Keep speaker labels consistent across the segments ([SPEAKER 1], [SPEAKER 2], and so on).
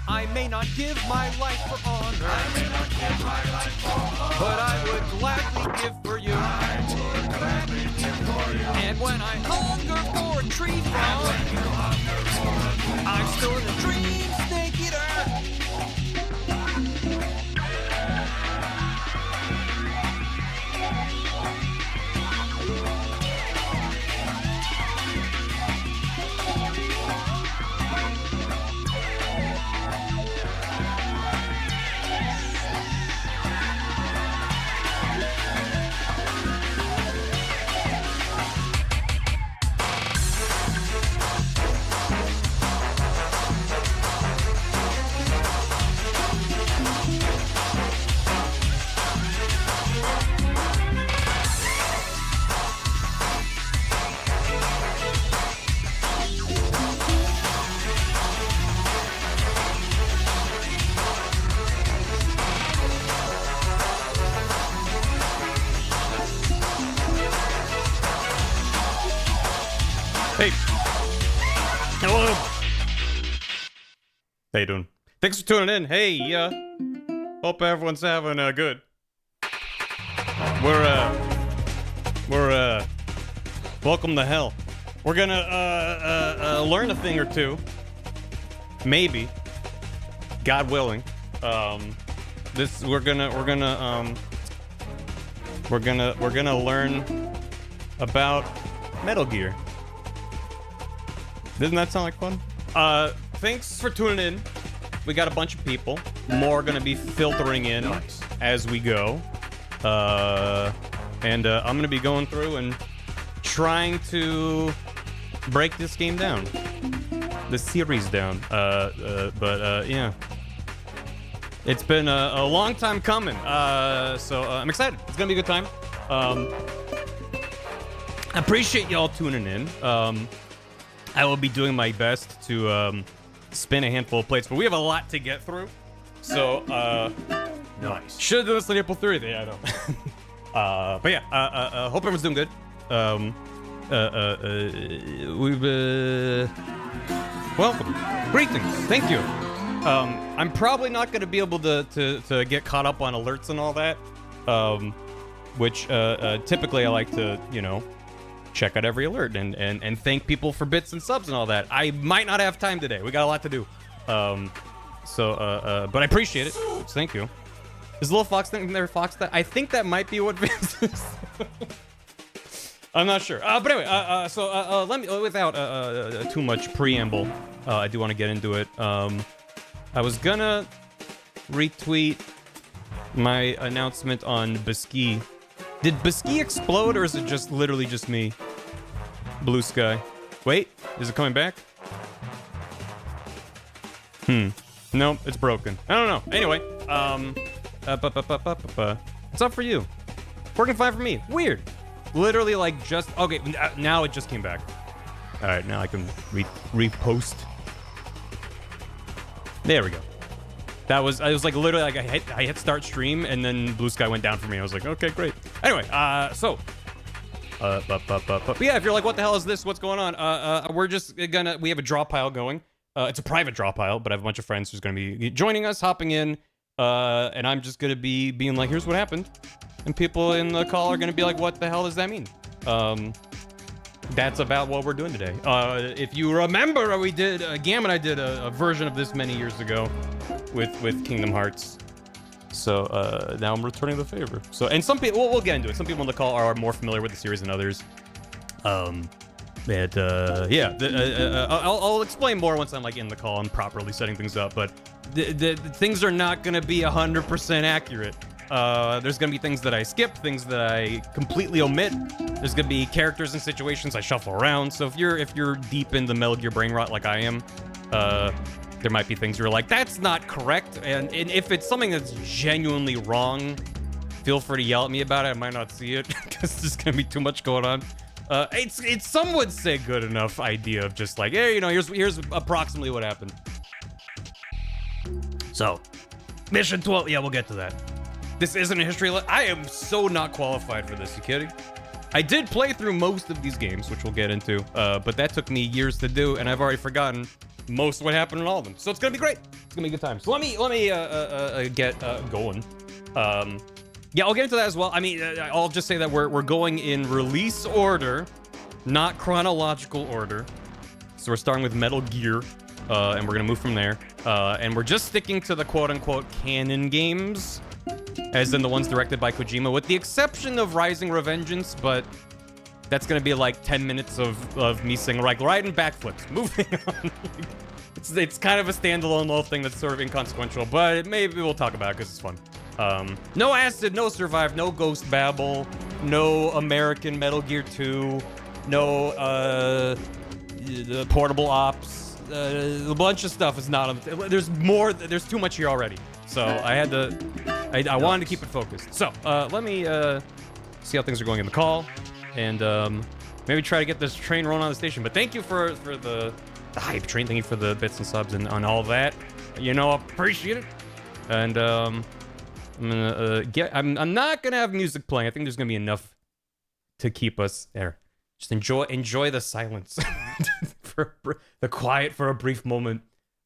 [SPEAKER 1] I may not give my life for honor, but I would gladly give for you. And when I hunger for a treat from, I'm still in the dream snake eater. Hey. Hello. How you doing? Thanks for tuning in. Hey, hope everyone's having good. We're welcome to hell. We're gonna learn a thing or two. Maybe. God willing. We're gonna learn about Metal Gear. Doesn't that sound like fun? Thanks for tuning in. We got a bunch of people. More gonna be filtering in as we go. I'm gonna be going through and trying to break this game down. The series down. Yeah. It's been a long time coming. So I'm excited. It's gonna be a good time. I appreciate y'all tuning in. I will be doing my best to spin a handful of plates, but we have a lot to get through. So,
[SPEAKER 2] nice.
[SPEAKER 1] Should have done this on April 30th. Yeah, I know. But yeah, hope everyone's doing good. Welcome. Greetings. Thank you. I'm probably not going to be able to get caught up on alerts and all that, which typically I like to, you know, check out every alert and thank people for bits and subs and all that. I might not have time today. We got a lot to do. But I appreciate it. So thank you. Is the little fox thing there, fox? That I think that might be what Vince is. I'm not sure. But anyway, let me, without too much preamble, I do want to get into it. I was gonna retweet my announcement on Bisky. Did Bisky explode, or is it just literally just me? Blue sky. Wait, is it coming back? No, it's broken. I don't know. Anyway, what's up for you? Working fine for me. Weird. Literally, like, just okay. Now it just came back. All right, now I can repost. There we go. That was, I was like literally like I hit start stream and then blue sky went down for me. I was like, okay, great. Anyway, but yeah, if you're like, what the hell is this? What's going on? We're just we have a draw pile going. It's a private draw pile, but I have a bunch of friends who's gonna be joining us, hopping in, and I'm just gonna be being like, here's what happened, and people in the call are gonna be like, what the hell does that mean? That's about what we're doing today. If you remember, we did Gam and I did a version of this many years ago with Kingdom Hearts. So now I'm returning the favor. So, and some people, we'll get into it. Some people on the call are more familiar with the series than others. I'll explain more once I'm like in the call and properly setting things up. But the things are not gonna be 100% accurate. There's gonna be things that I skip, things that I completely omit. There's gonna be characters and situations I shuffle around. So if you're deep in the Metal Gear brain rot like I am, there might be things you're like, that's not correct. And if it's something that's genuinely wrong, feel free to yell at me about it. I might not see it because there's gonna be too much going on. It's some would say good enough idea of just like, hey, you know, here's approximately what happened. So, mission 12. Yeah, we'll get to that. This isn't a history. I am so not qualified for this. You kidding? I did play through most of these games, which we'll get into, but that took me years to do, and I've already forgotten most of what happened in all of them. So it's gonna be great. It's gonna be a good time. So let me get going. Yeah, I'll get into that as well. I mean, I'll just say that we're going in release order, not chronological order. So we're starting with Metal Gear, and we're gonna move from there. And we're just sticking to the quote-unquote canon games, as in the ones directed by Kojima, with the exception of Rising Revengeance, but that's gonna be like 10 minutes of me saying like riding backflips. Moving on. It's kind of a standalone little thing that's sort of inconsequential, but maybe we'll talk about it because it's fun. No Acid, no Survive, no Ghost Babel, no American Metal Gear 2, no Portable Ops. A bunch of stuff is not. There's more. There's too much here already. So I had to. I wanted to keep it focused. So let me see how things are going in the call, and maybe try to get this train rolling on the station. But thank you for the hype train. Thank you for the bits and subs and on all that. You know, appreciate it. And I'm gonna I'm not gonna have music playing. I think there's gonna be enough to keep us there. Just enjoy the silence, for the quiet for a brief moment.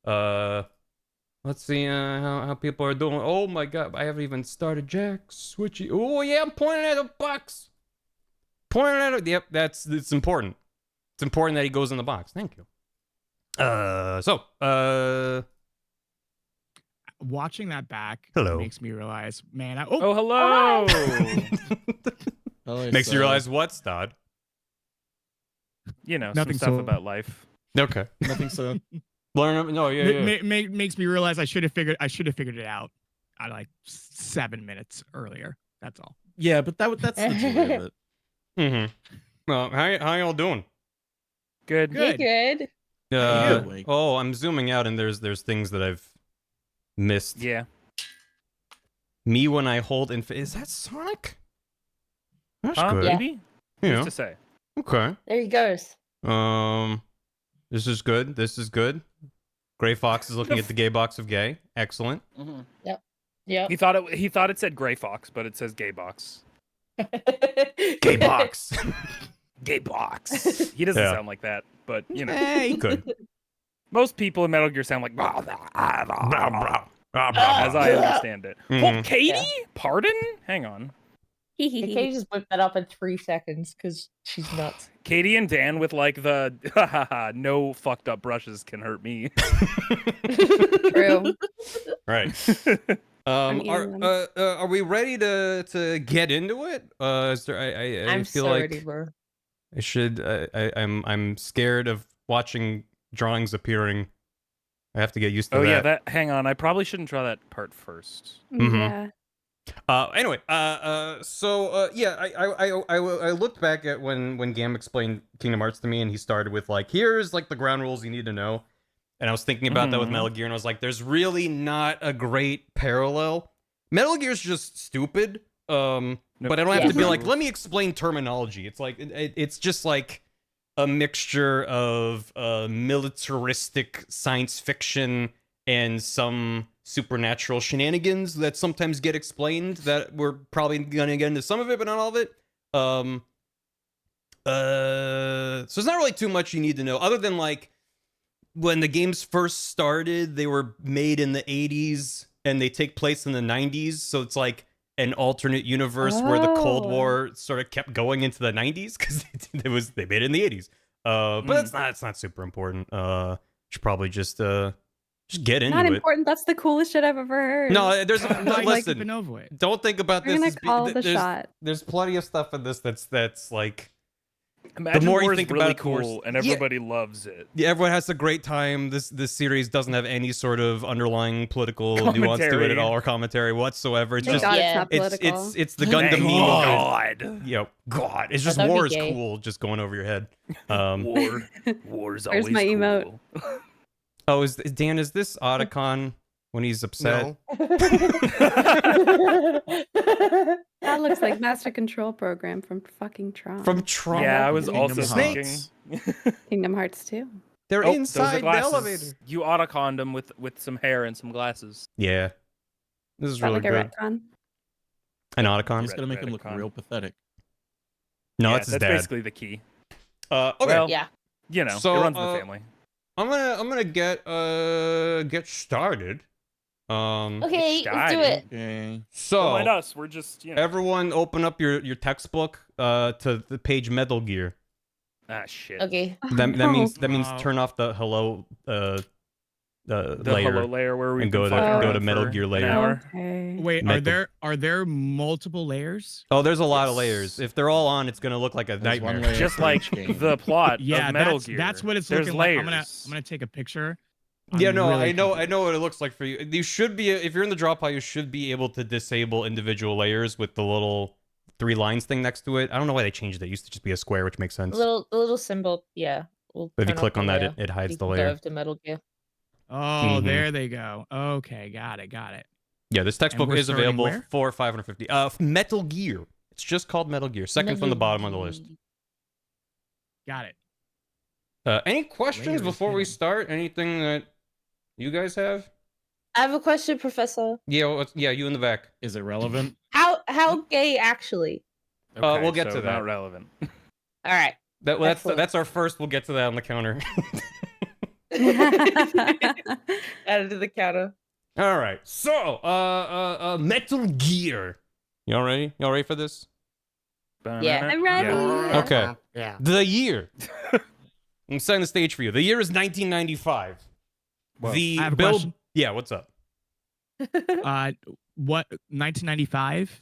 [SPEAKER 1] Let's see how people are doing. Oh my god, I haven't even started Jack Switchy. Oh yeah, I'm pointing at a box. Pointing at it. Yep, it's important. It's important that he goes in the box. Thank you.
[SPEAKER 3] Watching that back
[SPEAKER 1] Hello.
[SPEAKER 3] makes me realize, man.
[SPEAKER 4] Oh, hello.
[SPEAKER 1] Makes you realize what, Stod?
[SPEAKER 4] You know,
[SPEAKER 3] Nothing
[SPEAKER 4] some stuff
[SPEAKER 3] so-
[SPEAKER 4] about life.
[SPEAKER 1] Okay.
[SPEAKER 5] Nothing so.
[SPEAKER 1] Learn. No, yeah.
[SPEAKER 3] Makes me realize I should have figured it out at like 7 minutes earlier. That's all.
[SPEAKER 5] Yeah, but that's the joy of it.
[SPEAKER 1] Mm-hmm. Well, how y'all doing?
[SPEAKER 4] Good.
[SPEAKER 3] Good.
[SPEAKER 6] Good.
[SPEAKER 5] Good.
[SPEAKER 1] Oh, I'm zooming out, and there's things that I've missed.
[SPEAKER 4] Yeah.
[SPEAKER 1] Me when I hold is that Sonic? That's good.
[SPEAKER 6] Yeah.
[SPEAKER 4] Maybe?
[SPEAKER 1] Yeah.
[SPEAKER 4] Who's to say?
[SPEAKER 1] Okay.
[SPEAKER 6] There he goes.
[SPEAKER 1] This is good. This is good. Gray Fox is looking at the gay box of gay. Excellent.
[SPEAKER 6] Yep.
[SPEAKER 4] He thought it said Gray Fox, but it says Gay Box.
[SPEAKER 1] Gay box.
[SPEAKER 4] Gay Box. He doesn't
[SPEAKER 1] Yeah.
[SPEAKER 4] sound like that, but you know.
[SPEAKER 1] He could.
[SPEAKER 4] Most people in Metal Gear sound like
[SPEAKER 1] Blah, blah,
[SPEAKER 4] as I understand it.
[SPEAKER 1] Mhm.
[SPEAKER 4] Oh, Katie?
[SPEAKER 6] Yeah.
[SPEAKER 4] Pardon? Hang on.
[SPEAKER 6] Katie just whipped that up in 3 seconds because she's nuts.
[SPEAKER 4] Katie and Dan with like the no fucked up brushes can hurt me.
[SPEAKER 6] True.
[SPEAKER 1] Right.
[SPEAKER 6] I'm eating
[SPEAKER 1] Are we ready to get into it? Is there, I
[SPEAKER 6] I'm
[SPEAKER 1] feel
[SPEAKER 6] so
[SPEAKER 1] like
[SPEAKER 6] ready, bro.
[SPEAKER 1] I should. I'm scared of watching drawings appearing. I have to get used to
[SPEAKER 4] Oh
[SPEAKER 1] that.
[SPEAKER 4] yeah, hang on. I probably shouldn't draw that part first.
[SPEAKER 1] Mhm.
[SPEAKER 7] Yeah.
[SPEAKER 1] Anyway, yeah, I looked back at when Gam explained Kingdom Hearts to me, and he started with like, here's like the ground rules you need to know. And I was thinking about that with
[SPEAKER 4] Mhm.
[SPEAKER 1] Metal Gear, and I was like, there's really not a great parallel. Metal Gear's just stupid. But I don't have to be like, let me explain terminology. It's like it's just like a mixture of militaristic science fiction and some supernatural shenanigans that sometimes get explained, that we're probably gonna get into some of it, but not all of it. So it's not really too much you need to know, other than like when the games first started, they were made in the 80s and they take place in the 90s, so it's like an alternate universe where the Cold
[SPEAKER 7] Oh.
[SPEAKER 1] War sort of kept going into the 90s because they made it in the 80s. But it's not super important. Should probably just get into
[SPEAKER 7] Not
[SPEAKER 1] it.
[SPEAKER 7] important. That's the coolest shit I've ever heard.
[SPEAKER 1] No, there's
[SPEAKER 3] I'd like to
[SPEAKER 1] listen.
[SPEAKER 3] been over it.
[SPEAKER 1] Don't think about
[SPEAKER 7] We're
[SPEAKER 1] this.
[SPEAKER 7] gonna
[SPEAKER 1] as
[SPEAKER 7] call the
[SPEAKER 1] there's,
[SPEAKER 7] shot.
[SPEAKER 1] There's plenty of stuff in this that's like,
[SPEAKER 4] Imagine
[SPEAKER 1] more you
[SPEAKER 4] War is
[SPEAKER 1] think
[SPEAKER 4] really
[SPEAKER 1] about it, the
[SPEAKER 4] cool,
[SPEAKER 1] more-
[SPEAKER 4] and
[SPEAKER 1] Yeah.
[SPEAKER 4] everybody loves it.
[SPEAKER 1] yeah, everyone has a great time. This series doesn't have any sort of underlying political nuance to it
[SPEAKER 4] Commentary.
[SPEAKER 1] at all, or commentary whatsoever. It's
[SPEAKER 7] Thank
[SPEAKER 1] just
[SPEAKER 7] God
[SPEAKER 6] Yeah.
[SPEAKER 7] it's not political.
[SPEAKER 1] it's the
[SPEAKER 3] Thank
[SPEAKER 1] Gundam meme.
[SPEAKER 3] God.
[SPEAKER 4] God.
[SPEAKER 1] God, it's just
[SPEAKER 6] That'd be
[SPEAKER 1] war is
[SPEAKER 6] gay.
[SPEAKER 1] cool, just going over your head.
[SPEAKER 4] War's
[SPEAKER 7] Where's
[SPEAKER 4] always
[SPEAKER 7] my
[SPEAKER 4] cool.
[SPEAKER 7] emote?
[SPEAKER 1] Oh, is this Otacon when he's upset?
[SPEAKER 7] That looks like Master Control Program from fucking Tron.
[SPEAKER 1] From Tron.
[SPEAKER 4] Yeah, I was
[SPEAKER 3] Kingdom
[SPEAKER 4] also thinking.
[SPEAKER 3] Hearts.
[SPEAKER 7] Kingdom Hearts 2.
[SPEAKER 1] They're
[SPEAKER 4] Oh, those are
[SPEAKER 1] inside the
[SPEAKER 4] glasses.
[SPEAKER 1] elevator.
[SPEAKER 4] You autoconned him with some hair and some glasses.
[SPEAKER 1] Yeah, this is
[SPEAKER 7] Is that
[SPEAKER 1] really
[SPEAKER 7] like a
[SPEAKER 1] good.
[SPEAKER 7] retcon?
[SPEAKER 1] An
[SPEAKER 5] I'm
[SPEAKER 1] Otacon?
[SPEAKER 5] just gonna make him look
[SPEAKER 4] Retcon.
[SPEAKER 5] real pathetic.
[SPEAKER 1] No,
[SPEAKER 4] Yeah,
[SPEAKER 1] that's his
[SPEAKER 4] that's
[SPEAKER 1] dad.
[SPEAKER 4] basically the key.
[SPEAKER 1] Okay.
[SPEAKER 4] Well,
[SPEAKER 6] Yeah.
[SPEAKER 4] you know,
[SPEAKER 1] So,
[SPEAKER 4] it runs in the family.
[SPEAKER 1] I'm gonna get started.
[SPEAKER 6] Okay, let's do it.
[SPEAKER 5] Okay.
[SPEAKER 1] So
[SPEAKER 4] Don't mind us. We're just, you know.
[SPEAKER 1] everyone, open up your textbook to the page Metal Gear.
[SPEAKER 4] Ah, shit.
[SPEAKER 6] Okay.
[SPEAKER 1] That means
[SPEAKER 3] Oh.
[SPEAKER 1] turn off the hello
[SPEAKER 4] The
[SPEAKER 1] layer
[SPEAKER 4] hello layer where we
[SPEAKER 1] and go to Metal Gear layer.
[SPEAKER 7] Okay.
[SPEAKER 3] Wait,
[SPEAKER 1] Metal-
[SPEAKER 3] are there multiple layers?
[SPEAKER 1] Oh, there's a lot of
[SPEAKER 5] Yes.
[SPEAKER 1] layers. If they're all on, it's gonna look like a
[SPEAKER 5] There's one
[SPEAKER 1] nightmare.
[SPEAKER 5] layer
[SPEAKER 4] Just
[SPEAKER 5] for
[SPEAKER 4] like
[SPEAKER 5] each game.
[SPEAKER 4] the plot
[SPEAKER 3] Yeah,
[SPEAKER 4] of Metal Gear.
[SPEAKER 3] that's what it's
[SPEAKER 4] There's
[SPEAKER 3] looking
[SPEAKER 4] layers.
[SPEAKER 3] like. I'm gonna take a picture.
[SPEAKER 1] Yeah,
[SPEAKER 3] I'm
[SPEAKER 1] no,
[SPEAKER 3] really
[SPEAKER 1] I know
[SPEAKER 3] confused.
[SPEAKER 1] what it looks like for you. You should be, if you're in the drop pile, you should be able to disable individual layers with the little 3 lines thing next to it. I don't know why they changed it. It used to just be a square, which makes sense.
[SPEAKER 6] The little symbol, yeah. We'll
[SPEAKER 1] But if you
[SPEAKER 6] turn
[SPEAKER 1] click
[SPEAKER 6] off
[SPEAKER 1] on
[SPEAKER 6] the
[SPEAKER 1] that,
[SPEAKER 6] layer.
[SPEAKER 1] it hides the
[SPEAKER 6] Deep
[SPEAKER 1] layer.
[SPEAKER 6] dive to Metal Gear.
[SPEAKER 3] Oh, there they go. Okay, got it.
[SPEAKER 1] Yeah, this textbook
[SPEAKER 3] we're
[SPEAKER 1] is
[SPEAKER 3] starting
[SPEAKER 1] available
[SPEAKER 3] where?
[SPEAKER 1] for 550. Metal Gear. It's just called Metal Gear. Second from the bottom on the list.
[SPEAKER 3] Got it.
[SPEAKER 1] Any questions
[SPEAKER 3] Layers
[SPEAKER 1] before we
[SPEAKER 3] hidden.
[SPEAKER 1] start? Anything that you guys have?
[SPEAKER 6] I have a question, Professor.
[SPEAKER 1] Yeah, you in the back.
[SPEAKER 5] Is it relevant?
[SPEAKER 6] How gay actually?
[SPEAKER 4] Okay,
[SPEAKER 1] we'll get
[SPEAKER 4] so
[SPEAKER 1] to that.
[SPEAKER 4] Not relevant.
[SPEAKER 6] All right. Excellent.
[SPEAKER 1] That's our first. We'll get to that on the counter.
[SPEAKER 6] Added to the counter.
[SPEAKER 1] All right. So, Metal Gear. Y'all ready? Y'all ready for this?
[SPEAKER 6] Yeah.
[SPEAKER 7] I'm ready.
[SPEAKER 1] Okay.
[SPEAKER 2] Yeah.
[SPEAKER 1] The year. I'm setting the stage for you. The year is 1995.
[SPEAKER 4] Whoa.
[SPEAKER 1] The
[SPEAKER 3] I have a
[SPEAKER 1] build.
[SPEAKER 3] question.
[SPEAKER 1] Yeah. What's up?
[SPEAKER 3] What 1995?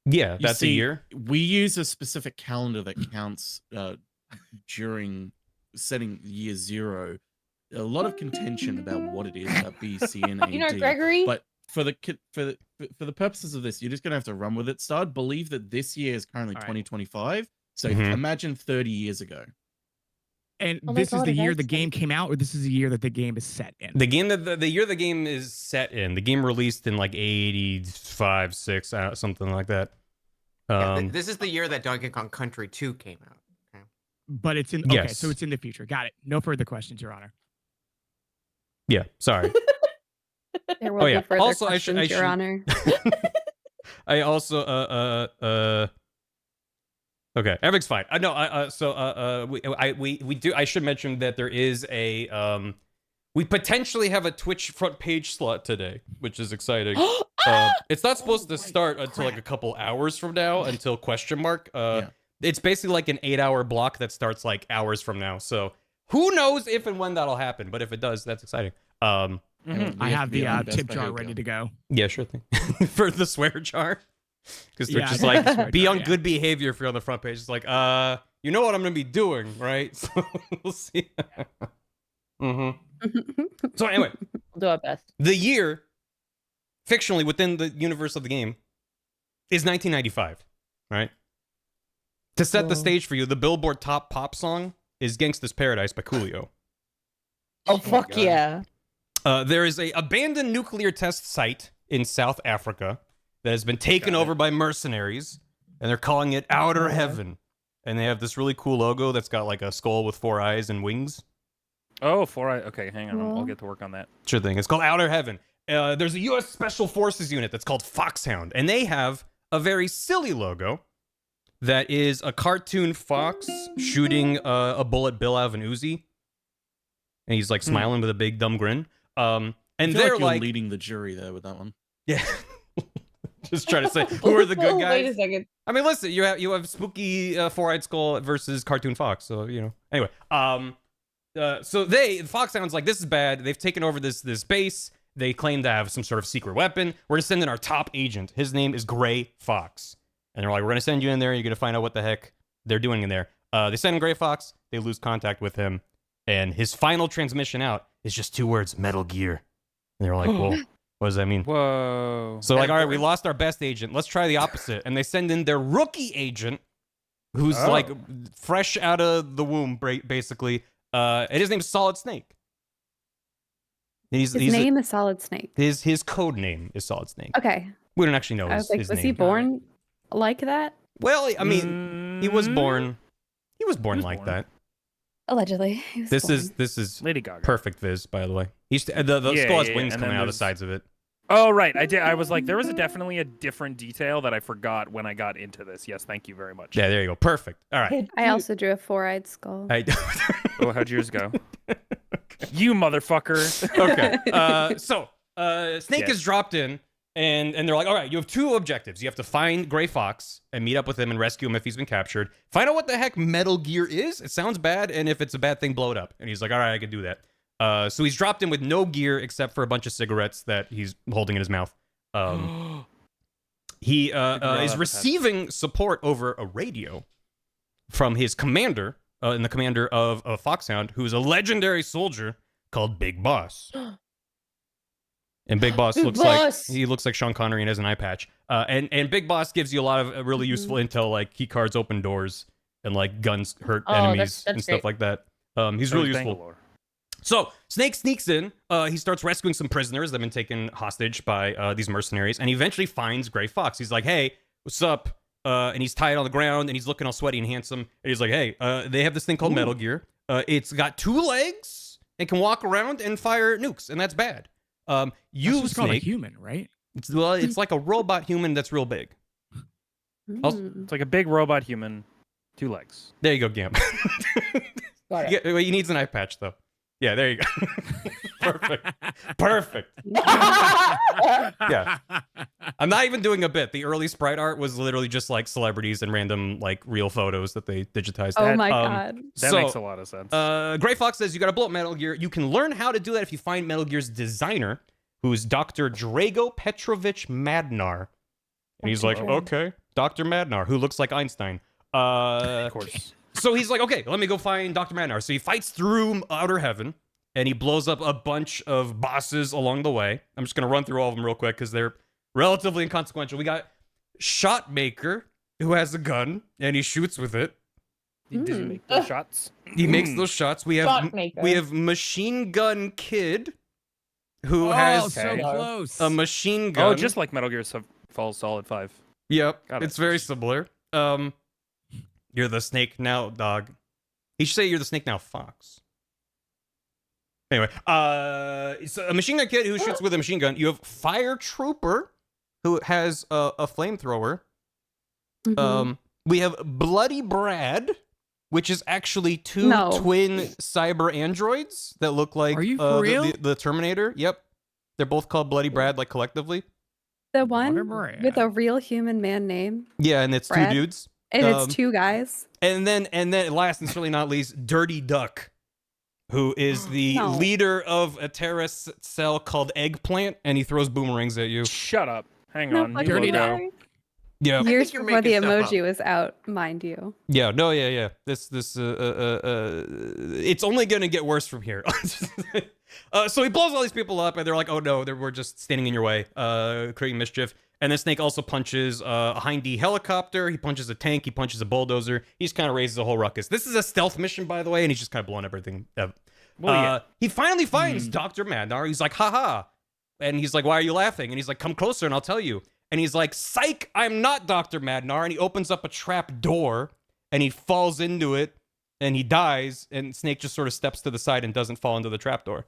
[SPEAKER 1] Yeah,
[SPEAKER 5] You
[SPEAKER 1] that's a
[SPEAKER 5] see,
[SPEAKER 1] year.
[SPEAKER 5] We use a specific calendar that counts during setting year 0. A lot of contention about what it is about BC and AD.
[SPEAKER 6] You know, Gregory.
[SPEAKER 5] But for the purposes of this, you're just gonna have to run with it. Start believe that this year is currently
[SPEAKER 3] All right.
[SPEAKER 5] 2025. So
[SPEAKER 1] Mhm.
[SPEAKER 5] imagine 30 years ago.
[SPEAKER 3] And
[SPEAKER 6] Oh my
[SPEAKER 3] this is
[SPEAKER 6] God,
[SPEAKER 3] the
[SPEAKER 6] it
[SPEAKER 3] year
[SPEAKER 6] is
[SPEAKER 3] the game
[SPEAKER 6] like-
[SPEAKER 3] came out, or this is the year that the game is set in?
[SPEAKER 1] The game that the year the game is set in. The game released in like 85, 6, something like that.
[SPEAKER 2] This is the year that Donkey Kong Country 2 came out. Okay.
[SPEAKER 3] But it's in. Okay,
[SPEAKER 1] Yes.
[SPEAKER 3] so it's in the future. Got it. No further questions, Your Honor.
[SPEAKER 1] Yeah. Sorry.
[SPEAKER 7] There will
[SPEAKER 1] yeah.
[SPEAKER 7] be further
[SPEAKER 1] Also, I
[SPEAKER 7] questions,
[SPEAKER 1] should-
[SPEAKER 7] Your Honor.
[SPEAKER 1] I also okay, everything's fine. We do. I should mention that there is a we potentially have a Twitch front page slot today, which is exciting. It's not supposed to start until like a couple hours from now, until question mark. It's basically like an 8-hour block that starts like hours from now. So who knows if and when that'll happen? But if it does, that's exciting.
[SPEAKER 5] And we
[SPEAKER 3] I have
[SPEAKER 5] to be
[SPEAKER 3] the
[SPEAKER 5] on best
[SPEAKER 3] tip jar
[SPEAKER 5] behavior.
[SPEAKER 3] ready to go.
[SPEAKER 1] Yeah, sure thing. For the swear jar. Because they're
[SPEAKER 3] Yeah,
[SPEAKER 1] just
[SPEAKER 3] I
[SPEAKER 1] like,
[SPEAKER 3] got the swear
[SPEAKER 1] be
[SPEAKER 3] jar,
[SPEAKER 1] on
[SPEAKER 3] yeah.
[SPEAKER 1] good behavior if you're on the front page. It's like, you know what I'm going to be doing, right? So we'll see. So anyway,
[SPEAKER 6] We'll do our best.
[SPEAKER 1] the year, fictionally within the universe of the game, is 1995, right? To set the
[SPEAKER 6] Cool.
[SPEAKER 1] stage for you, the Billboard top pop song is Gangsta's Paradise by Coolio.
[SPEAKER 6] Oh fuck
[SPEAKER 5] God.
[SPEAKER 6] yeah!
[SPEAKER 1] There is a abandoned nuclear test site in South Africa that has been taken
[SPEAKER 5] Got it.
[SPEAKER 1] over by mercenaries, and they're calling it Outer Heaven. And they have this really cool logo that's got like a skull with 4 eyes and wings.
[SPEAKER 4] Oh, 4 eye. Okay, hang on. I'll
[SPEAKER 7] Cool.
[SPEAKER 4] get to work on that.
[SPEAKER 1] Sure thing. It's called Outer Heaven. There's a U.S. Special Forces unit that's called Foxhound, and they have a very silly logo that is a cartoon fox shooting a bullet bill out of an Uzi. And he's like smiling with a big dumb grin. And
[SPEAKER 5] I feel
[SPEAKER 1] they're
[SPEAKER 5] like you're
[SPEAKER 1] like,
[SPEAKER 5] leading the jury there with that one.
[SPEAKER 1] yeah. Just trying to say, who are the good
[SPEAKER 6] Wait a
[SPEAKER 1] guys?
[SPEAKER 6] second.
[SPEAKER 1] I mean, listen, you have spooky 4-eyed skull versus cartoon fox, so you know. Anyway, so the Foxhound's like, this is bad. They've taken over this base. They claim to have some sort of secret weapon. We're gonna send in our top agent. His name is Gray Fox, and they're like, we're gonna send you in there. You're gonna find out what the heck they're doing in there. They send in Gray Fox. They lose contact with him, and his final transmission out is just 2 words: Metal Gear. And they're like, well, what does that mean?
[SPEAKER 4] Whoa.
[SPEAKER 1] So like, all right, we lost our best agent. Let's try the opposite. And they send in their rookie agent, who's like fresh out of the womb, basically. And his name's Solid Snake.
[SPEAKER 7] His name is Solid Snake.
[SPEAKER 1] His code name is Solid Snake.
[SPEAKER 7] Okay.
[SPEAKER 1] We don't actually know
[SPEAKER 7] I
[SPEAKER 1] his,
[SPEAKER 7] was like,
[SPEAKER 1] his
[SPEAKER 7] was
[SPEAKER 1] name.
[SPEAKER 7] he born like that?
[SPEAKER 1] Well, I mean, he was born. He was born like
[SPEAKER 4] born.
[SPEAKER 1] that.
[SPEAKER 7] Allegedly. He was
[SPEAKER 1] This
[SPEAKER 7] born.
[SPEAKER 1] is
[SPEAKER 4] Lady Gaga.
[SPEAKER 1] perfect viz, by the way. He's the
[SPEAKER 4] Yeah,
[SPEAKER 1] skull has
[SPEAKER 4] yeah,
[SPEAKER 1] wings
[SPEAKER 4] and
[SPEAKER 1] coming
[SPEAKER 4] then
[SPEAKER 1] out of the
[SPEAKER 4] there's-
[SPEAKER 1] sides of it.
[SPEAKER 4] Oh, right. I did. I was like, there was definitely a different detail that I forgot when I got into this. Yes, thank you very much.
[SPEAKER 1] Yeah, there you go. Perfect. All right.
[SPEAKER 7] I also drew a 4-eyed skull.
[SPEAKER 1] I,
[SPEAKER 4] Oh, how'd yours go? You motherfucker.
[SPEAKER 1] Okay. So Snake
[SPEAKER 4] Yes.
[SPEAKER 1] is dropped in, and they're like, all right, you have two objectives. You have to find Gray Fox and meet up with him and rescue him if he's been captured. Find out what the heck Metal Gear is. It sounds bad, and if it's a bad thing, blow it up. And he's like, all right, I can do that. So he's dropped in with no gear except for a bunch of cigarettes that he's holding in his mouth. He is receiving support over a radio from his commander, and the commander of Foxhound, who's a legendary soldier called Big Boss. And Big Boss
[SPEAKER 6] Big
[SPEAKER 1] looks
[SPEAKER 6] Boss!
[SPEAKER 1] like he looks like Sean Connery and has an eye patch. And Big Boss gives you a lot of really useful intel, like key cards open doors and like guns hurt enemies
[SPEAKER 6] that's
[SPEAKER 1] and stuff
[SPEAKER 6] great.
[SPEAKER 1] like that. He's really useful. So Snake sneaks in. He starts rescuing some prisoners that have been taken hostage by these mercenaries, and he eventually finds Gray Fox. He's like, "Hey, what's up?" And he's tied on the ground, and he's looking all sweaty and handsome. And he's like, "Hey, they have this thing called Metal Gear. It's got 2 legs and can walk around and fire nukes, and that's bad. You,
[SPEAKER 3] That's what's called a
[SPEAKER 1] Snake,
[SPEAKER 3] human, right?
[SPEAKER 1] it's like a robot human that's real big.
[SPEAKER 7] Mm.
[SPEAKER 4] It's like a big robot human, 2 legs.
[SPEAKER 1] There you go, Gam.
[SPEAKER 6] Got
[SPEAKER 1] Yeah, well, he needs an eye patch though. Yeah, there you go. Perfect. Yeah. I'm not even doing a bit. The early sprite art was literally just like celebrities and random like real photos that they digitized.
[SPEAKER 7] Oh my
[SPEAKER 1] Um,
[SPEAKER 7] god.
[SPEAKER 4] That makes a lot of sense.
[SPEAKER 1] Gray Fox says you gotta blow up Metal Gear. You can learn how to do that if you find Metal Gear's designer, who's Dr. Drago Petrovich Madnar. And he's like, okay, Dr. Madnar, who looks like Einstein.
[SPEAKER 4] Of course.
[SPEAKER 1] So he's like, okay, let me go find Dr. Madnar. So he fights through outer heaven, and he blows up a bunch of bosses along the way. I'm just going to run through all of them real quick because they're relatively inconsequential. We got Shotmaker, who has a gun, and he shoots with it.
[SPEAKER 4] Does he make those shots?
[SPEAKER 1] He makes those shots. We have
[SPEAKER 6] Shotmaker.
[SPEAKER 1] Machine Gun Kid, who
[SPEAKER 3] Oh,
[SPEAKER 1] has
[SPEAKER 3] so
[SPEAKER 4] Okay.
[SPEAKER 3] close.
[SPEAKER 1] a machine gun.
[SPEAKER 4] Oh, just like Metal Gear Solid 5.
[SPEAKER 1] Yep,
[SPEAKER 4] Got it.
[SPEAKER 1] it's very similar. You're the snake now, dog. He should say you're the snake now, fox. Anyway, so a machine gun kid who shoots with a machine gun. You have Fire Trooper, who has a flamethrower.
[SPEAKER 7] Mhm.
[SPEAKER 1] We have Bloody Brad, which is actually 2
[SPEAKER 7] No.
[SPEAKER 1] twin cyber androids that look like
[SPEAKER 3] Are you for real?
[SPEAKER 1] the Terminator. Yep, they're both called Bloody Brad, like collectively.
[SPEAKER 7] The one
[SPEAKER 3] Whatever,
[SPEAKER 7] with
[SPEAKER 3] yeah.
[SPEAKER 7] a real human man name,
[SPEAKER 1] Yeah, and it's
[SPEAKER 7] Brad?
[SPEAKER 1] 2 dudes.
[SPEAKER 7] and
[SPEAKER 1] Um,
[SPEAKER 7] it's 2 guys.
[SPEAKER 1] And then last and certainly not least, Dirty Duck, who is the
[SPEAKER 7] No.
[SPEAKER 1] leader of a terrorist cell called Eggplant, and he throws boomerangs at you.
[SPEAKER 4] Shut up. Hang
[SPEAKER 7] No
[SPEAKER 4] on.
[SPEAKER 7] fucking
[SPEAKER 3] Dirty
[SPEAKER 4] logo.
[SPEAKER 3] Duck.
[SPEAKER 7] way.
[SPEAKER 1] Yeah.
[SPEAKER 7] Years
[SPEAKER 2] you're
[SPEAKER 7] before the
[SPEAKER 2] making stuff
[SPEAKER 7] emoji was out, mind you.
[SPEAKER 1] Yeah, no, yeah. This it's only gonna get worse from here. So he blows all these people up, and they're like, "Oh no, we're just standing in your way, creating mischief." And then Snake also punches a Hind-D helicopter. He punches a tank. He punches a bulldozer. He just kind of raises a whole ruckus. This is a stealth mission, by the way, and he's just kind of blowing everything up.
[SPEAKER 4] Well, yeah.
[SPEAKER 1] He finally finds Dr. Madnar. He's like, haha. And he's like, why are you laughing? And he's like, come closer and I'll tell you. And he's like, psych, I'm not Dr. Madnar. And he opens up a trap door and he falls into it and he dies. And Snake just sort of steps to the side and doesn't fall into the trap door.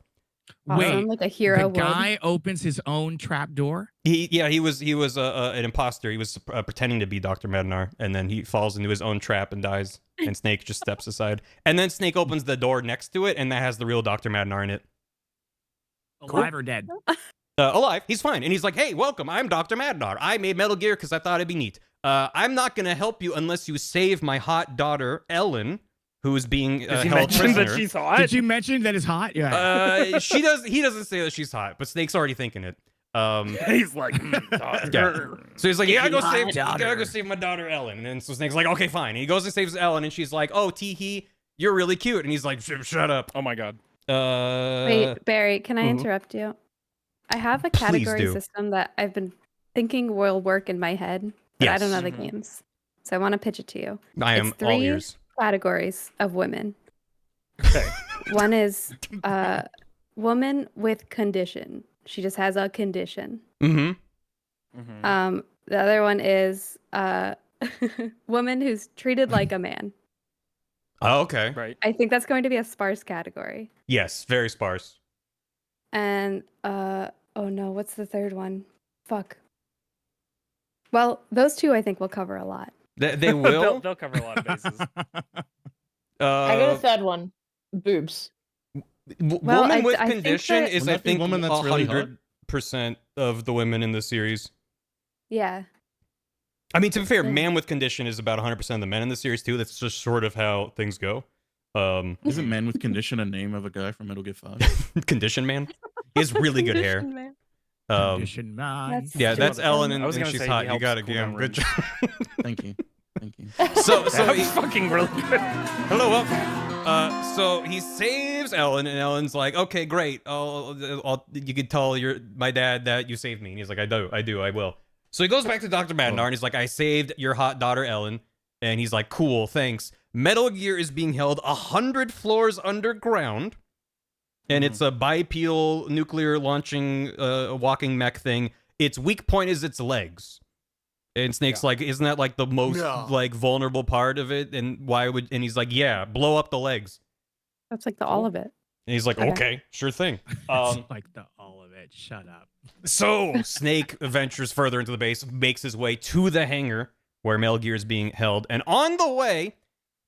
[SPEAKER 7] Awesome, like a hero
[SPEAKER 3] the
[SPEAKER 7] would.
[SPEAKER 3] guy opens his own trap door.
[SPEAKER 1] He was an imposter. He was pretending to be Dr. Madnar, and then he falls into his own trap and dies. And Snake just steps aside, and then Snake opens the door next to it, and that has the real Dr. Madnar in it.
[SPEAKER 3] Alive or dead?
[SPEAKER 1] Alive. He's fine, and he's like, "Hey, welcome. I'm Dr. Madnar. I made Metal Gear because I thought it'd be neat. I'm not gonna help you unless you save my hot daughter Ellen, who is being
[SPEAKER 4] Did you
[SPEAKER 1] held
[SPEAKER 4] mention
[SPEAKER 1] prisoner."
[SPEAKER 4] that she's hot?
[SPEAKER 3] Did you mention that it's hot? Yeah.
[SPEAKER 1] He doesn't say that she's hot, but Snake's already thinking it.
[SPEAKER 4] He's like, daughter.
[SPEAKER 1] Yeah. So he's like, you gotta go
[SPEAKER 3] My
[SPEAKER 1] save, you
[SPEAKER 3] daughter.
[SPEAKER 1] gotta go save my daughter Ellen. And then so Snake's like, okay, fine. And he goes and saves Ellen, and she's like, oh, tee-hee, you're really cute. And he's like, shut up.
[SPEAKER 4] Oh my god.
[SPEAKER 7] Wait, Barry, can I
[SPEAKER 1] mhm.
[SPEAKER 7] interrupt you? I have a
[SPEAKER 1] Please
[SPEAKER 7] category
[SPEAKER 1] do.
[SPEAKER 7] system that I've been thinking will work in my head, but I don't know the
[SPEAKER 4] Mhm.
[SPEAKER 7] games. So I want to pitch it to you.
[SPEAKER 1] I am
[SPEAKER 7] It's
[SPEAKER 1] all
[SPEAKER 7] 3
[SPEAKER 1] ears.
[SPEAKER 7] categories of women.
[SPEAKER 4] Okay.
[SPEAKER 7] One is woman with condition. She just has a condition.
[SPEAKER 1] Mm-hmm.
[SPEAKER 4] Mhm.
[SPEAKER 7] The other one is woman who's treated like a man.
[SPEAKER 1] Oh, okay.
[SPEAKER 4] Right.
[SPEAKER 7] I think that's going to be a sparse category.
[SPEAKER 1] Yes, very sparse.
[SPEAKER 7] And oh no, what's the third one? Fuck. Well, those 2 I think will cover a lot.
[SPEAKER 1] They will.
[SPEAKER 4] they'll cover a lot of bases.
[SPEAKER 6] I got a third one. Boobs.
[SPEAKER 7] Well,
[SPEAKER 1] woman with
[SPEAKER 7] I think
[SPEAKER 1] condition
[SPEAKER 7] that-
[SPEAKER 1] is,
[SPEAKER 5] Wouldn't
[SPEAKER 1] I
[SPEAKER 5] that be
[SPEAKER 1] think,
[SPEAKER 5] woman that's really hot?
[SPEAKER 1] 100% of the women in the series.
[SPEAKER 7] Yeah.
[SPEAKER 1] I mean, to be fair,
[SPEAKER 7] Yeah.
[SPEAKER 1] man with condition is about 100% of the men in the series too. That's just sort of how things go.
[SPEAKER 5] Isn't Man with Condition a name of a guy from Metal Gear 5?
[SPEAKER 1] Condition man. He has really good hair.
[SPEAKER 7] Condition man.
[SPEAKER 3] Condition man.
[SPEAKER 7] That's
[SPEAKER 1] Yeah, that's
[SPEAKER 7] stupid.
[SPEAKER 1] Ellen,
[SPEAKER 4] I
[SPEAKER 1] and,
[SPEAKER 4] was
[SPEAKER 1] and
[SPEAKER 4] gonna
[SPEAKER 1] she's
[SPEAKER 4] say he
[SPEAKER 1] hot. You
[SPEAKER 4] helps
[SPEAKER 1] got it,
[SPEAKER 4] cool
[SPEAKER 1] Gam.
[SPEAKER 4] down
[SPEAKER 1] Good
[SPEAKER 4] range.
[SPEAKER 1] job.
[SPEAKER 5] Thank you. Thank you.
[SPEAKER 1] So
[SPEAKER 4] That
[SPEAKER 1] he,
[SPEAKER 4] was fucking really good.
[SPEAKER 1] hello, welcome. So he saves Ellen, and Ellen's like, "Okay, great. You can tell my dad that you saved me." And he's like, I will." So he goes back to Dr. Madnar, and he's like, "I saved your hot daughter, Ellen." And he's like, "Cool, thanks." Metal Gear is being held 100 floors underground, and it's a bipedal nuclear launching walking mech thing. Its weak point is its legs. And Snake's like, "Isn't that like the most like vulnerable part of it? And why would?" And he's like, "Yeah, blow up the legs."
[SPEAKER 7] That's like all of it.
[SPEAKER 1] And he's like,
[SPEAKER 7] Okay.
[SPEAKER 1] "Okay, sure thing."
[SPEAKER 3] It's like the all of it. Shut up.
[SPEAKER 1] So Snake ventures further into the base, makes his way to the hangar where Metal Gear is being held, and on the way,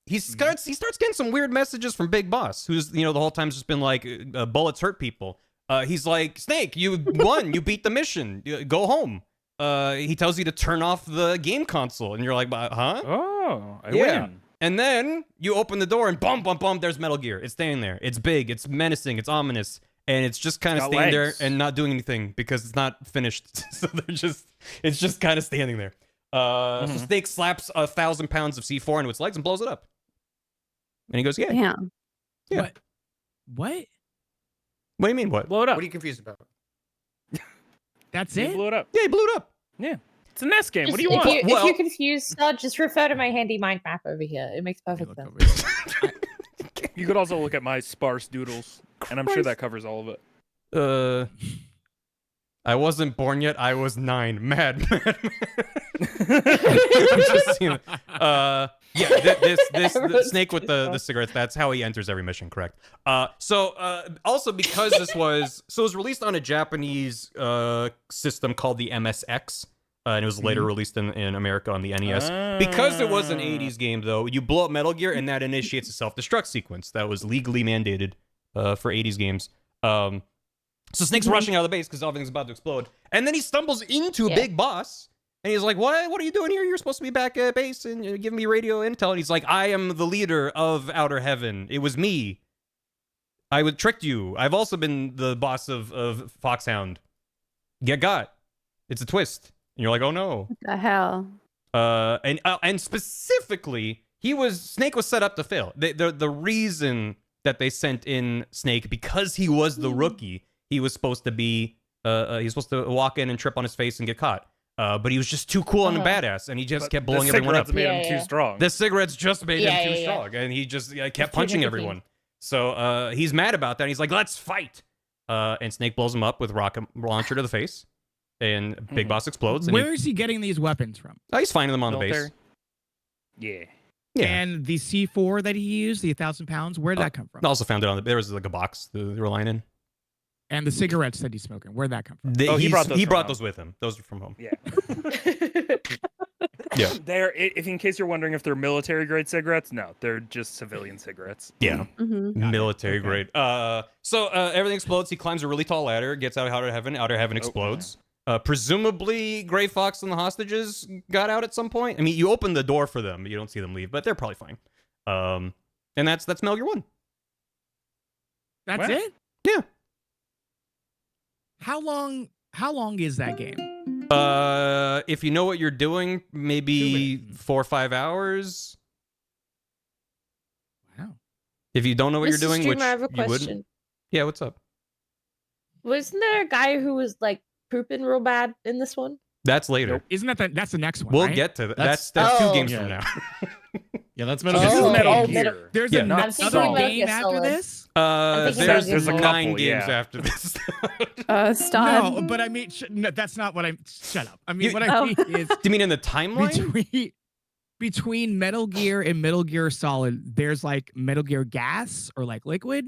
[SPEAKER 1] he starts getting some weird messages from Big Boss, who's the whole time just been like, "Bullets hurt people." He's like, "Snake, you won, you beat the mission, go home." He tells you to turn off the game console, and you're like, "Huh?"
[SPEAKER 4] Oh, I
[SPEAKER 1] Yeah.
[SPEAKER 4] win.
[SPEAKER 1] And then you open the door, and bum, bum, bum, there's Metal Gear. It's staying there. It's big. It's menacing. It's ominous. And it's just kind of
[SPEAKER 4] got
[SPEAKER 1] staying there
[SPEAKER 4] legs.
[SPEAKER 1] and not doing anything because it's not finished. So it's just kind of standing there. So Snake slaps 1,000 pounds of C4 into its legs and blows it up. And he goes, "Yeah."
[SPEAKER 7] Damn.
[SPEAKER 1] Yeah.
[SPEAKER 3] What?
[SPEAKER 1] What do you mean, what?
[SPEAKER 4] Blow it up.
[SPEAKER 2] What are you confused about?
[SPEAKER 3] That's
[SPEAKER 4] You
[SPEAKER 3] it?
[SPEAKER 4] blew it up.
[SPEAKER 1] Yeah, he blew it up.
[SPEAKER 4] Yeah. It's a NES game. What do you
[SPEAKER 6] Just-
[SPEAKER 4] want?
[SPEAKER 6] If
[SPEAKER 1] Well-
[SPEAKER 6] you're confused, just refer to my handy mind map over here. It makes
[SPEAKER 3] Let me
[SPEAKER 6] perfect
[SPEAKER 3] look
[SPEAKER 6] sense.
[SPEAKER 3] over here.
[SPEAKER 4] You could also look at my sparse doodles, and I'm sure that covers all of it.
[SPEAKER 1] I wasn't born yet. I was 9. Mad. I'm just seeing. Yeah, this Snake with the cigarettes. That's how he enters every mission. Correct. Also because it was released on a Japanese system called the MSX. And it was later released in America on the NES. Because it was an 80s game, though, you blow up Metal Gear, and that initiates a self-destruct sequence that was legally mandated for 80s games. So Snake's rushing out of the base because everything's about to explode. And then he stumbles into a big boss, and he's like, What are you doing here? You're supposed to be back at base and giving me radio intel. And he's like, "I am the leader of Outer Heaven. It was me. I would tricked you. I've also been the boss of Foxhound. Get got. It's a twist." And you're like, "Oh no."
[SPEAKER 7] What the hell?
[SPEAKER 1] And specifically, Snake was set up to fail. The reason that they sent in Snake, because he was the rookie, he was supposed to be walk in and trip on his face and get caught. But he was just too cool and a badass, and he just kept blowing everyone up.
[SPEAKER 4] The cigarettes made him
[SPEAKER 6] Yeah.
[SPEAKER 4] too strong.
[SPEAKER 1] The cigarettes just made him too
[SPEAKER 6] Yeah.
[SPEAKER 1] strong, and he just kept
[SPEAKER 6] too
[SPEAKER 1] punching
[SPEAKER 6] nicotine.
[SPEAKER 1] everyone. So he's mad about that. He's like, "Let's fight!" And Snake blows him up with rocket launcher to the face, and Big Boss explodes. And
[SPEAKER 3] Where is he getting these weapons from?
[SPEAKER 1] he's finding them on the
[SPEAKER 4] Military.
[SPEAKER 1] base.
[SPEAKER 4] Yeah.
[SPEAKER 1] Yeah.
[SPEAKER 3] And the C4 that he used, the 1,000 pounds, where did that come from?
[SPEAKER 1] I also found it there was like a box they were lying in.
[SPEAKER 3] And the cigarettes that he's smoking, where'd that come from?
[SPEAKER 4] He brought those
[SPEAKER 1] He
[SPEAKER 4] from
[SPEAKER 1] brought
[SPEAKER 4] home.
[SPEAKER 1] those with him. Those are from home.
[SPEAKER 4] Yeah.
[SPEAKER 1] Yeah.
[SPEAKER 4] If in case you're wondering if they're military grade cigarettes, no, they're just civilian cigarettes.
[SPEAKER 1] Yeah.
[SPEAKER 7] Mm-hmm.
[SPEAKER 1] Military
[SPEAKER 3] Okay.
[SPEAKER 1] grade. So everything explodes. He climbs a really tall ladder, gets out of Outer Heaven. Outer Heaven explodes. Presumably, Gray Fox and the hostages got out at some point. I mean, you open the door for them, but you don't see them leave, but they're probably fine. And that's Metal Gear 1.
[SPEAKER 3] That's
[SPEAKER 4] What?
[SPEAKER 3] it?
[SPEAKER 1] Yeah.
[SPEAKER 3] How long is that game?
[SPEAKER 1] If you know what you're doing, maybe 4 or 5 hours.
[SPEAKER 3] Wow.
[SPEAKER 1] If you don't know what you're
[SPEAKER 6] Mr.
[SPEAKER 1] doing,
[SPEAKER 6] Streamer,
[SPEAKER 1] which
[SPEAKER 6] I have a
[SPEAKER 1] you wouldn't.
[SPEAKER 6] question.
[SPEAKER 1] Yeah, what's up?
[SPEAKER 6] Wasn't there a guy who was like pooping real bad in this one?
[SPEAKER 1] That's later.
[SPEAKER 3] Isn't that's the next one?
[SPEAKER 1] We'll
[SPEAKER 3] right?
[SPEAKER 1] get to that.
[SPEAKER 5] That's-
[SPEAKER 1] That's 2
[SPEAKER 6] Oh.
[SPEAKER 1] games
[SPEAKER 5] Yeah.
[SPEAKER 1] from now.
[SPEAKER 5] Yeah, that's Metal
[SPEAKER 4] This
[SPEAKER 5] Gear
[SPEAKER 4] is
[SPEAKER 6] Oh,
[SPEAKER 5] Solid.
[SPEAKER 4] Metal
[SPEAKER 6] oh,
[SPEAKER 4] Gear.
[SPEAKER 6] Metal-
[SPEAKER 3] There's
[SPEAKER 1] Yeah.
[SPEAKER 3] another
[SPEAKER 6] I'm thinking
[SPEAKER 4] Metal
[SPEAKER 3] game
[SPEAKER 6] Gear
[SPEAKER 3] after
[SPEAKER 6] Solid.
[SPEAKER 3] this?
[SPEAKER 6] I'm thinking
[SPEAKER 1] There's
[SPEAKER 6] there's a
[SPEAKER 1] 9
[SPEAKER 4] couple,
[SPEAKER 1] games
[SPEAKER 4] yeah.
[SPEAKER 1] after this.
[SPEAKER 7] Stop.
[SPEAKER 3] No, but I mean, no, that's not what I'm. Shut up. I mean,
[SPEAKER 1] You-
[SPEAKER 3] what I
[SPEAKER 7] Oh.
[SPEAKER 3] mean is
[SPEAKER 1] Do you mean in the timeline?
[SPEAKER 3] between Metal Gear and Metal Gear Solid, there's like Metal Gear gas or like liquid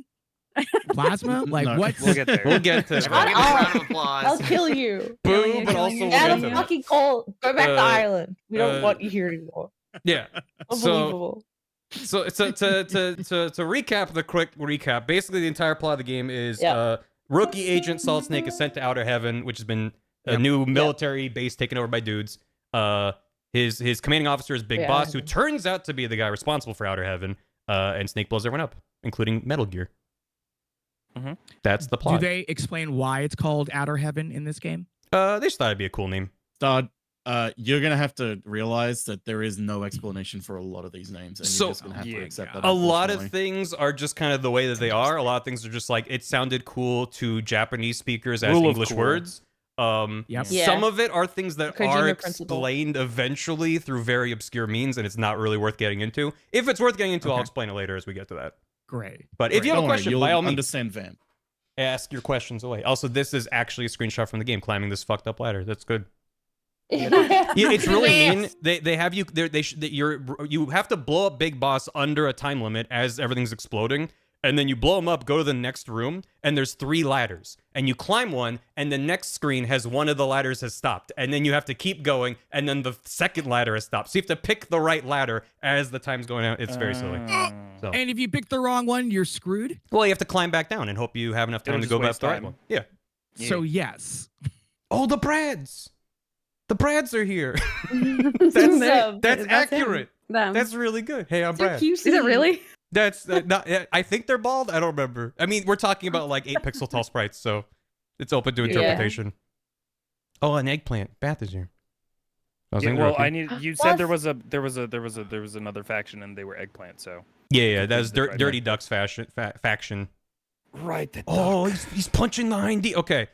[SPEAKER 3] plasma. Like
[SPEAKER 5] No.
[SPEAKER 3] what?
[SPEAKER 4] We'll get there.
[SPEAKER 1] We'll get to
[SPEAKER 2] Everyone
[SPEAKER 1] that.
[SPEAKER 2] give us a round of applause.
[SPEAKER 6] I'll kill you.
[SPEAKER 1] Boo, but also we'll
[SPEAKER 6] Adam
[SPEAKER 1] get to that.
[SPEAKER 6] fucking Cole, go back to
[SPEAKER 1] Uh,
[SPEAKER 6] Ireland. We don't
[SPEAKER 1] uh,
[SPEAKER 6] want you here anymore.
[SPEAKER 1] Yeah.
[SPEAKER 6] Unbelievable.
[SPEAKER 1] To recap the quick recap, basically the entire plot of the game is
[SPEAKER 6] Yeah.
[SPEAKER 1] rookie agent Solid Snake is sent to Outer Heaven, which has been a new military base taken over by dudes. His commanding officer is Big Boss, who turns out to be the guy responsible for Outer Heaven. And Snake blows everyone up, including Metal Gear.
[SPEAKER 4] Mm-hmm.
[SPEAKER 1] That's the plot.
[SPEAKER 3] Do they explain why it's called Outer Heaven in this game?
[SPEAKER 1] They just thought it'd be a cool name.
[SPEAKER 5] Todd, you're gonna have to realize that there is no explanation for a lot of these names, and you're just gonna have to accept that.
[SPEAKER 1] A lot of things are just kind of the way that they are. A lot of things are just like it sounded cool to Japanese speakers as English words. Some of it are things that are explained eventually through very obscure means, and it's not really worth getting into. If it's worth getting into, I'll explain it later as we get to that.
[SPEAKER 3] Great.
[SPEAKER 1] But if you have a question, by all means,
[SPEAKER 5] understand Vamp.
[SPEAKER 1] Ask your questions away. Also, this is actually a screenshot from the game, climbing this fucked up ladder. That's good. It's really mean. They have you. You have to blow up Big Boss under a time limit as everything's exploding, and then you blow him up. Go to the next room, and there's 3 ladders, and you climb one, and the next screen has one of the ladders has stopped, and then you have to keep going, and then the second ladder has stopped. So you have to pick the right ladder as the time's going out. It's very silly. So.
[SPEAKER 3] And if you pick the wrong one, you're screwed.
[SPEAKER 1] Well, you have to climb back down and hope you have enough time to go back to the right one. Yeah.
[SPEAKER 3] So yes.
[SPEAKER 1] Oh, the Brads. The Brads are here. That's accurate. That's really good. Hey, I'm Brad.
[SPEAKER 7] Is it really?
[SPEAKER 1] That's not. I think they're bald. I don't remember. I mean, we're talking about like 8 pixel tall sprites, so it's open to interpretation. Oh, an eggplant. Bath is here.
[SPEAKER 4] You said there was another faction and they were eggplant. So
[SPEAKER 1] yeah, that's Dirty Ducks faction.
[SPEAKER 4] Right.
[SPEAKER 1] He's punching the hind. Okay.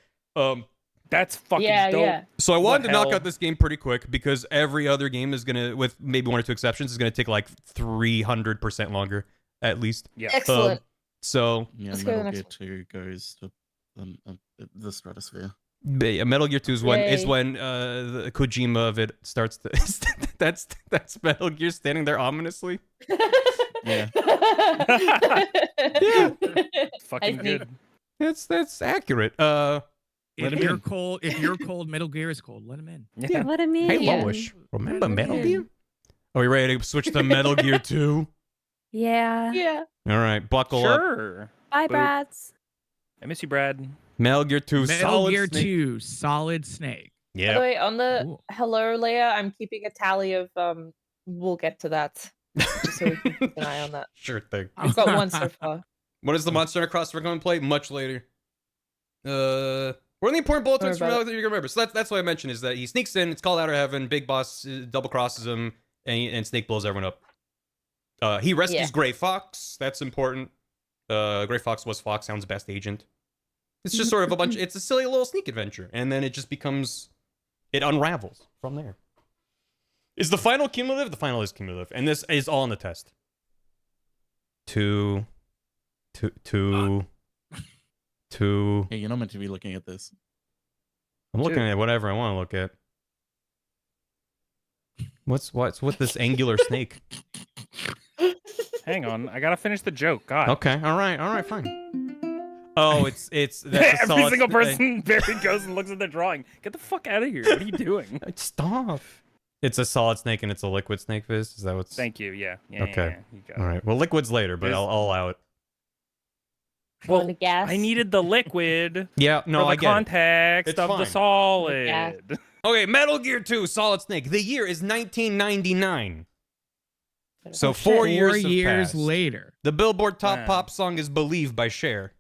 [SPEAKER 4] That's fucking dope.
[SPEAKER 6] Yeah.
[SPEAKER 1] So I wanted to knock out this game pretty quick because every other game is gonna, with maybe 1 or 2 exceptions, is gonna take like 300% longer at least.
[SPEAKER 4] Yeah.
[SPEAKER 6] Excellent.
[SPEAKER 1] So
[SPEAKER 5] Metal Gear 2 goes to the stratosphere.
[SPEAKER 1] Metal Gear 2 is when the Kojima of it starts to. that's Metal Gear standing there ominously.
[SPEAKER 5] Yeah.
[SPEAKER 4] Fucking good.
[SPEAKER 1] That's accurate.
[SPEAKER 3] If you're cold, Metal Gear is cold. Let him in.
[SPEAKER 7] Yeah, let him in.
[SPEAKER 1] Hey, Loish. Remember Metal Gear? Are we ready to switch to Metal Gear 2?
[SPEAKER 7] Yeah.
[SPEAKER 6] Yeah.
[SPEAKER 1] All right, buckle up.
[SPEAKER 4] Sure.
[SPEAKER 7] Bye, Brads.
[SPEAKER 4] I miss you, Brad.
[SPEAKER 1] Metal Gear 2,
[SPEAKER 3] Metal Gear
[SPEAKER 1] Snake.
[SPEAKER 3] 2, Solid Snake.
[SPEAKER 6] By the
[SPEAKER 1] Yeah.
[SPEAKER 6] way, on the
[SPEAKER 3] Cool.
[SPEAKER 6] hello, Leia, I'm keeping a tally of we'll get to that. Just so we can keep an eye on that.
[SPEAKER 1] Sure thing.
[SPEAKER 6] We've got one so far.
[SPEAKER 1] What is the Monster Hunter crossover going to play? Much later. What are the important bullet points from Metal Gear you're gonna remember? So that's what I mentioned is that he sneaks in. It's called Outer Heaven. Big Boss double crosses him, and Snake blows everyone up. He rescues Gray Fox. That's important. Gray Fox was Foxhound's best agent. It's just sort of a bunch. It's a silly little sneak adventure, and then it just becomes. It unravels from there. Is the final cumulative? The final is cumulative, and this is all in the test. Two.
[SPEAKER 5] Hey, you're not meant to be looking at this.
[SPEAKER 1] I'm looking at whatever I want to look at. What's with this angular snake?
[SPEAKER 4] Hang on, I gotta finish the joke. God.
[SPEAKER 1] Okay, all right, fine. Oh, it's that's a
[SPEAKER 4] Every
[SPEAKER 1] solid
[SPEAKER 4] single
[SPEAKER 1] snake.
[SPEAKER 4] person Barry goes and looks at the drawing. Get the fuck out of here! What are you doing?
[SPEAKER 1] Stop. It's a solid snake and it's a liquid snake fizz. Is that what's?
[SPEAKER 4] Thank you. Yeah.
[SPEAKER 1] Okay.
[SPEAKER 4] You got
[SPEAKER 1] All
[SPEAKER 4] it.
[SPEAKER 1] right. Well, liquid's later, but I'll allow it.
[SPEAKER 4] Well,
[SPEAKER 6] the gas.
[SPEAKER 4] I needed the liquid.
[SPEAKER 1] Yeah. No,
[SPEAKER 4] for the
[SPEAKER 1] I get it.
[SPEAKER 4] context
[SPEAKER 1] It's
[SPEAKER 4] of the
[SPEAKER 1] fine.
[SPEAKER 4] solid.
[SPEAKER 6] gas.
[SPEAKER 1] Okay, Metal Gear 2, Solid Snake. The year is 1999. So
[SPEAKER 6] Oh, shit.
[SPEAKER 1] 4
[SPEAKER 3] 4
[SPEAKER 1] years have
[SPEAKER 3] years
[SPEAKER 1] passed.
[SPEAKER 3] later.
[SPEAKER 1] The Billboard Top
[SPEAKER 4] Wow.
[SPEAKER 1] Pop song is "Believe" by Cher.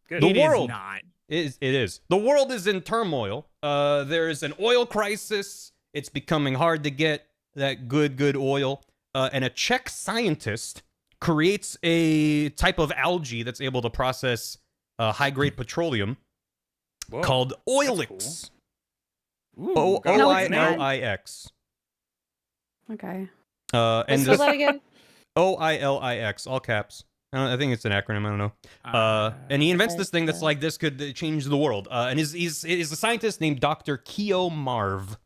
[SPEAKER 4] Good.
[SPEAKER 1] The
[SPEAKER 3] It is
[SPEAKER 1] world.
[SPEAKER 3] not.
[SPEAKER 1] It is. The world is in turmoil. There is an oil crisis. It's becoming hard to get that good oil. And a Czech scientist creates a type of algae that's able to process high-grade petroleum
[SPEAKER 4] Whoa,
[SPEAKER 1] called
[SPEAKER 4] that's
[SPEAKER 1] Oilix.
[SPEAKER 4] cool. Ooh,
[SPEAKER 7] No, it's not.
[SPEAKER 1] Oilix.
[SPEAKER 7] Okay.
[SPEAKER 1] And
[SPEAKER 6] Spell that again.
[SPEAKER 1] Oilix, all caps. I think it's an acronym. I don't know. And he invents this thing that's like this could change the world. And he's a scientist named Dr. Kio Marv.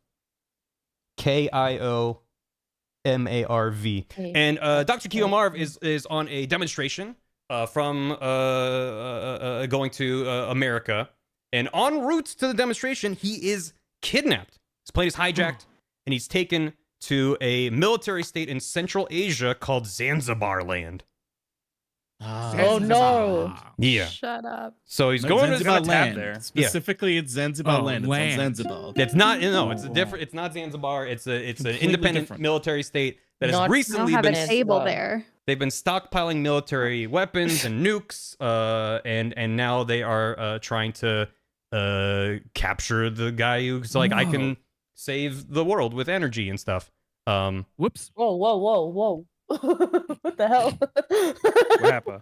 [SPEAKER 1] Kiomarv. And Dr. Kio Marv is on a demonstration from going to America. And en route to the demonstration, he is kidnapped. His plane is hijacked, and he's taken to a military state in Central Asia called Zanzibar Land.
[SPEAKER 6] Oh, no.
[SPEAKER 1] Yeah.
[SPEAKER 7] Shut up.
[SPEAKER 1] So he's
[SPEAKER 5] No,
[SPEAKER 1] going
[SPEAKER 5] Zanzibar
[SPEAKER 4] It's got a tab
[SPEAKER 5] land.
[SPEAKER 4] there.
[SPEAKER 5] Specifically, it's Zanzibar
[SPEAKER 3] Oh,
[SPEAKER 5] land.
[SPEAKER 3] land.
[SPEAKER 5] It's on Zanzibar.
[SPEAKER 1] It's not. No, it's a different. It's not Zanzibar. It's an
[SPEAKER 5] Completely
[SPEAKER 1] independent
[SPEAKER 5] different.
[SPEAKER 1] military state that has
[SPEAKER 6] Not-
[SPEAKER 7] I don't
[SPEAKER 1] recently
[SPEAKER 7] have
[SPEAKER 1] been.
[SPEAKER 7] a table
[SPEAKER 6] Zanzibar.
[SPEAKER 7] there.
[SPEAKER 1] They've been stockpiling military weapons and nukes, and now they are trying to capture the guy who's like, I can save the world with energy and stuff.
[SPEAKER 3] Whoops.
[SPEAKER 6] Whoa, whoa, whoa, whoa. What the hell?
[SPEAKER 4] What happened?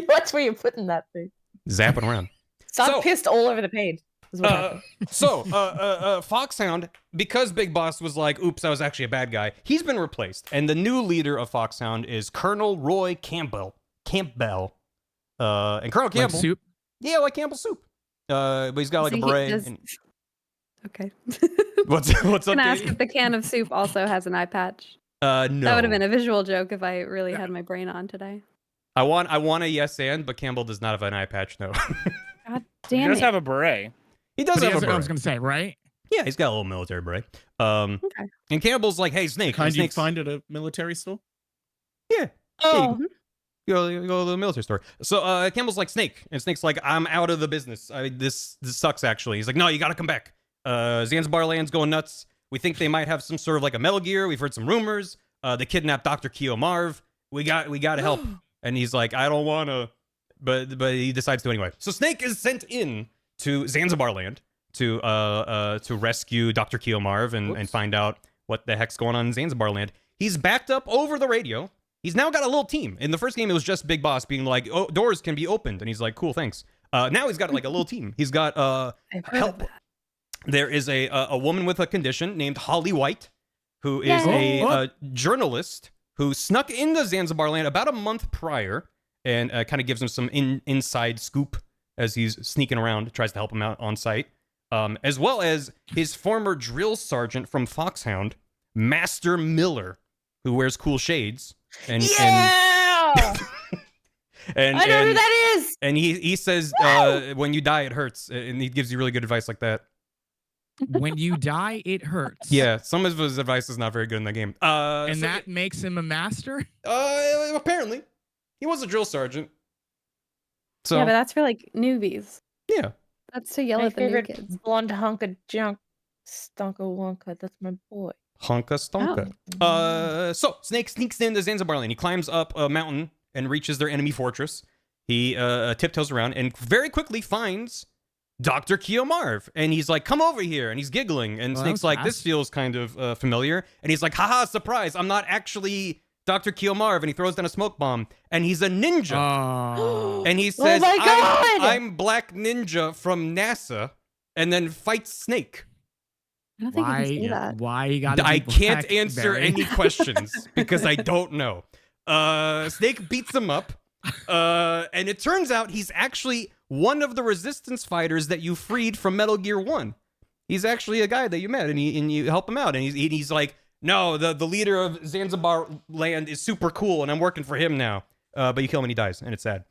[SPEAKER 6] Watch where you're putting that thing.
[SPEAKER 1] Zapping around.
[SPEAKER 6] Stop
[SPEAKER 1] So-
[SPEAKER 6] pissed all over the page. Is what happened.
[SPEAKER 1] Foxhound, because Big Boss was like, oops, I was actually a bad guy, he's been replaced. And the new leader of Foxhound is Colonel Roy Campbell. And Colonel
[SPEAKER 3] Like
[SPEAKER 1] Campbell.
[SPEAKER 3] soup.
[SPEAKER 1] Yeah, like Campbell soup. But he's got like a
[SPEAKER 7] See,
[SPEAKER 1] beret.
[SPEAKER 7] does-
[SPEAKER 1] and-
[SPEAKER 7] Okay.
[SPEAKER 1] what's up,
[SPEAKER 7] Can I ask
[SPEAKER 1] Katie?
[SPEAKER 7] if the can of soup also has an eye patch?
[SPEAKER 1] No.
[SPEAKER 7] That would have been a visual joke if I really had my brain on today.
[SPEAKER 1] I want a yes and, but Campbell does not have an eye patch, no.
[SPEAKER 7] God
[SPEAKER 4] He
[SPEAKER 7] damn
[SPEAKER 4] does
[SPEAKER 7] it.
[SPEAKER 4] have a beret.
[SPEAKER 1] He does
[SPEAKER 3] But he
[SPEAKER 1] have a
[SPEAKER 3] has- I was
[SPEAKER 1] beret.
[SPEAKER 3] gonna say, right?
[SPEAKER 1] Yeah, he's got a little military beret.
[SPEAKER 7] Okay.
[SPEAKER 1] And Campbell's like, hey, Snake.
[SPEAKER 5] Kind
[SPEAKER 1] and
[SPEAKER 5] you
[SPEAKER 1] Snake's-
[SPEAKER 5] find at a military store?
[SPEAKER 1] Yeah.
[SPEAKER 6] Oh,
[SPEAKER 1] You go to the military store. So Campbell's like, Snake. And Snake's like, I'm out of the business. This sucks, actually. He's like, no, you got to come back. Zanzibar Land's going nuts. We think they might have some sort of like a Metal Gear. We've heard some rumors. They kidnapped Dr. Keo Marv. We got to help. And he's like, I don't want to. But he decides to anyway. So Snake is sent in to Zanzibar Land to rescue Dr. Keo Marv and find out what the heck's going on in Zanzibar Land. He's backed up over the radio. He's now got a little team. In the first game, it was just Big Boss being like, "Oh, doors can be opened," and he's like, "Cool, thanks." Now he's got like a little team. He's got
[SPEAKER 6] I've heard
[SPEAKER 1] help.
[SPEAKER 6] of that.
[SPEAKER 1] There is a woman with a condition named Holly White, who is
[SPEAKER 7] Yay.
[SPEAKER 1] a journalist who snuck into Zanzibar Land about a month prior and kind of gives him some inside scoop as he's sneaking around, tries to help him out on site, as well as his former drill sergeant from Foxhound, Master Miller, who wears cool shades. And
[SPEAKER 6] Yeah!
[SPEAKER 1] and
[SPEAKER 6] I know who that is!
[SPEAKER 1] and he says when you die it hurts, and he gives you really good advice like that.
[SPEAKER 3] When you die, it hurts.
[SPEAKER 1] Yeah, some of his advice is not very good in the game.
[SPEAKER 3] And
[SPEAKER 1] So,
[SPEAKER 3] that makes him a master?
[SPEAKER 1] apparently he was a drill sergeant. So
[SPEAKER 7] Yeah, but that's for like newbies.
[SPEAKER 1] yeah.
[SPEAKER 7] That's to yell
[SPEAKER 6] My
[SPEAKER 7] at the new
[SPEAKER 6] favorite
[SPEAKER 7] kids.
[SPEAKER 6] blonde hunk of junk, Stonka Wonka. That's my boy.
[SPEAKER 1] Honka stonka. So Snake sneaks into Zanzibar Land. He climbs up a mountain and reaches their enemy fortress. He tiptoes around and very quickly finds Dr. Keo Marv. And he's like, come over here. And he's giggling. And
[SPEAKER 3] Well,
[SPEAKER 1] Snake's
[SPEAKER 3] that was
[SPEAKER 1] like, this
[SPEAKER 3] fast.
[SPEAKER 1] feels kind of familiar. And he's like, haha, surprise. I'm not actually Dr. Keo Marv. And he throws down a smoke bomb. And he's a ninja.
[SPEAKER 3] Oh.
[SPEAKER 1] And he says,
[SPEAKER 6] my God!
[SPEAKER 1] I'm Black Ninja from NASA. And then fights Snake.
[SPEAKER 7] I don't think you can say that.
[SPEAKER 3] Why you gotta
[SPEAKER 1] I
[SPEAKER 3] be
[SPEAKER 1] can't
[SPEAKER 3] black,
[SPEAKER 1] answer
[SPEAKER 3] Barry?
[SPEAKER 1] any questions because I don't know. Snake beats him up, and it turns out he's actually one of the resistance fighters that you freed from Metal Gear 1. He's actually a guy that you met, and you help him out, and he's like, no, the leader of Zanzibar Land is super cool, and I'm working for him now. But you kill him and he dies, and it's sad.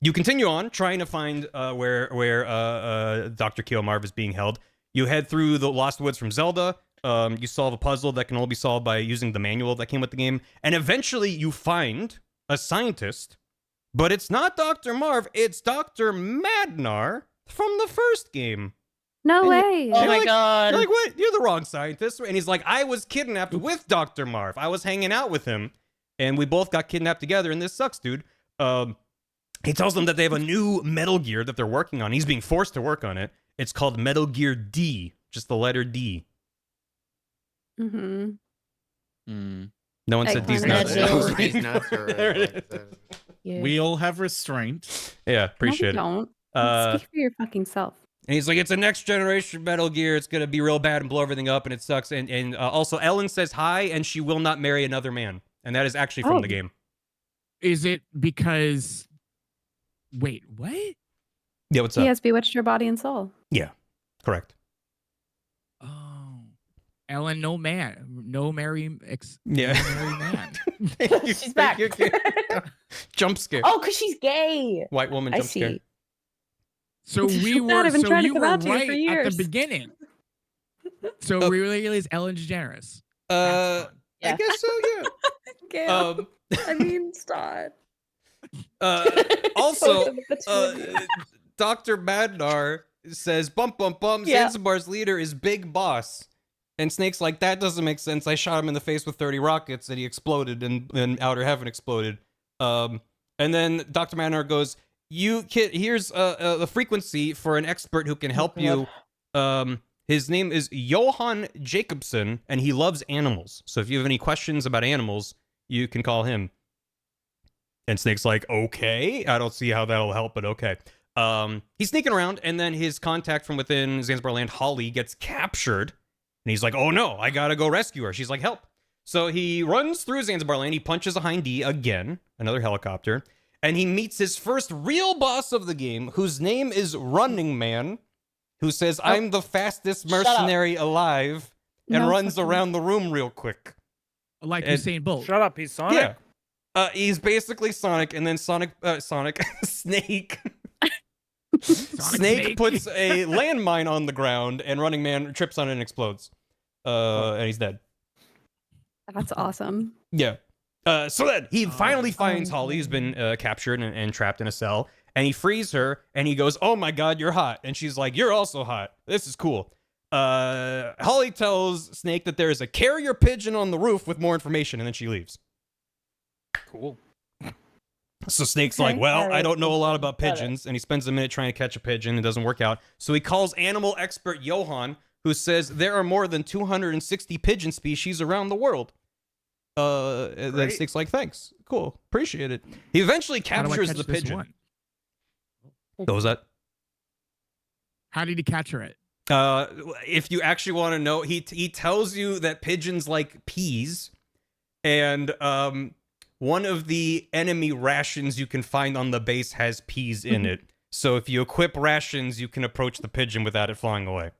[SPEAKER 1] You continue on trying to find where Dr. Keo Marv is being held. You head through the Lost Woods from Zelda. You solve a puzzle that can only be solved by using the manual that came with the game. And eventually you find a scientist, but it's not Dr. Marv, it's Dr. Madnar from the first game.
[SPEAKER 7] No
[SPEAKER 1] And
[SPEAKER 7] way.
[SPEAKER 6] Oh
[SPEAKER 1] You're
[SPEAKER 6] my
[SPEAKER 1] like-
[SPEAKER 6] god.
[SPEAKER 1] You're like, what? You're the wrong scientist. And he's like, I was kidnapped with Dr. Marv. I was hanging out with him, and we both got kidnapped together, and this sucks, dude. He tells them that they have a new Metal Gear that they're working on. He's being forced to work on it. It's called Metal Gear D, just the letter D.
[SPEAKER 7] Mm-hmm.
[SPEAKER 5] Mm.
[SPEAKER 1] No one said D's
[SPEAKER 7] Excellent.
[SPEAKER 1] nuts.
[SPEAKER 6] That's
[SPEAKER 1] I was
[SPEAKER 6] it.
[SPEAKER 1] reading-
[SPEAKER 2] These nuts are,
[SPEAKER 1] There it
[SPEAKER 2] like,
[SPEAKER 1] is.
[SPEAKER 6] Yeah.
[SPEAKER 5] We all have restraint.
[SPEAKER 1] Yeah, appreciate it.
[SPEAKER 7] Don't.
[SPEAKER 1] Uh,
[SPEAKER 7] Speak for your fucking self.
[SPEAKER 1] And he's like, it's a next generation Metal Gear. It's going to be real bad and blow everything up, and it sucks. And also, Ellen says hi, and she will not marry another man. And that is actually from
[SPEAKER 7] Oh.
[SPEAKER 1] the game.
[SPEAKER 3] Is it because? Wait, what?
[SPEAKER 1] Yeah, what's
[SPEAKER 7] He
[SPEAKER 1] up?
[SPEAKER 7] has bewitched your body and soul.
[SPEAKER 1] Correct.
[SPEAKER 3] Oh, Ellen, no man, no marry,
[SPEAKER 1] Yeah.
[SPEAKER 3] no marry man.
[SPEAKER 1] Thank you,
[SPEAKER 6] She's
[SPEAKER 1] thank
[SPEAKER 6] back.
[SPEAKER 1] you. Jump scare.
[SPEAKER 6] Oh, because she's gay.
[SPEAKER 1] White woman
[SPEAKER 6] I
[SPEAKER 1] jump scare.
[SPEAKER 6] see.
[SPEAKER 3] So we
[SPEAKER 7] Dad,
[SPEAKER 3] were.
[SPEAKER 7] I've been
[SPEAKER 3] So
[SPEAKER 7] trying to
[SPEAKER 3] you
[SPEAKER 7] come
[SPEAKER 3] were
[SPEAKER 7] out to you
[SPEAKER 3] right
[SPEAKER 7] for
[SPEAKER 3] at
[SPEAKER 7] years.
[SPEAKER 3] the beginning. So really is Ellen DeGeneres.
[SPEAKER 1] I
[SPEAKER 6] Yeah.
[SPEAKER 1] guess so, yeah.
[SPEAKER 7] Gail. I mean, stop.
[SPEAKER 1] Also,
[SPEAKER 6] The two of you.
[SPEAKER 1] Dr. Madnar says, bump, bump, bump,
[SPEAKER 6] Yeah.
[SPEAKER 1] Zanzibar's leader is Big Boss. And Snake's like, that doesn't make sense. I shot him in the face with 30 rockets and he exploded and then Outer Heaven exploded. And then Dr. Madnar goes, here's the frequency for an expert who can help you. His name is Johan Jacobson, and he loves animals. So if you have any questions about animals, you can call him. And Snake's like, okay, I don't see how that'll help, but okay. He's sneaking around, and then his contact from within Zanzibar Land, Holly, gets captured. And he's like, oh no, I gotta go rescue her. She's like, help. So he runs through Zanzibar Land, he punches a Hind-D again, another helicopter, and he meets his first real boss of the game, whose name is Running Man, who says, I'm the fastest mercenary alive, and
[SPEAKER 7] No
[SPEAKER 1] runs
[SPEAKER 7] fucking-
[SPEAKER 1] around the room real quick.
[SPEAKER 3] Like
[SPEAKER 1] And-
[SPEAKER 3] Usain Bolt.
[SPEAKER 4] Shut up, he's Sonic.
[SPEAKER 1] Yeah. He's basically Sonic, and then Snake
[SPEAKER 3] Snake.
[SPEAKER 1] puts a landmine on the ground, and Running Man trips on it and explodes. And he's dead.
[SPEAKER 7] That's awesome.
[SPEAKER 1] Yeah. So then he finally finds Holly, who's been captured and trapped in a cell, and he frees her, and he goes, oh my god, you're hot. And she's like, you're also hot. This is cool. Holly tells Snake that there is a carrier pigeon on the roof with more information, and then she leaves.
[SPEAKER 4] Cool.
[SPEAKER 1] So Snake's like, well, I
[SPEAKER 6] Carrier
[SPEAKER 1] don't know a lot
[SPEAKER 6] pigeon.
[SPEAKER 1] about
[SPEAKER 6] Got it.
[SPEAKER 1] pigeons, and he spends a minute trying to catch a pigeon. It doesn't work out. So he calls animal expert Johan, who says there are more than 260 pigeon species around the world. And then Snake's like, thanks. Cool. Appreciate it. He eventually
[SPEAKER 3] How do I
[SPEAKER 1] captures
[SPEAKER 3] catch
[SPEAKER 1] the
[SPEAKER 3] this
[SPEAKER 1] pigeon.
[SPEAKER 3] one?
[SPEAKER 1] What was that?
[SPEAKER 3] How did he capture it?
[SPEAKER 1] If you actually want to know, he tells you that pigeons like peas, and one of the enemy rations you can find on the base has peas in it. So if you equip rations, you can approach the pigeon without it flying away.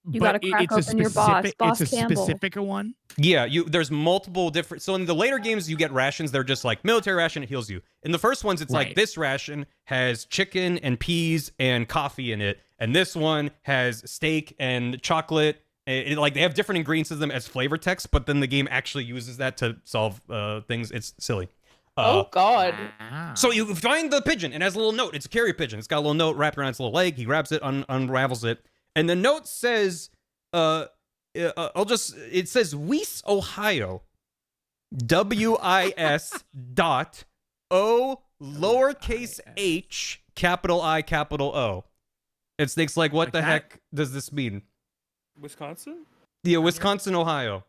[SPEAKER 7] You gotta crack open your boss, Boss
[SPEAKER 3] It's a
[SPEAKER 7] Campbell.
[SPEAKER 3] specific one.
[SPEAKER 1] Yeah, there's multiple different. So in the later games, you get rations. They're just like military ration. It heals you. In the first ones, it's like
[SPEAKER 3] Right.
[SPEAKER 1] this ration has chicken and peas and coffee in it, and this one has steak and chocolate. Like they have different ingredients in them as flavor text, but then the game actually uses that to solve things. It's silly.
[SPEAKER 6] Oh God.
[SPEAKER 3] Ah.
[SPEAKER 1] So you find the pigeon, and it has a little note. It's a carrier pigeon. It's got a little note wrapped around its little leg. He grabs it, unravels it, and the note says, it says Weiss, Ohio, WIS dot O lowercase h capital I capital O. And Snake's like, what
[SPEAKER 3] Like
[SPEAKER 1] the
[SPEAKER 3] that?
[SPEAKER 1] heck does this mean?
[SPEAKER 4] Wisconsin?
[SPEAKER 1] Yeah, Wisconsin, Ohio.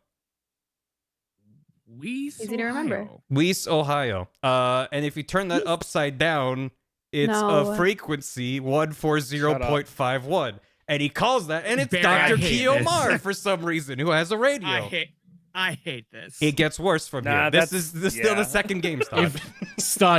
[SPEAKER 3] Weiss,
[SPEAKER 7] Easy to remember.
[SPEAKER 3] Ohio.
[SPEAKER 1] Weiss, Ohio. And if you turn that upside down, it's
[SPEAKER 7] No.
[SPEAKER 1] a frequency 140.51. And he calls that, and it's
[SPEAKER 3] Barry, I
[SPEAKER 1] Dr.
[SPEAKER 3] hate
[SPEAKER 1] Kiomar
[SPEAKER 3] this.
[SPEAKER 1] for some reason, who has a radio.
[SPEAKER 3] I hate this.
[SPEAKER 1] It gets worse from
[SPEAKER 4] Nah,
[SPEAKER 1] here. This
[SPEAKER 4] that's-
[SPEAKER 1] is still the
[SPEAKER 4] yeah.
[SPEAKER 1] second game start.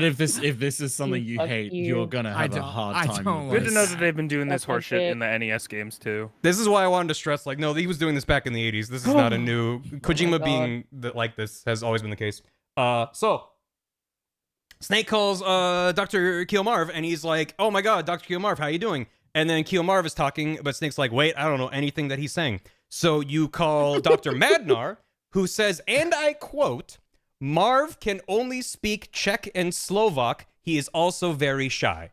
[SPEAKER 5] If this is something you
[SPEAKER 6] Fuck
[SPEAKER 5] hate,
[SPEAKER 6] you.
[SPEAKER 5] you're gonna
[SPEAKER 3] I
[SPEAKER 5] have a
[SPEAKER 3] don't-
[SPEAKER 5] hard
[SPEAKER 3] I
[SPEAKER 5] time.
[SPEAKER 3] don't
[SPEAKER 5] with
[SPEAKER 4] Good to
[SPEAKER 5] this.
[SPEAKER 4] know that they've been doing this
[SPEAKER 6] That's my
[SPEAKER 4] horseshit in
[SPEAKER 6] shit.
[SPEAKER 4] the NES games too.
[SPEAKER 1] This is why I wanted to stress, like, no, he was doing this back in the 80s. This is not a new... Kojima
[SPEAKER 6] God.
[SPEAKER 1] being like this has always been the case. So, Snake calls Dr. Kiyomarv, and he's like, oh my god, Dr. Kiyomarv, how you doing? And then Kiyomarv is talking, but Snake's like, wait, I don't know anything that he's saying. So you call Dr. Madnar, who says, and I quote, Marv can only speak Czech and Slovak. He is also very shy.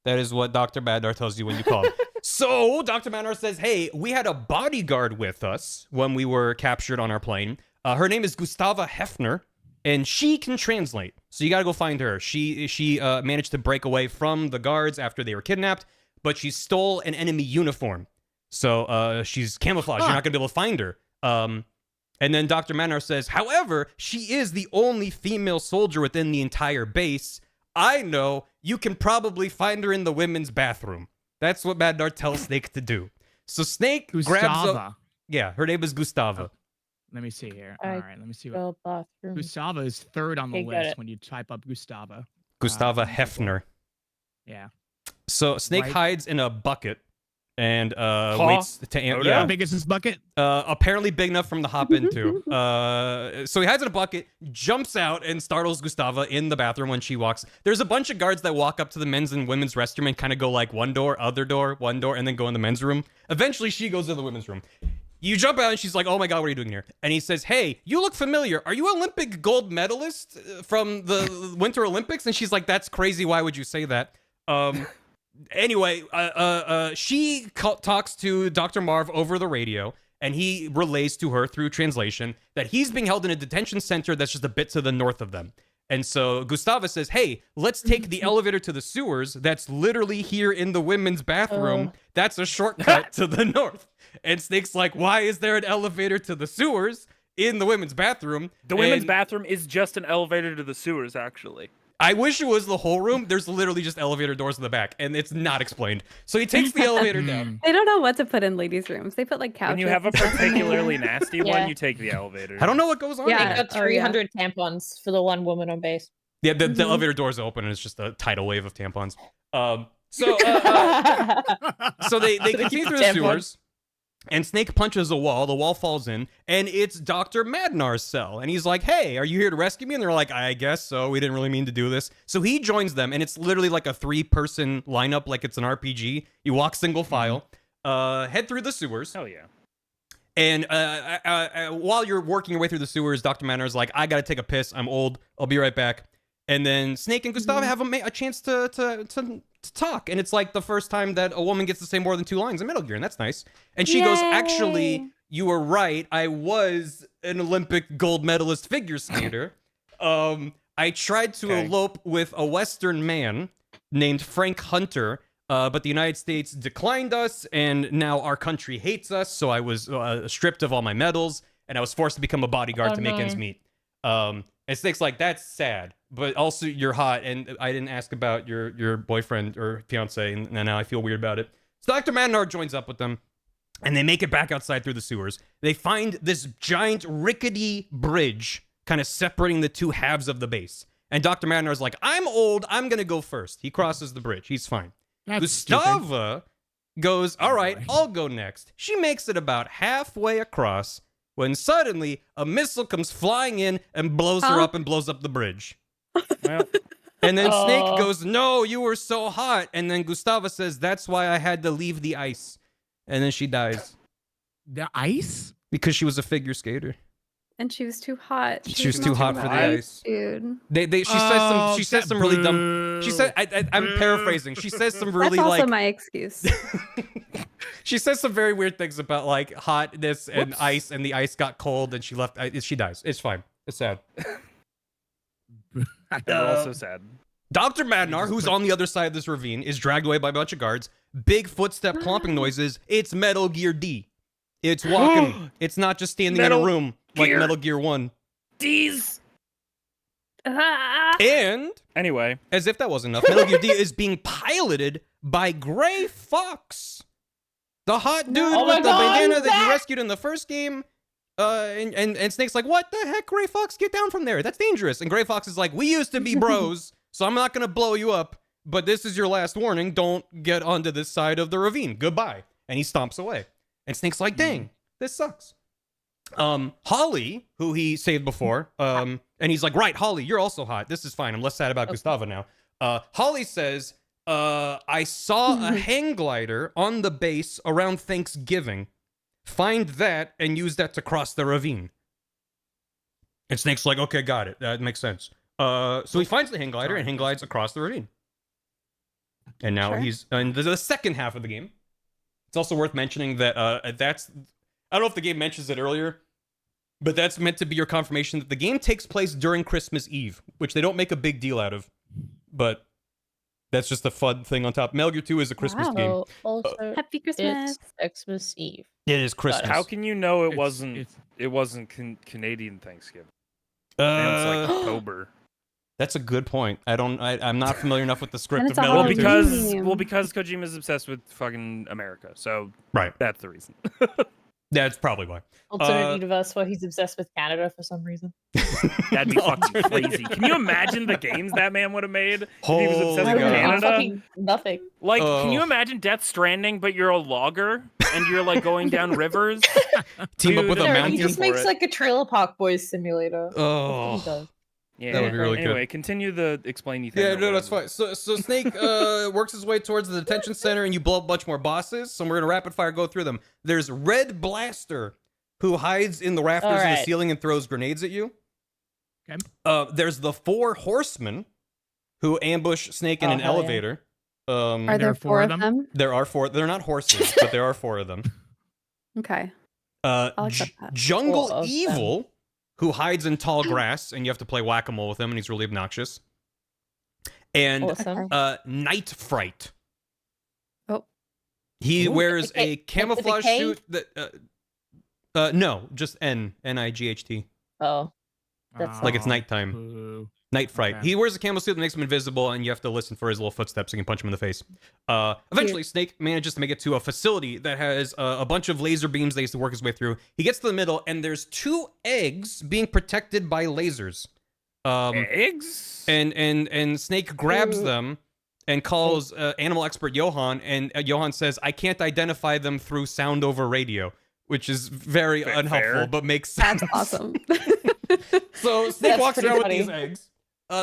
[SPEAKER 1] That is what Dr. Madnar tells you when you call him. So Dr. Madnar says, hey, we had a bodyguard with us when we were captured on our plane. Her name is Gustava Hefner, and she can translate. So you got to go find her. She managed to break away from the guards after they were kidnapped, but she stole an enemy uniform. So she's camouflaged. You're not going to be able to find her. And then Dr. Madnar says, however, she is the only female soldier within the entire base. I know, you can probably find her in the women's bathroom. That's what Madnar tells Snake to do. So Snake grabs
[SPEAKER 3] Gustava.
[SPEAKER 1] up... Yeah, her name is Gustava.
[SPEAKER 3] Let me see here.
[SPEAKER 6] I
[SPEAKER 3] All right, let me see what.
[SPEAKER 6] Go bathroom.
[SPEAKER 3] Gustava is third on the
[SPEAKER 6] Okay, got
[SPEAKER 3] list
[SPEAKER 6] it.
[SPEAKER 3] when you type up Gustava.
[SPEAKER 1] Gustava
[SPEAKER 3] Uh,
[SPEAKER 1] Hefner.
[SPEAKER 3] Yeah.
[SPEAKER 1] So Snake
[SPEAKER 3] Right.
[SPEAKER 1] hides in a bucket and waits to...
[SPEAKER 4] Oh,
[SPEAKER 1] yeah.
[SPEAKER 3] How big is this bucket?
[SPEAKER 1] Apparently big enough for him to hop into. So he hides in a bucket, jumps out, and startles Gustava in the bathroom when she walks. There's a bunch of guards that walk up to the men's and women's restroom and kind of go like one door, other door, one door, and then go in the men's room. Eventually, she goes to the women's room. you jump out and she's like, oh my God, what are you doing here? And he says, hey, you look familiar. Are you Olympic gold medalist from the Winter Olympics? And she's like, that's crazy. Why would you say that? Anyway, she talks to Dr. Marv over the radio, and he relays to her through translation that he's being held in a detention center that's just a bit to the north of them. And so Gustava says, hey, let's take the elevator to the sewers. That's literally here in the women's bathroom. That's a shortcut to the north. And Snake's like, why is there an elevator to the sewers in the women's bathroom?
[SPEAKER 4] The women's bathroom is just an elevator to the sewers, actually.
[SPEAKER 1] I wish it was the whole room. There's literally just elevator doors in the back, and it's not explained. So he takes the elevator down.
[SPEAKER 7] They don't know what to put in ladies' rooms. They put like couches.
[SPEAKER 4] When you have a particularly nasty one, you take the elevator.
[SPEAKER 1] I don't know what goes on.
[SPEAKER 6] They
[SPEAKER 1] there.
[SPEAKER 6] got 300 tampons for the one woman on base.
[SPEAKER 1] Yeah, the elevator doors open, and it's just a tidal wave of tampons. So they continue through the sewers. And Snake punches a wall, the wall falls in, and it's Dr. Madnar's cell. And he's like, hey, are you here to rescue me? And they're like, I guess so. We didn't really mean to do this. So he joins them, and it's literally like a 3-person lineup, like it's an RPG. You walk single file, head through the sewers.
[SPEAKER 4] Hell yeah.
[SPEAKER 1] And while you're working your way through the sewers, Dr. Madnar's like, I gotta take a piss. I'm old. I'll be right back. And then Snake and Gustavo have a chance to talk, and it's like the first time that a woman gets to say more than 2 lines in Metal Gear, and that's nice. And she goes, actually, you were right. I was an Olympic gold medalist figure skater. I tried to elope with a Western man named Frank Hunter, but the United States declined us, and now our country hates us, so I was stripped of all my medals, and I was forced to become a bodyguard to make ends meet. And Snake's like, that's sad, but also you're hot, and I didn't ask about your boyfriend or fiance, and now I feel weird about it. So Dr. Madnar joins up with them, and they make it back outside through the sewers. They find this giant rickety bridge kind of separating the 2 halves of the base. And Dr. Madnar's like, I'm old, I'm going to go first. He crosses the bridge. He's fine. Gustava goes, all right, I'll go next. She makes it about halfway across, when suddenly a missile comes flying in and blows her up and blows up the bridge.
[SPEAKER 4] Well,
[SPEAKER 1] and then Snake goes, no, you were so hot. And then Gustava says, that's why I had to leave the ice. And then she dies.
[SPEAKER 3] The ice?
[SPEAKER 1] Because she was a figure skater.
[SPEAKER 7] And she was too hot.
[SPEAKER 1] She was too hot for the ice.
[SPEAKER 7] Dude.
[SPEAKER 1] She says some really dumb. She said, I'm paraphrasing. She says some really
[SPEAKER 7] That's also
[SPEAKER 1] like.
[SPEAKER 7] my excuse.
[SPEAKER 1] She says some very weird things about like hotness and ice, and the ice got cold, and she left. She dies. It's fine. It's sad.
[SPEAKER 4] They're also sad.
[SPEAKER 1] Dr. Madnar, who's on the other side of this ravine, is dragged away by a bunch of guards. Big footstep clomping noises. It's Metal Gear D. It's walking. It's not just standing in a room like Metal Gear 1.
[SPEAKER 4] D's.
[SPEAKER 1] And
[SPEAKER 4] anyway,
[SPEAKER 1] as if that wasn't enough, Metal Gear D is being piloted by Gray Fox, the hot dude with the bandana that you rescued in the first game. And Snake's like, what the heck, Gray Fox? Get down from there. That's dangerous. And Gray Fox is like, we used to be bros, so I'm not going to blow you up, but this is your last warning. Don't get onto this side of the ravine. Goodbye. And he stomps away. And Snake's like, dang, this sucks. Holly, who he saved before, and he's like, right, Holly, you're also hot. This is fine. I'm less sad about Gustavo now. Holly says, I saw a hang glider on the base around Thanksgiving. Find that and use that to cross the ravine. And Snake's like, okay, got it. That makes sense. So he finds the hang glider and hang glides across the ravine. And now he's in the second half of the game. It's also worth mentioning that that's... I don't know if the game mentions it earlier, but that's meant to be your confirmation that the game takes place during Christmas Eve, which they don't make a big deal out of. But that's just a fun thing on top. Metal Gear 2 is a Christmas game.
[SPEAKER 6] Also,
[SPEAKER 7] Happy Christmas.
[SPEAKER 6] it's Xmas Eve.
[SPEAKER 1] It is Christmas.
[SPEAKER 4] How can you know it wasn't Canadian Thanksgiving? It's like October.
[SPEAKER 1] That's a good point. I'm not familiar enough with the script
[SPEAKER 7] And
[SPEAKER 1] of
[SPEAKER 7] it's a
[SPEAKER 1] Metal Gear 2.
[SPEAKER 7] holiday.
[SPEAKER 4] because Kojima's obsessed with fucking America. So that's the reason.
[SPEAKER 1] That's probably why.
[SPEAKER 6] Alternate universe where he's obsessed with Canada for some reason.
[SPEAKER 4] That'd be fucking crazy. Can you imagine the games that man would have made if he was obsessed with Canada?
[SPEAKER 6] Fucking nothing.
[SPEAKER 4] Like, can you imagine Death Stranding, but you're a logger and you're like going down rivers?
[SPEAKER 1] Team up with a mountain.
[SPEAKER 6] He just makes like a Trailer Park Boys simulator.
[SPEAKER 1] Oh.
[SPEAKER 6] That's what he does.
[SPEAKER 4] Yeah.
[SPEAKER 1] That would be really good.
[SPEAKER 4] Anyway, continue the explainy thing.
[SPEAKER 1] Yeah,
[SPEAKER 4] or
[SPEAKER 1] no, that's
[SPEAKER 4] whatever.
[SPEAKER 1] fine. So Snake works his way towards the detention center, and you blow up a bunch more bosses. So we're gonna rapid fire go through them. There's Red Blaster, who hides in the rafters of the
[SPEAKER 6] Alright.
[SPEAKER 1] ceiling and throws grenades at you.
[SPEAKER 3] Okay.
[SPEAKER 1] There's the 4 Horsemen, who ambush Snake in
[SPEAKER 6] Oh,
[SPEAKER 1] an
[SPEAKER 6] hell yeah.
[SPEAKER 1] elevator.
[SPEAKER 7] Are
[SPEAKER 3] There
[SPEAKER 7] there
[SPEAKER 3] are
[SPEAKER 7] 4 of them?
[SPEAKER 1] There are 4. They're not horses, but there are 4 of them.
[SPEAKER 7] Okay. I'll accept that.
[SPEAKER 1] Jungle
[SPEAKER 6] 4 of them.
[SPEAKER 1] Evil, who hides in tall grass, and you have to play whack-a-mole with him, and he's really obnoxious. And
[SPEAKER 6] Awesome.
[SPEAKER 1] Night Fright.
[SPEAKER 7] Oh.
[SPEAKER 1] He
[SPEAKER 6] Ooh,
[SPEAKER 1] wears
[SPEAKER 6] okay,
[SPEAKER 1] a
[SPEAKER 6] like with a
[SPEAKER 1] camouflage
[SPEAKER 6] K?
[SPEAKER 1] suit that no, just N-I-G-H-T.
[SPEAKER 6] Oh, that's
[SPEAKER 1] Like it's
[SPEAKER 3] Oh,
[SPEAKER 1] nighttime.
[SPEAKER 3] boo.
[SPEAKER 1] Night Fright.
[SPEAKER 3] Okay.
[SPEAKER 1] He wears a camo suit that makes him invisible, and you have to listen for his little footsteps so you can punch him in the face. Eventually, Snake manages to make it to a facility that has a bunch of laser beams that he has to work his way through. He gets to the middle, and there's 2 eggs being protected by lasers.
[SPEAKER 4] Eggs.
[SPEAKER 1] And Snake grabs them and calls animal expert Johan, and Johan says, "I can't identify them through sound over radio," which is very unhelpful,
[SPEAKER 4] fair.
[SPEAKER 1] but makes sense.
[SPEAKER 7] That's awesome.
[SPEAKER 1] So Snake
[SPEAKER 6] That's
[SPEAKER 1] walks
[SPEAKER 6] pretty
[SPEAKER 1] around
[SPEAKER 6] funny.
[SPEAKER 1] with these eggs.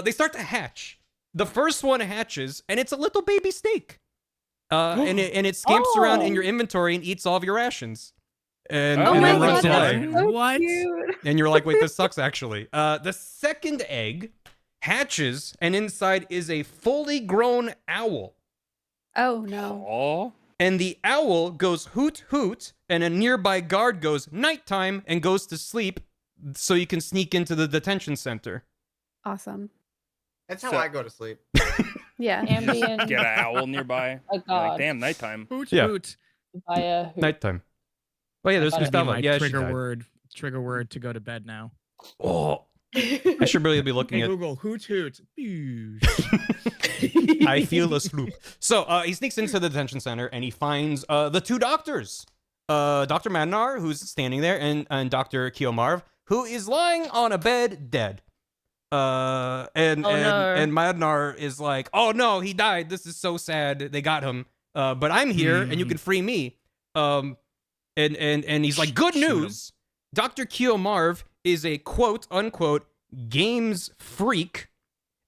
[SPEAKER 1] They start to hatch. The first one hatches, and it's a little baby snake. And it scamps around in your inventory and eats all of your rations. And,
[SPEAKER 4] Oh
[SPEAKER 1] and
[SPEAKER 4] my
[SPEAKER 1] then runs
[SPEAKER 4] God,
[SPEAKER 1] away.
[SPEAKER 4] that's
[SPEAKER 7] So
[SPEAKER 3] What?
[SPEAKER 7] cute.
[SPEAKER 1] And you're like, wait, this sucks actually. The second egg hatches, and inside is a fully grown owl.
[SPEAKER 7] Oh no.
[SPEAKER 4] Oh.
[SPEAKER 1] And the owl goes hoot hoot, and a nearby guard goes nighttime and goes to sleep so you can sneak into the detention center.
[SPEAKER 7] Awesome.
[SPEAKER 2] That's how
[SPEAKER 4] So-
[SPEAKER 2] I go to sleep.
[SPEAKER 7] Yeah.
[SPEAKER 6] ambient
[SPEAKER 4] Get an owl nearby.
[SPEAKER 6] a
[SPEAKER 4] You're
[SPEAKER 6] god
[SPEAKER 4] like, damn, nighttime.
[SPEAKER 3] Hoot
[SPEAKER 1] Yeah.
[SPEAKER 3] hoot.
[SPEAKER 6] via who?
[SPEAKER 1] Nighttime. Oh yeah, there's
[SPEAKER 6] thought it'd be
[SPEAKER 3] Be my
[SPEAKER 1] Gustavo. Yeah, she
[SPEAKER 3] trigger
[SPEAKER 1] died.
[SPEAKER 3] word to go to bed now.
[SPEAKER 1] Oh, I should really be looking
[SPEAKER 3] Hey
[SPEAKER 1] at.
[SPEAKER 3] Google, hoot hoot.
[SPEAKER 1] I feel asleep. So he sneaks into the detention center and he finds the 2 doctors, Dr. Madnar, who's standing there, and Dr. Kiomarv, who is lying on a bed dead. And Madnar is like, "Oh no, he died. This is so sad. They got him. But I'm here, and you can free me." And he's like, "Good
[SPEAKER 3] Shoot 'em.
[SPEAKER 1] news. Dr. Kiomarv is a quote unquote games freak,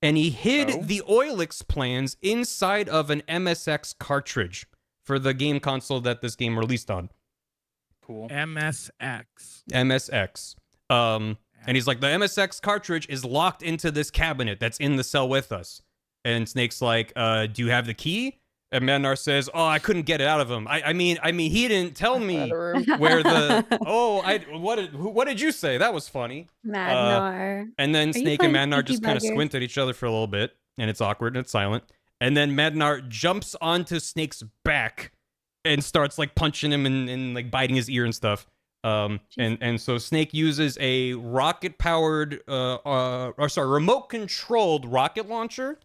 [SPEAKER 1] and he hid
[SPEAKER 4] Oh.
[SPEAKER 1] the Oilix plans inside of an MSX cartridge for the game console that this game released on,
[SPEAKER 4] Cool.
[SPEAKER 3] MSX.
[SPEAKER 1] MSX. And he's like, the MSX cartridge is locked into this cabinet that's in the cell with us. And Snake's like, do you have the key? And Madnar says, "Oh, I couldn't get it out of him. I mean, he didn't tell me where the. Oh, what did you say? That was funny."
[SPEAKER 7] Madnar.
[SPEAKER 1] And then
[SPEAKER 7] you
[SPEAKER 1] Snake and
[SPEAKER 7] playing
[SPEAKER 1] Madnar
[SPEAKER 7] Sneaky
[SPEAKER 1] just kind of
[SPEAKER 7] Bugger?
[SPEAKER 1] squint at each other for a little bit, and it's awkward and it's silent. And then Madnar jumps onto Snake's back and starts like punching him and like biting his ear and stuff. And so Snake uses a rocket-powered, remote-controlled rocket launcher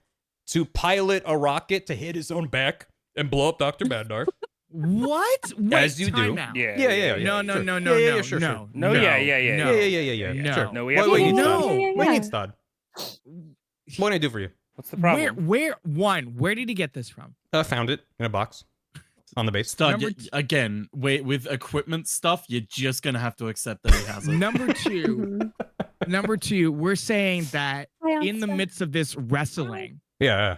[SPEAKER 1] to pilot a rocket to hit his own back and blow up Dr. Madnar.
[SPEAKER 3] What? Wait,
[SPEAKER 1] As you do.
[SPEAKER 3] time out.
[SPEAKER 4] Yeah.
[SPEAKER 1] Yeah.
[SPEAKER 3] No, no,
[SPEAKER 1] sure.
[SPEAKER 3] no, no,
[SPEAKER 1] Yeah,
[SPEAKER 3] no,
[SPEAKER 1] yeah, sure,
[SPEAKER 3] no,
[SPEAKER 1] sure.
[SPEAKER 4] No, yeah, yeah, yeah.
[SPEAKER 3] no.
[SPEAKER 1] Yeah.
[SPEAKER 3] No.
[SPEAKER 1] Sure.
[SPEAKER 4] No, we have
[SPEAKER 1] What do you
[SPEAKER 4] to
[SPEAKER 1] need,
[SPEAKER 4] move
[SPEAKER 1] Stod?
[SPEAKER 4] on.
[SPEAKER 7] Yeah,
[SPEAKER 1] What do you
[SPEAKER 7] yeah.
[SPEAKER 1] need, Stod? What can I do for you?
[SPEAKER 4] What's the problem?
[SPEAKER 3] Where did he get this from?
[SPEAKER 1] Found it in a box on the base.
[SPEAKER 5] Stud,
[SPEAKER 3] Number
[SPEAKER 5] again, with equipment stuff, you're just gonna have to accept that he has it.
[SPEAKER 3] Number two,
[SPEAKER 7] Mhm.
[SPEAKER 3] number two, we're saying that
[SPEAKER 7] I
[SPEAKER 3] in the
[SPEAKER 7] also-
[SPEAKER 3] midst of this wrestling,
[SPEAKER 1] Yeah.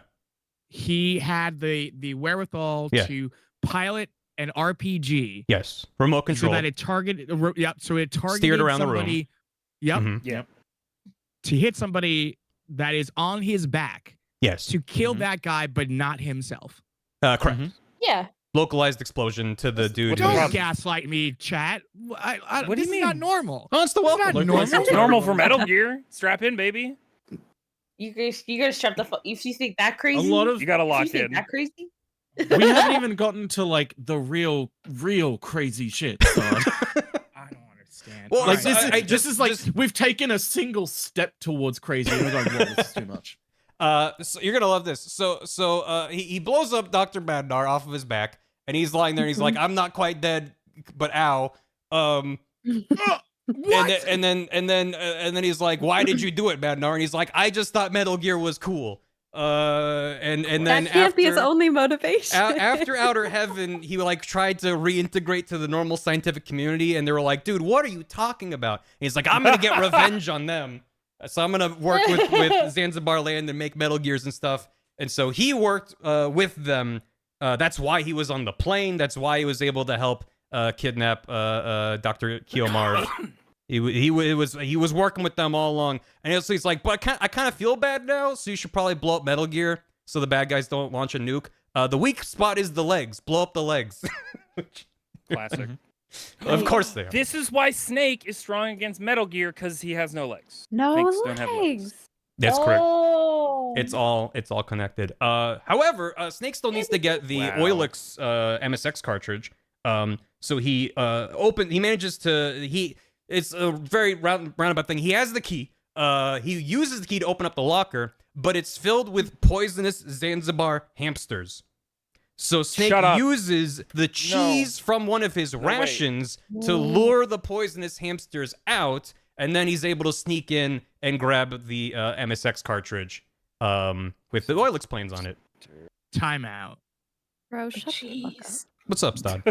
[SPEAKER 3] he had the wherewithal
[SPEAKER 1] Yeah.
[SPEAKER 3] to pilot an RPG
[SPEAKER 1] Yes. Remote
[SPEAKER 3] so
[SPEAKER 1] control.
[SPEAKER 3] that it targeted. Yep. So it targeted
[SPEAKER 1] Steered around the room.
[SPEAKER 3] somebody. Yep.
[SPEAKER 1] Mhm.
[SPEAKER 4] Yeah.
[SPEAKER 3] To hit somebody that is on his back
[SPEAKER 1] Yes.
[SPEAKER 3] to kill
[SPEAKER 5] Mhm.
[SPEAKER 3] that guy, but not himself.
[SPEAKER 1] Correct.
[SPEAKER 5] Mhm.
[SPEAKER 6] Yeah.
[SPEAKER 1] Localized explosion to the dude.
[SPEAKER 4] What's the
[SPEAKER 3] Don't
[SPEAKER 1] who's-
[SPEAKER 4] problem?
[SPEAKER 3] gaslight me, chat.
[SPEAKER 4] What do
[SPEAKER 3] This
[SPEAKER 4] you
[SPEAKER 3] is not
[SPEAKER 4] mean?
[SPEAKER 3] normal.
[SPEAKER 1] Oh, it's the welcome.
[SPEAKER 3] not
[SPEAKER 1] Look,
[SPEAKER 3] normal.
[SPEAKER 1] listen
[SPEAKER 4] It's
[SPEAKER 1] to it.
[SPEAKER 4] normal for Metal Gear. Strap in, baby.
[SPEAKER 6] You guys shut the fuck. If you think that crazy,
[SPEAKER 5] A lot of
[SPEAKER 4] You gotta
[SPEAKER 6] if
[SPEAKER 4] lock
[SPEAKER 6] you think
[SPEAKER 4] in.
[SPEAKER 6] that crazy.
[SPEAKER 5] we haven't even gotten to like the real crazy shit. Stud.
[SPEAKER 3] I don't understand.
[SPEAKER 1] Well,
[SPEAKER 3] All
[SPEAKER 5] Like
[SPEAKER 3] right.
[SPEAKER 5] this is like we've taken a single step towards crazy. And we're going, whoa, this is too much.
[SPEAKER 1] So you're gonna love this. So he blows up Dr. Madnar off of his back, and he's lying there, and he's like, "I'm not quite dead, but ow."
[SPEAKER 3] What?
[SPEAKER 1] And then he's like, "Why did you do it, Madnar?" And he's like, "I just thought Metal Gear was cool." And then
[SPEAKER 7] That can't be his
[SPEAKER 1] after-
[SPEAKER 7] only motivation.
[SPEAKER 1] After Outer Heaven, he like tried to reintegrate to the normal scientific community, and they were like, "Dude, what are you talking about?" And he's like, "I'm gonna get revenge on them." So I'm gonna work with Zanzibar Land and make Metal Gears and stuff. And so he worked with them. That's why he was on the plane. That's why he was able to help kidnap Dr. Kiyomar. He was working with them all along. And so he's like, but I kind of feel bad now. So you should probably blow up Metal Gear so the bad guys don't launch a nuke. The weak spot is the legs. Blow up the legs.
[SPEAKER 4] Classic.
[SPEAKER 1] Of course they are.
[SPEAKER 4] This is why Snake is strong against Metal Gear, because he has no legs.
[SPEAKER 7] No
[SPEAKER 4] Snakes don't have legs.
[SPEAKER 7] legs.
[SPEAKER 1] That's correct.
[SPEAKER 6] Oh.
[SPEAKER 1] It's all connected. However, Snake still needs to get the
[SPEAKER 4] Wow.
[SPEAKER 1] Oilix MSX cartridge. So he manages to it's a very roundabout thing. He has the key. He uses the key to open up the locker, but it's filled with poisonous Zanzibar hamsters. So Snake
[SPEAKER 4] Shut up.
[SPEAKER 1] uses the cheese from one of his rations to lure the poisonous hamsters out, and then he's able to sneak in and grab the MSX cartridge with the Oilix planes on it.
[SPEAKER 3] Timeout.
[SPEAKER 7] Bro, shut the fuck up.
[SPEAKER 6] Jeez.
[SPEAKER 1] What's up, Stod?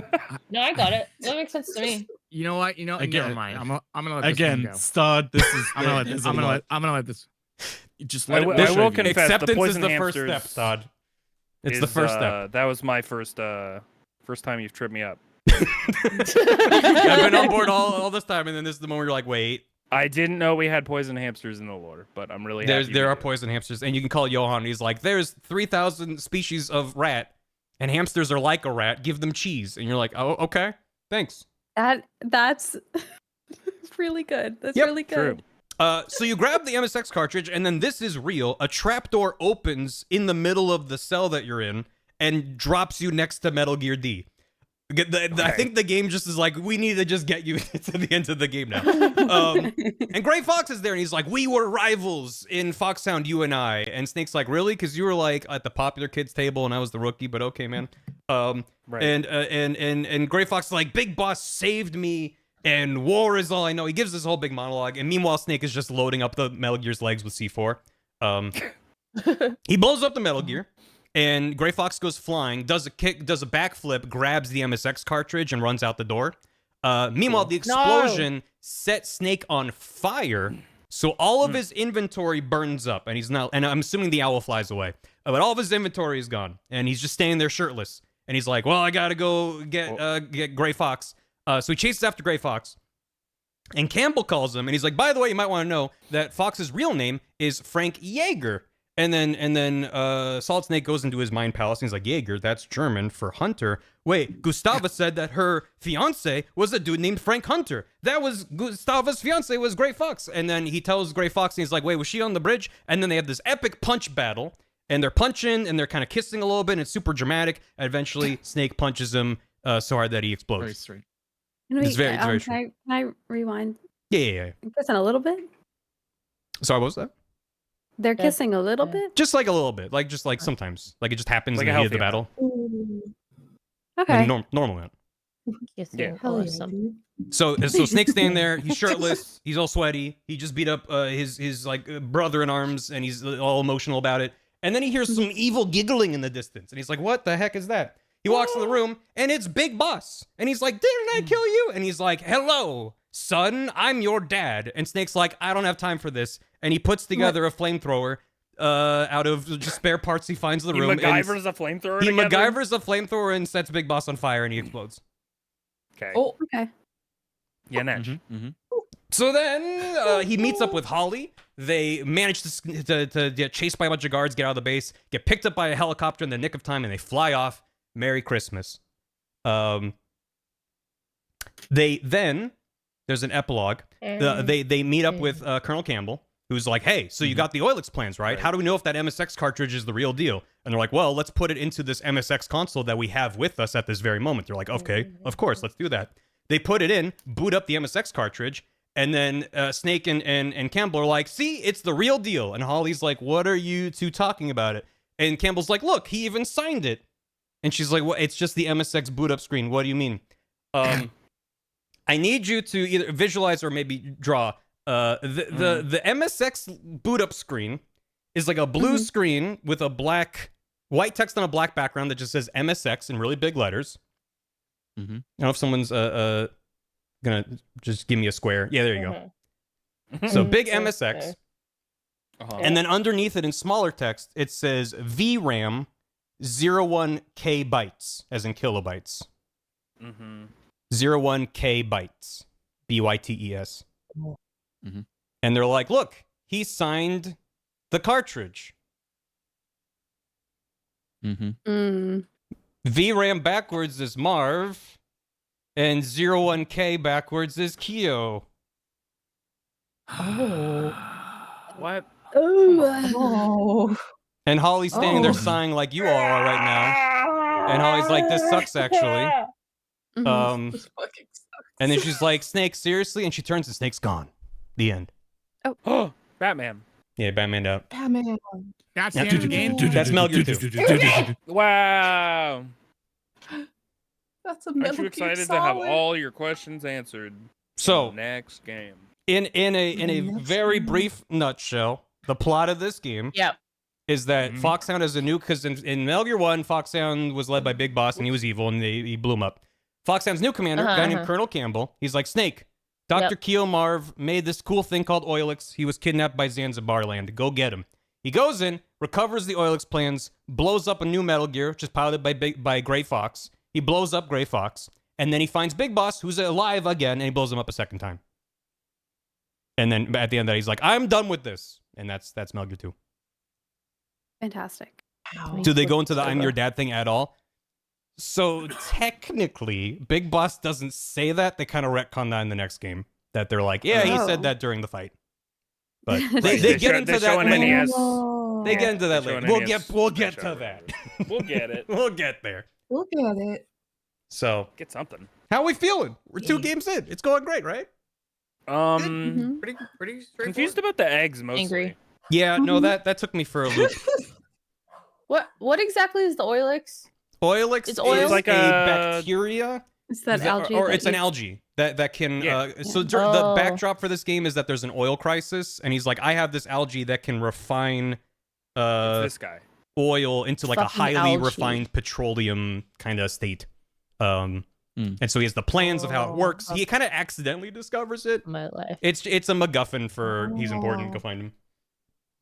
[SPEAKER 6] No, I got it. That makes sense to me.
[SPEAKER 3] You know what?
[SPEAKER 5] Again,
[SPEAKER 3] never mind. I'm gonna let this one
[SPEAKER 5] Again,
[SPEAKER 3] go.
[SPEAKER 5] Stod, this is
[SPEAKER 3] I'm gonna let this. I'm gonna let this.
[SPEAKER 5] just
[SPEAKER 4] I
[SPEAKER 5] let
[SPEAKER 4] will-
[SPEAKER 5] it
[SPEAKER 4] I
[SPEAKER 5] push
[SPEAKER 4] will
[SPEAKER 5] over you.
[SPEAKER 4] confess, the
[SPEAKER 1] Acceptance is
[SPEAKER 4] poison
[SPEAKER 1] the first
[SPEAKER 4] hamsters
[SPEAKER 1] step, Todd. It's
[SPEAKER 4] is,
[SPEAKER 1] the first step.
[SPEAKER 4] That was my first time you've tripped me up.
[SPEAKER 1] I've been on board all this time, and then this is the moment you're like, wait,
[SPEAKER 4] I didn't know we had poison hamsters in the lore, but I'm really happy.
[SPEAKER 1] there
[SPEAKER 4] we
[SPEAKER 1] are
[SPEAKER 4] do.
[SPEAKER 1] poison hamsters, and you can call Johan. And he's like, there's 3,000 species of rat, and hamsters are like a rat. Give them cheese, and you're like, oh, okay, thanks.
[SPEAKER 7] That's really good. That's
[SPEAKER 1] Yep,
[SPEAKER 7] really
[SPEAKER 4] True.
[SPEAKER 7] good.
[SPEAKER 1] So you grab the MSX cartridge, and then this is real. A trapdoor opens in the middle of the cell that you're in and drops you next to Metal Gear D. I think the game just is like, we need to just get you to the end of the game now. And Gray Fox is there, and he's like, we were rivals in Foxhound, you and I. And Snake's like, really? Because you were like at the popular kids table, and I was the rookie. But okay, man.
[SPEAKER 4] Right.
[SPEAKER 1] And Gray Fox is like, Big Boss saved me, and war is all I know. He gives this whole big monologue, and meanwhile, Snake is just loading up the Metal Gear's legs with C4. He blows up the Metal Gear. And Gray Fox goes flying, does a backflip, grabs the MSX cartridge, and runs out the door. Meanwhile, the explosion sets Snake on fire, so all of his inventory burns up, and and I'm assuming the owl flies away. But all of his inventory is gone, and he's just standing there shirtless. And he's like, well, I gotta go get Gray Fox. So he chases after Gray Fox. And Campbell calls him, and he's like, by the way, you might want to know that Fox's real name is Frank Jaeger. And then Solid Snake goes into his mind palace, and he's like, Jaeger, that's German for hunter. Wait, Gustava said that her fiance was a dude named Frank Hunter. That was Gustava's fiance was Gray Fox. And then he tells Gray Fox, and he's like, wait, was she on the bridge? And then they have this epic punch battle, and they're punching, and they're kind of kissing a little bit, and it's super dramatic. And eventually, Snake punches him so hard that he
[SPEAKER 5] Very
[SPEAKER 1] explodes.
[SPEAKER 5] straight.
[SPEAKER 1] It's very true.
[SPEAKER 7] Can I rewind?
[SPEAKER 1] Yeah.
[SPEAKER 7] Kissing a little bit?
[SPEAKER 1] Sorry, what was that?
[SPEAKER 7] They're kissing a little bit?
[SPEAKER 1] Just like a little bit, like just like sometimes, like it just happens
[SPEAKER 4] Like
[SPEAKER 1] in
[SPEAKER 4] a
[SPEAKER 1] the heat of the
[SPEAKER 4] healthy
[SPEAKER 1] battle.
[SPEAKER 7] Okay.
[SPEAKER 1] Normal amount.
[SPEAKER 4] Yeah.
[SPEAKER 6] Awesome.
[SPEAKER 1] So Snake's standing there. He's shirtless. He's all sweaty. He just beat up his like brother in arms, and he's all emotional about it. And then he hears some evil giggling in the distance, and he's like, "What the heck is that?" He walks in the room, and it's Big Boss. And he's like, "Didn't I kill you?" And he's like, "Hello, son. I'm your dad." And Snake's like, "I don't have time for this." And he puts together a flamethrower out of just spare parts he finds in the
[SPEAKER 4] He
[SPEAKER 1] room.
[SPEAKER 4] MacGyver's a flamethrower.
[SPEAKER 1] He
[SPEAKER 4] together?
[SPEAKER 1] MacGyver's a flamethrower and sets Big Boss on fire, and he explodes.
[SPEAKER 4] Okay.
[SPEAKER 6] Oh,
[SPEAKER 7] Okay.
[SPEAKER 4] Yeah, Nash.
[SPEAKER 5] Mm-hmm.
[SPEAKER 1] So then he meets up with Holly. They manage to get chased by a bunch of guards, get out of the base, get picked up by a helicopter in the nick of time, and they fly off. Merry Christmas. There's an epilogue. They meet up with Colonel Campbell, who's like, hey, so you got the Oilix plans, right? How do we know if that MSX cartridge is the real deal? And they're like, well, let's put it into this MSX console that we have with us at this very moment. They're like, okay, of course, let's do that. They put it in, boot up the MSX cartridge, and then Snake and Campbell are like, see, it's the real deal. And Holly's like, what are you two talking about it? And Campbell's like, look, he even signed it. And she's like, well, it's just the MSX boot up screen. What do you mean? I need you to either visualize or maybe draw. The MSX boot up screen is like a blue screen with a white text on a black background that just says MSX in really big letters. I don't know if someone's gonna just give me a square. Yeah, there you go. So big MSX. And then underneath it in smaller text, it says VRAM 01K bytes, as in kilobytes. 01K bytes. BYTES. And they're like, look, he signed the cartridge. VRAM backwards is Marv, and 01K backwards is Kyo.
[SPEAKER 4] What?
[SPEAKER 6] Oh.
[SPEAKER 1] And Holly's standing there sighing like you all are right now. And Holly's like, this sucks actually.
[SPEAKER 6] This fucking sucks.
[SPEAKER 1] And then she's like, Snake, seriously? And she turns, the snake's gone. The end.
[SPEAKER 4] Oh, Batman.
[SPEAKER 1] Yeah, Batman out.
[SPEAKER 6] Batman.
[SPEAKER 3] That's the end of the game.
[SPEAKER 1] That's Metal Gear 2.
[SPEAKER 4] Wow.
[SPEAKER 6] That's a
[SPEAKER 4] Aren't
[SPEAKER 6] Metal
[SPEAKER 4] you
[SPEAKER 6] Gear
[SPEAKER 4] excited to have
[SPEAKER 6] Solid.
[SPEAKER 4] all your questions answered?
[SPEAKER 1] So,
[SPEAKER 4] Next game.
[SPEAKER 1] in a very brief nutshell, the plot of this game is that Foxhound is a new, because in Metal Gear 1, Foxhound was led by Big Boss and he was evil and he blew him up. Foxhound's new commander, a guy named Colonel Campbell, he's like, Snake, Dr. Keo Marv made this cool thing called Oilix. He was kidnapped by Zanzibar Land. Go get him. He goes in, recovers the Oilix plans, blows up a new Metal Gear, which is piloted by Gray Fox. He blows up Gray Fox, and then he finds Big Boss, who's alive again, and he blows him up a second time. And then at the end of that, he's like, I'm done with this. And that's Metal Gear 2.
[SPEAKER 7] Fantastic.
[SPEAKER 1] Do they go into the I'm your dad thing at all? So technically, Big Boss doesn't say that. They kind of retcon that in the next game. That they're like, yeah, he said that during the fight. But they get into that later. They get into that later. We'll get to that.
[SPEAKER 4] We'll get it.
[SPEAKER 1] We'll get there.
[SPEAKER 6] Look at it.
[SPEAKER 1] So
[SPEAKER 4] Get something.
[SPEAKER 1] how are we feeling? We're 2 games in. It's going great, right?
[SPEAKER 2] Pretty straightforward.
[SPEAKER 4] Confused about the eggs mostly.
[SPEAKER 6] Angry.
[SPEAKER 1] Yeah, no, that took me for a loop.
[SPEAKER 6] What exactly is the Oilix?
[SPEAKER 1] Oilix
[SPEAKER 6] It's oil?
[SPEAKER 1] is
[SPEAKER 6] It's
[SPEAKER 1] like
[SPEAKER 4] like
[SPEAKER 1] a
[SPEAKER 4] a-
[SPEAKER 1] bacteria.
[SPEAKER 7] It's that
[SPEAKER 1] Is
[SPEAKER 7] algae.
[SPEAKER 1] or
[SPEAKER 7] that
[SPEAKER 1] it's an
[SPEAKER 7] you-
[SPEAKER 1] algae that can.
[SPEAKER 4] Yeah.
[SPEAKER 1] So the backdrop for this game is that there's an oil crisis, and he's like, I have this algae that can refine
[SPEAKER 4] It's this guy.
[SPEAKER 1] oil into like a
[SPEAKER 6] Fucking
[SPEAKER 1] highly
[SPEAKER 6] algae.
[SPEAKER 1] refined petroleum kind of state. And so he has the plans of how it works. He kind of accidentally discovers it.
[SPEAKER 6] My life.
[SPEAKER 1] It's a MacGuffin for he's important. Go find him.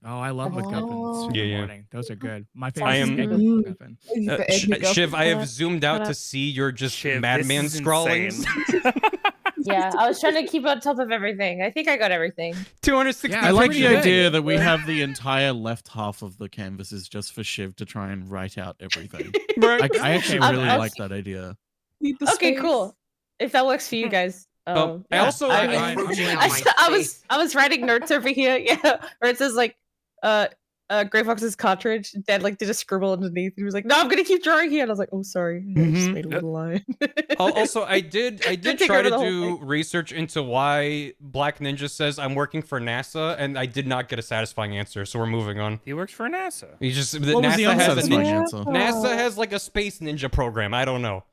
[SPEAKER 3] Oh, I love MacGuffins.
[SPEAKER 1] Yeah, yeah.
[SPEAKER 3] Morning. Those are good. My
[SPEAKER 1] I
[SPEAKER 3] favorite
[SPEAKER 1] am-
[SPEAKER 3] is Egg MacGuffin.
[SPEAKER 1] Shiv, I have zoomed out to see your just
[SPEAKER 4] Shiv,
[SPEAKER 1] madman
[SPEAKER 4] this is
[SPEAKER 1] scrawlings.
[SPEAKER 6] Yeah, I was trying to keep on top of everything. I think I got everything.
[SPEAKER 1] 260
[SPEAKER 3] Yeah,
[SPEAKER 5] I like
[SPEAKER 3] pretty
[SPEAKER 5] the
[SPEAKER 3] good.
[SPEAKER 5] idea that we have the entire left half of the canvases just for Shiv to try and write out everything. I actually
[SPEAKER 6] I'm-
[SPEAKER 5] really
[SPEAKER 6] I'm-
[SPEAKER 5] like that idea.
[SPEAKER 6] Okay, cool. If that works for you guys.
[SPEAKER 1] I
[SPEAKER 6] yeah.
[SPEAKER 1] also
[SPEAKER 6] I was writing notes over here, yeah, where it says like, Gray Fox's cartridge. Dad like did a scribble underneath. He was like, "No, I'm gonna keep drawing here." And I was like, "Oh, sorry, I just made a little line."
[SPEAKER 1] Also, I did
[SPEAKER 6] take
[SPEAKER 1] try
[SPEAKER 6] over
[SPEAKER 1] to
[SPEAKER 6] the whole
[SPEAKER 1] do research into why Black Ninja says I'm working for NASA, and I did not get a satisfying answer. So we're moving on.
[SPEAKER 4] He works for NASA.
[SPEAKER 1] He just
[SPEAKER 5] What was the
[SPEAKER 1] NASA has a
[SPEAKER 5] unsatisfying
[SPEAKER 1] ninja.
[SPEAKER 5] answer?
[SPEAKER 1] NASA has like a space ninja program. I don't know.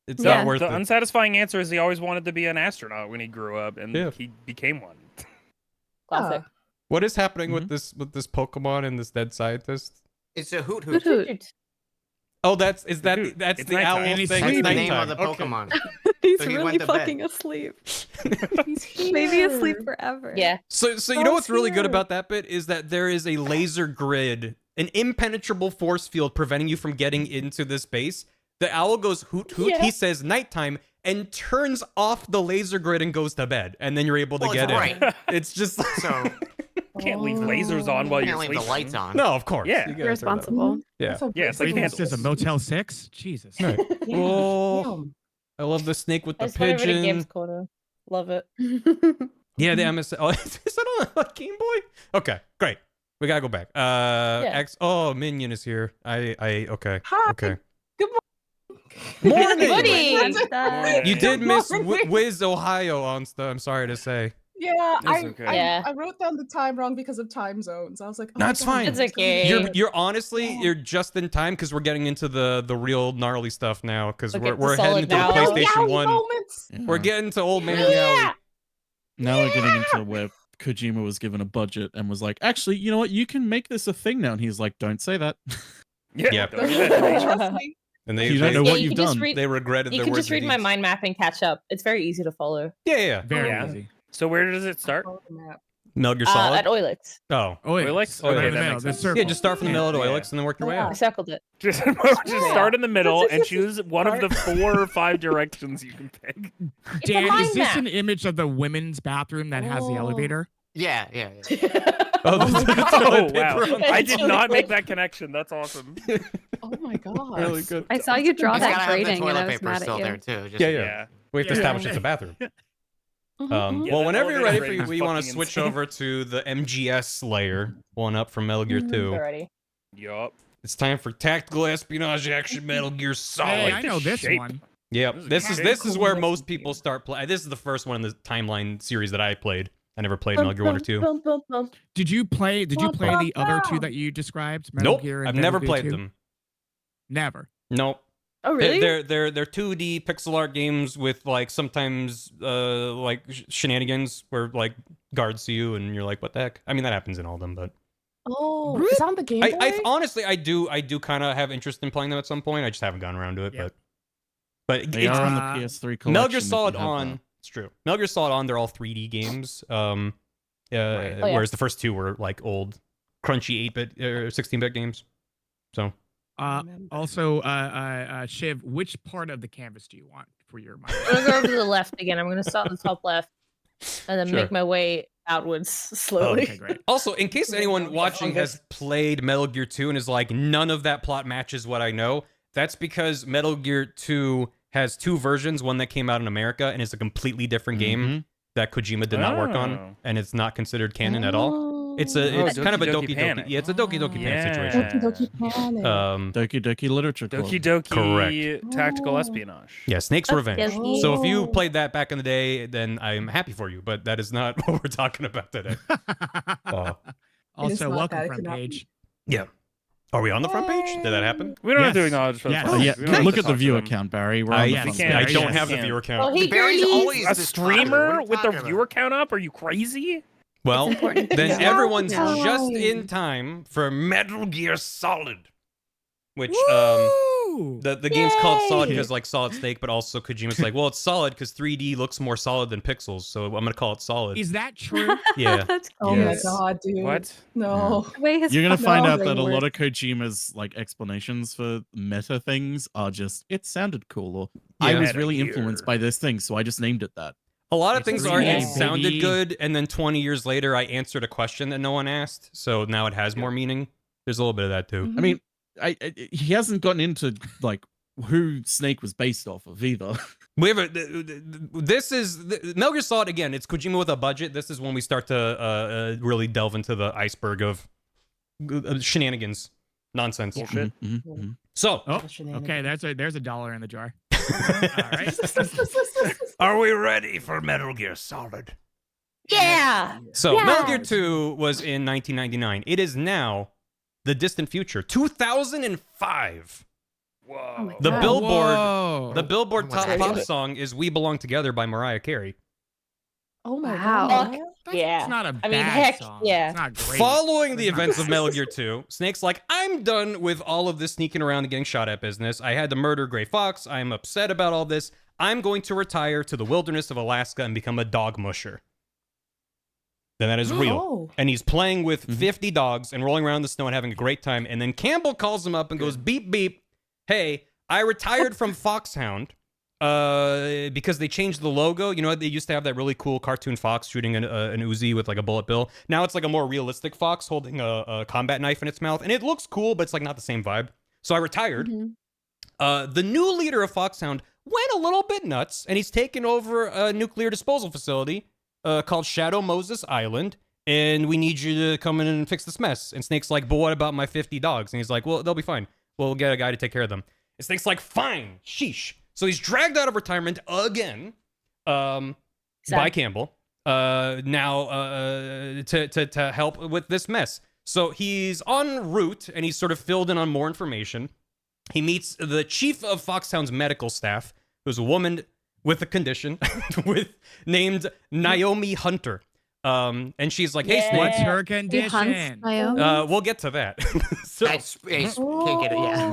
[SPEAKER 1] It's
[SPEAKER 7] Yeah.
[SPEAKER 1] not worth
[SPEAKER 4] The
[SPEAKER 1] it.
[SPEAKER 4] unsatisfying answer is he always wanted to be an astronaut when he grew up, and
[SPEAKER 1] Yeah.
[SPEAKER 4] he became one.
[SPEAKER 6] Classic.
[SPEAKER 1] What is happening with this Pokemon and this dead scientist?
[SPEAKER 2] It's a hoot
[SPEAKER 6] Hoot
[SPEAKER 2] hoot.
[SPEAKER 6] hoot.
[SPEAKER 1] Oh, that's
[SPEAKER 4] It's
[SPEAKER 1] the
[SPEAKER 4] nighttime.
[SPEAKER 1] owl
[SPEAKER 3] And he's
[SPEAKER 1] thing.
[SPEAKER 2] That's
[SPEAKER 1] It's
[SPEAKER 2] the name
[SPEAKER 1] nighttime.
[SPEAKER 2] of the
[SPEAKER 1] Okay.
[SPEAKER 2] Pokemon.
[SPEAKER 7] He's
[SPEAKER 2] So he
[SPEAKER 7] really
[SPEAKER 2] went to bed.
[SPEAKER 7] fucking asleep.
[SPEAKER 6] He's
[SPEAKER 7] Maybe
[SPEAKER 6] here.
[SPEAKER 7] asleep forever.
[SPEAKER 6] Yeah.
[SPEAKER 1] So you know what's really good
[SPEAKER 6] here.
[SPEAKER 1] about that bit is that there is a laser grid, an impenetrable force field preventing you from getting into this base. The owl goes hoot hoot.
[SPEAKER 6] Yeah.
[SPEAKER 1] He says nighttime and turns off the laser grid and goes to bed, and then you're able to
[SPEAKER 2] Well,
[SPEAKER 1] get
[SPEAKER 2] it's
[SPEAKER 1] in.
[SPEAKER 2] right.
[SPEAKER 1] It's just
[SPEAKER 2] So
[SPEAKER 4] Can't leave lasers on while
[SPEAKER 2] can't
[SPEAKER 4] you're
[SPEAKER 2] leave
[SPEAKER 4] sleeping.
[SPEAKER 2] the lights on.
[SPEAKER 1] no, of course.
[SPEAKER 4] Yeah.
[SPEAKER 1] You gotta turn that off.
[SPEAKER 7] Irresponsible.
[SPEAKER 1] Yeah.
[SPEAKER 4] Yeah, it's like
[SPEAKER 3] What do you think this is a
[SPEAKER 4] candles.
[SPEAKER 3] Motel 6? Jesus.
[SPEAKER 1] Right.
[SPEAKER 6] Yeah.
[SPEAKER 1] Oh, I love the snake with the
[SPEAKER 6] I just went over to
[SPEAKER 1] pigeon.
[SPEAKER 6] Games Corner. Love it.
[SPEAKER 1] Yeah, the MS. Oh, is that on a Game Boy? Okay, great. We gotta go back. X. Oh, Minion is here. Okay.
[SPEAKER 6] Hi.
[SPEAKER 1] Okay.
[SPEAKER 6] Good
[SPEAKER 1] Morning.
[SPEAKER 6] Buddy.
[SPEAKER 1] You did miss Wiz Ohio on stuff. I'm sorry to say.
[SPEAKER 8] Yeah,
[SPEAKER 4] That's okay.
[SPEAKER 6] Yeah.
[SPEAKER 8] I wrote down the time wrong because of time zones. I was like, oh
[SPEAKER 1] No,
[SPEAKER 8] my
[SPEAKER 1] it's
[SPEAKER 8] God,
[SPEAKER 1] fine.
[SPEAKER 6] It's okay.
[SPEAKER 1] You're honestly you're just in time because we're getting into the real gnarly stuff now because
[SPEAKER 6] Look
[SPEAKER 1] we're
[SPEAKER 6] at the
[SPEAKER 1] we're heading
[SPEAKER 6] solid
[SPEAKER 1] into the
[SPEAKER 6] now.
[SPEAKER 1] PlayStation
[SPEAKER 8] Yowie
[SPEAKER 1] 1.
[SPEAKER 8] moments.
[SPEAKER 1] We're getting to old man
[SPEAKER 6] Yeah.
[SPEAKER 1] Yowie.
[SPEAKER 5] Now we're getting into where Kojima was given a budget and was like, actually, you know what? You can make this a thing now. And he's like, don't say that.
[SPEAKER 4] Yeah.
[SPEAKER 1] Yeah.
[SPEAKER 4] Don't do that to me.
[SPEAKER 8] Trust me.
[SPEAKER 1] And they
[SPEAKER 5] You don't know
[SPEAKER 1] they,
[SPEAKER 5] what
[SPEAKER 6] you
[SPEAKER 5] you've
[SPEAKER 6] can just
[SPEAKER 5] done.
[SPEAKER 6] read-
[SPEAKER 1] they regretted
[SPEAKER 6] You
[SPEAKER 1] their
[SPEAKER 6] can
[SPEAKER 1] words
[SPEAKER 6] just read
[SPEAKER 1] and
[SPEAKER 6] my
[SPEAKER 1] deeds.
[SPEAKER 6] mind map and catch up. It's very easy to follow.
[SPEAKER 1] Yeah, yeah.
[SPEAKER 3] Very
[SPEAKER 4] Yeah.
[SPEAKER 3] easy.
[SPEAKER 4] So where does it start?
[SPEAKER 8] Follow the map.
[SPEAKER 1] Metal Gear Solid?
[SPEAKER 6] At Oilix.
[SPEAKER 1] Oh.
[SPEAKER 4] Oilix?
[SPEAKER 1] Oh,
[SPEAKER 4] Okay,
[SPEAKER 1] yeah.
[SPEAKER 4] that makes sense.
[SPEAKER 1] Yeah, just start from the middle at
[SPEAKER 4] Yeah.
[SPEAKER 1] Oilix and then work your way
[SPEAKER 6] I
[SPEAKER 1] out.
[SPEAKER 6] circled it.
[SPEAKER 4] Just start in the middle and choose one of the 4 or 5 directions you can pick.
[SPEAKER 3] Dan,
[SPEAKER 6] mind
[SPEAKER 3] is this
[SPEAKER 6] map.
[SPEAKER 3] an image of the women's bathroom that has the elevator?
[SPEAKER 2] Yeah.
[SPEAKER 1] Oh,
[SPEAKER 4] Oh, wow. I did not make that connection. That's awesome.
[SPEAKER 8] Oh my god.
[SPEAKER 1] Really good.
[SPEAKER 7] I saw you draw
[SPEAKER 2] You just gotta
[SPEAKER 7] that
[SPEAKER 2] have the
[SPEAKER 7] grading, and
[SPEAKER 2] toilet
[SPEAKER 7] I was
[SPEAKER 2] paper
[SPEAKER 7] mad
[SPEAKER 2] still
[SPEAKER 7] at
[SPEAKER 2] there
[SPEAKER 7] you.
[SPEAKER 2] too. Just
[SPEAKER 1] Yeah. We have to
[SPEAKER 3] Yeah.
[SPEAKER 1] establish it's a bathroom.
[SPEAKER 4] Yeah,
[SPEAKER 1] Well,
[SPEAKER 4] that
[SPEAKER 1] whenever you're ready,
[SPEAKER 4] elevator
[SPEAKER 1] we
[SPEAKER 4] is
[SPEAKER 1] want to
[SPEAKER 4] fucking
[SPEAKER 1] switch
[SPEAKER 4] insane.
[SPEAKER 1] over to the MGS layer, one up from Metal Gear 2.
[SPEAKER 6] Already.
[SPEAKER 4] Yup.
[SPEAKER 1] It's time for tactical espionage action Metal Gear Solid.
[SPEAKER 3] Hey,
[SPEAKER 4] like
[SPEAKER 3] I
[SPEAKER 4] the
[SPEAKER 3] know this
[SPEAKER 4] shape.
[SPEAKER 3] one.
[SPEAKER 1] Yep,
[SPEAKER 4] This is
[SPEAKER 1] this is where
[SPEAKER 6] cool.
[SPEAKER 1] most people start playing. This is the first one in the timeline series that I played. I never played Metal Gear 1 or 2.
[SPEAKER 3] Did you play the other two
[SPEAKER 6] Bum.
[SPEAKER 3] that you described? Metal
[SPEAKER 1] Nope,
[SPEAKER 3] Gear and
[SPEAKER 1] I've
[SPEAKER 3] Metal
[SPEAKER 1] never
[SPEAKER 3] Gear
[SPEAKER 1] played
[SPEAKER 3] 2?
[SPEAKER 1] them.
[SPEAKER 3] Never.
[SPEAKER 1] Nope.
[SPEAKER 6] Oh really?
[SPEAKER 1] They're 2D pixel art games with like sometimes like shenanigans where like guards see you and you're like, what the heck? I mean that happens in all of them, but
[SPEAKER 8] Oh, is that on the Game Boy?
[SPEAKER 1] I honestly I do kind of have interest in playing them at some point. I just haven't gotten around to it,
[SPEAKER 3] Yeah.
[SPEAKER 1] but
[SPEAKER 5] They
[SPEAKER 1] it's
[SPEAKER 5] are on the PS3 collection.
[SPEAKER 1] Metal Gear
[SPEAKER 5] if you
[SPEAKER 1] Solid
[SPEAKER 5] have
[SPEAKER 1] on.
[SPEAKER 5] that.
[SPEAKER 1] It's true. Metal Gear Solid on. They're all 3D games.
[SPEAKER 6] Oh, yeah.
[SPEAKER 1] Whereas the first two were like old, crunchy 8-bit or 16-bit games. So
[SPEAKER 3] Also, Shiv, which part of the canvas do you want for your mind?
[SPEAKER 6] I'm gonna go over to the left again. I'm gonna start on the top left, and then
[SPEAKER 1] Sure.
[SPEAKER 6] make my way outwards slowly.
[SPEAKER 3] Okay, great.
[SPEAKER 1] also, in case anyone watching has played Metal Gear 2 and is like, none of that plot matches what I know, that's because Metal Gear 2 has 2 versions. One that came out in America and is a completely different game that Kojima did not work
[SPEAKER 4] Oh.
[SPEAKER 1] on, and it's not considered canon at all. It's
[SPEAKER 6] Oh.
[SPEAKER 1] it's kind of a
[SPEAKER 4] Doki
[SPEAKER 1] Doki
[SPEAKER 4] Panic.
[SPEAKER 1] Doki. Yeah, it's a Doki Doki
[SPEAKER 4] Yeah.
[SPEAKER 1] Panic situation.
[SPEAKER 8] Doki Doki Panic.
[SPEAKER 5] Doki Doki Literature Club.
[SPEAKER 4] Doki Doki
[SPEAKER 1] Correct.
[SPEAKER 4] Tactical
[SPEAKER 8] Oh.
[SPEAKER 4] espionage.
[SPEAKER 1] Yeah, Snake's Revenge.
[SPEAKER 6] Doki.
[SPEAKER 1] So if you
[SPEAKER 8] Oh.
[SPEAKER 1] played that back in the day, then I'm happy for you. But that is not what we're talking about today.
[SPEAKER 3] Also,
[SPEAKER 8] not
[SPEAKER 3] welcome
[SPEAKER 8] that, it
[SPEAKER 3] front
[SPEAKER 8] cannot
[SPEAKER 3] page.
[SPEAKER 1] Yeah. Are we on the front page? Did that happen?
[SPEAKER 4] We don't have to
[SPEAKER 3] Yes.
[SPEAKER 4] acknowledge for the
[SPEAKER 3] Yes.
[SPEAKER 4] front.
[SPEAKER 5] Yeah,
[SPEAKER 4] We don't have
[SPEAKER 5] look
[SPEAKER 4] to
[SPEAKER 5] at the
[SPEAKER 4] talk to
[SPEAKER 5] viewer
[SPEAKER 4] them.
[SPEAKER 5] count, Barry. We're
[SPEAKER 1] I,
[SPEAKER 5] on the
[SPEAKER 4] we
[SPEAKER 5] front
[SPEAKER 4] can't-
[SPEAKER 1] I
[SPEAKER 5] page.
[SPEAKER 1] don't
[SPEAKER 4] yes.
[SPEAKER 1] have the viewer
[SPEAKER 6] Oh,
[SPEAKER 1] count.
[SPEAKER 6] hey,
[SPEAKER 2] Barry's
[SPEAKER 6] girlies.
[SPEAKER 2] always
[SPEAKER 4] A
[SPEAKER 2] this popular. What
[SPEAKER 4] streamer
[SPEAKER 2] are you
[SPEAKER 4] with the
[SPEAKER 2] talking
[SPEAKER 4] viewer
[SPEAKER 2] about?
[SPEAKER 4] count up? Are you crazy?
[SPEAKER 1] Well,
[SPEAKER 7] important to
[SPEAKER 1] then
[SPEAKER 7] know.
[SPEAKER 1] everyone's
[SPEAKER 8] Yeah.
[SPEAKER 1] just in time for Metal Gear Solid. Which,
[SPEAKER 3] Woo!
[SPEAKER 1] the game's called Solid
[SPEAKER 5] Yay!
[SPEAKER 1] because like Solid Snake, but also Kojima's like, well, it's solid because 3D looks more solid than pixels, so I'm gonna call it Solid.
[SPEAKER 3] Is that true?
[SPEAKER 1] Yeah.
[SPEAKER 7] That's
[SPEAKER 8] Oh
[SPEAKER 5] Yes.
[SPEAKER 8] my god, dude.
[SPEAKER 4] What?
[SPEAKER 8] No.
[SPEAKER 7] the way his
[SPEAKER 5] You're gonna find
[SPEAKER 8] No,
[SPEAKER 5] out that a
[SPEAKER 8] they
[SPEAKER 5] lot of Kojima's like explanations for meta things are just it sounded cool or I
[SPEAKER 1] Yeah.
[SPEAKER 5] was
[SPEAKER 4] Meta
[SPEAKER 5] really
[SPEAKER 4] Gear.
[SPEAKER 5] influenced by this thing, so I just named it that.
[SPEAKER 1] A lot of
[SPEAKER 3] It's
[SPEAKER 1] things
[SPEAKER 3] 3D,
[SPEAKER 1] are it
[SPEAKER 6] baby.
[SPEAKER 1] sounded good, and then 20 years later, I answered a question that no one asked, so now it has more meaning. There's a little bit of that too.
[SPEAKER 5] I mean, he hasn't gotten into like who Snake was based off of either.
[SPEAKER 1] We have this is Metal Gear Solid again. It's Kojima with a budget. This is when we start to really delve into the iceberg of shenanigans, nonsense.
[SPEAKER 4] Bullshit.
[SPEAKER 1] So,
[SPEAKER 3] Oh, okay. There's a dollar in the jar. All right.
[SPEAKER 1] are we ready for Metal Gear Solid?
[SPEAKER 6] Yeah.
[SPEAKER 1] So, Metal Gear
[SPEAKER 6] Yes.
[SPEAKER 1] 2 was in 1999. It is now the distant future, 2005.
[SPEAKER 4] Whoa.
[SPEAKER 7] Oh my
[SPEAKER 1] The
[SPEAKER 7] God.
[SPEAKER 1] Billboard,
[SPEAKER 3] Whoa.
[SPEAKER 1] the Billboard
[SPEAKER 2] Oh
[SPEAKER 1] top
[SPEAKER 2] my
[SPEAKER 1] pop
[SPEAKER 2] God.
[SPEAKER 1] song is "We Belong Together" by Mariah Carey.
[SPEAKER 8] Oh my
[SPEAKER 7] Wow.
[SPEAKER 8] god.
[SPEAKER 6] Yeah.
[SPEAKER 3] It's not a
[SPEAKER 6] I mean,
[SPEAKER 3] bad
[SPEAKER 6] heck,
[SPEAKER 3] song.
[SPEAKER 6] yeah.
[SPEAKER 3] It's not great.
[SPEAKER 1] Following the events of Metal Gear 2, Snake's like, I'm done with all of this sneaking around and getting shot at business. I had to murder Gray Fox. I'm upset about all this. I'm going to retire to the wilderness of Alaska and become a dog musher. Then that is real.
[SPEAKER 8] Oh.
[SPEAKER 1] And he's playing with 50 dogs and rolling around in the snow and having a great time. And then Campbell calls him up and goes, beep, beep. Hey, I retired from Foxhound because they changed the logo. You know, they used to have that really cool cartoon fox shooting an Uzi with like a bullet bill. Now it's like a more realistic fox holding a combat knife in its mouth. And it looks cool, but it's like not the same vibe. So I retired. The new leader of Foxhound went a little bit nuts, and he's taken over a nuclear disposal facility called Shadow Moses Island, and we need you to come in and fix this mess. And Snake's like, but what about my 50 dogs? And he's like, well, they'll be fine. We'll get a guy to take care of them. And Snake's like, fine, sheesh. So he's dragged out of retirement again by Campbell now to help with this mess. So he's en route, and he's sort of filled in on more information. He meets the chief of Foxhound's medical staff, who's a woman with a condition named Naomi Hunter. And she's like, "Hey,
[SPEAKER 6] Yeah.
[SPEAKER 1] Snake."
[SPEAKER 3] What's her
[SPEAKER 7] He hunts
[SPEAKER 3] condition?
[SPEAKER 7] Naomi.
[SPEAKER 1] We'll get to that. So
[SPEAKER 2] Can't get it. Yeah.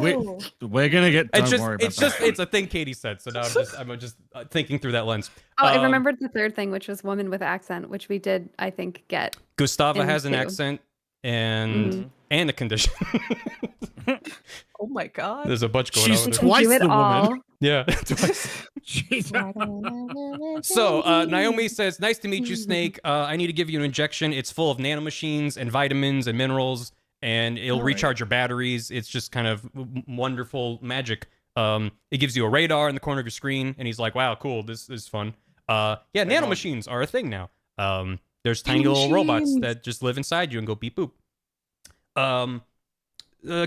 [SPEAKER 5] We're gonna get.
[SPEAKER 1] it's
[SPEAKER 5] Don't worry about
[SPEAKER 1] it's a thing Katie said. So now I'm just thinking through that lens.
[SPEAKER 7] Oh, I remembered the third thing, which was woman with accent, which we did, I think, get.
[SPEAKER 1] Gustava has an
[SPEAKER 7] into.
[SPEAKER 1] accent and a condition.
[SPEAKER 6] Oh my god.
[SPEAKER 1] There's a bunch going
[SPEAKER 5] She's
[SPEAKER 1] on.
[SPEAKER 7] She
[SPEAKER 1] There.
[SPEAKER 5] twice
[SPEAKER 7] can do it
[SPEAKER 5] the woman.
[SPEAKER 7] all.
[SPEAKER 1] Yeah. Twice. So Naomi says, "Nice to meet you, Snake. I need to give you an injection. It's full of nanomachines and vitamins and minerals, and it'll recharge your batteries. It's just kind of wonderful magic. It gives you a radar in the corner of your screen." And he's like, "Wow, cool. This is fun. Yeah, nanomachines are a thing now. There's tiny little robots that just live inside you and go beep boop."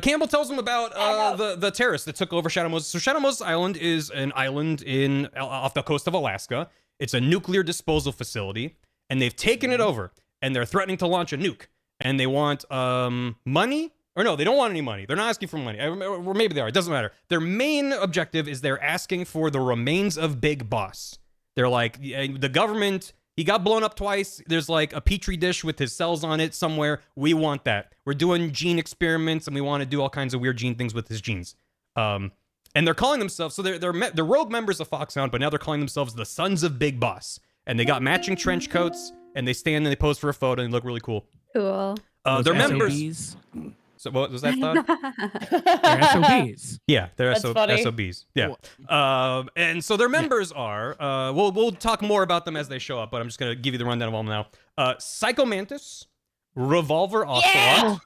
[SPEAKER 1] Campbell tells him about the terrorists that took over Shadow Moses. So Shadow Moses Island is an island off the coast of Alaska. It's a nuclear disposal facility, and they've taken it over, and they're threatening to launch a nuke. And they want money, or no, they don't want any money. They're not asking for money, or maybe they are. It doesn't matter. Their main objective is they're asking for the remains of Big Boss. They're like, the government. He got blown up twice. There's like a petri dish with his cells on it somewhere. We want that. We're doing gene experiments, and we want to do all kinds of weird gene things with his genes. And they're calling themselves, so they're rogue members of Foxhound, but now they're calling themselves the Sons of Big Boss. And they got matching trench coats, and they stand and they pose for a photo, and they look really cool.
[SPEAKER 7] Cool.
[SPEAKER 1] They're members.
[SPEAKER 3] SOBs?
[SPEAKER 1] So what was that thought?
[SPEAKER 3] They're SOBs.
[SPEAKER 1] Yeah, they're
[SPEAKER 6] That's funny.
[SPEAKER 1] SOBs. Yeah. And so their members are, we'll talk more about them as they show up, but I'm just going to give you the rundown of them now. Psycho Mantis, Revolver Ocelot,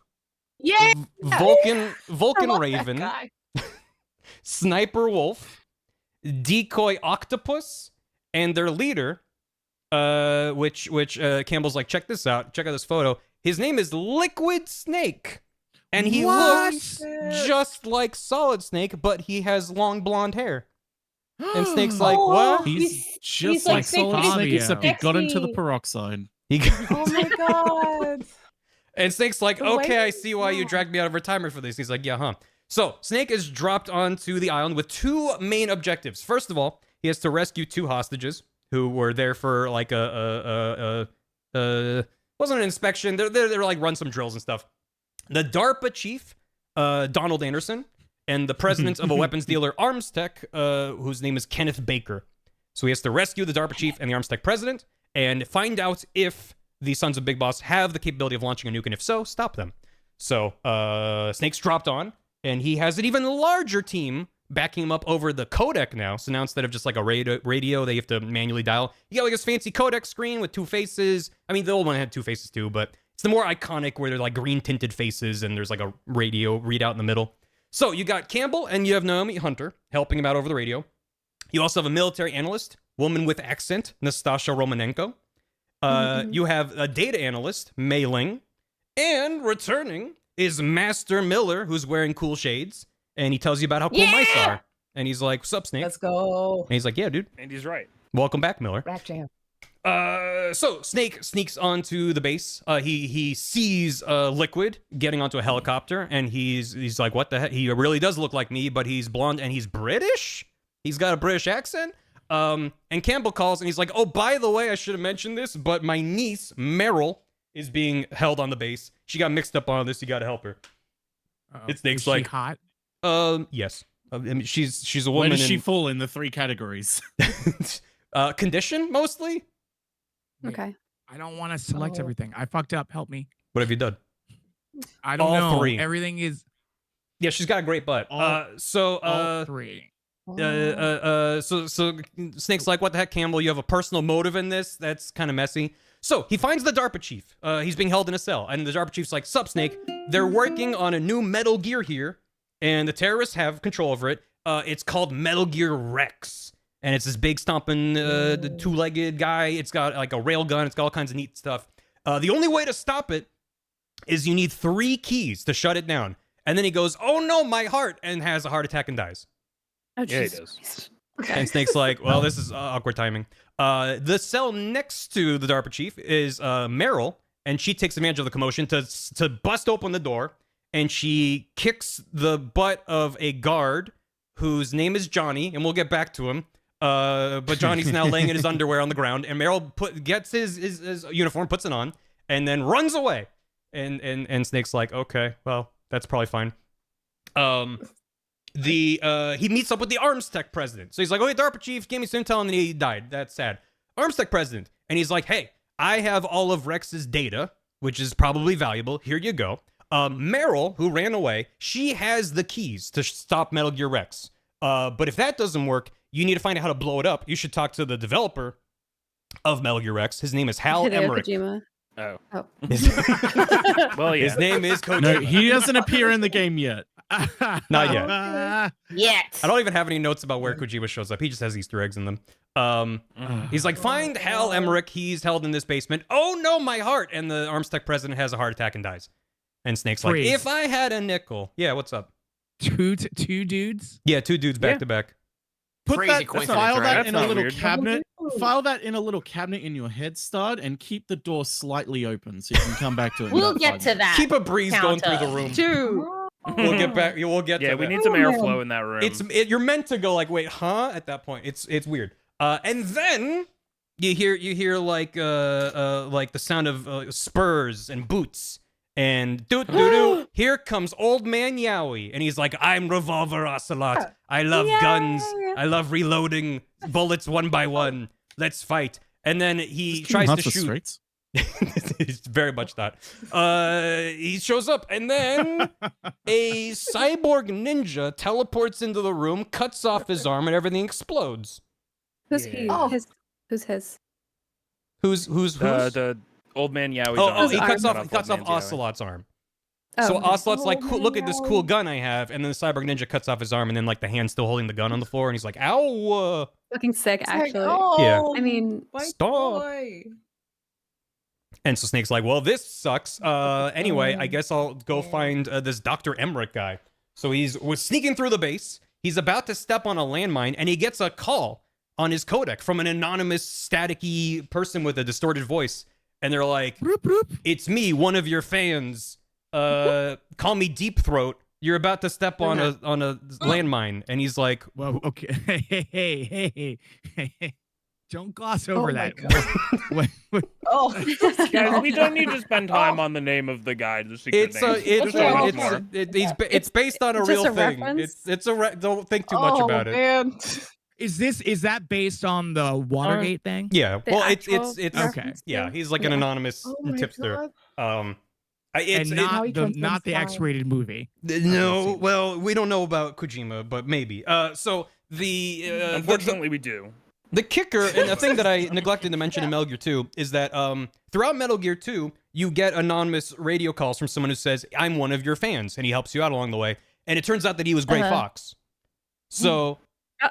[SPEAKER 6] Yeah.
[SPEAKER 1] Vulcan
[SPEAKER 6] I love that
[SPEAKER 1] Raven,
[SPEAKER 6] guy.
[SPEAKER 1] Sniper Wolf, Decoy Octopus, and their leader, which Campbell's like, check this out. Check out this photo. His name is Liquid Snake. And he looks just like Solid Snake, but he has long blonde hair. And Snake's like, what?
[SPEAKER 5] He's just
[SPEAKER 6] he's
[SPEAKER 5] like
[SPEAKER 6] like
[SPEAKER 5] Solid
[SPEAKER 3] Fabio.
[SPEAKER 5] Snake, except he got into the
[SPEAKER 6] Sexy.
[SPEAKER 5] peroxide.
[SPEAKER 6] Oh my god.
[SPEAKER 1] And Snake's like,
[SPEAKER 6] The way
[SPEAKER 1] okay, I
[SPEAKER 6] he-
[SPEAKER 1] see why you
[SPEAKER 6] yeah.
[SPEAKER 1] dragged me out of retirement for this. He's like, yeah, huh. So Snake is dropped onto the island with two main objectives. First of all, he has to rescue two hostages who were there for like wasn't an inspection. They're like run some drills and stuff. The DARPA chief, Donald Anderson, and the president of a weapons dealer, Arms Tech, whose name is Kenneth Baker. So he has to rescue the DARPA chief and the Arms Tech president and find out if the Sons of Big Boss have the capability of launching a nuke, and if so, stop them. So Snake's dropped on, and he has an even larger team backing him up over the codec now. So now instead of just like a radio they have to manually dial, you got like this fancy codec screen with two faces. I mean, the old one had two faces too, but it's the more iconic where they're like green tinted faces and there's like a radio readout in the middle. So you got Campbell and you have Naomi Hunter helping him out over the radio. You also have a military analyst, woman with accent, Nastasha Romanenko. You have a data analyst, Mei Ling. And returning is Master Miller, who's wearing cool shades. And he tells you about how cool mice are. And he's like, what's up, Snake?
[SPEAKER 6] Let's go.
[SPEAKER 1] And he's like, yeah, dude.
[SPEAKER 4] And he's right.
[SPEAKER 1] Welcome back, Miller.
[SPEAKER 8] Rap jam.
[SPEAKER 1] So Snake sneaks onto the base. He sees Liquid getting onto a helicopter, and he's like, "What the heck?" He really does look like me, but he's blonde and he's British. He's got a British accent. And Campbell calls, and he's like, "Oh, by the way, I should have mentioned this, but my niece Meryl is being held on the base. She got mixed up on this. You got to help her." It's Snake's
[SPEAKER 3] Is she
[SPEAKER 1] like,
[SPEAKER 3] hot?
[SPEAKER 1] yes. I mean, she's a woman.
[SPEAKER 5] Where does she fall in the three categories?
[SPEAKER 1] Condition mostly.
[SPEAKER 3] Yeah.
[SPEAKER 7] Okay.
[SPEAKER 3] I don't want to select
[SPEAKER 6] Oh.
[SPEAKER 3] everything. I fucked up. Help me.
[SPEAKER 1] What have you done?
[SPEAKER 3] I don't
[SPEAKER 1] All
[SPEAKER 3] know.
[SPEAKER 1] three.
[SPEAKER 3] Everything is
[SPEAKER 1] Yeah, she's got a great butt.
[SPEAKER 3] all three.
[SPEAKER 1] So Snake's like, what the heck, Campbell? You have a personal motive in this? That's kind of messy. So he finds the DARPA chief. He's being held in a cell. And the DARPA chief's like, sup, Snake? They're working on a new Metal Gear here. And the terrorists have control over it. It's called Metal Gear Rex. And it's this big stomping the two-legged guy. It's got like a rail gun. It's got all kinds of neat stuff. The only way to stop it is you need 3 keys to shut it down. And then he goes, oh no, my heart, and has a heart attack and dies.
[SPEAKER 7] Oh,
[SPEAKER 4] Yeah, he
[SPEAKER 7] Jesus
[SPEAKER 4] does.
[SPEAKER 7] Christ.
[SPEAKER 1] And Snake's like, well, this is awkward timing. The cell next to the DARPA chief is Meryl, and she takes advantage of the commotion to bust open the door, and she kicks the butt of a guard whose name is Johnny, and we'll get back to him. But Johnny's now laying in his underwear on the ground, and Meryl gets his uniform, puts it on, and then runs away. And Snake's like, okay, well, that's probably fine. He meets up with the Arms Tech president. So he's like, okay, DARPA chief gave me some intel and then he died. That's sad. Arms Tech president. And he's like, hey, I have all of Rex's data, which is probably valuable. Here you go. Meryl, who ran away, she has the keys to stop Metal Gear Rex. But if that doesn't work, you need to find out how to blow it up. You should talk to the developer of Metal Gear Rex. His name is Hal
[SPEAKER 7] Hideo
[SPEAKER 1] Emmerich.
[SPEAKER 7] Kojima.
[SPEAKER 4] Oh.
[SPEAKER 1] Well, yeah. His name is Kojima.
[SPEAKER 5] No, he doesn't appear in the game yet.
[SPEAKER 1] Not yet.
[SPEAKER 6] Yet.
[SPEAKER 1] I don't even have any notes about where Kojima shows up. He just has Easter eggs in them. He's like, find Hal Emmerich. He's held in this basement. Oh no, my heart! And the Arms Tech president has a heart attack and dies. And Snake's like, if I had a nickel. Yeah, what's up?
[SPEAKER 3] Two dudes?
[SPEAKER 1] Yeah, two dudes back to back.
[SPEAKER 5] File that in a little
[SPEAKER 4] weird.
[SPEAKER 5] cabinet. File that in a little cabinet in your head start and keep the door slightly open so you can come back to it.
[SPEAKER 6] We'll get to that.
[SPEAKER 1] Keep a breeze going through the room. We'll get back. We'll get.
[SPEAKER 4] Yeah,
[SPEAKER 1] to
[SPEAKER 4] we
[SPEAKER 1] that.
[SPEAKER 4] need some airflow in that room.
[SPEAKER 1] You're meant to go like, wait, huh? At that point, it's weird. And then you hear like the sound of spurs and boots. And doo-doo-doo, here comes Old Man Yowie. And he's like, I'm Revolver Ocelot. I love guns. I love reloading bullets one by one. Let's fight. And then he tries to shoot. He's very much that. He shows up, and then a cyborg ninja teleports into the room, cuts off his arm, and everything explodes.
[SPEAKER 7] Who's he? Who's his?
[SPEAKER 1] Who's?
[SPEAKER 4] The Old Man Yowie's
[SPEAKER 1] Oh,
[SPEAKER 4] arm.
[SPEAKER 1] he cuts off
[SPEAKER 4] Old Man Yowie.
[SPEAKER 1] Ocelot's arm.
[SPEAKER 7] Oh,
[SPEAKER 1] So
[SPEAKER 7] okay.
[SPEAKER 1] Ocelot's like, cool, look at this cool gun I have, and then the cyborg ninja cuts off his arm, and then like the hand's still holding the gun on the floor, and he's like, ow!
[SPEAKER 7] Fucking sick, actually.
[SPEAKER 1] Yeah.
[SPEAKER 7] I mean,
[SPEAKER 1] Stop. And so Snake's like, well, this sucks. Anyway, I guess I'll go find this Dr. Emmerich guy. So we're sneaking through the base. He's about to step on a landmine, and he gets a call on his codec from an anonymous, staticky person with a distorted voice. And they're like, it's me, one of your fans. Call me Deep Throat. You're about to step on a landmine. And he's like,
[SPEAKER 3] well, okay. Hey. Don't gloss over that.
[SPEAKER 4] Guys, we don't need to spend time on the name of the guy. The secret name.
[SPEAKER 1] It's based on a real thing. Don't think too much about it.
[SPEAKER 3] Is that based on the Watergate thing?
[SPEAKER 1] Yeah. Well, it's
[SPEAKER 3] okay.
[SPEAKER 1] Yeah, he's like an anonymous tipster.
[SPEAKER 3] It's not the X-rated movie.
[SPEAKER 1] No, well, we don't know about Kojima, but maybe. So
[SPEAKER 4] unfortunately, we do.
[SPEAKER 1] The kicker, and the thing that I neglected to mention in Metal Gear 2 is that throughout Metal Gear 2, you get anonymous radio calls from someone who says, I'm one of your fans, and he helps you out along the way. And it turns out that he was Gray Fox. So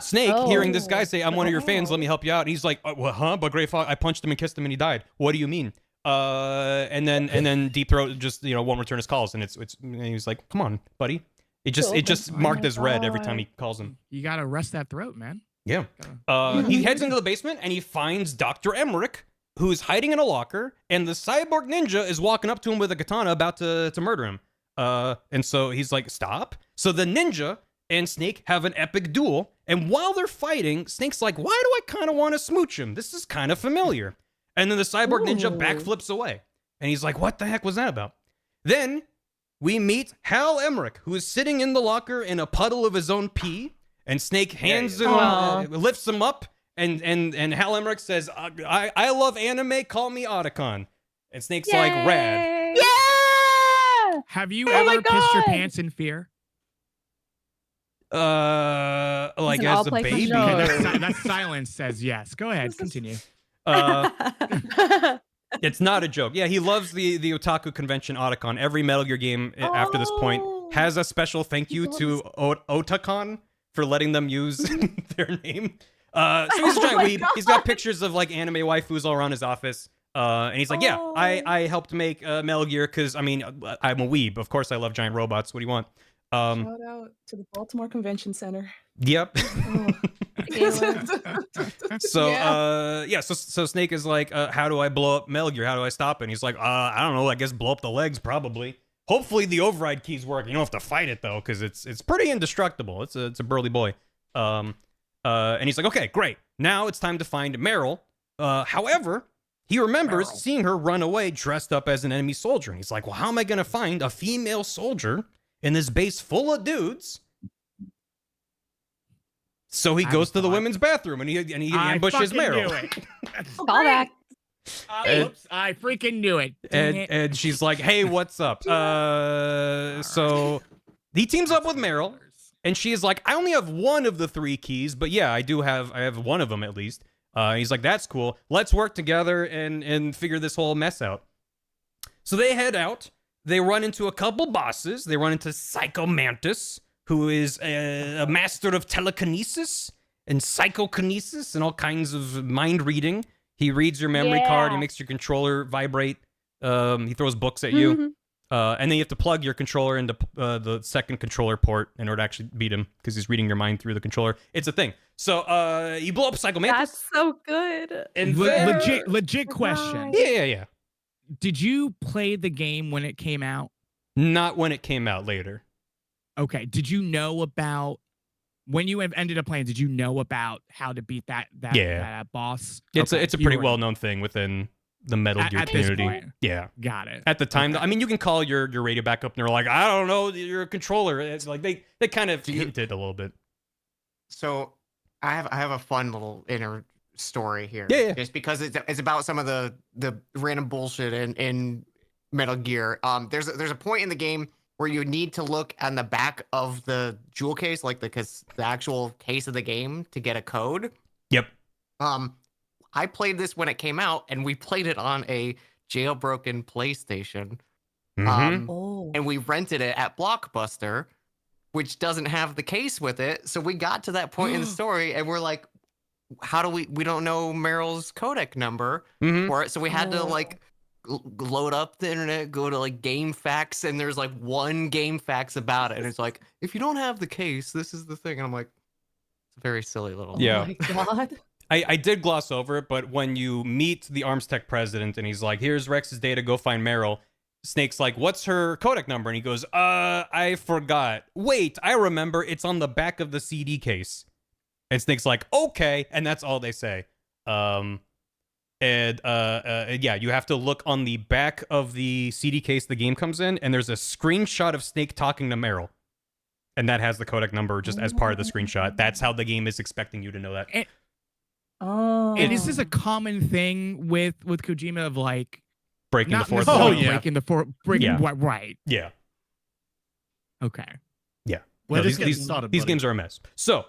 [SPEAKER 1] Snake, hearing this guy say, I'm one of your fans, let me help you out. And he's like, well, huh? But Gray Fox, I punched him and kissed him and he died. What do you mean? And then Deep Throat just, won't return his calls. And and he's like, come on, buddy. It just marked as red every time he calls him.
[SPEAKER 3] You got to rest that throat, man.
[SPEAKER 1] Yeah. He heads into the basement and he finds Dr. Emmerich, who's hiding in a locker, and the cyborg ninja is walking up to him with a katana about to murder him. And so he's like, stop. So the ninja and Snake have an epic duel, and while they're fighting, Snake's like, why do I kind of want to smooch him? This is kind of familiar. And then the cyborg ninja backflips away. And he's like, what the heck was that about? Then we meet Hal Emmerich, who is sitting in the locker in a puddle of his own pee. And Snake hands him, lifts him up, and Hal Emmerich says, I love anime, call me Otacon. And Snake's like, rad.
[SPEAKER 6] Yeah!
[SPEAKER 3] Have you ever pissed your pants in fear?
[SPEAKER 7] Like
[SPEAKER 3] as a baby? Okay, that silence says yes. Go ahead, continue.
[SPEAKER 1] It's not a joke. Yeah, he loves the otaku convention Otacon. Every Metal Gear game after this point has a special thank you to Otacon for letting them use their name. So he's a giant weeb. He's got pictures of like anime waifus all around his office. And he's like, yeah, I helped make Metal Gear because, I'm a weeb. Of course I love giant robots. What do you want?
[SPEAKER 8] Shout out to the Baltimore Convention Center.
[SPEAKER 1] Yep.
[SPEAKER 8] So
[SPEAKER 1] so Snake is like, how do I blow up Metal Gear? How do I stop it? And he's like, I don't know. I guess blow up the legs probably. Hopefully the override keys work. You don't have to fight it though, because it's pretty indestructible. It's a burly boy. And he's like, okay, great. Now it's time to find Meryl. However, he remembers seeing her run away dressed up as an enemy soldier. And he's like, well, how am I going to find a female soldier in this base full of dudes? So he goes to the women's bathroom and he ambushes Meryl.
[SPEAKER 7] Callback.
[SPEAKER 3] Oops, I freaking knew it.
[SPEAKER 1] And she's like, hey, what's up? So he teams up with Meryl, and she's like, I only have one of the 3 keys, but yeah, I have one of them at least. He's like, that's cool. Let's work together and figure this whole mess out. So they head out. They run into a couple bosses. They run into Psycho Mantis, who is a master of telekinesis and psychokinesis and all kinds of mind reading. He reads your memory card. He makes your controller vibrate. He throws books at you. And then you have to plug your controller into the second controller port in order to actually beat him, because he's reading your mind through the controller. It's a thing. So you blow up Psycho Mantis.
[SPEAKER 7] That's so good.
[SPEAKER 1] And
[SPEAKER 3] legit question.
[SPEAKER 1] Yeah.
[SPEAKER 3] Did you play the game when it came out?
[SPEAKER 1] Not when it came out, later.
[SPEAKER 3] Okay. Did you know about when you ended up playing? Did you know about how to beat that boss?
[SPEAKER 1] It's
[SPEAKER 3] Okay,
[SPEAKER 1] a pretty well known thing within the Metal Gear community. Yeah,
[SPEAKER 3] got it.
[SPEAKER 1] At the time, I mean, you can call your radio back up and they're like, I don't know, your controller. It's like they kind of hinted a little bit.
[SPEAKER 2] So I have a fun little inner story here.
[SPEAKER 1] Yeah.
[SPEAKER 2] Just because it's about some of the random bullshit in Metal Gear. There's a point in the game where you need to look on the back of the jewel case, like the actual case of the game, to get a code.
[SPEAKER 1] Yep.
[SPEAKER 2] I played this when it came out, and we played it on a jailbroken PlayStation. And we rented it at Blockbuster, which doesn't have the case with it. So we got to that point in the story, and we're like, how do we don't know Meryl's codec number for it. So we had to like load up the internet, go to like GameFAQs, and there's like one GameFAQs about it, and it's like, if you don't have the case, this is the thing. And I'm like, it's a very silly little.
[SPEAKER 6] Oh my god.
[SPEAKER 1] I did gloss over it, but when you meet the Arms Tech president and he's like, here's Rex's data, go find Meryl, Snake's like, what's her codec number? And he goes, I forgot. Wait, I remember. It's on the back of the CD case. And Snake's like, okay. And that's all they say. Yeah, you have to look on the back of the CD case the game comes in, and there's a screenshot of Snake talking to Meryl. And that has the codec number just as part of the screenshot. That's how the game is expecting you to know that.
[SPEAKER 3] And is this a common thing with Kojima of like
[SPEAKER 1] breaking the fourth
[SPEAKER 3] wall?
[SPEAKER 1] wall?
[SPEAKER 3] Breaking the fourth, right.
[SPEAKER 1] Yeah.
[SPEAKER 3] Okay.
[SPEAKER 1] Yeah.
[SPEAKER 5] Well,
[SPEAKER 1] No, these games are a mess. So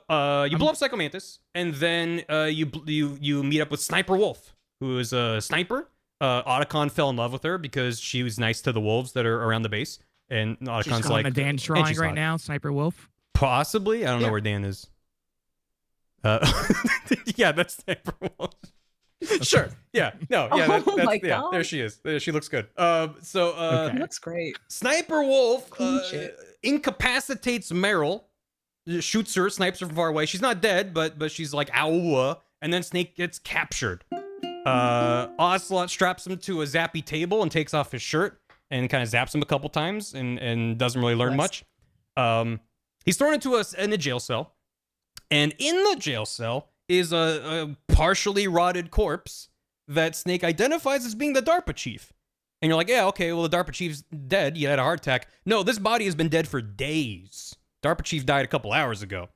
[SPEAKER 1] you blow up Psycho Mantis, and then you meet up with Sniper Wolf, who is a sniper. Otacon fell in love with her because she was nice to the wolves that are around the base. And Otacon's like,
[SPEAKER 3] a Dan's drawing right now, Sniper Wolf?
[SPEAKER 1] Possibly. I don't know where Dan is. Yeah, that's Sniper Wolf. Sure. Yeah. No. Yeah.
[SPEAKER 6] Oh my
[SPEAKER 1] yeah.
[SPEAKER 6] God.
[SPEAKER 1] There she is. She looks good.
[SPEAKER 8] It looks great.
[SPEAKER 1] Sniper Wolf
[SPEAKER 8] Cool shit.
[SPEAKER 1] incapacitates Meryl, shoots her, snipes her from far away. She's not dead, but she's like, ow. And then Snake gets captured. Ocelot straps him to a zappy table and takes off his shirt and kind of zaps him a couple times and doesn't really learn much. He's thrown into a jail cell. And in the jail cell is a partially rotted corpse that Snake identifies as being the DARPA chief. And you're like, yeah, okay, well, the DARPA chief's dead. He had a heart attack. No, this body has been dead for days. DARPA chief died a couple hours ago.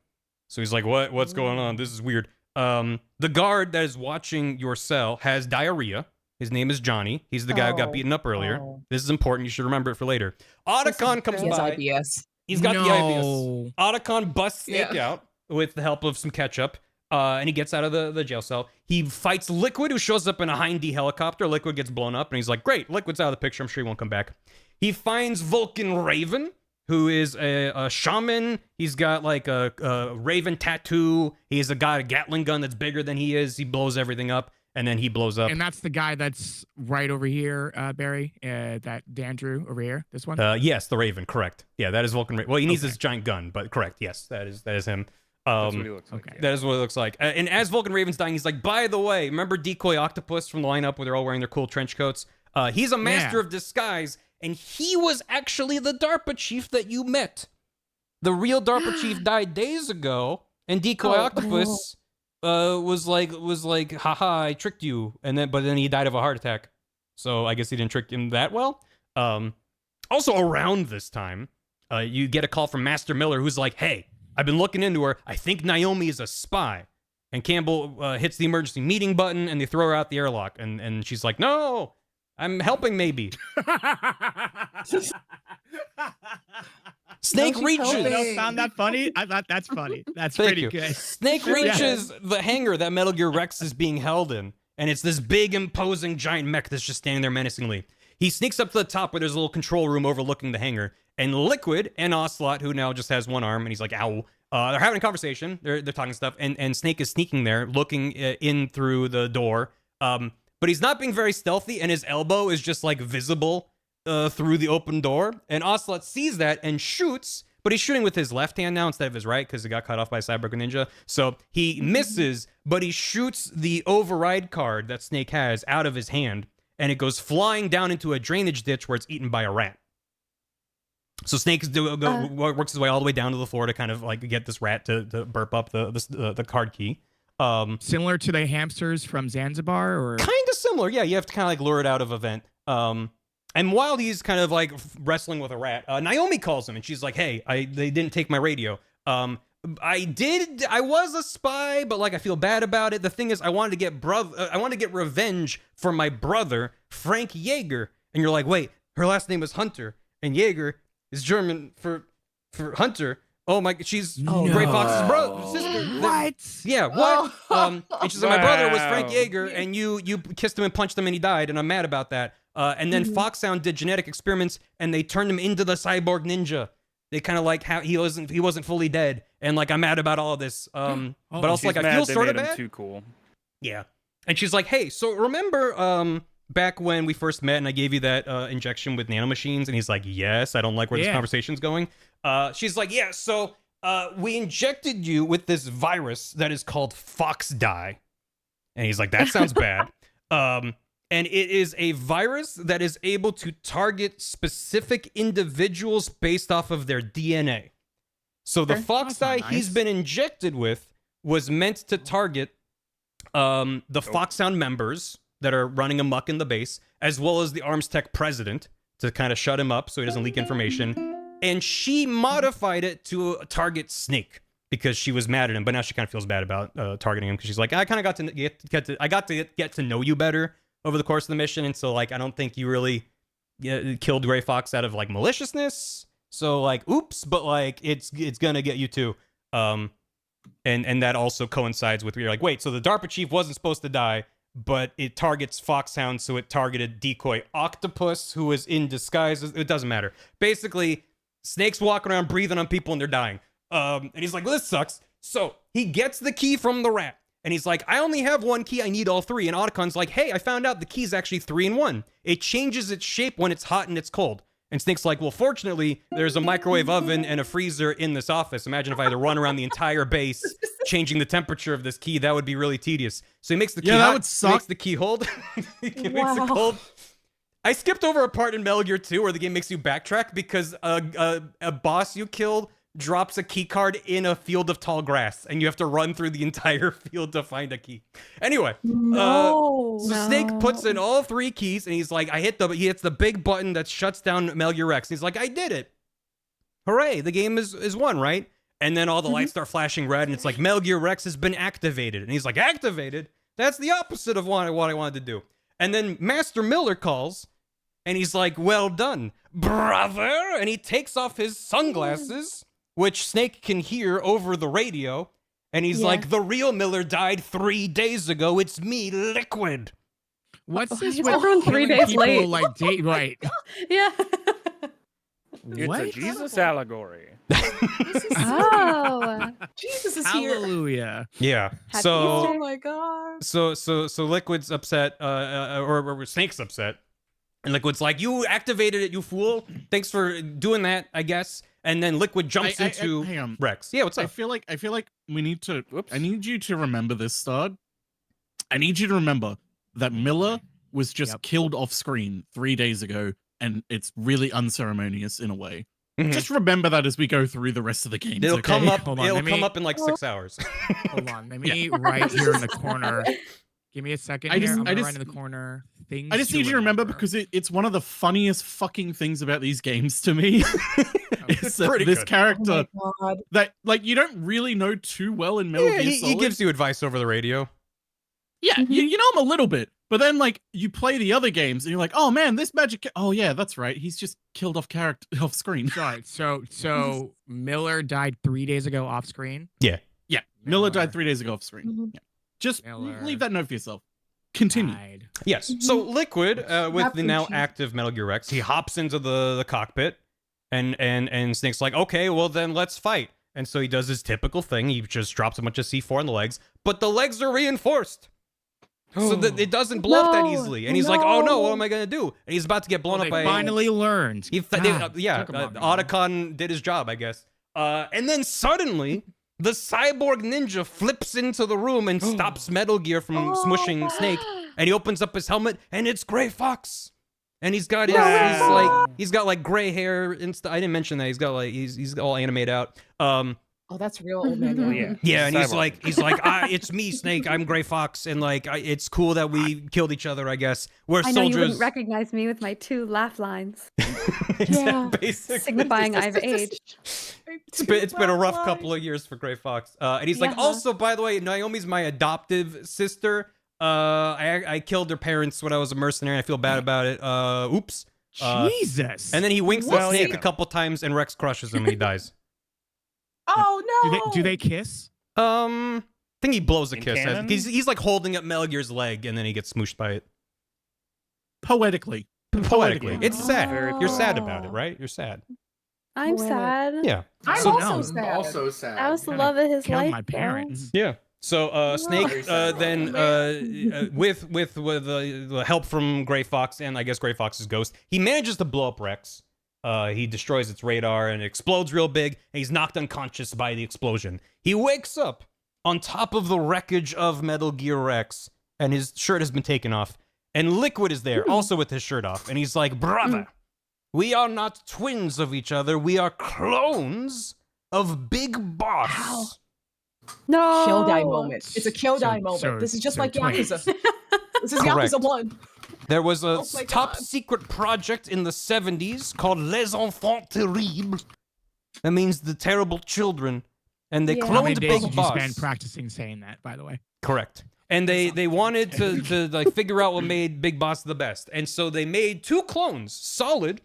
[SPEAKER 1] So he's like, what's going on? This is weird. The guard that is watching your cell has diarrhea. His name is Johnny. He's the guy who got beaten up earlier. This is important. You should remember it for later. Otacon comes
[SPEAKER 8] He has
[SPEAKER 1] by.
[SPEAKER 8] IBS.
[SPEAKER 1] He's got the IBS. Otacon busts Snake out with the help of some ketchup. And he gets out of the jail cell. He fights Liquid, who shows up in a Hind D helicopter. Liquid gets blown up, and he's like, great, Liquid's out of the picture. I'm sure he won't come back. He finds Vulcan Raven, who is a shaman. He's got like a Raven tattoo. He's got a Gatling gun that's bigger than he is. He blows everything up, and then he blows up.
[SPEAKER 3] And that's the guy that's right over here, Barry, that Dan drew over here, this one?
[SPEAKER 1] Yes, the Raven, correct. Yeah, that is Vulcan Raven. Well, he needs this giant gun, but correct, yes, that is him.
[SPEAKER 4] That's what he looks like.
[SPEAKER 3] Okay.
[SPEAKER 1] That is what it looks like. And as Vulcan Raven's dying, he's like, by the way, remember Decoy Octopus from the lineup where they're all wearing their cool trench coats? He's a master of disguise, and he was actually the DARPA chief that you met. The real DARPA chief died days ago, And Decoy Octopus was like, haha, I tricked you. But then he died of a heart attack. So I guess he didn't trick him that well. Also around this time, you get a call from Master Miller, who's like, hey, I've been looking into her. I think Naomi is a spy. And Campbell hits the emergency meeting button, and they throw her out the airlock. And she's like, no, I'm helping maybe. Snake reaches.
[SPEAKER 3] Found that funny? I thought that's funny. That's pretty good.
[SPEAKER 1] Snake reaches the hangar that Metal Gear Rex is being held in. And it's this big, imposing, giant mech that's just standing there menacingly. He sneaks up to the top where there's a little control room overlooking the hangar. And Liquid and Ocelot, who now just has one arm, and he's like, ow. They're having a conversation. They're talking stuff. And Snake is sneaking there, looking in through the door. But he's not being very stealthy, and his elbow is just like visible through the open door. And Ocelot sees that and shoots, but he's shooting with his left hand now instead of his right because he got cut off by Cyber Ninja. So he misses, but he shoots the override card that Snake has out of his hand, and it goes flying down into a drainage ditch where it's eaten by a rat. So Snake works his way all the way down to the floor to kind of like get this rat to burp up the card key.
[SPEAKER 3] Similar to the hamsters from Zanzibar, or
[SPEAKER 1] kind of similar, yeah. You have to kind of like lure it out of a vent. And while he's kind of like wrestling with a rat, Naomi calls him and she's like, "Hey, they didn't take my radio. I was a spy, but like I feel bad about it. The thing is, I wanted to get revenge for my brother Frank Jaeger." And you're like, "Wait, her last name is Hunter, and Jaeger is German for Hunter. Oh my, she's Gray Fox's sister."
[SPEAKER 3] What?
[SPEAKER 1] Yeah, what? And she's like, "My brother was Frank Jaeger, and you kissed him and punched him and he died, and I'm mad about that." And then Foxhound did genetic experiments, and they turned him into the cyborg ninja. They kind of like how he wasn't fully dead, and like I'm mad about all of this. But also like I feel sort of bad.
[SPEAKER 4] Too cool.
[SPEAKER 1] Yeah, and she's like, "Hey, so remember back when we first met and I gave you that injection with nanomachines?" And he's like, "Yes, I don't like where this conversation's going." She's like, "Yeah, so we injected you with this virus that is called Fox Die." And he's like, "That sounds bad." And it is a virus that is able to target specific individuals based off of their DNA. So the Fox Die he's been injected with was meant to target the Foxhound members that are running amok in the base, as well as the Arms Tech president, to kind of shut him up so he doesn't leak information. And she modified it to target Snake because she was mad at him, but now she kind of feels bad about targeting him because she's like, I kind of got to get to know you better over the course of the mission, and so like I don't think you really killed Gray Fox out of like maliciousness. So like, oops, but like it's gonna get you too. And that also coincides with where you're like, wait, so the DARPA chief wasn't supposed to die, but it targets Foxhound, so it targeted Decoy Octopus, who was in disguise. It doesn't matter. Basically, Snake's walking around breathing on people and they're dying. And he's like, well, this sucks. So he gets the key from the rat. And he's like, I only have one key. I need all three. And Otacon's like, hey, I found out the key's actually 3 in 1. It changes its shape when it's hot and it's cold. And Snake's like, well, fortunately, there's a microwave oven and a freezer in this office. Imagine if I had to run around the entire base changing the temperature of this key. That would be really tedious. So he makes the key hot.
[SPEAKER 5] That would suck.
[SPEAKER 1] He makes the key hold. He makes it cold. I skipped over a part in Metal Gear 2 where the game makes you backtrack because a boss you killed drops a key card in a field of tall grass, and you have to run through the entire field to find a key. Anyway, Snake puts in all 3 keys, and he's like, he hits the big button that shuts down Metal Gear Rex. He's like, I did it. Hooray, the game is won, right? And then all the lights start flashing red, and it's like, Metal Gear Rex has been activated. And he's like, activated? That's the opposite of what I wanted to do. And then Master Miller calls, and he's like, well done, brother. And he takes off his sunglasses, which Snake can hear over the radio. And he's like, the real Miller died 3 days ago. It's me, Liquid.
[SPEAKER 3] What's this?
[SPEAKER 6] It's around 3 days late.
[SPEAKER 3] Like, date right.
[SPEAKER 6] Yeah.
[SPEAKER 4] It's a Jesus allegory.
[SPEAKER 7] Oh.
[SPEAKER 6] Jesus is here.
[SPEAKER 3] Hallelujah.
[SPEAKER 1] Yeah.
[SPEAKER 7] Happy
[SPEAKER 1] So,
[SPEAKER 6] Oh my god.
[SPEAKER 1] so Liquid's upset, or Snake's upset. And Liquid's like, you activated it, you fool. Thanks for doing that, I guess. And then Liquid jumps into
[SPEAKER 5] hang on.
[SPEAKER 1] Rex. Yeah, what's up?
[SPEAKER 5] I feel like we need to. I need you to remember this, Stard. I need you to remember that Miller was just killed off screen 3 days ago, and it's really unceremonious in a way. Just remember that as we go through the rest of the games.
[SPEAKER 1] It'll come up.
[SPEAKER 3] Hold on,
[SPEAKER 1] It'll
[SPEAKER 3] let
[SPEAKER 1] come
[SPEAKER 3] me-
[SPEAKER 1] up in like 6 hours.
[SPEAKER 3] Hold on, let me right here in the corner. Give me a second
[SPEAKER 5] I
[SPEAKER 3] here.
[SPEAKER 5] just-
[SPEAKER 3] I'm
[SPEAKER 5] I
[SPEAKER 3] gonna
[SPEAKER 5] just-
[SPEAKER 3] write in the corner. Things
[SPEAKER 5] I just need you to remember because it's one of the funniest fucking things about these games to me. Is that
[SPEAKER 1] pretty
[SPEAKER 5] this
[SPEAKER 1] good.
[SPEAKER 5] character
[SPEAKER 6] Oh my god.
[SPEAKER 5] that like you don't really know too well in Metal
[SPEAKER 1] Yeah,
[SPEAKER 5] Gear
[SPEAKER 1] he
[SPEAKER 5] Solid.
[SPEAKER 1] gives you advice over the radio.
[SPEAKER 5] Yeah, you know him a little bit, but then like you play the other games and you're like, oh man, this magic. Oh yeah, that's right. He's just killed off screen.
[SPEAKER 3] Sorry. So Miller died 3 days ago off screen.
[SPEAKER 5] Yeah, Miller died
[SPEAKER 3] Miller.
[SPEAKER 5] 3 days ago off screen.
[SPEAKER 6] Mhm.
[SPEAKER 5] Yeah. Just
[SPEAKER 3] Miller
[SPEAKER 5] leave that note for yourself. Continue.
[SPEAKER 3] Died.
[SPEAKER 1] Yes. So Liquid, with the now
[SPEAKER 6] Appreciate-
[SPEAKER 1] active Metal Gear Rex, he hops into the cockpit, and Snake's like, okay, well then let's fight. And so he does his typical thing. He just drops a bunch of C4 on the legs, but the legs are reinforced. So that it doesn't blow up that
[SPEAKER 6] No,
[SPEAKER 1] easily. And he's like, oh no,
[SPEAKER 6] no.
[SPEAKER 1] what am I going to do? And he's about to get blown
[SPEAKER 3] Well,
[SPEAKER 1] up
[SPEAKER 3] they
[SPEAKER 1] by...
[SPEAKER 3] finally learned.
[SPEAKER 1] He,
[SPEAKER 3] God,
[SPEAKER 1] yeah,
[SPEAKER 3] took 'em on, man.
[SPEAKER 1] Otacon did his job, I guess. And then suddenly, the cyborg ninja flips into the room and stops Metal Gear from smushing Snake. And he opens up his helmet, and it's Gray Fox. And he's got he's got like gray hair and stuff. I didn't mention that. He's got like he's all animated out.
[SPEAKER 6] Oh, that's real old man.
[SPEAKER 4] Oh,
[SPEAKER 6] Yeah.
[SPEAKER 4] yeah.
[SPEAKER 1] Yeah, and
[SPEAKER 4] Cyborg.
[SPEAKER 1] he's like, it's me, Snake. I'm Gray Fox, and like, it's cool that we killed each other. I guess we're
[SPEAKER 7] I know you
[SPEAKER 1] soldiers.
[SPEAKER 7] wouldn't recognize me with my 2 laugh lines,
[SPEAKER 6] Yeah.
[SPEAKER 1] Basically,
[SPEAKER 7] signifying I've aged.
[SPEAKER 1] it's been a rough couple of years for Gray Fox. And he's like,
[SPEAKER 7] Yeah.
[SPEAKER 1] also, by the way, Naomi's my adoptive sister. I killed her parents when I was a mercenary. I feel bad about it. Oops.
[SPEAKER 3] Jesus.
[SPEAKER 1] And then he winks at
[SPEAKER 4] Well,
[SPEAKER 1] Snake
[SPEAKER 4] you
[SPEAKER 1] a
[SPEAKER 4] know.
[SPEAKER 1] couple times, and Rex crushes him, and he dies.
[SPEAKER 6] Oh no.
[SPEAKER 3] do they kiss?
[SPEAKER 1] I think he blows a
[SPEAKER 4] In
[SPEAKER 1] kiss.
[SPEAKER 4] canon?
[SPEAKER 1] He's like holding up Metal Gear's leg, and then he gets smooshed by it.
[SPEAKER 5] Poetically.
[SPEAKER 1] Poetically. It's sad.
[SPEAKER 4] Very
[SPEAKER 1] You're sad
[SPEAKER 6] poetic.
[SPEAKER 1] about it, right? You're sad.
[SPEAKER 7] I'm
[SPEAKER 6] Wait.
[SPEAKER 7] sad.
[SPEAKER 1] Yeah.
[SPEAKER 6] I'm
[SPEAKER 3] So
[SPEAKER 6] also
[SPEAKER 3] no.
[SPEAKER 6] sad.
[SPEAKER 9] Also sad.
[SPEAKER 7] That was the
[SPEAKER 3] Kinda
[SPEAKER 7] love of his
[SPEAKER 3] Killed
[SPEAKER 7] life.
[SPEAKER 3] my
[SPEAKER 7] bro.
[SPEAKER 3] parents.
[SPEAKER 1] Yeah. So Snake
[SPEAKER 9] Very sad.
[SPEAKER 1] then with the help from Gray Fox and I guess Gray Fox's ghost, he manages to blow up Rex. He destroys its radar and it explodes real big, and he's knocked unconscious by the explosion. He wakes up on top of the wreckage of Metal Gear Rex, and his shirt has been taken off. And Liquid is there, also with his shirt off, and he's like, "Brother, we are not twins of each other. We are clones of Big Boss."
[SPEAKER 6] Ow.
[SPEAKER 7] No.
[SPEAKER 6] Kill die moment. It's a kill die
[SPEAKER 3] So-
[SPEAKER 6] moment.
[SPEAKER 3] so-
[SPEAKER 6] This is just
[SPEAKER 3] so
[SPEAKER 6] like
[SPEAKER 3] twins.
[SPEAKER 6] Yakuza. This is
[SPEAKER 1] Correct.
[SPEAKER 6] Yakuza 1.
[SPEAKER 1] There was a
[SPEAKER 6] Oh my
[SPEAKER 1] top
[SPEAKER 6] God.
[SPEAKER 1] secret project in the 70s called Les Enfants Terribles. That means the terrible children. And they
[SPEAKER 7] Yeah.
[SPEAKER 3] How many
[SPEAKER 1] cloned
[SPEAKER 3] days
[SPEAKER 1] Big
[SPEAKER 3] did you
[SPEAKER 1] Boss.
[SPEAKER 3] spend practicing saying that, by the way?
[SPEAKER 1] Correct. And they wanted to like figure out what made Big Boss the best. And so they made 2 clones, Solid,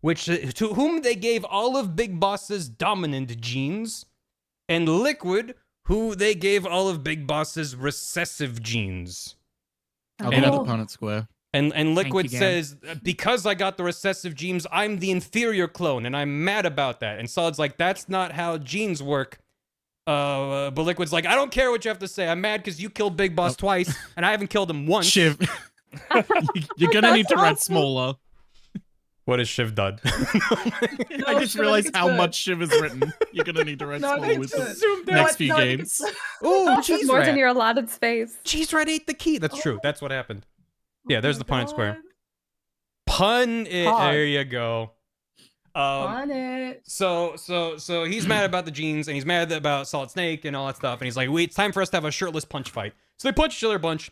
[SPEAKER 1] which to whom they gave all of Big Boss's dominant genes, and Liquid, who they gave all of Big Boss's recessive genes.
[SPEAKER 5] I'll
[SPEAKER 1] And-
[SPEAKER 5] be at the Punnett Square.
[SPEAKER 1] And Liquid
[SPEAKER 3] you, Gam.
[SPEAKER 1] says, because I got the recessive genes, I'm the inferior clone, and I'm mad about that. And Solid's like, that's not how genes work. But Liquid's like, I don't care what you have to say. I'm mad because you killed Big Boss twice, and I haven't killed him once.
[SPEAKER 5] Shiv. You're gonna need to write
[SPEAKER 6] awesome.
[SPEAKER 5] smaller.
[SPEAKER 1] What has Shiv done?
[SPEAKER 5] I just
[SPEAKER 6] Shiv,
[SPEAKER 5] realized
[SPEAKER 6] it's
[SPEAKER 5] how
[SPEAKER 6] good.
[SPEAKER 5] much Shiv has written. You're gonna need to write
[SPEAKER 6] No, I
[SPEAKER 5] smaller
[SPEAKER 6] think
[SPEAKER 5] with
[SPEAKER 6] it's
[SPEAKER 5] the
[SPEAKER 6] good.
[SPEAKER 5] next few games.
[SPEAKER 1] Ooh,
[SPEAKER 7] That's
[SPEAKER 1] cheese
[SPEAKER 7] more than
[SPEAKER 1] rat.
[SPEAKER 7] your allotted space.
[SPEAKER 1] Cheese rat ate the key. That's true. That's what happened. Yeah, there's the Punnett Square.
[SPEAKER 6] God.
[SPEAKER 1] Pun it.
[SPEAKER 6] Pog.
[SPEAKER 1] There you go.
[SPEAKER 6] On it.
[SPEAKER 1] So he's mad about the genes, and he's mad about Solid Snake and all that stuff, and he's like, wait, it's time for us to have a shirtless punch fight. So they punch each other a bunch.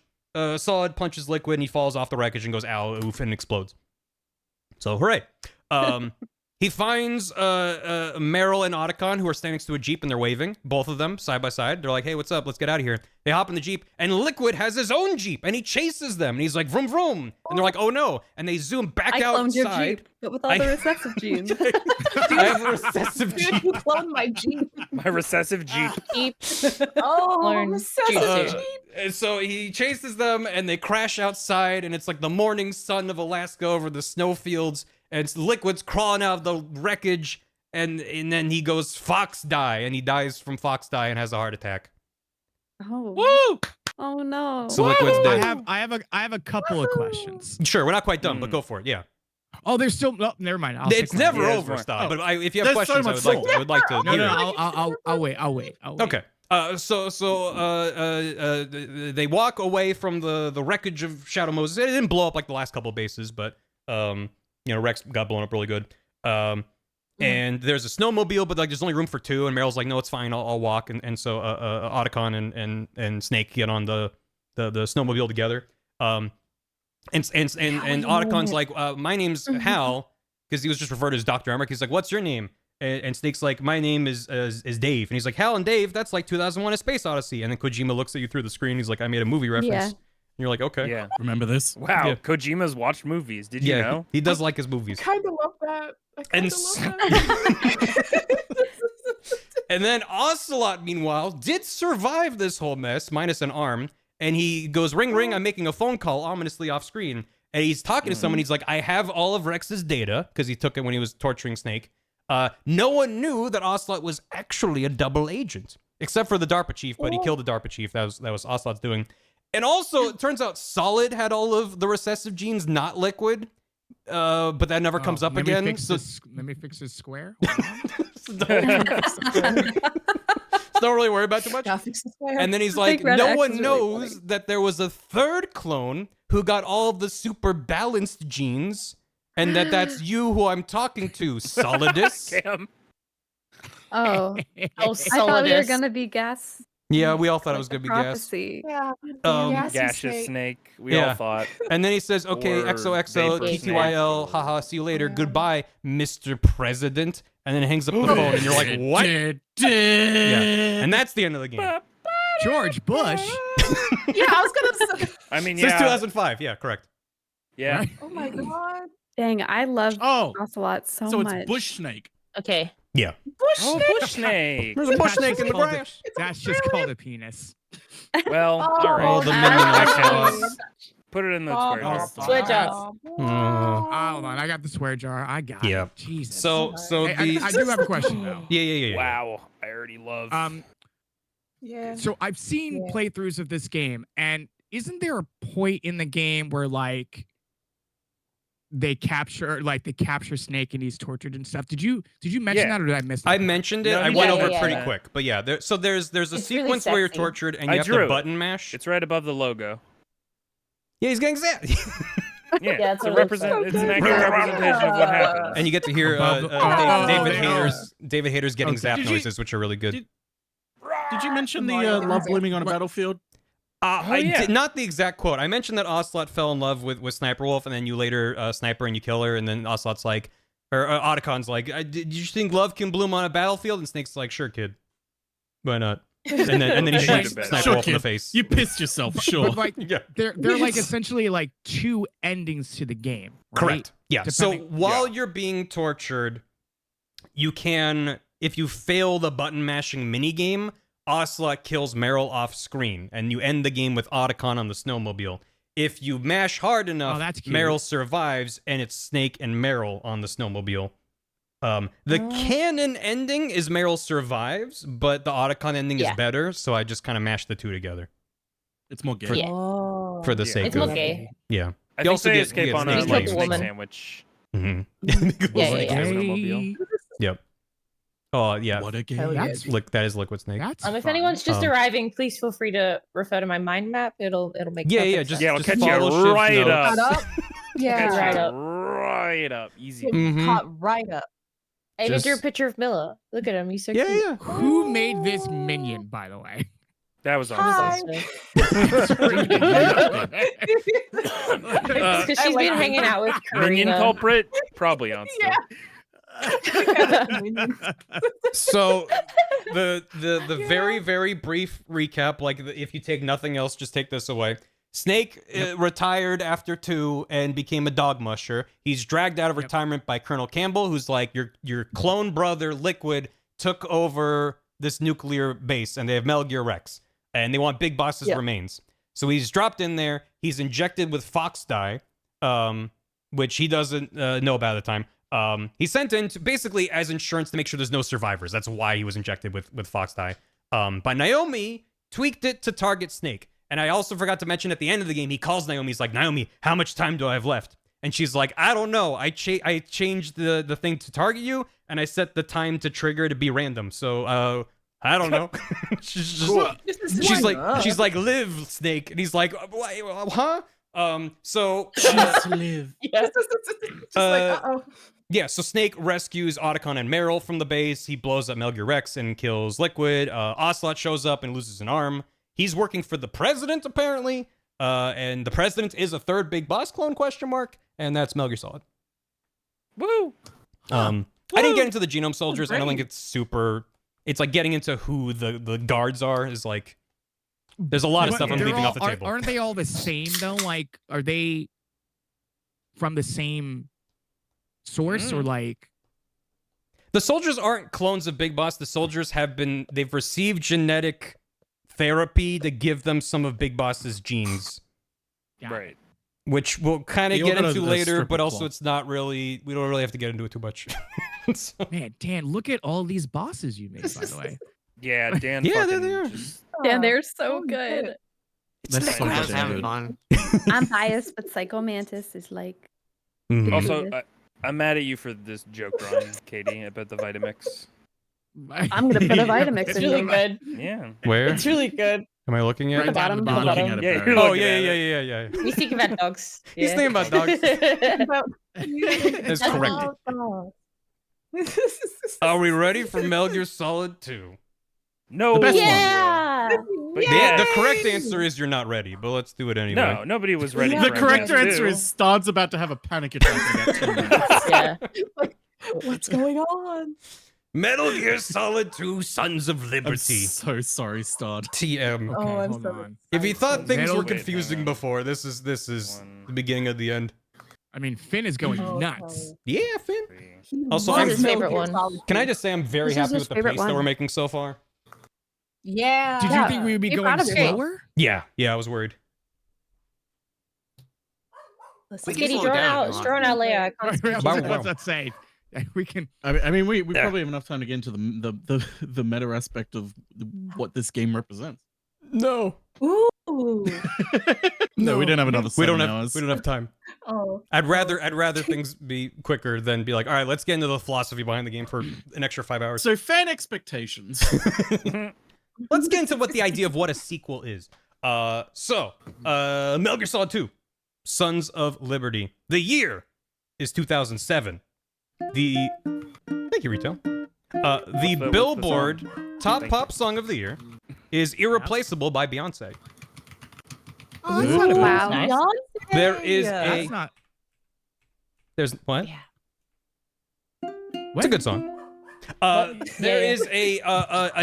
[SPEAKER 1] Solid punches Liquid, and he falls off the wreckage and goes, ow, oof, and explodes. So hooray. He finds Meryl and Otacon, who are standing next to a Jeep, and they're waving, both of them, side by side. They're like, hey, what's up? Let's get out of here. They hop in the Jeep, and Liquid has his own Jeep, and he chases them, and he's like, vroom, vroom. And they're like, oh, no. And they zoom back
[SPEAKER 7] I cloned your
[SPEAKER 1] outside.
[SPEAKER 7] Jeep, but with all the recessive genes.
[SPEAKER 1] I have a recessive
[SPEAKER 6] Dude,
[SPEAKER 1] Jeep.
[SPEAKER 6] you cloned my Jeep.
[SPEAKER 4] My recessive Jeep.
[SPEAKER 6] Oh,
[SPEAKER 7] Learn
[SPEAKER 6] recessive
[SPEAKER 7] jujitsu.
[SPEAKER 6] Jeep.
[SPEAKER 1] And so he chases them, and they crash outside, and it's like the morning sun of Alaska over the snowfields, and it's Liquid's crawling out of the wreckage, and then he goes, Fox die, and he dies from Fox die and has a heart attack.
[SPEAKER 7] Oh.
[SPEAKER 5] Woo!
[SPEAKER 7] Oh no.
[SPEAKER 1] So Liquid's dead.
[SPEAKER 3] I have a couple of questions.
[SPEAKER 1] Sure, we're not quite done, but go for it. Yeah,
[SPEAKER 3] Oh, there's still never mind. I'll
[SPEAKER 1] it's
[SPEAKER 3] stick with
[SPEAKER 1] never
[SPEAKER 3] it.
[SPEAKER 4] Yeah,
[SPEAKER 1] over,
[SPEAKER 4] it's
[SPEAKER 1] Stop.
[SPEAKER 5] more.
[SPEAKER 1] But if you have
[SPEAKER 5] There's so
[SPEAKER 1] questions,
[SPEAKER 5] much
[SPEAKER 1] I would like to.
[SPEAKER 3] No,
[SPEAKER 1] hear
[SPEAKER 3] no,
[SPEAKER 1] it.
[SPEAKER 3] I'll wait.
[SPEAKER 1] Okay. They walk away from the wreckage of Shadow Moses. It didn't blow up like the last couple of bases, but Rex got blown up really good. And there's a snowmobile, but like there's only room for 2. And Meryl's like, no, it's fine, I'll walk. And so Otacon and Snake get on the snowmobile together. And Otacon's like, my name's Hal, because he was just referred to as Dr. Emmerich. He's like, what's your name? And Snake's like, my name is Dave. And he's like, Hal and Dave, that's like 2001: A Space Odyssey. And then Kojima looks at you through the screen. He's like, I made a movie reference.
[SPEAKER 7] Yeah.
[SPEAKER 1] And you're like, okay.
[SPEAKER 4] Yeah.
[SPEAKER 5] Remember this?
[SPEAKER 4] Wow.
[SPEAKER 1] Yeah.
[SPEAKER 4] Kojima's watched movies. Did you know?
[SPEAKER 1] He does like his movies.
[SPEAKER 8] I kind of love that.
[SPEAKER 1] And then Ocelot, meanwhile, did survive this whole mess, minus an arm. And he goes, ring, ring, I'm making a phone call, ominously off screen. And he's talking to someone. He's like, I have all of Rex's data, because he took it when he was torturing Snake. No one knew that Ocelot was actually a double agent, except for the DARPA chief, but he killed the DARPA chief. That was Ocelot's doing. And also, it turns out Solid had all of the recessive genes, not Liquid. But that never comes up again.
[SPEAKER 3] Let me fix this square.
[SPEAKER 1] Don't really worry about too much. And then he's like, no one knows that there was a third clone who got all of the super balanced genes, and that's you who I'm talking to, Solidus.
[SPEAKER 4] Cam.
[SPEAKER 6] Oh,
[SPEAKER 7] I thought we were gonna be gas.
[SPEAKER 1] Yeah, we all thought it was gonna be gas.
[SPEAKER 7] Prophecy.
[SPEAKER 8] Yeah.
[SPEAKER 4] Gaseous Snake. We all thought.
[SPEAKER 1] And then he says, okay,
[SPEAKER 4] Or
[SPEAKER 1] XOXO,
[SPEAKER 4] Vapor
[SPEAKER 1] TTYL, haha, see you later, goodbye, Mr. President. And then it hangs up the phone, and you're like, what? Yeah. And that's the end of the game.
[SPEAKER 3] George Bush.
[SPEAKER 8] Yeah, I was gonna say.
[SPEAKER 4] I mean,
[SPEAKER 1] Since
[SPEAKER 4] yeah.
[SPEAKER 1] 2005, yeah, correct.
[SPEAKER 4] Yeah.
[SPEAKER 3] Right?
[SPEAKER 8] Oh my god.
[SPEAKER 7] Dang, I love Ocelot so
[SPEAKER 5] So
[SPEAKER 7] much.
[SPEAKER 5] it's Bush Snake.
[SPEAKER 6] Okay.
[SPEAKER 1] Yeah.
[SPEAKER 4] Oh, Bush Snake.
[SPEAKER 1] There's a bush snake in the
[SPEAKER 3] called
[SPEAKER 1] grass.
[SPEAKER 3] That's just called a penis.
[SPEAKER 4] Well, all right.
[SPEAKER 1] Oh, the minion
[SPEAKER 4] Actually,
[SPEAKER 1] icons.
[SPEAKER 4] put it in the square jar.
[SPEAKER 6] Switch up.
[SPEAKER 3] Hold on, I got the swear jar. I got
[SPEAKER 1] Yeah.
[SPEAKER 3] it. Jesus.
[SPEAKER 1] So
[SPEAKER 3] Hey,
[SPEAKER 1] the
[SPEAKER 3] I do have a question though.
[SPEAKER 1] yeah.
[SPEAKER 4] Wow. I already love.
[SPEAKER 8] Yeah.
[SPEAKER 3] So I've seen playthroughs of this game, and isn't there a point in the game where like they capture Snake and he's tortured and stuff? Did you mention that, or did I miss that?
[SPEAKER 1] I mentioned it.
[SPEAKER 4] No,
[SPEAKER 1] I
[SPEAKER 4] you
[SPEAKER 1] went
[SPEAKER 4] did.
[SPEAKER 1] over it pretty quick, but yeah. There's a
[SPEAKER 6] It's
[SPEAKER 1] sequence
[SPEAKER 6] really
[SPEAKER 1] where you're
[SPEAKER 6] sexy.
[SPEAKER 1] tortured and
[SPEAKER 4] I
[SPEAKER 1] you have
[SPEAKER 4] drew
[SPEAKER 1] to
[SPEAKER 4] it.
[SPEAKER 1] button mash.
[SPEAKER 4] It's right above the logo.
[SPEAKER 1] Yeah, he's getting zapped.
[SPEAKER 4] Yeah,
[SPEAKER 6] it's
[SPEAKER 4] it's,
[SPEAKER 6] really
[SPEAKER 4] it's an accurate representation of what happened.
[SPEAKER 1] And you get to hear David Hayter's getting
[SPEAKER 3] Okay.
[SPEAKER 1] zap
[SPEAKER 5] Did you-
[SPEAKER 1] noises, which are really good.
[SPEAKER 5] Did you mention the love blooming on a battlefield?
[SPEAKER 1] I
[SPEAKER 4] yeah.
[SPEAKER 1] did not the exact quote. I mentioned that Ocelot fell in love with Sniper Wolf, and then you later sniper and you kill her, and then Ocelot's like, or Otacon's like, did you think love can bloom on a battlefield? And Snake's like, sure, kid. Why not? And then he shoots Sniper
[SPEAKER 5] Sure,
[SPEAKER 1] Wolf in the
[SPEAKER 5] kid.
[SPEAKER 1] face.
[SPEAKER 5] You pissed yourself, sure.
[SPEAKER 3] But like,
[SPEAKER 1] Yeah.
[SPEAKER 3] they're like essentially like two endings to the game. Right?
[SPEAKER 1] Correct. Yeah. So
[SPEAKER 3] Depending-
[SPEAKER 1] while you're being tortured, you can, if you fail the button mashing minigame, Ocelot kills Meryl off screen, and you end the game with Otacon on the snowmobile. If you mash hard enough,
[SPEAKER 3] that's cute.
[SPEAKER 1] Meryl survives, and it's Snake and Meryl on the snowmobile. The canon ending is Meryl survives, but the Otacon ending is better, so I just kind of mashed the two together
[SPEAKER 5] It's more gay.
[SPEAKER 1] for the sake
[SPEAKER 6] It's
[SPEAKER 1] of
[SPEAKER 6] okay.
[SPEAKER 1] yeah.
[SPEAKER 4] I
[SPEAKER 1] You
[SPEAKER 4] think
[SPEAKER 1] also
[SPEAKER 4] they
[SPEAKER 1] get-
[SPEAKER 4] escape
[SPEAKER 1] you
[SPEAKER 4] on
[SPEAKER 1] get
[SPEAKER 4] a
[SPEAKER 1] Snake
[SPEAKER 4] like
[SPEAKER 1] legs.
[SPEAKER 4] snake
[SPEAKER 6] woman.
[SPEAKER 4] sandwich.
[SPEAKER 1] Mhm.
[SPEAKER 6] Yeah.
[SPEAKER 4] Snowmobile.
[SPEAKER 1] Yep. Oh yeah.
[SPEAKER 5] What a gay.
[SPEAKER 3] That's
[SPEAKER 1] That is Liquid Snake.
[SPEAKER 3] that's
[SPEAKER 6] If
[SPEAKER 3] fun.
[SPEAKER 6] anyone's just arriving, please feel free to refer to my mind map. It'll make
[SPEAKER 1] Yeah,
[SPEAKER 6] perfect
[SPEAKER 1] yeah,
[SPEAKER 6] sense.
[SPEAKER 1] just-
[SPEAKER 4] Yeah, it'll catch you
[SPEAKER 1] follow shift
[SPEAKER 4] right
[SPEAKER 1] notes.
[SPEAKER 4] up.
[SPEAKER 8] Caught up.
[SPEAKER 4] Catch
[SPEAKER 8] Yeah.
[SPEAKER 6] Right
[SPEAKER 4] you
[SPEAKER 6] up.
[SPEAKER 4] right up. Easy.
[SPEAKER 1] Mhm.
[SPEAKER 8] Caught right up.
[SPEAKER 6] I even drew a
[SPEAKER 1] Just-
[SPEAKER 6] picture of Milla. Look at him. He's so
[SPEAKER 1] Yeah,
[SPEAKER 6] cute.
[SPEAKER 1] yeah.
[SPEAKER 3] Who made this minion, by the way?
[SPEAKER 4] That was
[SPEAKER 8] Hi.
[SPEAKER 4] awesome.
[SPEAKER 6] Because she's been hanging out with
[SPEAKER 4] Minion
[SPEAKER 6] Karina.
[SPEAKER 4] culprit? Probably on still.
[SPEAKER 1] So the very very brief recap, like if you take nothing else, just take this away. Snake retired after 2 and became a dog musher. He's dragged out of retirement by Colonel Campbell, who's like, your clone brother Liquid took over this nuclear base, and they have Metal Gear Rex, and they want Big Boss's remains. So he's dropped in there. He's injected with Fox dye, which he doesn't know about at the time. He's sent in to, basically as insurance to make sure there's no survivors. That's why he was injected with Fox dye. But Naomi tweaked it to target Snake. And I also forgot to mention at the end of the game, he calls Naomi. He's like, Naomi, how much time do I have left? And she's like, I don't know. I changed the thing to target you, and I set the time to trigger to be random. So I don't know. she's just, she's like, live, Snake. And he's like, huh? So
[SPEAKER 5] Just live.
[SPEAKER 8] Yes. Just like, uh-oh.
[SPEAKER 1] Yeah, so Snake rescues Otacon and Meryl from the base. He blows up Metal Gear Rex and kills Liquid. Ocelot shows up and loses an arm. He's working for the president, apparently. And the president is a third big boss clone, ? And that's Metal Gear Solid.
[SPEAKER 4] Woo!
[SPEAKER 1] I didn't get into the Genome Soldiers. I don't think it's super... It's like getting into who the guards are is like... There's a lot of stuff I'm leaving off the table.
[SPEAKER 3] Aren't they all the same, though? Like, are they from the same source or like...
[SPEAKER 1] The soldiers aren't clones of Big Boss. The soldiers they've received genetic therapy to give them some of Big Boss's genes.
[SPEAKER 4] Right.
[SPEAKER 1] Which we'll kind of
[SPEAKER 5] They all
[SPEAKER 1] get
[SPEAKER 5] got
[SPEAKER 1] into
[SPEAKER 5] a
[SPEAKER 1] later,
[SPEAKER 5] strip
[SPEAKER 1] but
[SPEAKER 5] of
[SPEAKER 1] also
[SPEAKER 5] plot.
[SPEAKER 1] it's not really, we don't really have to get into it too much. So-
[SPEAKER 3] Man, Dan, look at all these bosses you made, by the way.
[SPEAKER 4] Yeah, Dan.
[SPEAKER 1] Yeah, there
[SPEAKER 4] fucking
[SPEAKER 1] they are.
[SPEAKER 4] just-
[SPEAKER 7] Yeah, they're so good.
[SPEAKER 5] That's so
[SPEAKER 2] I was having
[SPEAKER 5] good.
[SPEAKER 2] fun.
[SPEAKER 7] I'm biased, but Psycho Mantis is like.
[SPEAKER 1] Mhm.
[SPEAKER 4] Also, I'm mad at you for this joke, Ron, Katie, about the Vitamix.
[SPEAKER 7] I'm gonna put a Vitamix
[SPEAKER 6] It's
[SPEAKER 7] in
[SPEAKER 6] really
[SPEAKER 7] you.
[SPEAKER 6] good.
[SPEAKER 4] Yeah.
[SPEAKER 1] Where?
[SPEAKER 6] It's really good.
[SPEAKER 1] Am I looking at
[SPEAKER 3] Right
[SPEAKER 1] it?
[SPEAKER 3] down at the
[SPEAKER 7] bottom.
[SPEAKER 3] bottom.
[SPEAKER 5] Looking at it,
[SPEAKER 4] Yeah,
[SPEAKER 5] Barry.
[SPEAKER 4] you're
[SPEAKER 1] Oh,
[SPEAKER 4] looking at
[SPEAKER 1] yeah.
[SPEAKER 6] He's thinking about dogs.
[SPEAKER 1] He's thinking about dogs.
[SPEAKER 8] That's
[SPEAKER 1] correct. Are we ready for Metal Gear Solid 2?
[SPEAKER 4] No.
[SPEAKER 5] The best one.
[SPEAKER 7] Yeah.
[SPEAKER 4] But
[SPEAKER 1] The correct answer is you're not ready, but let's do it anyway.
[SPEAKER 4] No, nobody was ready.
[SPEAKER 5] The
[SPEAKER 4] for
[SPEAKER 5] correct
[SPEAKER 4] MGS2.
[SPEAKER 5] answer is Stod's about to have a panic attack in about 10 minutes.
[SPEAKER 6] Yeah.
[SPEAKER 8] What's going on?
[SPEAKER 1] Metal Gear Solid 2 Sons of
[SPEAKER 5] I'm
[SPEAKER 1] Liberty.
[SPEAKER 5] so sorry, Stod.
[SPEAKER 1] TM.
[SPEAKER 3] Okay,
[SPEAKER 8] I'm
[SPEAKER 3] hold
[SPEAKER 8] so
[SPEAKER 3] on.
[SPEAKER 1] If you thought things
[SPEAKER 3] Metal-
[SPEAKER 1] were
[SPEAKER 3] Wait,
[SPEAKER 1] confusing
[SPEAKER 4] hang on.
[SPEAKER 1] before, this is the beginning of the end.
[SPEAKER 3] I mean, Finn is going
[SPEAKER 8] Oh,
[SPEAKER 3] nuts.
[SPEAKER 1] Yeah, Finn.
[SPEAKER 4] Three.
[SPEAKER 1] Also,
[SPEAKER 6] What's
[SPEAKER 1] I'm
[SPEAKER 6] his favorite one?
[SPEAKER 1] Can I just say I'm very
[SPEAKER 7] This is
[SPEAKER 1] happy
[SPEAKER 7] his
[SPEAKER 1] with the
[SPEAKER 7] favorite
[SPEAKER 1] pace that
[SPEAKER 7] one.
[SPEAKER 1] we're making so far?
[SPEAKER 8] Yeah.
[SPEAKER 3] Did you think we would be
[SPEAKER 7] Be
[SPEAKER 3] going
[SPEAKER 7] proud of yourself.
[SPEAKER 3] slower?
[SPEAKER 1] Yeah, I was worried.
[SPEAKER 6] Kitty,
[SPEAKER 2] We can slow
[SPEAKER 6] draw
[SPEAKER 2] down
[SPEAKER 6] out,
[SPEAKER 2] if you
[SPEAKER 6] draw
[SPEAKER 2] want.
[SPEAKER 6] out Leia.
[SPEAKER 3] What's that say? We can.
[SPEAKER 5] I mean, we
[SPEAKER 1] Yeah.
[SPEAKER 5] probably have enough time to get into the meta aspect of what this game represents.
[SPEAKER 1] No.
[SPEAKER 8] Ooh.
[SPEAKER 5] No, we don't have another 7
[SPEAKER 1] We don't
[SPEAKER 5] hours.
[SPEAKER 1] have time.
[SPEAKER 8] Oh.
[SPEAKER 1] I'd rather things be quicker than be like, all right, let's get into the philosophy behind the game for an extra 5 hours.
[SPEAKER 5] So fan expectations.
[SPEAKER 1] Let's get into what the idea of what a sequel is. Metal Gear Solid 2, Sons of Liberty. The year is 2007. Thank you, Rito. The
[SPEAKER 4] the
[SPEAKER 1] Billboard Top
[SPEAKER 4] Thank
[SPEAKER 1] Pop Song of the Year is Irreplaceable by Beyonce.
[SPEAKER 8] Oh, that's not a
[SPEAKER 7] Wow.
[SPEAKER 8] bad
[SPEAKER 6] Nice.
[SPEAKER 8] Beyonce.
[SPEAKER 1] There is
[SPEAKER 3] That's not.
[SPEAKER 1] There's what?
[SPEAKER 6] Yeah.
[SPEAKER 1] It's a good song. There
[SPEAKER 6] Yeah.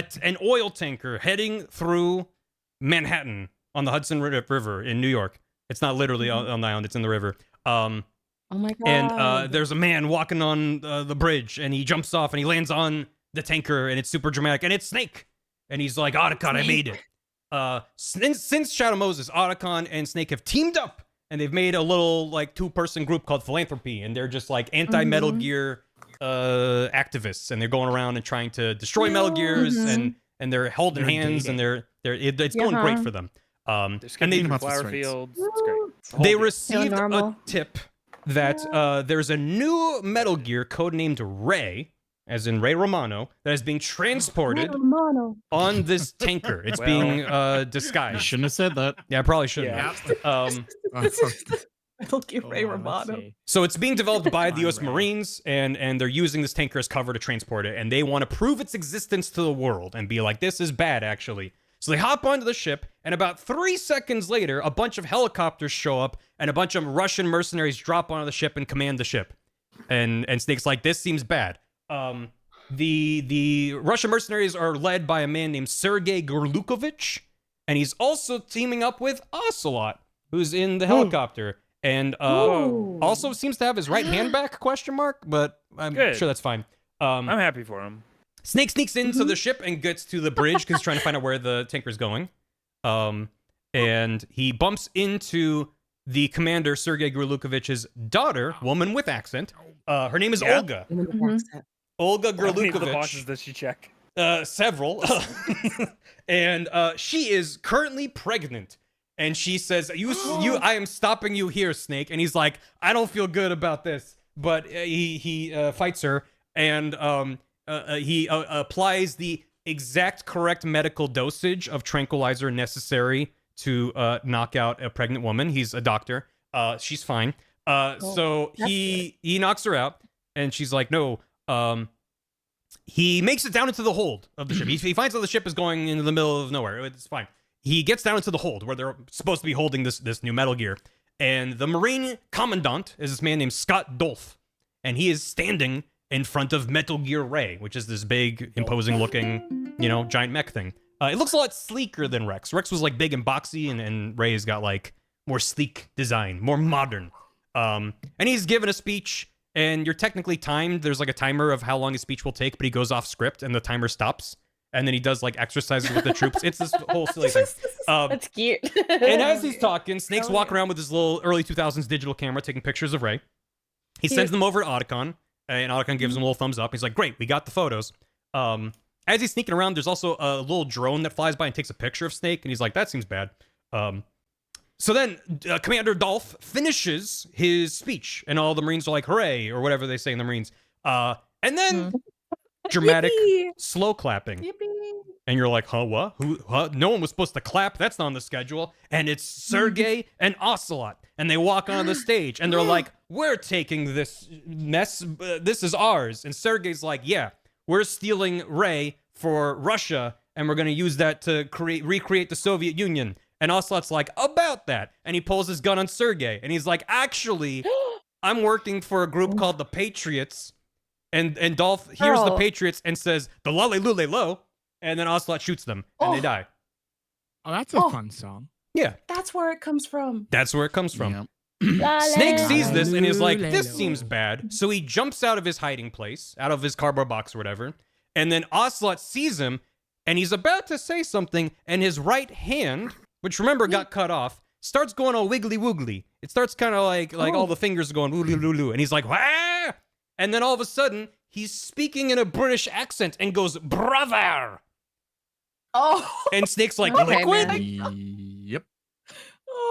[SPEAKER 1] is an oil tanker heading through Manhattan on the Hudson River in New York. It's not literally on the island; it's in the river.
[SPEAKER 6] Oh my god.
[SPEAKER 1] And there's a man walking on the bridge, and he jumps off and he lands on the tanker, and it's super dramatic. And it's Snake, and he's like, "Otacon, I made it." Since Shadow Moses, Otacon and Snake have teamed up, and they've made a little like 2-person group called Philanthropy, and they're just like anti-Metal Gear activists, and they're going around and trying to destroy Metal Gears, and they're holding
[SPEAKER 5] They're
[SPEAKER 1] hands, and
[SPEAKER 5] dating.
[SPEAKER 1] it's going great
[SPEAKER 7] Uh-huh.
[SPEAKER 1] for them.
[SPEAKER 4] They're
[SPEAKER 1] And they
[SPEAKER 4] skipping
[SPEAKER 5] Lots of
[SPEAKER 4] flower
[SPEAKER 5] strengths.
[SPEAKER 4] fields. It's great. The whole
[SPEAKER 1] they
[SPEAKER 4] game.
[SPEAKER 1] received a
[SPEAKER 7] normal.
[SPEAKER 1] tip that there's a new Metal Gear codenamed Ray, as in Ray Romano, that is being transported on this tanker. It's
[SPEAKER 4] Well.
[SPEAKER 1] being
[SPEAKER 5] You
[SPEAKER 1] disguised.
[SPEAKER 5] shouldn't have said that.
[SPEAKER 1] Yeah, I probably shouldn't.
[SPEAKER 4] Yeah.
[SPEAKER 1] have.
[SPEAKER 8] Metal Gear Ray
[SPEAKER 3] Hold on, let's
[SPEAKER 8] Romano.
[SPEAKER 3] see.
[SPEAKER 1] So it's being developed by the
[SPEAKER 3] Fine,
[SPEAKER 1] U.S.
[SPEAKER 3] Ray.
[SPEAKER 1] Marines, and they're using this tanker as cover to transport it, and they want to prove its existence to the world and be like, this is bad, actually. So they hop onto the ship, and about 3 seconds later, a bunch of helicopters show up, and a bunch of Russian mercenaries drop onto the ship and command the ship. And Snake's like, this seems bad. The Russian mercenaries are led by a man named Sergei Gurlukovich, and he's also teaming up with Ocelot, who's in the helicopter. And also seems to have his right hand back, ? But I'm
[SPEAKER 4] Good.
[SPEAKER 1] sure that's fine.
[SPEAKER 4] I'm happy for him.
[SPEAKER 1] Snake sneaks into the ship and gets to the bridge because he's trying to find out where the tanker's going. And he bumps into the commander, Sergei Gurlukovich's daughter, woman with accent. Her name is
[SPEAKER 4] Yeah.
[SPEAKER 1] Olga.
[SPEAKER 7] Mhm.
[SPEAKER 1] Olga
[SPEAKER 4] How many of the boxes
[SPEAKER 1] Gurlukovich.
[SPEAKER 4] does she check?
[SPEAKER 1] Several. And she is currently pregnant. And she says, I am stopping you here, Snake. And he's like, I don't feel good about this. But he fights her, and he applies the exact correct medical dosage of tranquilizer necessary to knock out a pregnant woman. He's a doctor. She's fine. So he knocks her out. And she's like, no. He makes it down into the hold of the ship. He finds out the ship is going into the middle of nowhere. It's fine. He gets down into the hold where they're supposed to be holding this new Metal Gear. And the Marine Commandant is this man named Scott Dolph. And he is standing in front of Metal Gear Ray, which is this big, imposing looking, giant mech thing. It looks a lot sleeker than Rex. Rex was like big and boxy, and Ray's got like more sleek design, more modern. And he's given a speech, and you're technically timed. There's like a timer of how long his speech will take, but he goes off script and the timer stops. And then he does like exercises with the troops. It's this whole silly thing.
[SPEAKER 6] That's cute.
[SPEAKER 1] And as he's talking, Snake's walking around with his little early 2000s digital camera taking pictures of Ray. He sends them over to Otacon, and Otacon gives him a little thumbs up. He's like, great, we got the photos. As he's sneaking around, there's also a little drone that flies by and takes a picture of Snake, and he's like, that seems bad. So then Commander Dolph finishes his speech, and all the Marines are like, hooray, or whatever they say in the Marines. And then dramatic slow clapping.
[SPEAKER 8] Yippee.
[SPEAKER 1] And you're like, huh, what? Who? Huh? No one was supposed to clap. That's not on the schedule. And it's Sergey and Ocelot. And they walk on the stage, and they're like, we're taking this mess. This is ours. And Sergey's like, yeah, we're stealing Ray for Russia, and we're going to use that to recreate the Soviet Union. And Ocelot's like, about that. And he pulls his gun on Sergey. And he's like, actually, I'm working for a group called the Patriots. And Dolph hears the Patriots and says, the lolly lule lo. And then Ocelot shoots them, and they die.
[SPEAKER 3] Oh, that's a fun song.
[SPEAKER 1] Yeah.
[SPEAKER 8] That's where it comes from.
[SPEAKER 1] That's where it comes from. Snake sees this and is like, this seems bad. So he jumps out of his hiding place, out of his cardboard box or whatever. And then Ocelot sees him, and he's about to say something, and his right hand, which remember got cut off, starts going all wiggly woogly. It starts kind of like all the fingers are going woogly lulu. And he's like, wah! And then all of a sudden, he's speaking in a British accent and goes, brother!
[SPEAKER 8] Oh.
[SPEAKER 1] And Snake's like,
[SPEAKER 6] Okay,
[SPEAKER 1] Liquid?
[SPEAKER 6] man.
[SPEAKER 5] Yep.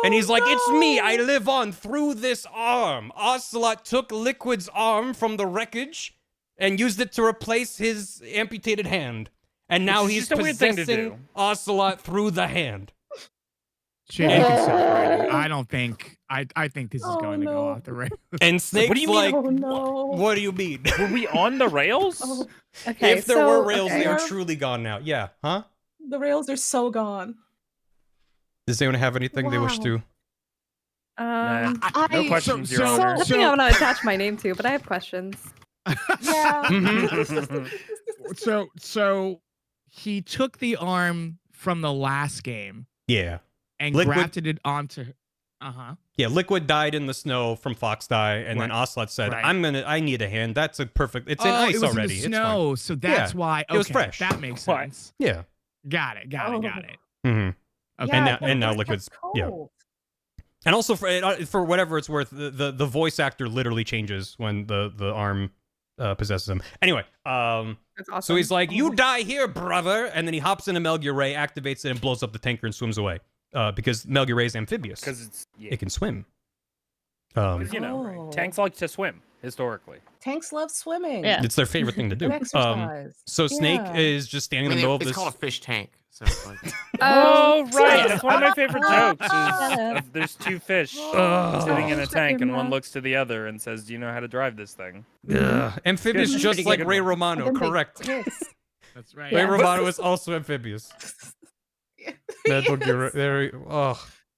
[SPEAKER 1] And he's like, it's me. I live on through this arm. Ocelot took Liquid's arm from the wreckage and used it to replace his amputated hand. And now he's
[SPEAKER 4] just a weird thing to
[SPEAKER 1] possessing
[SPEAKER 4] do.
[SPEAKER 1] Ocelot through the hand.
[SPEAKER 3] Shane, you can separate it. I don't think. I think this is going to go off the rails.
[SPEAKER 1] And Snake's
[SPEAKER 4] What do you mean?
[SPEAKER 1] like,
[SPEAKER 8] Oh no.
[SPEAKER 1] what do you mean?
[SPEAKER 4] Were we on the rails?
[SPEAKER 8] Oh,
[SPEAKER 7] Okay,
[SPEAKER 1] If there
[SPEAKER 7] so,
[SPEAKER 1] were rails,
[SPEAKER 7] okay.
[SPEAKER 1] they are truly gone now. Yeah, huh?
[SPEAKER 8] the rails are so gone.
[SPEAKER 1] Does anyone have anything they wish
[SPEAKER 8] Wow.
[SPEAKER 1] to?
[SPEAKER 4] Nah,
[SPEAKER 8] I-
[SPEAKER 4] no questions, Your
[SPEAKER 3] so-
[SPEAKER 4] Honor.
[SPEAKER 7] Nothing I want to attach my name to, but I have questions.
[SPEAKER 8] Yeah.
[SPEAKER 3] So he took the arm from the last game
[SPEAKER 1] Yeah.
[SPEAKER 3] and
[SPEAKER 1] Liquid-
[SPEAKER 3] grafted it onto.
[SPEAKER 1] Yeah, Liquid died in the snow from Fox Die, and then
[SPEAKER 3] Right.
[SPEAKER 1] Ocelot said,
[SPEAKER 3] Right.
[SPEAKER 1] I need a hand. That's a perfect, it's in
[SPEAKER 3] Oh,
[SPEAKER 1] ice
[SPEAKER 3] it was
[SPEAKER 1] already.
[SPEAKER 3] In
[SPEAKER 1] It's
[SPEAKER 3] the
[SPEAKER 1] fine.
[SPEAKER 3] snow, so that's
[SPEAKER 1] Yeah,
[SPEAKER 3] why.
[SPEAKER 1] it was
[SPEAKER 3] okay,
[SPEAKER 1] fresh.
[SPEAKER 3] That makes
[SPEAKER 4] Why?
[SPEAKER 3] sense.
[SPEAKER 1] Yeah.
[SPEAKER 3] Got it.
[SPEAKER 1] Mm-hmm.
[SPEAKER 3] Okay.
[SPEAKER 1] And now Liquid's, yeah. And also for whatever it's worth, the voice actor literally changes when the arm possesses him. Anyway,
[SPEAKER 7] That's awesome.
[SPEAKER 1] so he's like, "You die here, brother," and then he hops into Metal Gear Ray, activates it, and blows up the tanker and swims away. Because Metal Gear Ray is amphibious.
[SPEAKER 4] Because it's
[SPEAKER 1] It can swim.
[SPEAKER 4] you know,
[SPEAKER 8] Oh.
[SPEAKER 4] tanks like to swim historically.
[SPEAKER 8] Tanks love swimming.
[SPEAKER 6] Yeah.
[SPEAKER 1] It's their favorite thing to do.
[SPEAKER 8] And exercise.
[SPEAKER 1] So Snake
[SPEAKER 8] Yeah.
[SPEAKER 1] is just standing in the middle of
[SPEAKER 2] it's
[SPEAKER 1] this.
[SPEAKER 2] called a fish tank. So it's like,
[SPEAKER 4] Oh, right.
[SPEAKER 8] yes.
[SPEAKER 4] That's one of my favorite jokes.
[SPEAKER 8] Ah.
[SPEAKER 4] There's two fish
[SPEAKER 1] Ugh.
[SPEAKER 4] sitting in a tank, and one
[SPEAKER 8] Yeah.
[SPEAKER 4] looks to the other and says, "Do you know how to drive this thing?"
[SPEAKER 1] Ugh. Amphibious,
[SPEAKER 4] Good.
[SPEAKER 1] just
[SPEAKER 4] Pretty
[SPEAKER 1] like
[SPEAKER 4] good
[SPEAKER 1] Ray
[SPEAKER 4] one.
[SPEAKER 1] Romano.
[SPEAKER 8] And then they
[SPEAKER 1] Correct.
[SPEAKER 8] kiss.
[SPEAKER 3] That's right.
[SPEAKER 1] Ray
[SPEAKER 8] Yeah.
[SPEAKER 1] Romano is also amphibious. Metal Gear.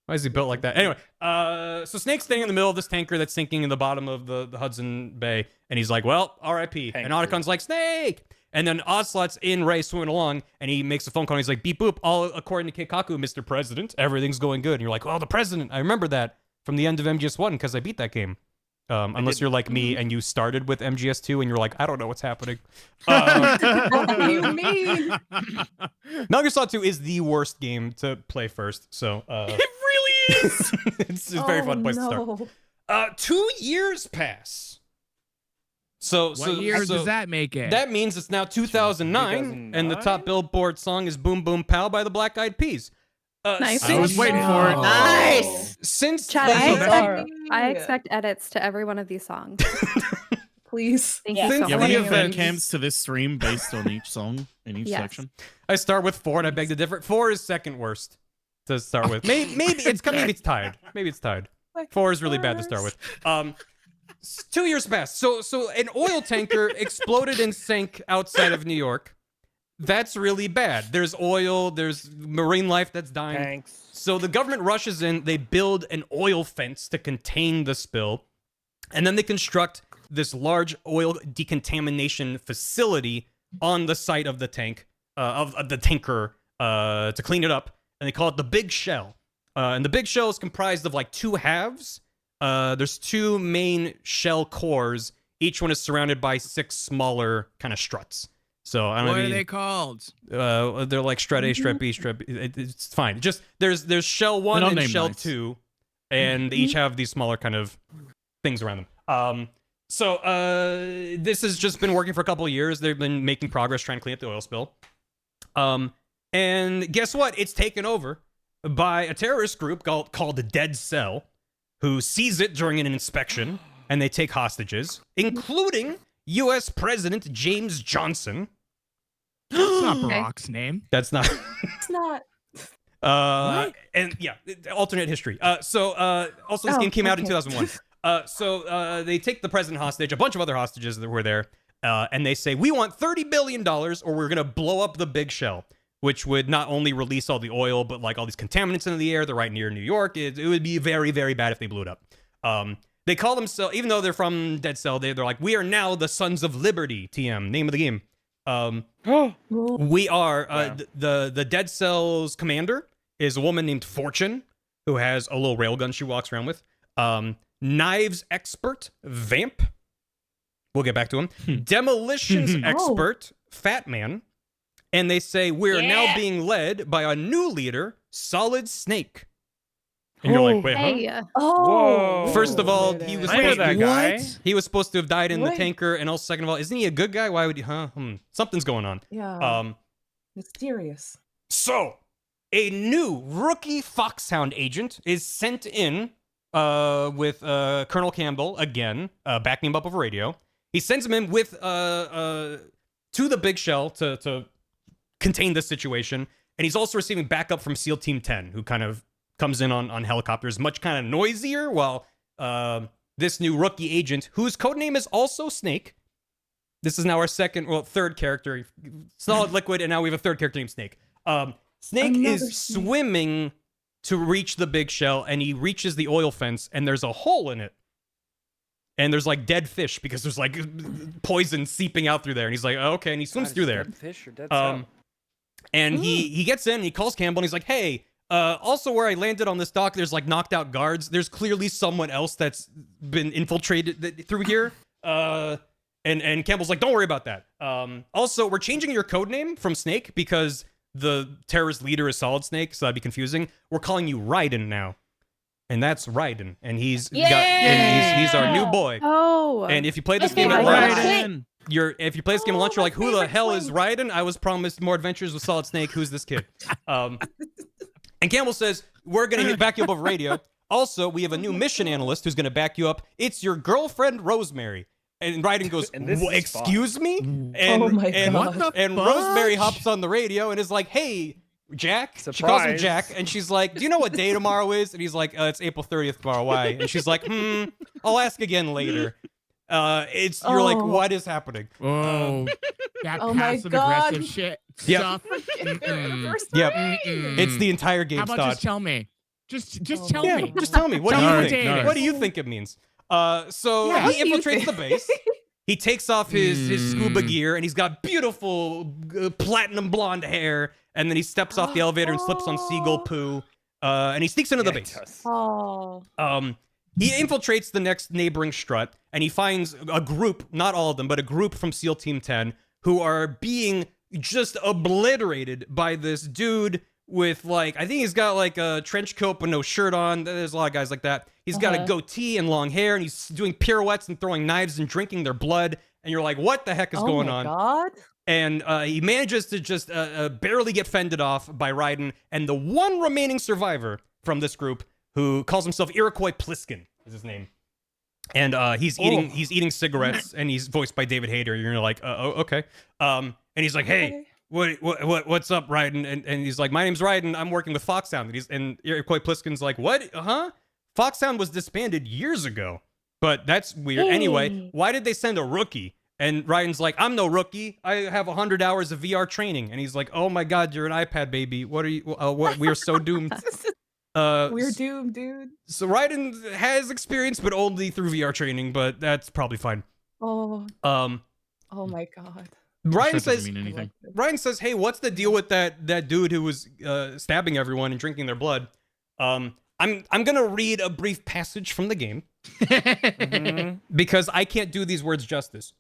[SPEAKER 1] Why is he built like that? Anyway, so Snake's standing in the middle of this tanker that's sinking in the bottom of the Hudson Bay, and he's like, well, R.I.P. And Otacon's like, Snake! And then Ocelot's in Ray swimming along, and he makes a phone call, and he's like, beep boop, all according to Keikaku, Mr. President, everything's going good. And you're like, well, the President, I remember that from the end of MGS1, because I beat that game. Unless you're like me, and you started with MGS2, and you're like, I don't know what's happening.
[SPEAKER 8] What do you mean?
[SPEAKER 1] Metal Gear Solid 2 is the worst game to play first, so...
[SPEAKER 4] It really is.
[SPEAKER 1] it's a very fun place to start. 2 years pass.
[SPEAKER 3] What year does that make it?
[SPEAKER 1] That means it's now 2009, and the top Billboard song is "Boom Boom Pow" by the Black Eyed Peas.
[SPEAKER 7] Nice.
[SPEAKER 3] I was waiting for it.
[SPEAKER 6] Nice.
[SPEAKER 1] Since
[SPEAKER 7] Chad,
[SPEAKER 1] the-
[SPEAKER 7] I expect edits to every one of these songs.
[SPEAKER 8] Please.
[SPEAKER 7] Thank
[SPEAKER 6] Yeah.
[SPEAKER 7] you so
[SPEAKER 5] Yeah,
[SPEAKER 7] much.
[SPEAKER 5] we
[SPEAKER 1] the
[SPEAKER 5] have fan
[SPEAKER 1] events-
[SPEAKER 5] cams to this stream based on each song in each
[SPEAKER 7] Yes.
[SPEAKER 5] section.
[SPEAKER 1] I start with 4, and I beg to differ. 4 is second worst to start with. Maybe it's tied. Maybe it's tied. 4 is really bad to start with. 2 years passed. So an oil tanker exploded and sank outside of New York. That's really bad. There's oil, there's marine life that's dying.
[SPEAKER 4] Thanks.
[SPEAKER 1] So the government rushes in, they build an oil fence to contain the spill, and then they construct this large oil decontamination facility on the site of the tank, of the tanker, to clean it up, and they call it the Big Shell. And the Big Shell is comprised of like 2 halves. There's 2 main shell cores. Each one is surrounded by 6 smaller kind of struts. So I don't know.
[SPEAKER 3] What are they called?
[SPEAKER 1] They're like strut A, strut B, strut B. It's fine. Just there's shell 1 and shell 2, and they each have these smaller kind of things around them. So this has just been working for a couple of years. They've been making progress trying to clean up the oil spill. And guess what? It's taken over by a terrorist group called the Dead Cell, who seize it during an inspection, and they take hostages, including U.S. President James Johnson.
[SPEAKER 3] That's not Barack's name.
[SPEAKER 1] That's not.
[SPEAKER 8] It's not.
[SPEAKER 1] And yeah, alternate history. Also this game came out in 2001. So they take the president hostage, a bunch of other hostages that were there, and they say, we want $30 billion or we're going to blow up the Big Shell, which would not only release all the oil, but like all these contaminants into the air. They're right near New York. It would be very, very bad if they blew it up. They call themselves, even though they're from Dead Cell, they're like, we are now the Sons of Liberty, TM, name of the game. We are, the Dead Cell's commander is a woman named Fortune, who has a little railgun she walks around with. Knives expert, Vamp. We'll get back to him. Demolitions expert, Fat Man. And they say, we're now being led by a new leader, Solid Snake. And you're like, wait, huh?
[SPEAKER 8] Oh.
[SPEAKER 1] First of all, he was
[SPEAKER 4] I know
[SPEAKER 1] supposed
[SPEAKER 4] that
[SPEAKER 1] to,
[SPEAKER 4] guy.
[SPEAKER 1] he was supposed to have died in the
[SPEAKER 8] What?
[SPEAKER 1] tanker, and also second of all, isn't he a good guy? Why would you? Something's going on.
[SPEAKER 8] Yeah. Mysterious.
[SPEAKER 1] So a new rookie Foxhound agent is sent in with Colonel Campbell again, backing him up over radio. He sends him in with to the Big Shell to contain this situation, and he's also receiving backup from SEAL Team 10, who kind of comes in on helicopters, much kind of noisier, while this new rookie agent, whose codename is also Snake. This is now our third character, Solid Liquid, and now we have a third character named Snake. Snake is swimming to reach the Big Shell, and he reaches the oil fence, and there's a hole in it. And there's like dead fish because there's like poison seeping out through there. And he's like, oh, okay, and he swims through there.
[SPEAKER 4] Dead fish or dead cell?
[SPEAKER 1] And he gets in, and he calls Campbell, and he's like, hey, also where I landed on this dock, there's like knocked out guards. There's clearly someone else that's been infiltrated through here. And Campbell's like, don't worry about that. Also, we're changing your code name from Snake because the terrorist leader is Solid Snake, so that'd be confusing. We're calling you Raiden now. And that's Raiden. And he's our new boy.
[SPEAKER 7] Oh.
[SPEAKER 1] And if you play this
[SPEAKER 6] My
[SPEAKER 1] game at
[SPEAKER 6] favorite
[SPEAKER 1] launch, if you play this game at launch, you're like, who the hell is Raiden? I was promised more adventures with Solid Snake. Who's this kid? And Campbell says, we're going to back you up over radio. Also, we have a new mission analyst who's going to back you up. It's your girlfriend, Rosemary. And Raiden goes, excuse me? And,
[SPEAKER 8] Oh my God.
[SPEAKER 1] and Rosemary hops on the radio and is like, hey, Jack.
[SPEAKER 4] Surprise.
[SPEAKER 1] She calls him Jack, and she's like, do you know what day tomorrow is? And he's like, it's April 30th tomorrow. Why? And she's like, I'll ask again later. You're like, what is happening?
[SPEAKER 3] Oh, that
[SPEAKER 8] Oh my
[SPEAKER 3] passive
[SPEAKER 8] God.
[SPEAKER 3] aggressive shit
[SPEAKER 1] Yep.
[SPEAKER 3] stuff.
[SPEAKER 1] Yep. It's the entire game,
[SPEAKER 3] How about
[SPEAKER 1] Stod.
[SPEAKER 3] just tell me? Just
[SPEAKER 8] Oh
[SPEAKER 3] tell
[SPEAKER 8] my
[SPEAKER 3] me.
[SPEAKER 1] Just tell me. What do
[SPEAKER 3] Tell
[SPEAKER 1] you
[SPEAKER 3] me
[SPEAKER 1] think?
[SPEAKER 3] what day it
[SPEAKER 1] What do
[SPEAKER 3] is.
[SPEAKER 1] you think it means? So
[SPEAKER 8] Yeah,
[SPEAKER 1] he
[SPEAKER 8] what do you
[SPEAKER 1] infiltrates the base. He takes off his scuba gear, and he's got beautiful platinum blonde hair. And then he steps off the elevator and slips on seagull poo. And he sneaks into the base.
[SPEAKER 8] Oh.
[SPEAKER 1] He infiltrates the next neighboring strut, and he finds a group, not all of them, but a group from SEAL Team 10, who are being just obliterated by this dude with, like, I think he's got, like, a trench coat but no shirt on. There's a lot of guys like that. He's got a goatee and long hair, and he's doing pirouettes and throwing knives and drinking their blood. And you're like, what the heck is going on?
[SPEAKER 8] God.
[SPEAKER 1] And he manages to just barely get fended off by Raiden, and the one remaining survivor from this group, who calls himself Iroquois Pliskin, is his name. And he's eating cigarettes, and he's voiced by David Hayter. You're like, oh, okay. And he's like, hey, what's up, Raiden? And he's like, my name's Raiden. I'm working with Foxhound. And Iroquois Pliskin's like, what? Foxhound was disbanded years ago. But that's weird. Anyway,
[SPEAKER 6] Hey.
[SPEAKER 1] why did they send a rookie? And Ryan's like, I'm no rookie. I have 100 hours of VR training. And he's like, oh my God, you're an iPad baby. What are you? What? We are so doomed.
[SPEAKER 8] We're doomed, dude.
[SPEAKER 1] So Raiden has experience, but only through VR training. But that's probably fine.
[SPEAKER 8] Oh,
[SPEAKER 1] Um,
[SPEAKER 8] oh my God.
[SPEAKER 1] Ryan
[SPEAKER 5] Sure
[SPEAKER 1] says,
[SPEAKER 5] doesn't mean anything.
[SPEAKER 1] Ryan says, hey, what's the deal with that dude who was stabbing everyone and drinking their blood? I'm gonna read a brief passage from the game because I can't do these words justice.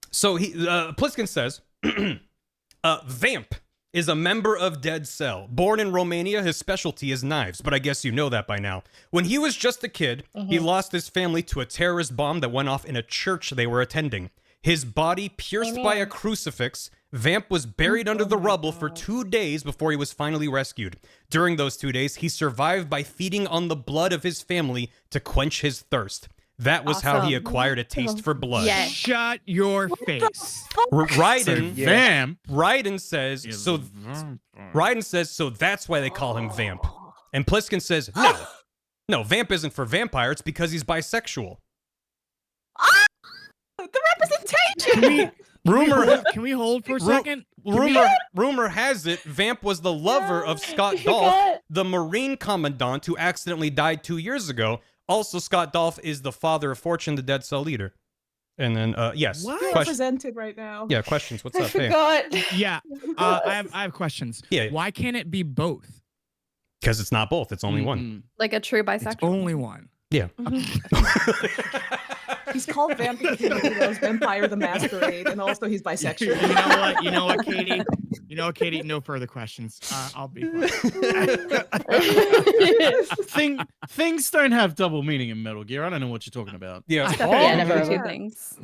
[SPEAKER 1] So Pliskin says, Vamp is a member of Dead Cell. Born in Romania, his specialty is knives, but I guess you know that by now. When he was just a kid, he lost his family to a terrorist bomb that went off in a church they were attending. His body pierced by a crucifix, Vamp was buried under the rubble for 2 days before he was finally rescued. During those 2 days, he survived by feeding on the blood of his family to quench his thirst. That was how he
[SPEAKER 6] Awesome.
[SPEAKER 1] acquired a taste for blood.
[SPEAKER 7] Yes.
[SPEAKER 3] Shut your face.
[SPEAKER 1] Raiden,
[SPEAKER 5] Vamp.
[SPEAKER 1] Raiden says, so Raiden says, so that's why they call him Vamp. And Pliskin says, no, Vamp isn't for vampire, it's because he's bisexual.
[SPEAKER 8] The representation.
[SPEAKER 3] Can we hold for a second?
[SPEAKER 1] Rumor has it Vamp was the lover of Scott Dolph, the Marine commandant who accidentally died 2 years ago. Also, Scott Dolph is the father of Fortune, the Dead Cell leader. And then, yes.
[SPEAKER 3] What?
[SPEAKER 1] Question-
[SPEAKER 8] Represented right now.
[SPEAKER 1] yeah, questions. What's
[SPEAKER 6] I
[SPEAKER 1] up? Hey.
[SPEAKER 6] forgot.
[SPEAKER 3] Yeah. I have questions.
[SPEAKER 1] Yeah.
[SPEAKER 3] Why can't it be both?
[SPEAKER 1] Because it's not both. It's only one.
[SPEAKER 7] Like a true
[SPEAKER 3] It's
[SPEAKER 7] bisexual.
[SPEAKER 3] only one.
[SPEAKER 1] Yeah.
[SPEAKER 8] He's called Vamp because he loves Vampire the Masquerade, and also he's bisexual.
[SPEAKER 3] You know what, Katie? You know what, Katie? No further questions. I'll be quiet.
[SPEAKER 5] Things don't have double meaning in Metal Gear. I don't know what you're talking about.
[SPEAKER 1] Yeah.
[SPEAKER 7] Yeah, never
[SPEAKER 8] yeah.
[SPEAKER 7] two things.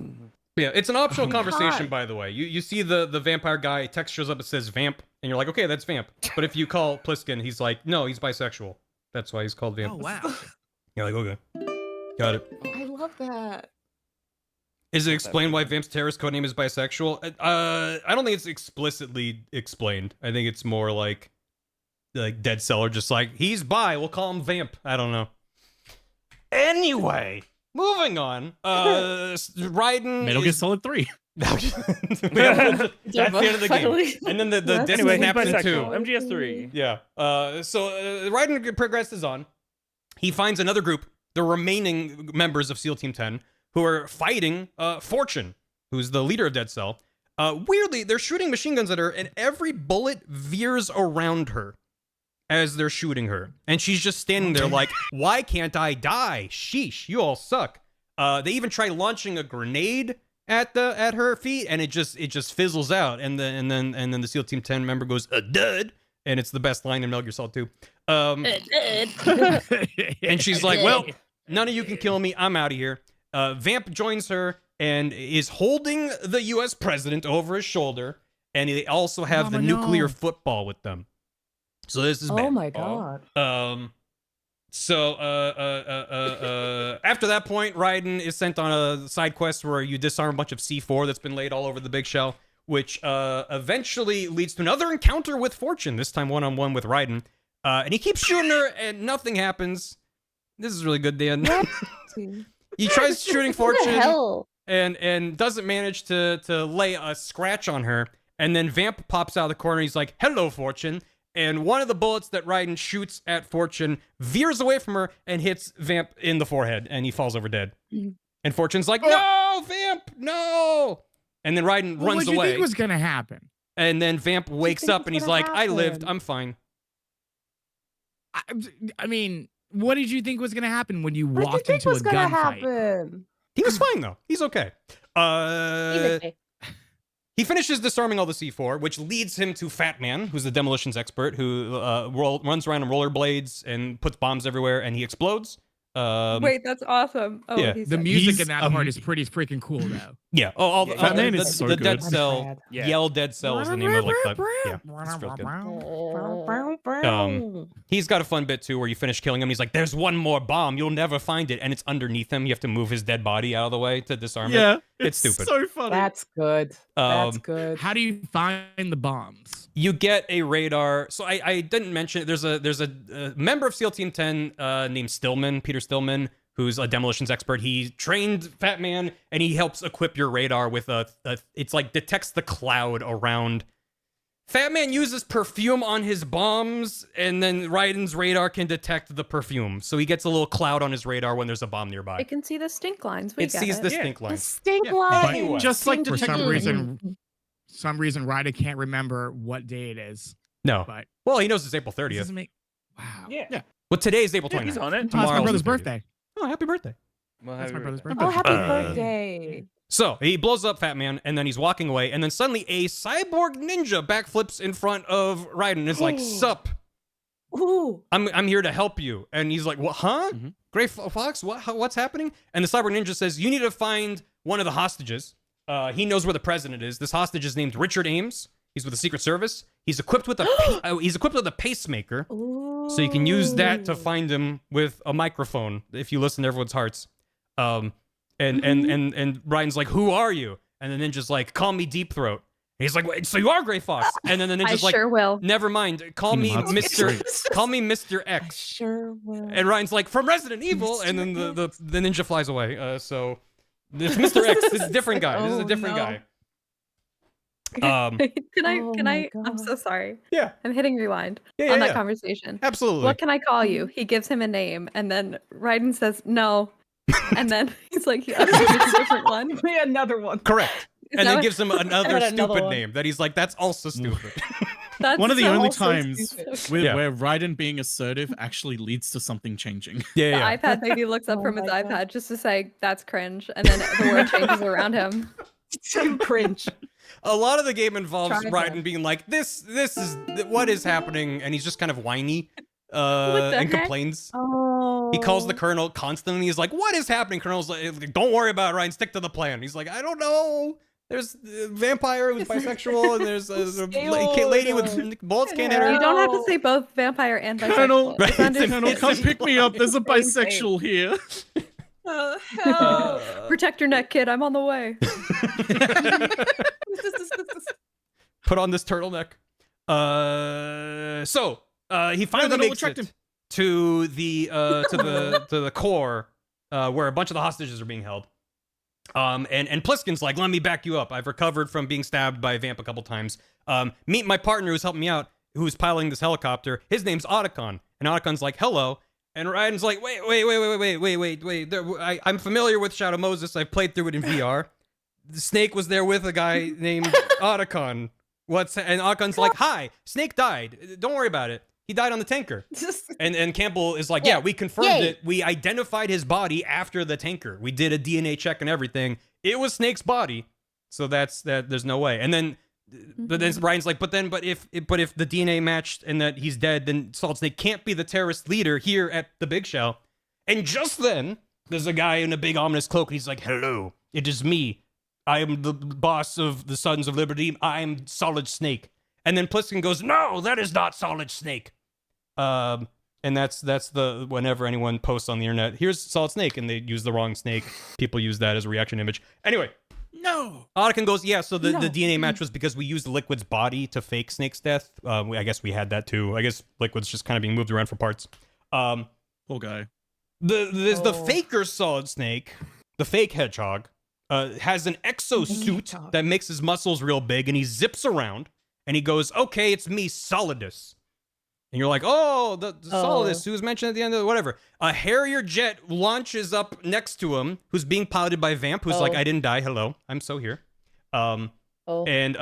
[SPEAKER 1] Yeah, it's an optional
[SPEAKER 8] Oh my
[SPEAKER 1] conversation,
[SPEAKER 8] God.
[SPEAKER 1] by the way. You see the vampire guy, text shows up, it says Vamp, and you're like, okay, that's Vamp. But if you call Pliskin, he's like, no, he's bisexual. That's why he's called Vamp.
[SPEAKER 3] Oh wow.
[SPEAKER 1] You're like, okay. Got it.
[SPEAKER 8] I love that.
[SPEAKER 1] Is it explained why Vamp's terrorist codename is bisexual? I don't think it's explicitly explained. I think it's more like Dead Cell are just like, he's bi, we'll call him Vamp. I don't know. Anyway, moving on. Raiden
[SPEAKER 5] Metal Gear
[SPEAKER 1] is...
[SPEAKER 5] Solid 3.
[SPEAKER 1] That's the end of the game. And then the disc
[SPEAKER 4] Anyway, he's
[SPEAKER 1] snaps in two.
[SPEAKER 4] bisexual. MGS3.
[SPEAKER 1] Yeah. So Raiden progresses on. He finds another group, the remaining members of SEAL Team 10, who are fighting Fortune, who's the leader of Dead Cell. Weirdly, they're shooting machine guns at her, and every bullet veers around her as they're shooting her. And she's just standing there like, why can't I die? Sheesh, you all suck. They even try launching a grenade at her feet, and it just fizzles out. And then the SEAL Team 10 member goes, a dud. And it's the best line in Metal Gear Solid 2. And she's like, well, none of you can kill me. I'm out of here. Vamp joins her and is holding the U.S. president over his shoulder. And they also have the nuclear football with them. So this is bad.
[SPEAKER 8] Oh my God.
[SPEAKER 1] So after that point, Raiden is sent on a side quest where you disarm a bunch of C4 that's been laid all over the big shell, which eventually leads to another encounter with Fortune, this time one-on-one with Raiden. And he keeps shooting her, and nothing happens. This is really good, Dan. He tries shooting Fortune and doesn't manage to lay a scratch on her. And then Vamp pops out of the corner. He's like, hello, Fortune. And one of the bullets that Raiden shoots at Fortune veers away from her and hits Vamp in the forehead, and he falls over dead. And Fortune's like, no, Vamp, no. And then Raiden runs
[SPEAKER 3] What
[SPEAKER 1] away.
[SPEAKER 3] do you think was gonna happen?
[SPEAKER 1] And then Vamp wakes up and he's like, I lived, I'm fine.
[SPEAKER 3] I mean, what did you think was gonna happen when you
[SPEAKER 8] What
[SPEAKER 3] walked
[SPEAKER 8] do you think
[SPEAKER 3] into a
[SPEAKER 8] was gonna
[SPEAKER 3] gunfight?
[SPEAKER 8] happen?
[SPEAKER 1] He was fine, though. He's okay. He finishes disarming all the C4, which leads him to Fat Man, who's the demolitions expert, who runs around on rollerblades and puts bombs everywhere, and he explodes.
[SPEAKER 7] Wait, that's awesome. Oh,
[SPEAKER 1] yeah.
[SPEAKER 3] The music in that part is pretty freaking cool, though.
[SPEAKER 1] Yeah. Oh, all the,
[SPEAKER 5] Fat Man is so
[SPEAKER 1] the
[SPEAKER 5] good.
[SPEAKER 1] Dead Cell,
[SPEAKER 4] Yeah.
[SPEAKER 1] Yell Dead Cell is the name of like the, yeah, it's real good. He's got a fun bit too where you finish killing him. He's like, there's one more bomb. You'll never find it. And it's underneath him. You have to move his dead body out of the way to disarm
[SPEAKER 5] Yeah,
[SPEAKER 1] it. It's stupid.
[SPEAKER 5] So funny.
[SPEAKER 8] That's good. That's good.
[SPEAKER 3] How do you find the bombs?
[SPEAKER 1] You get a radar. So I didn't mention it. There's a member of SEAL Team 10 named Stillman, Peter Stillman, who's a demolitions expert. He trained Fat Man, and he helps equip your radar with it's like detects the cloud around. Fat Man uses perfume on his bombs, and then Raiden's radar can detect the perfume. So he gets a little cloud on his radar when there's a bomb nearby.
[SPEAKER 7] It can see the stink lines.
[SPEAKER 1] It sees the stink
[SPEAKER 6] The
[SPEAKER 1] lines.
[SPEAKER 6] stink
[SPEAKER 1] Yeah.
[SPEAKER 6] line.
[SPEAKER 1] Anyway.
[SPEAKER 5] Just like
[SPEAKER 3] For some
[SPEAKER 5] detecting-
[SPEAKER 3] reason, Ryder can't remember what day it is.
[SPEAKER 1] No.
[SPEAKER 3] But
[SPEAKER 1] Well, he knows it's April
[SPEAKER 3] this
[SPEAKER 1] 30th.
[SPEAKER 3] doesn't make. Wow.
[SPEAKER 4] Yeah.
[SPEAKER 1] Well, today is April 29th.
[SPEAKER 4] He's on it.
[SPEAKER 3] Oh, it's
[SPEAKER 1] Tomorrow's
[SPEAKER 3] my brother's
[SPEAKER 1] the 30th.
[SPEAKER 3] birthday.
[SPEAKER 1] Oh, happy birthday.
[SPEAKER 4] Well,
[SPEAKER 3] That's my brother's
[SPEAKER 4] birthday.
[SPEAKER 3] birthday.
[SPEAKER 6] Oh, happy
[SPEAKER 1] Uh,
[SPEAKER 6] birthday.
[SPEAKER 1] So he blows up Fat Man, and then he's walking away, and then suddenly a cyborg ninja backflips in front of Raiden and is like, "Sup,
[SPEAKER 6] Ooh.
[SPEAKER 1] I'm here to help you." And he's like, "What? Huh?
[SPEAKER 5] Mhm.
[SPEAKER 1] Gray Fox? What's happening?" And the cyborg ninja says, "You need to find one of the hostages. He knows where the president is. This hostage is named Richard Ames. He's with the Secret Service. He's equipped with a pacemaker, so you can use that to find him with a microphone if you listen to everyone's hearts." And Ryan's like, "Who are you?" And the ninja's like, "Call me Deep Throat." And he's like, "Wait, so you are Gray Fox?" And then the
[SPEAKER 7] I
[SPEAKER 1] ninja's like,
[SPEAKER 7] sure will.
[SPEAKER 1] "Never mind. Call me
[SPEAKER 5] Lots of
[SPEAKER 1] Mr. Call me Mr. X."
[SPEAKER 6] Sure will.
[SPEAKER 1] And Ryan's like, "From Resident Evil," and then the ninja flies away. So this Mr. X, this is a different guy. This is a
[SPEAKER 6] Oh,
[SPEAKER 1] different
[SPEAKER 6] no.
[SPEAKER 1] guy.
[SPEAKER 7] Can I?
[SPEAKER 6] Oh
[SPEAKER 7] Can
[SPEAKER 6] my
[SPEAKER 7] I? I'm so sorry.
[SPEAKER 1] Yeah,
[SPEAKER 7] I'm hitting rewind
[SPEAKER 1] yeah,
[SPEAKER 7] on that
[SPEAKER 1] yeah.
[SPEAKER 7] conversation.
[SPEAKER 1] Absolutely.
[SPEAKER 7] What can I call you? He gives him a name, and then Raiden says no, and then he's like, "Yeah, it's a different one." Is
[SPEAKER 6] Another one.
[SPEAKER 1] Correct. And
[SPEAKER 7] that
[SPEAKER 1] then
[SPEAKER 7] what-
[SPEAKER 1] gives him another
[SPEAKER 6] And another
[SPEAKER 1] stupid
[SPEAKER 6] one.
[SPEAKER 1] name that he's like, "That's also stupid."
[SPEAKER 7] That's
[SPEAKER 5] One of the
[SPEAKER 7] so
[SPEAKER 5] only
[SPEAKER 7] also
[SPEAKER 5] times
[SPEAKER 7] stupid.
[SPEAKER 5] where Raiden being assertive actually leads to something changing.
[SPEAKER 1] Yeah,
[SPEAKER 7] The
[SPEAKER 1] yeah.
[SPEAKER 7] iPad baby looks up
[SPEAKER 6] Oh
[SPEAKER 7] from his
[SPEAKER 6] my God.
[SPEAKER 7] iPad just to say, "That's cringe," and then the word changes around him.
[SPEAKER 6] Too cringe.
[SPEAKER 1] A lot of the game involves
[SPEAKER 6] Try
[SPEAKER 1] Raiden
[SPEAKER 6] that.
[SPEAKER 1] being like, this is what is happening, and he's just kind of whiny
[SPEAKER 7] the
[SPEAKER 1] and
[SPEAKER 7] heck?
[SPEAKER 1] complains.
[SPEAKER 6] Oh.
[SPEAKER 1] He calls the colonel constantly. He's like, "What is happening?" Colonel's like, "Don't worry about it, Ryan. Stick to the plan." He's like, "I don't know. There's a vampire who's bisexual, and there's a lady with bullets can't hit her."
[SPEAKER 7] You don't have to say both vampire and bisexual.
[SPEAKER 5] Colonel,
[SPEAKER 7] It's under-
[SPEAKER 5] Colonel, come pick me up. There's a bisexual here.
[SPEAKER 6] Help.
[SPEAKER 7] Protect your neck, kid. I'm on the way.
[SPEAKER 1] Put on this turtleneck. He finally
[SPEAKER 5] that'll
[SPEAKER 1] makes
[SPEAKER 5] attract
[SPEAKER 1] it
[SPEAKER 5] him.
[SPEAKER 1] to the core where a bunch of the hostages are being held. And Pliskin's like, "Let me back you up. I've recovered from being stabbed by a vamp a couple times. Meet my partner who's helping me out, who's piloting this helicopter. His name's Otacon." And Otacon's like, "Hello." And Raiden's like, wait. I'm familiar with Shadow Moses. I've played through it in VR. The Snake was there with a guy named Otacon. And Otacon's like, "Hi, Snake died. Don't worry about it. He died on the tanker." And Campbell is like, "Yeah, we confirmed
[SPEAKER 6] Yay.
[SPEAKER 1] it. We identified his body after the tanker. We did a DNA check and everything. It was Snake's body. So that's that. There's no way." And then, but then Ryan's like, but if the DNA matched and that he's dead, then Solid Snake can't be the terrorist leader here at the Big Shell." And just then, there's a guy in a big ominous cloak, and he's like, "Hello, it is me. I am the boss of the Sons of Liberty. I am Solid Snake." And then Pliskin goes, "No, that is not Solid Snake." And that's the whenever anyone posts on the internet, "Here's Solid Snake," and they use the wrong snake, people use that as a reaction image. Anyway,
[SPEAKER 5] No.
[SPEAKER 1] Otacon goes, "Yeah, so the
[SPEAKER 6] No.
[SPEAKER 1] DNA match was because we used Liquid's body to fake Snake's death. I guess we had that too. I guess Liquid's just kind of being moved around for parts."
[SPEAKER 5] Poor guy.
[SPEAKER 1] The
[SPEAKER 6] Oh.
[SPEAKER 1] faker Solid Snake, the fake hedgehog, has an exosuit
[SPEAKER 6] Hedgehog.
[SPEAKER 1] that makes his muscles real big, and he zips around, and he goes, "Okay, it's me, Solidus." And you're like, "Oh, the Solidus who's mentioned at the end of whatever." A Harrier jet launches up next to him, who's being piloted by Vamp, who's like,
[SPEAKER 6] Oh.
[SPEAKER 1] "I didn't die, hello, I'm so here."
[SPEAKER 6] Oh.
[SPEAKER 1] And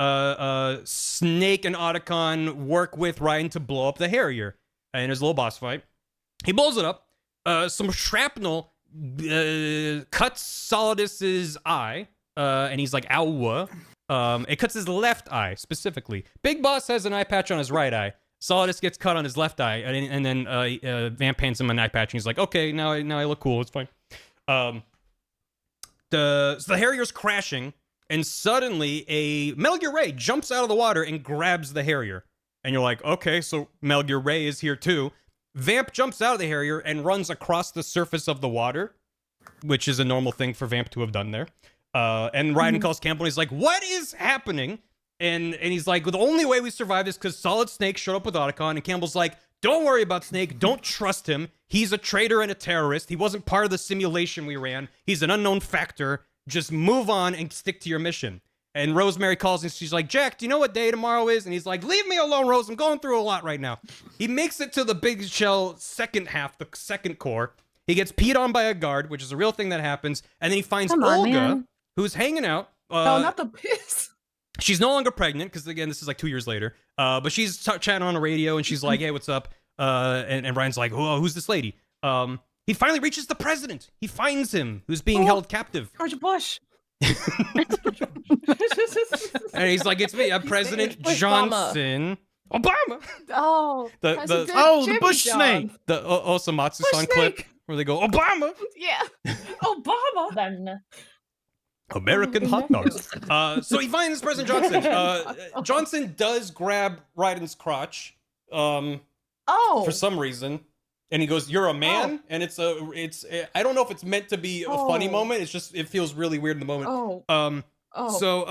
[SPEAKER 1] Snake and Otacon work with Ryan to blow up the Harrier. And there's a little boss fight. He blows it up. Some shrapnel cuts Solidus's eye, and he's like, "Ow!" It cuts his left eye specifically. Big Boss has an eye patch on his right eye. Solidus gets cut on his left eye, and then Vamp hands him an eye patch, and he's like, "Okay, now I look cool. It's fine." So the Harrier's crashing, and suddenly a Metal Gear Ray jumps out of the water and grabs the Harrier. And you're like, "Okay, so Metal Gear Ray is here too." Vamp jumps out of the Harrier and runs across the surface of the water, which is a normal thing for Vamp to have done there. And Raiden calls Campbell, and he's like, "What is happening?" And he's like, "The only way we survived is because Solid Snake showed up with Otacon." And Campbell's like, don't worry about Snake. Don't trust him. He's a traitor and a terrorist. He wasn't part of the simulation we ran. He's an unknown factor. Just move on and stick to your mission. And Rosemary calls and she's like, Jack, do you know what day tomorrow is? And he's like, leave me alone, Rose. I'm going through a lot right now. He makes it to the big shell second half, the second core. He gets peed on by a guard, which is a real thing that happens. And then he finds Olga, who's hanging out.
[SPEAKER 8] No, not the piss.
[SPEAKER 1] She's no longer pregnant, because, again, this is like 2 years later. But she's chatting on the radio, and she's like, hey, what's up? And Ryan's like, oh, who's this lady? He finally reaches the president. He finds him, who's being held captive.
[SPEAKER 8] George Bush.
[SPEAKER 1] And he's like, it's me. I'm President Johnson. Obama.
[SPEAKER 8] Oh,
[SPEAKER 5] the Bush snake.
[SPEAKER 1] The Osamatsu-san clip where they go, Obama.
[SPEAKER 8] Yeah. Obama.
[SPEAKER 1] American hot dogs. So he finds President Johnson. Johnson does grab Raiden's crotch. For some reason. And he goes, you're a man? And it's I don't know if it's meant to be a funny moment. It's just, it feels really weird in the moment. So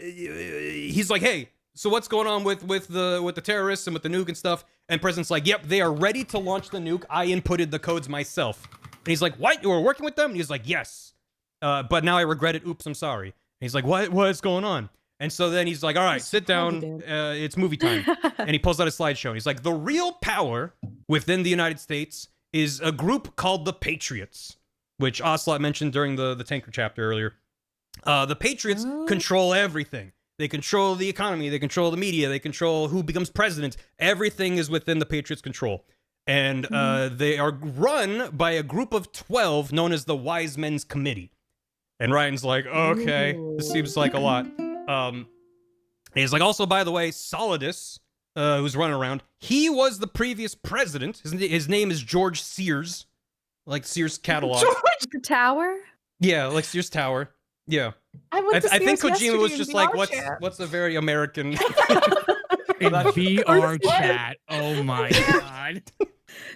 [SPEAKER 1] he's like, hey, so what's going on with the terrorists and with the nuke and stuff? And President's like, yep, they are ready to launch the nuke. I inputted the codes myself. And he's like, what? You were working with them? And he's like, yes. But now I regret it. Oops, I'm sorry. And he's like, what's going on? And so then he's like, all right, sit down. It's movie time. And he pulls out a slideshow. And he's like, the real power within the United States is a group called the Patriots, which Ocelot mentioned during the Tanker chapter earlier. The Patriots control everything. They control the economy. They control the media. They control who becomes president. Everything is within the Patriots' control. And they are run by a group of 12 known as the Wise Men's Committee. And Ryan's like, okay, this seems like a lot. He's like, also, by the way, Solidus, who's running around, he was the previous president. His name is George Sears, like Sears catalog.
[SPEAKER 7] George Tower?
[SPEAKER 1] Yeah, like Sears Tower. Yeah.
[SPEAKER 8] I
[SPEAKER 1] think Kojima was just like, what's a very American...
[SPEAKER 3] In VR chat. Oh my god.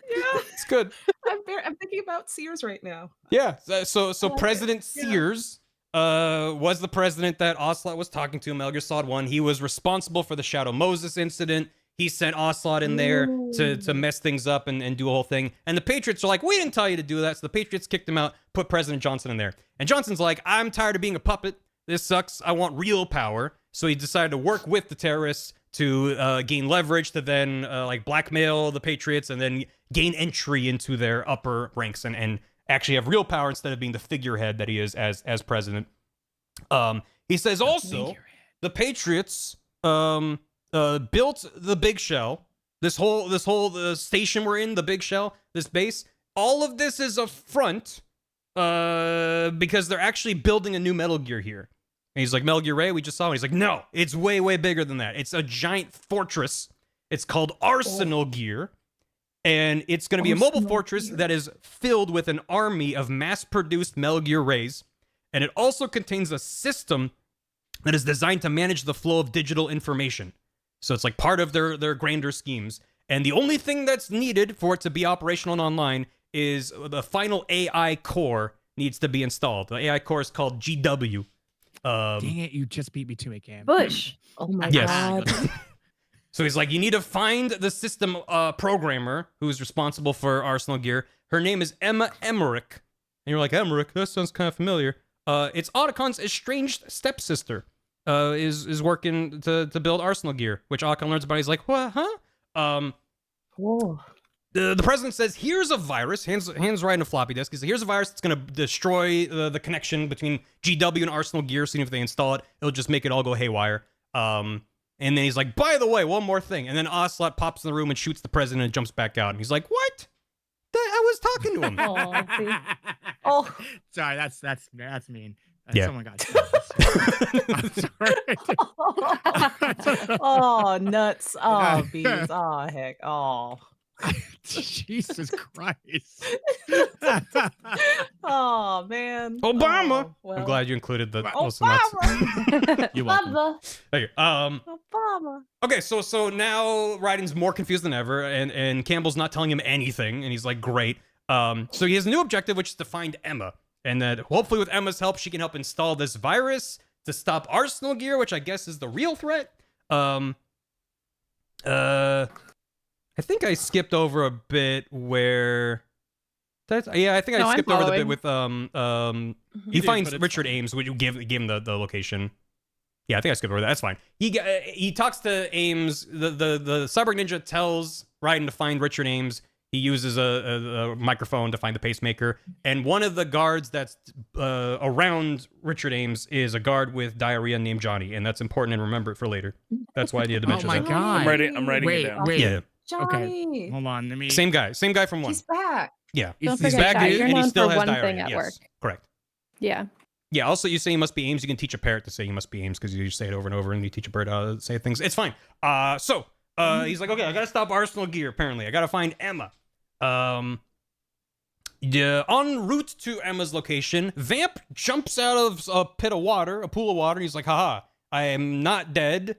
[SPEAKER 8] Yeah.
[SPEAKER 1] It's good.
[SPEAKER 8] I'm thinking about Sears right now.
[SPEAKER 1] Yeah. So President Sears was the president that Ocelot was talking to, Metal Gear Solid 1. He was responsible for the Shadow Moses incident. He sent Ocelot in there to mess things up and do a whole thing. And the Patriots are like, we didn't tell you to do that. So the Patriots kicked him out, put President Johnson in there. And Johnson's like, I'm tired of being a puppet. This sucks. I want real power. So he decided to work with the terrorists to gain leverage to then like blackmail the Patriots and then gain entry into their upper ranks and actually have real power instead of being the figurehead that he is as president. He says also the Patriots built the big shell. This whole station we're in, the big shell, this base. All of this is a front because they're actually building a new Metal Gear here. And he's like, Metal Gear Ray, we just saw it. He's like, no, it's way, way bigger than that. It's a giant fortress. It's called Arsenal Gear. And it's going to be a mobile fortress that is filled with an army of mass-produced Metal Gear Rays. And it also contains a system that is designed to manage the flow of digital information. So it's like part of their grander schemes. And the only thing that's needed for it to be operational and online is the final AI core needs to be installed. The AI core is called GW.
[SPEAKER 3] Dang it, you just beat me to it, Cam.
[SPEAKER 6] Bush. Oh my god.
[SPEAKER 1] So he's like, you need to find the system programmer who's responsible for Arsenal Gear. Her name is Emma Emmerich. And you're like, Emmerich? That sounds kind of familiar. It's Otacon's estranged stepsister is working to build Arsenal Gear, which Otacon learns about. He's like, what, huh?
[SPEAKER 6] Whoa.
[SPEAKER 1] The president says, here's a virus, hands right in a floppy disk. He says, here's a virus that's going to destroy the connection between GW and Arsenal Gear. So if they install it, it'll just make it all go haywire. And then he's like, by the way, one more thing. And then Ocelot pops in the room and shoots the president and jumps back out. And he's like, what? I was talking to him.
[SPEAKER 6] Oh,
[SPEAKER 3] sorry, that's mean.
[SPEAKER 1] Yeah.
[SPEAKER 3] Someone got I'm sorry.
[SPEAKER 8] Oh, nuts. Oh, bees. Oh, heck. Oh.
[SPEAKER 3] Jesus Christ.
[SPEAKER 8] Oh, man.
[SPEAKER 1] Obama.
[SPEAKER 8] Oh, well.
[SPEAKER 1] I'm glad you included the
[SPEAKER 8] Obama.
[SPEAKER 1] You're welcome. Okay,
[SPEAKER 8] Obama.
[SPEAKER 1] okay, so now Raiden's more confused than ever, and Campbell's not telling him anything, and he's like, great. So he has a new objective, which is to find Emma, and that hopefully with Emma's help, she can help install this virus to stop Arsenal Gear, which I guess is the real threat. I think I skipped over a bit where. Yeah, I think
[SPEAKER 6] No,
[SPEAKER 1] I
[SPEAKER 6] I'm
[SPEAKER 1] skipped over the bit
[SPEAKER 6] following.
[SPEAKER 1] with
[SPEAKER 5] You
[SPEAKER 1] he
[SPEAKER 5] did,
[SPEAKER 1] finds
[SPEAKER 5] but it's
[SPEAKER 1] Richard
[SPEAKER 5] fine.
[SPEAKER 1] Ames. Would you give him the location? Yeah, I think I skipped over that. That's fine. He talks to Ames. The Cyborg Ninja tells Raiden to find Richard Ames. He uses a microphone to find the pacemaker, and one of the guards that's around Richard Ames is a guard with diarrhea named Johnny, and that's important and remember it for later. That's why I needed to
[SPEAKER 3] Oh
[SPEAKER 1] mention
[SPEAKER 3] my
[SPEAKER 1] that.
[SPEAKER 3] god.
[SPEAKER 4] I'm writing it
[SPEAKER 3] Wait,
[SPEAKER 4] down.
[SPEAKER 3] wait.
[SPEAKER 1] Yeah,
[SPEAKER 8] Johnny.
[SPEAKER 3] Hold on. Let me.
[SPEAKER 1] same guy from one.
[SPEAKER 8] He's back.
[SPEAKER 1] Yeah,
[SPEAKER 7] Don't
[SPEAKER 1] he's
[SPEAKER 7] forget
[SPEAKER 1] back
[SPEAKER 7] that.
[SPEAKER 1] and,
[SPEAKER 7] You're
[SPEAKER 1] and he
[SPEAKER 7] known
[SPEAKER 1] still
[SPEAKER 7] for
[SPEAKER 1] has
[SPEAKER 7] one
[SPEAKER 1] diarrhea.
[SPEAKER 7] thing at
[SPEAKER 1] Yes,
[SPEAKER 7] work.
[SPEAKER 1] correct.
[SPEAKER 7] Yeah.
[SPEAKER 1] Yeah, also you say you must be Ames. You can teach a parrot to say you must be Ames because you say it over and over and you teach a bird how to say things. It's fine. So he's like, okay, I gotta stop Arsenal Gear, apparently. I gotta find Emma. Yeah, en route to Emma's location, Vamp jumps out of a pool of water, and he's like, haha, I am not dead.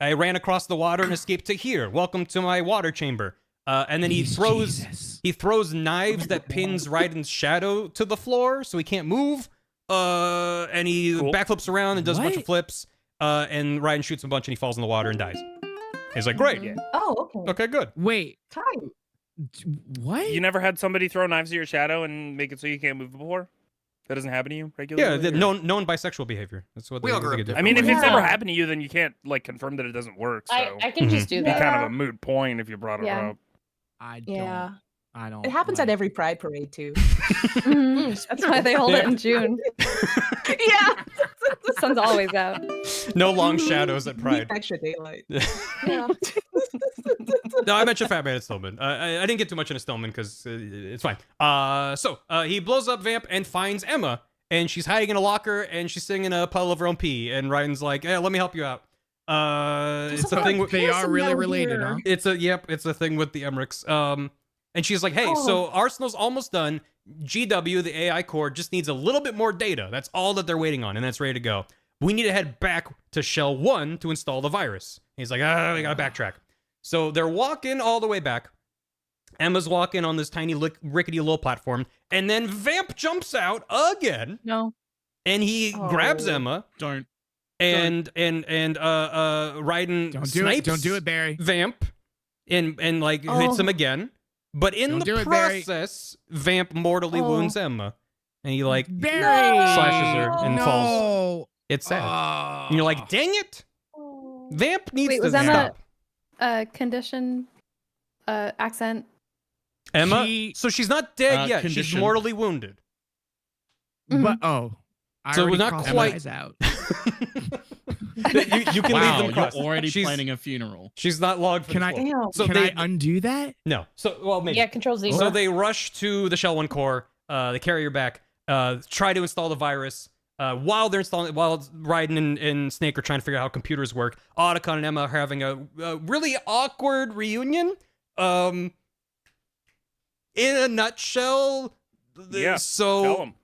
[SPEAKER 1] I ran across the water and escaped to here. Welcome to my water chamber. And then he throws knives that pins Raiden's shadow to the floor so he can't move. And he backflips around and does a bunch of flips. And Raiden shoots him a bunch and he falls in the water and dies. He's like, great.
[SPEAKER 8] Oh, okay.
[SPEAKER 1] Okay, good.
[SPEAKER 3] Wait.
[SPEAKER 8] Time.
[SPEAKER 3] What?
[SPEAKER 4] You never had somebody throw knives at your shadow and make it so you can't move before? That doesn't happen to you regularly?
[SPEAKER 1] Yeah, known bisexual behavior. That's what
[SPEAKER 2] We all grew up
[SPEAKER 1] do.
[SPEAKER 4] I mean, if it's
[SPEAKER 8] Yeah.
[SPEAKER 4] ever happened to you, then you can't like confirm that it doesn't work. So
[SPEAKER 6] I can just do
[SPEAKER 4] it'd be
[SPEAKER 6] that.
[SPEAKER 4] kind of a moot point if you brought it
[SPEAKER 7] Yeah.
[SPEAKER 4] up.
[SPEAKER 3] I don't.
[SPEAKER 8] Yeah.
[SPEAKER 3] I don't.
[SPEAKER 8] It happens
[SPEAKER 3] like-
[SPEAKER 8] at every Pride parade too.
[SPEAKER 7] That's why they hold it in June.
[SPEAKER 8] Yeah.
[SPEAKER 7] The sun's always out.
[SPEAKER 1] No long shadows at Pride.
[SPEAKER 8] Extra daylight.
[SPEAKER 7] Yeah.
[SPEAKER 1] No, I mentioned Fat Man and Stillman. I didn't get too much into Stillman because it's fine. So he blows up Vamp and finds Emma, and she's hiding in a locker, and she's sitting in a puddle of her own pee. And Raiden's like, "Hey, let me help you out." It's a thing.
[SPEAKER 3] They are really related, huh?
[SPEAKER 1] It's a thing with the Emmerichs. And she's like, "Hey, so Arsenal's almost done. GW, the AI core, just needs a little bit more data. That's all that they're waiting on, and that's ready to go. We need to head back to Shell 1 to install the virus." He's like, we gotta backtrack. So they're walking all the way back. Emma's walking on this tiny rickety little platform, and then Vamp jumps out again.
[SPEAKER 6] No.
[SPEAKER 1] And he grabs Emma.
[SPEAKER 5] Don't.
[SPEAKER 1] And Raiden snipes
[SPEAKER 3] Don't do it, Barry.
[SPEAKER 1] Vamp and like hits him again. But in the process, Vamp mortally wounds Emma. And he like
[SPEAKER 3] Barry
[SPEAKER 1] slashes her and falls. It's sad. And you're like, dang it! Vamp needs to stop.
[SPEAKER 7] Condition accent.
[SPEAKER 1] Emma? So she's not dead yet. She's
[SPEAKER 5] condition.
[SPEAKER 1] mortally wounded.
[SPEAKER 3] But I
[SPEAKER 1] So we're
[SPEAKER 3] already
[SPEAKER 1] not
[SPEAKER 3] crossed my
[SPEAKER 1] quite
[SPEAKER 3] eyes out.
[SPEAKER 1] you can
[SPEAKER 5] Wow,
[SPEAKER 1] leave them crossed.
[SPEAKER 5] you're already
[SPEAKER 1] She's-
[SPEAKER 5] planning a funeral.
[SPEAKER 1] She's not logged for
[SPEAKER 3] Can
[SPEAKER 1] the
[SPEAKER 3] I?
[SPEAKER 1] floor. So
[SPEAKER 3] can
[SPEAKER 1] they,
[SPEAKER 3] I undo that?
[SPEAKER 1] No. So well maybe.
[SPEAKER 6] Yeah, Control Z.
[SPEAKER 1] So they rush to the Shell 1 core. They carry her back. Try to install the virus. While Raiden and Snake are trying to figure out how computers work, Otacon and Emma are having a really awkward reunion. In a nutshell,
[SPEAKER 4] Yeah.
[SPEAKER 1] So
[SPEAKER 4] Tell 'em.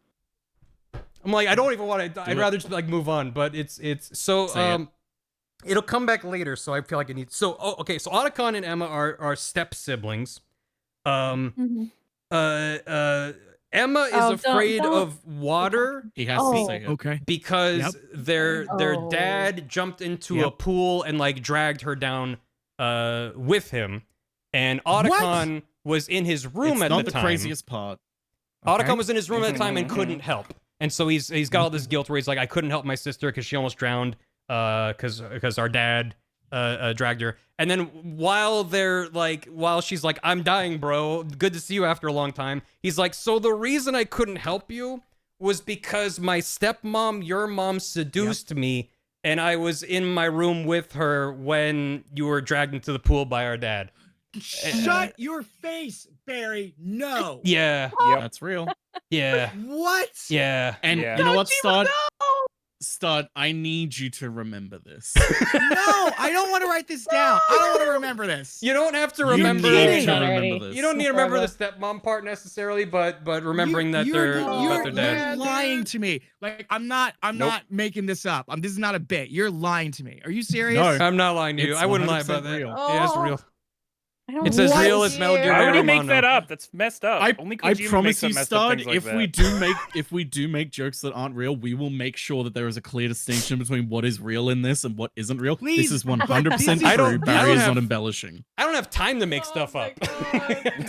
[SPEAKER 1] I'm like, I don't even want to. I'd rather just like move on, but it's so it'll come back later. So I feel like it needs. So okay, so Otacon and Emma are step siblings. Emma is afraid of water.
[SPEAKER 5] He has to say it.
[SPEAKER 3] Okay.
[SPEAKER 1] Because their dad jumped into a pool and like dragged her down with him, and Otacon was in his room
[SPEAKER 5] It's
[SPEAKER 1] at
[SPEAKER 5] not
[SPEAKER 1] the
[SPEAKER 5] the
[SPEAKER 1] time.
[SPEAKER 5] craziest part.
[SPEAKER 1] Otacon was in his room at the time and couldn't help, and so he's got all this guilt where he's like, I couldn't help my sister because she almost drowned because our dad dragged her. And then while she's like, I'm dying, bro, good to see you after a long time, he's like, so the reason I couldn't help you was because my stepmom, your mom, seduced me, and I was in my room with her when you were dragged into the pool by our dad.
[SPEAKER 3] Shut your face, Barry. No.
[SPEAKER 1] Yeah.
[SPEAKER 5] That's real.
[SPEAKER 1] Yeah.
[SPEAKER 3] What?
[SPEAKER 1] Yeah.
[SPEAKER 5] And
[SPEAKER 4] Yeah.
[SPEAKER 5] you know what, Stud, I need you to remember this.
[SPEAKER 3] No, I don't want to write this down. I don't want to remember this.
[SPEAKER 1] You don't have to
[SPEAKER 5] You
[SPEAKER 1] remember.
[SPEAKER 5] need to remember this.
[SPEAKER 1] You don't need to remember the stepmom part necessarily, but remembering that
[SPEAKER 3] you're
[SPEAKER 1] they're dead.
[SPEAKER 3] lying to me. Like I'm not making this up. This is not a bit. You're lying to me. Are you serious?
[SPEAKER 5] No.
[SPEAKER 1] I'm not lying to you.
[SPEAKER 5] It's
[SPEAKER 1] I wouldn't lie about
[SPEAKER 5] 100%
[SPEAKER 1] that.
[SPEAKER 5] real.
[SPEAKER 1] Yeah, it's real. It's as
[SPEAKER 6] What?
[SPEAKER 1] real as Metal Gear
[SPEAKER 4] Why would he make
[SPEAKER 1] Romano.
[SPEAKER 4] that up? That's messed up. Only
[SPEAKER 5] I
[SPEAKER 4] Kojima
[SPEAKER 5] promise
[SPEAKER 4] makes
[SPEAKER 5] you,
[SPEAKER 4] up messed up
[SPEAKER 5] Stard,
[SPEAKER 4] things like
[SPEAKER 5] if
[SPEAKER 4] that.
[SPEAKER 5] we do make jokes that aren't real, we will make sure that there is a clear distinction between what is real in this and what isn't real.
[SPEAKER 3] Please,
[SPEAKER 5] This is 100%
[SPEAKER 1] I don't-
[SPEAKER 5] true.
[SPEAKER 1] I
[SPEAKER 5] Barry
[SPEAKER 1] don't
[SPEAKER 5] is
[SPEAKER 1] have-
[SPEAKER 5] not embellishing.
[SPEAKER 1] I don't have time to make stuff
[SPEAKER 8] my
[SPEAKER 1] up.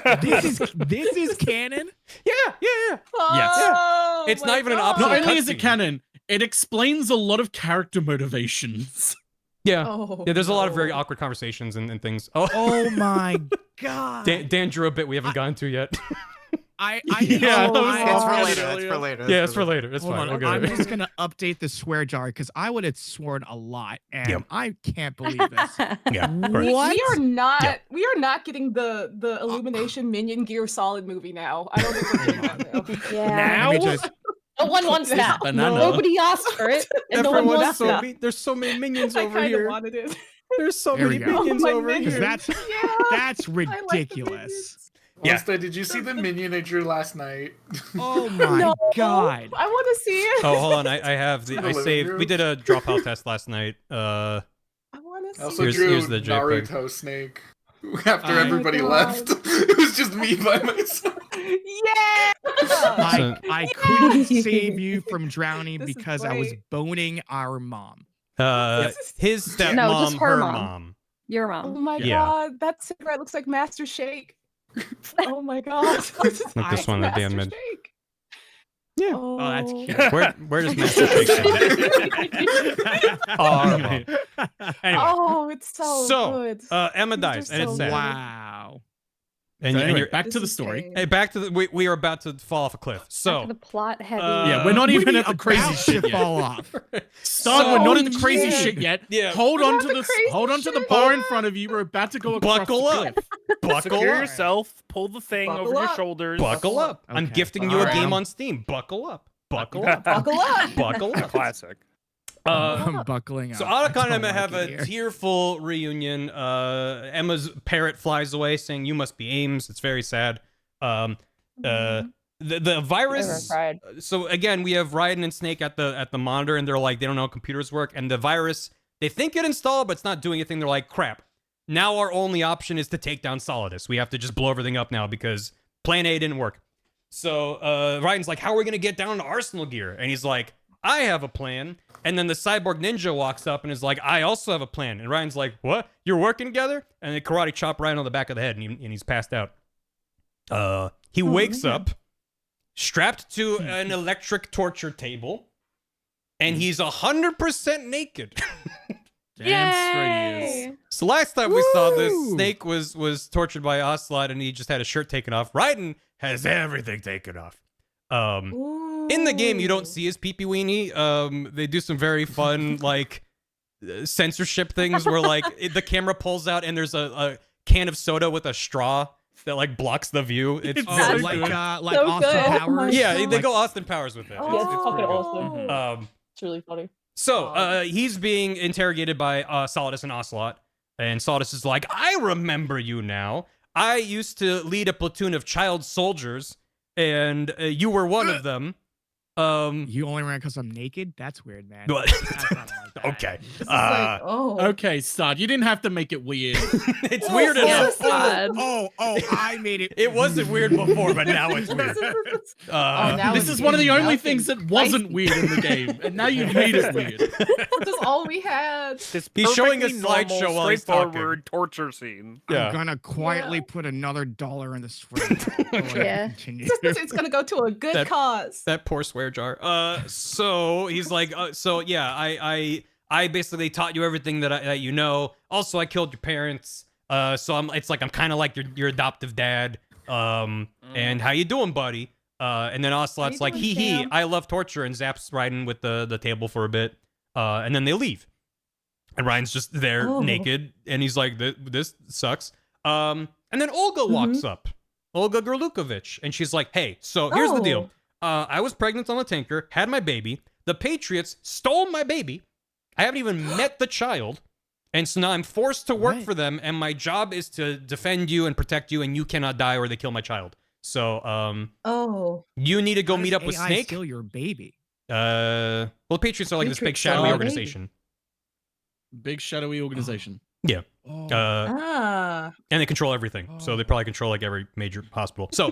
[SPEAKER 8] God.
[SPEAKER 3] this is canon.
[SPEAKER 1] Yeah.
[SPEAKER 5] Yes.
[SPEAKER 8] Oh,
[SPEAKER 1] It's
[SPEAKER 8] my
[SPEAKER 1] not even an
[SPEAKER 8] God.
[SPEAKER 1] optional
[SPEAKER 5] Not only is it
[SPEAKER 1] cutscene.
[SPEAKER 5] canon, it explains a lot of character motivations.
[SPEAKER 1] Yeah.
[SPEAKER 8] Oh,
[SPEAKER 1] Yeah, there's a lot of very
[SPEAKER 8] no.
[SPEAKER 1] awkward conversations and things. Oh,
[SPEAKER 3] Oh my god.
[SPEAKER 1] Dan drew a bit we haven't gotten to yet.
[SPEAKER 3] I
[SPEAKER 5] Yeah,
[SPEAKER 3] oh,
[SPEAKER 5] that was
[SPEAKER 3] I-
[SPEAKER 2] It's for
[SPEAKER 5] awesome.
[SPEAKER 2] later. That's for later.
[SPEAKER 1] Yeah, it's for later. It's
[SPEAKER 3] Hold
[SPEAKER 1] fine.
[SPEAKER 3] on,
[SPEAKER 1] We'll
[SPEAKER 3] I'm
[SPEAKER 1] get it.
[SPEAKER 3] just gonna update the swear jar because I would have sworn a lot, and
[SPEAKER 1] Yep.
[SPEAKER 3] I can't believe this.
[SPEAKER 1] Yeah.
[SPEAKER 8] We,
[SPEAKER 1] Right.
[SPEAKER 8] we are not.
[SPEAKER 1] Yeah.
[SPEAKER 8] We are not getting the Illumination Minion Gear Solid movie now. I don't think we're getting that now.
[SPEAKER 7] Yeah.
[SPEAKER 4] Now?
[SPEAKER 3] Let me just
[SPEAKER 6] No one wants that.
[SPEAKER 5] Banana.
[SPEAKER 6] Nobody asked for it, and no one
[SPEAKER 1] Everyone's
[SPEAKER 6] wants
[SPEAKER 1] so
[SPEAKER 6] that.
[SPEAKER 1] there's so many minions
[SPEAKER 8] I
[SPEAKER 1] over
[SPEAKER 8] kind of
[SPEAKER 1] here.
[SPEAKER 8] wanted it.
[SPEAKER 1] There's so
[SPEAKER 3] There we
[SPEAKER 1] many
[SPEAKER 3] go.
[SPEAKER 1] minions
[SPEAKER 8] Oh, my
[SPEAKER 1] over
[SPEAKER 8] minions.
[SPEAKER 1] here.
[SPEAKER 3] that's
[SPEAKER 8] Yeah.
[SPEAKER 3] that's
[SPEAKER 8] I like the
[SPEAKER 3] ridiculous.
[SPEAKER 1] Yeah.
[SPEAKER 9] Monsta, did you see the minion I drew last night?
[SPEAKER 3] Oh my
[SPEAKER 8] No,
[SPEAKER 3] god.
[SPEAKER 8] I want to see it.
[SPEAKER 1] Oh, hold on. I have the
[SPEAKER 9] In the
[SPEAKER 1] I
[SPEAKER 9] living
[SPEAKER 1] saved.
[SPEAKER 9] room.
[SPEAKER 1] We did a dropout test last night.
[SPEAKER 8] I want to see
[SPEAKER 9] I also
[SPEAKER 1] Here's-
[SPEAKER 9] drew
[SPEAKER 1] here's the JPEG.
[SPEAKER 9] Naruto Snake. After
[SPEAKER 3] Oh
[SPEAKER 9] everybody
[SPEAKER 8] God.
[SPEAKER 9] left, it was just me by myself.
[SPEAKER 8] Yeah.
[SPEAKER 1] So-
[SPEAKER 3] I couldn't save you from drowning
[SPEAKER 8] This is
[SPEAKER 3] because I was
[SPEAKER 8] great.
[SPEAKER 3] boning our mom.
[SPEAKER 1] His stepmom,
[SPEAKER 7] No, just her
[SPEAKER 1] her
[SPEAKER 7] mom.
[SPEAKER 1] mom.
[SPEAKER 7] Your
[SPEAKER 8] Oh
[SPEAKER 7] mom.
[SPEAKER 8] my
[SPEAKER 1] Yeah.
[SPEAKER 8] God, that cigarette looks like Master Shake. Oh my God.
[SPEAKER 1] Like this one that Dan
[SPEAKER 8] Master
[SPEAKER 1] made.
[SPEAKER 8] Shake.
[SPEAKER 1] Yeah.
[SPEAKER 3] Oh, that's cute.
[SPEAKER 1] Where does Master Shake sit?
[SPEAKER 3] Anyway.
[SPEAKER 8] Oh, it's so,
[SPEAKER 1] So,
[SPEAKER 8] good.
[SPEAKER 1] Emma
[SPEAKER 8] These are
[SPEAKER 1] dies, and it's
[SPEAKER 8] so
[SPEAKER 1] sad.
[SPEAKER 3] Wow.
[SPEAKER 1] And,
[SPEAKER 5] So
[SPEAKER 1] and
[SPEAKER 5] anyway,
[SPEAKER 1] you're
[SPEAKER 5] back
[SPEAKER 8] This
[SPEAKER 5] to the
[SPEAKER 8] is
[SPEAKER 5] story.
[SPEAKER 8] insane.
[SPEAKER 1] hey, back to the. We are about to fall off a cliff.
[SPEAKER 7] Back to
[SPEAKER 1] So
[SPEAKER 7] the plot heavy.
[SPEAKER 5] Yeah, we're not
[SPEAKER 3] What do
[SPEAKER 5] even
[SPEAKER 3] you
[SPEAKER 5] at the crazy
[SPEAKER 3] about
[SPEAKER 5] shit
[SPEAKER 3] to
[SPEAKER 5] yet.
[SPEAKER 3] fall off.
[SPEAKER 5] Start,
[SPEAKER 1] So-
[SPEAKER 5] we're not at the crazy
[SPEAKER 8] yeah.
[SPEAKER 5] shit yet.
[SPEAKER 1] Yeah.
[SPEAKER 5] Hold
[SPEAKER 8] We're
[SPEAKER 5] on
[SPEAKER 8] not
[SPEAKER 5] to
[SPEAKER 8] the
[SPEAKER 5] the
[SPEAKER 8] crazy
[SPEAKER 5] hold on to the
[SPEAKER 8] shit
[SPEAKER 5] bar in
[SPEAKER 8] yet.
[SPEAKER 5] front of you. We're about to go across
[SPEAKER 1] Buckle
[SPEAKER 5] the
[SPEAKER 1] up.
[SPEAKER 5] cliff.
[SPEAKER 1] buckle
[SPEAKER 4] Secure
[SPEAKER 1] up.
[SPEAKER 4] yourself, pull the thing
[SPEAKER 8] Buckle
[SPEAKER 4] over your
[SPEAKER 8] up.
[SPEAKER 4] shoulders.
[SPEAKER 1] Buckle up. I'm
[SPEAKER 3] Okay.
[SPEAKER 1] gifting you a
[SPEAKER 3] Alright.
[SPEAKER 1] game on Steam. Buckle up. Buckle up.
[SPEAKER 8] Buckle up.
[SPEAKER 1] Buckle up.
[SPEAKER 4] Classic.
[SPEAKER 3] I'm buckling up.
[SPEAKER 1] So
[SPEAKER 3] I
[SPEAKER 1] Otacon
[SPEAKER 3] don't
[SPEAKER 1] and Emma
[SPEAKER 3] like
[SPEAKER 1] have
[SPEAKER 3] it
[SPEAKER 1] a
[SPEAKER 3] here.
[SPEAKER 1] tearful reunion. Emma's parrot flies away, saying, "You must be Ames." It's very sad. The virus.
[SPEAKER 6] cried.
[SPEAKER 1] So again, we have Raiden and Snake at the monitor, and they're like, they don't know how computers work, and the virus, they think it installed, but it's not doing anything. They're like, crap. Now our only option is to take down Solidus. We have to just blow everything up now because Plan A didn't work. So Raiden's like, how are we gonna get down to Arsenal Gear? And he's like, I have a plan. And then the cyborg ninja walks up and is like, I also have a plan. And Ryan's like, what? You're working together? And they karate chop Ryan on the back of the head, and he's passed out. He wakes up, strapped to an electric torture table, and he's 100% naked.
[SPEAKER 5] Damn straight he is.
[SPEAKER 1] So last time we saw this,
[SPEAKER 3] Woo!
[SPEAKER 1] Snake was tortured by Ocelot, and he just had his shirt taken off. Raiden has everything taken off. In the game, you don't see his pee-pee weenie. They do some very fun, like, censorship things where, like, the camera pulls out and there's a can of soda with a straw that, like, blocks the view. It's
[SPEAKER 3] Oh,
[SPEAKER 1] very
[SPEAKER 3] like
[SPEAKER 1] good.
[SPEAKER 6] So
[SPEAKER 3] Austin
[SPEAKER 6] good.
[SPEAKER 3] Powers.
[SPEAKER 6] Oh my
[SPEAKER 1] Yeah, they
[SPEAKER 6] God.
[SPEAKER 1] go Austin Powers with it.
[SPEAKER 6] Yeah, it's fucking
[SPEAKER 1] pretty good.
[SPEAKER 6] awesome. It's really funny.
[SPEAKER 1] So, he's being interrogated by Solidus and Ocelot, and Solidus is like, I remember you now. I used to lead a platoon of child soldiers, and you were one of them.
[SPEAKER 3] You only ran because I'm naked? That's weird, man.
[SPEAKER 1] But-
[SPEAKER 3] That's not like that.
[SPEAKER 1] okay.
[SPEAKER 8] This is like, oh.
[SPEAKER 5] Okay, Stard, you didn't have to make it weird.
[SPEAKER 1] It's weird
[SPEAKER 6] Oh,
[SPEAKER 1] enough.
[SPEAKER 6] God.
[SPEAKER 3] Oh, I made it.
[SPEAKER 1] It wasn't weird before, but now it's weird.
[SPEAKER 8] now
[SPEAKER 5] This
[SPEAKER 8] it's
[SPEAKER 5] is one of the
[SPEAKER 8] getting
[SPEAKER 5] only
[SPEAKER 8] nothing.
[SPEAKER 5] things that wasn't weird in the game, and now you've made it weird.
[SPEAKER 8] That's all we had.
[SPEAKER 4] This
[SPEAKER 1] He's showing a
[SPEAKER 4] perfectly normal,
[SPEAKER 1] slideshow while he's talking.
[SPEAKER 4] straightforward torture scene.
[SPEAKER 1] Yeah.
[SPEAKER 3] I'm gonna quietly put another $1 in the swear jar. Go ahead,
[SPEAKER 7] Yeah.
[SPEAKER 3] continue.
[SPEAKER 8] It's gonna go to a good
[SPEAKER 1] That-
[SPEAKER 8] cause.
[SPEAKER 1] That poor swear jar. So he's like, so yeah, I basically taught you everything that you know. Also, I killed your parents. So it's like I'm kind of like your adoptive dad. And how you doing, buddy? And then Ocelot's like,
[SPEAKER 8] doing,
[SPEAKER 1] hee,
[SPEAKER 8] Sam?
[SPEAKER 1] I love torture, and zaps Raiden with the table for a bit. And then they leave. And Ryan's just there
[SPEAKER 8] Oh.
[SPEAKER 1] naked, and he's like, this sucks. And then Olga walks up, Olga Gerlukovich, and she's like, hey, so here's the deal. I was pregnant on the tanker, had my baby. The Patriots stole my baby. I haven't even met the child. And so now I'm forced to work
[SPEAKER 3] Right.
[SPEAKER 1] for them, and my job is to defend you and protect you, and you cannot die or they kill my child. So,
[SPEAKER 8] Oh.
[SPEAKER 1] you need to go
[SPEAKER 3] How
[SPEAKER 1] meet
[SPEAKER 3] does
[SPEAKER 1] up with
[SPEAKER 3] AI
[SPEAKER 1] Snake.
[SPEAKER 3] Steal your baby.
[SPEAKER 1] Well, the Patriots are like this big
[SPEAKER 8] Patriots
[SPEAKER 1] shadowy
[SPEAKER 8] stole our
[SPEAKER 1] organization.
[SPEAKER 5] Big shadowy organization.
[SPEAKER 1] Yeah.
[SPEAKER 8] Ah.
[SPEAKER 1] And they control everything. So they probably control like every major hospital. So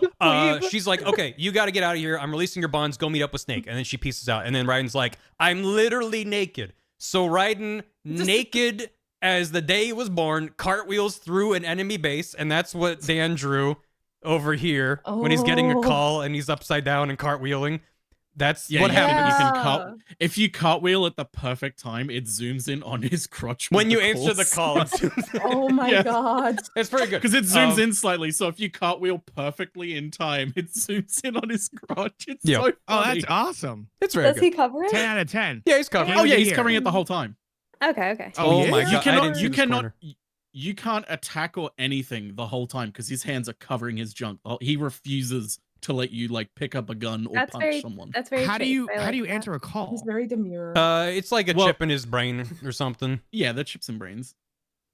[SPEAKER 1] she's like, okay, you got to get out of here. I'm releasing your bonds. Go meet up with Snake. And then she pieces out. And then Raiden's like, I'm literally naked. So Raiden, naked as the day he was born, cartwheels through an enemy base. And that's what Dan drew over here when he's getting a call and he's upside down and cartwheeling. That's what happened.
[SPEAKER 5] If you cartwheel at the perfect time, it zooms in on his crotch.
[SPEAKER 1] When you answer the call, it zooms in.
[SPEAKER 8] Oh my god.
[SPEAKER 1] It's pretty good.
[SPEAKER 5] Because it zooms in slightly. So if you cartwheel perfectly in time, it zooms in on his crotch. It's so funny.
[SPEAKER 3] Oh, that's awesome.
[SPEAKER 1] It's very
[SPEAKER 7] Does
[SPEAKER 1] good.
[SPEAKER 7] he cover it?
[SPEAKER 3] 10 out of 10.
[SPEAKER 1] Yeah, he's covering.
[SPEAKER 5] Oh yeah, he's covering it the whole time.
[SPEAKER 7] Okay.
[SPEAKER 1] Oh my
[SPEAKER 5] You
[SPEAKER 1] god!
[SPEAKER 5] cannot. You can't attack or anything the whole time because his hands are covering his junk. He refuses to let you like pick up a gun or punch someone.
[SPEAKER 7] That's very.
[SPEAKER 3] How do you
[SPEAKER 7] that.
[SPEAKER 3] answer a call?
[SPEAKER 8] He's very demure.
[SPEAKER 1] It's like a chip in his brain or something.
[SPEAKER 5] Yeah, the chips and brains.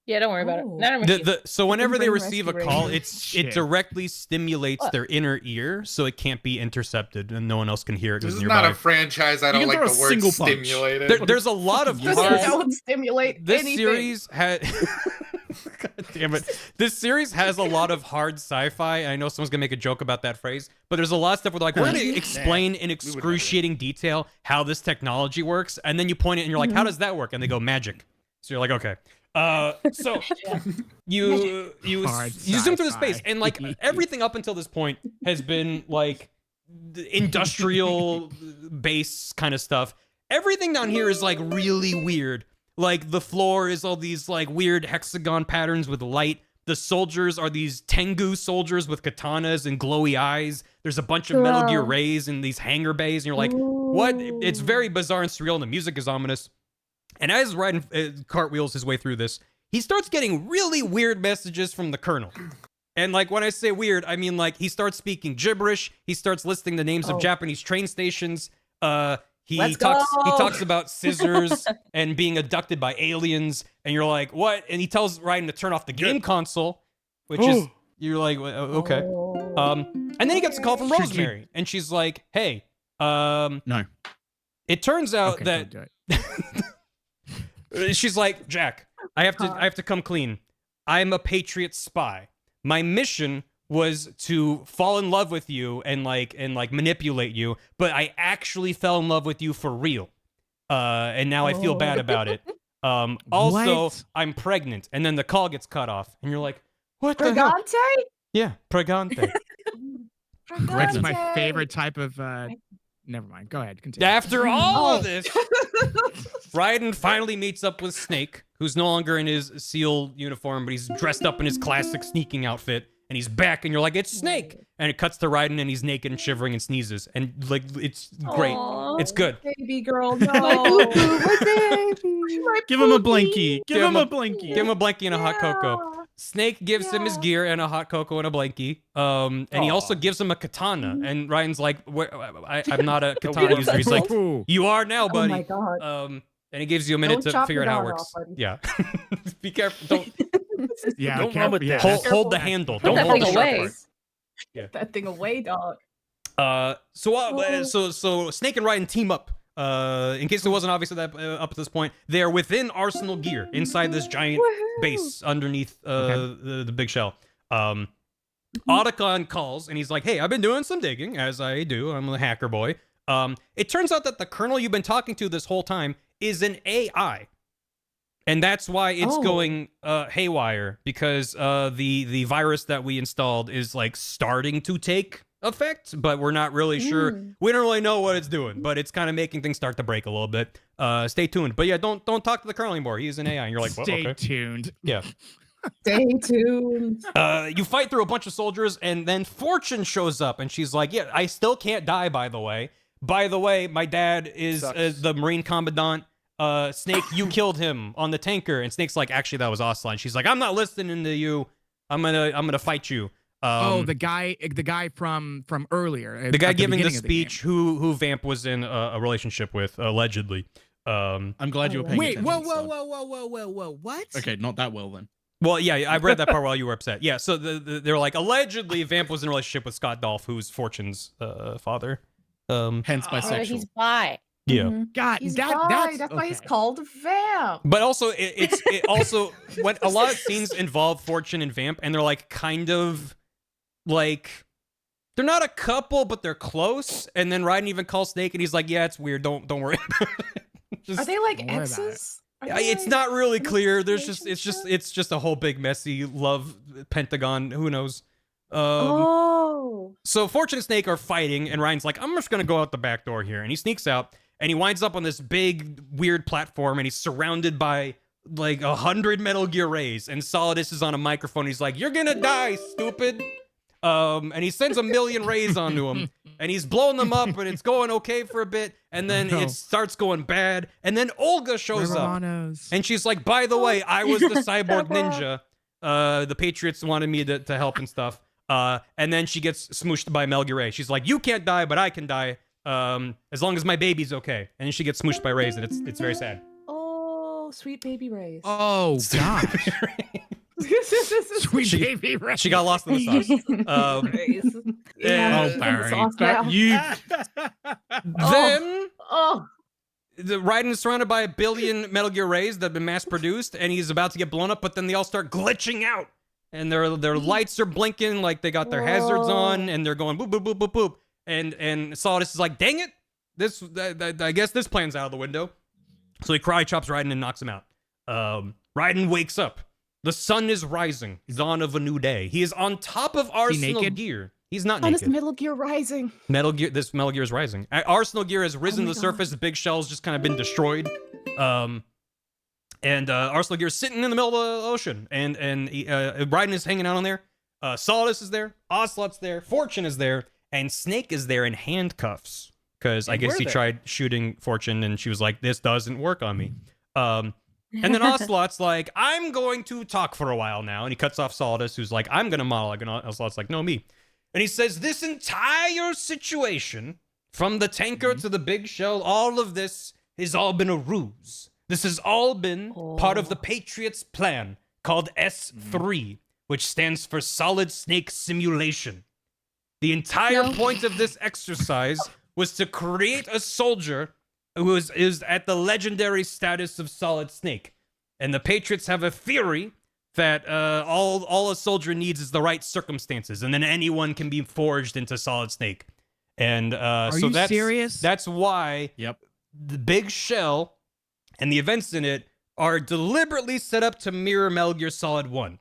[SPEAKER 6] Yeah, don't worry about it.
[SPEAKER 1] So whenever they receive a call, it
[SPEAKER 3] Shit.
[SPEAKER 1] directly stimulates their inner ear, so it can't be intercepted and no one else can hear it.
[SPEAKER 9] This is
[SPEAKER 1] nearby.
[SPEAKER 9] not a franchise. I don't like the word stimulated.
[SPEAKER 1] There's a lot of
[SPEAKER 8] Don't stimulate
[SPEAKER 1] This
[SPEAKER 8] anything.
[SPEAKER 1] series had. God damn it! This series has a lot of hard sci-fi. I know someone's gonna make a joke about that phrase, but there's a lot of stuff where like we're gonna explain in excruciating detail how this technology works, and then you point it and you're like, how does that work? And they go magic. So you're like, okay. So you zoom through the space, and like everything up until this point has been like industrial base kind of stuff. Everything down here is like really weird. Like the floor is all these like weird hexagon patterns with light. The soldiers are these Tengu soldiers with katanas and glowy eyes. There's a bunch of Metal Gear Rays in these hangar bays, and you're like, what? It's very bizarre and surreal, and the music is ominous. And as Raiden cartwheels his way through this, he starts getting really weird messages from the Colonel. And like when I say weird, I mean like he starts speaking gibberish. He starts listing the names of Japanese train stations. He talks about scissors and being abducted by aliens, and you're like, what? And he tells Raiden to turn off the game console, which is you're like, okay. And then he gets a call from Rosemary, and she's like, hey,
[SPEAKER 5] no.
[SPEAKER 1] It turns out that she's like, Jack, I have to come clean. I'm a Patriots spy. My mission was to fall in love with you and manipulate you, but I actually fell in love with you for real. And now I feel bad about it. Also,
[SPEAKER 3] What?
[SPEAKER 1] I'm pregnant. And then the call gets cut off, and you're like, what the hell?
[SPEAKER 8] Pregante?
[SPEAKER 1] Yeah, pregante.
[SPEAKER 3] That's my favorite type of. Never mind. Go ahead. Continue.
[SPEAKER 1] After all of this, Raiden finally meets up with Snake, who's no longer in his SEAL uniform, but he's dressed up in his classic sneaking outfit. And he's back, and you're like, it's Snake! And it cuts to Raiden, and he's naked and shivering and sneezes. And, like, it's great.
[SPEAKER 7] Aww.
[SPEAKER 1] It's good.
[SPEAKER 8] Baby girl, no.
[SPEAKER 7] My baby.
[SPEAKER 5] Give him a blankie. Give him a blankie.
[SPEAKER 1] Give him a blankie and a hot cocoa. Snake gives him his gear and a hot cocoa and a blankie. And he also gives him a katana. And Ryan's like, I'm not a katana user. He's like, you are now, buddy.
[SPEAKER 8] Oh my god.
[SPEAKER 1] And he gives you a minute
[SPEAKER 8] Don't
[SPEAKER 1] to figure out how it
[SPEAKER 8] chop
[SPEAKER 1] works.
[SPEAKER 8] your arm off, buddy.
[SPEAKER 1] Yeah. Be careful. Don't
[SPEAKER 3] Yeah,
[SPEAKER 4] Don't run with that.
[SPEAKER 1] hold the handle.
[SPEAKER 6] Put
[SPEAKER 1] Don't
[SPEAKER 6] that
[SPEAKER 1] hold the
[SPEAKER 6] thing
[SPEAKER 1] sharp
[SPEAKER 6] away.
[SPEAKER 1] part.
[SPEAKER 8] That thing away, dog.
[SPEAKER 1] So Snake and Raiden team up. In case it wasn't obvious that up at this point, they are within Arsenal gear inside this giant base underneath the big shell. Otacon calls and he's like, "Hey, I've been doing some digging, as I do. I'm a hacker boy. It turns out that the Colonel you've been talking to this whole time is an AI." And that's why it's going haywire, because the virus that we installed is like starting to take effect, but we're not really sure. We don't really know what it's doing, but it's kind of making things start to break a little bit. Stay tuned. But yeah, don't talk to the Colonel anymore. He's an AI. And you're like, well,
[SPEAKER 3] Stay
[SPEAKER 1] okay.
[SPEAKER 3] tuned.
[SPEAKER 1] Yeah.
[SPEAKER 8] Stay tuned.
[SPEAKER 1] You fight through a bunch of soldiers, and then Fortune shows up, and she's like, yeah, I still can't die, by the way. By the way, my dad is the Marine Commandant. Snake, you killed him on the tanker. And Snake's like, actually, that was Aslan. She's like, I'm not listening to you. I'm gonna fight you.
[SPEAKER 3] The guy from earlier.
[SPEAKER 1] The guy
[SPEAKER 3] at
[SPEAKER 1] giving the
[SPEAKER 3] beginning of
[SPEAKER 1] speech, who Vamp was in a relationship with, allegedly.
[SPEAKER 5] I'm glad you were paying
[SPEAKER 3] Wait,
[SPEAKER 5] attention.
[SPEAKER 3] whoa, what?
[SPEAKER 5] Okay, not that well then.
[SPEAKER 1] Well, yeah, I read that part while you were upset. Yeah, so they're like, allegedly, Vamp was in a relationship with Scott Dolph, who's Fortune's father.
[SPEAKER 5] Hence
[SPEAKER 6] Oh,
[SPEAKER 5] bisexual.
[SPEAKER 6] he's bi.
[SPEAKER 1] Yeah.
[SPEAKER 3] God,
[SPEAKER 8] He's
[SPEAKER 3] that's
[SPEAKER 8] why he's called Vamp.
[SPEAKER 1] But also, it also when a lot of scenes involve Fortune and Vamp, and they're like kind of like they're not a couple, but they're close. And then Raiden even calls Snake, and he's like, "Yeah, it's weird. Don't worry."
[SPEAKER 8] Are they like exes?
[SPEAKER 1] It's not really clear. It's just a whole big messy love pentagon. Who knows? So Fortune and Snake are fighting, and Ryan's like, I'm just gonna go out the back door here, and he sneaks out, and he winds up on this big weird platform, and he's surrounded by like 100 Metal Gear Rays, and Solidus is on a microphone. He's like, "You're gonna die, stupid." And he sends 1,000,000 rays onto him, and he's blowing them up, and it's going okay for a bit, and then it starts going bad, and then Olga shows up, and she's like, "By the way, I was the cyborg ninja. The Patriots wanted me to help and stuff." And then she gets smooshed by Metal Gear Ray. She's like, "You can't die, but I can die, as long as my baby's okay." And then she gets smooshed by Rays, and it's very sad.
[SPEAKER 8] Oh, sweet baby Rays.
[SPEAKER 3] Oh gosh. Sweet baby Rays.
[SPEAKER 1] She got lost in the sauce. Then the Raiden is surrounded by 1 billion Metal Gear Rays that have been mass produced, and he's about to get blown up, but then they all start glitching out. And their lights are blinking like they got their hazards on, and they're going boop, boop, boop, boop, boop. And Solidus is like, "Dang it! I guess this plan's out of the window." So he karate chops Raiden and knocks him out. Raiden wakes up. The sun is rising. Dawn of a new day. He is on top of Arsenal Gear. He's not naked.
[SPEAKER 8] Is Metal Gear Rising?
[SPEAKER 1] This Metal Gear is rising. Arsenal Gear has risen to the surface. The big shell's just kind of been destroyed. And Arsenal Gear is sitting in the middle of the ocean. And Raiden is hanging out on there. Solidus is there. Ocelot's there. Fortune is there. And Snake is there in handcuffs. Because I guess he tried shooting Fortune, and she was like, "This doesn't work on me." And then Ocelot's like, "I'm going to talk for a while now." And he cuts off Solidus, who's like, "I'm going to monologue." And Ocelot's like, "No, me." And he says, "This entire situation, from the tanker to the big shell, all of this has all been a ruse. This has all been part of the Patriots' plan, called S3, which stands for Solid Snake Simulation. The entire point of this exercise was to create a soldier who is at the legendary status of Solid Snake. And the Patriots have a theory that all a soldier needs is the right circumstances, and then anyone can be forged into Solid Snake." And so that's serious? That's why the big shell and the events in it are deliberately set up to mirror Metal Gear Solid 1.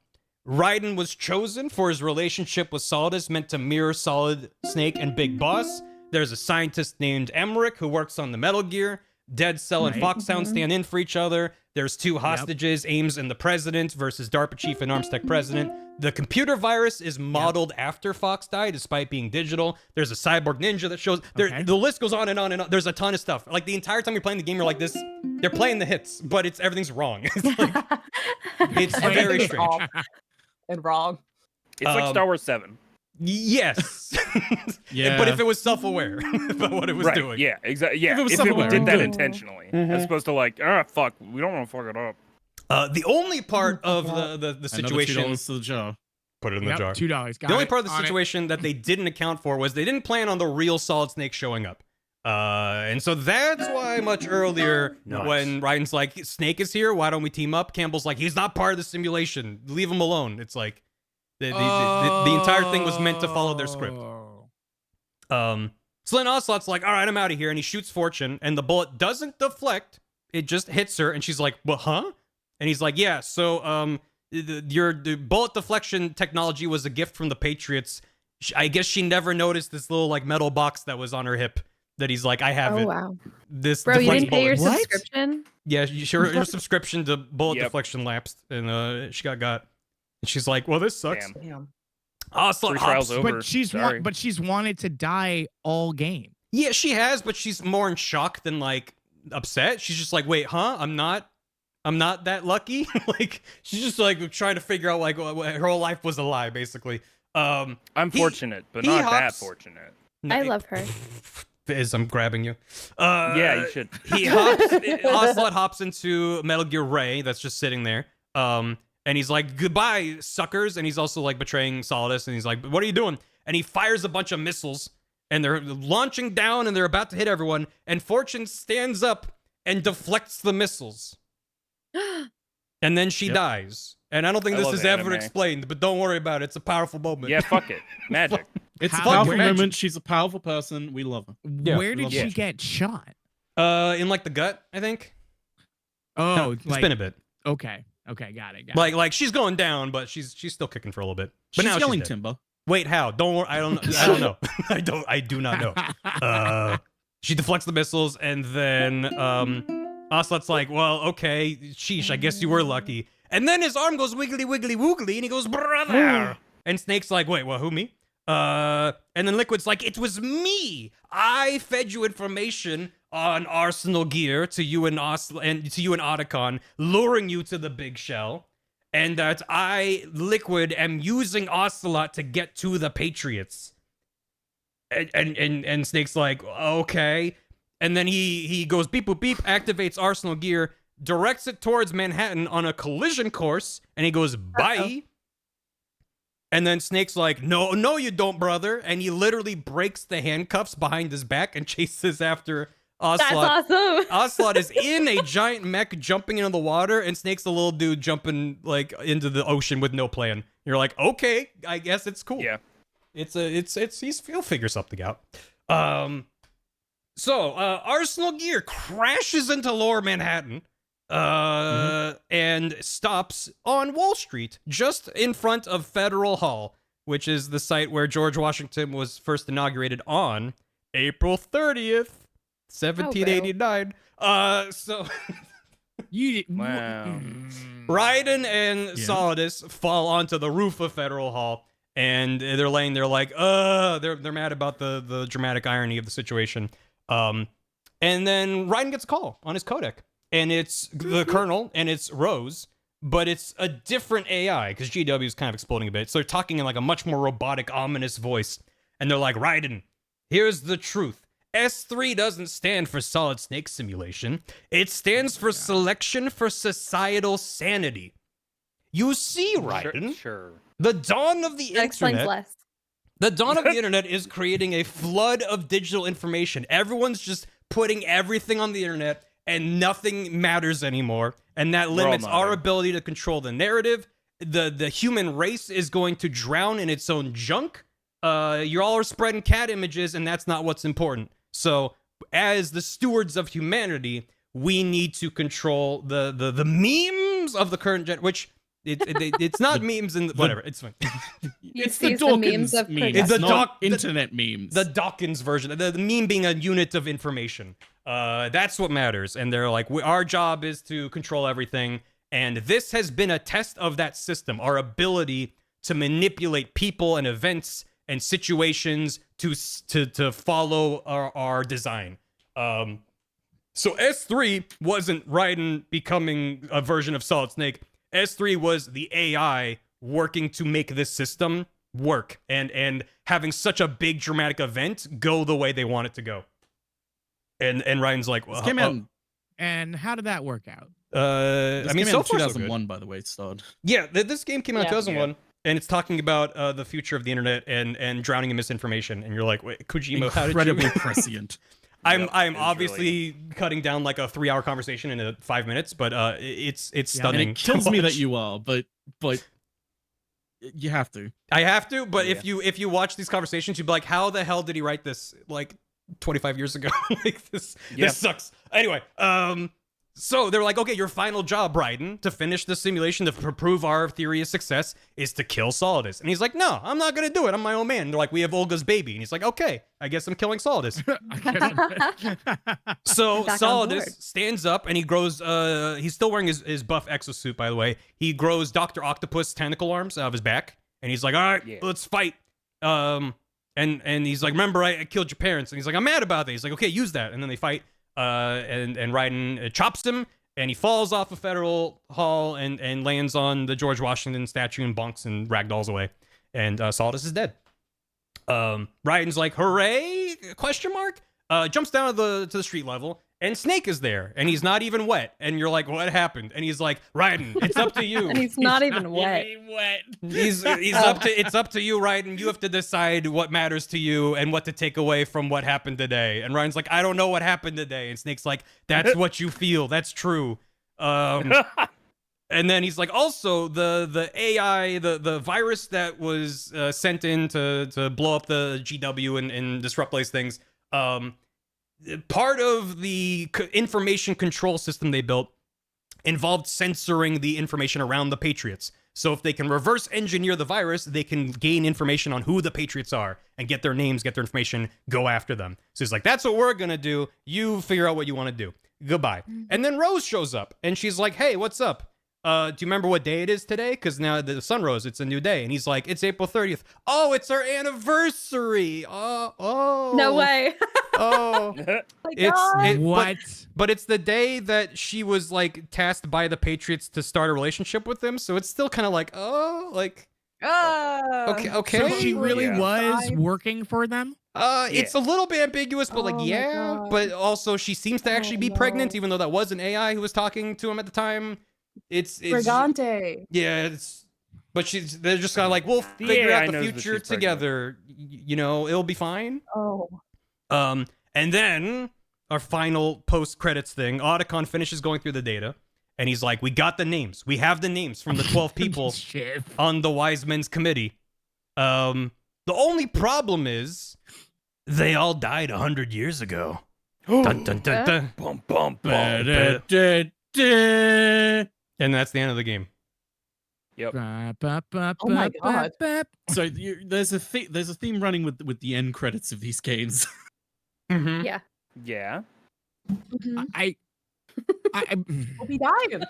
[SPEAKER 1] Raiden was chosen for his relationship with Solidus, meant to mirror Solid Snake and Big Boss. There's a scientist named Emmerich who works on the Metal Gear. Dead Cell and Foxhound stand in for each other. There's 2 hostages, Ames and the President versus DARPA Chief and Armstech President. The computer virus is modeled after Fox died, despite being digital. There's a cyborg ninja that shows. The list goes on and on and on. There's a ton of stuff. Like, the entire time you're playing the game, you're like, they're playing the hits, but everything's wrong. It's very strange.
[SPEAKER 8] And wrong.
[SPEAKER 4] It's like Star Wars 7.
[SPEAKER 1] Yes. But if it was self-aware about what it was doing.
[SPEAKER 4] Yeah, exactly. Yeah, if it did that intentionally, as opposed to like, fuck, we don't want to fuck it up.
[SPEAKER 1] The only part of the situation.
[SPEAKER 5] $2 to the jar.
[SPEAKER 1] Put it in the jar.
[SPEAKER 3] $2.
[SPEAKER 1] The only part of the situation that they didn't account for was they didn't plan on the real Solid Snake showing up. And so that's why much earlier when Raiden's like, "Snake is here, why don't we team up?" Campbell's like, "He's not part of the simulation. Leave him alone." It's like the entire thing was meant to follow their script. So then Ocelot's like, "All right, I'm out of here," and he shoots Fortune, and the bullet doesn't deflect. It just hits her, and she's like, "Well, huh?" And he's like, "Yeah, so the bullet deflection technology was a gift from the Patriots. I guess she never noticed this little like metal box that was on her hip that he's like, I have it.
[SPEAKER 7] Wow.
[SPEAKER 1] This
[SPEAKER 7] bro, you didn't pay your
[SPEAKER 1] bullets."
[SPEAKER 7] subscription?
[SPEAKER 1] Yeah, her subscription to bullet deflection lapsed, and she got. And she's like, "Well, this sucks."
[SPEAKER 8] Damn.
[SPEAKER 1] Ocelot hops,
[SPEAKER 3] but she's wanted to die all game.
[SPEAKER 1] Yeah, she has, but she's more in shock than like upset. She's just like, "Wait, huh? I'm not that lucky." Like, she's just like trying to figure out like her whole life was a lie, basically.
[SPEAKER 4] I'm fortunate, but not that fortunate.
[SPEAKER 7] I love her.
[SPEAKER 1] Fizz, I'm grabbing you.
[SPEAKER 4] Yeah, you should.
[SPEAKER 1] Ocelot hops into Metal Gear Ray that's just sitting there. And he's like, "Goodbye, suckers." And he's also like betraying Solidus, and he's like, "What are you doing?" And he fires a bunch of missiles and they're launching down, and they're about to hit everyone, and Fortune stands up and deflects the missiles. And then she dies. And I don't think this is ever explained, but don't worry about it. It's a powerful moment.
[SPEAKER 4] Yeah, fuck it. Magic.
[SPEAKER 5] It's a powerful moment. She's a powerful person. We love her.
[SPEAKER 1] Yeah,
[SPEAKER 3] Where did she get shot?
[SPEAKER 1] In like the gut, I think.
[SPEAKER 3] Oh,
[SPEAKER 1] no, it's been a bit.
[SPEAKER 3] Okay, got it.
[SPEAKER 1] Like she's going down, but she's still kicking for a little bit. But
[SPEAKER 5] She's
[SPEAKER 1] now
[SPEAKER 5] yelling
[SPEAKER 1] she's dead.
[SPEAKER 5] timber.
[SPEAKER 1] Wait, how? Don't worry. I don't know. I do not know. She deflects the missiles, and then Ocelot's like, well, okay, sheesh, I guess you were lucky. And then his arm goes wiggly, wiggly, woogly, and he goes, brother. And Snake's like, wait, what, who, me? And then Liquid's like, it was me. I fed you information on Arsenal gear to you and Otacon, luring you to the big shell. And that I, Liquid, am using Ocelot to get to the Patriots. And Snake's like, okay. And then he goes beep boop beep, activates Arsenal gear, directs it towards Manhattan on a collision course, and he goes, bye. And then Snake's like, no, you don't, brother. And he literally breaks the handcuffs behind his back and chases after Ocelot.
[SPEAKER 6] That's awesome.
[SPEAKER 1] Ocelot is in a giant mech jumping into the water, and Snake's the little dude jumping like into the ocean with no plan. You're like, okay, I guess it's cool.
[SPEAKER 4] Yeah.
[SPEAKER 1] He'll figure something out. So Arsenal gear crashes into Lower Manhattan, and stops on Wall Street, just in front of Federal Hall, which is the site where George Washington was first inaugurated on April 30th, 1789. So
[SPEAKER 4] wow.
[SPEAKER 1] Raiden and Solidus fall onto the roof of Federal Hall, and they're laying there like, they're mad about the dramatic irony of the situation. And then Raiden gets a call on his codec, and it's the Colonel, and it's Rose, but it's a different AI, because GW is kind of exploding a bit, so they're talking in like a much more robotic, ominous voice, and they're like, Raiden, here's the truth. S3 doesn't stand for Solid Snake Simulation. It stands for Selection for Societal Sanity. You see, Raiden,
[SPEAKER 4] Sure.
[SPEAKER 1] the dawn of the
[SPEAKER 7] That explains
[SPEAKER 1] internet...
[SPEAKER 7] less.
[SPEAKER 1] The dawn of the internet is creating a flood of digital information. Everyone's just putting everything on the internet, and nothing matters anymore. And that limits our ability to control the narrative. The human race is going to drown in its own junk. You all are spreading cat images, and that's not what's important. So, as the stewards of humanity, we need to control the memes of the current gen, which... It's not memes and whatever. It's fine.
[SPEAKER 5] It's the Dawkins meme. It's not internet memes.
[SPEAKER 1] The Dawkins version. The meme being a unit of information. That's what matters. And they're like, our job is to control everything. And this has been a test of that system. Our ability to manipulate people and events and situations to follow our design. So S3 wasn't Raiden becoming a version of Solid Snake. S3 was the AI working to make this system work and having such a big dramatic event go the way they want it to go. And Ryan's like, well,
[SPEAKER 3] and how did that work out?
[SPEAKER 5] I mean,
[SPEAKER 1] so
[SPEAKER 5] far,
[SPEAKER 1] far
[SPEAKER 5] 2001,
[SPEAKER 1] so good.
[SPEAKER 5] by the way, it started.
[SPEAKER 1] Yeah, this game came out in 2001, and it's talking about the future of the internet and drowning in misinformation. And you're like, wait, Kojima, how did you...
[SPEAKER 5] Incredibly prescient.
[SPEAKER 1] I'm obviously cutting down like a 3-hour conversation into 5 minutes, but it's stunning.
[SPEAKER 5] And it kills me that you are, but you have to.
[SPEAKER 1] I have to, but if you watch these conversations, you'd be like, how the hell did he write this like 25 years ago? Like this sucks. Anyway, so they're like, okay, your final job, Raiden, to finish the simulation, to prove our theory is success, is to kill Solidus. And he's like, no, I'm not going to do it. I'm my own man. And they're like, we have Olga's baby. And he's like, okay, I guess I'm killing Solidus. So Solidus stands up and he grows, he's still wearing his buff exosuit, by the way. He grows Dr. Octopus tentacle arms out of his back. And he's like, all right, let's fight. And he's like, remember, I killed your parents. And he's like, I'm mad about that. He's like, okay, use that. And then they fight. And Raiden chops him, and he falls off of Federal Hall and lands on the George Washington statue and bonks and ragdolls away. And Solidus is dead. Raiden's like, hooray? Question mark? Jumps down to the street level, And Snake is there, and he's not even wet. And you're like, what happened? And he's like, Raiden, it's up to you.
[SPEAKER 6] And he's not even wet.
[SPEAKER 1] He's it's up to you, Raiden. You have to decide what matters to you and what to take away from what happened today. And Raiden's like, I don't know what happened today. And Snake's like, that's what you feel. That's true. And then he's like, also the AI, the virus that was sent in to blow up the GW and disrupt these things. Part of the information control system they built involved censoring the information around the Patriots. So if they can reverse engineer the virus, they can gain information on who the Patriots are and get their names, get their information, go after them. So he's like, that's what we're going to do. You figure out what you want to do. Goodbye. And then Rose shows up and she's like, hey, what's up? Do you remember what day it is today? Because now the sun rose. It's a new day. And he's like, it's April 30th. Oh, it's our anniversary. Oh.
[SPEAKER 6] No way.
[SPEAKER 1] Oh.
[SPEAKER 3] What?
[SPEAKER 1] But it's the day that she was like tasked by the Patriots to start a relationship with him. So it's still kind of like, oh, like. Okay.
[SPEAKER 3] So she really was working for them?
[SPEAKER 1] It's a little bit ambiguous, but like, yeah. But also she seems to actually be pregnant, even though that was an AI who was talking to him at the time. It's
[SPEAKER 8] Brigante.
[SPEAKER 1] Yeah, but they're just kind of like, we'll figure out the future together. You know, it'll be fine.
[SPEAKER 8] Oh.
[SPEAKER 1] And then our final post-credits thing, Otacon finishes going through the data, and he's like, we got the names. We have the names from the 12 people on the Wise Men's Committee. The only problem is they all died 100 years ago. Dun, dun, dun, dun. Bum, bum, bum, and that's the end of the game.
[SPEAKER 4] Yep.
[SPEAKER 8] Oh my god.
[SPEAKER 5] So there's a theme running with the end credits of these games.
[SPEAKER 6] Yeah.
[SPEAKER 4] Yeah.
[SPEAKER 8] We'll be dying.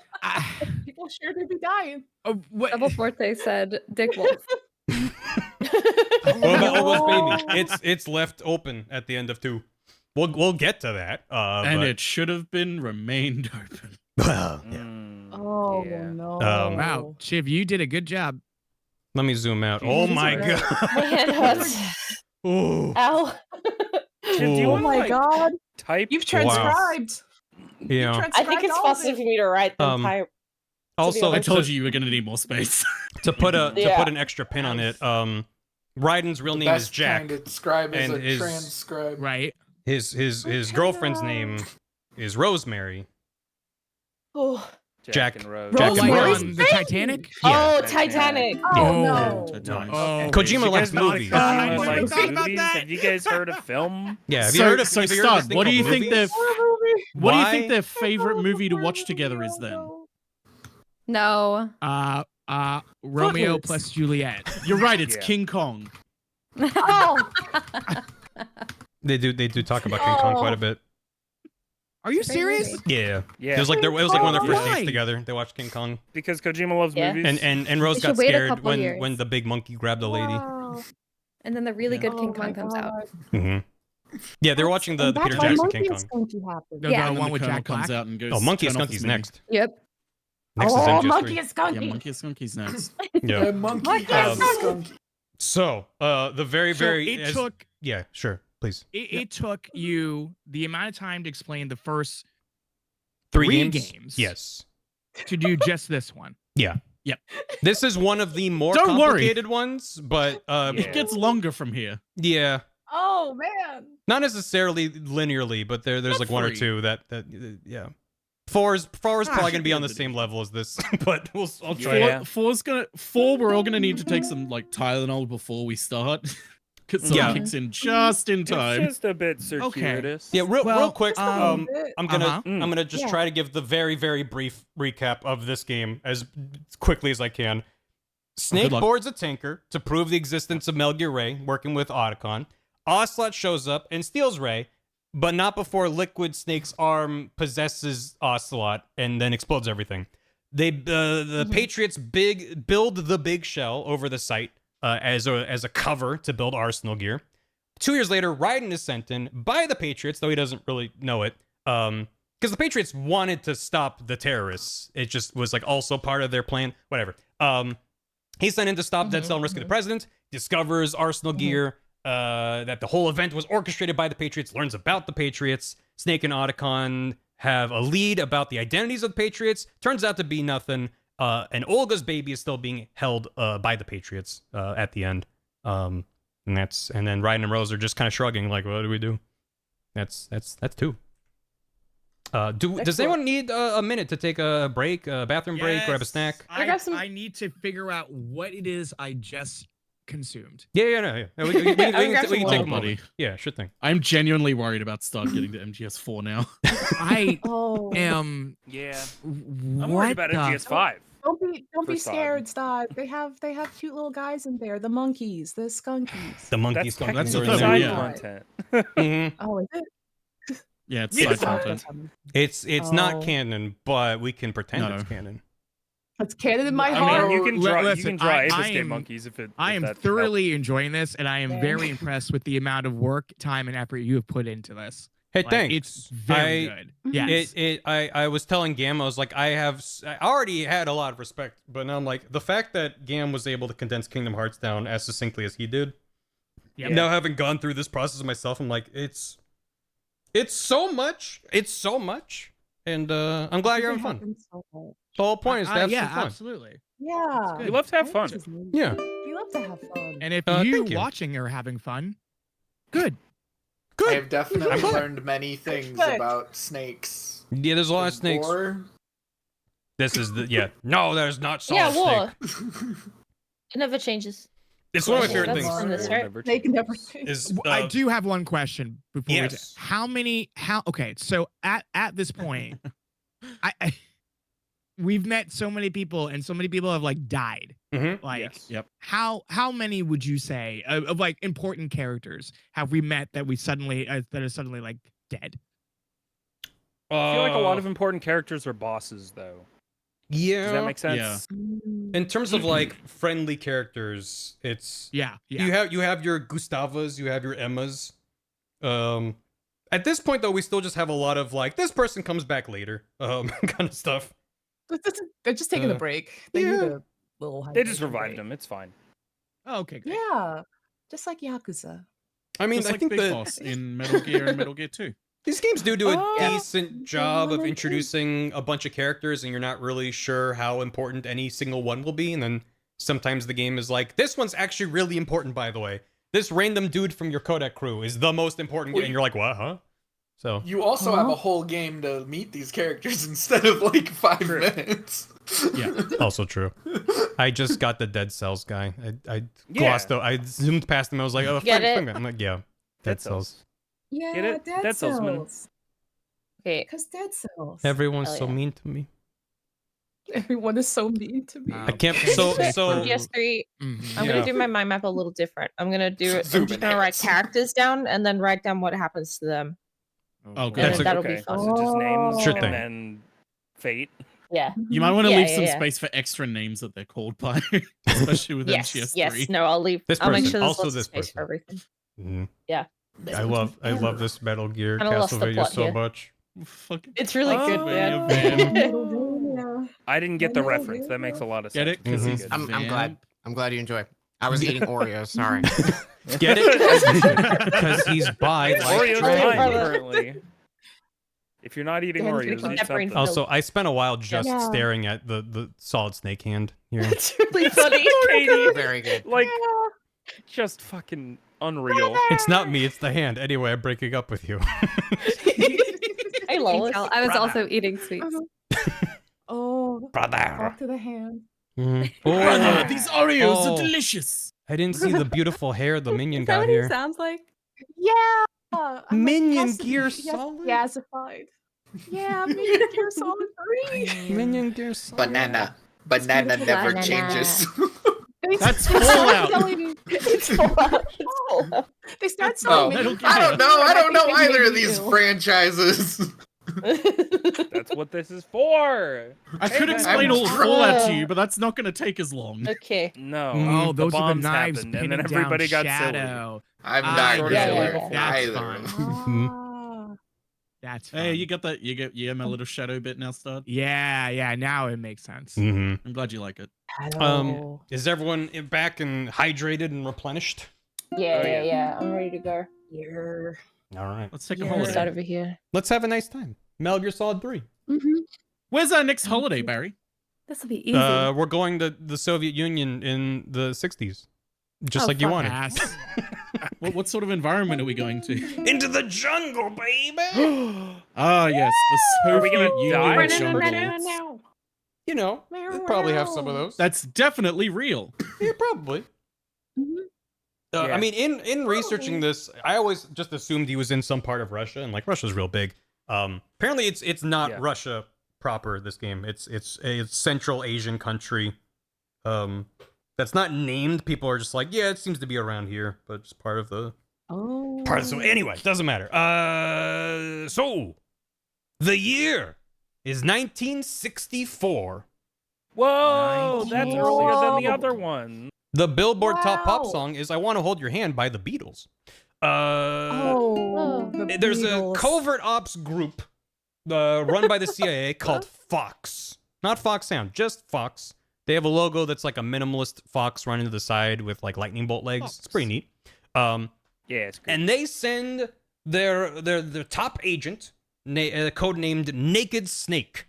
[SPEAKER 8] People sure to be dying.
[SPEAKER 6] Double Forte said Dick Wolf.
[SPEAKER 1] What about Almost Baby? It's left open at the end of 2. We'll get to that.
[SPEAKER 5] And it should have been remained open.
[SPEAKER 1] Well, yeah.
[SPEAKER 8] Oh no.
[SPEAKER 3] Wow, Shiv, you did a good job.
[SPEAKER 1] Let me zoom out. Oh my god.
[SPEAKER 6] My head hurts.
[SPEAKER 1] Ooh.
[SPEAKER 6] Ow.
[SPEAKER 4] Shiv, do you
[SPEAKER 8] Oh
[SPEAKER 4] want to,
[SPEAKER 8] my
[SPEAKER 4] like,
[SPEAKER 8] god.
[SPEAKER 4] type?
[SPEAKER 8] You've transcribed.
[SPEAKER 1] Yeah.
[SPEAKER 6] I think it's faster for me to write than type.
[SPEAKER 1] Also,
[SPEAKER 5] I told you were going to need more space.
[SPEAKER 1] to put an extra pin on it, Raiden's real name is Jack.
[SPEAKER 9] To describe
[SPEAKER 1] and
[SPEAKER 9] as a transcribe.
[SPEAKER 3] Right.
[SPEAKER 1] His girlfriend's name is Rosemary.
[SPEAKER 6] Oh.
[SPEAKER 1] Jack
[SPEAKER 4] and Rose.
[SPEAKER 1] Jack and Rose.
[SPEAKER 3] On the Titanic?
[SPEAKER 6] Oh, Titanic.
[SPEAKER 8] Oh no.
[SPEAKER 3] Oh,
[SPEAKER 1] Kojima likes movies.
[SPEAKER 4] Have you guys heard of film?
[SPEAKER 1] Yeah, have you heard of
[SPEAKER 5] Stud, what do you think
[SPEAKER 1] their
[SPEAKER 5] what do you think their favorite movie to watch together is then?
[SPEAKER 7] No.
[SPEAKER 3] Romeo
[SPEAKER 8] Footloose.
[SPEAKER 3] plus Juliet.
[SPEAKER 5] You're right, it's King Kong.
[SPEAKER 6] Oh.
[SPEAKER 1] They do talk about King Kong quite a bit.
[SPEAKER 3] Are you serious?
[SPEAKER 1] Yeah.
[SPEAKER 4] Yeah.
[SPEAKER 1] It was like one of their first
[SPEAKER 3] Why?
[SPEAKER 1] dates together. They watched King Kong.
[SPEAKER 4] Because Kojima loves movies.
[SPEAKER 1] And Rose
[SPEAKER 7] We
[SPEAKER 1] got
[SPEAKER 7] should wait a
[SPEAKER 1] scared
[SPEAKER 7] couple
[SPEAKER 1] when
[SPEAKER 7] years.
[SPEAKER 1] the big monkey grabbed the lady.
[SPEAKER 6] Wow.
[SPEAKER 7] And then the really good
[SPEAKER 8] Oh
[SPEAKER 7] King
[SPEAKER 8] my
[SPEAKER 7] Kong comes out.
[SPEAKER 8] God.
[SPEAKER 1] Mm-hmm. Yeah, they're watching the
[SPEAKER 8] And
[SPEAKER 1] Peter
[SPEAKER 8] that's why
[SPEAKER 1] Jackson
[SPEAKER 8] Monkey
[SPEAKER 1] King
[SPEAKER 8] and
[SPEAKER 1] Kong.
[SPEAKER 8] Skunky happened.
[SPEAKER 3] The
[SPEAKER 7] Yeah.
[SPEAKER 5] And
[SPEAKER 3] one
[SPEAKER 5] the
[SPEAKER 3] with
[SPEAKER 5] colonel
[SPEAKER 3] Jack
[SPEAKER 5] comes
[SPEAKER 3] Black?
[SPEAKER 5] out and goes,
[SPEAKER 1] Oh, Monkey and
[SPEAKER 5] "Turn off this
[SPEAKER 1] Skunky's
[SPEAKER 5] movie."
[SPEAKER 1] next.
[SPEAKER 7] Yep.
[SPEAKER 1] Next is
[SPEAKER 8] Oh,
[SPEAKER 1] MGS3.
[SPEAKER 8] Monkey and Skunky.
[SPEAKER 5] Yeah, Monkey and Skunky's next.
[SPEAKER 1] Yeah.
[SPEAKER 9] Monkey
[SPEAKER 8] Monkey
[SPEAKER 9] has
[SPEAKER 8] and
[SPEAKER 9] skunk.
[SPEAKER 1] So, the very,
[SPEAKER 3] So
[SPEAKER 1] very...
[SPEAKER 3] it took
[SPEAKER 1] Yeah, sure. Please.
[SPEAKER 3] it took you the amount of time to explain the first
[SPEAKER 1] 3
[SPEAKER 3] games.
[SPEAKER 1] Yes.
[SPEAKER 3] To do just this one.
[SPEAKER 1] Yeah.
[SPEAKER 5] Yep.
[SPEAKER 1] This is one of the more
[SPEAKER 5] Don't worry.
[SPEAKER 1] complicated ones, but
[SPEAKER 5] It gets longer from here.
[SPEAKER 1] yeah.
[SPEAKER 8] Oh man.
[SPEAKER 1] Not necessarily linearly, but there's
[SPEAKER 5] Not
[SPEAKER 1] like 1 or
[SPEAKER 5] 3.
[SPEAKER 1] 2 that yeah. 4 is probably going to be on the same level as this, but I'll try.
[SPEAKER 4] Yeah.
[SPEAKER 5] Four, we're all gonna need to take some like Tylenol before we start. Because
[SPEAKER 1] Yeah.
[SPEAKER 5] kicks in just in time.
[SPEAKER 4] It's just a bit circuitous.
[SPEAKER 1] Yeah, real
[SPEAKER 3] Well,
[SPEAKER 1] quick.
[SPEAKER 3] um,
[SPEAKER 1] I'm gonna just try to give the very, very brief recap of this game as quickly as I can. Snake
[SPEAKER 5] luck.
[SPEAKER 1] boards a tanker to prove the existence of Metal Gear Ray, working with Otacon. Ocelot shows up and steals Ray, but not before Liquid Snake's arm possesses Ocelot and then explodes everything. The Patriots build the big shell over the site as a cover to build Arsenal gear. 2 years later, Raiden is sent in by the Patriots, though he doesn't really know it, because the Patriots wanted to stop the terrorists. It just was like also part of their plan. Whatever. He's sent in to stop Dead Cell and rescue the president. Discovers Arsenal gear. that the whole event was orchestrated by the Patriots, learns about the Patriots. Snake and Otacon have a lead about the identities of the Patriots. Turns out to be nothing. And Olga's baby is still being held by the Patriots at the end. And then Raiden and Rose are just kind of shrugging, like, what do we do? That's 2. Does anyone need a minute to take a break, a bathroom break, grab a snack?
[SPEAKER 3] I need to figure out what it is I just consumed.
[SPEAKER 1] Yeah. We can take a moment. Yeah, sure thing.
[SPEAKER 5] I'm genuinely worried about Start getting to MGS4 now.
[SPEAKER 3] I am.
[SPEAKER 4] Yeah. I'm worried about MGS5.
[SPEAKER 8] Don't be scared, Stod. They have cute little guys in there. The monkeys, the skunkies.
[SPEAKER 1] The monkeys.
[SPEAKER 4] That's
[SPEAKER 1] are
[SPEAKER 4] side
[SPEAKER 1] there.
[SPEAKER 4] content.
[SPEAKER 8] Oh, is it?
[SPEAKER 5] Yeah, it's side content.
[SPEAKER 1] It's not canon, but we can pretend it's canon.
[SPEAKER 8] It's canon in my heart.
[SPEAKER 4] You can draw Ape monkeys if it.
[SPEAKER 3] I am thoroughly enjoying this, and I am very impressed with the amount of work, time, and effort you have put into this.
[SPEAKER 1] Hey, thanks.
[SPEAKER 3] It's very good. Yes.
[SPEAKER 1] I was telling Gam, I was like, I already had a lot of respect, but now I'm like, the fact that Gam was able to condense Kingdom Hearts down as succinctly as he did. Yep. Now having gone through this process myself, I'm like, it's so much. And I'm glad you're having fun. The whole point is to have some fun.
[SPEAKER 3] Absolutely.
[SPEAKER 8] Yeah.
[SPEAKER 4] You love to have fun.
[SPEAKER 1] Yeah.
[SPEAKER 8] You love to have fun.
[SPEAKER 3] And if you watching are having fun, good.
[SPEAKER 9] I have definitely learned many things about snakes.
[SPEAKER 1] Yeah, there's a lot of snakes. This is the No, there's not solid snake.
[SPEAKER 6] It never changes.
[SPEAKER 1] It's one of my favorite things.
[SPEAKER 8] They can never change.
[SPEAKER 3] I do have one question before we okay, so at this point, we've met so many people, and so many people have like died. How many would you say of like important characters have we met that we suddenly that are suddenly like dead?
[SPEAKER 4] I feel like a lot of important characters are bosses, though.
[SPEAKER 1] Yeah.
[SPEAKER 4] Does that make sense?
[SPEAKER 1] Yeah. In terms of like friendly characters, it's you have your Gustavas, you have your Emmas. At this point though, we still just have a lot of like this person comes back later, kind of stuff.
[SPEAKER 8] They're just taking a break. They need a little.
[SPEAKER 4] They just revived them. It's fine.
[SPEAKER 3] Oh, okay. Great.
[SPEAKER 8] Yeah, just like Yakuza.
[SPEAKER 1] I mean,
[SPEAKER 5] just
[SPEAKER 1] I think
[SPEAKER 5] Big Boss in Metal Gear and Metal Gear 2.
[SPEAKER 1] These games do a decent job of introducing a bunch of characters, and you're not really sure how important any single one will be. And then sometimes the game is like, this one's actually really important, by the way. This random dude from your codec crew is the most important. And you're like, what, huh? So
[SPEAKER 9] you also have a whole game to meet these characters instead of like 5 minutes.
[SPEAKER 1] Yeah, also true. I just got the Dead Cells guy. I glossed out. I zoomed past him. I was like, oh, I'm like, yeah, Dead Cells.
[SPEAKER 8] Yeah,
[SPEAKER 4] Get it?
[SPEAKER 8] Dead
[SPEAKER 4] Cells.
[SPEAKER 6] Okay.
[SPEAKER 8] Because Dead Cells.
[SPEAKER 1] Everyone's so mean to me.
[SPEAKER 8] Everyone is so mean to me.
[SPEAKER 1] I can't. So
[SPEAKER 6] PS3. I'm gonna do my mind map a little different. I'm gonna do it. I'm just gonna write characters down and then write down what happens to them.
[SPEAKER 5] Oh, good.
[SPEAKER 6] That'll be fun.
[SPEAKER 4] So just names
[SPEAKER 1] Sure thing.
[SPEAKER 4] and then fate.
[SPEAKER 6] Yeah.
[SPEAKER 5] You might want to leave some space for extra names that they're called by, especially with MGS3.
[SPEAKER 6] Yes. No, I'll leave.
[SPEAKER 1] This
[SPEAKER 6] I'll make
[SPEAKER 1] person.
[SPEAKER 6] sure there's
[SPEAKER 1] Also
[SPEAKER 6] lots
[SPEAKER 1] this
[SPEAKER 6] of space
[SPEAKER 1] person.
[SPEAKER 6] for everything.
[SPEAKER 1] Mm-hmm.
[SPEAKER 6] Yeah.
[SPEAKER 1] I love this Metal Gear
[SPEAKER 6] Kinda lost the
[SPEAKER 1] Castlevania
[SPEAKER 6] plot
[SPEAKER 1] so
[SPEAKER 6] here.
[SPEAKER 1] much.
[SPEAKER 6] It's really good, man.
[SPEAKER 4] I didn't get the reference. That makes a lot of sense.
[SPEAKER 5] Get it? Because he's
[SPEAKER 2] I'm glad. I'm glad you enjoy. I was eating Oreos. Sorry.
[SPEAKER 1] Get it? Because he's bi.
[SPEAKER 4] Oreos
[SPEAKER 6] Right.
[SPEAKER 4] time currently. If you're not eating
[SPEAKER 6] Yeah,
[SPEAKER 4] Oreos, eat something.
[SPEAKER 1] Also, I spent a while just staring at the Solid Snake hand here.
[SPEAKER 6] It's really funny.
[SPEAKER 4] Katie,
[SPEAKER 2] Very good.
[SPEAKER 4] like, just fucking unreal.
[SPEAKER 1] It's not me, it's the hand. Anyway, I'm breaking up with you.
[SPEAKER 6] Hey, Lois.
[SPEAKER 7] I was also eating sweets.
[SPEAKER 8] Oh,
[SPEAKER 1] Brother.
[SPEAKER 8] back to the hand.
[SPEAKER 5] Brother, these Oreos are delicious.
[SPEAKER 1] I didn't see the beautiful hair the minion
[SPEAKER 7] Is that
[SPEAKER 1] got
[SPEAKER 7] what
[SPEAKER 1] here.
[SPEAKER 7] he sounds like?
[SPEAKER 8] Yeah.
[SPEAKER 1] Minion Gear Solid?
[SPEAKER 8] Yassified. Yeah, Minion Gear Solid 3.
[SPEAKER 1] Minion Gear Solid.
[SPEAKER 9] Banana never changes.
[SPEAKER 5] That's Fallout.
[SPEAKER 8] It's Fallout. They start selling Minion
[SPEAKER 9] I don't know
[SPEAKER 8] Gear.
[SPEAKER 9] either of these franchises.
[SPEAKER 4] That's what this is for.
[SPEAKER 5] I could explain all Fallout to you, but that's not going to take as long.
[SPEAKER 6] Okay.
[SPEAKER 4] No.
[SPEAKER 3] Oh, those are the
[SPEAKER 4] bombs
[SPEAKER 3] knives
[SPEAKER 4] happened,
[SPEAKER 3] pinning
[SPEAKER 4] and then everybody
[SPEAKER 3] down
[SPEAKER 4] got silly.
[SPEAKER 3] Shadow.
[SPEAKER 9] I'm not
[SPEAKER 4] sort
[SPEAKER 9] good
[SPEAKER 4] of
[SPEAKER 9] at
[SPEAKER 4] silly.
[SPEAKER 3] That's
[SPEAKER 9] either.
[SPEAKER 3] fine. That's fine.
[SPEAKER 5] Hey, you got that? You get my little shadow bit now, Stud?
[SPEAKER 3] Yeah. Now it makes sense.
[SPEAKER 1] Mm-hmm.
[SPEAKER 5] I'm glad you like it.
[SPEAKER 1] Is everyone back and hydrated and replenished?
[SPEAKER 8] Yeah,
[SPEAKER 4] yeah.
[SPEAKER 8] I'm ready to go. Here.
[SPEAKER 1] All right.
[SPEAKER 5] Let's take a
[SPEAKER 8] Start
[SPEAKER 5] holiday.
[SPEAKER 8] over here.
[SPEAKER 1] Let's have a nice time. Metal Gear Solid 3.
[SPEAKER 5] Where's our next holiday, Barry?
[SPEAKER 7] This will be easy.
[SPEAKER 1] We're going to the Soviet Union in the 60s. Just like you
[SPEAKER 7] fuck
[SPEAKER 1] wanted.
[SPEAKER 3] Ass.
[SPEAKER 5] What sort of environment are we going to?
[SPEAKER 1] Into the jungle, baby!
[SPEAKER 5] Ah, yes, the
[SPEAKER 4] Are we
[SPEAKER 5] Soviet
[SPEAKER 4] gonna
[SPEAKER 5] Union
[SPEAKER 4] die?
[SPEAKER 5] jungle.
[SPEAKER 1] You know, we'll probably have some of those.
[SPEAKER 5] That's definitely real.
[SPEAKER 1] Yeah, probably. I
[SPEAKER 4] Yeah.
[SPEAKER 1] mean, in researching this, I always just assumed he was in some part of Russia, and like Russia's real big. Apparently, it's not
[SPEAKER 4] Yeah.
[SPEAKER 1] Russia proper. This game, it's a Central Asian country. That's not named. People are just like, yeah, it seems to be around here, but it's part of the part of the. Anyway, doesn't matter. So the year is 1964.
[SPEAKER 4] Whoa, that's earlier than the
[SPEAKER 8] Whoa.
[SPEAKER 4] other one.
[SPEAKER 1] The Billboard Top Pop
[SPEAKER 8] Wow.
[SPEAKER 1] song is "I Want to Hold Your Hand" by the Beatles.
[SPEAKER 8] The
[SPEAKER 1] There's a
[SPEAKER 8] Beatles.
[SPEAKER 1] covert ops group run by the CIA called Fox. Not Fox Sound, just Fox. They have a logo that's like a minimalist fox running to the side with like lightning bolt legs. It's pretty neat.
[SPEAKER 4] Yeah, it's great.
[SPEAKER 1] And they send their top agent, codenamed Naked Snake,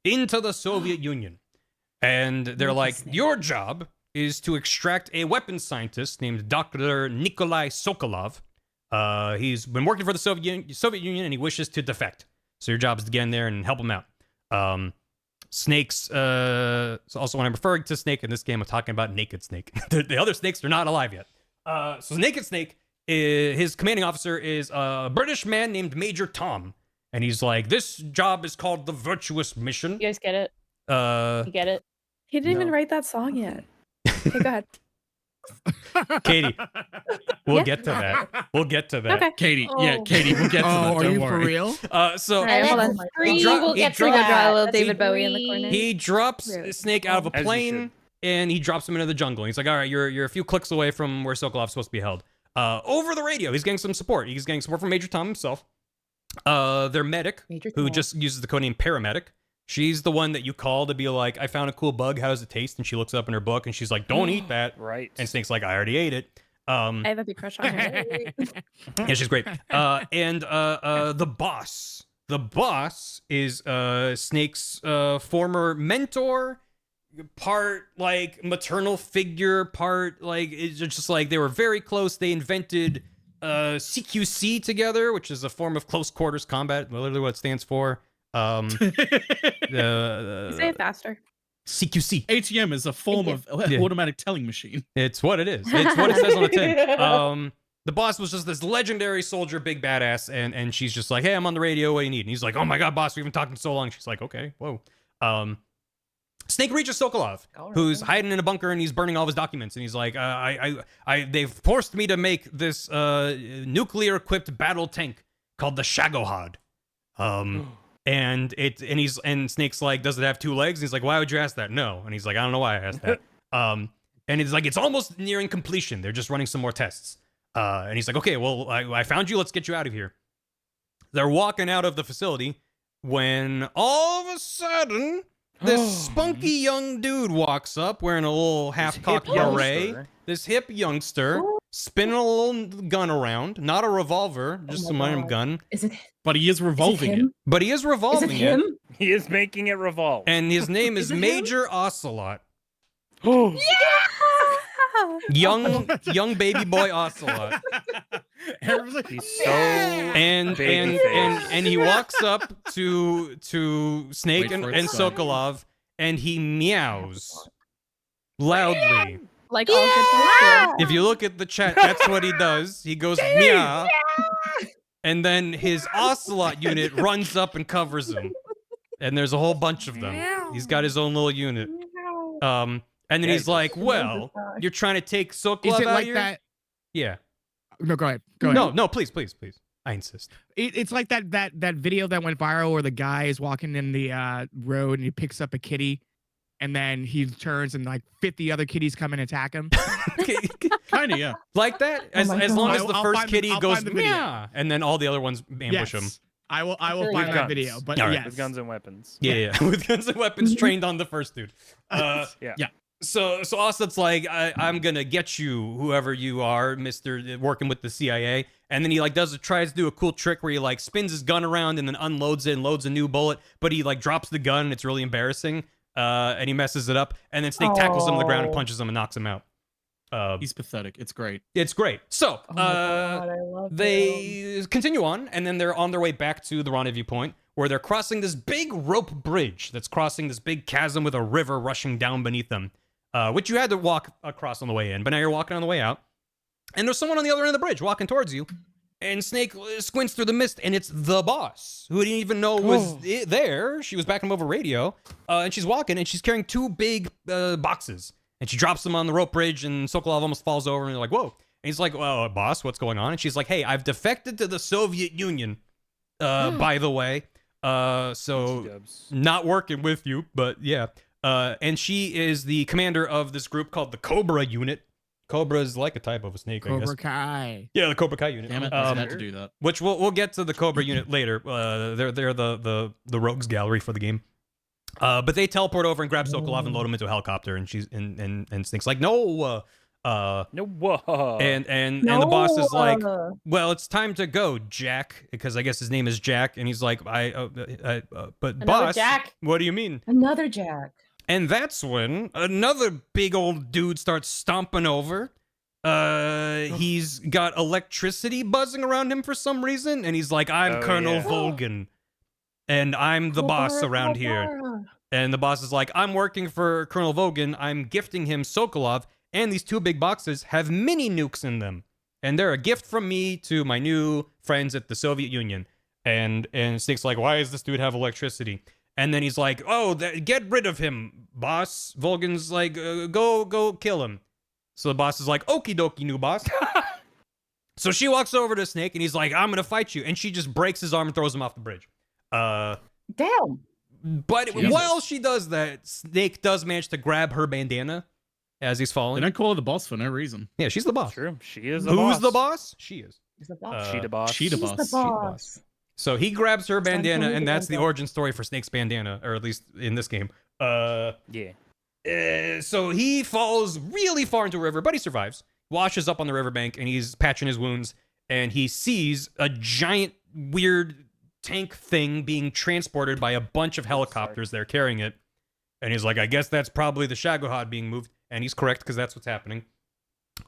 [SPEAKER 1] into the Soviet Union. And they're like, your job is to extract a weapons scientist named Dr. Nikolai Sokolov. He's been working for the Soviet Union and he wishes to defect. So your job is to get in there and help him out. Snakes, so also when I'm referring to Snake in this game, I'm talking about Naked Snake. The other snakes are not alive yet. So Naked Snake, his commanding officer is a British man named Major Tom. And he's like, this job is called the Virtuous Mission.
[SPEAKER 6] You guys get it? You get it?
[SPEAKER 7] He didn't even
[SPEAKER 1] no.
[SPEAKER 7] write that song yet. Okay, go ahead.
[SPEAKER 1] Katie, we'll get to that. We'll get to that.
[SPEAKER 7] Okay.
[SPEAKER 5] Katie,
[SPEAKER 8] Oh.
[SPEAKER 5] Katie, we'll get to that.
[SPEAKER 3] Are
[SPEAKER 5] Don't
[SPEAKER 3] you for
[SPEAKER 5] worry.
[SPEAKER 3] real?
[SPEAKER 1] So
[SPEAKER 7] Alright, hold on.
[SPEAKER 6] Free,
[SPEAKER 1] dro-
[SPEAKER 6] we'll
[SPEAKER 1] he
[SPEAKER 6] get to
[SPEAKER 1] dro-
[SPEAKER 7] Draw a
[SPEAKER 6] that.
[SPEAKER 7] little
[SPEAKER 6] That's
[SPEAKER 7] David Bowie in the
[SPEAKER 6] free.
[SPEAKER 7] corner.
[SPEAKER 1] he drops
[SPEAKER 7] Really?
[SPEAKER 1] Snake out of a
[SPEAKER 4] As you
[SPEAKER 1] plane
[SPEAKER 4] should.
[SPEAKER 1] and he drops him into the jungle. He's like, all right, you're a few clicks away from where Sokolov's supposed to be held. Over the radio, he's getting some support. He's getting support from Major Tom himself. Their medic,
[SPEAKER 6] Major
[SPEAKER 1] who
[SPEAKER 6] Tom.
[SPEAKER 1] just uses the codename Paramedic. She's the one that you call to be like, I found a cool bug. How does it taste? And she looks up in her book and she's like, don't eat that.
[SPEAKER 4] Right.
[SPEAKER 1] And Snake's like, I already ate it.
[SPEAKER 7] I have a big crush on her.
[SPEAKER 1] Yeah, she's great. And the boss. The boss is Snake's former mentor, part like maternal figure, part like it's just like they were very close. They invented CQC together, which is a form of close quarters combat, literally what it stands for.
[SPEAKER 7] Say it faster.
[SPEAKER 1] CQC.
[SPEAKER 5] ATM is a form of
[SPEAKER 1] Yeah.
[SPEAKER 5] automatic telling machine.
[SPEAKER 1] It's what it is. It's what it says on the tin. The boss was just this legendary soldier, big badass, and she's just like, hey, I'm on the radio, what do you need? And he's like, oh my god, boss, we've been talking so long. She's like, okay, whoa. Snake reaches Sokolov, who's hiding in a bunker and he's burning all of his documents. And he's like, they've forced me to make this nuclear-equipped battle tank called the Shagohod. And Snake's like, does it have two legs? And he's like, why would you ask that? No. And he's like, I don't know why I asked that. And it's like, it's almost nearing completion. They're just running some more tests. And he's like, okay, well, I found you. Let's get you out of here. They're walking out of the facility when all of a sudden, this spunky young dude walks up wearing a little half-cocked
[SPEAKER 4] hip
[SPEAKER 1] beret.
[SPEAKER 4] youngster.
[SPEAKER 1] This hip youngster spinning a little gun around. Not a revolver, just some random gun.
[SPEAKER 8] Is it?
[SPEAKER 5] But he is revolving it.
[SPEAKER 1] But he is
[SPEAKER 8] Is it
[SPEAKER 1] revolving it.
[SPEAKER 8] him?
[SPEAKER 4] He is making it revolve.
[SPEAKER 1] And his name is
[SPEAKER 8] Is it him?
[SPEAKER 1] Major Ocelot.
[SPEAKER 7] Yeah!
[SPEAKER 1] Young baby boy Ocelot.
[SPEAKER 4] He's so
[SPEAKER 1] And
[SPEAKER 4] baby
[SPEAKER 1] and he walks up to Snake
[SPEAKER 5] Wait
[SPEAKER 1] and
[SPEAKER 5] for it to start.
[SPEAKER 1] Sokolov and he meows loudly.
[SPEAKER 7] Like all good things do.
[SPEAKER 1] If you look at the chat, that's what he does. He goes meow. And then his Ocelot unit runs up and covers him. And there's a whole bunch of them. He's got his own little unit. And then he's like, well, you're trying to take Sokolov
[SPEAKER 3] Is it
[SPEAKER 1] out
[SPEAKER 3] like
[SPEAKER 1] here?
[SPEAKER 3] that?
[SPEAKER 1] Yeah.
[SPEAKER 3] No, go ahead. Go ahead.
[SPEAKER 1] No, please. I insist.
[SPEAKER 3] It's like that video that went viral where the guy is walking in the road and he picks up a kitty, and then he turns and like 50 other kitties come and attack him.
[SPEAKER 5] Kind of, yeah.
[SPEAKER 1] Like that? As
[SPEAKER 8] my
[SPEAKER 1] long
[SPEAKER 8] God.
[SPEAKER 1] as the
[SPEAKER 3] I'll
[SPEAKER 1] first
[SPEAKER 3] find the-
[SPEAKER 1] kitty
[SPEAKER 3] I'll
[SPEAKER 1] goes
[SPEAKER 3] find the video.
[SPEAKER 1] meow, and then all the other ones ambush him.
[SPEAKER 3] I will
[SPEAKER 8] With
[SPEAKER 3] find that
[SPEAKER 4] guns.
[SPEAKER 3] video. But
[SPEAKER 1] All right.
[SPEAKER 3] yes.
[SPEAKER 4] with guns and weapons.
[SPEAKER 1] Yeah. With guns and weapons trained on the first dude.
[SPEAKER 4] Yeah.
[SPEAKER 5] Yeah.
[SPEAKER 1] So Osset's like, I'm gonna get you, whoever you are, Mister, working with the CIA. And then he like tries to do a cool trick where he like spins his gun around and then unloads it and loads a new bullet, but he like drops the gun and it's really embarrassing. And he messes it up. And then Snake tackles him on the ground and punches him and knocks him out.
[SPEAKER 5] He's pathetic. It's great.
[SPEAKER 1] It's great. So
[SPEAKER 6] God, I love
[SPEAKER 1] they continue on, and then they're on their way back to the rendezvous point, where they're crossing this big rope bridge that's crossing this big chasm with a river rushing down beneath them, which you had to walk across on the way in, but now you're walking on the way out. And there's someone on the other end of the bridge walking towards you, and Snake squints through the mist, and it's the boss, who didn't even know was there. She was backing him over radio, and she's walking, and she's carrying 2 big boxes. And she drops them on the rope bridge, and Sokolov almost falls over, and they're like, whoa. And he's like, well, boss, what's going on? And she's like, hey, I've defected to the Soviet Union, by the way. So not working with you, but yeah. And she is the commander of this group called the Cobra Unit. Cobra is like a type of a snake, I guess.
[SPEAKER 3] Cobra Kai.
[SPEAKER 1] Yeah, the Cobra Kai unit.
[SPEAKER 5] Damn it, I had to do that.
[SPEAKER 1] Which we'll get to the Cobra unit later. They're the rogues gallery for the game. But they teleport over and grab Sokolov and load him into a helicopter, and she's and Snake's like, no,
[SPEAKER 4] no,
[SPEAKER 1] and the boss is like, well, it's time to go, Jack, because I guess his name is Jack, and he's like, but
[SPEAKER 6] Another
[SPEAKER 1] boss,
[SPEAKER 6] Jack.
[SPEAKER 1] what do you mean?
[SPEAKER 6] Another Jack.
[SPEAKER 1] And that's when another big old dude starts stomping over. He's got electricity buzzing around him for some reason, and he's like, I'm Colonel Volgan. And I'm the boss around here. And the boss is like, I'm working for Colonel Volgan. I'm gifting him Sokolov. And these 2 big boxes have mini nukes in them. And they're a gift from me to my new friends at the Soviet Union. And Snake's like, why does this dude have electricity? And then he's like, oh, get rid of him, boss. Volgan's like, go kill him. So the boss is like, okie dokie, new boss. So she walks over to Snake and he's like, I'm going to fight you. And she just breaks his arm and throws him off the bridge.
[SPEAKER 6] Damn.
[SPEAKER 1] But while she does that, Snake does manage to grab her bandana as he's falling.
[SPEAKER 5] They don't call her the boss for no reason.
[SPEAKER 1] Yeah, she's the boss.
[SPEAKER 4] True. She is the boss.
[SPEAKER 1] Who's the boss? She is.
[SPEAKER 6] She's the boss.
[SPEAKER 4] She the boss.
[SPEAKER 5] She the
[SPEAKER 6] She's
[SPEAKER 5] boss.
[SPEAKER 6] the boss.
[SPEAKER 1] So he grabs her bandana,
[SPEAKER 6] Time to
[SPEAKER 1] and that's the
[SPEAKER 6] bandana.
[SPEAKER 1] origin story for Snake's bandana, or at least in this game.
[SPEAKER 4] Yeah.
[SPEAKER 1] So he falls really far into a river, but he survives. Washes up on the riverbank, and he's patching his wounds, and he sees a giant, weird tank thing being transported by a bunch of helicopters. They're carrying it. And he's like, I guess that's probably the Shagohod being moved. And he's correct, because that's what's happening.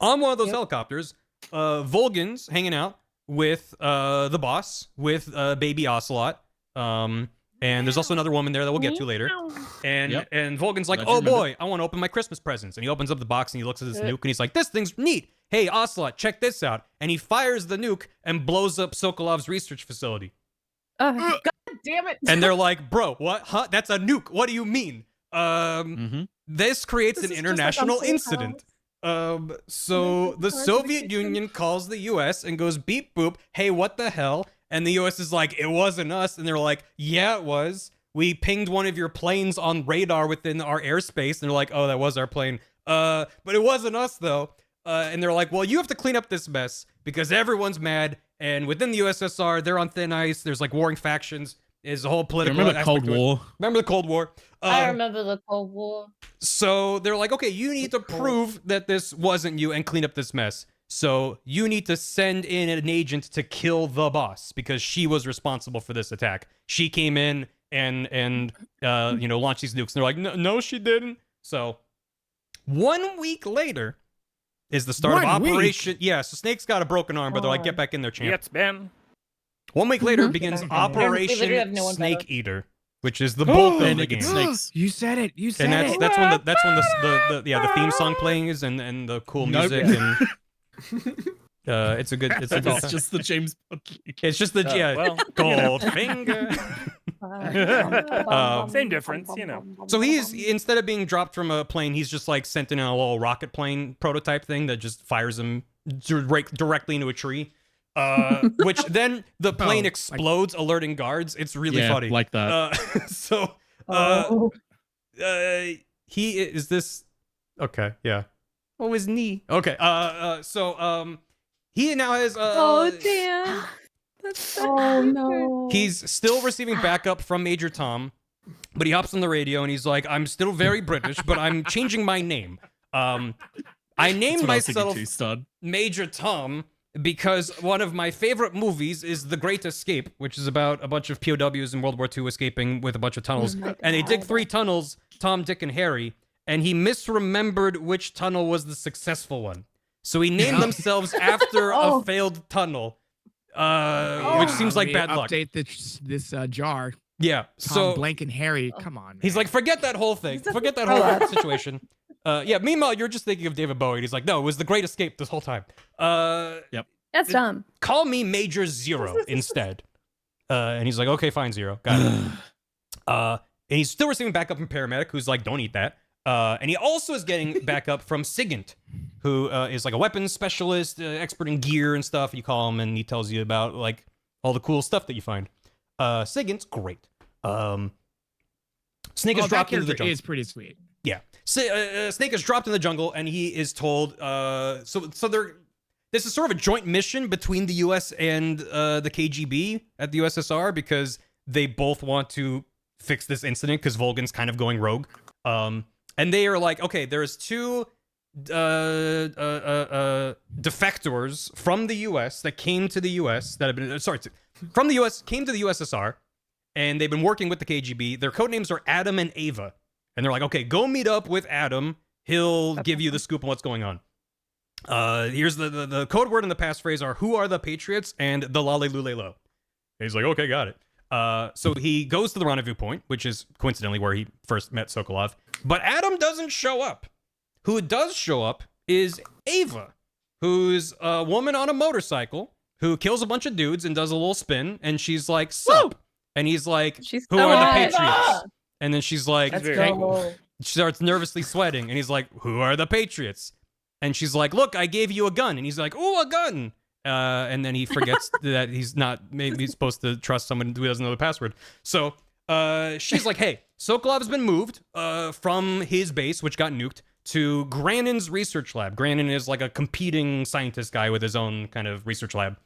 [SPEAKER 1] On one of those helicopters, Volgan's hanging out with the boss, with baby Ocelot. And there's also another woman there that we'll get to later. And Volgan's like, oh boy, I want to open my Christmas presents. And he opens up the box and he looks at this nuke and he's like, this thing's neat. Hey, Ocelot, check this out. And he fires the nuke and blows up Sokolov's research facility.
[SPEAKER 6] God
[SPEAKER 8] damn it.
[SPEAKER 1] And they're like, bro, what? Huh? That's a nuke. What do you mean? This creates an international incident. So the Soviet Union calls the US and goes beep boop, hey, what the hell? And the US is like, it wasn't us. And they're like, yeah, it was. We pinged one of your planes on radar within our airspace. And they're like, oh, that was our plane. But it wasn't us though. And they're like, well, you have to clean up this mess because everyone's mad. And within the USSR, they're on thin ice. There's like warring factions. There's a whole political.
[SPEAKER 5] Remember the Cold War?
[SPEAKER 1] Remember the Cold War?
[SPEAKER 6] I remember the Cold War.
[SPEAKER 1] So they're like, okay, you need to prove that this wasn't you and clean up this mess. So you need to send in an agent to kill the boss because she was responsible for this attack. She came in and launched these nukes. And they're like, no, she didn't. So 1 week later is the start of Operation. Yeah, so Snake's got a broken arm, but they're like, get back in there, champ.
[SPEAKER 4] Yes, man.
[SPEAKER 1] 1 week later begins Operation Snake Eater, which is the bulk of the game.
[SPEAKER 5] Snakes.
[SPEAKER 3] You said it. You said
[SPEAKER 1] And
[SPEAKER 3] it.
[SPEAKER 1] that's when the theme song playing is and the cool music and it's a good time.
[SPEAKER 5] It's just the James Bond.
[SPEAKER 1] It's just the Goldfinger.
[SPEAKER 4] Same difference, you know.
[SPEAKER 1] So he's, instead of being dropped from a plane, he's just like sent in a little rocket plane prototype thing that just fires him directly into a tree. Which then the plane explodes, alerting guards. It's really funny.
[SPEAKER 5] Like that.
[SPEAKER 1] He is this. Okay, yeah. Oh, his knee. Okay. He now has.
[SPEAKER 7] Oh damn. That's so
[SPEAKER 6] Oh no.
[SPEAKER 1] He's still receiving backup from Major Tom. But he hops on the radio and he's like, I'm still very British, but I'm changing my name. I named myself Major Tom because one of my favorite movies is The Great Escape, which is about a bunch of POWs in World War II escaping with a bunch of tunnels. And they dig 3 tunnels, Tom, Dick, and Harry, and he misremembered which tunnel was the successful one. So he named themselves after a failed tunnel, which seems like bad luck.
[SPEAKER 3] Update this jar.
[SPEAKER 1] Yeah,
[SPEAKER 3] Tom, Blank, and Harry. Come on, man.
[SPEAKER 1] He's like, forget that whole thing. Forget that whole situation. Yeah, meanwhile, you're just thinking of David Bowie. He's like, no, it was The Great Escape this whole time.
[SPEAKER 5] Yep.
[SPEAKER 7] That's dumb.
[SPEAKER 1] Call me Major Zero instead. And he's like, okay, fine, Zero. Got it. And he's still receiving backup from Paramedic, who's like, don't eat that. And he also is getting backup from Sigint, who is like a weapons specialist, expert in gear and stuff. You call him, and he tells you about like all the cool stuff that you find. Sigint's great. Snake is dropped into the jungle.
[SPEAKER 3] Is pretty sweet.
[SPEAKER 1] Yeah. Snake is dropped in the jungle, and he is told. This is sort of a joint mission between the U.S. and the KGB at the USSR because they both want to fix this incident because Volgan's kind of going rogue. And they are like, okay, there's 2 defectors from the U.S. that came to the U.S. that have been from the U.S. came to the USSR, and they've been working with the KGB. Their codenames are Adam and Ava. And they're like, okay, go meet up with Adam. He'll give you the scoop on what's going on. Here's the code word and the passphrase are, who are the Patriots and the lale lule lo. And he's like, okay, got it. So he goes to the rendezvous point, which is coincidentally where he first met Sokolov. But Adam doesn't show up. Who does show up is Ava, who's a woman on a motorcycle who kills a bunch of dudes and does a little spin. And she's like, sup? And he's like, who are the Patriots? And then she's like, she starts nervously sweating. And he's like, who are the Patriots? And she's like, look, I gave you a gun. And he's like, ooh, a gun. And then he forgets that he's not maybe supposed to trust someone who doesn't know the password. So she's like, hey, Sokolov's been moved from his base, which got nuked, to Granin's research lab. Granin is like a competing scientist guy with his own kind of research lab.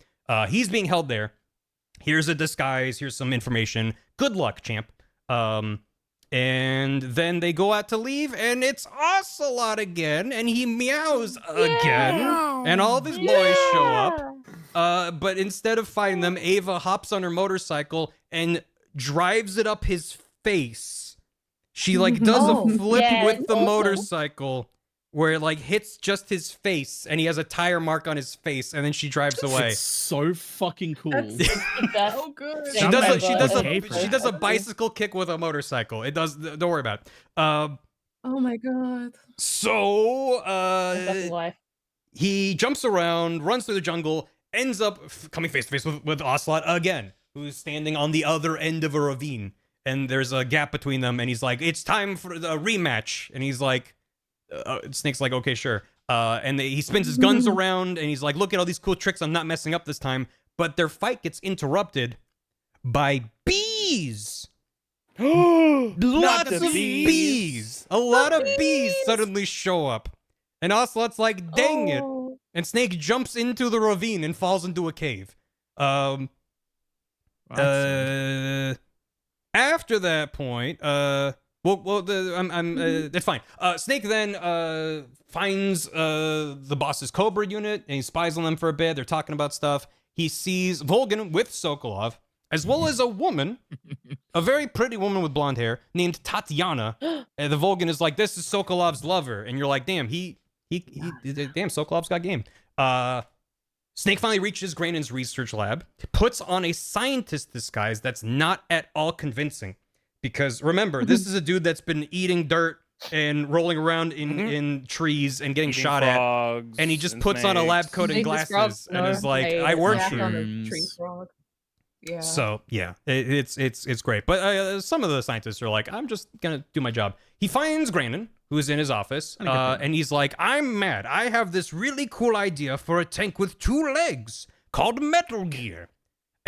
[SPEAKER 1] He's being held there. Here's a disguise. Here's some information. Good luck, champ. And then they go out to leave, and it's Ocelot again, and he meows again, and all of his boys show up. But instead of fighting them, Ava hops on her motorcycle and drives it up his face. She like does a flip with the motorcycle where it like hits just his face, and he has a tire mark on his face, and then she drives away.
[SPEAKER 5] It's so fucking cool.
[SPEAKER 8] That's so good.
[SPEAKER 1] She does a bicycle kick with a motorcycle. It does. Don't worry about it.
[SPEAKER 8] Oh my god.
[SPEAKER 1] So he jumps around, runs through the jungle, ends up coming face to face with Ocelot again, who's standing on the other end of a ravine, and there's a gap between them, and he's like, "It's time for the rematch," and he's like. Snake's like, okay, sure. And he spins his guns around, and he's like, look at all these cool tricks. I'm not messing up this time. But their fight gets interrupted by bees. Lots of bees. A lot of bees suddenly show up. And Ocelot's like, dang it. And Snake jumps into the ravine and falls into a cave. After that point, it's fine. Snake then finds the boss's Cobra unit, and he spies on them for a bit. They're talking about stuff. He sees Volgan with Sokolov, as well as a woman, a very pretty woman with blonde hair, named Tatiana. And the Volgan is like, this is Sokolov's lover. And you're like, damn, damn, Sokolov's got game. Snake finally reaches Granin's research lab, puts on a scientist disguise that's not at all convincing. Because remember, this is a dude that's been eating dirt and rolling around in trees and getting shot at. And he just puts on a lab coat and glasses and is like, I work here.
[SPEAKER 8] Yeah.
[SPEAKER 1] So, yeah, it's great. But some of the scientists are like, I'm just going to do my job. He finds Granin, who's in his office, and he's like, I'm mad. I have this really cool idea for a tank with 2 legs called Metal Gear.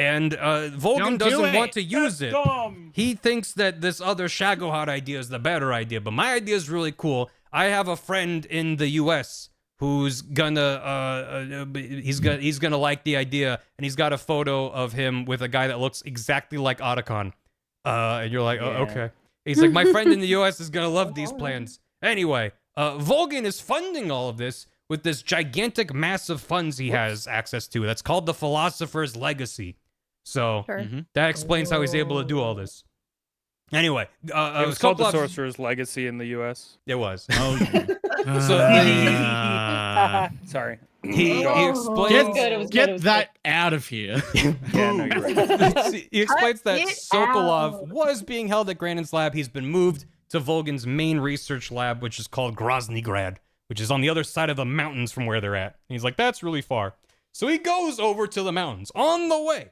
[SPEAKER 1] And Volgan doesn't want to use it.
[SPEAKER 4] Dumb.
[SPEAKER 1] He thinks that this other Shagohod idea is the better idea, but my idea is really cool. I have a friend in the U.S. who's gonna he's gonna like the idea, and he's got a photo of him with a guy that looks exactly like Otacon. And you're like, oh, okay. He's like, my friend in the U.S. is gonna love these plans. Anyway, Volgan is funding all of this with this gigantic mass of funds he has access to. That's called the Philosopher's Legacy. So that explains how he's able to do all this. Anyway,
[SPEAKER 4] It was called the
[SPEAKER 1] Sokolov's-
[SPEAKER 4] Sorcerer's Legacy in the U.S.
[SPEAKER 1] It was.
[SPEAKER 5] Oh,
[SPEAKER 4] Sorry.
[SPEAKER 1] He
[SPEAKER 6] It
[SPEAKER 1] explains.
[SPEAKER 6] was good, it was good, it
[SPEAKER 5] Get
[SPEAKER 6] was
[SPEAKER 5] that out of here.
[SPEAKER 4] Yeah, no, you're right.
[SPEAKER 1] He explains that
[SPEAKER 6] it
[SPEAKER 1] Sokolov
[SPEAKER 6] out.
[SPEAKER 1] was being held at Grandin's lab. He's been moved to Volgan's main research lab, which is called Groznygrad, which is on the other side of the mountains from where they're at. And he's like, that's really far. So he goes over to the mountains. On the way,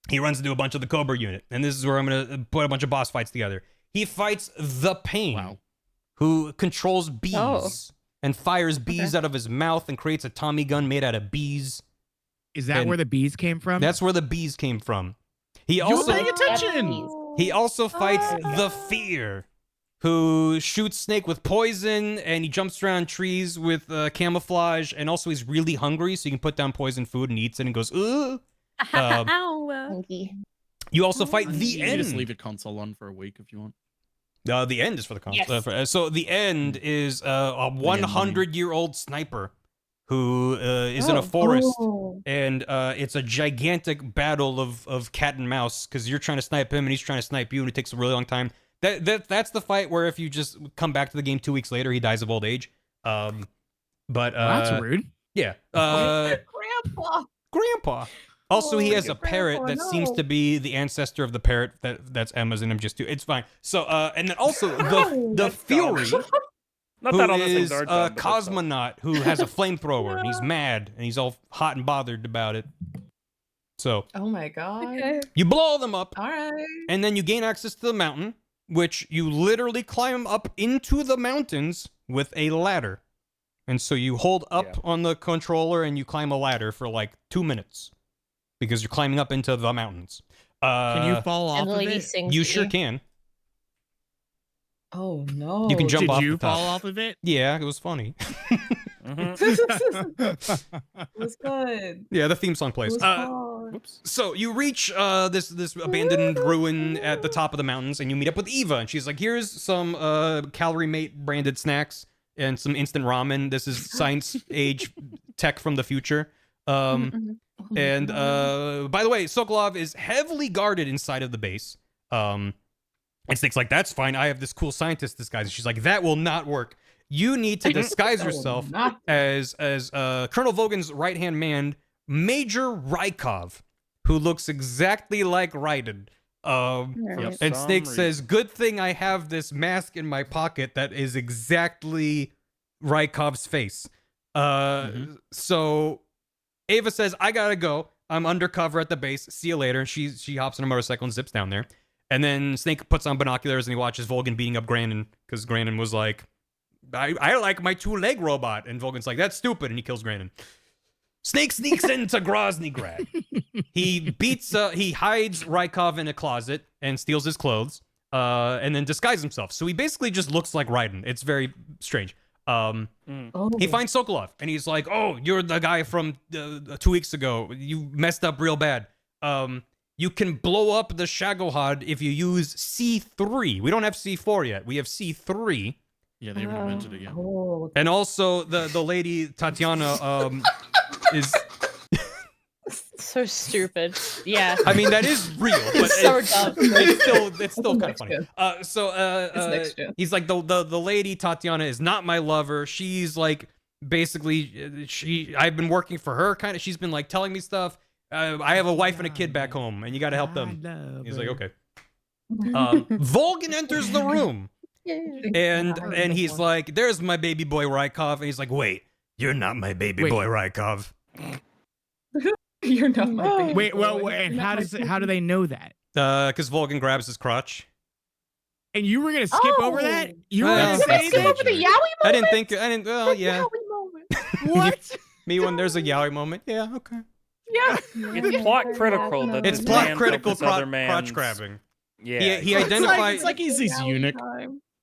[SPEAKER 1] he runs into a bunch of the Cobra unit. And this is where I'm going to put a bunch of boss fights together. He fights the Pain, who controls bees and fires bees out of his mouth and creates a Tommy gun made out of bees.
[SPEAKER 3] Is that
[SPEAKER 1] And
[SPEAKER 3] where the bees came from?
[SPEAKER 1] That's where the bees came from. He
[SPEAKER 5] You're
[SPEAKER 1] also
[SPEAKER 5] paying attention.
[SPEAKER 1] He also fights the Fear, who shoots Snake with poison, and he jumps around trees with camouflage, and also he's really hungry, so you can put down poison food and eats it and goes, ugh. You also fight the
[SPEAKER 5] You can just
[SPEAKER 1] End.
[SPEAKER 5] leave a console on for a week if you want.
[SPEAKER 1] The End is for the console.
[SPEAKER 6] Yes.
[SPEAKER 1] So the End is a 100-year-old sniper who is in a forest, and it's a gigantic battle of cat and mouse because you're trying to snipe him and he's trying to snipe you, and it takes a really long time. That's the fight where if you just come back to the game 2 weeks later, he dies of old age. But
[SPEAKER 3] that's rude.
[SPEAKER 1] Yeah. Grandpa. Also, he has a parrot that seems to be the ancestor of the parrot that's Emma's in him just too. It's fine. So, and then also the Fury,
[SPEAKER 4] Not
[SPEAKER 1] who
[SPEAKER 4] that all those things
[SPEAKER 1] is
[SPEAKER 4] are
[SPEAKER 1] a
[SPEAKER 4] dumb, but that's all.
[SPEAKER 1] cosmonaut who has a flamethrower and he's mad and he's all hot and bothered about it. So,
[SPEAKER 8] Oh my god.
[SPEAKER 1] you blow them up,
[SPEAKER 8] All right.
[SPEAKER 1] and then you gain access to the mountain, which you literally climb up into the mountains with a ladder. And so you hold up on the controller and you climb a ladder for like 2 minutes because you're climbing up into the mountains.
[SPEAKER 3] Can you fall off
[SPEAKER 6] And the
[SPEAKER 3] of
[SPEAKER 6] lady
[SPEAKER 3] it?
[SPEAKER 6] sings.
[SPEAKER 1] You
[SPEAKER 6] to
[SPEAKER 1] sure can.
[SPEAKER 8] Oh no.
[SPEAKER 1] You can jump
[SPEAKER 3] Did
[SPEAKER 1] off
[SPEAKER 3] you
[SPEAKER 1] the top.
[SPEAKER 3] fall off of it?
[SPEAKER 1] Yeah, it was funny.
[SPEAKER 8] It was good.
[SPEAKER 1] Yeah, the theme song
[SPEAKER 8] It
[SPEAKER 1] plays.
[SPEAKER 8] was fun.
[SPEAKER 1] So you reach this abandoned ruin at the top of the mountains, and you meet up with Eva, and she's like, "Here's some Calorie Mate branded snacks and some instant ramen. This is science age tech from the future." And by the way, Sokolov is heavily guarded inside of the base. And Snake's like, "That's fine. I have this cool scientist disguise." And she's like, "That will not work. You need to disguise yourself as Colonel Vogan's right-hand man, Major Rykov, who looks exactly like Raiden." And Snake says, "Good thing I have this mask in my pocket that is exactly Rykov's face." So Ava says, "I gotta go. I'm undercover at the base. See you later." She hops on a motorcycle and zips down there. And then Snake puts on binoculars and he watches Volgan beating up Grandin because Grandin was like, I like my 2-leg robot. And Volgan's like, "That's stupid." And he kills Grandin. Snake sneaks into Groznygrad. He hides Rykov in a closet and steals his clothes, and then disguises himself. So he basically just looks like Raiden. It's very strange. He finds Sokolov and he's like, "Oh, you're the guy from 2 weeks ago. You messed up real bad. You can blow up the Shagohod if you use C3. We don't have C4 yet. We have C3.
[SPEAKER 5] Yeah, they haven't invented it yet.
[SPEAKER 1] And also the lady Tatiana is
[SPEAKER 6] So stupid. Yeah.
[SPEAKER 1] I mean, that is real, but
[SPEAKER 6] So dumb.
[SPEAKER 1] it's still kind of funny.
[SPEAKER 8] next gen.
[SPEAKER 1] He's like, the lady Tatiana is not my lover. She's like, basically, I've been working for her, kind of. She's been like telling me stuff. I have a wife and a kid back home, and you got to help them. He's like, okay. Volgan enters the room, and he's like, "There's my baby boy Rykov," and he's like, "Wait, you're not my baby boy Rykov."
[SPEAKER 8] You're not my baby.
[SPEAKER 3] Wait, well,
[SPEAKER 8] boy.
[SPEAKER 3] and
[SPEAKER 8] You're
[SPEAKER 3] how
[SPEAKER 8] not
[SPEAKER 3] does
[SPEAKER 8] my
[SPEAKER 3] how do they know that?
[SPEAKER 1] Because Volgan grabs his crotch.
[SPEAKER 3] And you were gonna skip over that? You were
[SPEAKER 1] Yeah.
[SPEAKER 3] gonna say
[SPEAKER 8] Skip
[SPEAKER 3] that?
[SPEAKER 8] over the Yowie moment.
[SPEAKER 1] I didn't think. Well, yeah.
[SPEAKER 8] Yowie moment.
[SPEAKER 3] What?
[SPEAKER 1] Me when there's a yaoi moment. Yeah, okay.
[SPEAKER 8] Yeah.
[SPEAKER 4] It's plot critical that
[SPEAKER 1] It's
[SPEAKER 4] this
[SPEAKER 1] plot
[SPEAKER 4] man
[SPEAKER 1] critical
[SPEAKER 4] took this other
[SPEAKER 1] crotch
[SPEAKER 4] man's-
[SPEAKER 1] grabbing.
[SPEAKER 4] Yeah.
[SPEAKER 1] He identifies.
[SPEAKER 5] It's like he's this eunuch.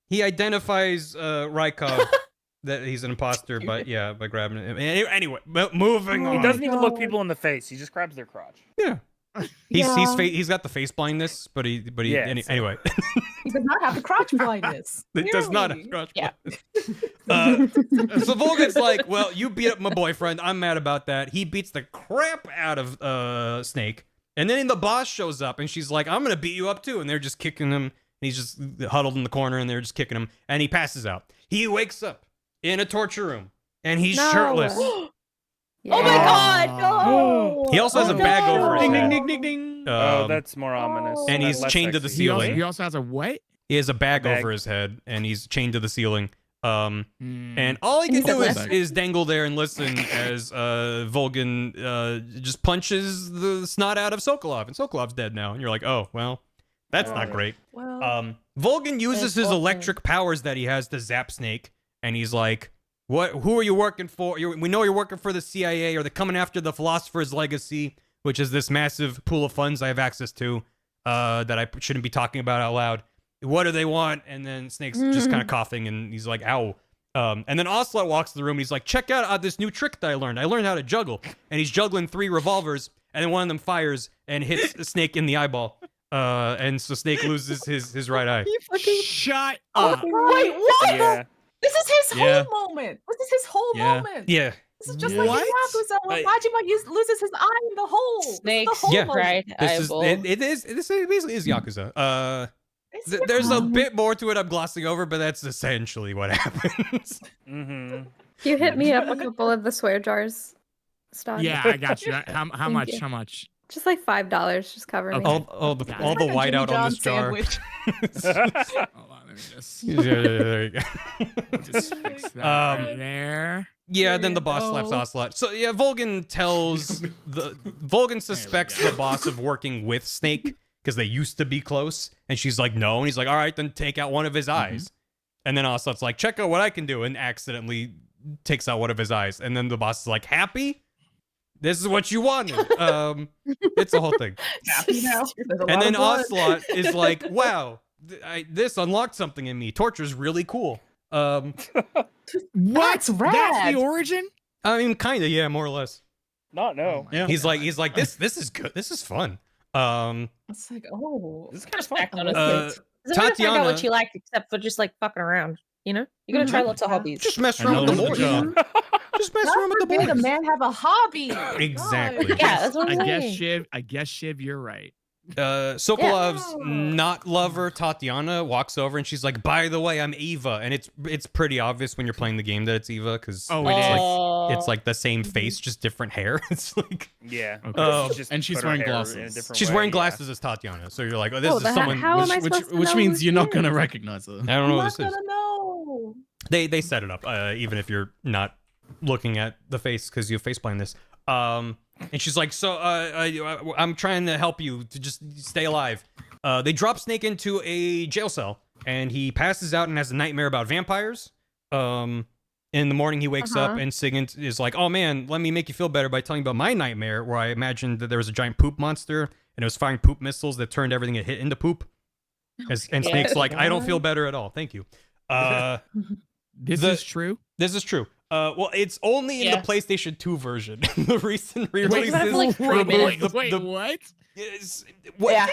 [SPEAKER 1] He identifies Rykov that he's an imposter, but yeah, by grabbing him. Anyway, moving on.
[SPEAKER 4] He doesn't even look people in the face. He just grabs their crotch.
[SPEAKER 1] Yeah. He's got the face blindness, but he anyway.
[SPEAKER 8] He does not have the crotch blindness.
[SPEAKER 1] It does not have
[SPEAKER 8] Clearly.
[SPEAKER 1] crotch blindness. So Volgan's like, well, you beat up my boyfriend. I'm mad about that. He beats the crap out of Snake. And then the boss shows up and she's like, I'm going to beat you up too. And they're just kicking him. And he's just huddled in the corner and they're just kicking him. And he passes out. He wakes up in a torture room and he's shirtless.
[SPEAKER 6] Oh my god, no!
[SPEAKER 1] He also has a bag over his
[SPEAKER 5] Ding,
[SPEAKER 1] head.
[SPEAKER 5] ding, ding, ding, ding.
[SPEAKER 4] Oh, that's more ominous.
[SPEAKER 1] And he's
[SPEAKER 4] Less
[SPEAKER 1] chained to the
[SPEAKER 4] sexy.
[SPEAKER 1] ceiling.
[SPEAKER 3] He also has a what?
[SPEAKER 1] He has a bag
[SPEAKER 4] Bag.
[SPEAKER 1] over his head and he's chained to the ceiling. And all he can
[SPEAKER 6] He's
[SPEAKER 1] do
[SPEAKER 6] a
[SPEAKER 1] is dangle there and listen as Volgan just punches the snot out of Sokolov, and Sokolov's dead now. And you're like, oh well, that's not great.
[SPEAKER 8] Well,
[SPEAKER 1] Volgan uses his electric powers that he has to zap Snake, and he's like, "What? Who are you working for? We know you're working for the CIA, or they're coming after the Philosopher's Legacy, which is this massive pool of funds I have access to that I shouldn't be talking about out loud. What do they want?" And then Snake's just kind of coughing, and he's like, "Ow." And then Ocelot walks to the room, and he's like, "Check out this new trick that I learned. I learned how to juggle." And he's juggling 3 revolvers, and then one of them fires and hits Snake in the eyeball. And so Snake loses his right eye.
[SPEAKER 6] You fucking
[SPEAKER 3] Shut
[SPEAKER 8] oh,
[SPEAKER 3] up.
[SPEAKER 8] wait, what?
[SPEAKER 4] Yeah.
[SPEAKER 8] This is his
[SPEAKER 5] Yeah.
[SPEAKER 8] whole moment. This is his whole
[SPEAKER 5] Yeah.
[SPEAKER 8] moment.
[SPEAKER 1] Yeah.
[SPEAKER 8] This is just like
[SPEAKER 3] What?
[SPEAKER 8] in Yakuza when Majima loses his eye in the hole. This is
[SPEAKER 6] Snakes.
[SPEAKER 8] the whole
[SPEAKER 1] Yeah.
[SPEAKER 8] moment.
[SPEAKER 6] right
[SPEAKER 1] This is
[SPEAKER 6] eyeball.
[SPEAKER 1] this basically is Yakuza.
[SPEAKER 8] It's
[SPEAKER 1] There's a
[SPEAKER 8] Yakuza.
[SPEAKER 1] bit more to it I'm glossing over, but that's essentially what happens.
[SPEAKER 4] Mm-hmm.
[SPEAKER 7] You hit me up a couple of the swear jars, Stod.
[SPEAKER 3] Yeah, I got you. How
[SPEAKER 7] Thank
[SPEAKER 3] much?
[SPEAKER 7] you.
[SPEAKER 3] How much?
[SPEAKER 7] Just like $5. Just cover me.
[SPEAKER 3] Okay.
[SPEAKER 1] all the
[SPEAKER 3] Got
[SPEAKER 1] all
[SPEAKER 3] it.
[SPEAKER 1] the
[SPEAKER 8] Like a Jimmy
[SPEAKER 1] whiteout on this
[SPEAKER 8] John's
[SPEAKER 1] jar.
[SPEAKER 8] sandwich.
[SPEAKER 3] Hold on, let me just,
[SPEAKER 1] Yeah, there you go.
[SPEAKER 3] just fix that right there.
[SPEAKER 1] Yeah, then the
[SPEAKER 8] you
[SPEAKER 1] boss slaps
[SPEAKER 8] go.
[SPEAKER 1] Ocelot. So yeah, Volgan suspects the boss of working with Snake because they used to be close, and she's like, no, and he's like, all right, then take out one of his eyes. And then Ocelot's like, check out what I can do, and accidentally takes out one of his eyes. And then the boss is like, happy? This is what you wanted. It's a whole thing.
[SPEAKER 8] Happy now. There's a
[SPEAKER 1] And
[SPEAKER 8] lot
[SPEAKER 1] then
[SPEAKER 8] of blood.
[SPEAKER 1] Ocelot is like, wow, this unlocked something in me. Torture's really cool.
[SPEAKER 3] What?
[SPEAKER 8] That's
[SPEAKER 3] That's
[SPEAKER 8] rad.
[SPEAKER 3] the origin?
[SPEAKER 1] I mean, kind of, yeah, more or less.
[SPEAKER 4] Not no.
[SPEAKER 5] Yeah.
[SPEAKER 1] He's like, this is good. This is fun.
[SPEAKER 8] It's like, oh,
[SPEAKER 4] This is kind of fun.
[SPEAKER 6] Respect on his
[SPEAKER 1] Uh,
[SPEAKER 6] face. Doesn't matter to find out
[SPEAKER 1] Tatiana-
[SPEAKER 6] what you like except for just like fucking around. You know, you're gonna try lots of hobbies.
[SPEAKER 1] Just mess
[SPEAKER 5] I
[SPEAKER 1] around with the
[SPEAKER 5] know,
[SPEAKER 1] boys.
[SPEAKER 5] yeah.
[SPEAKER 1] Just mess
[SPEAKER 8] God
[SPEAKER 1] around with the
[SPEAKER 8] forbid a
[SPEAKER 1] boys.
[SPEAKER 8] man have a hobby.
[SPEAKER 1] Exactly.
[SPEAKER 8] God.
[SPEAKER 6] Yeah, that's what I'm
[SPEAKER 3] I guess
[SPEAKER 6] saying.
[SPEAKER 3] Shiv, you're right.
[SPEAKER 1] Sokolov's
[SPEAKER 8] Yeah.
[SPEAKER 1] not lover Tatiana walks over and she's like, by the way, I'm Eva. And it's pretty obvious when you're playing the game that it's Eva because
[SPEAKER 3] Oh, it is.
[SPEAKER 1] it's like the same face, just different hair. It's like
[SPEAKER 4] Yeah.
[SPEAKER 3] Okay.
[SPEAKER 4] Just
[SPEAKER 5] And she's
[SPEAKER 4] put her
[SPEAKER 5] wearing
[SPEAKER 4] hair in a
[SPEAKER 5] glasses.
[SPEAKER 4] different
[SPEAKER 1] she's
[SPEAKER 4] way,
[SPEAKER 1] wearing
[SPEAKER 4] yeah.
[SPEAKER 1] glasses as Tatiana. So you're like, oh, this
[SPEAKER 7] Oh,
[SPEAKER 1] is
[SPEAKER 7] the
[SPEAKER 1] someone.
[SPEAKER 7] how am I
[SPEAKER 5] which
[SPEAKER 7] supposed to
[SPEAKER 5] which
[SPEAKER 7] know
[SPEAKER 5] means
[SPEAKER 7] who
[SPEAKER 5] you're
[SPEAKER 7] she
[SPEAKER 5] not going to
[SPEAKER 7] is?
[SPEAKER 5] recognize her.
[SPEAKER 1] I don't know
[SPEAKER 8] I'm
[SPEAKER 1] what
[SPEAKER 8] not
[SPEAKER 1] this is.
[SPEAKER 8] gonna know.
[SPEAKER 1] They set it up, even if you're not looking at the face because you face blind this. And she's like, so I'm trying to help you to just stay alive. They drop Snake into a jail cell, and he passes out and has a nightmare about vampires. In the morning, he wakes up, and Sigint is like, oh man, let me make you feel better by telling you about my nightmare, where I imagined that there was a giant poop monster, and it was firing poop missiles that turned everything it hit into poop. And Snake's like, I don't feel better at all. Thank you.
[SPEAKER 3] This
[SPEAKER 1] The-
[SPEAKER 3] is true.
[SPEAKER 1] This is true. Well, it's only in
[SPEAKER 6] Yeah.
[SPEAKER 1] the PlayStation 2 version. The recent
[SPEAKER 3] Wait,
[SPEAKER 1] re-releases.
[SPEAKER 6] like 3
[SPEAKER 1] removed
[SPEAKER 6] minutes.
[SPEAKER 3] Wait,
[SPEAKER 1] the-
[SPEAKER 3] what?
[SPEAKER 6] Yeah.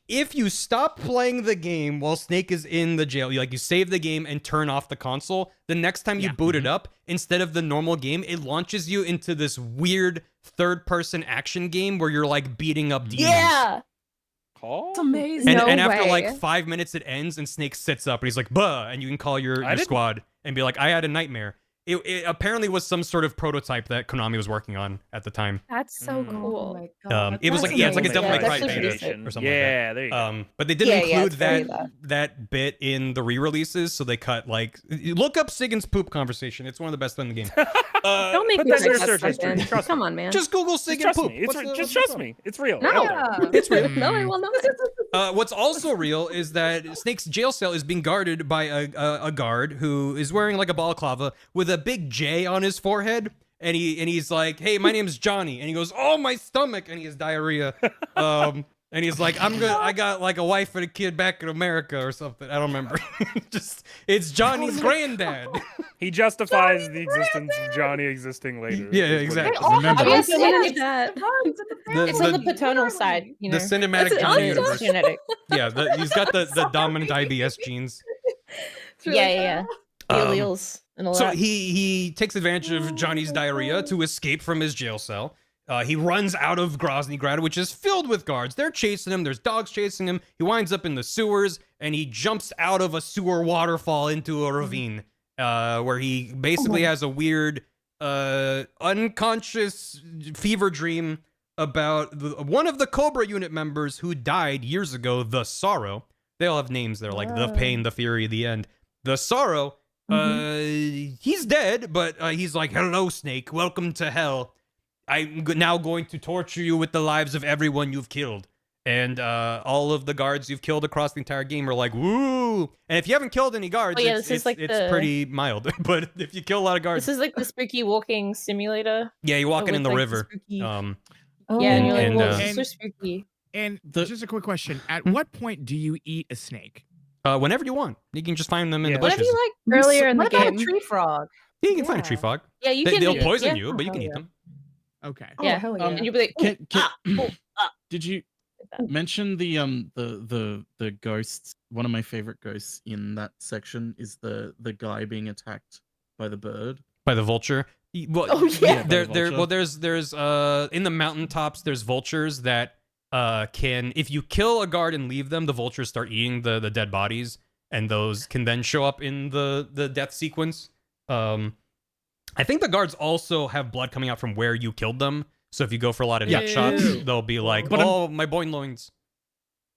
[SPEAKER 1] If you stop playing the game while Snake is in the jail, you save the game and turn off the console, the next time you
[SPEAKER 3] Yeah.
[SPEAKER 1] boot it up, instead of the normal game, it launches you into this weird third-person action game where you're like beating up demons.
[SPEAKER 6] Yeah.
[SPEAKER 4] Call?
[SPEAKER 8] It's amazing.
[SPEAKER 7] No
[SPEAKER 1] And after
[SPEAKER 7] way.
[SPEAKER 1] like 5 minutes, it ends, and Snake sits up, and he's like, "Buh!" And you can call your
[SPEAKER 4] didn't-
[SPEAKER 1] squad and be like, "I had a nightmare." It apparently was some sort of prototype that Konami was working on at the time.
[SPEAKER 7] That's so
[SPEAKER 4] Mm.
[SPEAKER 7] cool.
[SPEAKER 8] Oh my God,
[SPEAKER 1] It was
[SPEAKER 8] that's
[SPEAKER 1] like it's like a
[SPEAKER 8] amazing.
[SPEAKER 1] Devil May
[SPEAKER 6] Yeah,
[SPEAKER 1] Cry
[SPEAKER 6] that's pretty
[SPEAKER 1] beta
[SPEAKER 6] sick.
[SPEAKER 1] or something like that.
[SPEAKER 4] Yeah, there you go.
[SPEAKER 1] But they didn't
[SPEAKER 6] Yeah, yeah,
[SPEAKER 1] include
[SPEAKER 6] it's very
[SPEAKER 1] that bit in the re-releases, so they cut like look up Siggin's poop conversation. It's one of the best in the game.
[SPEAKER 7] Don't make
[SPEAKER 4] put
[SPEAKER 7] me
[SPEAKER 4] that in your
[SPEAKER 7] break
[SPEAKER 4] search
[SPEAKER 7] that
[SPEAKER 4] history.
[SPEAKER 7] stuff in.
[SPEAKER 4] Trust me.
[SPEAKER 7] Come on, man.
[SPEAKER 1] Just Google
[SPEAKER 4] Just
[SPEAKER 1] Siggin
[SPEAKER 4] trust
[SPEAKER 1] poop.
[SPEAKER 4] me. It's,
[SPEAKER 1] What's the-
[SPEAKER 4] just
[SPEAKER 1] what's
[SPEAKER 4] trust
[SPEAKER 1] the-
[SPEAKER 4] me. It's real.
[SPEAKER 7] No.
[SPEAKER 8] Yeah.
[SPEAKER 1] It's real.
[SPEAKER 7] No, I will not.
[SPEAKER 1] What's also real is that Snake's jail cell is being guarded by a guard who is wearing like a balaclava with a big J on his forehead, and he's like, "Hey, my name's Johnny," and he goes, "Oh, my stomach," and he has diarrhea. And he's like, I got like a wife and a kid back in America or something. I don't remember. It's Johnny's granddad.
[SPEAKER 4] He justifies the existence of Johnny existing later.
[SPEAKER 1] Yeah,
[SPEAKER 4] is what he
[SPEAKER 1] exactly.
[SPEAKER 4] does.
[SPEAKER 5] Remember,
[SPEAKER 7] Yes,
[SPEAKER 6] It's-
[SPEAKER 7] yes,
[SPEAKER 6] it's-
[SPEAKER 7] that.
[SPEAKER 6] It's on the paternal side, you know.
[SPEAKER 1] The cinematic
[SPEAKER 7] That's
[SPEAKER 1] Johnny
[SPEAKER 7] awesome.
[SPEAKER 1] universe.
[SPEAKER 6] Genetic.
[SPEAKER 1] Yeah, he's got the dominant IBS genes.
[SPEAKER 7] It's really
[SPEAKER 6] Yeah. The
[SPEAKER 1] Um,
[SPEAKER 6] alleles and all
[SPEAKER 1] So
[SPEAKER 6] that.
[SPEAKER 1] he takes advantage of Johnny's diarrhea to escape from his jail cell. He runs out of Groznygrad, which is filled with guards. They're chasing him. There's dogs chasing him. He winds up in the sewers, and he jumps out of a sewer waterfall into a ravine, where he basically has a weird, unconscious fever dream about one of the Cobra unit members who died years ago, the Sorrow. They all have names. They're like the Pain, the Fury, the End. The Sorrow, he's dead, but he's like, hello, Snake. Welcome to hell. I'm now going to torture you with the lives of everyone you've killed. And all of the guards you've killed across the entire game are like, woo! And if you haven't killed any guards,
[SPEAKER 6] Oh, yeah,
[SPEAKER 1] it's,
[SPEAKER 6] this is like
[SPEAKER 1] it's pretty mild. But if you kill a lot of guards,
[SPEAKER 6] This is like the spooky walking simulator.
[SPEAKER 1] yeah, you're walking
[SPEAKER 6] with,
[SPEAKER 1] in the
[SPEAKER 6] like,
[SPEAKER 1] river.
[SPEAKER 6] spooky-
[SPEAKER 1] Yeah,
[SPEAKER 6] and you're like,
[SPEAKER 1] and,
[SPEAKER 6] whoa,
[SPEAKER 1] uh,
[SPEAKER 6] this is so spooky.
[SPEAKER 3] And
[SPEAKER 5] The-
[SPEAKER 3] just a quick question: at what point do you eat a snake?
[SPEAKER 1] whenever you want, you can just find them in the
[SPEAKER 4] Yeah.
[SPEAKER 1] bushes.
[SPEAKER 6] Whatever you like
[SPEAKER 7] Earlier in the
[SPEAKER 8] what about
[SPEAKER 7] game.
[SPEAKER 8] a tree frog?
[SPEAKER 1] Yeah, you can find a tree
[SPEAKER 8] Yeah.
[SPEAKER 1] frog.
[SPEAKER 6] Yeah, you can.
[SPEAKER 1] They'll
[SPEAKER 6] eat-
[SPEAKER 1] poison
[SPEAKER 6] yeah.
[SPEAKER 1] you, but you
[SPEAKER 8] Oh,
[SPEAKER 1] can eat
[SPEAKER 8] yeah.
[SPEAKER 1] them.
[SPEAKER 3] Okay.
[SPEAKER 8] Oh,
[SPEAKER 6] Yeah,
[SPEAKER 8] hell
[SPEAKER 5] um,
[SPEAKER 6] and you'll be like,
[SPEAKER 5] Can-
[SPEAKER 6] "Ooh,
[SPEAKER 5] can-
[SPEAKER 6] ah."
[SPEAKER 5] Did you mention the ghosts? One of my favorite ghosts in that section is the guy being attacked by the bird.
[SPEAKER 1] By the vulture. Well,
[SPEAKER 6] Oh, yeah.
[SPEAKER 5] By the vulture.
[SPEAKER 1] there's in the mountaintops there's vultures that can, if you kill a guard and leave them, the vultures start eating the dead bodies, and those can then show up in the death sequence. I think the guards also have blood coming out from where you killed them. So if you go for a lot of nut shots,
[SPEAKER 5] Ew.
[SPEAKER 1] they'll be like,
[SPEAKER 5] But I'm-
[SPEAKER 1] oh, my boin loins.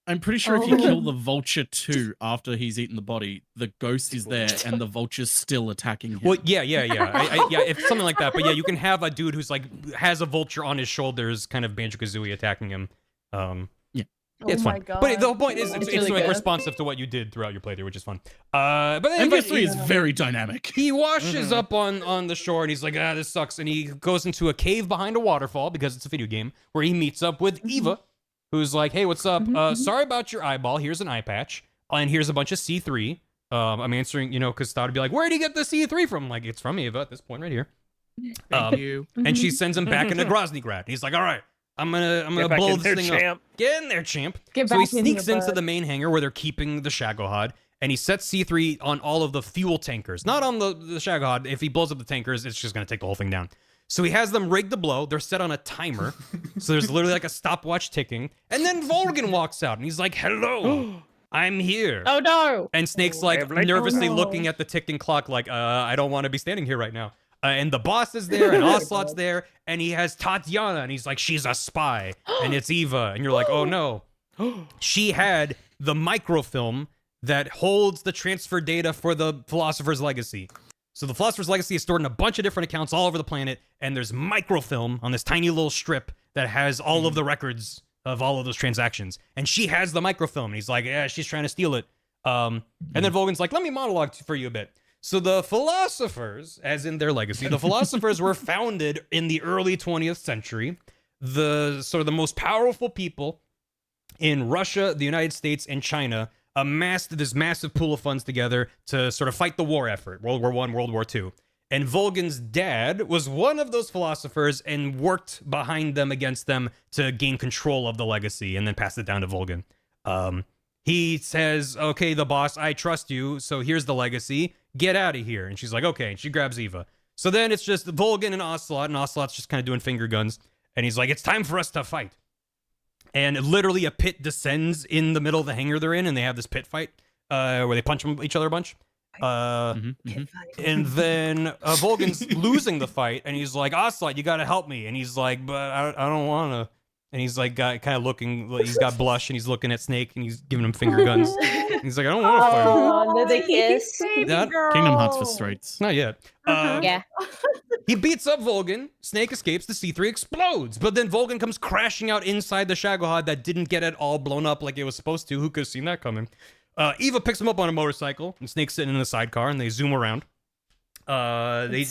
[SPEAKER 5] I'm pretty sure if you kill the vulture too after he's eaten the body, the ghost is there and the vulture's still attacking him.
[SPEAKER 1] Well, yeah. Yeah, it's something like that. But yeah, you can have a dude who's like has a vulture on his shoulders, kind of Banjo-Kazooie attacking him. It's
[SPEAKER 8] Oh
[SPEAKER 1] fun.
[SPEAKER 8] my God.
[SPEAKER 1] But the whole point is it's
[SPEAKER 6] really
[SPEAKER 1] like
[SPEAKER 6] good.
[SPEAKER 1] responsive to what you did throughout your playthrough, which is fun. But then
[SPEAKER 5] MV3 is very dynamic.
[SPEAKER 1] he washes up on the shore and he's like, this sucks. And he goes into a cave behind a waterfall because it's a video game where he meets up with Eva, who's like, hey, what's up? Sorry about your eyeball. Here's an eye patch. And here's a bunch of C3. I'm answering, because Todd would be like, where did he get the C3 from? Like, it's from Eva at this point right here.
[SPEAKER 3] Thank you.
[SPEAKER 1] And she sends him back into Groznygrad. He's like, all right, I'm gonna
[SPEAKER 4] Get back
[SPEAKER 1] blow
[SPEAKER 4] in
[SPEAKER 1] this
[SPEAKER 4] there,
[SPEAKER 1] thing
[SPEAKER 4] champ.
[SPEAKER 1] up. Get in there, champ.
[SPEAKER 8] Get
[SPEAKER 1] So he
[SPEAKER 8] back in
[SPEAKER 1] sneaks
[SPEAKER 8] here,
[SPEAKER 1] into
[SPEAKER 8] bud.
[SPEAKER 1] the main hangar where they're keeping the Shagohod, and he sets C3 on all of the fuel tankers. Not on the Shagohod. If he blows up the tankers, it's just gonna take the whole thing down. So he has them rigged to blow. They're set on a timer. So there's literally like a stopwatch ticking. And then Volgan walks out and he's like, hello, I'm here.
[SPEAKER 6] Oh no!
[SPEAKER 1] And Snake's
[SPEAKER 4] I
[SPEAKER 1] like
[SPEAKER 4] have like-
[SPEAKER 1] nervously
[SPEAKER 8] Oh, no.
[SPEAKER 1] looking at the ticking clock, like, I don't want to be standing here right now. And the boss is there, and Ocelot's there, and he has Tatiana, and he's like, she's a spy, and it's Eva, and you're like, oh no. She had the microfilm that holds the transfer data for the Philosopher's Legacy. So the Philosopher's Legacy is stored in a bunch of different accounts all over the planet, and there's microfilm on this tiny little strip that has all of the records of all of those transactions. And she has the microfilm, and he's like, yeah, she's trying to steal it. And then Volgan's like, let me monologue for you a bit. So the philosophers, as in their legacy, the philosophers were founded in the early 20th century. The sort of the most powerful people in Russia, the United States, and China amassed this massive pool of funds together to sort of fight the war effort, World War I, World War II. And Volgan's dad was one of those philosophers and worked behind them against them to gain control of the legacy and then pass it down to Volgan. He says, okay, the boss, I trust you, so here's the legacy. Get out of here. And she's like, okay. And she grabs Eva. So then it's just Volgan and Ocelot's just kind of doing finger guns. And he's like, it's time for us to fight. And literally a pit descends in the middle of the hangar they're in, and they have this pit fight where they punch each other a bunch. And then Volgan's losing the fight, and he's like, Ocelot, you gotta help me. And he's like, but I don't want to. And he's like, kind of looking, he's got blush, and he's looking at Snake, and he's giving him finger guns. And he's like, I don't want to fight him.
[SPEAKER 6] Oh, did they kiss?
[SPEAKER 1] That-
[SPEAKER 5] Kingdom Hearts for straights.
[SPEAKER 1] Not yet.
[SPEAKER 6] Yeah.
[SPEAKER 1] He beats up Volgan. Snake escapes. The C3 explodes. But then Volgan comes crashing out inside the Shagohod that didn't get it all blown up like it was supposed to. Who could have seen that coming? Eva picks him up on a motorcycle, and Snake's sitting in the sidecar, and they zoom around. They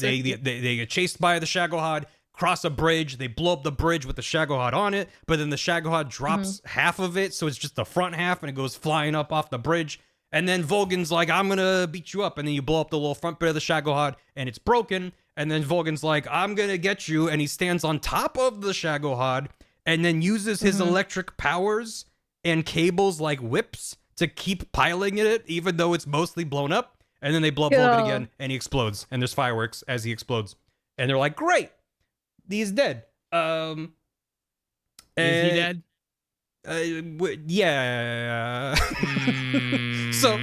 [SPEAKER 1] get chased by the Shagohod. cross a bridge. They blow up the bridge with the Shagohod on it, but then the Shagohod drops half of it, so it's just the front half, and it goes flying up off the bridge. And then Volgan's like, I'm gonna beat you up. And then you blow up the little front bit of the Shagohod, and it's broken. And then Volgan's like, I'm gonna get you. And he stands on top of the Shagohod, and then uses his electric powers and cables like whips to keep piling it, even though it's mostly blown up. And then they blow up Volgan again, and he explodes. And there's fireworks as he explodes. And they're like, great, he's dead.
[SPEAKER 3] Is he dead?
[SPEAKER 1] Yeah. So,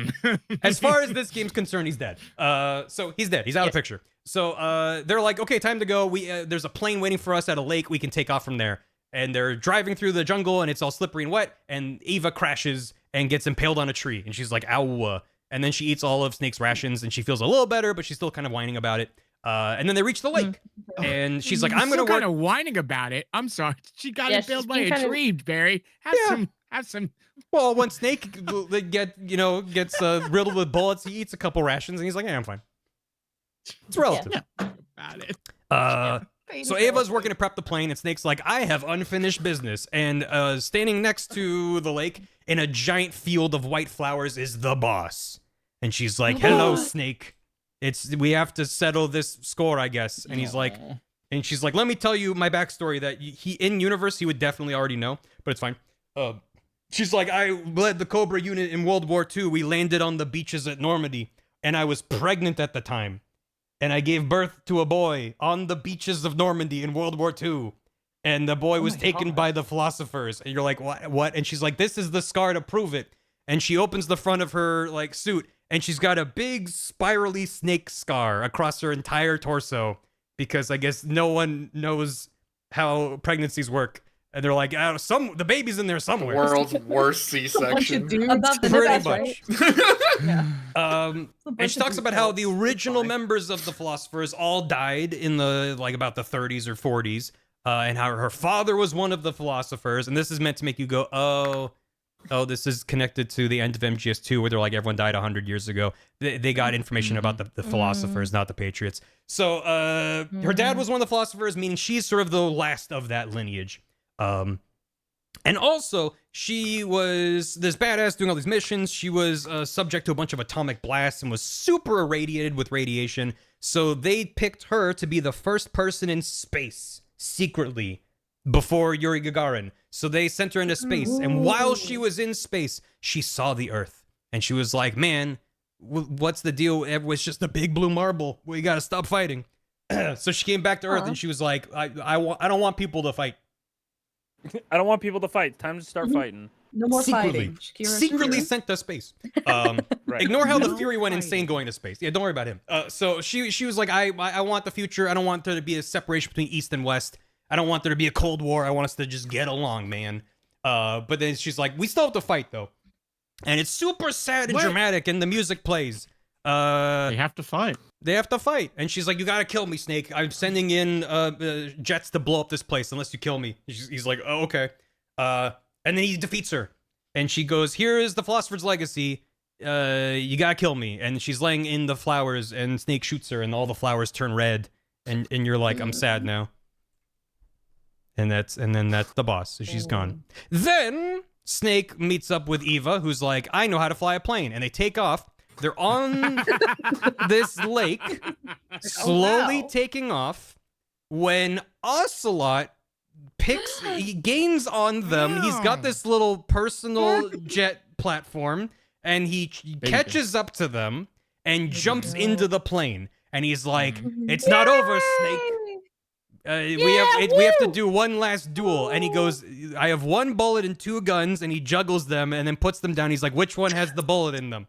[SPEAKER 1] as far as this game's concerned, he's dead. So he's dead. He's out of the picture. So they're like, okay, time to go. There's a plane waiting for us at a lake. We can take off from there. And they're driving through the jungle, and it's all slippery and wet. And Eva crashes and gets impaled on a tree. And she's like, ow. And then she eats all of Snake's rations, and she feels a little better, but she's still kind of whining about it. And then they reach the lake, and she's like, I'm gonna work.
[SPEAKER 3] Kind of whining about it. I'm sorry. She got impaled by a tree, Barry. Have some.
[SPEAKER 1] Well, when Snake gets riddled with bullets, he eats a couple rations, and he's like, yeah, I'm fine. It's relative.
[SPEAKER 3] About it.
[SPEAKER 1] So Ava's working to prep the plane, and Snake's like, I have unfinished business. And standing next to the lake in a giant field of white flowers is the boss. And she's like, hello, Snake. We have to settle this score, I guess. And he's like, and she's like, let me tell you my backstory that in universe, he would definitely already know, but it's fine. She's like, I led the Cobra unit in World War II. We landed on the beaches at Normandy, and I was pregnant at the time. And I gave birth to a boy on the beaches of Normandy in World War II. And the boy was taken by the philosophers. And you're like, what? And she's like, this is the scar to prove it. And she opens the front of her like suit, and she's got a big spirally snake scar across her entire torso, because I guess no one knows how pregnancies work. And they're like, the baby's in there somewhere.
[SPEAKER 9] World's worst C-section.
[SPEAKER 6] Above the
[SPEAKER 1] Pretty
[SPEAKER 6] nipples,
[SPEAKER 1] much. And she talks about how the original members of the philosophers all died in about the 30s or 40s, and how her father was one of the philosophers. And this is meant to make you go, oh, this is connected to the end of MGS2, where they're like, everyone died 100 years ago. They got information about the philosophers, not the Patriots. So her dad was one of the philosophers, meaning she's sort of the last of that lineage. And also, she was this badass doing all these missions. She was subject to a bunch of atomic blasts and was super irradiated with radiation. So they picked her to be the first person in space, secretly, before Yuri Gagarin. So they sent her into space. And while she was in space, she saw the Earth. And she was like, man, what's the deal? It was just a big blue marble. We gotta stop fighting. So she came back to Earth, and she was like, I don't want people to fight.
[SPEAKER 4] I don't want people to fight. Time to start fighting.
[SPEAKER 8] No more fighting.
[SPEAKER 1] Secretly sent to space.
[SPEAKER 4] Right.
[SPEAKER 1] Ignore how the Fury went insane going to space. Yeah, don't worry about him. So she was like, I want the future. I don't want there to be a separation between East and West. I don't want there to be a Cold War. I want us to just get along, man. But then she's like, we still have to fight, though. And it's super sad and dramatic, and the music plays.
[SPEAKER 5] They have to fight.
[SPEAKER 1] They have to fight. And she's like, you gotta kill me, Snake. I'm sending in jets to blow up this place unless you kill me. He's like, oh, okay. And then he defeats her. And she goes, here is the Philosopher's Legacy. You gotta kill me. And she's laying in the flowers, and Snake shoots her, and all the flowers turn red. And you're like, I'm sad now. And then that's the boss. So she's gone. Then Snake meets up with Eva, who's like, I know how to fly a plane. And they take off. They're on this lake, slowly taking off, when Ocelot he gains on them. He's got this little personal jet platform, and he catches up to them and jumps into the plane. And he's like, it's not over, Snake. We have to do one last duel. And he goes, I have one bullet and two guns, and he juggles them and then puts them down. He's like, which one has the bullet in them?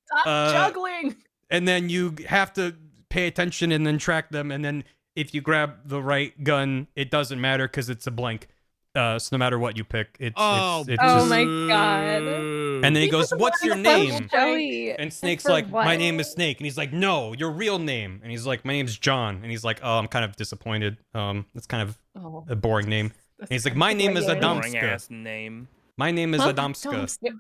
[SPEAKER 8] Stop juggling.
[SPEAKER 1] And then you have to pay attention and then track them. And then if you grab the right gun, it doesn't matter because it's a blank. So no matter what you pick, it's
[SPEAKER 6] oh
[SPEAKER 1] just,
[SPEAKER 6] my god.
[SPEAKER 1] And then he goes, what's your name?
[SPEAKER 6] Joey.
[SPEAKER 1] And Snake's like, my name is Snake. And he's like, no, your real name. And he's like, my name's John. And he's like, oh, I'm kind of disappointed. That's kind of a boring name. And he's like, my name is
[SPEAKER 4] Boring
[SPEAKER 1] Adamska.
[SPEAKER 4] ass name.
[SPEAKER 1] My name is Adamska.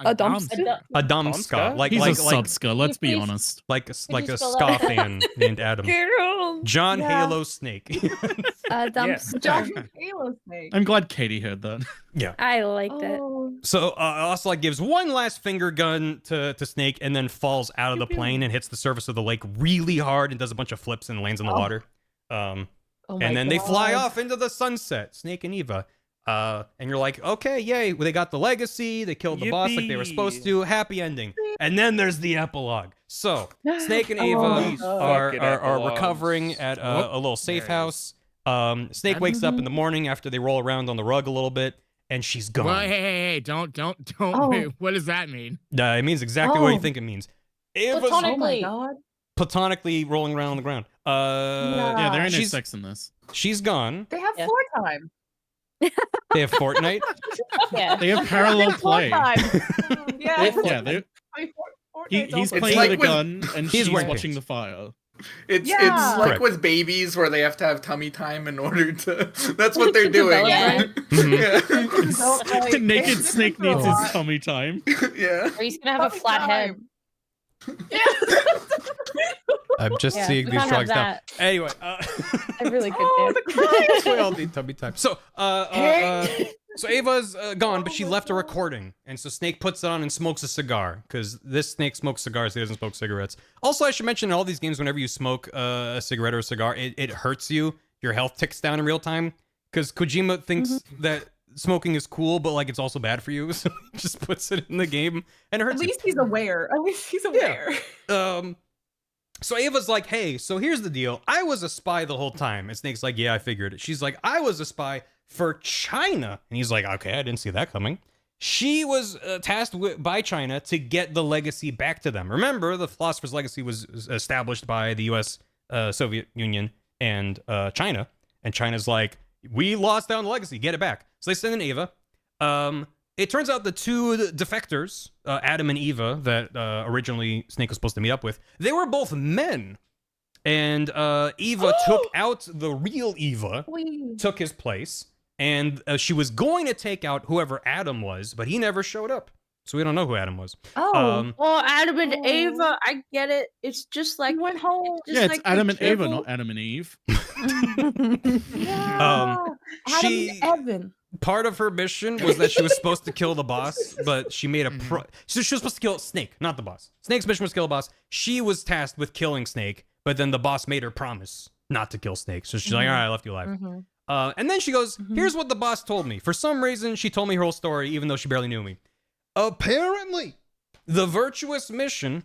[SPEAKER 7] A dumpster?
[SPEAKER 1] A dumpska. Like
[SPEAKER 5] He's
[SPEAKER 1] like
[SPEAKER 5] a
[SPEAKER 1] like
[SPEAKER 5] subska, let's be
[SPEAKER 6] please-
[SPEAKER 5] honest.
[SPEAKER 1] like a
[SPEAKER 6] you spell
[SPEAKER 1] ska
[SPEAKER 6] that?
[SPEAKER 1] fan named Adam.
[SPEAKER 6] Girl.
[SPEAKER 1] John
[SPEAKER 6] Yeah.
[SPEAKER 1] Halo Snake.
[SPEAKER 7] A dumpster.
[SPEAKER 8] John Halo Snake.
[SPEAKER 5] I'm glad Katie heard that.
[SPEAKER 1] Yeah.
[SPEAKER 7] I liked it.
[SPEAKER 6] Oh.
[SPEAKER 1] So Ocelot gives one last finger gun to Snake and then falls out of the plane and hits the surface of the lake really hard and does a bunch of flips and lands in the water.
[SPEAKER 6] Oh my
[SPEAKER 1] And then they fly
[SPEAKER 6] God.
[SPEAKER 1] off into the sunset, Snake and Eva. And you're like, okay, yay, well, they got the legacy, they killed the boss like they were supposed to, happy ending. And then there's the epilogue. So Snake and Eva are recovering at a little safe house. Snake wakes up in the morning after they roll around on the rug a little bit, and she's gone.
[SPEAKER 3] Well, hey, don't.
[SPEAKER 6] Oh.
[SPEAKER 3] Wait, what does that mean?
[SPEAKER 1] It means exactly what you
[SPEAKER 6] Oh.
[SPEAKER 1] think it means. Eva's
[SPEAKER 6] Platonically.
[SPEAKER 1] platonically rolling around on the ground.
[SPEAKER 5] Yeah, there ain't no
[SPEAKER 1] she's-
[SPEAKER 5] sex in this.
[SPEAKER 1] She's gone.
[SPEAKER 8] They have
[SPEAKER 6] Yeah.
[SPEAKER 8] floor time.
[SPEAKER 1] They have Fortnite.
[SPEAKER 6] Yeah.
[SPEAKER 5] They have parallel play.
[SPEAKER 8] Yeah.
[SPEAKER 5] Yeah, they, he's
[SPEAKER 9] It's
[SPEAKER 5] playing
[SPEAKER 9] like
[SPEAKER 5] with a
[SPEAKER 9] with-
[SPEAKER 5] gun and
[SPEAKER 1] He's
[SPEAKER 5] she's
[SPEAKER 1] wearing
[SPEAKER 5] watching
[SPEAKER 1] pants.
[SPEAKER 5] the fire.
[SPEAKER 9] It's
[SPEAKER 8] Yeah.
[SPEAKER 9] like
[SPEAKER 1] Correct.
[SPEAKER 9] with babies where they have to have tummy time in order to. That's what they're doing.
[SPEAKER 6] Yeah.
[SPEAKER 1] Mhm.
[SPEAKER 5] Naked Snake needs his tummy time.
[SPEAKER 9] Yeah.
[SPEAKER 6] Or he's gonna have a flat head.
[SPEAKER 1] I'm just
[SPEAKER 6] Yeah,
[SPEAKER 1] seeing
[SPEAKER 6] we
[SPEAKER 1] these
[SPEAKER 6] can't
[SPEAKER 1] drugs
[SPEAKER 6] have
[SPEAKER 1] now.
[SPEAKER 6] that.
[SPEAKER 1] Anyway,
[SPEAKER 6] I really could
[SPEAKER 8] Oh,
[SPEAKER 6] do.
[SPEAKER 8] the crying.
[SPEAKER 1] we all need tummy time. So, so Ava's gone, but she left a recording, and so Snake puts it on and smokes a cigar because this Snake smokes cigars. He doesn't smoke cigarettes. Also, I should mention in all these games, whenever you smoke a cigarette or a cigar, it hurts you. Your health ticks down in real time because Kojima thinks that smoking is cool, but like it's also bad for you. So he just puts it in the game and it hurts
[SPEAKER 8] At
[SPEAKER 1] you.
[SPEAKER 8] least he's aware. At least he's aware.
[SPEAKER 1] So Ava's like, hey, so here's the deal. I was a spy the whole time. And Snake's like, yeah, I figured it. She's like, I was a spy for China. And he's like, okay, I didn't see that coming. She was tasked by China to get the legacy back to them. Remember, the Philosopher's Legacy was established by the U.S., Soviet Union, and China. And China's like, we lost down the legacy. Get it back. So they send in Ava. It turns out the two defectors, Adam and Eva, that originally Snake was supposed to meet up with, they were both men. And Eva took out the real Eva, took his place, and she was going to take out whoever Adam was, but he never showed up. So we don't know who Adam was.
[SPEAKER 6] Oh, Adam and Ava, I get it. It's just like
[SPEAKER 8] Went home.
[SPEAKER 5] Yeah, it's Adam and Eva, not Adam and Eve.
[SPEAKER 1] She
[SPEAKER 8] Evan.
[SPEAKER 1] part of her mission was that she was supposed to kill the boss, but she made a so she was supposed to kill Snake, not the boss. Snake's mission was to kill the boss. She was tasked with killing Snake, but then the boss made her promise not to kill Snake. So she's like, all right, I left you alive. And then she goes, here's what the boss told me. For some reason, she told me her whole story, even though she barely knew me. Apparently, the virtuous mission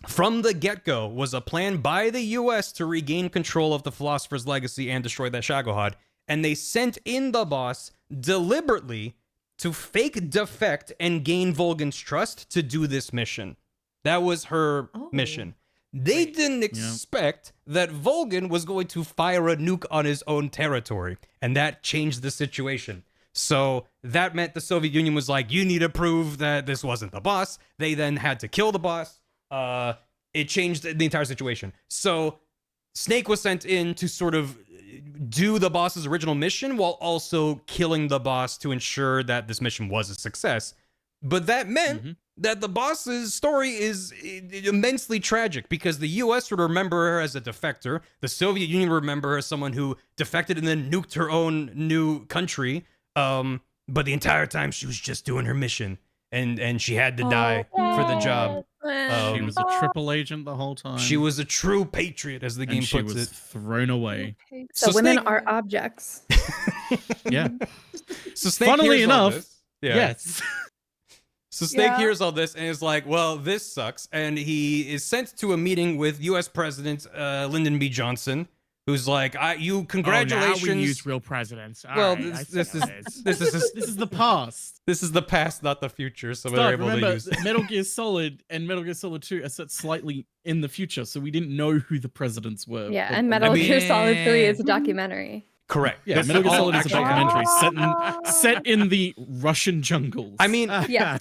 [SPEAKER 1] from the get-go was a plan by the U.S. to regain control of the Philosopher's Legacy and destroy that Shagohod. And they sent in the boss deliberately to fake defect and gain Volgan's trust to do this mission. That was her mission. They didn't expect that Volgan was going to fire a nuke on his own territory, and that changed the situation. So that meant the Soviet Union was like, you need to prove that this wasn't the boss. They then had to kill the boss. It changed the entire situation. So Snake was sent in to sort of do the boss's original mission while also killing the boss to ensure that this mission was a success. But that meant that the boss's story is immensely tragic because the U.S. would remember her as a defector. The Soviet Union would remember her as someone who defected and then nuked her own new country. But the entire time she was just doing her mission, and she had to die for the job.
[SPEAKER 5] She was a triple agent the whole time.
[SPEAKER 1] She was a true patriot, as the game
[SPEAKER 5] she
[SPEAKER 1] puts
[SPEAKER 5] was
[SPEAKER 1] it.
[SPEAKER 5] thrown away.
[SPEAKER 7] So women
[SPEAKER 1] Snake-
[SPEAKER 7] are objects.
[SPEAKER 5] Yeah.
[SPEAKER 1] So Snake
[SPEAKER 5] Funnily
[SPEAKER 1] hears all
[SPEAKER 5] enough,
[SPEAKER 1] this. Yeah.
[SPEAKER 5] yes.
[SPEAKER 1] So Snake hears all this and is like, well, this sucks. And he is sent to a meeting with U.S. President Lyndon B. Johnson, who's like, congratulations.
[SPEAKER 3] Oh, now we use real presidents. All
[SPEAKER 1] Well,
[SPEAKER 3] right, I see
[SPEAKER 1] this
[SPEAKER 3] how
[SPEAKER 1] is
[SPEAKER 3] it is.
[SPEAKER 1] this is
[SPEAKER 5] This is the past.
[SPEAKER 1] this is the past, not the future. So they're
[SPEAKER 5] Stop,
[SPEAKER 1] able
[SPEAKER 5] remember,
[SPEAKER 1] to use.
[SPEAKER 5] Metal Gear Solid and Metal Gear Solid 2 are set slightly in the future, so we didn't know who the presidents were.
[SPEAKER 7] Yeah,
[SPEAKER 5] But-
[SPEAKER 7] and Metal
[SPEAKER 1] mean-
[SPEAKER 7] Gear Solid 3 is a documentary.
[SPEAKER 1] Correct.
[SPEAKER 5] Yeah,
[SPEAKER 1] This
[SPEAKER 5] Metal Gear
[SPEAKER 1] all
[SPEAKER 5] Solid is a
[SPEAKER 1] actually happened.
[SPEAKER 5] documentary set in the Russian jungles.
[SPEAKER 1] I mean,
[SPEAKER 7] Yeah.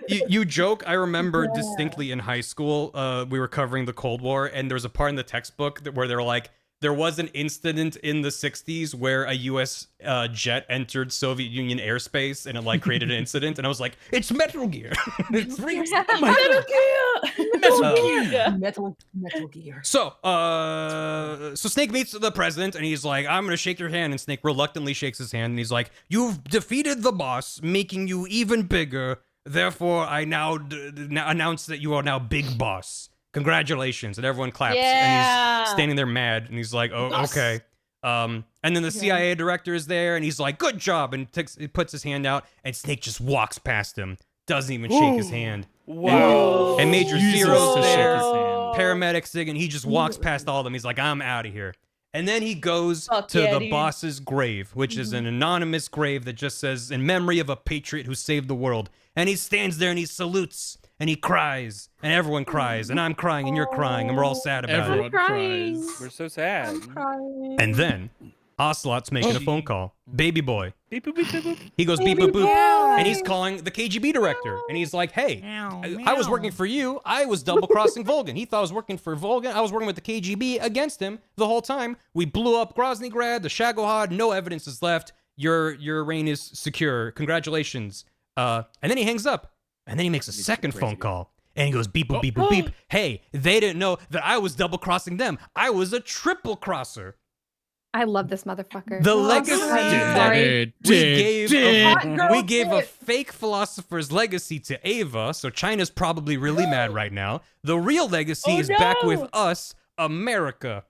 [SPEAKER 1] you joke. I remember distinctly in high school, we were covering the Cold War, and there was a part in the textbook where they're like, there was an incident in the 60s where a U.S. Jet entered Soviet Union airspace and it like created an incident, and I was like, it's Metal Gear. It's
[SPEAKER 6] Metal
[SPEAKER 1] Gear.
[SPEAKER 8] Metal Gear.
[SPEAKER 1] So Snake meets the president, and he's like, I'm gonna shake your hand, and Snake reluctantly shakes his hand, and he's like, you've defeated the boss, making you even bigger. Therefore, I now announce that you are now Big Boss. Congratulations. And everyone claps. And he's standing there mad. And he's like, oh, okay. And then the CIA director is there. And he's like, good job. And he puts his hand out. And Snake just walks past him. Doesn't even shake his hand.
[SPEAKER 4] Wow.
[SPEAKER 1] And Major Zero's
[SPEAKER 5] to
[SPEAKER 1] there.
[SPEAKER 5] shake his hand.
[SPEAKER 1] Paramedics sing. And he just walks past all of them. He's like, I'm out of here. And then he goes to the boss's grave, which is an anonymous grave that just says, in memory of a patriot who saved the world. And he stands there and he salutes. And he cries, and everyone cries, and I'm crying, and you're crying, and we're all sad about
[SPEAKER 5] Everyone cries.
[SPEAKER 4] We're so sad.
[SPEAKER 1] And then Ocelot's making a phone call. Baby boy.
[SPEAKER 4] Beep, boop, beep, boop, boop.
[SPEAKER 1] He goes beep boop boop, and he's calling the KGB director, and he's like, "Hey, I was working for you. I was double crossing Volgan. He thought I was working for Volgan. I was working with the KGB against him the whole time. We blew up Groznygrad, the Shagohod. No evidence is left. Your reign is secure. Congratulations." And then he hangs up. And then he makes a second phone call. And he goes, beep, boop, beep, boop, beep. Hey, they didn't know that I was double-crossing them. I was a triple-crosser.
[SPEAKER 7] I love this motherfucker.
[SPEAKER 1] The legacy that we gave a fake philosopher's legacy to Ava, so China's probably really mad right now. The real legacy is back with us, America.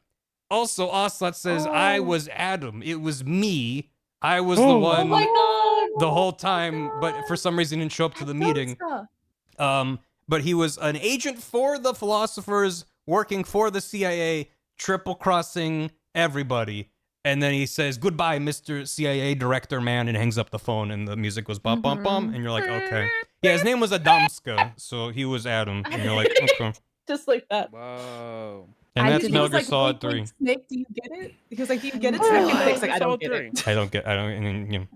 [SPEAKER 1] Also, Ocelot says, I was Adam. It was me. I was the one the whole time, but for some reason didn't show up to the meeting. But he was an agent for the philosophers, working for the CIA, triple-crossing everybody. And then he says, goodbye, Mr. CIA director man, and hangs up the phone, and the music goes bum, bum, bum, and you're like, okay. Yeah, his name was Adamska, so he was Adam, and you're like, okay.
[SPEAKER 6] Just like that.
[SPEAKER 4] Whoa.
[SPEAKER 1] And that's
[SPEAKER 8] Because,
[SPEAKER 1] Metal Gear
[SPEAKER 8] like,
[SPEAKER 1] Solid
[SPEAKER 8] like,
[SPEAKER 1] 3.
[SPEAKER 8] Snake, do you get it? Because like, do you get it? Snake's like, I don't get it.
[SPEAKER 1] I don't, you know.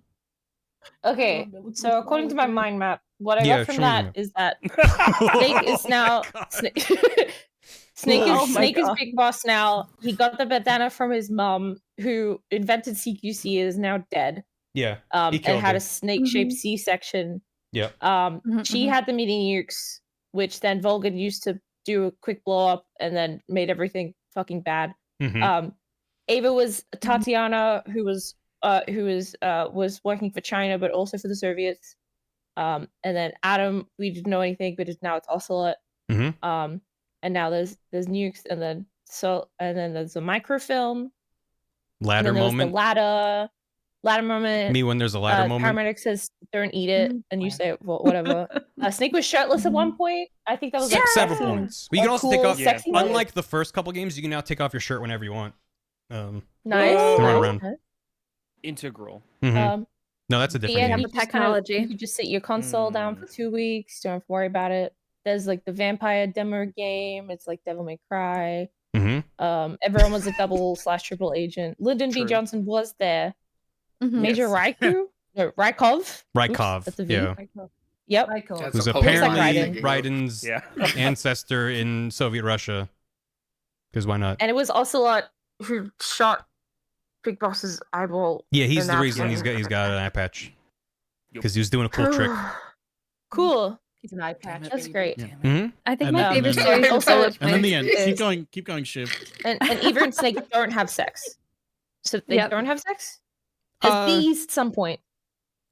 [SPEAKER 6] Okay, so according to my mind map, what I got from
[SPEAKER 1] show me
[SPEAKER 6] that
[SPEAKER 1] the
[SPEAKER 6] is that Snake is now Snake is Big Boss now. He got the bandana from his mom, who invented CQC, is now dead.
[SPEAKER 1] Yeah.
[SPEAKER 6] And had a snake-shaped C-section.
[SPEAKER 1] Yeah.
[SPEAKER 6] She had the meeting nukes, which then Volgan used to do a quick blow up and then made everything fucking bad. Ava was Tatiana, who was working for China but also for the Soviets. And then Adam, we didn't know anything, but now it's Ocelot. And now there's nukes, and then there's a microfilm.
[SPEAKER 1] Ladder moment.
[SPEAKER 6] The ladder moment.
[SPEAKER 1] Me when there's a ladder moment.
[SPEAKER 6] Paramedic says don't eat it, and you say, well, whatever. Snake was shirtless at one point. I think that was like
[SPEAKER 1] several points. Well, you can also take off.
[SPEAKER 6] Sexy
[SPEAKER 1] Unlike the first couple games, you can now take off your shirt whenever you want.
[SPEAKER 6] Nice.
[SPEAKER 1] To run around.
[SPEAKER 4] Integral.
[SPEAKER 1] No, that's a different game.
[SPEAKER 7] Technology.
[SPEAKER 6] You could just sit your console down for 2 weeks. Don't have to worry about it. There's like the vampire demo game. It's like Devil May Cry. Everyone was a double / triple agent. Lyndon B. Johnson was there. Major Rykov.
[SPEAKER 1] Rykov.
[SPEAKER 6] That's a V.
[SPEAKER 1] Yeah.
[SPEAKER 6] Yep.
[SPEAKER 1] Who's apparently Raiden's ancestor in Soviet Russia. Because why not?
[SPEAKER 6] And it was Ocelot who shot Big Boss's eyeball.
[SPEAKER 1] Yeah, he's the reason he's got an eye patch. Because he was doing a cool trick.
[SPEAKER 6] Cool.
[SPEAKER 8] He's an eye patch.
[SPEAKER 6] That's great.
[SPEAKER 7] I think my favorite series
[SPEAKER 6] also,
[SPEAKER 7] also.
[SPEAKER 5] And then the end. Keep going, Shiv.
[SPEAKER 6] And Eva and Snake don't have sex. So they don't have sex? At least some point.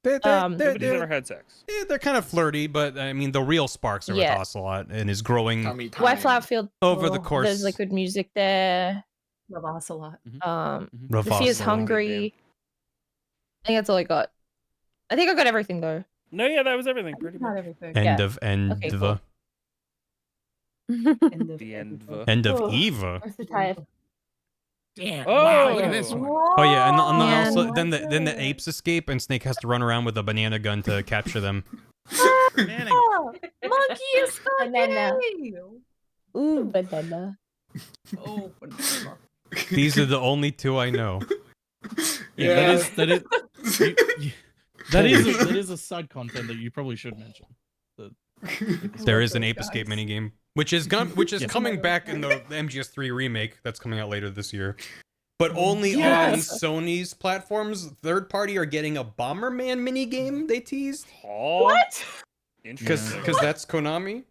[SPEAKER 4] Nobody's ever had sex.
[SPEAKER 1] Yeah, they're kind of flirty, but I mean, the real sparks are with Ocelot and his growing
[SPEAKER 6] White Flower Field.
[SPEAKER 1] over the course.
[SPEAKER 6] There's like good music there.
[SPEAKER 8] Love Ocelot.
[SPEAKER 6] The Sea is Hungry. I think that's all I got. I think I got everything though.
[SPEAKER 4] No, yeah, that was everything. Pretty much.
[SPEAKER 6] Everything.
[SPEAKER 1] End of Eva. End of Eva.
[SPEAKER 6] I'm so tired.
[SPEAKER 3] Damn.
[SPEAKER 4] Oh,
[SPEAKER 3] wow, look at this one.
[SPEAKER 1] Oh yeah, and also then the apes escape and Snake has to run around with a banana gun to capture them.
[SPEAKER 8] Monkey is so
[SPEAKER 6] Banana.
[SPEAKER 8] gay.
[SPEAKER 6] Ooh, banana.
[SPEAKER 8] Oh, banana.
[SPEAKER 1] These are the only two I know.
[SPEAKER 5] That is a side content that you probably should mention.
[SPEAKER 1] There is an ape escape minigame, which is coming back in the MGS3 remake that's coming out later this year. but only
[SPEAKER 6] Yes.
[SPEAKER 1] on Sony's platforms. Third party are getting a Bomberman mini game they teased.
[SPEAKER 8] What?
[SPEAKER 4] Interesting.
[SPEAKER 1] Because that's Konami.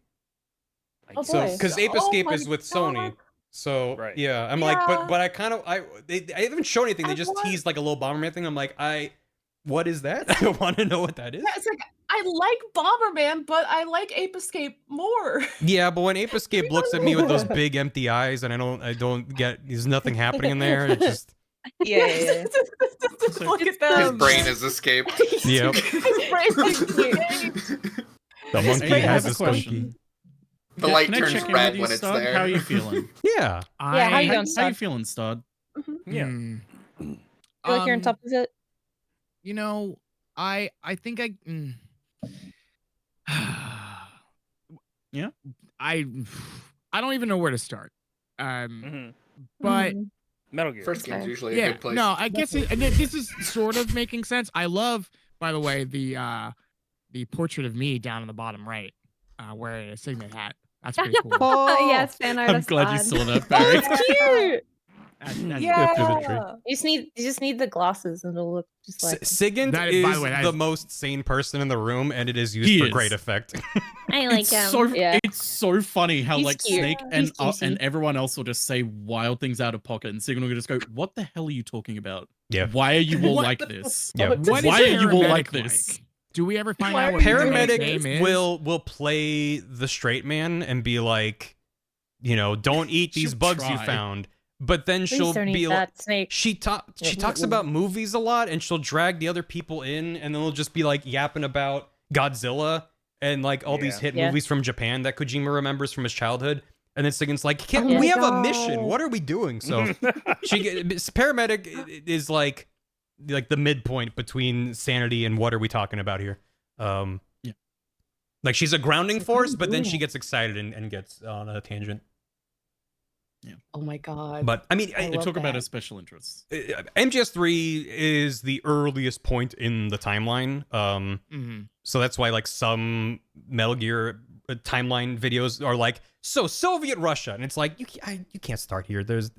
[SPEAKER 6] Oh,
[SPEAKER 1] So
[SPEAKER 6] boy.
[SPEAKER 1] because Ape
[SPEAKER 8] Oh
[SPEAKER 1] Escape
[SPEAKER 8] my
[SPEAKER 1] is with Sony.
[SPEAKER 8] God.
[SPEAKER 1] So
[SPEAKER 4] Right.
[SPEAKER 1] yeah, I'm like,
[SPEAKER 8] Yeah.
[SPEAKER 1] but I kind of they haven't shown anything. They
[SPEAKER 8] I
[SPEAKER 1] just
[SPEAKER 8] want-
[SPEAKER 1] teased like a little Bomberman thing. I'm like, what is that? I want to know what that is.
[SPEAKER 8] Yeah, it's like I like Bomberman, but I like Ape Escape more.
[SPEAKER 1] Yeah, but when Ape Escape looks at me with those big empty eyes, and I don't get, there's nothing happening in there. It just
[SPEAKER 6] Yeah.
[SPEAKER 8] Just look at
[SPEAKER 9] His
[SPEAKER 8] them.
[SPEAKER 9] brain has escaped.
[SPEAKER 1] Yep.
[SPEAKER 8] His brain is escaped.
[SPEAKER 1] The monkey
[SPEAKER 5] Hey, I
[SPEAKER 1] has
[SPEAKER 5] have
[SPEAKER 1] a
[SPEAKER 5] a question.
[SPEAKER 9] The
[SPEAKER 5] Yeah,
[SPEAKER 9] light
[SPEAKER 5] can I
[SPEAKER 9] turns
[SPEAKER 5] check in
[SPEAKER 9] red
[SPEAKER 5] with you,
[SPEAKER 9] when it's
[SPEAKER 5] Stod?
[SPEAKER 9] there.
[SPEAKER 5] How are you feeling?
[SPEAKER 1] Yeah.
[SPEAKER 6] Yeah, how you doing,
[SPEAKER 5] How you
[SPEAKER 6] Stod?
[SPEAKER 5] feeling, Stod?
[SPEAKER 4] Yeah.
[SPEAKER 3] Hmm.
[SPEAKER 6] You like your
[SPEAKER 3] Um,
[SPEAKER 6] top of it?
[SPEAKER 3] You know, I think
[SPEAKER 5] Yeah?
[SPEAKER 3] I don't even know where to start.
[SPEAKER 4] Mhm.
[SPEAKER 3] But
[SPEAKER 6] Mhm.
[SPEAKER 4] Metal Gear.
[SPEAKER 9] First game's
[SPEAKER 6] Okay.
[SPEAKER 9] usually a
[SPEAKER 3] yeah,
[SPEAKER 9] good place.
[SPEAKER 3] no, I guess and this is sort of making sense. I love, by the way, the portrait of me down in the bottom right, wearing a Signet hat. That's pretty cool.
[SPEAKER 7] Yes, fan art
[SPEAKER 5] I'm
[SPEAKER 7] of
[SPEAKER 5] glad you
[SPEAKER 7] Stod.
[SPEAKER 5] saw that,
[SPEAKER 6] Oh,
[SPEAKER 5] Barry.
[SPEAKER 6] it's cute.
[SPEAKER 3] That's
[SPEAKER 8] Yeah.
[SPEAKER 6] You just need the glasses and it'll look just like.
[SPEAKER 1] Sigint
[SPEAKER 3] That
[SPEAKER 1] is,
[SPEAKER 3] is- by the way, that
[SPEAKER 1] the
[SPEAKER 3] is-
[SPEAKER 1] most sane person in the room, and it is used
[SPEAKER 5] He
[SPEAKER 1] for
[SPEAKER 5] is.
[SPEAKER 1] great effect.
[SPEAKER 6] I like
[SPEAKER 5] It's
[SPEAKER 6] him.
[SPEAKER 5] so
[SPEAKER 6] Yeah.
[SPEAKER 5] it's so funny how
[SPEAKER 6] He's
[SPEAKER 5] like
[SPEAKER 6] cute.
[SPEAKER 5] Snake
[SPEAKER 6] He's
[SPEAKER 5] and
[SPEAKER 6] juicy.
[SPEAKER 5] everyone else will just say wild things out of pocket, and Signal will just go, "What the hell are you talking about?
[SPEAKER 1] Yeah.
[SPEAKER 5] Why are you all
[SPEAKER 3] What
[SPEAKER 5] like
[SPEAKER 3] the-
[SPEAKER 5] this?
[SPEAKER 1] Yeah.
[SPEAKER 3] What
[SPEAKER 5] Why
[SPEAKER 3] is
[SPEAKER 5] are you all
[SPEAKER 3] paramedic
[SPEAKER 5] like this?"
[SPEAKER 3] Do we ever find
[SPEAKER 8] Why
[SPEAKER 3] out
[SPEAKER 8] are
[SPEAKER 3] what
[SPEAKER 8] you
[SPEAKER 3] his
[SPEAKER 1] Paramedic
[SPEAKER 3] name is?
[SPEAKER 1] will play the straight man and be like, don't eat these
[SPEAKER 5] She'll
[SPEAKER 1] bugs you
[SPEAKER 5] try.
[SPEAKER 1] found. But then
[SPEAKER 6] Please
[SPEAKER 1] she'll
[SPEAKER 6] don't
[SPEAKER 1] be
[SPEAKER 6] eat
[SPEAKER 1] like,
[SPEAKER 6] that snake.
[SPEAKER 1] she talks about movies a lot, and she'll drag the other people in, and then they'll just be like yapping about Godzilla and like all these hit
[SPEAKER 6] Yeah.
[SPEAKER 1] movies from Japan that Kojima remembers from his childhood. And then Sigin's like,
[SPEAKER 6] Oh
[SPEAKER 1] we
[SPEAKER 6] my
[SPEAKER 1] have a
[SPEAKER 6] God.
[SPEAKER 1] mission. What are we doing? So paramedic is like the midpoint between sanity and what are we talking about here.
[SPEAKER 5] Yeah.
[SPEAKER 1] Like she's a grounding force, but then
[SPEAKER 6] doing
[SPEAKER 1] she
[SPEAKER 6] it?
[SPEAKER 1] gets excited and gets on a tangent.
[SPEAKER 6] Oh my god.
[SPEAKER 1] But I mean,
[SPEAKER 6] I
[SPEAKER 5] They
[SPEAKER 6] love
[SPEAKER 5] talk about
[SPEAKER 6] that.
[SPEAKER 5] his special interests.
[SPEAKER 1] MGS3 is the earliest point in the timeline.
[SPEAKER 3] Mhm.
[SPEAKER 1] So that's why like some Metal Gear timeline videos are like, so Soviet Russia, and it's like you can't start here. It's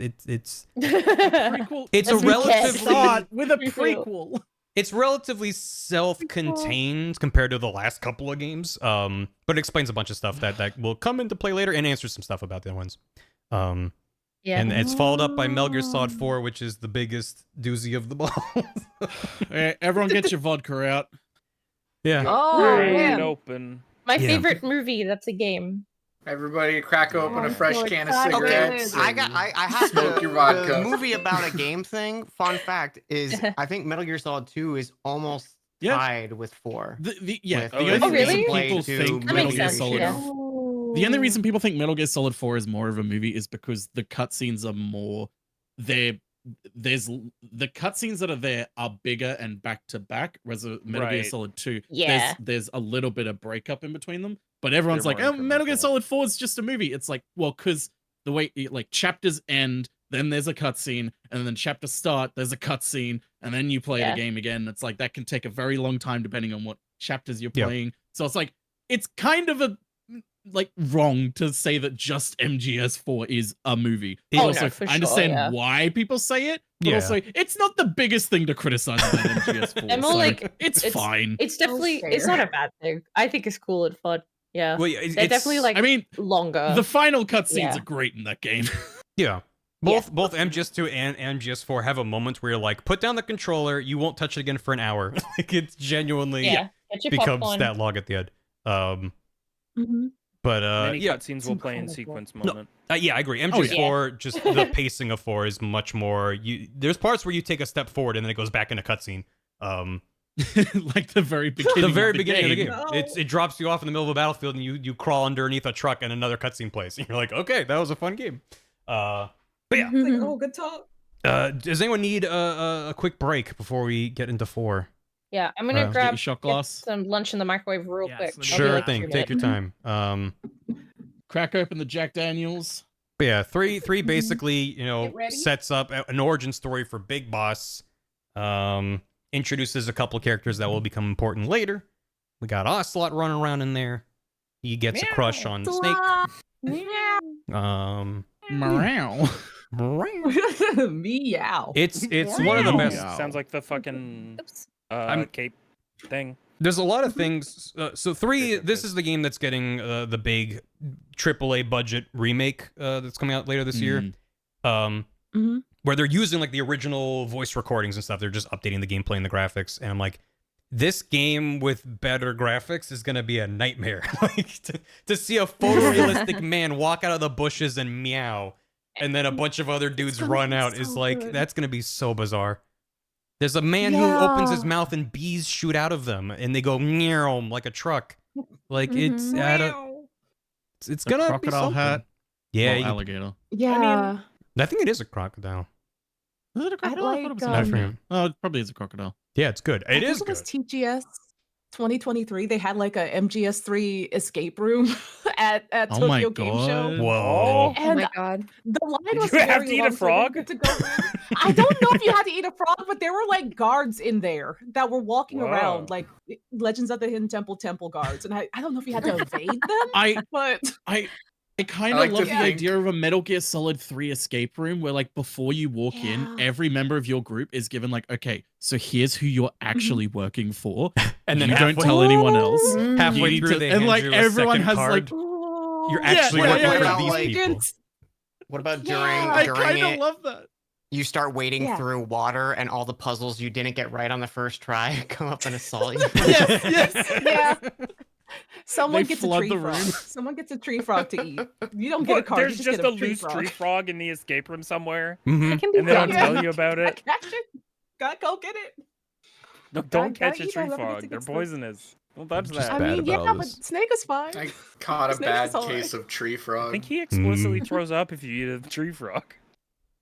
[SPEAKER 5] Prequel.
[SPEAKER 1] It's a
[SPEAKER 6] That's okay.
[SPEAKER 1] relatively
[SPEAKER 5] Start with a
[SPEAKER 6] Prequel.
[SPEAKER 5] prequel.
[SPEAKER 1] it's relatively self-contained compared to the last couple of games. But it explains a bunch of stuff that will come into play later and answers some stuff about the other ones.
[SPEAKER 6] Yeah.
[SPEAKER 1] And it's followed up by Metal Gear Solid 4, which is the biggest doozy of them all.
[SPEAKER 5] Everyone get your vodka out.
[SPEAKER 1] Yeah.
[SPEAKER 6] Oh
[SPEAKER 4] Wide
[SPEAKER 6] man.
[SPEAKER 4] open.
[SPEAKER 6] My
[SPEAKER 1] Yeah.
[SPEAKER 6] favorite movie. That's a game.
[SPEAKER 9] Everybody crack open a
[SPEAKER 8] I'm
[SPEAKER 9] fresh
[SPEAKER 8] so
[SPEAKER 9] can of
[SPEAKER 8] excited.
[SPEAKER 9] cigarettes.
[SPEAKER 2] Okay,
[SPEAKER 9] and
[SPEAKER 2] I have
[SPEAKER 9] smoke
[SPEAKER 2] to,
[SPEAKER 9] your vodka.
[SPEAKER 2] The movie about a game thing. Fun fact is, I think Metal Gear Solid 2 is almost
[SPEAKER 5] Yeah.
[SPEAKER 2] tied with 4.
[SPEAKER 5] The
[SPEAKER 2] With-
[SPEAKER 5] only
[SPEAKER 2] Oh,
[SPEAKER 5] reason
[SPEAKER 6] really?
[SPEAKER 5] people
[SPEAKER 2] Blade
[SPEAKER 5] think
[SPEAKER 2] to
[SPEAKER 6] That
[SPEAKER 5] Metal
[SPEAKER 6] makes
[SPEAKER 5] Gear
[SPEAKER 6] sense.
[SPEAKER 5] Solid
[SPEAKER 6] Yeah.
[SPEAKER 5] The only reason people think Metal Gear Solid 4 is more of a movie is because the cutscenes are more the cutscenes that are there are bigger and back to back, whereas Metal Gear
[SPEAKER 4] Right.
[SPEAKER 5] Solid 2,
[SPEAKER 6] Yeah.
[SPEAKER 5] there's a little bit of breakup in between them. But everyone's
[SPEAKER 4] They're
[SPEAKER 5] like,
[SPEAKER 4] more
[SPEAKER 5] oh, Metal Gear
[SPEAKER 4] incremental.
[SPEAKER 5] Solid 4 is just a movie. It's like, well, because the way like chapters end, then there's a cutscene, and then chapters start, there's a cutscene, and then you play
[SPEAKER 6] Yeah.
[SPEAKER 5] the game again. It's like that can take a very long time depending on what chapters you're
[SPEAKER 1] Yeah.
[SPEAKER 5] playing. So it's like it's kind of like wrong to say that just MGS4 is a movie. But
[SPEAKER 6] Oh,
[SPEAKER 5] also,
[SPEAKER 6] no, for
[SPEAKER 5] I understand
[SPEAKER 6] sure, yeah.
[SPEAKER 5] why people say it, but
[SPEAKER 1] Yeah.
[SPEAKER 5] also it's not the biggest thing to criticize about MGS4.
[SPEAKER 6] And more
[SPEAKER 5] so
[SPEAKER 6] like,
[SPEAKER 5] it's fine.
[SPEAKER 6] It's definitely it's
[SPEAKER 8] fair.
[SPEAKER 6] not a bad thing. I think it's cool and fun. Yeah.
[SPEAKER 1] Well,
[SPEAKER 6] They're definitely like
[SPEAKER 5] I mean,
[SPEAKER 6] longer.
[SPEAKER 5] the final cutscenes
[SPEAKER 6] yeah.
[SPEAKER 5] are great in that game.
[SPEAKER 1] Yeah. Both MGS2 and MGS4 have a moment where you're like, put down the controller, you won't touch it again for an hour. Like it genuinely
[SPEAKER 6] yeah. Get your
[SPEAKER 1] becomes
[SPEAKER 6] popcorn.
[SPEAKER 1] that log at the end.
[SPEAKER 6] Mhm.
[SPEAKER 1] But
[SPEAKER 4] Many
[SPEAKER 1] yeah,
[SPEAKER 4] cutscenes will play in
[SPEAKER 6] incredible.
[SPEAKER 4] sequence
[SPEAKER 1] No.
[SPEAKER 4] moment.
[SPEAKER 1] yeah, I agree.
[SPEAKER 5] Oh,
[SPEAKER 1] MGS4, just the pacing of 4 is much more. There's parts where you take a step forward and then it goes back into cutscene.
[SPEAKER 5] Like the very beginning.
[SPEAKER 1] The very
[SPEAKER 5] of the
[SPEAKER 1] beginning
[SPEAKER 5] game.
[SPEAKER 1] of the game, it drops you off in the middle of a battlefield and you crawl underneath a truck and another cutscene plays. And you're like, okay, that was a fun game. But yeah,
[SPEAKER 8] It's like, oh, good talk.
[SPEAKER 1] does anyone need a quick break before we get into 4?
[SPEAKER 6] Yeah, I'm gonna
[SPEAKER 1] Get
[SPEAKER 5] your
[SPEAKER 6] grab
[SPEAKER 5] shot
[SPEAKER 6] get
[SPEAKER 5] glass.
[SPEAKER 6] some lunch in the microwave real
[SPEAKER 3] Yes,
[SPEAKER 6] quick.
[SPEAKER 3] let me-
[SPEAKER 6] I'll be
[SPEAKER 1] Sure
[SPEAKER 6] like
[SPEAKER 1] thing.
[SPEAKER 6] 2
[SPEAKER 1] Take your
[SPEAKER 6] minutes.
[SPEAKER 1] time.
[SPEAKER 5] Crack open the Jack Daniels.
[SPEAKER 1] But yeah, three basically,
[SPEAKER 8] Get ready.
[SPEAKER 1] sets up an origin story for Big Boss. Introduces a couple characters that will become important later. We got Ocelot running around in there. He gets a crush on Snake.
[SPEAKER 5] Meow.
[SPEAKER 8] Meow.
[SPEAKER 1] It's one of the best.
[SPEAKER 4] Sounds like the fucking cape thing.
[SPEAKER 1] There's a lot of things. So 3, this is the game that's getting the big AAA budget remake that's coming out later this year. Where they're using like the original voice recordings and stuff. They're just updating the gameplay and the graphics. And I'm like, this game with better graphics is gonna be a nightmare. Like to see a photorealistic man walk out of the bushes and meow, and then a bunch of other dudes run out is like, that's gonna be so bizarre. There's a man who opens his mouth and bees shoot out of them, and they go meow like a truck. Like it's it's gonna be
[SPEAKER 5] crocodile
[SPEAKER 1] something.
[SPEAKER 5] hat.
[SPEAKER 1] Yeah,
[SPEAKER 5] alligator.
[SPEAKER 8] Yeah.
[SPEAKER 1] I think it is a crocodile.
[SPEAKER 5] Is it a crocodile? I thought it was an
[SPEAKER 1] I
[SPEAKER 5] alligator.
[SPEAKER 1] forget.
[SPEAKER 5] Oh, it probably is a crocodile.
[SPEAKER 1] Yeah, it's good. It is
[SPEAKER 8] It was
[SPEAKER 1] good.
[SPEAKER 8] TGS 2023. They had like a MGS3 escape room at
[SPEAKER 5] Oh
[SPEAKER 8] Tokyo
[SPEAKER 5] my
[SPEAKER 8] Game Show.
[SPEAKER 5] God.
[SPEAKER 1] Whoa.
[SPEAKER 7] Oh
[SPEAKER 8] And
[SPEAKER 7] my god.
[SPEAKER 8] the line
[SPEAKER 4] Did
[SPEAKER 8] was
[SPEAKER 4] you have
[SPEAKER 8] very
[SPEAKER 4] to eat a
[SPEAKER 8] long, so I
[SPEAKER 4] frog?
[SPEAKER 8] didn't get to go in. I don't know if you had to eat a frog, but there were like guards in there that were walking around, like Legends of the Hidden Temple guards, and I don't know if you had to evade them.
[SPEAKER 5] I kind of
[SPEAKER 9] like
[SPEAKER 5] love
[SPEAKER 9] to
[SPEAKER 5] the
[SPEAKER 9] think-
[SPEAKER 5] idea of a Metal Gear Solid 3 escape room where, like, before you walk in, every member of your group is given, like, okay, so here's who you're actually working for,
[SPEAKER 1] And then
[SPEAKER 5] you don't
[SPEAKER 1] halfway-
[SPEAKER 5] tell anyone else.
[SPEAKER 1] Halfway
[SPEAKER 5] You
[SPEAKER 1] through,
[SPEAKER 5] need to-
[SPEAKER 1] they
[SPEAKER 5] and
[SPEAKER 1] hand
[SPEAKER 5] like
[SPEAKER 1] you a
[SPEAKER 5] everyone
[SPEAKER 1] second
[SPEAKER 5] has
[SPEAKER 1] card.
[SPEAKER 5] like,
[SPEAKER 1] You're actually
[SPEAKER 5] yeah,
[SPEAKER 1] working
[SPEAKER 5] yeah,
[SPEAKER 1] for
[SPEAKER 5] yeah.
[SPEAKER 1] these people.
[SPEAKER 2] What about during
[SPEAKER 5] I
[SPEAKER 2] during
[SPEAKER 5] kind of
[SPEAKER 2] it?
[SPEAKER 5] love that.
[SPEAKER 2] You start wading
[SPEAKER 8] Yeah.
[SPEAKER 2] through water, and all the puzzles you didn't get right on the first try come up and assault you.
[SPEAKER 5] Yes.
[SPEAKER 8] Yeah. Someone
[SPEAKER 5] They
[SPEAKER 8] gets a
[SPEAKER 5] flood
[SPEAKER 8] tree
[SPEAKER 5] the
[SPEAKER 8] frog.
[SPEAKER 5] room.
[SPEAKER 8] Someone gets a tree frog to eat. You don't get a
[SPEAKER 4] What,
[SPEAKER 8] card.
[SPEAKER 4] there's
[SPEAKER 8] you
[SPEAKER 4] just
[SPEAKER 8] get
[SPEAKER 4] a
[SPEAKER 8] tree
[SPEAKER 4] loose
[SPEAKER 8] frog.
[SPEAKER 4] tree frog in the escape room somewhere,
[SPEAKER 1] Mhm.
[SPEAKER 7] It can be
[SPEAKER 4] and they don't
[SPEAKER 7] fun.
[SPEAKER 4] tell you about it.
[SPEAKER 8] Catch it. Gotta go get it.
[SPEAKER 4] No, don't
[SPEAKER 8] gotta
[SPEAKER 4] catch a
[SPEAKER 8] eat
[SPEAKER 4] tree
[SPEAKER 8] whoever gets
[SPEAKER 4] frog.
[SPEAKER 8] it
[SPEAKER 4] They're
[SPEAKER 8] gets the-
[SPEAKER 4] poisonous. Don't touch
[SPEAKER 1] Just
[SPEAKER 4] that.
[SPEAKER 8] I
[SPEAKER 1] bad
[SPEAKER 8] mean,
[SPEAKER 1] about
[SPEAKER 8] yeah,
[SPEAKER 1] all
[SPEAKER 8] but
[SPEAKER 1] this.
[SPEAKER 8] Snake is fine.
[SPEAKER 9] I caught a
[SPEAKER 8] Snake
[SPEAKER 9] bad
[SPEAKER 8] is all
[SPEAKER 9] case
[SPEAKER 8] right.
[SPEAKER 9] of tree
[SPEAKER 4] I
[SPEAKER 9] frog.
[SPEAKER 4] think he explicitly throws up if you eat a tree frog.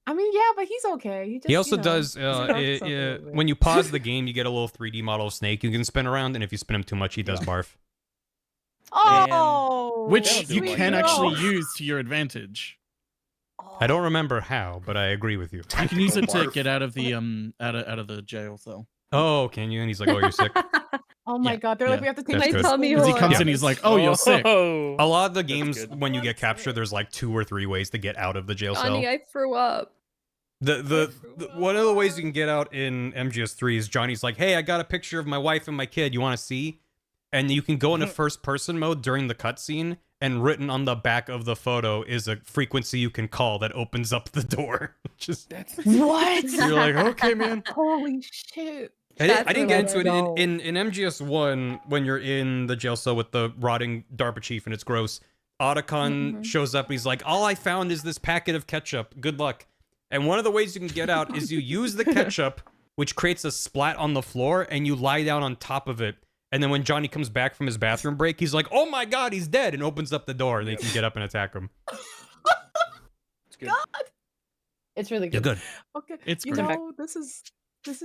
[SPEAKER 8] I mean, yeah, but he's okay. He, just,
[SPEAKER 1] He also
[SPEAKER 8] you know,
[SPEAKER 1] does,
[SPEAKER 8] he's hurt himself a little bit.
[SPEAKER 1] when you pause the game, you get a little 3D model of Snake you can spin around, and if you spin him too much, he does barf.
[SPEAKER 8] Oh,
[SPEAKER 5] Which
[SPEAKER 4] Don't do
[SPEAKER 5] you
[SPEAKER 4] like
[SPEAKER 5] can
[SPEAKER 4] that.
[SPEAKER 5] actually use to your advantage.
[SPEAKER 1] I don't remember how, but I agree with you.
[SPEAKER 5] You can use it to
[SPEAKER 9] Barf.
[SPEAKER 5] get out of the out of the jail cell.
[SPEAKER 1] Oh, can you? And he's like, oh, you're sick.
[SPEAKER 8] Oh my
[SPEAKER 5] Yeah,
[SPEAKER 8] god, they're like,
[SPEAKER 5] yeah.
[SPEAKER 8] we have to take
[SPEAKER 1] That's
[SPEAKER 8] you
[SPEAKER 1] good.
[SPEAKER 8] to
[SPEAKER 7] Tummy
[SPEAKER 8] school.
[SPEAKER 5] Because he
[SPEAKER 7] hole.
[SPEAKER 5] comes
[SPEAKER 1] Yeah.
[SPEAKER 5] in, he's like, "Oh, you're sick."
[SPEAKER 4] Oh.
[SPEAKER 1] A lot of the games,
[SPEAKER 4] good.
[SPEAKER 1] when you get captured, there's like 2 or 3 ways to get out of the jail cell.
[SPEAKER 7] Johnny, I threw up.
[SPEAKER 1] The one of the ways you can get out in MGS3 is Johnny's like, hey, I got a picture of my wife and my kid. You want to see? And you can go into first person mode during the cutscene, and written on the back of the photo is a frequency you can call that opens up the door. Which is
[SPEAKER 8] What?
[SPEAKER 1] you're like, okay, man.
[SPEAKER 8] Holy shit.
[SPEAKER 1] I didn't get into it
[SPEAKER 8] No.
[SPEAKER 1] in MGS1 when you're in the jail cell with the rotting DARPA chief and it's gross. Otacon shows up and he's like, all I found is this packet of ketchup. Good luck. And one of the ways you can get out is you use the ketchup, which creates a splat on the floor, and you lie down on top of it. And then when Johnny comes back from his bathroom break, he's like, oh my god, he's dead, and opens up the door, and they can get up and attack him.
[SPEAKER 4] It's good.
[SPEAKER 6] It's really
[SPEAKER 1] You're
[SPEAKER 6] good.
[SPEAKER 1] good.
[SPEAKER 8] Okay.
[SPEAKER 5] It's
[SPEAKER 8] you
[SPEAKER 5] great.
[SPEAKER 8] know, this is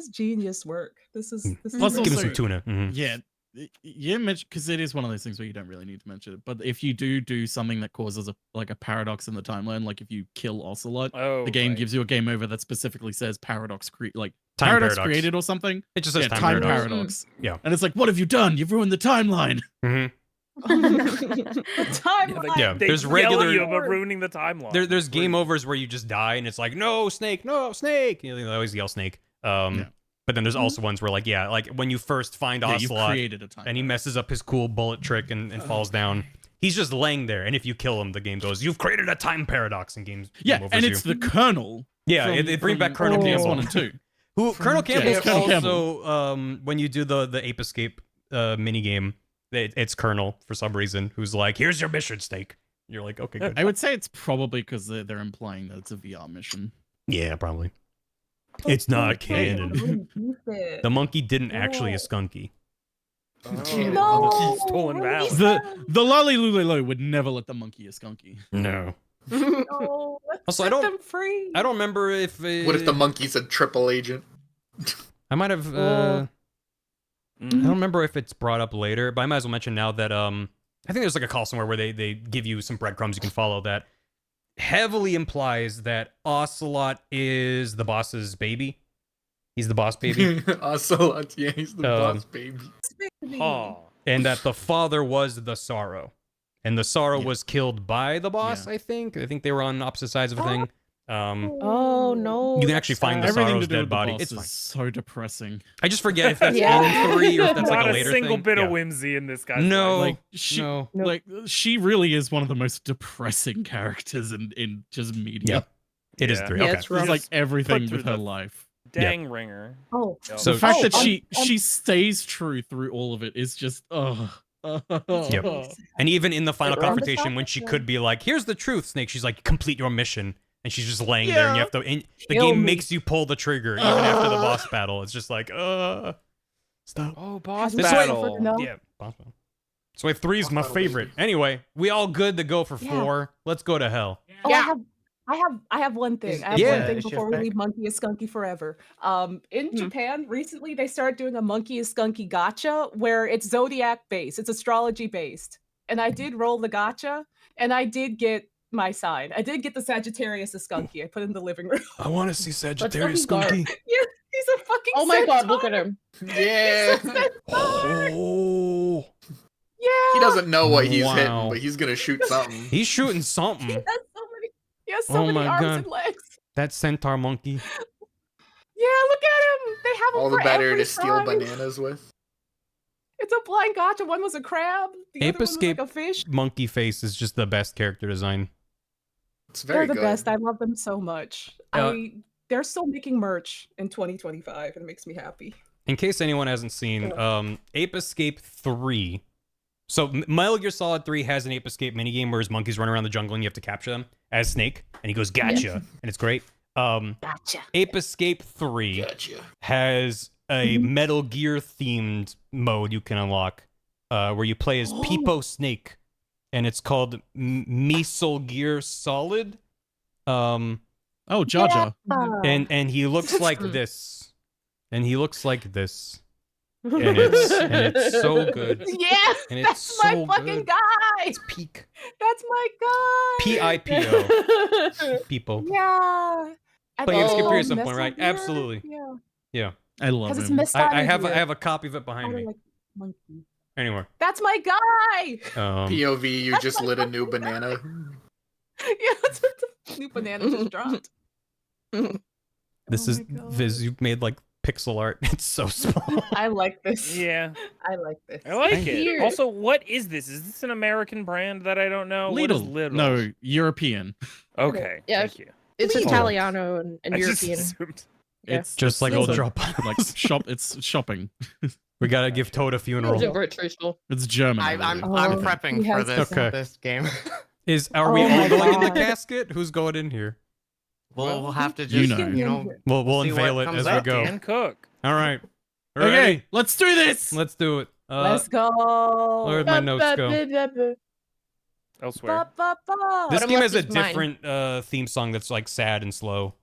[SPEAKER 8] genius work. This is
[SPEAKER 5] Plus
[SPEAKER 1] Give him
[SPEAKER 5] also-
[SPEAKER 1] some tuna. Mhm.
[SPEAKER 5] Yeah, you mentioned, because it is one of those things where you don't really need to mention it. But if you do something that causes a paradox in the timeline, like if you kill Ocelot,
[SPEAKER 4] Oh,
[SPEAKER 5] the game
[SPEAKER 4] right.
[SPEAKER 5] gives you a game over that specifically says paradox
[SPEAKER 1] Time
[SPEAKER 5] paradox
[SPEAKER 1] paradox.
[SPEAKER 5] created or something.
[SPEAKER 1] It just says
[SPEAKER 5] Yeah,
[SPEAKER 1] time, paradox.
[SPEAKER 5] paradox.
[SPEAKER 1] Yeah.
[SPEAKER 5] And it's like, what have you done? You've ruined the timeline.
[SPEAKER 1] Mhm.
[SPEAKER 8] timeline.
[SPEAKER 1] Yeah,
[SPEAKER 4] They
[SPEAKER 1] there's
[SPEAKER 4] yell
[SPEAKER 1] regular-
[SPEAKER 4] at you about ruining the timeline.
[SPEAKER 1] There's game overs where you just die, and it's like, no, Snake, no, Snake. You know, they always yell Snake.
[SPEAKER 5] Yeah.
[SPEAKER 1] But then there's also ones where, like, yeah, like when you first find
[SPEAKER 5] Yeah, you've
[SPEAKER 1] Ocelot,
[SPEAKER 5] created a timeline.
[SPEAKER 1] and he messes up his cool bullet trick and falls down. He's just laying there, and if you kill him, the game goes, "You've created a time paradox." And game
[SPEAKER 5] Yeah,
[SPEAKER 1] overs
[SPEAKER 5] and
[SPEAKER 1] you.
[SPEAKER 5] it's the Colonel.
[SPEAKER 1] Yeah,
[SPEAKER 5] from-
[SPEAKER 1] it brings back
[SPEAKER 5] from
[SPEAKER 1] Colonel
[SPEAKER 5] MGS
[SPEAKER 1] Campbell.
[SPEAKER 5] 1 and 2.
[SPEAKER 1] Who Colonel
[SPEAKER 5] yeah,
[SPEAKER 1] Campbell
[SPEAKER 5] it's Colonel
[SPEAKER 1] also when you do the ape escape mini game, it's Colonel for some reason who's like, "Here's your mission, Snake." You're like, "Okay, good."
[SPEAKER 5] I would say it's probably because they're implying that it's a VR mission.
[SPEAKER 1] Yeah, probably. It's not canon. The monkey didn't actually a skunky.
[SPEAKER 8] No.
[SPEAKER 4] Stolen valor.
[SPEAKER 5] The Lolly Lulelo would never let the monkey a skunky.
[SPEAKER 1] No.
[SPEAKER 8] No, let's
[SPEAKER 1] Also, I
[SPEAKER 8] set
[SPEAKER 1] don't-
[SPEAKER 8] them free.
[SPEAKER 1] I don't remember if
[SPEAKER 9] What if the monkey's a triple agent?
[SPEAKER 1] I might have. I don't remember if it's brought up later, but I might as well mention now that I think there's like a call somewhere where they give you some breadcrumbs you can follow that heavily implies that Ocelot is the boss's baby. He's the boss baby,
[SPEAKER 9] Ocelot, yeah, he's the boss baby.
[SPEAKER 4] Huh.
[SPEAKER 1] and that the father was the Sorrow, and the Sorrow was killed by the boss.
[SPEAKER 5] Yeah.
[SPEAKER 1] I think they were on opposite sides of a thing.
[SPEAKER 6] Oh no.
[SPEAKER 1] You can actually find the
[SPEAKER 5] Everything
[SPEAKER 1] Sorrow's
[SPEAKER 5] to do
[SPEAKER 1] dead
[SPEAKER 5] with the
[SPEAKER 1] body.
[SPEAKER 5] boss
[SPEAKER 1] It's
[SPEAKER 5] is
[SPEAKER 1] fine.
[SPEAKER 5] so depressing.
[SPEAKER 1] I just forget if that's
[SPEAKER 6] Yeah.
[SPEAKER 1] in 3 or if that's like
[SPEAKER 4] Not
[SPEAKER 1] a
[SPEAKER 4] a
[SPEAKER 1] later
[SPEAKER 4] single
[SPEAKER 1] thing.
[SPEAKER 4] bit
[SPEAKER 1] Yeah.
[SPEAKER 4] of whimsy in this guy's
[SPEAKER 1] No.
[SPEAKER 4] life.
[SPEAKER 5] Like she,
[SPEAKER 1] No.
[SPEAKER 5] like she really is one of the most depressing characters in just media.
[SPEAKER 1] Yeah. It is 3.
[SPEAKER 6] Yeah,
[SPEAKER 1] Okay.
[SPEAKER 6] it's rough.
[SPEAKER 5] It's like everything
[SPEAKER 4] through
[SPEAKER 5] with her
[SPEAKER 4] the-
[SPEAKER 5] life.
[SPEAKER 4] Dang ringer.
[SPEAKER 8] Oh,
[SPEAKER 4] Yep.
[SPEAKER 1] So
[SPEAKER 5] The fact
[SPEAKER 1] Oh,
[SPEAKER 5] that she stays true through all of it is just
[SPEAKER 1] Yep. And even in the final
[SPEAKER 6] Right.
[SPEAKER 1] confrontation, when she could be like, "Here's the truth, Snake," she's like, "Complete your mission," and she's just laying there, and you have to. And the
[SPEAKER 8] Kill
[SPEAKER 1] game
[SPEAKER 8] me.
[SPEAKER 1] makes you pull the trigger even after the boss battle. It's just like, stop.
[SPEAKER 4] Oh, boss
[SPEAKER 8] Hasn't
[SPEAKER 4] battle.
[SPEAKER 8] suffered enough.
[SPEAKER 1] Yeah, boss battle. So wave 3 is my
[SPEAKER 9] battle,
[SPEAKER 1] favorite.
[SPEAKER 9] baby.
[SPEAKER 1] Anyway, we all good to go for
[SPEAKER 8] Yeah.
[SPEAKER 1] 4. Let's go to hell.
[SPEAKER 8] Oh,
[SPEAKER 6] Yeah.
[SPEAKER 8] I have one thing.
[SPEAKER 9] Is-
[SPEAKER 8] I have
[SPEAKER 1] Yeah.
[SPEAKER 8] one thing
[SPEAKER 9] is
[SPEAKER 8] before
[SPEAKER 9] Chef
[SPEAKER 8] we leave Monkey is Skunky forever. In
[SPEAKER 6] Hmm.
[SPEAKER 8] Japan, recently they started doing a Monkey is Skunky gacha where it's zodiac based, it's astrology based. And I did roll the gacha, and I did get my sign. I did get the Sagittarius of Skunky. I put it in the living room.
[SPEAKER 1] I want to see
[SPEAKER 6] Sagittarius Skunky.
[SPEAKER 8] Yeah, he's a fucking
[SPEAKER 6] Oh my god, look
[SPEAKER 8] centaur.
[SPEAKER 6] at him.
[SPEAKER 9] Yeah.
[SPEAKER 1] Oh,
[SPEAKER 8] Yeah.
[SPEAKER 9] He doesn't know what he's
[SPEAKER 1] Wow.
[SPEAKER 9] hitting, but he's gonna shoot something.
[SPEAKER 1] he's shooting
[SPEAKER 8] He
[SPEAKER 1] something.
[SPEAKER 8] has so many. He has so
[SPEAKER 1] Oh
[SPEAKER 8] many
[SPEAKER 1] my
[SPEAKER 8] arms
[SPEAKER 1] God.
[SPEAKER 8] and legs.
[SPEAKER 1] That centaur monkey.
[SPEAKER 8] Yeah, look at him. They have him
[SPEAKER 9] All the
[SPEAKER 8] for
[SPEAKER 9] better
[SPEAKER 8] every
[SPEAKER 9] to steal
[SPEAKER 8] sign.
[SPEAKER 9] bananas with.
[SPEAKER 8] It's a blind gacha. One was a crab. The
[SPEAKER 1] Ape
[SPEAKER 8] other one was
[SPEAKER 1] Escape
[SPEAKER 8] like a fish.
[SPEAKER 1] Monkey face is just the best character design.
[SPEAKER 9] It's very
[SPEAKER 8] They're the
[SPEAKER 9] good.
[SPEAKER 8] best. I love them so much.
[SPEAKER 1] Uh,
[SPEAKER 8] They're still making merch in 2025, and it makes me happy.
[SPEAKER 1] In case anyone hasn't seen, Ape Escape 3. So Metal Gear Solid 3 has an Ape Escape minigame where his monkeys run around the jungle and you have to capture them as Snake, and he goes gotcha, and it's great.
[SPEAKER 8] Gotcha.
[SPEAKER 1] Ape Escape 3
[SPEAKER 9] Gotcha.
[SPEAKER 1] has a Metal Gear themed mode you can unlock, where you play as Peepo Snake, and it's called Metal Gear Solid.
[SPEAKER 5] Oh, Jar Jar.
[SPEAKER 1] And he looks like this, and he looks like this. And it's so good.
[SPEAKER 8] Yeah,
[SPEAKER 1] And it's
[SPEAKER 8] that's my
[SPEAKER 1] so
[SPEAKER 8] fucking
[SPEAKER 1] good.
[SPEAKER 8] guy.
[SPEAKER 1] It's peak.
[SPEAKER 8] That's my guy.
[SPEAKER 1] P-I-P-O. People.
[SPEAKER 8] Yeah. I
[SPEAKER 1] Play
[SPEAKER 8] think
[SPEAKER 1] Escape
[SPEAKER 8] it's
[SPEAKER 1] 3 at some
[SPEAKER 8] called
[SPEAKER 1] point, right?
[SPEAKER 8] Metal Gear.
[SPEAKER 1] Absolutely.
[SPEAKER 8] Yeah.
[SPEAKER 1] Yeah.
[SPEAKER 5] I love
[SPEAKER 8] Because it's
[SPEAKER 5] him.
[SPEAKER 8] Miss
[SPEAKER 1] I have a copy of it behind me.
[SPEAKER 8] Like monkey.
[SPEAKER 1] Anyway.
[SPEAKER 8] That's my guy.
[SPEAKER 9] POV, you just lit a new banana.
[SPEAKER 8] Yeah, that's what the new banana just dropped.
[SPEAKER 1] This
[SPEAKER 8] Oh
[SPEAKER 1] is
[SPEAKER 8] my God.
[SPEAKER 1] Viz, you've made like pixel art. It's so small.
[SPEAKER 8] I like this.
[SPEAKER 4] Yeah,
[SPEAKER 8] I like this.
[SPEAKER 4] I like it.
[SPEAKER 6] Weird.
[SPEAKER 4] Also, what is this? Is this an American brand that I don't know? What is
[SPEAKER 5] Lidl.
[SPEAKER 4] Lidl?
[SPEAKER 5] No, European.
[SPEAKER 4] Okay.
[SPEAKER 6] Yeah.
[SPEAKER 4] Thank you.
[SPEAKER 6] It's
[SPEAKER 8] Lidl.
[SPEAKER 6] Italiano and
[SPEAKER 4] I just
[SPEAKER 6] European.
[SPEAKER 4] assumed.
[SPEAKER 6] Yeah.
[SPEAKER 5] It's
[SPEAKER 1] Just like
[SPEAKER 5] it's
[SPEAKER 1] old
[SPEAKER 5] a-
[SPEAKER 1] drop.
[SPEAKER 5] like it's shopping.
[SPEAKER 1] We gotta give Toad a funeral.
[SPEAKER 6] Over at Trucial.
[SPEAKER 5] It's German. I
[SPEAKER 2] I'm
[SPEAKER 5] believe.
[SPEAKER 2] I'm
[SPEAKER 8] Oh,
[SPEAKER 2] prepping
[SPEAKER 8] he
[SPEAKER 2] for
[SPEAKER 8] has
[SPEAKER 2] this
[SPEAKER 1] Okay.
[SPEAKER 2] this game.
[SPEAKER 1] Are we
[SPEAKER 8] Oh
[SPEAKER 1] all
[SPEAKER 8] my
[SPEAKER 1] going in the
[SPEAKER 8] God.
[SPEAKER 1] casket? Who's going in here?
[SPEAKER 2] We'll have to
[SPEAKER 5] You
[SPEAKER 2] just
[SPEAKER 5] know.
[SPEAKER 2] you know
[SPEAKER 1] We'll
[SPEAKER 2] See
[SPEAKER 1] unveil
[SPEAKER 2] what
[SPEAKER 1] it
[SPEAKER 2] comes
[SPEAKER 1] as we
[SPEAKER 2] up,
[SPEAKER 1] go.
[SPEAKER 4] Dan Cook.
[SPEAKER 1] All right.
[SPEAKER 5] Okay,
[SPEAKER 1] Ready?
[SPEAKER 5] let's do this.
[SPEAKER 1] Let's do it.
[SPEAKER 8] Let's go.
[SPEAKER 1] Where'd my notes go?
[SPEAKER 4] Elsewhere.
[SPEAKER 8] Ba, ba, ba.
[SPEAKER 1] This
[SPEAKER 6] Bottom
[SPEAKER 1] game
[SPEAKER 6] left
[SPEAKER 1] has a
[SPEAKER 6] is mine.
[SPEAKER 1] different theme song that's like sad and slow.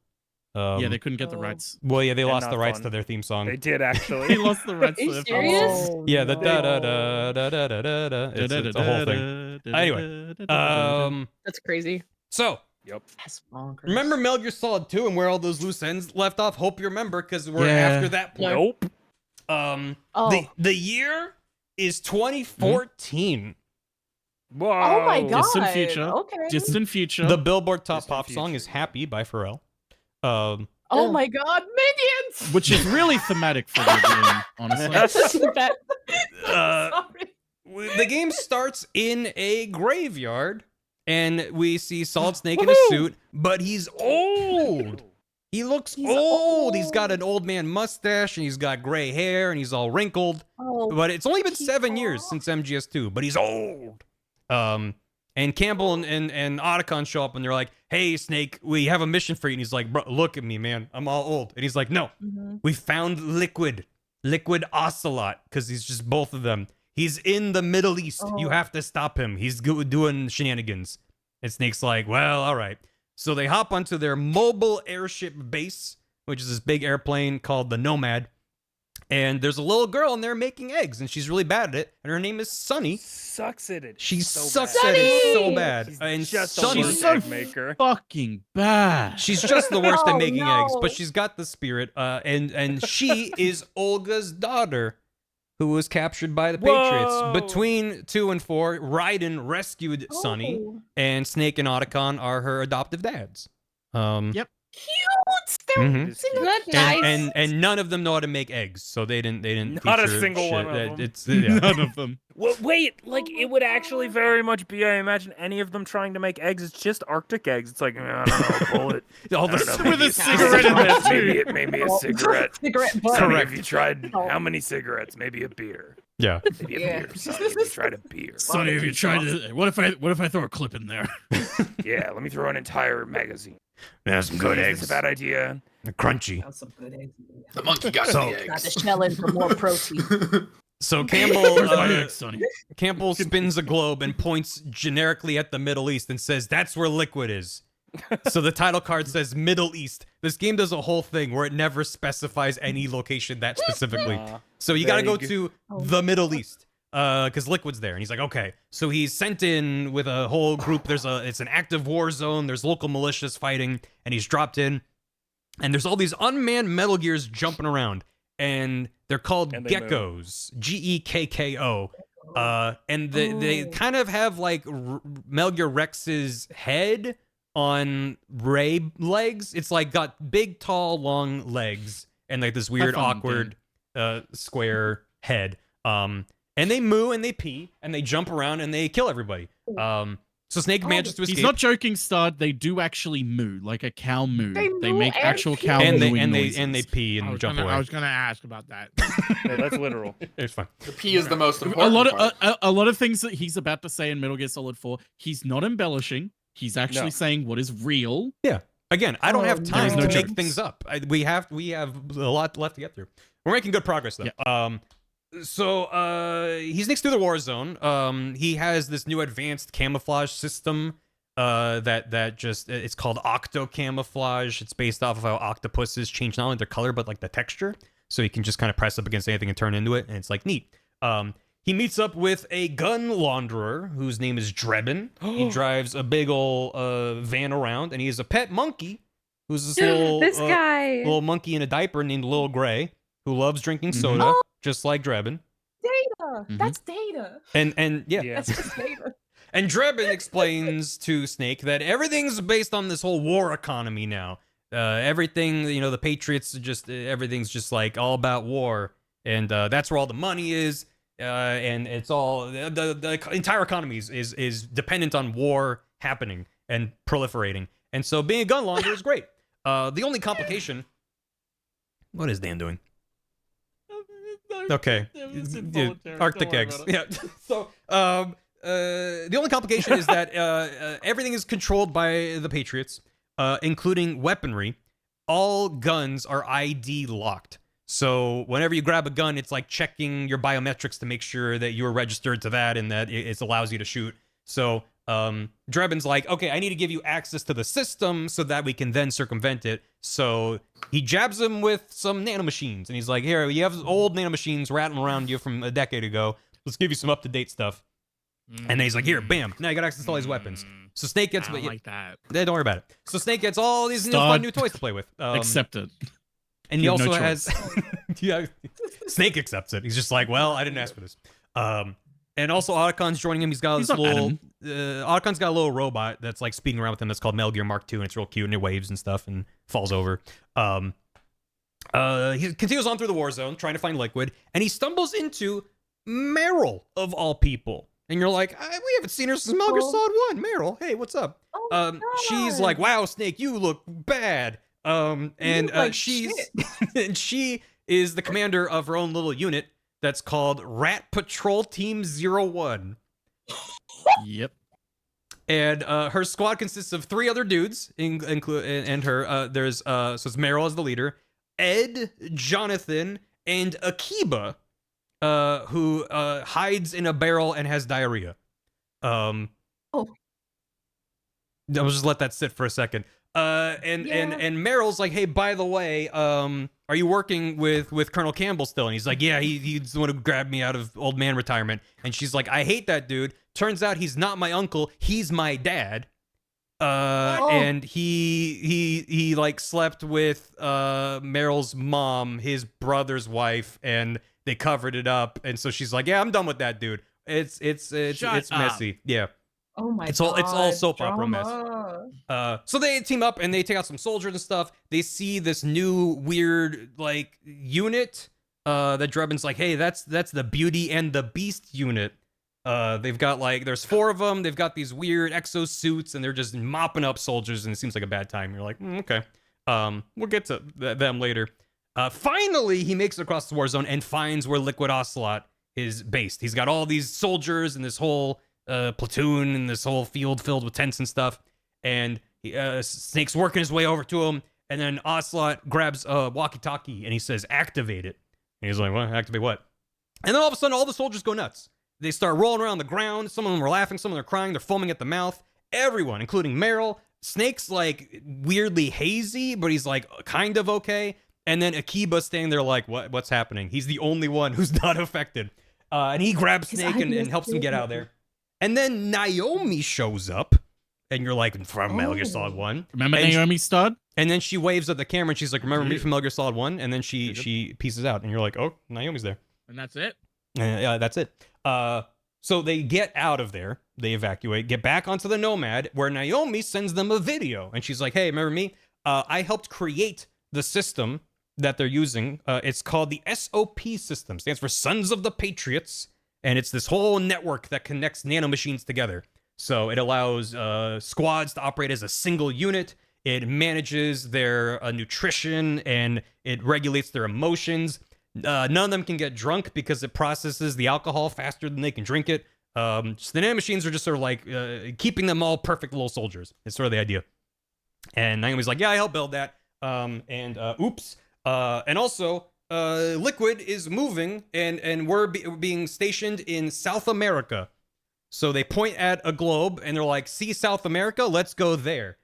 [SPEAKER 5] Yeah, they couldn't get the
[SPEAKER 8] Oh.
[SPEAKER 5] rights.
[SPEAKER 1] Well, yeah, they
[SPEAKER 4] And
[SPEAKER 1] lost
[SPEAKER 4] not
[SPEAKER 1] the rights
[SPEAKER 4] fun.
[SPEAKER 1] to their theme song.
[SPEAKER 4] They did
[SPEAKER 5] They
[SPEAKER 4] actually.
[SPEAKER 5] lost the rights.
[SPEAKER 6] Are you
[SPEAKER 5] to their
[SPEAKER 6] serious?
[SPEAKER 8] Oh,
[SPEAKER 1] Yeah, the
[SPEAKER 8] no.
[SPEAKER 1] da da da da da da da da. It's a whole thing. Anyway,
[SPEAKER 6] That's crazy.
[SPEAKER 1] So
[SPEAKER 4] Yep.
[SPEAKER 8] That's bonkers.
[SPEAKER 1] remember Metal Gear Solid 2 and where all those loose ends left off? Hope you remember because we're
[SPEAKER 5] Yeah.
[SPEAKER 1] after that point.
[SPEAKER 4] Nope.
[SPEAKER 8] Oh.
[SPEAKER 1] The year is 2014.
[SPEAKER 4] Whoa.
[SPEAKER 8] Oh my god.
[SPEAKER 5] Distant future.
[SPEAKER 8] Okay.
[SPEAKER 5] Distant future.
[SPEAKER 1] The Billboard Top
[SPEAKER 4] Distant
[SPEAKER 1] Pop song
[SPEAKER 4] future.
[SPEAKER 1] is "Happy" by Pharrell.
[SPEAKER 8] Oh my god, minions!
[SPEAKER 5] which is really thematic for the game, honestly.
[SPEAKER 8] That- Sorry.
[SPEAKER 1] The game starts in a graveyard, and we see Solid Snake in a
[SPEAKER 8] Woohoo!
[SPEAKER 1] suit, but he's old. He looks
[SPEAKER 8] He's
[SPEAKER 1] old. He's got
[SPEAKER 8] old.
[SPEAKER 1] an old man mustache, and he's got gray hair, and he's all wrinkled.
[SPEAKER 8] Oh,
[SPEAKER 1] But it's only been
[SPEAKER 8] Keep
[SPEAKER 1] 7 years
[SPEAKER 8] off.
[SPEAKER 1] since MGS2, but he's old. And Campbell and Otacon show up, and they're like, "Hey, Snake, we have a mission for you." And he's like, "Bro, look at me, man. I'm all old." And he's like, "No,
[SPEAKER 8] Mhm.
[SPEAKER 1] we found Liquid Ocelot, because he's just both of them. He's in the Middle East. You
[SPEAKER 8] Oh.
[SPEAKER 1] have to stop him. He's doing shenanigans." And Snake's like, "Well, all right." So they hop onto their mobile airship base, which is this big airplane called the Nomad. And there's a little girl in there making eggs, and she's really bad at it. And her name is Sunny.
[SPEAKER 4] Sucks at it.
[SPEAKER 1] She
[SPEAKER 4] so
[SPEAKER 1] sucks
[SPEAKER 4] bad.
[SPEAKER 1] at it so
[SPEAKER 8] Sunny!
[SPEAKER 1] bad.
[SPEAKER 4] She's
[SPEAKER 1] And
[SPEAKER 4] just
[SPEAKER 1] Sunny,
[SPEAKER 4] a
[SPEAKER 5] She's
[SPEAKER 4] worst
[SPEAKER 5] so
[SPEAKER 4] egg maker.
[SPEAKER 5] fucking bad.
[SPEAKER 1] she's just the worst at
[SPEAKER 8] Oh,
[SPEAKER 1] making eggs, but
[SPEAKER 8] no.
[SPEAKER 1] she's got the spirit. And she is Olga's daughter, who was captured by the Patriots.
[SPEAKER 4] Whoa.
[SPEAKER 1] Between 2 and 4, Raiden rescued Sunny,
[SPEAKER 8] Oh.
[SPEAKER 1] and Snake and Otacon are her adoptive dads.
[SPEAKER 5] Yep.
[SPEAKER 8] Cute. They're
[SPEAKER 6] Good, nice.
[SPEAKER 1] and none of them know how to make eggs, so they didn't
[SPEAKER 4] Not a
[SPEAKER 1] feature
[SPEAKER 4] single
[SPEAKER 1] shit.
[SPEAKER 4] one of them.
[SPEAKER 1] It's yeah.
[SPEAKER 5] None of them.
[SPEAKER 4] Well, wait, like it would actually very much be. I imagine any of them trying to make eggs. It's just Arctic eggs. It's like I don't know, bullet.
[SPEAKER 1] All
[SPEAKER 4] I don't know,
[SPEAKER 5] with
[SPEAKER 4] maybe
[SPEAKER 5] a cigarette in there,
[SPEAKER 4] maybe a cigarette.
[SPEAKER 8] Cigarette butt.
[SPEAKER 4] Sonny, have you tried how many cigarettes? Maybe a beer.
[SPEAKER 1] Yeah.
[SPEAKER 4] Maybe a
[SPEAKER 8] Yeah.
[SPEAKER 4] beer. Sonny, have you tried a beer?
[SPEAKER 5] Sonny, have you tried to? What if I throw a clip in there?
[SPEAKER 4] Yeah, let me throw an entire magazine.
[SPEAKER 1] That's some good
[SPEAKER 4] Is
[SPEAKER 1] eggs.
[SPEAKER 4] this a bad idea?
[SPEAKER 1] They're crunchy.
[SPEAKER 8] That's some good eggs.
[SPEAKER 9] The monkey got
[SPEAKER 1] So-
[SPEAKER 9] the
[SPEAKER 8] Got the
[SPEAKER 9] eggs.
[SPEAKER 8] shell in for more protein.
[SPEAKER 1] So Campbell
[SPEAKER 5] Where's my eggs, Sonny?
[SPEAKER 1] Campbell spins a globe and points generically at the Middle East and says, "That's where liquid is." So the title card says Middle East. This game does a whole thing where it never specifies any location that specifically. So you got to go
[SPEAKER 4] vague.
[SPEAKER 1] to the Middle East because liquid's there. And he's like, okay. So he's sent in with a whole group. It's an active war zone. There's local militias fighting, and he's dropped in. And there's all these unmanned Metal Gears jumping around, and they're called
[SPEAKER 4] And they
[SPEAKER 1] geckos, Gekko. And they kind of have like Metal Gear Rex's head on Ray legs. It's like got big, tall, long legs and like this weird,
[SPEAKER 5] found
[SPEAKER 1] awkward, square head. And they moo and they pee and they jump around and they kill everybody. So Snake manages to escape.
[SPEAKER 5] He's not joking, Stard. They do actually moo, like a cow moo.
[SPEAKER 8] They
[SPEAKER 5] They
[SPEAKER 8] moo
[SPEAKER 5] make
[SPEAKER 8] and
[SPEAKER 5] actual
[SPEAKER 8] pee.
[SPEAKER 5] cow
[SPEAKER 1] and
[SPEAKER 5] mooing
[SPEAKER 1] they
[SPEAKER 5] noises.
[SPEAKER 1] pee
[SPEAKER 3] I
[SPEAKER 1] and
[SPEAKER 3] was
[SPEAKER 1] jump
[SPEAKER 3] gonna-
[SPEAKER 1] away.
[SPEAKER 3] I was gonna ask about that.
[SPEAKER 4] No, that's literal.
[SPEAKER 1] It's fine.
[SPEAKER 9] The P is the most
[SPEAKER 5] A
[SPEAKER 9] important
[SPEAKER 5] lot
[SPEAKER 9] part.
[SPEAKER 5] of a lot of things that he's about to say in Metal Gear Solid 4, he's not embellishing. He's actually
[SPEAKER 4] No.
[SPEAKER 5] saying what is real.
[SPEAKER 1] Again, I don't have time
[SPEAKER 5] no
[SPEAKER 1] to make
[SPEAKER 5] jokes.
[SPEAKER 1] things up. We have a lot left to get through. We're making good progress though.
[SPEAKER 5] Yeah.
[SPEAKER 1] So he sneaks through the war zone. He has this new advanced camouflage system. That just it's called octo camouflage. It's based off of how octopuses change not only their color but like the texture. So he can just kind of press up against anything and turn into it, and it's like neat. He meets up with a gun launderer whose name is Drebin. He drives a big ol' van around, and he has a pet monkey who's this little
[SPEAKER 7] This guy.
[SPEAKER 1] little monkey in a diaper named Lil Gray who loves drinking soda,
[SPEAKER 8] Oh.
[SPEAKER 1] just like Drebin.
[SPEAKER 8] Data.
[SPEAKER 5] Mhm.
[SPEAKER 8] That's data.
[SPEAKER 1] And yeah.
[SPEAKER 4] Yeah.
[SPEAKER 8] That's just data.
[SPEAKER 1] And Drebin explains to Snake that everything's based on this whole war economy now. Everything, the Patriots everything's just like all about war, and that's where all the money is. And it's all the entire economy is dependent on war happening and proliferating. And so being a gun launderer is great. The only complication. What is Dan doing? Okay.
[SPEAKER 5] It was
[SPEAKER 1] Yeah,
[SPEAKER 5] involuntary.
[SPEAKER 1] Arctic
[SPEAKER 5] Don't worry
[SPEAKER 1] eggs.
[SPEAKER 5] about it.
[SPEAKER 1] Yeah. So the only complication is that everything is controlled by the Patriots, including weaponry. All guns are ID locked. So whenever you grab a gun, it's like checking your biometrics to make sure that you're registered to that and that it allows you to shoot. So Drebin's like, okay, I need to give you access to the system so that we can then circumvent it. So he jabs him with some nanomachines, and he's like, here, you have old nanomachines rattling around you from a decade ago. Let's give you some up-to-date stuff. And then he's like, here, bam, now you got access to all these weapons. So Snake gets...
[SPEAKER 3] I don't like that.
[SPEAKER 1] Don't worry about it. So Snake gets all these
[SPEAKER 5] Start.
[SPEAKER 1] new toys to play with.
[SPEAKER 5] Accepted.
[SPEAKER 1] And he
[SPEAKER 5] You have
[SPEAKER 1] also
[SPEAKER 5] no
[SPEAKER 1] has... yeah, Snake accepts it. He's just like, well, I didn't ask for this. And also Otacon's joining him. He's got
[SPEAKER 5] He's
[SPEAKER 1] this
[SPEAKER 5] not
[SPEAKER 1] little... Otacon's got a little robot that's like speeding around with him that's called Metal Gear Mark II, and it's real cute, and it waves and stuff and falls over. He continues on through the war zone, trying to find liquid, and he stumbles into Meryl, of all people. And you're like, we haven't seen her since Metal Gear Solid 1. Meryl, hey, what's up?
[SPEAKER 8] Oh,
[SPEAKER 1] She's
[SPEAKER 8] God.
[SPEAKER 1] like, wow, Snake, you look bad. And
[SPEAKER 8] look like
[SPEAKER 1] she's
[SPEAKER 8] shit.
[SPEAKER 1] and she is the commander of her own little unit that's called Rat Patrol Team 01.
[SPEAKER 5] Yep.
[SPEAKER 1] And her squad consists of 3 other dudes, and her. There's so it's Meryl as the leader, Ed, Jonathan, and Akiba, who hides in a barrel and has diarrhea. I'll just let that sit for a second. And Meryl's like, hey, by the way, are you working with Colonel Campbell still? And he's like, yeah, he's the one who grabbed me out of old man retirement. And she's like, I hate that dude. Turns out he's not my uncle, he's my dad. And he like slept with Meryl's mom, his brother's wife, and they covered it up. And so she's like, yeah, I'm done with that dude. It's
[SPEAKER 3] Shut up.
[SPEAKER 1] messy. Yeah.
[SPEAKER 8] Oh my
[SPEAKER 1] It's all
[SPEAKER 8] God,
[SPEAKER 1] soap opera mess.
[SPEAKER 8] drama.
[SPEAKER 1] So they team up and they take out some soldiers and stuff. They see this new weird like unit. That Drebin's like, hey, that's the Beauty and the Beast unit. They've got like, there's 4 of them. They've got these weird exosuits and they're just mopping up soldiers and it seems like a bad time. You're like, okay. We'll get to them later. Finally, he makes it across the war zone and finds where Liquid Ocelot is based. He's got all these soldiers and this whole platoon and this whole field filled with tents and stuff. And Snake's working his way over to him. And then Ocelot grabs a walkie-talkie and he says, activate it. And he's like, what? Activate what? And then all of a sudden, all the soldiers go nuts. They start rolling around the ground. Some of them are laughing. Some of them are crying. They're foaming at the mouth. Everyone, including Meryl. Snake's like weirdly hazy, but he's like kind of okay. And then Akiba's standing there like, what's happening? He's the only one who's not affected. And he grabs Snake and helps him get out of there. And then Naomi shows up. And you're like, from Metal Gear Solid 1.
[SPEAKER 5] Remember Naomi Stud?
[SPEAKER 1] And then she waves at the camera and she's like, remember me from Metal Gear Solid 1? And then she pieces out. And you're like, oh, Naomi's there.
[SPEAKER 3] And that's it?
[SPEAKER 1] Yeah, that's it. So they get out of there. They evacuate, get back onto the Nomad, where Naomi sends them a video. And she's like, hey, remember me? I helped create the system that they're using. It's called the SOP system. Stands for Sons of the Patriots. And it's this whole network that connects nanomachines together. So it allows squads to operate as a single unit. It manages their nutrition and it regulates their emotions. None of them can get drunk because it processes the alcohol faster than they can drink it. So the nanomachines are just sort of like keeping them all perfect little soldiers. It's sort of the idea. And Naomi's like, yeah, I helped build that. Oops. And also, Liquid is moving and we're being stationed in South America. So they point at a globe and they're like, see South America? Let's go there.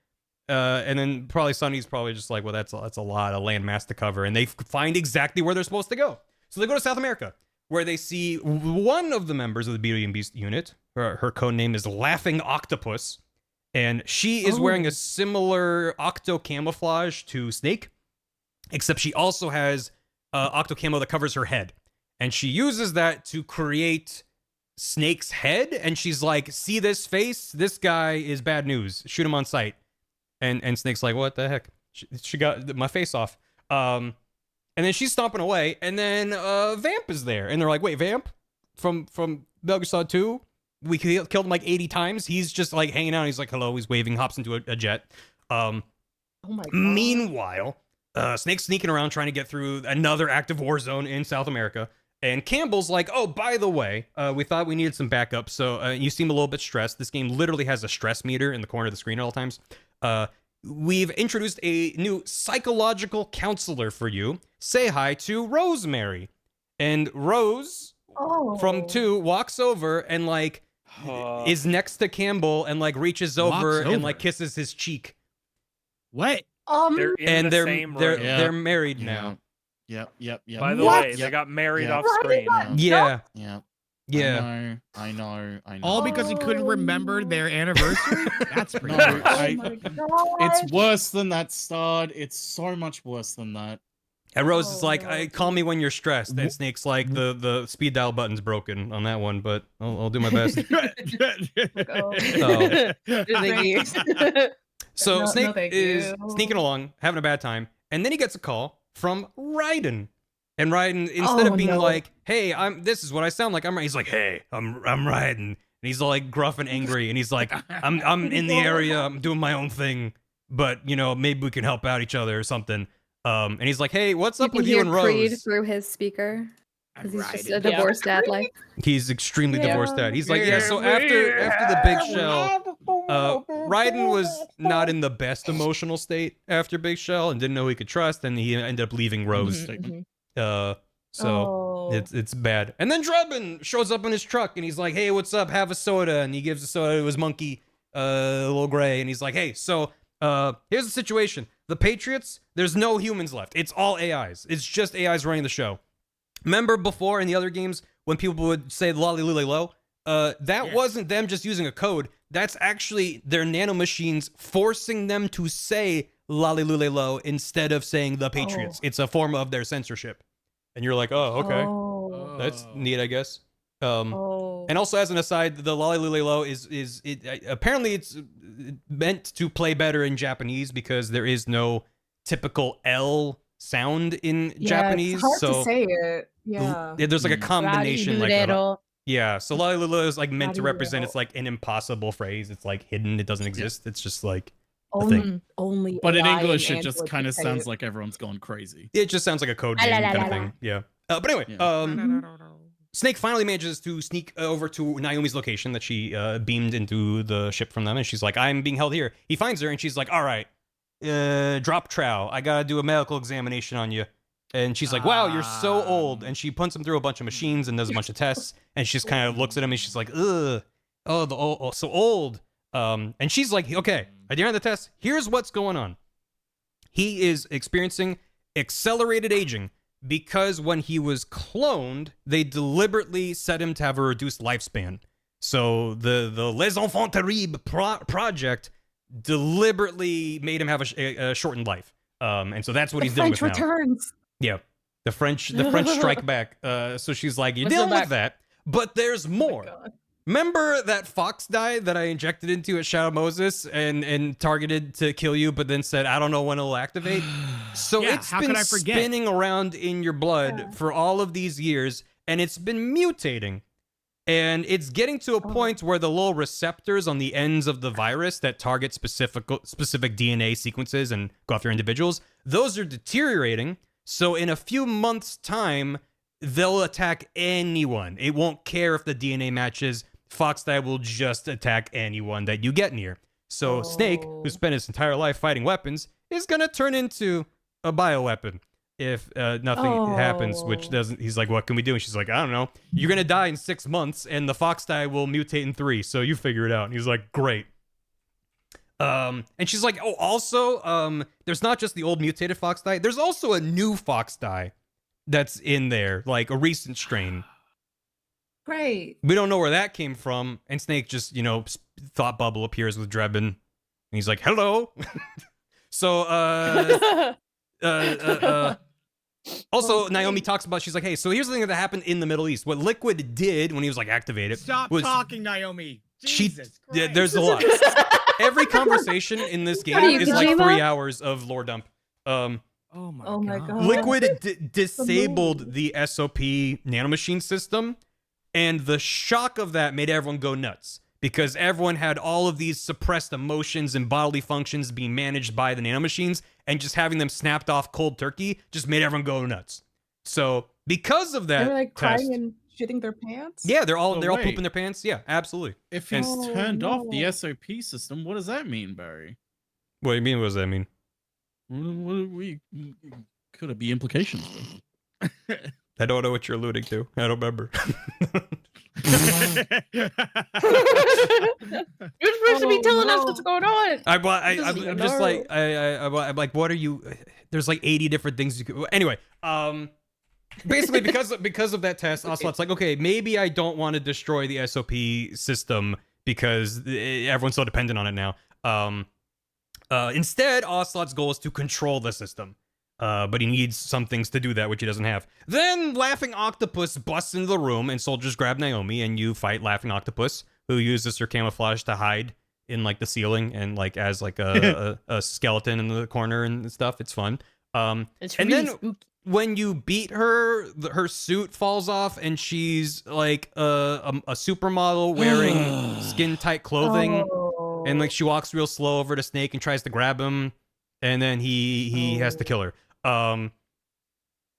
[SPEAKER 1] And then probably Sonny's probably just like, well, that's a lot of land mass to cover. And they find exactly where they're supposed to go. So they go to South America, where they see one of the members of the Beauty and Beast unit. Her code name is Laughing Octopus. And she is wearing a similar octo camouflage to Snake. Except she also has octo camo that covers her head. And she uses that to create Snake's head. And she's like, see this face? This guy is bad news. Shoot him on sight. And Snake's like, what the heck? She got my face off. And then she's stomping away. And then Vamp is there. And they're like, wait, Vamp? From Metal Gear Solid 2? We killed him like 80 times. He's just like hanging out. He's like, hello. He's waving, hops into a jet.
[SPEAKER 8] Oh my God.
[SPEAKER 1] Meanwhile, Snake's sneaking around trying to get through another active war zone in South America. And Campbell's like, oh, by the way, we thought we needed some backup. So you seem a little bit stressed. This game literally has a stress meter in the corner of the screen at all times. We've introduced a new psychological counselor for you. Say hi to Rosemary. And Rose from 2 walks over and like is next to Campbell and like reaches over and like kisses his cheek.
[SPEAKER 3] What?
[SPEAKER 1] They're married now.
[SPEAKER 5] Yep.
[SPEAKER 4] By the way, they got married off screen.
[SPEAKER 1] Yeah.
[SPEAKER 5] I know.
[SPEAKER 3] All because he couldn't remember their anniversary? That's pretty
[SPEAKER 5] No,
[SPEAKER 3] gross.
[SPEAKER 8] my God.
[SPEAKER 5] It's worse than that, Stard. It's so much worse than that.
[SPEAKER 1] And Rose is like, call me when you're stressed. And Snake's like, the speed dial button's broken on that one, but I'll do my best. So Snake is sneaking along, having a bad time. And then he gets a call from Raiden. And Raiden, instead of being like, hey, this is what I sound like, he's like, hey, I'm Raiden. And he's like gruff and angry. And he's like, I'm in the area, I'm doing my own thing. But, you know, maybe we can help out each other or something. And he's like, hey, what's up with you and Rose?
[SPEAKER 7] Creed through his speaker. Because he's just a divorced dad, like.
[SPEAKER 1] He's extremely divorced dad. He's like, yeah, so after the Big Shell, Raiden was not in the best emotional state after Big Shell and didn't know he could trust, and he ended up leaving Rose. It's bad. And then Drebin shows up in his truck and he's like, hey, what's up? Have a soda. And he gives a soda to his monkey, little gray, and he's like, hey, so here's the situation. The Patriots, there's no humans left. It's all AIs. It's just AIs running the show. Remember before in the other games when people would say lolly lily low? That wasn't them just using a code. That's actually their nanomachines forcing them to say lolly lily low instead of saying the Patriots. It's a form of their censorship. And you're like, oh, okay. That's neat, I guess. And also, as an aside, the Lolly apparently it's meant to play better in Japanese because there is no typical L sound in Japanese.
[SPEAKER 8] It's hard
[SPEAKER 1] so
[SPEAKER 8] to say it. Yeah.
[SPEAKER 1] there's like a combination, like so Lolly is like meant to represent. It's like an impossible phrase. It's like hidden. It doesn't exist. It's just like a thing.
[SPEAKER 8] Only.
[SPEAKER 5] But in
[SPEAKER 8] AI
[SPEAKER 5] English,
[SPEAKER 8] and
[SPEAKER 5] it just
[SPEAKER 8] Android
[SPEAKER 5] kind
[SPEAKER 8] could
[SPEAKER 5] of
[SPEAKER 8] say
[SPEAKER 5] sounds
[SPEAKER 8] it.
[SPEAKER 5] like everyone's gone crazy.
[SPEAKER 1] It just sounds like a code name kind of thing. Yeah. But anyway, Snake finally manages to sneak over to Naomi's location that she beamed into the ship from them, and she's like, "I'm being held here." He finds her, and she's like, "All right, drop trow. I gotta do a medical examination on you." And she's like, "Wow, you're so old." And she punts him through a bunch of machines and does a bunch of tests. And she just kind of looks at him and she's like, "Ugh, so old." And she's like, "Okay, at the end of the test, here's what's going on. He is experiencing accelerated aging because when he was cloned, they deliberately set him to have a reduced lifespan. So the Les Enfants Terribles project deliberately made him have a shortened life. And so that's what he's dealing with now.
[SPEAKER 8] Returns.
[SPEAKER 1] Yeah, the French strike back. So she's like, "You're dealing with that, but there's more." Remember that fox die that I injected into at Shadow Moses and targeted to kill you, but then said, "I don't know when it'll activate." So
[SPEAKER 3] Yeah,
[SPEAKER 1] it's
[SPEAKER 3] how
[SPEAKER 1] been
[SPEAKER 3] could I forget?
[SPEAKER 1] spinning around in your blood for all of these years, and it's been mutating. And it's getting to a point where the little receptors on the ends of the virus that target specific DNA sequences and go after individuals, those are deteriorating. So in a few months' time, they'll attack anyone. It won't care if the DNA matches. Foxdie will just attack anyone that you get near. So Snake, who spent his entire life fighting weapons, is gonna turn into a bioweapon if nothing happens, which doesn't. He's like, "What can we do?" And she's like, "I don't know. You're gonna die in 6 months, and the Foxdie will mutate in 3. So you figure it out." And he's like, "Great." And she's like, "Oh, also, there's not just the old mutated Foxdie. There's also a new Foxdie that's in there, like a recent strain.
[SPEAKER 8] Great.
[SPEAKER 1] We don't know where that came from." And Snake just, thought bubble appears with Drebin, and he's like, "Hello." So, also, Naomi talks about, she's like, "Hey, so here's the thing that happened in the Middle East. What Liquid did when he was like activated
[SPEAKER 3] Stop
[SPEAKER 1] was
[SPEAKER 3] talking, Naomi. Jesus Christ.
[SPEAKER 1] there's a lot. Every conversation in this game is like 3 hours of lore dump.
[SPEAKER 3] Oh my god.
[SPEAKER 1] Liquid disabled the SOP nanomachine system, and the shock of that made everyone go nuts because everyone had all of these suppressed emotions and bodily functions being managed by the nanomachines, and just having them snapped off cold turkey just made everyone go nuts. So because of that,
[SPEAKER 8] They were like
[SPEAKER 1] test,
[SPEAKER 8] crying and shitting their pants.
[SPEAKER 1] yeah, they're all
[SPEAKER 5] wait.
[SPEAKER 1] pooping their pants. Yeah, absolutely.
[SPEAKER 5] If he's turned off the
[SPEAKER 8] no.
[SPEAKER 5] SOP system, what does that mean, Barry?
[SPEAKER 1] What do you mean? What does that mean?
[SPEAKER 5] Could it be implications?
[SPEAKER 1] I don't know what you're alluding to. I don't remember.
[SPEAKER 6] You're supposed to be telling us what's going on.
[SPEAKER 1] I'm just like, I'm like, what are you? There's like 80 different things you could. Anyway, basically because of that test, Ocelot's like, okay, maybe I don't want to destroy the SOP system because everyone's so dependent on it now. Instead, Ocelot's goal is to control the system. But he needs some things to do that, which he doesn't have. Then Laughing Octopus busts into the room, and soldiers grab Naomi, and you fight Laughing Octopus, who uses her camouflage to hide in like the ceiling and like as like a skeleton in the corner and stuff. It's fun.
[SPEAKER 6] It's
[SPEAKER 1] and
[SPEAKER 6] really
[SPEAKER 1] then
[SPEAKER 6] spooky.
[SPEAKER 1] when you beat her, her suit falls off, and she's like a supermodel wearing skin tight clothing, and like she walks real slow over to Snake and tries to grab him, and then he has to kill her. And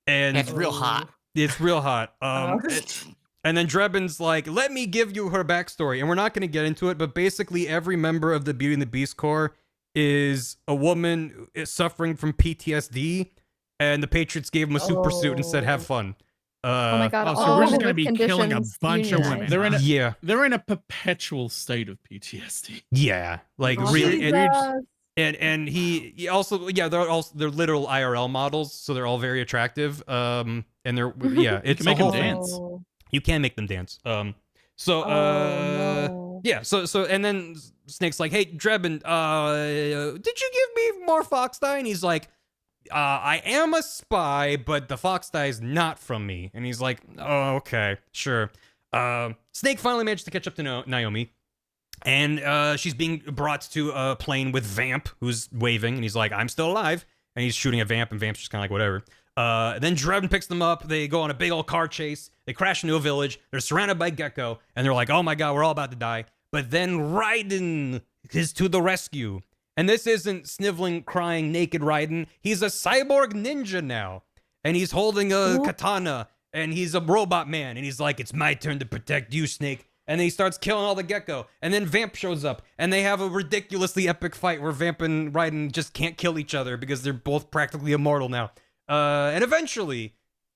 [SPEAKER 2] It's real hot.
[SPEAKER 1] It's real hot. And then Drebin's like, "Let me give you her backstory," and we're not going to get into it, but basically every member of the Beauty and the Beast Corps is a woman suffering from PTSD, and the Patriots gave him a super suit and said, "Have fun."
[SPEAKER 7] Oh my god.
[SPEAKER 3] Oh, so
[SPEAKER 7] all
[SPEAKER 3] we're just
[SPEAKER 7] the
[SPEAKER 3] gonna be killing a
[SPEAKER 7] conditions
[SPEAKER 3] bunch of women.
[SPEAKER 7] unionized.
[SPEAKER 5] They're in a perpetual state of PTSD.
[SPEAKER 1] Yeah, like
[SPEAKER 7] Oh,
[SPEAKER 1] really.
[SPEAKER 7] Jesus.
[SPEAKER 1] And he also, yeah, they're literal IRL models, so they're all very attractive. And they're, yeah, it's
[SPEAKER 5] can make
[SPEAKER 1] a whole
[SPEAKER 5] them
[SPEAKER 1] thing.
[SPEAKER 5] dance.
[SPEAKER 1] You can make them dance. Yeah, so and then Snake's like, "Hey, Drebin, did you give me more Foxdie?" And he's like, "I am a spy, but the Foxdie is not from me." And he's like, "Oh, okay, sure." Snake finally managed to catch up to Naomi, and she's being brought to a plane with Vamp, who's waving, and he's like, I'm still alive, and he's shooting at Vamp, and Vamp's just kind of like, whatever. Then Drebin picks them up. They go on a big old car chase. They crash into a village. They're surrounded by Gecko, and they're like, oh my god, we're all about to die. But then Raiden is to the rescue. And this isn't sniveling, crying, naked Raiden. He's a cyborg ninja now. And he's holding a katana, and he's a robot man. And he's like, it's my turn to protect you, Snake. And then he starts killing all the Gecko. And then Vamp shows up, and they have a ridiculously epic fight where Vamp and Raiden just can't kill each other because they're both practically immortal now. And eventually,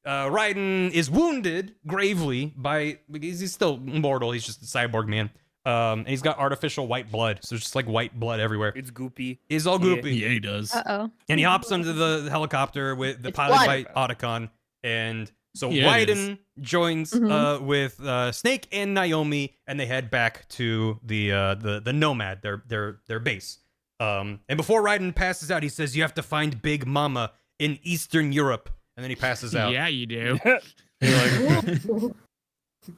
[SPEAKER 1] Raiden is wounded gravely because he's still immortal. He's just a cyborg man. And he's got artificial white blood. So there's just like white blood everywhere.
[SPEAKER 4] It's goopy.
[SPEAKER 1] It's all goopy.
[SPEAKER 5] Yeah, he does.
[SPEAKER 7] Uh-oh.
[SPEAKER 1] And he hops onto the helicopter with the
[SPEAKER 6] It's
[SPEAKER 1] pilot
[SPEAKER 6] blood.
[SPEAKER 1] by Otacon. And so
[SPEAKER 5] Yeah, it
[SPEAKER 1] Raiden joins with Snake and Naomi, and they head back to the Nomad, their base. And before Raiden passes out, he says, you have to find Big Mama in Eastern Europe. And then he passes out.
[SPEAKER 3] Yeah, you do.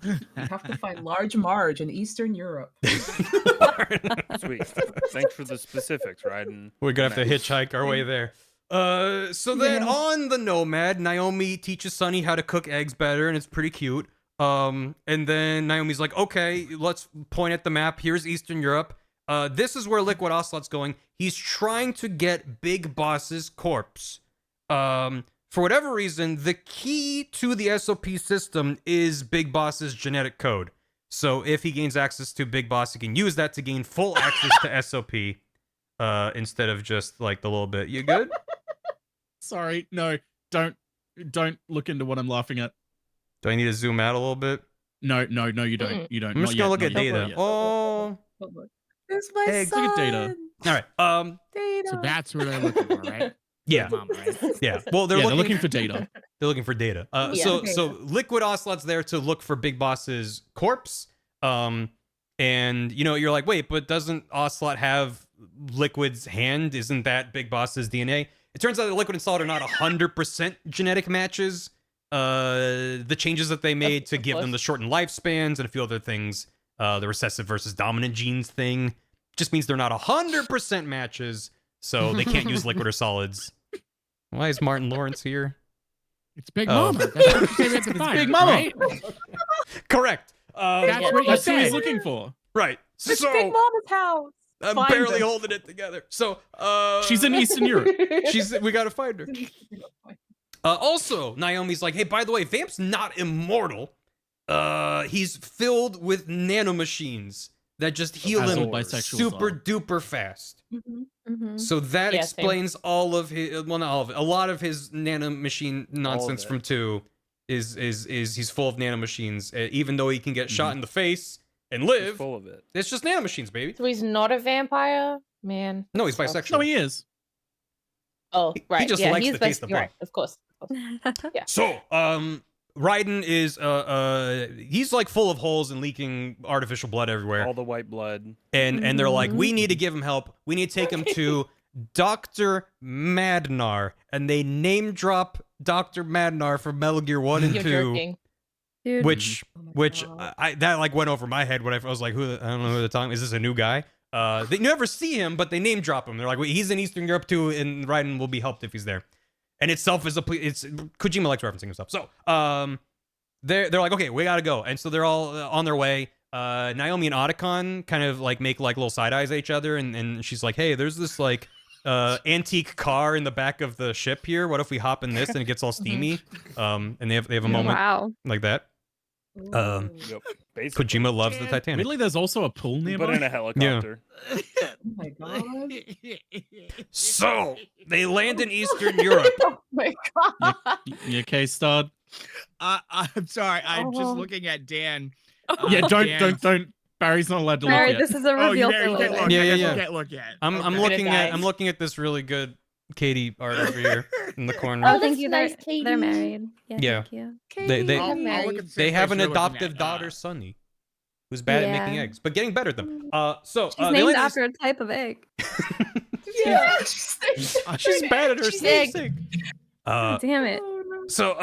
[SPEAKER 8] You have to find Large Marge in Eastern Europe.
[SPEAKER 4] Sweet. Thanks for the specifics, Raiden.
[SPEAKER 1] We're gonna have to hitchhike our way there. So then on the Nomad, Naomi teaches Sunny how to cook eggs better, and it's pretty cute. And then Naomi's like, okay, let's point at the map. Here's Eastern Europe. This is where Liquid Ocelot's going. He's trying to get Big Boss's corpse. For whatever reason, the key to the SOP system is Big Boss's genetic code. So if he gains access to Big Boss, he can use that to gain full access to SOP instead of just like the little bit. You good?
[SPEAKER 5] Sorry, no, don't look into what I'm laughing at.
[SPEAKER 1] Do I need to zoom out a little bit?
[SPEAKER 5] No, you don't. You don't.
[SPEAKER 1] I'm just
[SPEAKER 5] Not
[SPEAKER 1] gonna
[SPEAKER 5] yet,
[SPEAKER 1] look at
[SPEAKER 5] not
[SPEAKER 1] data.
[SPEAKER 5] yet.
[SPEAKER 1] Oh,
[SPEAKER 8] There's my
[SPEAKER 1] Eggs.
[SPEAKER 8] son.
[SPEAKER 5] Look at data.
[SPEAKER 1] all right.
[SPEAKER 8] Data.
[SPEAKER 3] So that's where they're looking for, right?
[SPEAKER 1] Yeah,
[SPEAKER 3] Mom, right?
[SPEAKER 1] yeah. Well,
[SPEAKER 5] They're looking for data.
[SPEAKER 1] They're looking for data.
[SPEAKER 6] Yeah.
[SPEAKER 1] So Liquid Ocelot's there to look for Big Boss's corpse. And you know, you're like, wait, but doesn't Ocelot have Liquid's hand? Isn't that Big Boss's DNA? It turns out that Liquid and Solid are not 100% genetic matches. The changes that they made to give them the shortened lifespans and a few other things, the recessive versus dominant genes thing, just means they're not 100% matches. So they can't use Liquid or Solids. Why is Martin Lawrence here?
[SPEAKER 3] It's Big
[SPEAKER 1] Oh.
[SPEAKER 3] Mama. That's what you say we have to find,
[SPEAKER 5] Big Mama.
[SPEAKER 3] right?
[SPEAKER 1] Correct.
[SPEAKER 3] That's what you
[SPEAKER 5] That's who he's
[SPEAKER 3] said.
[SPEAKER 5] looking for.
[SPEAKER 1] Right.
[SPEAKER 8] It's
[SPEAKER 1] So
[SPEAKER 8] Big Mama's house.
[SPEAKER 1] I'm
[SPEAKER 8] Find
[SPEAKER 1] barely
[SPEAKER 8] her.
[SPEAKER 1] holding it together. So
[SPEAKER 5] She's in Eastern Europe.
[SPEAKER 1] we gotta find her. Also, Naomi's like, hey, by the way, Vamp's not immortal. He's filled with nanomachines that just heal
[SPEAKER 5] As
[SPEAKER 1] him
[SPEAKER 5] all bisexuals
[SPEAKER 1] super
[SPEAKER 5] are.
[SPEAKER 1] duper fast.
[SPEAKER 7] Mm-hmm.
[SPEAKER 1] So that
[SPEAKER 6] Yeah, same.
[SPEAKER 1] explains all of his, well, not all of it, a lot of his nanomachine nonsense
[SPEAKER 4] it.
[SPEAKER 1] from 2 is he's full of nanomachines. Even though he can get shot in the face and
[SPEAKER 4] He's
[SPEAKER 1] live,
[SPEAKER 4] full of it.
[SPEAKER 1] it's just nanomachines, baby.
[SPEAKER 6] So he's not a vampire, man.
[SPEAKER 1] No, he's
[SPEAKER 6] Oh.
[SPEAKER 1] bisexual.
[SPEAKER 5] No, he is.
[SPEAKER 6] Oh,
[SPEAKER 1] He
[SPEAKER 6] right.
[SPEAKER 1] just
[SPEAKER 6] yeah,
[SPEAKER 1] likes
[SPEAKER 6] he's
[SPEAKER 1] to taste the
[SPEAKER 6] you're
[SPEAKER 1] blood.
[SPEAKER 6] right, of course.
[SPEAKER 1] So, Raiden is he's like full of holes and leaking artificial blood everywhere.
[SPEAKER 4] All the white blood.
[SPEAKER 1] And they're like, we need to give him help. We need to take him to Dr. Madnar. And they name drop Dr. Madnar from Metal Gear 1 and
[SPEAKER 6] You're
[SPEAKER 1] 2.
[SPEAKER 6] joking.
[SPEAKER 7] Dude.
[SPEAKER 1] Which
[SPEAKER 8] God.
[SPEAKER 1] I that like went over my head when I was like, I don't know who they're talking. Is this a new guy? They never see him, but they name drop him. They're like, well, he's in Eastern Europe too, and Raiden will be helped if he's there. And itself is it's Kojima likes referencing himself. So they're like, okay, we gotta go. And so they're all on their way. Naomi and Otacon kind of like make like little side eyes at each other, and she's like, hey, there's this like antique car in the back of the ship here. What if we hop in this and it gets all steamy? And they have a moment
[SPEAKER 7] Wow.
[SPEAKER 1] like that.
[SPEAKER 4] Yep. Basically.
[SPEAKER 1] Kojima loves the Titanic.
[SPEAKER 5] Weirdly, there's also a pool nearby.
[SPEAKER 4] But in a helicopter.
[SPEAKER 8] Oh my god.
[SPEAKER 1] So they land in Eastern Europe.
[SPEAKER 8] Oh my god.
[SPEAKER 5] You okay, Stard?
[SPEAKER 3] I'm sorry. I'm just
[SPEAKER 8] Oh.
[SPEAKER 3] looking at Dan.
[SPEAKER 5] Yeah,
[SPEAKER 3] Dan's-
[SPEAKER 5] don't. Barry's not allowed to look
[SPEAKER 7] Barry,
[SPEAKER 5] yet.
[SPEAKER 7] this is a
[SPEAKER 3] Oh, you
[SPEAKER 7] reveal
[SPEAKER 3] can't
[SPEAKER 7] for
[SPEAKER 3] look.
[SPEAKER 7] later.
[SPEAKER 1] Yeah,
[SPEAKER 3] I
[SPEAKER 1] yeah,
[SPEAKER 3] guess
[SPEAKER 1] yeah.
[SPEAKER 3] you can't look yet.
[SPEAKER 1] I'm
[SPEAKER 3] Okay.
[SPEAKER 1] looking at
[SPEAKER 6] guys.
[SPEAKER 1] I'm looking at this really good Katie art over here in the corner.
[SPEAKER 7] Oh,
[SPEAKER 6] Oh,
[SPEAKER 7] thank
[SPEAKER 6] that's
[SPEAKER 7] you.
[SPEAKER 6] nice,
[SPEAKER 7] They're
[SPEAKER 6] Katie.
[SPEAKER 7] married. Yeah.
[SPEAKER 1] Yeah.
[SPEAKER 7] Thank you.
[SPEAKER 1] They
[SPEAKER 3] I'll look at the
[SPEAKER 1] they
[SPEAKER 3] same
[SPEAKER 1] have
[SPEAKER 3] place
[SPEAKER 1] an
[SPEAKER 3] you're looking
[SPEAKER 1] adoptive
[SPEAKER 3] at.
[SPEAKER 1] daughter, Sunny, who's bad at making
[SPEAKER 7] Yeah.
[SPEAKER 1] eggs, but getting better at them. So
[SPEAKER 7] She's
[SPEAKER 1] they
[SPEAKER 7] named
[SPEAKER 1] land in
[SPEAKER 7] after a type of egg.
[SPEAKER 8] Yeah.
[SPEAKER 1] She's bad at her
[SPEAKER 6] She's egg.
[SPEAKER 1] snake.
[SPEAKER 7] Damn it.
[SPEAKER 8] Oh, no.
[SPEAKER 1] So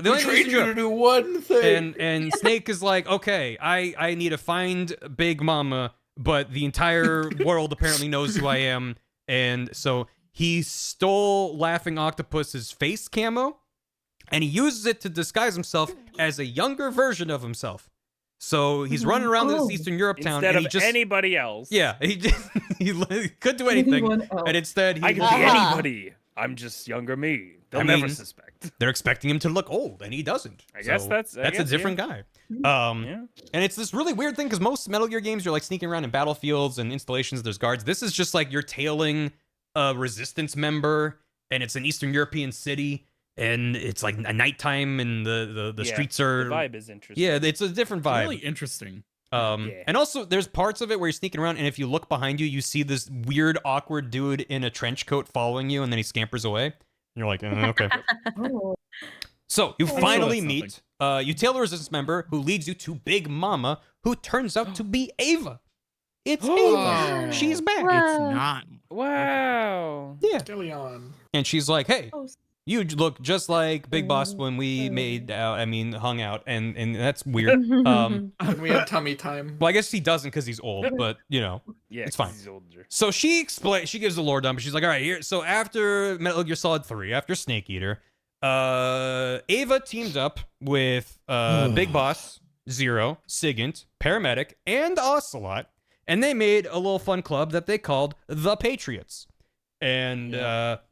[SPEAKER 1] the
[SPEAKER 9] We
[SPEAKER 1] only
[SPEAKER 9] trained you to do one thing.
[SPEAKER 1] and Snake is like, okay, I need to find Big Mama, but the entire world apparently knows who I am, and so he stole Laughing Octopus's face camo, and he uses it to disguise himself as a younger version of himself. So he's running around this Eastern Europe town,
[SPEAKER 4] Instead
[SPEAKER 1] and
[SPEAKER 4] of
[SPEAKER 1] he just
[SPEAKER 4] anybody else.
[SPEAKER 1] yeah, he just he could do anything, and instead
[SPEAKER 4] I
[SPEAKER 1] he
[SPEAKER 4] can be anybody. I'm just younger me. They'll never suspect.
[SPEAKER 1] they're expecting him to look old, and he doesn't.
[SPEAKER 4] I guess
[SPEAKER 1] So
[SPEAKER 4] that's
[SPEAKER 1] a different guy. And it's this really weird thing because most Metal Gear games, you're like sneaking around in battlefields and installations. There's guards. This is just like you're tailing a resistance member, and it's an Eastern European city, and it's like a nighttime, and the streets are.
[SPEAKER 4] The vibe is interesting.
[SPEAKER 1] Yeah, it's a different vibe.
[SPEAKER 5] Really interesting.
[SPEAKER 1] And also there's parts of it where you're sneaking around, and if you look behind you, you see this weird, awkward dude in a trench coat following you, and then he scampers away. And you're like, okay. So you finally meet, you tail the resistance member who leads you to Big Mama, who turns out to be Ava. It's Ava. She's back.
[SPEAKER 3] It's not.
[SPEAKER 4] Wow.
[SPEAKER 1] Yeah.
[SPEAKER 9] Leon.
[SPEAKER 1] And she's like, hey, you look just like Big Boss when we hung out, and that's weird.
[SPEAKER 9] And we had tummy time.
[SPEAKER 1] Well, I guess he doesn't because he's old, but
[SPEAKER 4] Yeah,
[SPEAKER 1] it's fine.
[SPEAKER 4] He's older.
[SPEAKER 1] So she gives the lore dump. She's like, all right, here. So after Metal Gear Solid 3, after Snake Eater, Ava teamed up with Big Boss, Zero, Sigint, Paramedic, and Ocelot, and they made a little fun club that they called the Patriots. And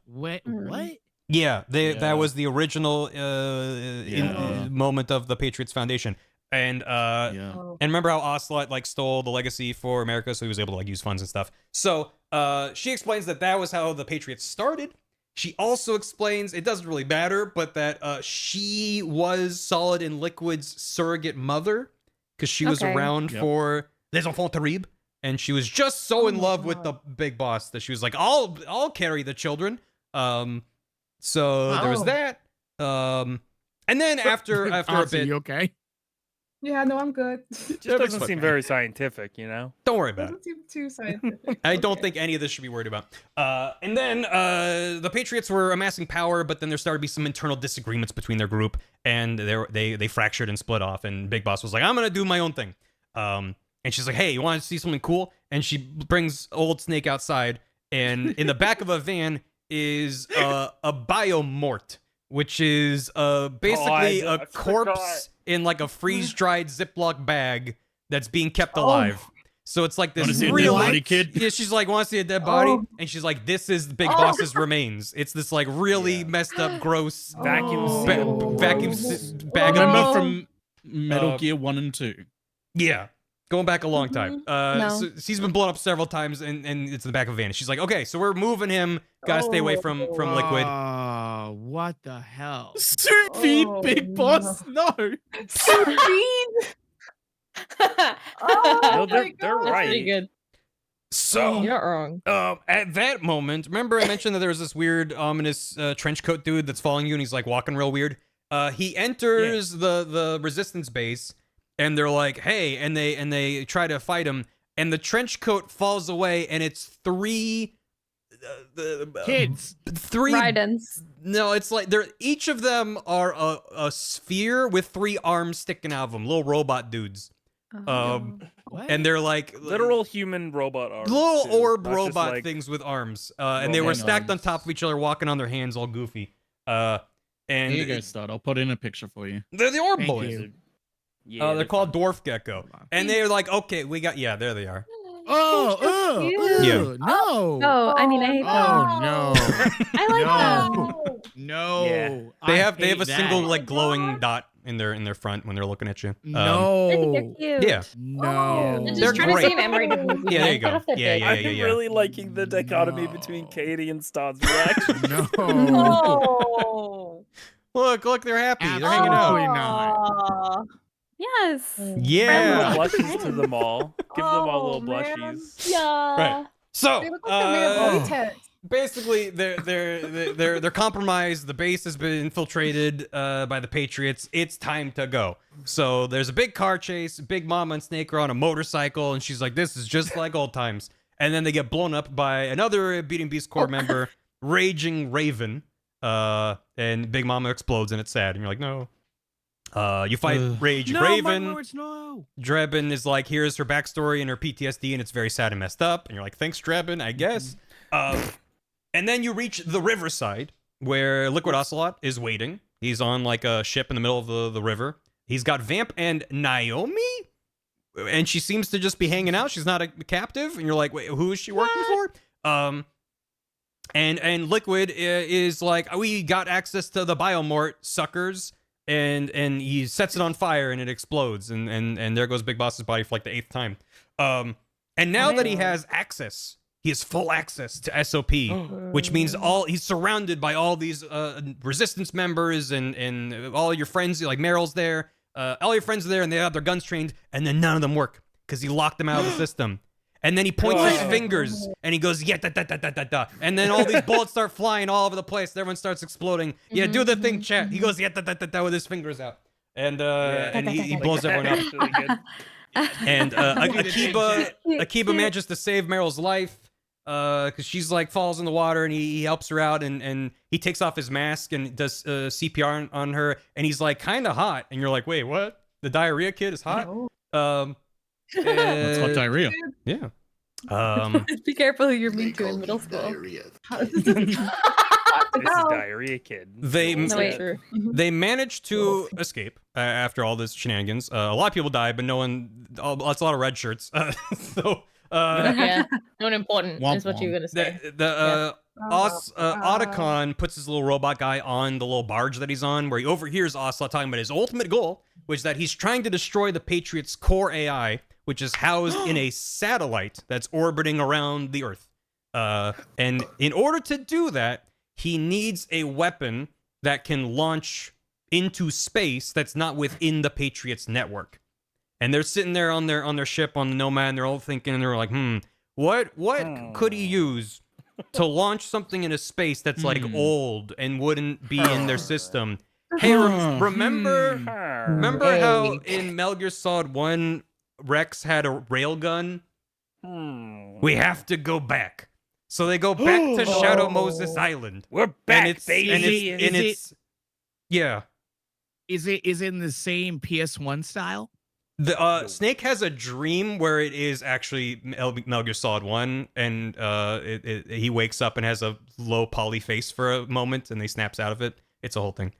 [SPEAKER 3] What?
[SPEAKER 1] yeah, that was the original moment of the Patriots Foundation. And and remember how Ocelot like stole the legacy for America, so he was able to like use funds and stuff. So she explains that was how the Patriots started. She also explains it doesn't really matter, but that she was Solid and Liquid's surrogate mother because she was around for Les Enfants Terribles, and she was just so in love with the Big Boss that she was like, I'll carry the children. So there was that. And then after a bit,
[SPEAKER 3] you okay?
[SPEAKER 8] Yeah, no, I'm good.
[SPEAKER 4] Just doesn't seem very scientific, you know?
[SPEAKER 1] Don't worry about it.
[SPEAKER 8] Doesn't seem too scientific.
[SPEAKER 1] I don't think any of this should be worried about. And then the Patriots were amassing power, but then there started to be some internal disagreements between their group, and they fractured and split off. And Big Boss was like, I'm gonna do my own thing. And she's like, hey, you want to see something cool? And she brings old Snake outside, and in the back of a van is a biomort, which is basically a corpse in like a freeze-dried Ziploc bag that's being kept alive. So it's like this
[SPEAKER 5] real body kid.
[SPEAKER 1] Yeah, she's like, want to see a dead body? And she's like, this is Big Boss's remains. It's this like really messed up, gross
[SPEAKER 4] vacuum
[SPEAKER 1] bag.
[SPEAKER 5] Remember from Metal Gear 1 and 2?
[SPEAKER 1] Yeah. Going back a long time.
[SPEAKER 7] No.
[SPEAKER 1] So he's been blown up several times, and it's in the back of a van. She's like, okay, so we're moving him. Gotta stay away from Liquid.
[SPEAKER 3] Oh, what the hell?
[SPEAKER 5] Sous vide, Big Boss. No.
[SPEAKER 8] Sous vide.
[SPEAKER 4] No, they're right.
[SPEAKER 6] Pretty good.
[SPEAKER 1] So
[SPEAKER 6] You're not wrong.
[SPEAKER 1] at that moment, remember I mentioned that there was this weird, ominous trench coat dude that's following you, and he's like walking real weird. He enters the resistance base, and they're like, hey, and they try to fight him, and the trench coat falls away, and it's three
[SPEAKER 3] Kids.
[SPEAKER 1] three
[SPEAKER 7] Raidens.
[SPEAKER 1] No, it's like each of them are a sphere with 3 arms sticking out of them, little robot dudes. And they're like
[SPEAKER 4] literal human robot arms.
[SPEAKER 1] little
[SPEAKER 4] too,
[SPEAKER 1] orb
[SPEAKER 4] not just,
[SPEAKER 1] robot
[SPEAKER 4] like,
[SPEAKER 1] things with arms. And they were stacked on top of each other, walking on their hands, all goofy. And
[SPEAKER 5] Here you go, Stud. I'll put in a picture for you.
[SPEAKER 1] they're the orb
[SPEAKER 3] Thank
[SPEAKER 1] boys.
[SPEAKER 3] you.
[SPEAKER 4] Yeah,
[SPEAKER 1] They're called Dwarf Gecko. And they're like, okay, we got, yeah, there they are.
[SPEAKER 3] Oh,
[SPEAKER 1] Yeah.
[SPEAKER 3] no.
[SPEAKER 7] Oh, I mean, I hate that.
[SPEAKER 3] Oh, no.
[SPEAKER 7] I like
[SPEAKER 3] No.
[SPEAKER 7] that.
[SPEAKER 3] No.
[SPEAKER 4] Yeah.
[SPEAKER 1] They
[SPEAKER 3] I
[SPEAKER 1] have
[SPEAKER 3] hate
[SPEAKER 1] a single
[SPEAKER 3] that.
[SPEAKER 1] like glowing dot in their front when they're looking at you.
[SPEAKER 3] No.
[SPEAKER 7] I think they're cute.
[SPEAKER 1] Yeah.
[SPEAKER 3] No.
[SPEAKER 6] They're
[SPEAKER 1] They're
[SPEAKER 6] just trying
[SPEAKER 1] great.
[SPEAKER 6] to see an Emery movie.
[SPEAKER 1] Yeah, there you
[SPEAKER 6] Get
[SPEAKER 1] go.
[SPEAKER 6] off that
[SPEAKER 1] Yeah,
[SPEAKER 6] dick.
[SPEAKER 1] yeah, yeah,
[SPEAKER 4] I'm
[SPEAKER 1] yeah.
[SPEAKER 4] really liking the dichotomy between Katie and Stod's reaction.
[SPEAKER 3] No.
[SPEAKER 8] Oh.
[SPEAKER 1] Look, they're happy. They're hanging out.
[SPEAKER 3] Absolutely not.
[SPEAKER 8] Aw.
[SPEAKER 7] Yes.
[SPEAKER 1] Yeah.
[SPEAKER 4] Little blushies to them all. Give them all little
[SPEAKER 8] man.
[SPEAKER 4] blushies.
[SPEAKER 6] Yeah.
[SPEAKER 1] Right. So,
[SPEAKER 8] They look like they're made of latex.
[SPEAKER 1] basically they're compromised. The base has been infiltrated by the Patriots. It's time to go. So there's a big car chase. Big Mama and Snake are on a motorcycle, and she's like, this is just like old times. And then they get blown up by another Beating Beast Corps member, Raging Raven. and Big Mama explodes, and it's sad, and you're like, no. You fight Rage
[SPEAKER 3] No,
[SPEAKER 1] Raven.
[SPEAKER 3] my lords, no.
[SPEAKER 1] Drebin is like, here's her backstory and her PTSD, and it's very sad and messed up. And you're like, thanks, Drebin, I guess. And then you reach the riverside, where Liquid Ocelot is waiting. He's on like a ship in the middle of the river. He's got Vamp and Naomi, and she seems to just be hanging out. She's not a captive, and you're like, wait, who is she working for? And Liquid is like, we got access to the Biomort suckers, and he sets it on fire and it explodes, and there goes Big Boss's body for like the 8th time. And now that he has access, he has full access to SOP, which means he's surrounded by all these resistance members and all your friends, like Meryl's there, all your friends are there, and they have their guns trained, and then none of them work because he locked them out of the system. And then he points his fingers and he goes, yeah, da, da, da, da, da, da. And then all these bullets start flying all over the place. Everyone starts exploding. Yeah, do the thing, chat. He goes, yeah, da, da, da, da, with his fingers out. And he blows everyone up.
[SPEAKER 4] Really good.
[SPEAKER 1] And Akiba manages to save Meryl's life because she's like falls in the water, and he helps her out, and he takes off his mask and does CPR on her, and he's like kind of hot, and you're like, wait, what? The diarrhea kid is hot?
[SPEAKER 5] That's hot diarrhea.
[SPEAKER 1] Yeah.
[SPEAKER 6] Be careful who you're mean to in middle school.
[SPEAKER 4] This is diarrhea kid.
[SPEAKER 1] They managed to escape after all this shenanigans. A lot of people died, but no one. That's a lot of red shirts. So.
[SPEAKER 6] Yeah, no one important is what you're gonna say.
[SPEAKER 1] Otacon puts his little robot guy on the little barge that he's on, where he overhears Ocelot talking about his ultimate goal, which is that he's trying to destroy the Patriots' core AI, which is housed in a satellite that's orbiting around the Earth. And in order to do that, he needs a weapon that can launch into space that's not within the Patriots' network. And they're sitting there on their ship on the Nomad, and they're all thinking, and they're like, what could he use to launch something into space that's like old and wouldn't be in their system? Hey, remember how in Metal Gear Solid 1, Rex had a railgun? We have to go back. So they go back to Shadow Moses Island.
[SPEAKER 4] We're back,
[SPEAKER 1] and
[SPEAKER 3] baby.
[SPEAKER 1] Yeah.
[SPEAKER 3] Is it in the same PS1 style?
[SPEAKER 1] The Snake has a dream where it is actually Metal Gear Solid 1, and he wakes up and has a low poly face for a moment, and he snaps out of it. It's a whole thing.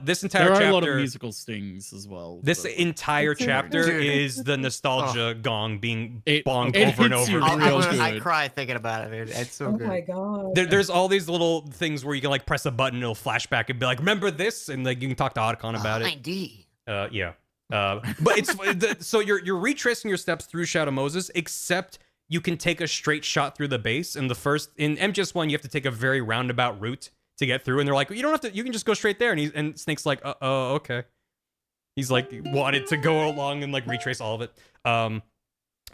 [SPEAKER 1] This entire chapter,
[SPEAKER 5] there are a lot of musical stings as well.
[SPEAKER 1] This entire chapter is the nostalgia gong being bonged
[SPEAKER 5] it
[SPEAKER 1] over and
[SPEAKER 5] hits you
[SPEAKER 1] over.
[SPEAKER 5] real good.
[SPEAKER 2] I cry thinking about it, dude. It's so good.
[SPEAKER 8] Oh my god.
[SPEAKER 1] There's all these little things where you can like press a button, it'll flashback and be like, remember this? And like you can talk to Otacon about it.
[SPEAKER 2] ID.
[SPEAKER 1] Yeah. But it's so you're retracing your steps through Shadow Moses, except you can take a straight shot through the base. In MGS1, you have to take a very roundabout route to get through, and they're like, you don't have to, you can just go straight there. And Snake's like, oh, okay. He's like wanted to go along and like retrace all of it.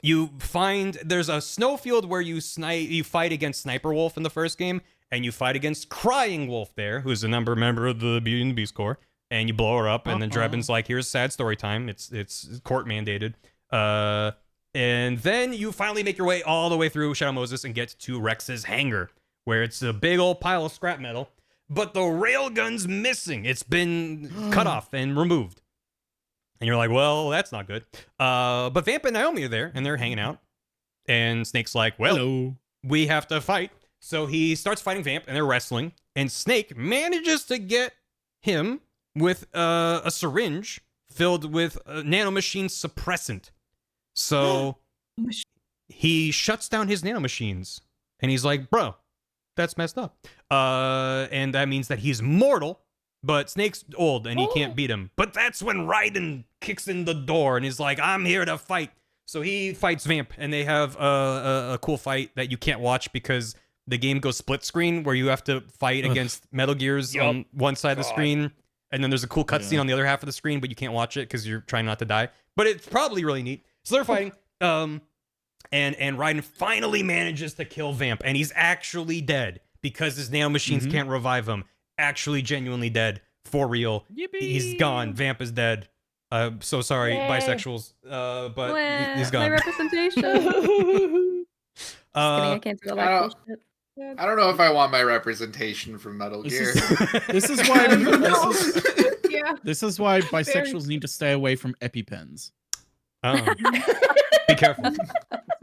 [SPEAKER 1] You find there's a snowfield where you fight against Sniper Wolf in the first game, and you fight against Crying Wolf there, who's a member of the Beauty and the Beast Corps. And you blow her up, and then Drebin's like, here's sad story time. It's court mandated. And then you finally make your way all the way through Shadow Moses and get to Rex's hangar, where it's a big old pile of scrap metal, but the railgun's missing. It's been cut off and removed. And you're like, well, that's not good. But Vamp and Naomi are there, and they're hanging out. And Snake's like, well, we have to fight. So he starts fighting Vamp, and they're wrestling. And Snake manages to get him with a syringe filled with nanomachine suppressant. So he shuts down his nanomachines, and he's like, bro, that's messed up. And that means that he's mortal, but Snake's old, and he can't beat him. But that's when Raiden kicks in the door, and he's like, I'm here to fight. So he fights Vamp, and they have a cool fight that you can't watch because the game goes split screen, where you have to fight against Metal Gears on one side of the screen, and then there's a cool cutscene on the other half of the screen, but you can't watch it because you're trying not to die. But it's probably really neat. So they're fighting, and Raiden finally manages to kill Vamp, and he's actually dead because his nanomachines can't revive him. Actually, genuinely dead, for real.
[SPEAKER 3] Yippee!
[SPEAKER 1] He's gone. Vamp is dead. So sorry, bisexuals, but he's gone.
[SPEAKER 7] My representation. Just kidding, I can't do all that cool shit.
[SPEAKER 9] I don't know if I want my representation from Metal Gear.
[SPEAKER 5] This is why
[SPEAKER 8] Yeah.
[SPEAKER 5] this is why bisexuals need to stay away from EpiPens.
[SPEAKER 1] Oh. Be careful.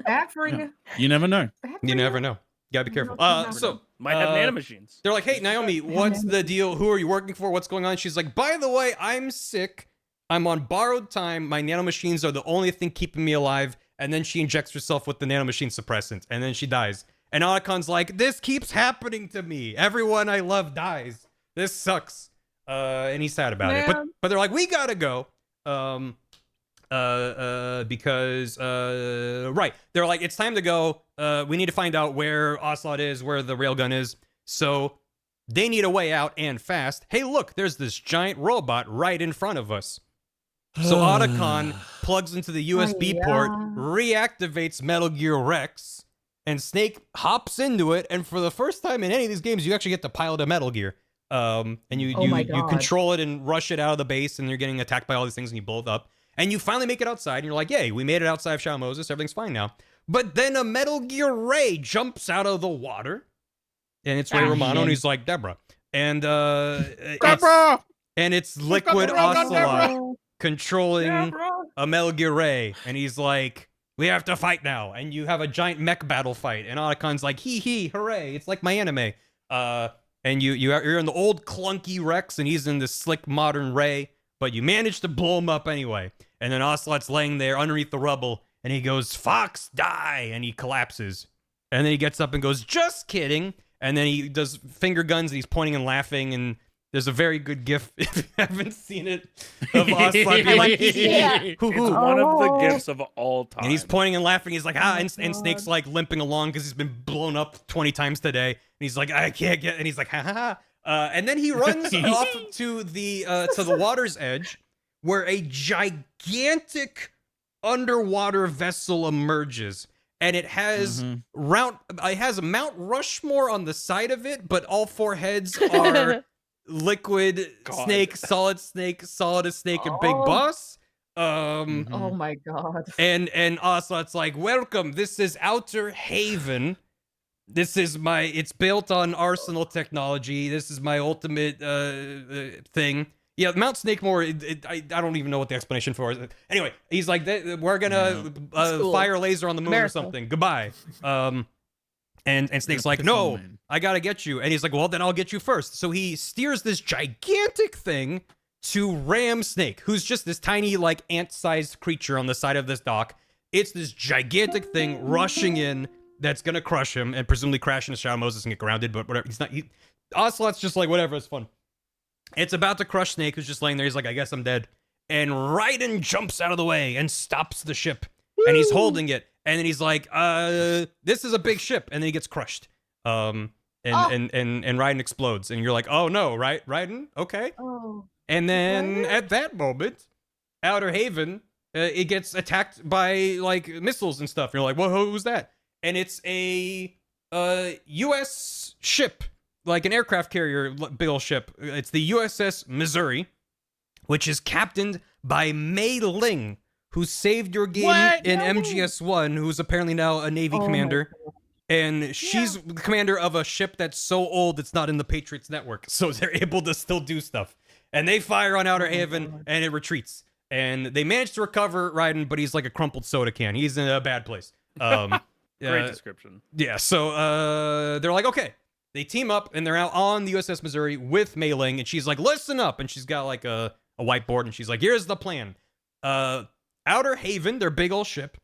[SPEAKER 8] Bad for you.
[SPEAKER 5] You never know.
[SPEAKER 1] You never know. You gotta be careful. So
[SPEAKER 4] Might have nanomachines.
[SPEAKER 1] they're like, hey, Naomi, what's the deal? Who are you working for? What's going on? She's like, by the way, I'm sick. I'm on borrowed time. My nanomachines are the only thing keeping me alive. And then she injects herself with the nanomachine suppressant. And then she dies. And Otacon's like, this keeps happening to me. Everyone I love dies. This sucks. And he's sad about it. But they're like, we gotta go. Because right. They're like, it's time to go. We need to find out where Ocelot is, where the railgun is. So they need a way out and fast. Hey, look, there's this giant robot right in front of us. So Otacon plugs into the USB port, reactivates Metal Gear Rex, and Snake hops into it. And for the first time in any of these games, you actually get to pilot a Metal Gear. And you control it and rush it out of the base, and you're getting attacked by all these things, and you blow it up. And you finally make it outside, and you're like, yay, we made it outside of Shadow Moses, everything's fine now. But then a Metal Gear Ray jumps out of the water, and it's Ray Romano, and he's like, Deborah. And
[SPEAKER 5] Deborah!
[SPEAKER 1] It's Liquid Ocelot controlling a Metal Gear Ray, and he's like, we have to fight now. And you have a giant mech battle fight, and Otacon's like, hee, hooray, it's like my anime. And you're in the old clunky Rex, and he's in the slick modern Ray, but you manage to blow him up anyway. And then Ocelot's laying there underneath the rubble, and he goes, Fox, die! And he collapses. And then he gets up and goes, just kidding. And then he does finger guns, and he's pointing and laughing, and there's a very good gif, if you haven't seen it, of Ocelot being like,
[SPEAKER 4] It's one of the gifs of all time.
[SPEAKER 1] and he's pointing and laughing. He's like, and Snake's like limping along because he's been blown up 20 times today. And he's like, I can't get, and he's like, ha ha ha. And then he runs off to the water's edge, where a gigantic underwater vessel emerges, and it has a Mount Rushmore on the side of it, but all four heads are Liquid, Snake, Solid Snake, Solid Snake, and Big Boss.
[SPEAKER 8] Oh my god.
[SPEAKER 1] And Ocelot's like, welcome. This is Outer Haven. This is it's built on Arsenal technology. This is my ultimate thing. Yeah, Mount Snakemore, I don't even know what the explanation for is. Anyway, he's like, we're gonna fire a laser on the moon or something. Goodbye. And Snake's like, no, I gotta get you. And he's like, well, then I'll get you first. So he steers this gigantic thing to ram Snake, who's just this tiny, like, ant-sized creature on the side of this dock. It's this gigantic thing rushing in that's gonna crush him and presumably crash into Shadow Moses and get grounded, but whatever. Ocelot's just like, whatever, it's fun. It's about to crush Snake, who's just laying there. He's like, I guess I'm dead. And Raiden jumps out of the way and stops the ship. And he's holding it. And then he's like, this is a big ship. And then he gets crushed. And Raiden explodes. And you're like, oh no, right, Raiden? Okay.
[SPEAKER 8] Oh.
[SPEAKER 1] And then at that moment, Outer Haven, it gets attacked by like missiles and stuff. And you're like, whoa, who was that? And it's a U.S. ship, like an aircraft carrier, big ol' ship. It's the USS Missouri, which is captained by Mei Ling, who saved your game in MGS1, who's apparently now a Navy commander. And she's the commander of a ship that's so old it's not in the Patriots network. So they're able to still do stuff. And they fire on Outer Haven, and it retreats. And they manage to recover Raiden, but he's like a crumpled soda can. He's in a bad place.
[SPEAKER 4] Great description.
[SPEAKER 1] Yeah, so they're like, okay. They team up, and they're out on the USS Missouri with Mei Ling, and she's like, listen up. And she's got like a whiteboard, and she's like, here's the plan. Outer Haven, their big old ship,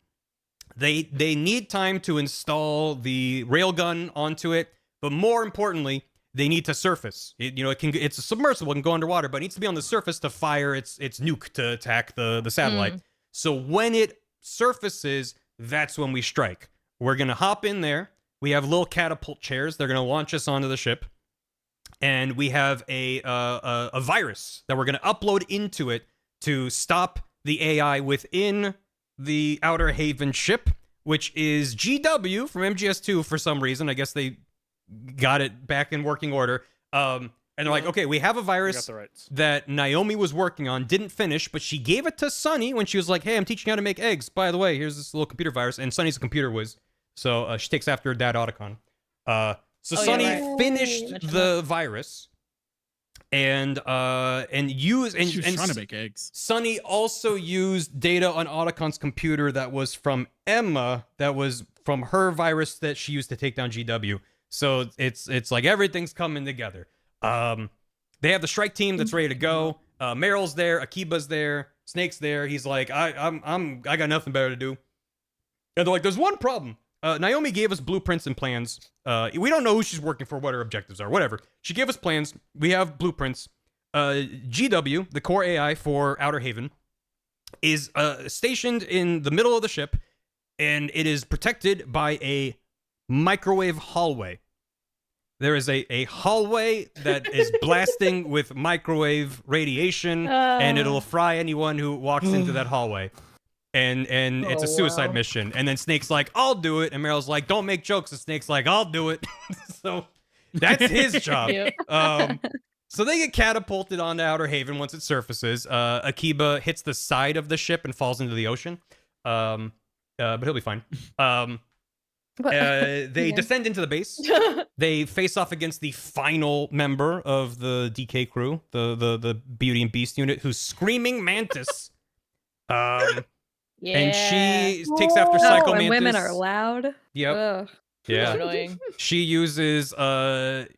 [SPEAKER 1] they need time to install the railgun onto it, but more importantly, they need to surface. It's a submersible, it can go underwater, but it needs to be on the surface to fire its nuke to attack the satellite. So when it surfaces, that's when we strike. We're gonna hop in there. We have little catapult chairs. They're gonna launch us onto the ship, and we have a virus that we're gonna upload into it to stop the AI within the Outer Haven ship, which is GW from MGS2 for some reason. I guess they got it back in working order. And they're like, okay, we have a virus that Naomi was working on, didn't finish, but she gave it to Sunny when she was like, hey, I'm teaching you how to make eggs. By the way, here's this little computer virus. And Sunny's a computer whiz. So she takes after her dad, Otacon. So
[SPEAKER 6] Oh, yeah,
[SPEAKER 1] Sunny
[SPEAKER 6] right.
[SPEAKER 1] finished
[SPEAKER 6] Mentioned
[SPEAKER 1] the virus, and used
[SPEAKER 5] She was
[SPEAKER 1] and
[SPEAKER 5] trying to make eggs.
[SPEAKER 1] Sunny also used data on Otacon's computer that was from Emma, that was from her virus that she used to take down GW. So it's like everything's coming together. They have the strike team that's ready to go. Meryl's there, Akiba's there, Snake's there. He's like, I got nothing better to do. And they're like, there's one problem. Naomi gave us blueprints and plans. We don't know who she's working for, what her objectives are, whatever. She gave us plans. We have blueprints. GW, the core AI for Outer Haven, is stationed in the middle of the ship, and it is protected by a microwave hallway. There is a hallway that is blasting with microwave radiation, and it'll fry anyone who walks into that hallway. And it's a suicide mission. And then Snake's like, I'll do it. And Meryl's like, don't make jokes. And Snake's like, I'll do it. So that's his job.
[SPEAKER 6] Yep.
[SPEAKER 1] So they get catapulted onto Outer Haven once it surfaces. Akiba hits the side of the ship and falls into the ocean. But he'll be fine. They descend into the base. They face off against the final member of the DK crew, the Beauty and Beast unit, who's Screaming Mantis. And she takes after Psycho Mantis.
[SPEAKER 7] And women are loud.
[SPEAKER 1] Yep.
[SPEAKER 7] Ugh.
[SPEAKER 1] Yeah.
[SPEAKER 6] Annoying.
[SPEAKER 1] She uses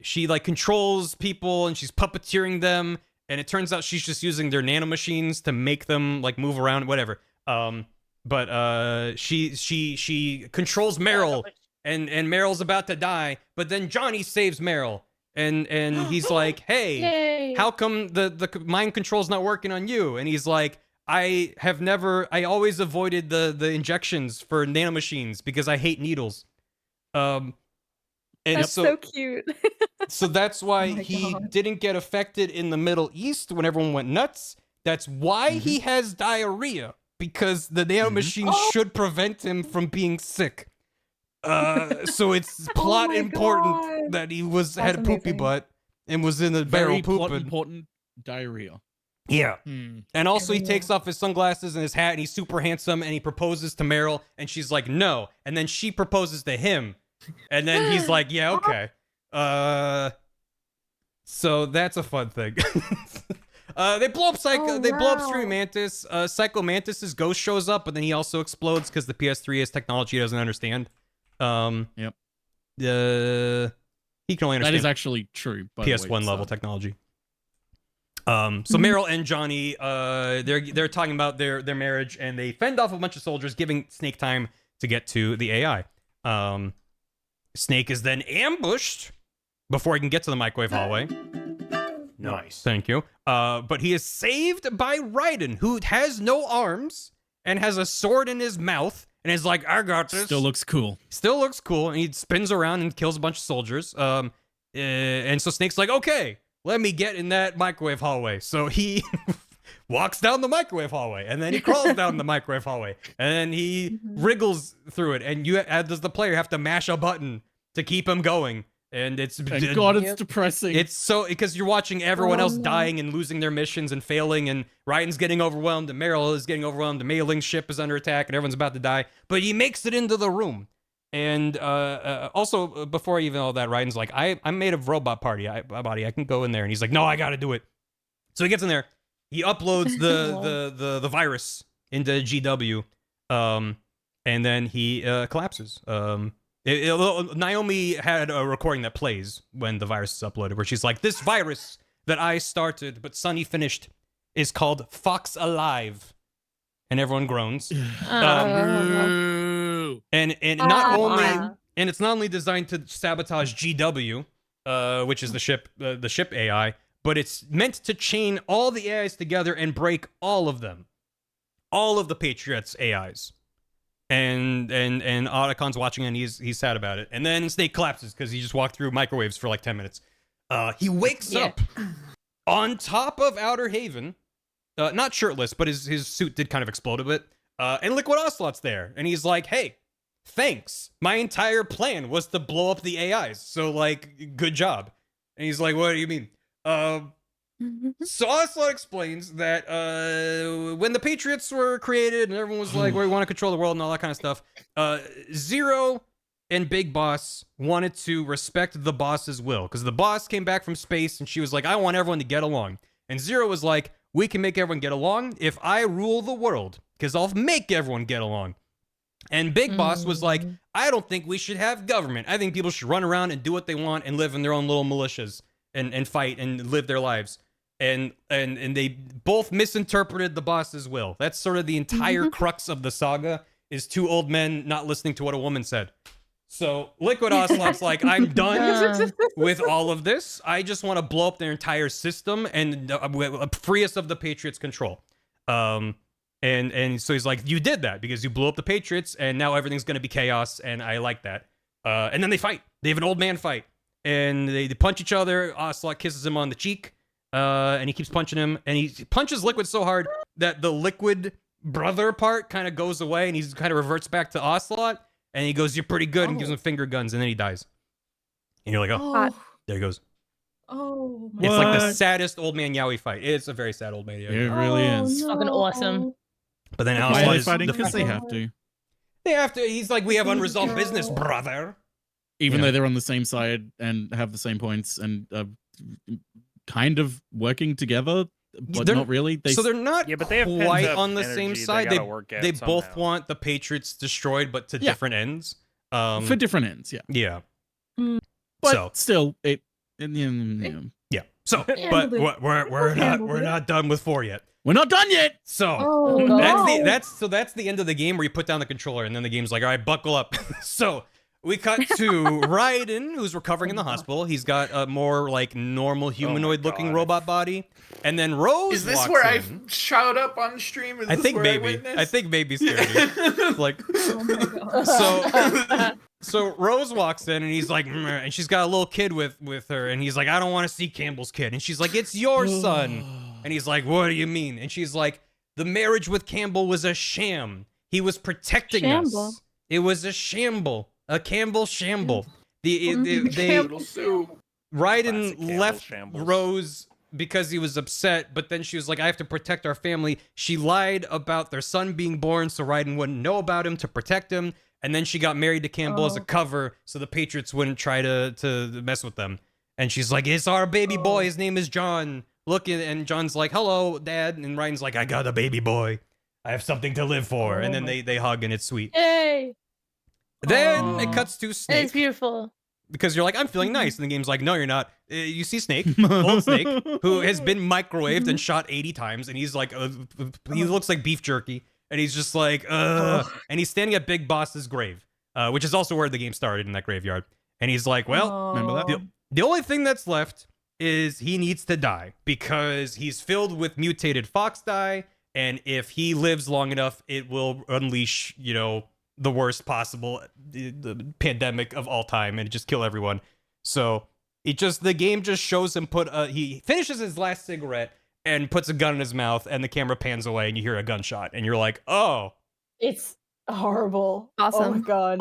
[SPEAKER 1] she like controls people and she's puppeteering them, and it turns out she's just using their nanomachines to make them like move around, whatever. But she controls Meryl, and Meryl's about to die, but then Johnny saves Meryl. And he's like, hey,
[SPEAKER 6] Yay.
[SPEAKER 1] how come the mind control's not working on you? And he's like, I always avoided the injections for nanomachines because I hate needles. And
[SPEAKER 7] That's so cute.
[SPEAKER 1] so that's why
[SPEAKER 6] Oh my
[SPEAKER 1] he
[SPEAKER 6] God.
[SPEAKER 1] didn't get affected in the Middle East when everyone went nuts. That's why he has diarrhea, because the nanomachines should prevent him from being sick. So it's plot
[SPEAKER 6] my
[SPEAKER 1] important
[SPEAKER 6] God.
[SPEAKER 1] that he
[SPEAKER 7] That's
[SPEAKER 1] had a poopy
[SPEAKER 7] amazing.
[SPEAKER 1] butt and was in the barrel
[SPEAKER 5] Very plot
[SPEAKER 1] pooping.
[SPEAKER 5] important diarrhea.
[SPEAKER 1] Yeah.
[SPEAKER 3] Hmm.
[SPEAKER 1] And also he
[SPEAKER 6] Yeah.
[SPEAKER 1] takes off his sunglasses and his hat, and he's super handsome, and he proposes to Meryl, and she's like, no. And then she proposes to him. And then he's like, yeah, okay. So that's a fun thing. They blow up they blow up Screaming Mantis. Psycho Mantis's ghost shows up, but then he also explodes because the PS3 is technology he doesn't understand.
[SPEAKER 5] Yep.
[SPEAKER 1] He can only
[SPEAKER 5] That
[SPEAKER 1] understand
[SPEAKER 5] is actually true. By the way,
[SPEAKER 1] PS1
[SPEAKER 5] so-
[SPEAKER 1] level technology. So Meryl and Johnny, they're talking about their marriage, and they fend off a bunch of soldiers, giving Snake time to get to the AI. Snake is then ambushed before he can get to the microwave hallway. Nice. Thank you. But he is saved by Raiden, who has no arms and has a sword in his mouth, and is like, I got this.
[SPEAKER 5] Still looks cool.
[SPEAKER 1] Still looks cool, and he spins around and kills a bunch of soldiers. And so Snake's like, okay, let me get in that microwave hallway. So he walks down the microwave hallway, and then he crawls down the microwave hallway, and then he wriggles through it, and you, as the player, have to mash a button to keep him going. And it's
[SPEAKER 5] Thank God it's depressing.
[SPEAKER 1] it's so, because you're watching everyone else dying and losing their missions and failing, and Ryan's getting overwhelmed, and Meryl is getting overwhelmed, the Mei Ling's ship is under attack, and everyone's about to die, but he makes it into the room. And also, before even all that, Ryan's like, I'm made of robot body. I can go in there. And he's like, no, I gotta do it. So he gets in there. He uploads the virus into GW, and then he collapses. Naomi had a recording that plays when the virus is uploaded, where she's like, this virus that I started but Sunny finished is called Fox Alive. And everyone groans. And not only, and it's not only designed to sabotage GW, which is the ship AI, but it's meant to chain all the AIs together and break all of them, all of the Patriots AIs. And Otacon's watching, and he's sad about it. And then Snake collapses because he just walked through microwaves for like 10 minutes. He wakes up on top of Outer Haven, not shirtless, but his suit did kind of explode a bit. And Liquid Ocelot's there, and he's like, hey, thanks. My entire plan was to blow up the AIs, so like, good job. And he's like, what do you mean? So Ocelot explains that when the Patriots were created and everyone was like, we want to control the world and all that kind of stuff, Zero and Big Boss wanted to respect the boss's will, because the boss came back from space and she was like, I want everyone to get along. And Zero was like, we can make everyone get along if I rule the world, because I'll make everyone get along. And Big Boss was like, I don't think we should have government. I think people should run around and do what they want and live in their own little militias and fight and live their lives. And they both misinterpreted the boss's will. That's sort of the entire crux of the saga, is two old men not listening to what a woman said. So Liquid Ocelot's like, I'm done with all of this. I just want to blow up their entire system and free us of the Patriots' control. And so he's like, you did that because you blew up the Patriots, and now everything's going to be chaos, and I like that. And then they fight. They have an old man fight. And they punch each other. Ocelot kisses him on the cheek, and he keeps punching him. And he punches Liquid so hard that the Liquid brother part kind of goes away, and he kind of reverts back to Ocelot. And he goes, you're pretty good, and gives him finger guns, and then he dies. And you're like, oh, there he goes.
[SPEAKER 8] Oh, my
[SPEAKER 1] It's like the saddest old man Yowie fight. It's a very sad old man Yowie.
[SPEAKER 5] It really is.
[SPEAKER 6] No. Fucking awesome.
[SPEAKER 1] But then
[SPEAKER 5] Why are they
[SPEAKER 1] is
[SPEAKER 5] fighting? Because they have to.
[SPEAKER 1] They have to. He's like, we have unresolved business, brother.
[SPEAKER 5] Even though they're on the same side and have the same points and kind of working together, but not really.
[SPEAKER 1] So they're not
[SPEAKER 4] but they have
[SPEAKER 1] quite
[SPEAKER 4] pent-up
[SPEAKER 1] on the
[SPEAKER 4] energy
[SPEAKER 1] same
[SPEAKER 4] they
[SPEAKER 1] side.
[SPEAKER 4] gotta work out
[SPEAKER 1] They both
[SPEAKER 4] somehow.
[SPEAKER 1] want the Patriots destroyed, but to different ends.
[SPEAKER 5] For different ends, yeah.
[SPEAKER 1] Yeah.
[SPEAKER 5] But
[SPEAKER 1] so
[SPEAKER 5] still,
[SPEAKER 1] yeah. So, but we're not done with 4 yet.
[SPEAKER 5] We're not done yet.
[SPEAKER 1] So that's the end of the game, where you put down the controller, and then the game's like, all right, buckle up. So we cut to Raiden, who's recovering in the hospital. He's got a more like normal humanoid-looking robot body, and then Rose.
[SPEAKER 9] Is this
[SPEAKER 1] walks
[SPEAKER 9] where I
[SPEAKER 1] in.
[SPEAKER 9] showed up on stream? Is
[SPEAKER 1] I
[SPEAKER 9] this
[SPEAKER 1] think
[SPEAKER 9] where
[SPEAKER 1] maybe. I think maybe scared like. So Rose walks in, and he's like, and she's got a little kid with her, and he's like, I don't want to see Campbell's kid, and she's like, it's your son, and he's like, what do you mean? And she's like, the marriage with Campbell was a sham. He was protecting us. It was a shamble, a Campbell shamble. Raiden left Rose because he was upset, but then she was like, I have to protect our family. She lied about their son being born so Raiden wouldn't know about him to protect him. And then she got married to Campbell as a cover so the Patriots wouldn't try to mess with them. And she's like, it's our baby boy. His name is John. Look, and John's like, hello, Dad. And Ryan's like, I got a baby boy. I have something to live for. And then they hug, and it's sweet.
[SPEAKER 6] Yay!
[SPEAKER 1] Then it cuts to Snake.
[SPEAKER 6] It's beautiful.
[SPEAKER 1] Because you're like, I'm feeling nice. And the game's like, no, you're not. You see Snake, old Snake, who has been microwaved and shot 80 times. And he's like, he looks like beef jerky. And he's just like, and he's standing at Big Boss's grave, which is also where the game started, in that graveyard. And he's like, well,
[SPEAKER 5] remember that?
[SPEAKER 1] The only thing that's left is he needs to die, because he's filled with mutated fox dye. And if he lives long enough, it will unleash, the worst possible the pandemic of all time and just kill everyone. So the game just shows him he finishes his last cigarette and puts a gun in his mouth, and the camera pans away, and you hear a gunshot, and you're like, oh.
[SPEAKER 8] It's horrible.
[SPEAKER 7] Awesome.
[SPEAKER 8] Oh my god.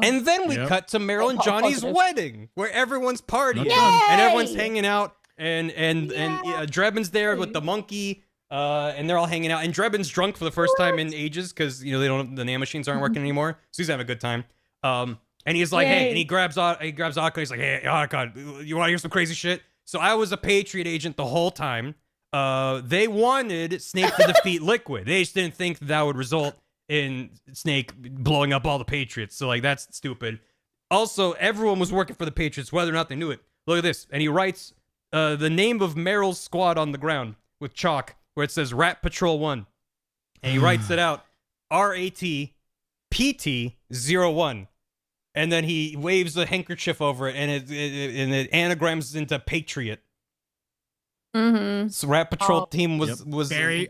[SPEAKER 1] And then we cut to Meryl and Johnny's wedding, where everyone's partying,
[SPEAKER 8] Yay!
[SPEAKER 1] and everyone's hanging out, and Drebin's there with the monkey, and they're all hanging out, and Drebin's drunk for the first time in ages, because the nanomachines aren't working anymore, so he's having a good time. And he's like, hey, and he grabs Akka, he's like, hey, Akka, you want to hear some crazy shit? So I was a Patriot agent the whole time. They wanted Snake to defeat Liquid. They just didn't think that would result in Snake blowing up all the Patriots. So, like, that's stupid. Also, everyone was working for the Patriots, whether or not they knew it. Look at this. And he writes the name of Meryl's squad on the ground with chalk, where it says Rat Patrol 1. And he writes it out, RATPT01. And then he waves a handkerchief over it, and it anagrams into Patriot.
[SPEAKER 7] Mm-hmm.
[SPEAKER 1] So Rat Patrol team was
[SPEAKER 3] Barry.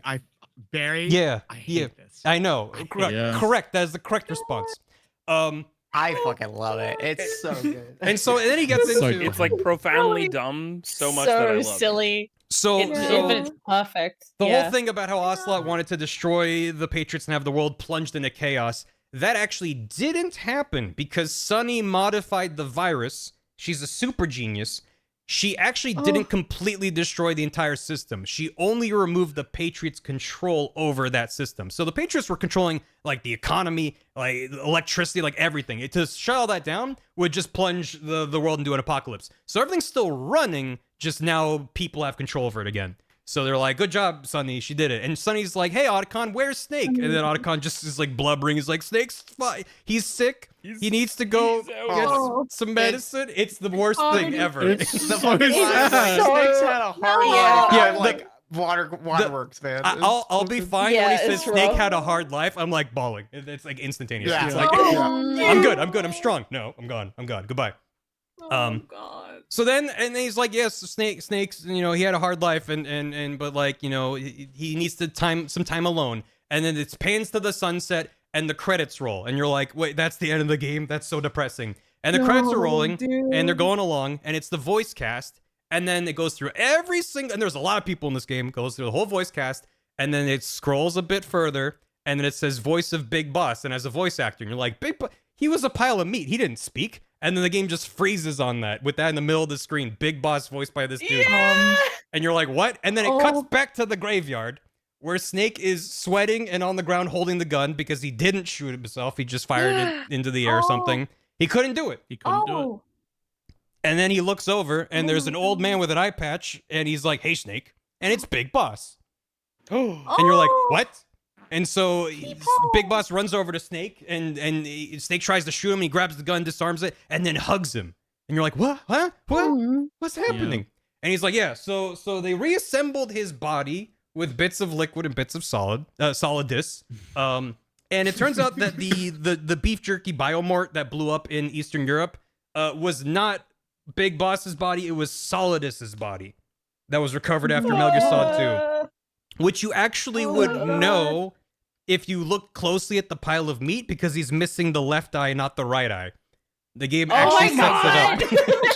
[SPEAKER 1] Yeah,
[SPEAKER 3] I hate this.
[SPEAKER 1] I know. Correct. That is the correct response.
[SPEAKER 2] I fucking love it. It's so good.
[SPEAKER 1] And then he gets into
[SPEAKER 4] it's like profoundly dumb so much that I love
[SPEAKER 6] silly.
[SPEAKER 4] it.
[SPEAKER 1] So
[SPEAKER 6] It's perfect.
[SPEAKER 1] The whole thing about how Ocelot wanted to destroy the Patriots and have the world plunged into chaos, that actually didn't happen, because Sunny modified the virus. She's a super genius. she actually didn't completely destroy the entire system. She only removed the Patriots' control over that system. So the Patriots were controlling like the economy, like electricity, like everything. To shut all that down would just plunge the world into an apocalypse. So everything's still running, just now people have control over it again. So they're like, good job, Sunny, she did it. And Sunny's like, hey, Otacon, where's Snake? And then Otacon just is like blubbering. He's like, Snake's fine. He's sick. He needs to go get some medicine. It's the worst thing ever.
[SPEAKER 5] It's
[SPEAKER 2] The
[SPEAKER 5] so
[SPEAKER 2] fucking
[SPEAKER 5] sad.
[SPEAKER 2] Snake's had a hard
[SPEAKER 1] Yeah,
[SPEAKER 2] like waterworks, man.
[SPEAKER 1] I'll be fine
[SPEAKER 6] Yeah,
[SPEAKER 1] when he says
[SPEAKER 6] it's
[SPEAKER 1] Snake
[SPEAKER 6] rough.
[SPEAKER 1] had a hard life. I'm like bawling. It's like instantaneous.
[SPEAKER 2] Yeah.
[SPEAKER 1] It's like, I'm good. I'm strong. No, I'm gone. Goodbye.
[SPEAKER 8] God.
[SPEAKER 1] So then, and then he's like, yes, Snake's, you know, he had a hard life, but like, you know, he needs to some time alone. And then it pans to the sunset, and the credits roll, and you're like, wait, that's the end of the game? That's so depressing. And the credits are rolling, and they're going along, and it's the voice cast, and then it goes through every single, and there's a lot of people in this game, goes through the whole voice cast, and then it scrolls a bit further, and then it says voice of Big Boss, and as a voice actor, and you're like, he was a pile of meat, he didn't speak. And then the game just freezes on that, with that in the middle of the screen, Big Boss voiced by this dude. And you're like, what? And then it cuts back to the graveyard, where Snake is sweating and on the ground holding the gun because he didn't shoot himself. He just fired it into the air or something. He couldn't do it.
[SPEAKER 5] He couldn't do it.
[SPEAKER 1] And then he looks over, and there's an old man with an eye patch, and he's like, hey, Snake. And it's Big Boss. And you're like, what? And so Big Boss runs over to Snake, and Snake tries to shoot him. He grabs the gun, disarms it, and then hugs him. And you're like, what? Huh? What? What's happening?
[SPEAKER 5] Yeah.
[SPEAKER 1] And he's like, yeah. So they reassembled his body with bits of liquid and bits of solidus. And it turns out that the beef jerky biomort that blew up in Eastern Europe was not Big Boss's body. It was Solidus's body that was recovered after Metal Gear Solid 2, which you actually would know if you look closely at the pile of meat, because he's missing the left eye, not the right eye. The game actually sets it up.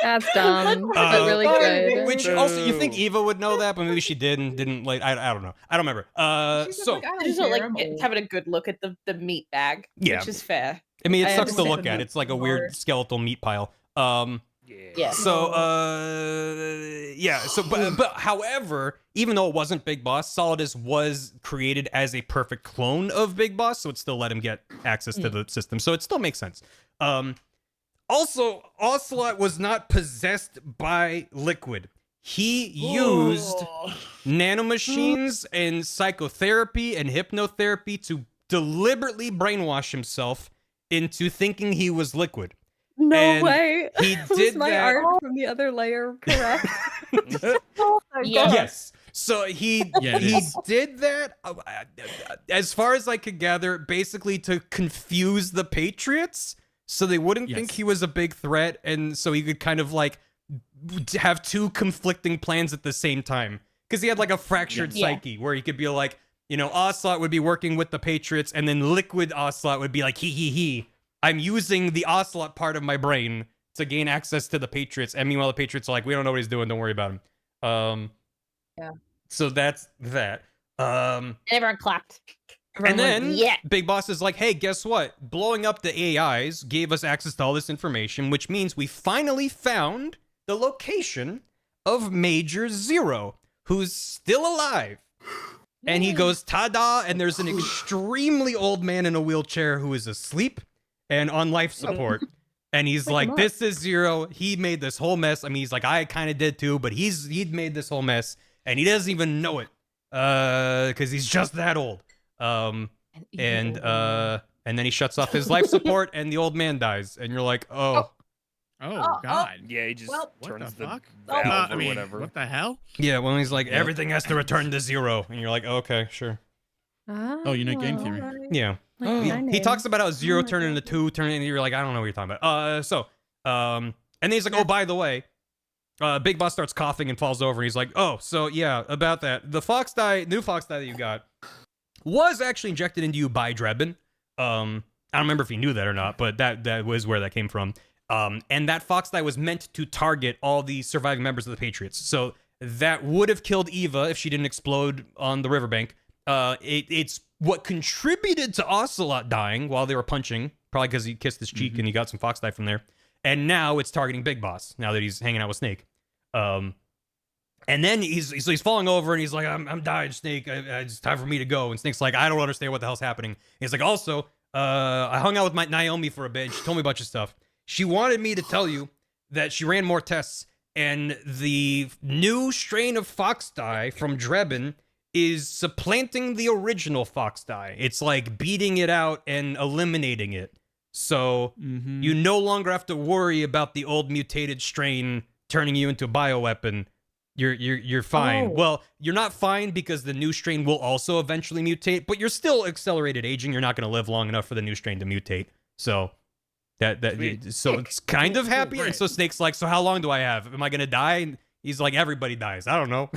[SPEAKER 7] That's dumb, but really good.
[SPEAKER 1] Which also, you think Eva would know that, but maybe she didn't like, I don't know. I don't remember. So
[SPEAKER 8] like,
[SPEAKER 6] I just don't like having a good look at the meat bag,
[SPEAKER 1] Yeah.
[SPEAKER 6] which is fair.
[SPEAKER 1] I mean, it
[SPEAKER 6] I
[SPEAKER 1] sucks to
[SPEAKER 6] understand
[SPEAKER 1] look
[SPEAKER 6] the
[SPEAKER 1] at.
[SPEAKER 6] meat
[SPEAKER 1] It's like a weird skeletal meat pile.
[SPEAKER 6] Yeah.
[SPEAKER 1] So, yeah. So, but however, even though it wasn't Big Boss, Solidus was created as a perfect clone of Big Boss, so it still let him get access to the system. So it still makes sense. Also, Ocelot was not possessed by Liquid. He used nanomachines and psychotherapy and hypnotherapy to deliberately brainwash himself into thinking he was Liquid.
[SPEAKER 7] No
[SPEAKER 1] And
[SPEAKER 7] way.
[SPEAKER 1] he
[SPEAKER 7] Was
[SPEAKER 1] did
[SPEAKER 7] my
[SPEAKER 1] that.
[SPEAKER 7] art from the other layer correct?
[SPEAKER 1] Yes. So he did that, as far as I could gather, basically to confuse the Patriots, so they wouldn't think he was a big threat, and so he could kind of like have two conflicting plans at the same time. Because he had like a fractured psyche, where he could be like, you know, Ocelot would be working with the Patriots, and then Liquid Ocelot would be like, he. I'm using the Ocelot part of my brain to gain access to the Patriots, and meanwhile the Patriots are like, we don't know what he's doing, don't worry about him. So that's that.
[SPEAKER 6] Everyone clapped.
[SPEAKER 1] And then Big Boss is like, hey, guess what? Blowing up the AIs gave us access to all this information, which means we finally found the location of Major Zero, who's still alive. And he goes, ta-da, and there's an extremely old man in a wheelchair who is asleep and on life support. And he's like, this is Zero. He made this whole mess. I mean, he's like, I kind of did too, but he'd made this whole mess, and he doesn't even know it, because he's just that old. And then he shuts off his life support, and the old man dies, and you're like, oh
[SPEAKER 3] God.
[SPEAKER 4] Yeah, he just turns the
[SPEAKER 3] fuck?
[SPEAKER 4] valve or whatever.
[SPEAKER 3] What the hell?
[SPEAKER 1] yeah. Well, he's like, everything has to return to zero, and you're like, okay, sure.
[SPEAKER 5] Oh, you know game theory.
[SPEAKER 1] Yeah. He talks about how zero turned into two, turned into, you're like, I don't know what you're talking about. And then he's like, oh, by the way, Big Boss starts coughing and falls over, and he's like, oh, so yeah, about that, the new fox dye that you got was actually injected into you by Drebin. I don't remember if you knew that or not, but that was where that came from. And that fox dye was meant to target all the surviving members of the Patriots. So that would have killed Eva if she didn't explode on the riverbank. It's what contributed to Ocelot dying while they were punching, probably because he kissed his cheek and he got some fox dye from there. and now it's targeting Big Boss. Now that he's hanging out with Snake, and then he's falling over and he's like, I'm dying, Snake. It's time for me to go. And Snake's like, I don't understand what the hell's happening. He's like, also, I hung out with my Naomi for a bit. And she told me a bunch of stuff. She wanted me to tell you that she ran more tests, and the new strain of fox dye from Drebin is supplanting the original fox dye. It's like beating it out and eliminating it. So you no longer have to worry about the old mutated strain turning you into a bioweapon. You're fine.
[SPEAKER 6] Oh.
[SPEAKER 1] Well, you're not fine because the new strain will also eventually mutate, but you're still accelerated aging. You're not going to live long enough for the new strain to mutate. So so it's kind of happy. And so Snake's like, so how long do I have? Am I going to die? And he's like, everybody dies. I don't know.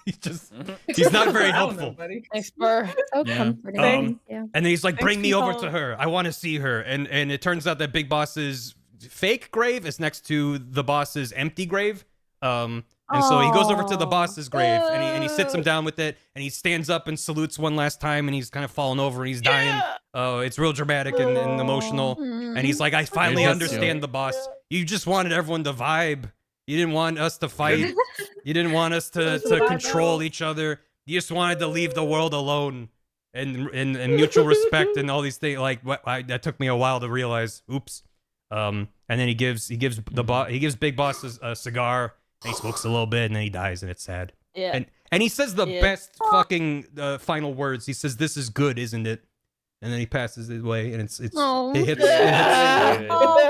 [SPEAKER 1] He's not very helpful.
[SPEAKER 6] Thanks for
[SPEAKER 7] So
[SPEAKER 5] Yeah.
[SPEAKER 7] comforting. Yeah.
[SPEAKER 1] And then he's like,
[SPEAKER 8] Thanks,
[SPEAKER 1] bring me over
[SPEAKER 8] people.
[SPEAKER 1] to her. I want to see her. And it turns out that Big Boss's fake grave is next to the boss's empty grave. And so he goes over to the boss's grave and he sits him down with it, and he stands up and salutes one last time, and he's kind of falling over and he's dying. It's real dramatic and emotional. And he's like, I finally
[SPEAKER 5] does
[SPEAKER 1] understand the boss. You just wanted everyone to vibe. You didn't want us to fight. You didn't want us to control each other. You just wanted to leave the world alone and mutual respect and all these things. Like that took me a while to realize. Oops. And then he gives Big Boss a cigar. And he smokes a little bit, and then he dies, and it's sad.
[SPEAKER 6] Yeah.
[SPEAKER 1] And he says the best fucking final words. He says, "This is good, isn't it?" And then he passes his way, and it hits.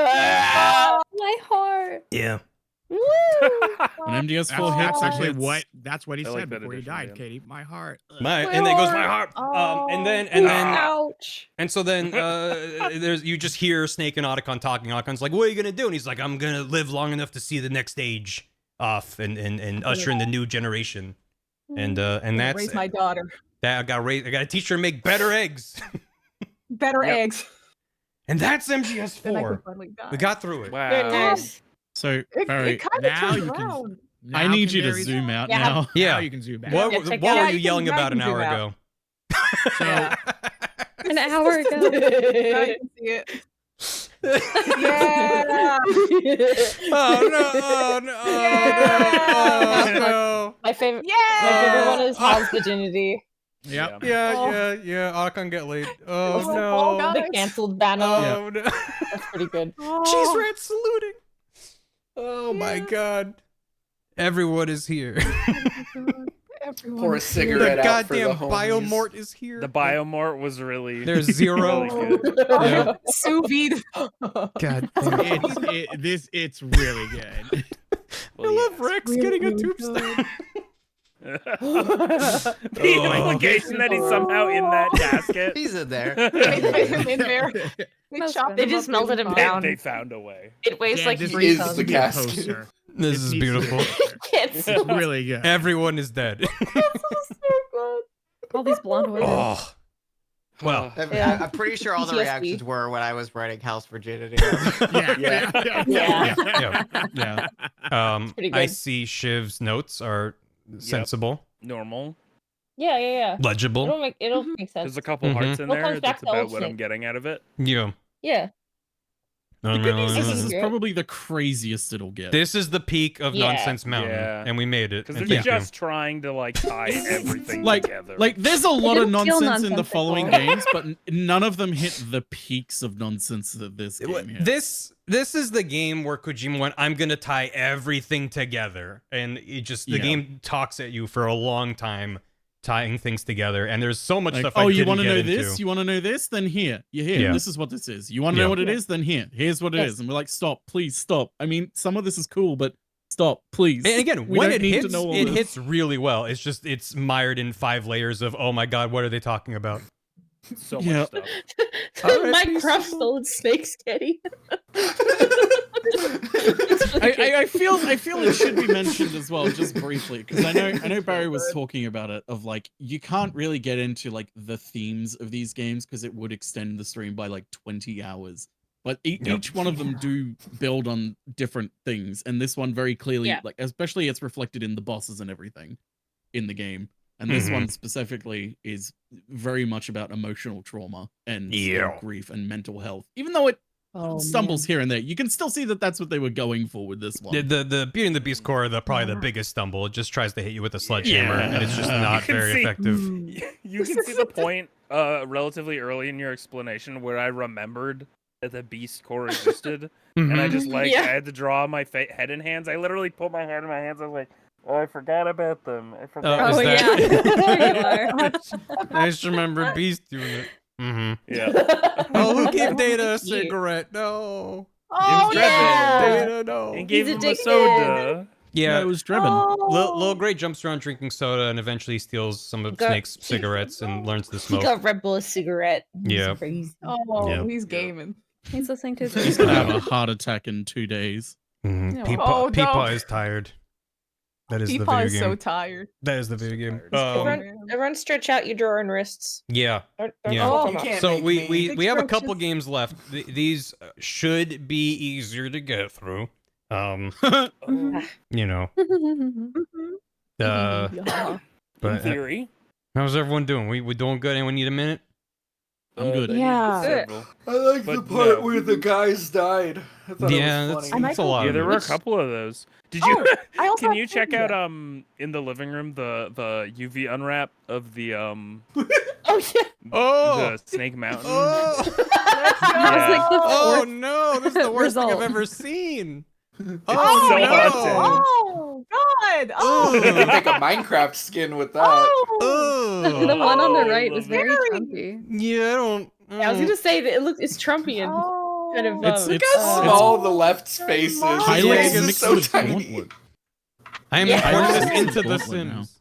[SPEAKER 7] My heart.
[SPEAKER 1] Yeah.
[SPEAKER 5] When MGS4
[SPEAKER 3] That's
[SPEAKER 5] hits,
[SPEAKER 3] actually that's what he
[SPEAKER 4] I like
[SPEAKER 3] said
[SPEAKER 4] that
[SPEAKER 3] before he
[SPEAKER 4] addition,
[SPEAKER 3] died,
[SPEAKER 4] yeah.
[SPEAKER 3] Katie. My heart.
[SPEAKER 1] And then goes my heart. And then
[SPEAKER 6] Ouch.
[SPEAKER 1] and so then you just hear Snake and Otacon talking. Otacon's like, "What are you gonna do?" And he's like, "I'm gonna live long enough to see the next stage off and usher in the new generation." And that's
[SPEAKER 8] Raise my daughter.
[SPEAKER 1] that I gotta teach her to make better eggs.
[SPEAKER 8] Better eggs.
[SPEAKER 1] And that's
[SPEAKER 8] Then I
[SPEAKER 1] MGS4.
[SPEAKER 8] can finally die.
[SPEAKER 1] We got through it.
[SPEAKER 4] Wow.
[SPEAKER 5] So,
[SPEAKER 8] It
[SPEAKER 5] Barry,
[SPEAKER 8] kind of
[SPEAKER 3] now
[SPEAKER 8] turned
[SPEAKER 3] you can-
[SPEAKER 8] around.
[SPEAKER 5] I
[SPEAKER 3] Now
[SPEAKER 5] need
[SPEAKER 3] can
[SPEAKER 5] you to
[SPEAKER 3] Barry-
[SPEAKER 5] zoom out
[SPEAKER 6] Yeah.
[SPEAKER 5] now.
[SPEAKER 1] Yeah.
[SPEAKER 3] Now you can zoom back.
[SPEAKER 1] What,
[SPEAKER 6] Yeah,
[SPEAKER 1] what
[SPEAKER 6] check
[SPEAKER 1] were
[SPEAKER 6] out-
[SPEAKER 1] you yelling
[SPEAKER 8] now
[SPEAKER 1] about
[SPEAKER 8] you
[SPEAKER 1] an
[SPEAKER 8] can
[SPEAKER 1] hour
[SPEAKER 8] zoom
[SPEAKER 1] ago?
[SPEAKER 7] An hour ago.
[SPEAKER 8] Now you can see it. Yeah.
[SPEAKER 1] Oh no! Oh no!
[SPEAKER 6] My favorite.
[SPEAKER 8] Yeah.
[SPEAKER 6] My favorite one is Hal's virginity.
[SPEAKER 3] Yep.
[SPEAKER 1] Yeah. Otacon get laid. Oh
[SPEAKER 8] Oh,
[SPEAKER 1] no!
[SPEAKER 8] God.
[SPEAKER 6] The canceled banner.
[SPEAKER 1] Oh no!
[SPEAKER 6] That's pretty good.
[SPEAKER 1] Cheese rat saluting. Oh my god! Everyone is here.
[SPEAKER 8] Everyone
[SPEAKER 9] Pour a
[SPEAKER 8] is
[SPEAKER 9] cigarette
[SPEAKER 1] The
[SPEAKER 9] out for the
[SPEAKER 1] goddamn
[SPEAKER 9] homies.
[SPEAKER 1] Biomort is here.
[SPEAKER 4] The Biomort was really.
[SPEAKER 1] There's zero.
[SPEAKER 4] Really good.
[SPEAKER 1] Yeah.
[SPEAKER 8] sous vide.
[SPEAKER 1] God.
[SPEAKER 3] It's really good.
[SPEAKER 1] I love Rex getting a tombstone.
[SPEAKER 4] The implication that he's somehow in that casket.
[SPEAKER 2] He's in there.
[SPEAKER 8] They put him in there. They
[SPEAKER 7] Most
[SPEAKER 8] chopped
[SPEAKER 6] They
[SPEAKER 8] him
[SPEAKER 6] just
[SPEAKER 8] up
[SPEAKER 6] melted
[SPEAKER 8] really
[SPEAKER 6] him
[SPEAKER 8] fine.
[SPEAKER 6] down.
[SPEAKER 4] They found a way.
[SPEAKER 6] It weighs
[SPEAKER 3] Dan,
[SPEAKER 6] like
[SPEAKER 3] this
[SPEAKER 6] 3
[SPEAKER 9] is
[SPEAKER 6] tons.
[SPEAKER 9] the
[SPEAKER 3] Be a
[SPEAKER 9] casket.
[SPEAKER 3] poster.
[SPEAKER 1] This is
[SPEAKER 3] needs to be a
[SPEAKER 1] beautiful.
[SPEAKER 3] poster.
[SPEAKER 6] It's
[SPEAKER 3] It's really good.
[SPEAKER 1] Everyone is dead.
[SPEAKER 7] All these blonde women.
[SPEAKER 1] Oh. Well.
[SPEAKER 2] I'm pretty sure all the
[SPEAKER 6] PTSD.
[SPEAKER 2] reactions were when I was writing House Virginity.
[SPEAKER 3] Yeah.
[SPEAKER 1] Yeah.
[SPEAKER 6] pretty
[SPEAKER 1] I
[SPEAKER 6] good.
[SPEAKER 1] see Shiv's notes are sensible,
[SPEAKER 4] Normal.
[SPEAKER 6] Yeah.
[SPEAKER 1] legible.
[SPEAKER 6] It'll make sense.
[SPEAKER 4] There's a couple
[SPEAKER 1] Mhm.
[SPEAKER 4] hearts in
[SPEAKER 6] It all comes
[SPEAKER 4] there.
[SPEAKER 6] back
[SPEAKER 4] That's
[SPEAKER 6] to
[SPEAKER 4] about
[SPEAKER 6] old
[SPEAKER 4] what I'm
[SPEAKER 6] shit.
[SPEAKER 4] getting out of it.
[SPEAKER 1] Yeah.
[SPEAKER 6] Yeah.
[SPEAKER 5] The good news is this is
[SPEAKER 6] Yeah.
[SPEAKER 5] probably the craziest it'll get.
[SPEAKER 1] This is the peak of
[SPEAKER 6] Yeah.
[SPEAKER 1] Nonsense Mountain,
[SPEAKER 4] Yeah.
[SPEAKER 1] and we made it.
[SPEAKER 4] Because
[SPEAKER 1] and
[SPEAKER 4] they're
[SPEAKER 1] thank you.
[SPEAKER 4] just trying to like tie everything
[SPEAKER 5] Like-
[SPEAKER 4] together.
[SPEAKER 5] There's a lot of
[SPEAKER 7] didn't feel
[SPEAKER 5] nonsense in the
[SPEAKER 7] nonsensical.
[SPEAKER 5] following games, but none of them hit the peaks of nonsense that this game hit.
[SPEAKER 1] This is the game where Kojima went, I'm gonna tie everything together, and it just the
[SPEAKER 5] Yeah.
[SPEAKER 1] game talks at you for a long time, tying things together. And there's so much stuff.
[SPEAKER 5] Oh,
[SPEAKER 1] I
[SPEAKER 5] you
[SPEAKER 1] want to
[SPEAKER 5] know this? You want to know this? Then here. You're here.
[SPEAKER 1] Yeah.
[SPEAKER 5] This is what this is. You want to
[SPEAKER 1] Yeah.
[SPEAKER 5] know what it is? Then here. Here's what it
[SPEAKER 6] Yes.
[SPEAKER 5] is. And we're like, stop, please stop. I mean, some of this is cool, but stop, please.
[SPEAKER 1] And again,
[SPEAKER 5] We
[SPEAKER 1] when
[SPEAKER 5] don't
[SPEAKER 1] it
[SPEAKER 5] need to
[SPEAKER 1] hits,
[SPEAKER 5] know all
[SPEAKER 1] it
[SPEAKER 5] this.
[SPEAKER 1] hits really well. It's just it's mired in 5 layers of oh my god, what are they talking about?
[SPEAKER 4] so
[SPEAKER 5] Yeah.
[SPEAKER 4] much stuff.
[SPEAKER 6] Minecraft stolen snakes, Kitty.
[SPEAKER 5] I feel it should be mentioned as well, just briefly, because I know Barry was talking about it. Of like, you can't really get into like the themes of these games because it would extend the stream by like 20 hours. But each one of them do build on different things, and this one very clearly,
[SPEAKER 6] Yeah.
[SPEAKER 5] like especially it's reflected in the bosses and everything in the game. And this
[SPEAKER 1] Mhm.
[SPEAKER 5] one specifically is very much about emotional trauma and
[SPEAKER 1] Yeah.
[SPEAKER 5] grief and mental health, even though it stumbles here and there. You can still see that that's what they were going for with this one.
[SPEAKER 1] The Beauty and the Beast core, probably the biggest stumble. It just tries to hit you with a sledgehammer,
[SPEAKER 5] Yeah.
[SPEAKER 1] and it's just not very effective.
[SPEAKER 4] You can see the point relatively early in your explanation where I remembered that the Beast core existed, and I just I had to draw my head and hands. I literally put my head in my hands. I was like, oh, I forgot about them. I forgot.
[SPEAKER 1] I just remember Beast doing it.
[SPEAKER 4] Yeah.
[SPEAKER 1] Oh, who gave Data a cigarette? No.
[SPEAKER 8] Oh, yeah.
[SPEAKER 1] Data, no.
[SPEAKER 4] And gave him a
[SPEAKER 6] addicted.
[SPEAKER 4] soda.
[SPEAKER 1] Yeah,
[SPEAKER 5] it was Drebin.
[SPEAKER 1] Lil Grey jumps around drinking soda and eventually steals some of Snake's cigarettes and learns to
[SPEAKER 6] He
[SPEAKER 1] smoke.
[SPEAKER 6] got Red Bull a cigarette.
[SPEAKER 1] Yeah.
[SPEAKER 6] Crazy.
[SPEAKER 8] Oh,
[SPEAKER 1] Yeah.
[SPEAKER 8] he's gaming.
[SPEAKER 7] He's listening to
[SPEAKER 5] He's gonna have a heart attack in 2 days.
[SPEAKER 1] Mm-hmm.
[SPEAKER 8] Yeah. Oh, no.
[SPEAKER 1] Peepaw is tired. That is the
[SPEAKER 8] Peepaw
[SPEAKER 1] video
[SPEAKER 8] is
[SPEAKER 1] game.
[SPEAKER 8] so tired.
[SPEAKER 1] That is the video game.
[SPEAKER 6] Everyone stretch out your drawer and wrists.
[SPEAKER 1] Yeah.
[SPEAKER 6] Don't
[SPEAKER 1] Yeah.
[SPEAKER 6] fold
[SPEAKER 8] Oh,
[SPEAKER 6] them
[SPEAKER 9] you
[SPEAKER 6] up.
[SPEAKER 9] can't
[SPEAKER 1] So
[SPEAKER 9] make
[SPEAKER 1] we
[SPEAKER 9] me.
[SPEAKER 1] we have a couple games left. These should be easier to get through. You know.
[SPEAKER 8] Yeah.
[SPEAKER 4] In
[SPEAKER 1] But
[SPEAKER 4] theory.
[SPEAKER 1] how's everyone doing? We doing good? Anyone need a minute?
[SPEAKER 5] I'm good.
[SPEAKER 8] Yeah.
[SPEAKER 9] I like the
[SPEAKER 4] But
[SPEAKER 9] part
[SPEAKER 4] no.
[SPEAKER 9] where the guys died. I thought
[SPEAKER 1] Yeah,
[SPEAKER 9] it was
[SPEAKER 1] that's,
[SPEAKER 9] funny.
[SPEAKER 1] that's a lot.
[SPEAKER 4] Yeah,
[SPEAKER 1] of
[SPEAKER 4] there
[SPEAKER 1] it.
[SPEAKER 4] were a couple of those. Did you?
[SPEAKER 8] I also
[SPEAKER 4] Can
[SPEAKER 8] have
[SPEAKER 4] you check
[SPEAKER 8] trivia.
[SPEAKER 4] out in the living room the UV unwrap of the
[SPEAKER 6] Oh yeah.
[SPEAKER 1] Oh.
[SPEAKER 4] the Snake Mountain?
[SPEAKER 1] Oh.
[SPEAKER 7] That was like the
[SPEAKER 1] Oh
[SPEAKER 7] fourth
[SPEAKER 1] no! This is the worst thing I've
[SPEAKER 7] result.
[SPEAKER 1] ever seen.
[SPEAKER 4] so
[SPEAKER 1] Oh no!
[SPEAKER 4] hot,
[SPEAKER 8] Oh God! Oh,
[SPEAKER 9] You can make a Minecraft skin with that.
[SPEAKER 8] oh.
[SPEAKER 1] Ugh.
[SPEAKER 7] The one on the
[SPEAKER 4] Oh,
[SPEAKER 7] right was very
[SPEAKER 8] Scary.
[SPEAKER 7] Trumpy.
[SPEAKER 1] Yeah, I don't.
[SPEAKER 6] Yeah, I was gonna say that it's Trumpian.
[SPEAKER 8] Oh.
[SPEAKER 6] Kind of.
[SPEAKER 5] It's-
[SPEAKER 9] Look how small the left's face is. His
[SPEAKER 5] Highlights
[SPEAKER 9] face is
[SPEAKER 5] mixed
[SPEAKER 9] so
[SPEAKER 5] with
[SPEAKER 9] tiny.
[SPEAKER 5] Gauntlet.
[SPEAKER 1] I am
[SPEAKER 6] Yeah.
[SPEAKER 1] importing this
[SPEAKER 5] I
[SPEAKER 1] into The
[SPEAKER 5] Gauntlet now.
[SPEAKER 1] Sims.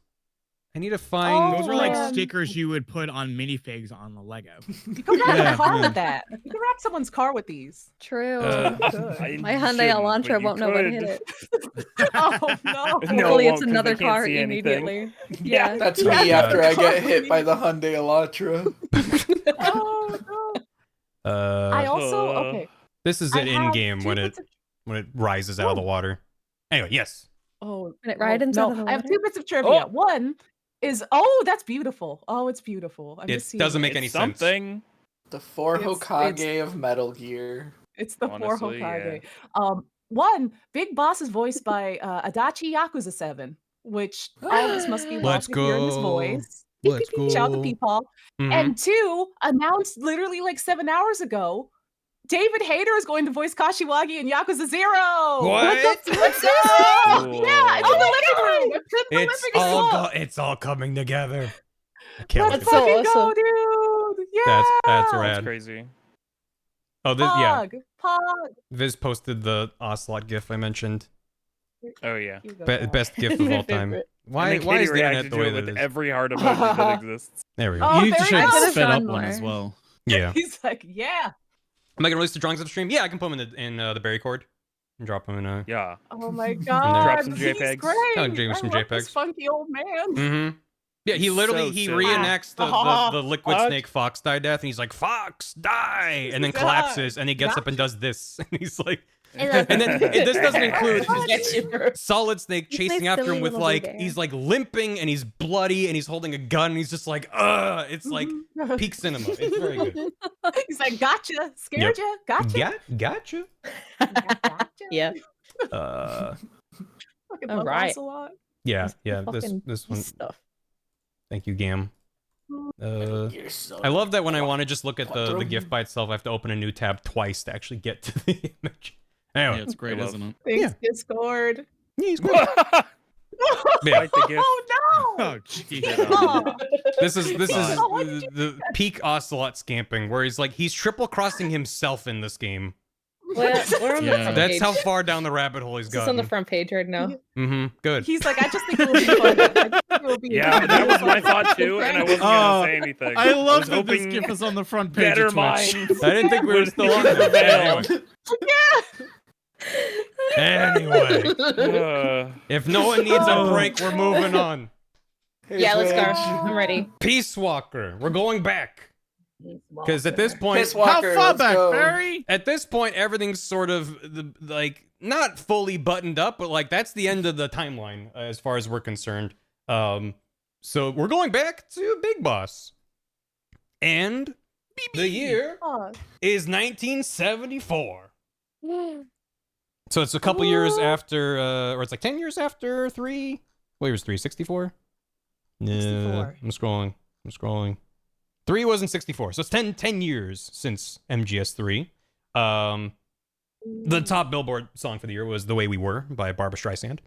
[SPEAKER 1] I need to find.
[SPEAKER 3] Those are like
[SPEAKER 8] man.
[SPEAKER 3] stickers you would put on minifigs on the Lego.
[SPEAKER 8] You can wrap
[SPEAKER 5] Yeah,
[SPEAKER 8] a car
[SPEAKER 5] yeah.
[SPEAKER 8] with that. You can wrap someone's car with these.
[SPEAKER 7] True.
[SPEAKER 4] My
[SPEAKER 7] My Hyundai Elantra won't know what hit it.
[SPEAKER 8] Oh no!
[SPEAKER 4] No,
[SPEAKER 7] Hopefully
[SPEAKER 4] it
[SPEAKER 7] it's
[SPEAKER 4] won't, 'cause
[SPEAKER 7] another
[SPEAKER 4] they can't
[SPEAKER 7] car
[SPEAKER 4] see anything.
[SPEAKER 7] immediately.
[SPEAKER 6] Yeah.
[SPEAKER 9] That's me after I get hit by the Hyundai Elantra.
[SPEAKER 8] Oh no! I also okay.
[SPEAKER 1] This is
[SPEAKER 8] I
[SPEAKER 1] it in
[SPEAKER 8] have
[SPEAKER 1] game
[SPEAKER 8] two
[SPEAKER 1] when
[SPEAKER 8] bits
[SPEAKER 1] it rises out of the water. Anyway, yes.
[SPEAKER 8] Oh,
[SPEAKER 7] When it ridens out
[SPEAKER 8] no!
[SPEAKER 7] of the
[SPEAKER 8] I have
[SPEAKER 7] water?
[SPEAKER 8] two bits of trivia. One is that's beautiful. Oh, it's beautiful. I'm
[SPEAKER 1] It
[SPEAKER 8] just seeing
[SPEAKER 1] doesn't
[SPEAKER 8] it.
[SPEAKER 1] make any sense.
[SPEAKER 4] something.
[SPEAKER 9] The four
[SPEAKER 8] It's-
[SPEAKER 9] Hokage of Metal Gear.
[SPEAKER 8] It's the four
[SPEAKER 4] Honestly,
[SPEAKER 8] Hokage. One, Big Boss is voiced by Adachi Yakuza 7, which all of us must be
[SPEAKER 1] Let's
[SPEAKER 8] loved to hear in his
[SPEAKER 1] go.
[SPEAKER 8] voice.
[SPEAKER 1] Let's
[SPEAKER 8] Shout to
[SPEAKER 1] go.
[SPEAKER 8] Peepaw.
[SPEAKER 1] Mhm.
[SPEAKER 8] And two, announced literally like 7 hours ago, David Hayter is going to voice Kashiwagi in Yakuza 0.
[SPEAKER 1] What?
[SPEAKER 8] What's this?
[SPEAKER 4] Cool.
[SPEAKER 8] Yeah, it's in the living room.
[SPEAKER 1] It's all coming together. I can't
[SPEAKER 8] Let's
[SPEAKER 1] look at
[SPEAKER 6] so
[SPEAKER 8] fucking go,
[SPEAKER 6] awesome.
[SPEAKER 8] dude. Yeah.
[SPEAKER 1] That's
[SPEAKER 4] That's
[SPEAKER 1] rad.
[SPEAKER 4] crazy.
[SPEAKER 1] Oh, this yeah.
[SPEAKER 8] Pog.
[SPEAKER 1] Viz posted the Ocelot gif I mentioned.
[SPEAKER 4] Oh yeah.
[SPEAKER 8] You go,
[SPEAKER 1] Be-
[SPEAKER 8] Pog.
[SPEAKER 1] best gif of all time.
[SPEAKER 4] And
[SPEAKER 1] Why
[SPEAKER 4] then
[SPEAKER 1] why
[SPEAKER 4] Katie
[SPEAKER 1] is the
[SPEAKER 4] reacted
[SPEAKER 1] internet the
[SPEAKER 4] to
[SPEAKER 1] way
[SPEAKER 4] it
[SPEAKER 1] that
[SPEAKER 4] with
[SPEAKER 1] it is?
[SPEAKER 4] every heart emoji that exists?
[SPEAKER 1] There we go.
[SPEAKER 8] Oh,
[SPEAKER 5] You need to
[SPEAKER 8] there
[SPEAKER 5] check
[SPEAKER 8] you go.
[SPEAKER 5] the sped up
[SPEAKER 7] Done
[SPEAKER 5] one
[SPEAKER 7] more.
[SPEAKER 5] as well.
[SPEAKER 1] Yeah.
[SPEAKER 8] He's like, yeah.
[SPEAKER 1] Am I gonna release the drawings of the stream? Yeah, I can put them in the berry cord and drop them in a.
[SPEAKER 4] Yeah.
[SPEAKER 8] Oh my
[SPEAKER 1] Drop
[SPEAKER 8] god.
[SPEAKER 4] some
[SPEAKER 8] He's
[SPEAKER 4] JPEGs.
[SPEAKER 8] great.
[SPEAKER 1] I'll give him some
[SPEAKER 8] I love this
[SPEAKER 1] JPEGs.
[SPEAKER 8] funky old man.
[SPEAKER 1] Mm-hmm. Yeah, he
[SPEAKER 4] It's
[SPEAKER 1] literally
[SPEAKER 4] so
[SPEAKER 1] he
[SPEAKER 4] sick.
[SPEAKER 1] reenacts the liquid
[SPEAKER 4] What?
[SPEAKER 1] snake Fox die death, and he's like, "Fox die," and then
[SPEAKER 8] Yeah.
[SPEAKER 1] collapses, and he gets up and does this, and he's like, and then this doesn't include
[SPEAKER 6] Get you.
[SPEAKER 1] Solid Snake
[SPEAKER 7] He's
[SPEAKER 1] chasing
[SPEAKER 7] my
[SPEAKER 1] after him
[SPEAKER 7] silly
[SPEAKER 1] with
[SPEAKER 7] little
[SPEAKER 1] like
[SPEAKER 7] bear.
[SPEAKER 1] he's like limping and he's bloody and he's holding a gun and he's just like, it's like peak cinema. It's very good.
[SPEAKER 8] He's like, gotcha. Scared ya. Gotcha.
[SPEAKER 1] Gotcha.
[SPEAKER 8] Gotcha.
[SPEAKER 6] Yeah.
[SPEAKER 8] Fucking
[SPEAKER 6] All
[SPEAKER 8] love
[SPEAKER 6] right.
[SPEAKER 8] Ocelot.
[SPEAKER 1] Yeah. This
[SPEAKER 6] Fucking
[SPEAKER 1] one.
[SPEAKER 6] stuff.
[SPEAKER 1] Thank you, Gam.
[SPEAKER 9] You're so
[SPEAKER 1] I love that when I want to just look at the GIF by itself, I have to open a new tab twice to actually get to the image. Anyway,
[SPEAKER 5] Yeah, it's great, isn't it?
[SPEAKER 8] Thanks, Discord.
[SPEAKER 1] yeah, he's good.
[SPEAKER 4] Like
[SPEAKER 1] Yeah.
[SPEAKER 4] the gift.
[SPEAKER 8] Oh no!
[SPEAKER 3] Oh, jeez.
[SPEAKER 8] Aw.
[SPEAKER 1] This is
[SPEAKER 8] Oh, why did
[SPEAKER 1] the peak Ocelot scamping, where he's triple crossing himself in this game.
[SPEAKER 6] We're on the
[SPEAKER 5] Yeah.
[SPEAKER 6] front
[SPEAKER 1] That's
[SPEAKER 6] page.
[SPEAKER 1] how far down the rabbit hole he's
[SPEAKER 6] This is on
[SPEAKER 1] gotten.
[SPEAKER 6] the front page right now.
[SPEAKER 1] Mm-hmm. Good.
[SPEAKER 8] He's like, I just think it would be fun. I just think it would be
[SPEAKER 4] Yeah,
[SPEAKER 8] fun.
[SPEAKER 4] that was my thought too, and I wasn't
[SPEAKER 5] Oh,
[SPEAKER 4] gonna say anything.
[SPEAKER 5] I love
[SPEAKER 4] was
[SPEAKER 5] that this
[SPEAKER 4] hoping
[SPEAKER 5] GIF is on the front page
[SPEAKER 4] better
[SPEAKER 5] of Twitch.
[SPEAKER 4] minds.
[SPEAKER 1] I didn't think we were still on
[SPEAKER 4] Prevail.
[SPEAKER 1] there. Anyway, if no one needs a break, we're moving on.
[SPEAKER 6] Yeah, let's go.
[SPEAKER 9] Reg.
[SPEAKER 6] I'm ready.
[SPEAKER 1] Peace Walker, we're going back. Because at this point,
[SPEAKER 9] Piss Walker,
[SPEAKER 5] How far
[SPEAKER 9] let's
[SPEAKER 5] back,
[SPEAKER 9] go.
[SPEAKER 5] Barry?
[SPEAKER 1] at this point, everything's sort of like not fully buttoned up, but like that's the end of the timeline as far as we're concerned. So we're going back to Big Boss, and The year is 1974. So it's a couple years after, or it's like 10 years after 3. What year was 3? 64?
[SPEAKER 8] 64.
[SPEAKER 1] I'm scrolling. 3 wasn't 64. So it's 10 years since MGS3. The top Billboard song for the year was The Way We Were by Barbra Streisand.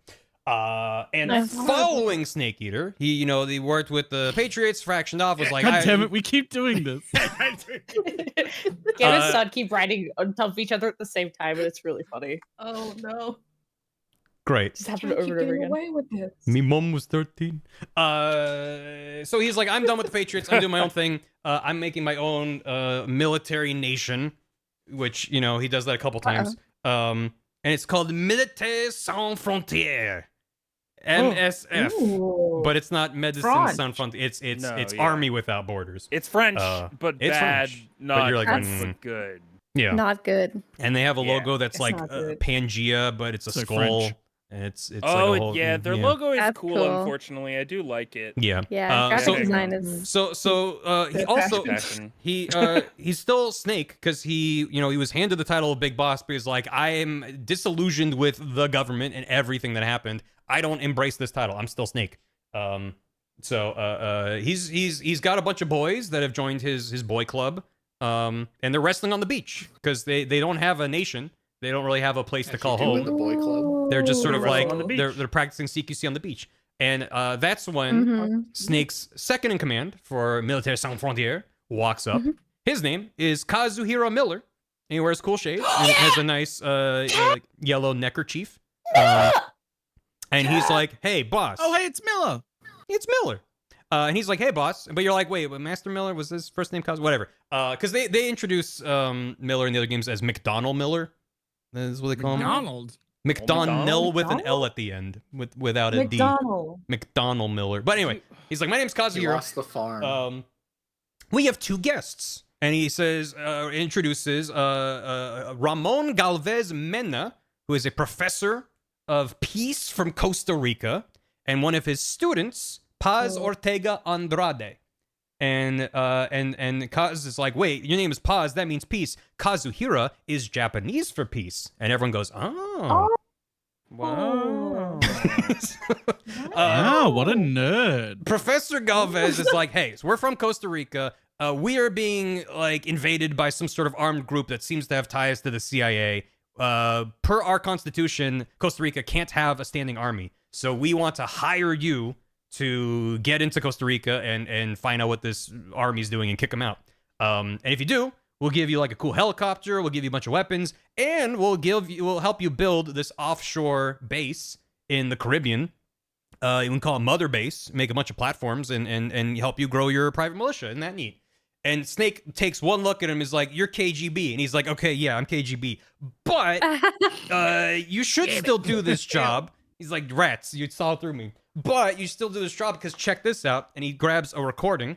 [SPEAKER 1] And following Snake Eater, he worked with the Patriots, fractioned off, was like,
[SPEAKER 5] God damn it, we keep doing this.
[SPEAKER 6] Get and Son keep riding on top of each other at the same time, and it's really funny.
[SPEAKER 8] Oh no.
[SPEAKER 1] Great.
[SPEAKER 6] Just happened over and over again.
[SPEAKER 8] Away with this.
[SPEAKER 1] Me mom was 13. So he's like, I'm done with the Patriots. I'm doing my own thing. I'm making my own military nation, which, he does that a couple times. And it's called Militaires Sans Frontières. MSF. But it's not Medicine Sans Frontières. It's Army Without Borders.
[SPEAKER 4] It's French, but
[SPEAKER 1] it's
[SPEAKER 4] bad,
[SPEAKER 1] French,
[SPEAKER 4] not
[SPEAKER 1] but you're like,
[SPEAKER 4] but good.
[SPEAKER 1] Yeah.
[SPEAKER 7] Not good.
[SPEAKER 1] And they have a logo that's
[SPEAKER 8] It's
[SPEAKER 1] like
[SPEAKER 8] not good.
[SPEAKER 1] Pangea, but it's a
[SPEAKER 5] So
[SPEAKER 1] skull.
[SPEAKER 5] French.
[SPEAKER 1] And it's like
[SPEAKER 4] Oh,
[SPEAKER 1] a whole,
[SPEAKER 4] yeah, their logo is
[SPEAKER 7] That's
[SPEAKER 4] cool,
[SPEAKER 7] cool.
[SPEAKER 4] unfortunately. I do like it.
[SPEAKER 1] Yeah.
[SPEAKER 7] Yeah, graphic
[SPEAKER 1] so-
[SPEAKER 7] design is.
[SPEAKER 1] So he also
[SPEAKER 4] Fashion.
[SPEAKER 1] he's still Snake because he was handed the title of Big Boss, but he's like, I am disillusioned with the government and everything that happened. I don't embrace this title. I'm still Snake. So he's got a bunch of boys that have joined his boy club. And they're wrestling on the beach because they don't have a nation. They don't really have a place to call
[SPEAKER 9] In the
[SPEAKER 1] home.
[SPEAKER 9] boy club.
[SPEAKER 1] They're just sort of
[SPEAKER 4] Wrestle
[SPEAKER 1] like
[SPEAKER 4] on the beach.
[SPEAKER 1] they're practicing CQC on the beach. And that's when
[SPEAKER 7] Mhm.
[SPEAKER 1] Snake's second in command for Militaires Sans Frontières walks up. His name is Kazuhiro Miller. And he wears cool shades and has a nice yellow neckerchief. And he's like, hey, boss.
[SPEAKER 5] Oh, hey, it's Miller.
[SPEAKER 1] It's Miller. And he's like, hey, boss. But you're like, wait, Master Miller? Was his first name Kazu? Whatever. Because they introduce Miller in the other games as McDonald Miller. That is what they call him.
[SPEAKER 3] McDonald.
[SPEAKER 1] McDonald with an L at the end, without a D. McDonald Miller. But anyway, he's like, my name's
[SPEAKER 9] He
[SPEAKER 1] Kazuhiro.
[SPEAKER 9] lost the farm.
[SPEAKER 1] We have 2 guests. And he says, introduces Ramon Galvez Mena, who is a professor of peace from Costa Rica, and one of his students, Paz Ortega Andrade. And Kaz is like, wait, your name is Paz, that means peace. Kazuhira is Japanese for peace. And everyone goes, oh.
[SPEAKER 4] Wow.
[SPEAKER 5] Wow, what a nerd.
[SPEAKER 1] Professor Galvez is like, hey, so we're from Costa Rica. We are being like invaded by some sort of armed group that seems to have ties to the CIA. Per our constitution, Costa Rica can't have a standing army. So we want to hire you to get into Costa Rica and find out what this army's doing and kick them out. And if you do, we'll give you like a cool helicopter, we'll give you a bunch of weapons, and we'll help you build this offshore base in the Caribbean. You can call it Mother Base, make a bunch of platforms, and help you grow your private militia. Isn't that neat? And Snake takes one look at him, is like, you're KGB. And he's like, okay, yeah, I'm KGB. But you should still do this job. He's like, rats, you saw through me. But you still do this job because check this out. And he grabs a recording,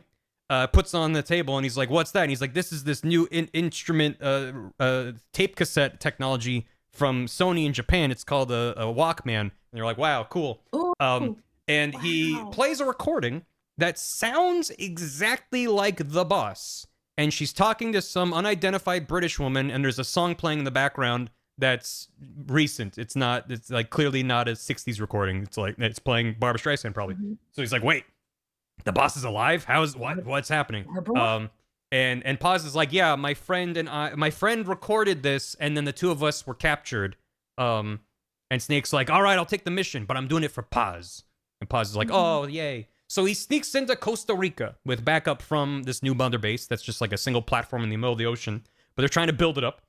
[SPEAKER 1] puts it on the table, and he's like, what's that? And he's like, this is this new instrument tape cassette technology from Sony in Japan. It's called a Walkman. And they're like, wow, cool. And he plays a recording that sounds exactly like the boss. And she's talking to some unidentified British woman, and there's a song playing in the background that's recent. It's like clearly not a 60s recording. It's like it's playing Barbra Streisand probably. So he's like, wait, the boss is alive? What's happening? And Paz is like, yeah, my friend recorded this, and then the 2 of us were captured. And Snake's like, all right, I'll take the mission, but I'm doing it for Paz. And Paz is like, oh, yay. So he sneaks into Costa Rica with backup from this new Mother Base that's just like a single platform in the middle of the ocean, but they're trying to build it up.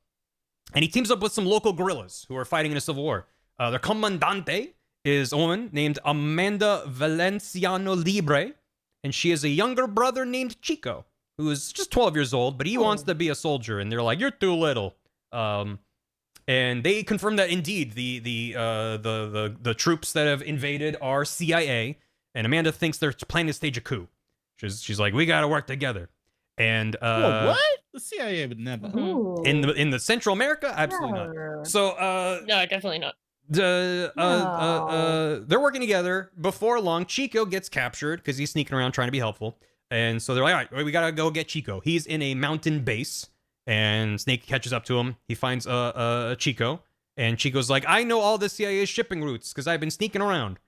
[SPEAKER 1] And he teams up with some local guerrillas who are fighting in a civil war. Their commandante is a woman named Amanda Valenciano Libre, and she has a younger brother named Chico, who is just 12 years old, but he wants to be a soldier, and they're like, you're too little. And they confirm that indeed the troops that have invaded are CIA, and Amanda thinks they're planning to stage a coup. She's like, we gotta work together. And
[SPEAKER 5] Whoa, what? The CIA would never.
[SPEAKER 1] in the Central America, absolutely not. So
[SPEAKER 6] no, definitely not.
[SPEAKER 1] They're working together. Before long, Chico gets captured because he's sneaking around trying to be helpful. And so they're like, all right, we gotta go get Chico. He's in a mountain base, and Snake catches up to him. He finds Chico, and Chico's like, I know all the CIA's shipping routes because I've been sneaking around.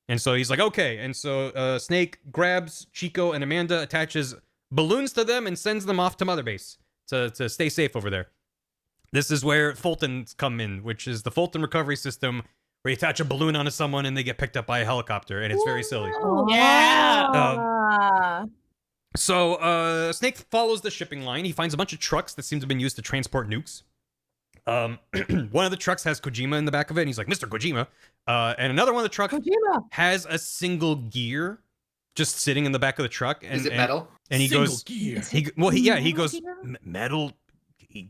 [SPEAKER 1] And so he's like, okay. And so Snake grabs Chico and Amanda, attaches balloons to them, and sends them off to Mother Base to stay safe over there. This is where Fultons come in, which is the Fulton recovery system, where you attach a balloon onto someone and they get picked up by a helicopter, and it's very silly.
[SPEAKER 8] Yeah.
[SPEAKER 1] So Snake follows the shipping line. He finds a bunch of trucks that seem to have been used to transport nukes. One of the trucks has Kojima in the back of it, and he's like, Mr. Kojima. And another one of the trucks has a single gear just sitting in the back of the truck. And,
[SPEAKER 9] is it metal?
[SPEAKER 1] And he
[SPEAKER 5] Single
[SPEAKER 1] goes,
[SPEAKER 5] gear.
[SPEAKER 1] He goes, metal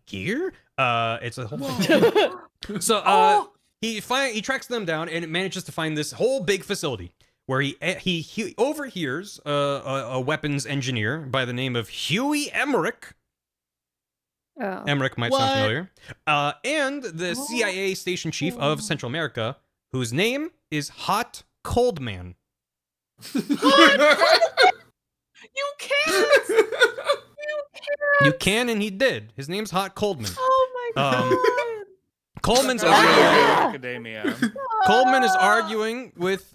[SPEAKER 1] gear? It's a whole thing. So he tracks them down and manages to find this whole big facility where he overhears a weapons engineer by the name of Huey Emmerich.
[SPEAKER 7] Oh.
[SPEAKER 1] Emmerich might sound familiar. And the CIA station chief of Central America, whose name is Hot Cold Man.
[SPEAKER 8] You can't.
[SPEAKER 1] You can, and he did. His name's Hot Coldman.
[SPEAKER 8] Oh my god.
[SPEAKER 1] Coleman's
[SPEAKER 4] academia.
[SPEAKER 1] Coleman is arguing with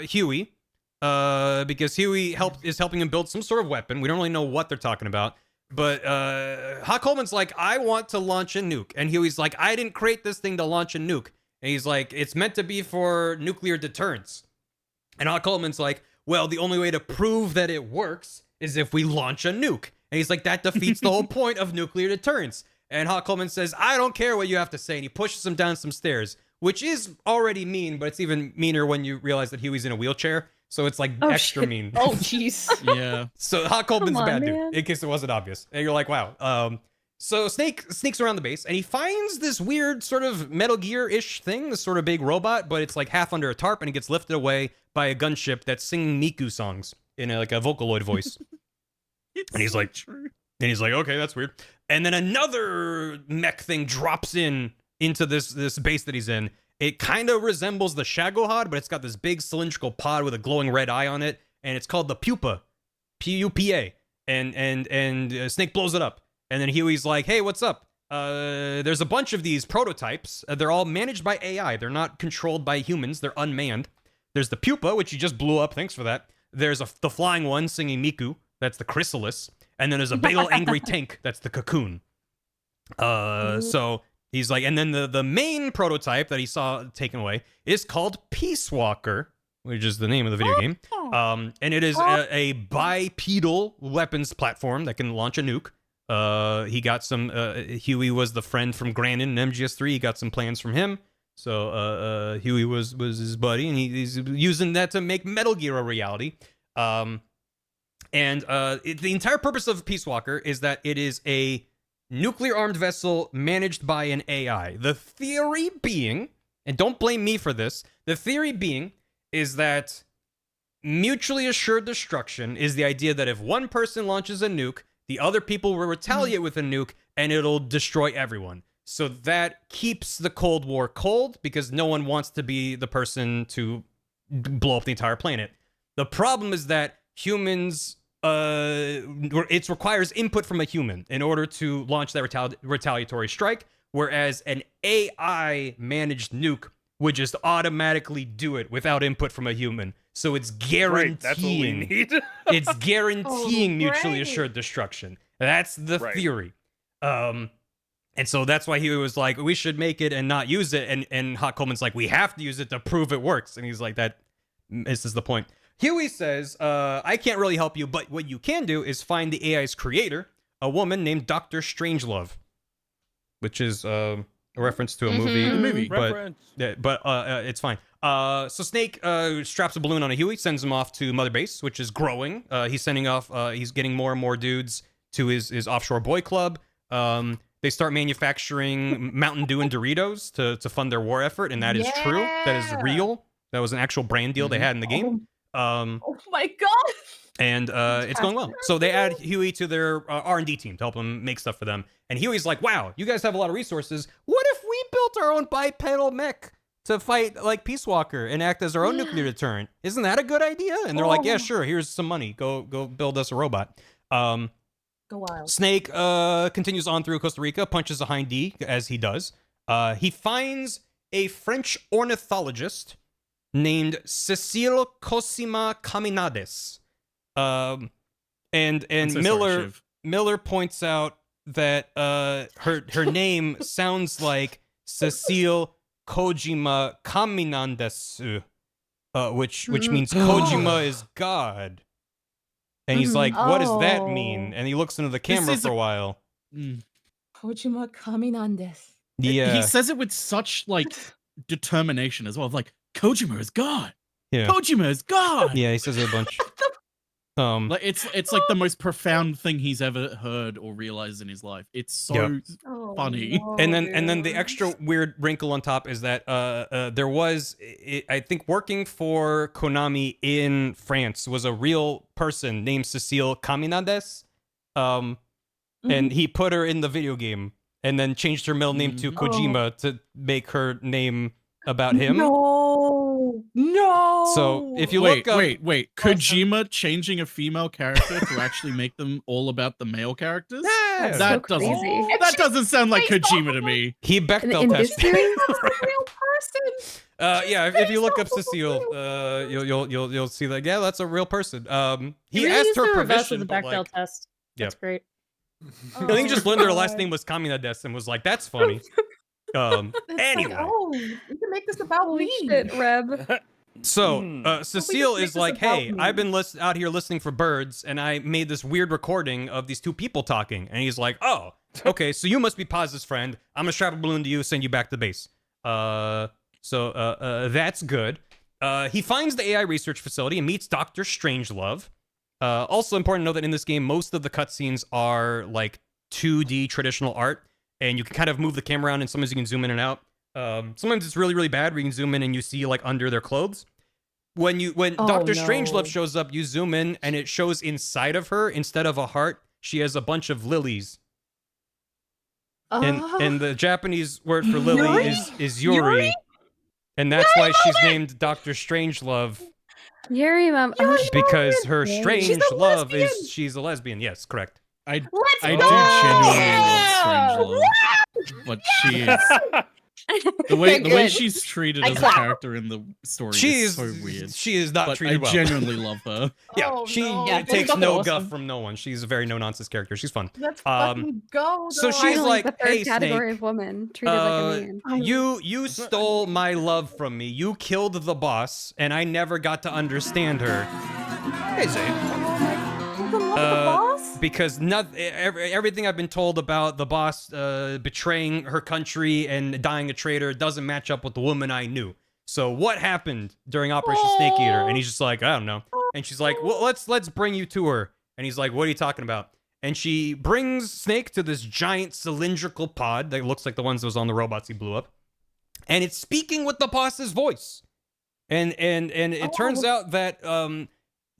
[SPEAKER 1] Huey because Huey is helping him build some sort of weapon. We don't really know what they're talking about. But Hot Coleman's like, I want to launch a nuke. And Huey's like, I didn't create this thing to launch a nuke. And he's like, it's meant to be for nuclear deterrence. And Hot Coleman's like, well, the only way to prove that it works is if we launch a nuke. And he's like, that defeats the whole point of nuclear deterrence. And Hot Coleman says, I don't care what you have to say. And he pushes him down some stairs, which is already mean, but it's even meaner when you realize that Huey's in a wheelchair. So it's like extra mean.
[SPEAKER 6] Oh, jeez.
[SPEAKER 5] Yeah.
[SPEAKER 1] So Hot Coleman's a bad
[SPEAKER 6] man.
[SPEAKER 1] dude, in case it wasn't obvious. And you're like, wow. So Snake sneaks around the base, and he finds this weird sort of Metal Gear-ish thing, this sort of big robot, but it's like half under a tarp, and it gets lifted away by a gunship that's singing Miku songs in a Vocaloid voice. And he's like, okay, that's weird. And then another mech thing drops into this base that he's in. It kind of resembles the Shagohod, but it's got this big cylindrical pod with a glowing red eye on it, and it's called the Pupa, P-U-P-A. And Snake blows it up. And then Huey's like, hey, what's up? There's a bunch of these prototypes. They're all managed by AI. They're not controlled by humans. They're unmanned. There's the Pupa, which you just blew up. Thanks for that. There's the flying one singing Miku. That's the Chrysalis. And then there's a big old angry tank. That's the Cocoon. So he's like, and then the main prototype that he saw taken away is called Peace Walker, which is the name of the video game. And it is a bipedal weapons platform that can launch a nuke. He got some, Huey was the friend from Grandin in MGS3. He got some plans from him. So Huey was his buddy, and he's using that to make Metal Gear a reality. The entire purpose of Peace Walker is that it is a nuclear-armed vessel managed by an AI. The theory being, and don't blame me for this, the theory being is that mutually assured destruction is the idea that if one person launches a nuke, the other people will retaliate with a nuke, and it'll destroy everyone. So that keeps the Cold War cold, because no one wants to be the person to blow up the entire planet. The problem is that humans, it requires input from a human in order to launch that retaliatory strike, whereas an AI-managed nuke would just automatically do it without input from a human. So it's guaranteeing.
[SPEAKER 4] Right, that's what we need.
[SPEAKER 1] It's guaranteeing mutually assured destruction. That's the theory. And so that's why he was like, we should make it and not use it. And Hot Coleman's like, we have to use it to prove it works. And he's like, this is the point. Huey says, I can't really help you, but what you can do is find the AI's creator, a woman named Dr. Strangelove, which is a reference to a movie. But it's fine. So Snake straps a balloon on a Huey, sends him off to Mother Base, which is growing. He's sending off, he's getting more and more dudes to his offshore boy club. They start manufacturing Mountain Dew and Doritos to fund their war effort, and that is true. That is real. That was an actual brand deal they had in the game.
[SPEAKER 8] Oh my god!
[SPEAKER 1] And it's going well. So they add Huey to their R&D team to help them make stuff for them. And Huey's like, wow, you guys have a lot of resources. What if we built our own bipedal mech to fight like Peace Walker and act as our own nuclear deterrent. Isn't that a good idea? And they're like, yeah, sure. Here's some money. Go build us a robot.
[SPEAKER 8] Go wild.
[SPEAKER 1] Snake continues on through Costa Rica, punches a hind D as he does. He finds a French ornithologist named Cecile Cosima Caminades. And Miller points out that her name sounds like Cecile Kojima Caminandes, which means Kojima is God. And he's like, what does that mean? And he looks into the camera for a while.
[SPEAKER 8] Kojima Caminandes.
[SPEAKER 1] Yeah.
[SPEAKER 5] He says it with such like determination as well. Like, Kojima is God.
[SPEAKER 1] Yeah.
[SPEAKER 5] Kojima is God.
[SPEAKER 1] Yeah, he says it a bunch.
[SPEAKER 5] Like it's like the most profound thing he's ever heard or realized in his life. It's so funny.
[SPEAKER 8] No,
[SPEAKER 1] and then the extra weird wrinkle on top is that there was, I think, working for Konami in France was a real person named Cecile Caminandes, and he put her in the video game and then changed her middle name to Kojima to make her name about him.
[SPEAKER 8] No.
[SPEAKER 1] So if you look up,
[SPEAKER 5] wait, Kojima changing a female character to actually make them all about the male characters?
[SPEAKER 1] Yeah.
[SPEAKER 5] That doesn't sound like Kojima to me.
[SPEAKER 1] He Bechdel
[SPEAKER 7] in this
[SPEAKER 1] tested.
[SPEAKER 7] series?
[SPEAKER 8] That's a real person.
[SPEAKER 1] Yeah, if you look up Cecile, you'll see that. Yeah, that's a real person. He
[SPEAKER 6] really
[SPEAKER 1] asked
[SPEAKER 6] used
[SPEAKER 1] her
[SPEAKER 6] the reverse of
[SPEAKER 1] permission.
[SPEAKER 6] the
[SPEAKER 1] but,
[SPEAKER 6] Bechdel
[SPEAKER 1] like,
[SPEAKER 6] test. That's great.
[SPEAKER 1] I think he just learned her last name was Caminandes and was like, "That's funny." Anyway,
[SPEAKER 8] you can make this about
[SPEAKER 7] Holy
[SPEAKER 8] me.
[SPEAKER 7] shit, Reb.
[SPEAKER 1] so Cecile is
[SPEAKER 8] this
[SPEAKER 1] like,
[SPEAKER 8] about
[SPEAKER 1] "Hey,
[SPEAKER 8] me."
[SPEAKER 1] I've been out here listening for birds, and I made this weird recording of these two people talking." And he's like, "Oh, okay, so you must be Paz's friend. I'm gonna strap a balloon to you, send you back to base." So that's good. He finds the AI research facility and meets Dr. Strangelove. Also important to know that in this game, most of the cutscenes are like 2D traditional art, and you can kind of move the camera around, and sometimes you can zoom in and out. Sometimes it's really, really bad where you can zoom in and you see like under their clothes. When Dr. Strangelove shows up, you zoom in and it shows inside of her, instead of a heart, she has a bunch of lilies. And the Japanese word for lily is Yuri. And that's why she's named Dr. Strangelove.
[SPEAKER 7] Yuri, Mom.
[SPEAKER 1] Because her strange
[SPEAKER 8] She's a
[SPEAKER 1] love
[SPEAKER 8] lesbian.
[SPEAKER 1] is she's a lesbian. Yes, correct.
[SPEAKER 5] I
[SPEAKER 8] Let's
[SPEAKER 5] do
[SPEAKER 8] go!
[SPEAKER 5] genuinely love Strangelove, but she is the way she's treated as a character in the story is so weird.
[SPEAKER 1] She is not
[SPEAKER 5] But
[SPEAKER 1] treated
[SPEAKER 5] I
[SPEAKER 1] well.
[SPEAKER 5] genuinely love her.
[SPEAKER 1] Yeah, she takes no guff from no one. She's a very no nonsense character. She's fun.
[SPEAKER 8] Let's fucking go.
[SPEAKER 1] So
[SPEAKER 8] though.
[SPEAKER 1] she's
[SPEAKER 7] Finally,
[SPEAKER 1] like,
[SPEAKER 7] the third
[SPEAKER 1] "Hey,
[SPEAKER 7] category
[SPEAKER 1] Snake,
[SPEAKER 7] of woman treated like a man.
[SPEAKER 1] you stole my love from me. You killed the boss, and I never got to understand her." Hey, Zane.
[SPEAKER 8] You can love the boss?
[SPEAKER 1] Because everything I've been told about the boss betraying her country and dying a traitor doesn't match up with the woman I knew. So what happened during Operation Snake Eater? And he's just like, "I don't know." And she's like, "Well, let's bring you to her." And he's like, "What are you talking about?" And she brings Snake to this giant cylindrical pod that looks like the ones that was on the robots he blew up. And it's speaking with the boss's voice. And it turns out that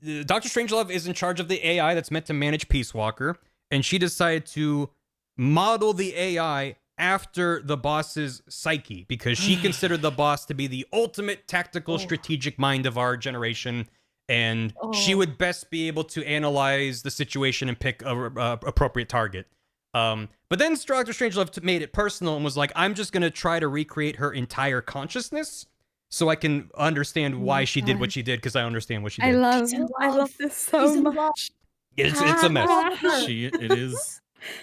[SPEAKER 1] Dr. Strangelove is in charge of the AI that's meant to manage Peace Walker, and she decided to model the AI after the boss's psyche because she considered the boss to be the ultimate tactical strategic mind of our generation, and she would best be able to analyze the situation and pick a appropriate target. But then Dr. Strangelove made it personal and was like, "I'm just going to try to recreate her entire consciousness so I can understand why she did what she did, because I understand what she did."
[SPEAKER 7] I love this so much.
[SPEAKER 1] It's a mess.
[SPEAKER 5] It is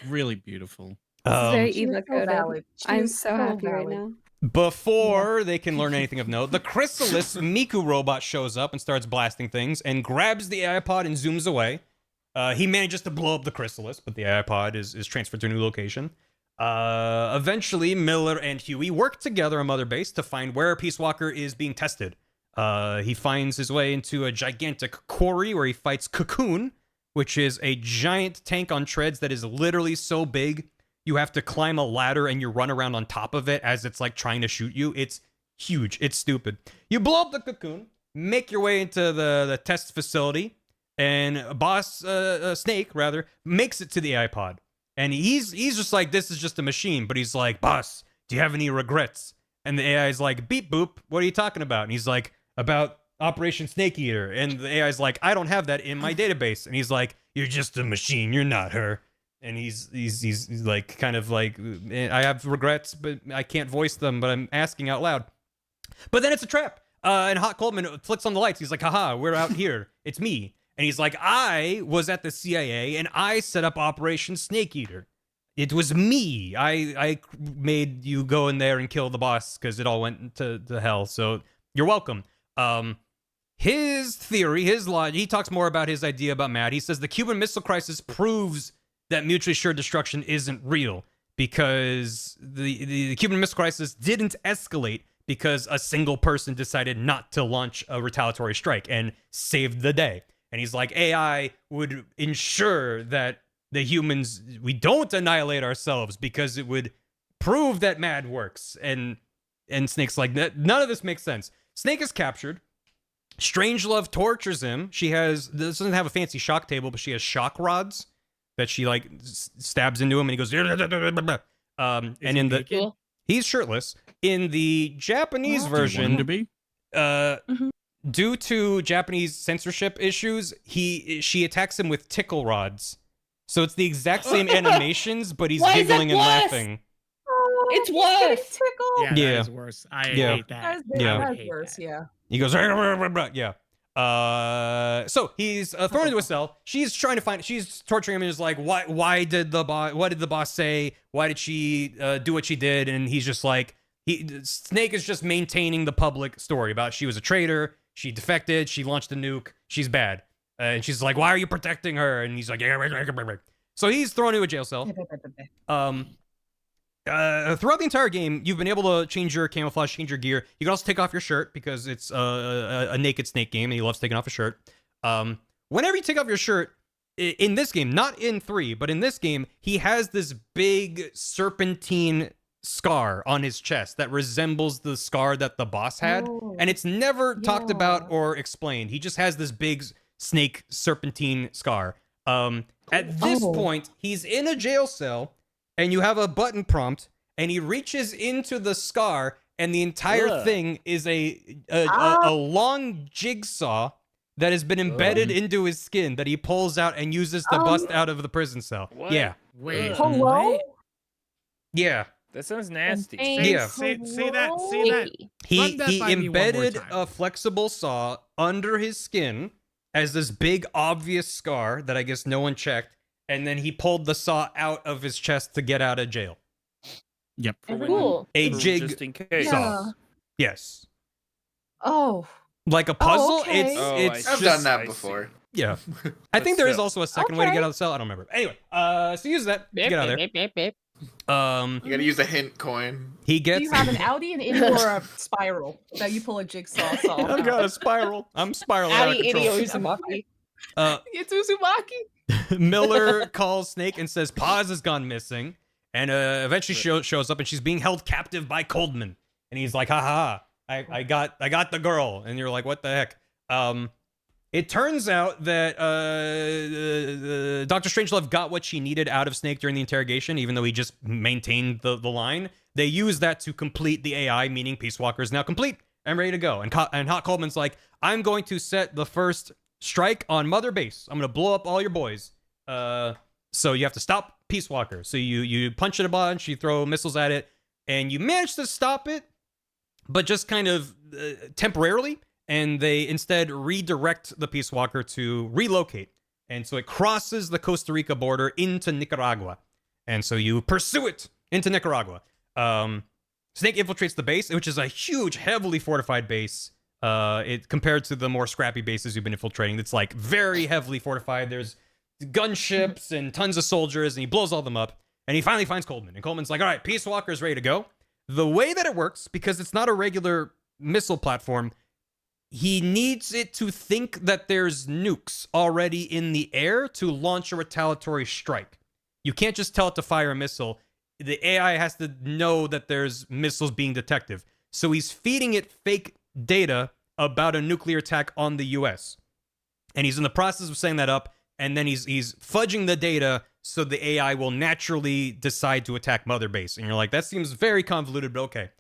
[SPEAKER 5] really beautiful.
[SPEAKER 7] This is very
[SPEAKER 8] She's
[SPEAKER 7] Eva
[SPEAKER 8] so
[SPEAKER 7] coded.
[SPEAKER 8] valid.
[SPEAKER 7] I'm
[SPEAKER 8] She's
[SPEAKER 7] so
[SPEAKER 8] so
[SPEAKER 7] happy right
[SPEAKER 8] valid.
[SPEAKER 7] now.
[SPEAKER 1] Before they can learn anything of note, the Chrysalis Miku robot shows up and starts blasting things and grabs the AI pod and zooms away. He manages to blow up the Chrysalis, but the AI pod is transferred to a new location. Eventually, Miller and Huey work together on Mother Base to find where Peace Walker is being tested. He finds his way into a gigantic quarry where he fights Cocoon, which is a giant tank on treads that is literally so big you have to climb a ladder and you run around on top of it as it's like trying to shoot you. It's huge. It's stupid. You blow up the Cocoon, make your way into the test facility, and Snake makes it to the iPod. And he's just like, "This is just a machine," but he's like, "Boss, do you have any regrets?" And the AI is like, beep boop, what are you talking about? And he's like, about Operation Snake Eater. And the AI is like, I don't have that in my database. And he's like, you're just a machine, you're not her. And he's like, kind of like, I have regrets, but I can't voice them, but I'm asking out loud. But then it's a trap. And Hot Coleman flicks on the lights. He's like, haha, we're out here. It's me. And he's like, I was at the CIA and I set up Operation Snake Eater. It was me. I made you go in there and kill the boss because it all went to hell. So you're welcome. His theory, his logic, he talks more about his idea about Matt. He says the Cuban Missile Crisis proves that mutually assured destruction isn't real because the Cuban Missile Crisis didn't escalate because a single person decided not to launch a retaliatory strike and saved the day. And he's like, AI would ensure that the humans, we don't annihilate ourselves because it would prove that MAD works. And Snake's like, none of this makes sense. Snake is captured. Strangelove tortures him. She doesn't have a fancy shock table, but she has shock rods that she like stabs into him and he goes, and in the, he's shirtless. In the Japanese version, due to Japanese censorship issues, she attacks him with tickle rods. So it's the exact same animations, but he's giggling and laughing.
[SPEAKER 6] It's worse.
[SPEAKER 3] Yeah, that is worse. I hate that.
[SPEAKER 8] That's worse. Yeah.
[SPEAKER 1] He goes, yeah. So he's thrown into a cell. She's trying to find. She's torturing him and is like, why did the boss? What did the boss say? Why did she do what she did? And he's just like, Snake is just maintaining the public story about she was a traitor. She defected. She launched a nuke. She's bad. And she's like, why are you protecting her? And he's like, so he's thrown into a jail cell. Throughout the entire game, you've been able to change your camouflage, change your gear. You can also take off your shirt because it's a naked Snake game and he loves taking off his shirt. Whenever you take off your shirt, in this game, not in 3, but in this game, he has this big serpentine scar on his chest that resembles the scar that the boss had. And it's never talked about or explained. He just has this big snake serpentine scar. At this point, he's in a jail cell and you have a button prompt and he reaches into the scar and the entire thing is a long jigsaw that has been embedded into his skin that he pulls out and uses to bust out of the prison cell.
[SPEAKER 4] What?
[SPEAKER 1] Yeah.
[SPEAKER 3] Wait.
[SPEAKER 8] Hello?
[SPEAKER 1] Yeah.
[SPEAKER 4] That sounds nasty.
[SPEAKER 1] Yeah.
[SPEAKER 3] Say that.
[SPEAKER 1] He
[SPEAKER 3] by me one more
[SPEAKER 1] embedded
[SPEAKER 3] time.
[SPEAKER 1] a flexible saw under his skin as this big obvious scar that I guess no one checked, and then he pulled the saw out of his chest to get out of jail.
[SPEAKER 5] Yep.
[SPEAKER 6] Cool.
[SPEAKER 1] A jig
[SPEAKER 4] Just in case.
[SPEAKER 1] saw. Yes.
[SPEAKER 8] Oh.
[SPEAKER 1] Like a puzzle.
[SPEAKER 8] okay.
[SPEAKER 1] It's
[SPEAKER 9] I've
[SPEAKER 1] just,
[SPEAKER 9] done that before.
[SPEAKER 1] Yeah. I think there is
[SPEAKER 4] still.
[SPEAKER 1] also a second way to get out of the cell. I don't remember. Anyway, so use that. Get out of there.
[SPEAKER 9] You gotta use a hint coin.
[SPEAKER 1] He
[SPEAKER 8] Do
[SPEAKER 1] gets.
[SPEAKER 8] you have an Audi, an Indy, or a spiral that you pull a jigsaw saw?
[SPEAKER 1] I've got a spiral. I'm spiraling out of
[SPEAKER 6] Audi,
[SPEAKER 1] control.
[SPEAKER 6] idiot, Uzumaki.
[SPEAKER 8] It's Uzumaki.
[SPEAKER 1] Miller calls Snake and says Paz has gone missing, and eventually shows up and she's being held captive by Coldman, and he's like, "Ha I got the girl," and you're like, "What the heck?" It turns out that Dr. Strangelove got what she needed out of Snake during the interrogation, even though he just maintained the line. They use that to complete the AI, meaning Peace Walker is now complete and ready to go. And Hot Coleman's like, I'm going to set the first strike on Mother Base. I'm going to blow up all your boys. So you have to stop Peace Walker. So you punch it a bunch, you throw missiles at it, and you manage to stop it, but just kind of temporarily. And they instead redirect the Peace Walker to relocate. And so it crosses the Costa Rica border into Nicaragua. And so you pursue it into Nicaragua. Snake infiltrates the base, which is a huge, heavily fortified base. It compared to the more scrappy bases you've been infiltrating. It's like very heavily fortified. There's gunships and tons of soldiers, and he blows all them up. And he finally finds Coleman. And Coleman's like, all right, Peace Walker's ready to go. The way that it works, because it's not a regular missile platform, he needs it to think that there's nukes already in the air to launch a retaliatory strike. You can't just tell it to fire a missile. The AI has to know that there's missiles being detected. So he's feeding it fake data about a nuclear attack on the US. And he's in the process of setting that up, and then he's fudging the data so the AI will naturally decide to attack Mother Base. And you're like, that seems very convoluted, but okay.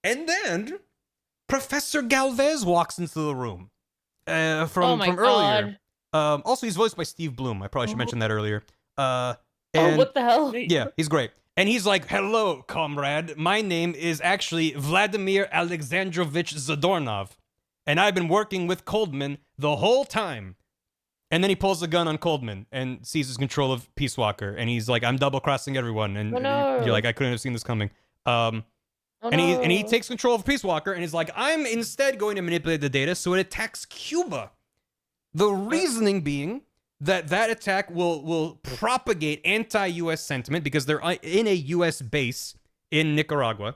[SPEAKER 1] And then Professor Galvez walks into the room from
[SPEAKER 6] my
[SPEAKER 1] earlier.
[SPEAKER 6] God.
[SPEAKER 1] Also, he's voiced by Steve Bloom. I probably should mention that earlier.
[SPEAKER 6] Oh, what the hell?
[SPEAKER 1] Yeah, he's great. And he's like, hello, comrade. My name is actually Vladimir Alexandrovich Zadornov. And I've been working with Coldman the whole time. And then he pulls the gun on Coldman and seizes control of Peace Walker. And he's like, I'm double-crossing everyone. And you're like, I couldn't have seen this coming. And he takes control of Peace Walker and he's like, I'm instead going to manipulate the data so it attacks Cuba. The reasoning being that attack will propagate anti-US sentiment because they're in a US base in Nicaragua.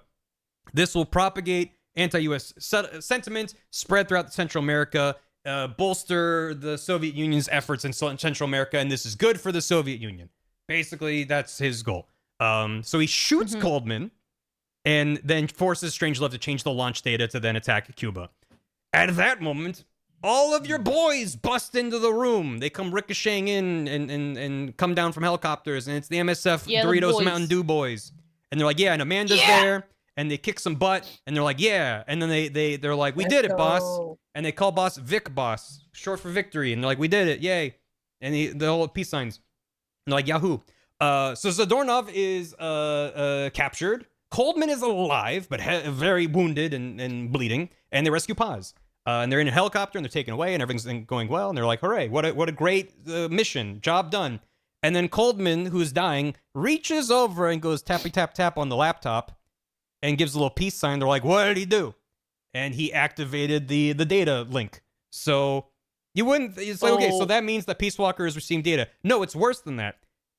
[SPEAKER 1] This will propagate anti-US sentiment, spread throughout Central America, bolster the Soviet Union's efforts in Central America, and this is good for the Soviet Union. Basically, that's his goal. So he shoots Coldman and then forces Strangelove to change the launch data to then attack Cuba. At that moment, all of your boys bust into the room. They come ricocheting in and come down from helicopters, and it's the MSF Doritos Mountain Dew boys. And they're like, yeah, and Amanda's there, and they kick some butt, and they're like, yeah. And then they're like, we did it, boss. And they call boss Vic Boss, short for victory. And they're like, we did it, yay. And the whole peace signs. And they're like, Yahoo. So Zadornov is captured. Coldman is alive, but very wounded and bleeding. And they rescue Paz. And they're in a helicopter, and they're taken away, and everything's going well. And they're like, hooray, what a great mission. Job done. And then Coldman, who's dying, reaches over and goes tappy tap tap on the laptop and gives a little peace sign. They're like, what did he do? And he activated the data link. So you wouldn't, it's like, okay, so that means that Peace Walker is receiving data. No, it's worse than that.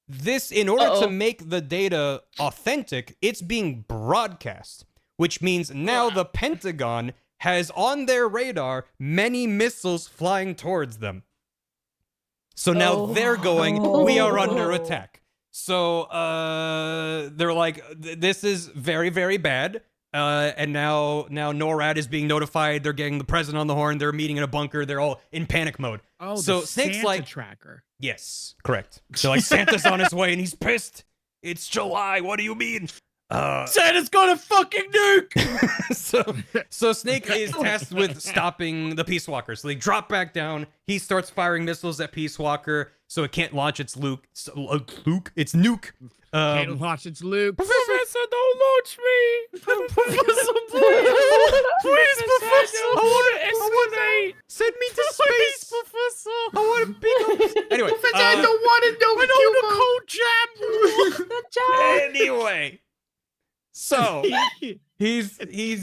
[SPEAKER 1] This, in order to make the data authentic, it's being broadcast, which means now the Pentagon has on their radar many missiles flying towards them. So now they're going, we are under attack. So they're like, this is very, very bad. And now NORAD is being notified. They're getting the president on the horn. They're meeting in a bunker. They're all in panic mode.
[SPEAKER 3] Oh,
[SPEAKER 1] so
[SPEAKER 3] the
[SPEAKER 1] Snake's
[SPEAKER 3] Santa
[SPEAKER 1] like,
[SPEAKER 3] tracker.
[SPEAKER 1] yes, correct. So like, Santa's on his way and he's pissed. It's July. What do you mean?
[SPEAKER 5] Santa's got a fucking nuke.
[SPEAKER 1] so Snake is tasked with stopping the Peace Walker. So they drop back down. He starts firing missiles at Peace Walker, so it can't launch its its nuke.
[SPEAKER 3] Can't launch its Luke.
[SPEAKER 4] Professor, don't launch me.
[SPEAKER 5] Professor, please, Professor.
[SPEAKER 4] I want to escalate.
[SPEAKER 1] Send me to space, Professor. I want to big up. Anyway,
[SPEAKER 9] Professor, I don't want to know Cuba.
[SPEAKER 1] Anyway. So he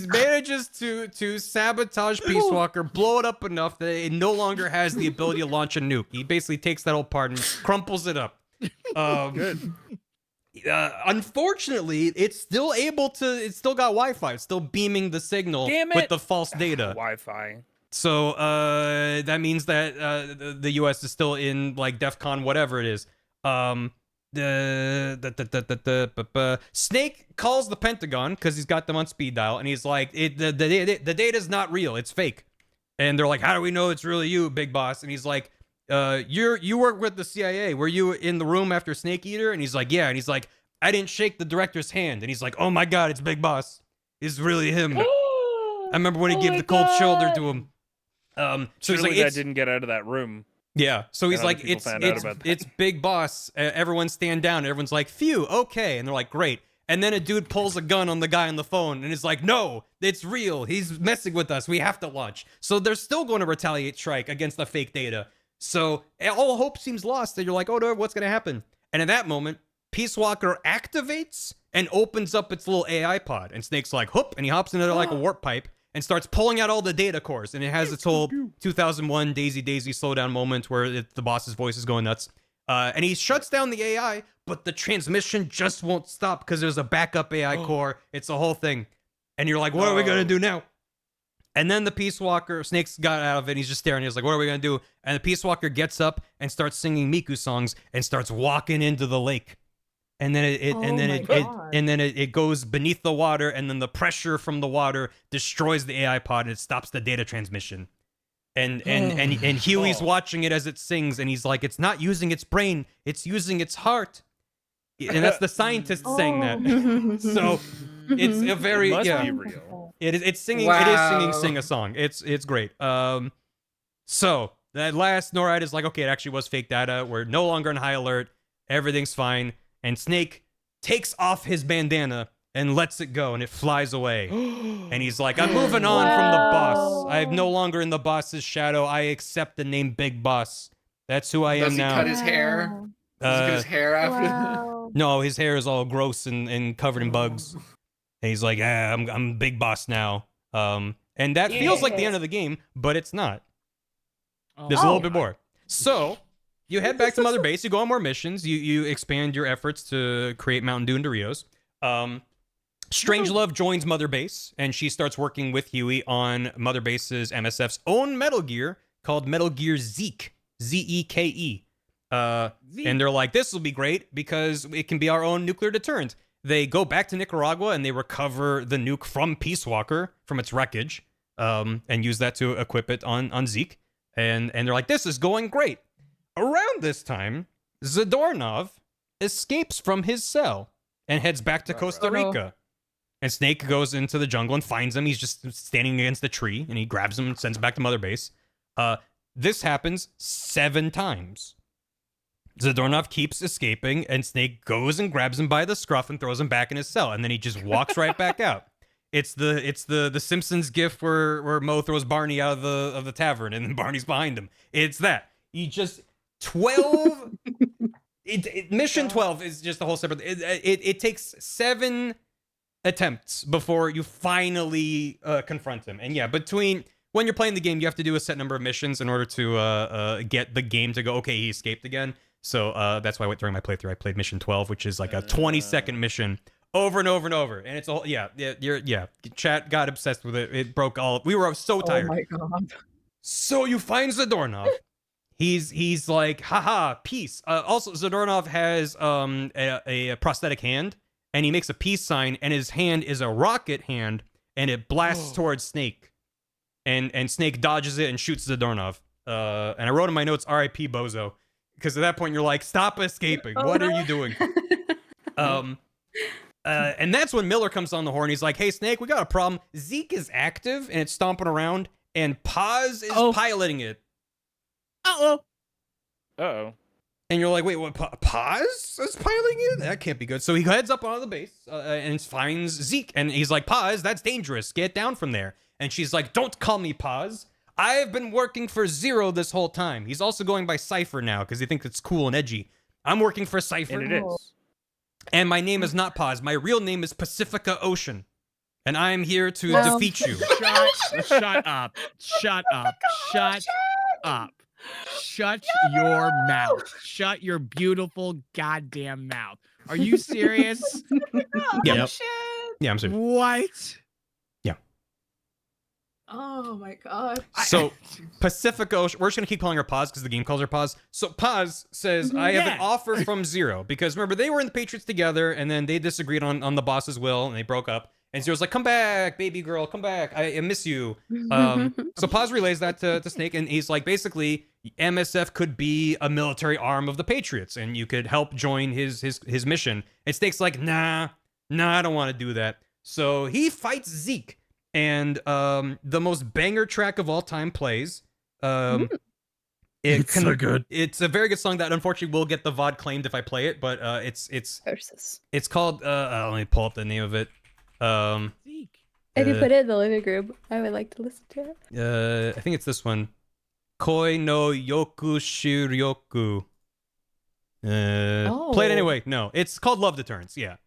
[SPEAKER 1] manages to sabotage Peace Walker, blow it up enough that it no longer has the ability to launch a nuke. He basically takes that whole part and crumples it up. Good. Unfortunately, it's still got Wi-Fi. It's still beaming the signal with the false data.
[SPEAKER 4] Wi-Fi.
[SPEAKER 1] So that means that the U.S. is still in like DEFCON, whatever it is. Snake calls the Pentagon because he's got them on speed dial, and he's like, the data's not real, it's fake. And they're like, how do we know it's really you, big boss? And he's like, you work with the CIA. Were you in the room after Snake Eater? And he's like, yeah. And he's like, I didn't shake the director's hand. And he's like, oh my god, it's Big Boss. It's really him. I remember when he gave the cold shoulder to him. So he's like,
[SPEAKER 4] I didn't get out of that room.
[SPEAKER 1] Yeah, so he's like, it's Big Boss. Everyone stand down. Everyone's like, phew, okay. And they're like, great. And then a dude pulls a gun on the guy on the phone and is like, no, it's real. He's messing with us. We have to launch. So they're still going to retaliate strike against the fake data. So all hope seems lost. And you're like, oh no, what's going to happen? And in that moment, Peace Walker activates and opens up its little AI pod. And Snake's like, whoop, and he hops into like a warp pipe and starts pulling out all the data cores. And it has its whole 2001 Daisy slowdown moment where the boss's voice is going nuts. And he shuts down the AI, but the transmission just won't stop because there's a backup AI core. It's a whole thing. And you're like, what are we going to do now? And then the Peace Walker, Snake's got out of it. And he's just staring. He's like, what are we going to do? And the Peace Walker gets up and starts singing Miku songs and starts walking into the lake. And then it goes beneath the water, and then the pressure from the water destroys the AI pod, and it stops the data transmission. And Huey's watching it as it sings, and he's like, it's not using its brain, it's using its heart. And that's the scientist saying that. So it's a very
[SPEAKER 4] It must be real.
[SPEAKER 1] It's singing.
[SPEAKER 9] Wow.
[SPEAKER 1] It is singing "Sing a Song." It's great. So that last NORAD is like, okay, it actually was fake data. We're no longer on high alert. Everything's fine. And Snake takes off his bandana and lets it go, and it flies away. And he's like, I'm moving on from the boss. I'm no longer in the boss's shadow. I accept the name Big Boss. That's who I am now.
[SPEAKER 9] Does he cut his hair? Does he cut his hair after?
[SPEAKER 1] No, his hair is all gross and covered in bugs. And he's like, yeah, I'm Big Boss now. And that feels like the end of the game, but it's not. There's a little bit more. So you head back to Mother Base. You go on more missions. You expand your efforts to create Mountain Dew and Doritos. Strangelove joins Mother Base, and she starts working with Huey on Mother Base's MSF's own Metal Gear called Metal Gear Zeke. Zeke. And they're like, this will be great because it can be our own nuclear deterrent. They go back to Nicaragua and they recover the nuke from Peace Walker from its wreckage, and use that to equip it on Zeke. And they're like, this is going great. Around this time, Zadornov escapes from his cell and heads back to Costa Rica. And Snake goes into the jungle and finds him. He's just standing against the tree, and he grabs him and sends him back to Mother Base. This happens 7 times. Zadornov keeps escaping, and Snake goes and grabs him by the scruff and throws him back in his cell, and then he just walks right back out. It's the Simpsons gif where Moe throws Barney out of the tavern, and then Barney's behind him. It's that. You just 12. Mission 12 is just a whole separate. It takes 7 attempts before you finally confront him. And yeah, when you're playing the game, you have to do a set number of missions in order to get the game to go, okay, he escaped again. So that's why during my playthrough I played mission 12, which is like a 20-second mission over and over and over. And it's all chat got obsessed with it. It broke all. We were so tired.
[SPEAKER 8] Oh my god.
[SPEAKER 1] So you find Zadornov. He's like, haha, peace. Also, Zadornov has a prosthetic hand, and he makes a peace sign, and his hand is a rocket hand, and it blasts towards Snake. And Snake dodges it and shoots Zadornov. And I wrote in my notes, R.I.P. Bozo. Because at that point, you're like, stop escaping. What are you doing? And that's when Miller comes on the horn. He's like, hey, Snake, we got a problem. Zeke is active, and it's stomping around, and Paz is piloting it.
[SPEAKER 4] Uh-oh.
[SPEAKER 1] And you're like, wait, what? Paz is piloting it? That can't be good. So he heads up onto the base and finds Zeke. And he's like, Paz, that's dangerous. Get down from there. And she's like, don't call me Paz. I've been working for Zero this whole time. He's also going by Cypher now because he thinks it's cool and edgy. I'm working for Cypher.
[SPEAKER 4] And it is.
[SPEAKER 1] And my name is not Paz. My real name is Pacifica Ocean. And I'm here to defeat you.
[SPEAKER 3] Shut up. Shut up. Shut up. Shut your mouth. Shut your beautiful goddamn mouth. Are you serious?
[SPEAKER 1] Yeah. Yeah, I'm serious.
[SPEAKER 3] What?
[SPEAKER 1] Yeah.
[SPEAKER 8] Oh my god.
[SPEAKER 1] So Pacifica Ocean, we're just gonna keep calling her Paz because the game calls her Paz. So Paz says, I have an offer from Zero, because remember, they were in the Patriots together, and then they disagreed on the boss's will, and they broke up. And Zero's like, come back, baby girl, come back. I miss you. So Paz relays that to Snake, and he's like, basically, MSF could be a military arm of the Patriots, and you could help join his mission. And Snake's like, nah, I don't want to do that. So he fights Zeke, and the most banger track of all time plays.
[SPEAKER 5] It's so good.
[SPEAKER 1] It's a very good song that unfortunately will get the VOD claimed if I play it, but it's called, let me pull up the name of it.
[SPEAKER 7] If you put it in the living room, I would like to listen to it.
[SPEAKER 1] I think it's this one. Koi no yoku shiryoku. Play it anyway. No, it's called Love Deterrence. Yeah.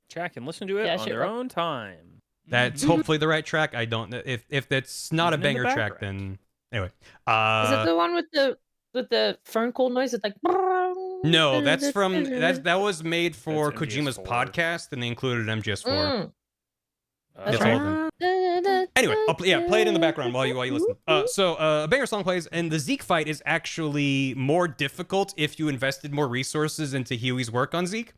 [SPEAKER 4] Chat can listen to it on their own time.
[SPEAKER 1] That's hopefully the right track. I don't know if that's not a banger track, then anyway.
[SPEAKER 6] Is it the one with the fern cold noise? It's like.
[SPEAKER 1] No, that's from that was made for Kojima's podcast, and they included MGS4. That's all of them. Anyway, play it in the background while you listen. So a banger song plays, and the Zeke fight is actually more difficult if you invested more resources into Huey's work on Zeke.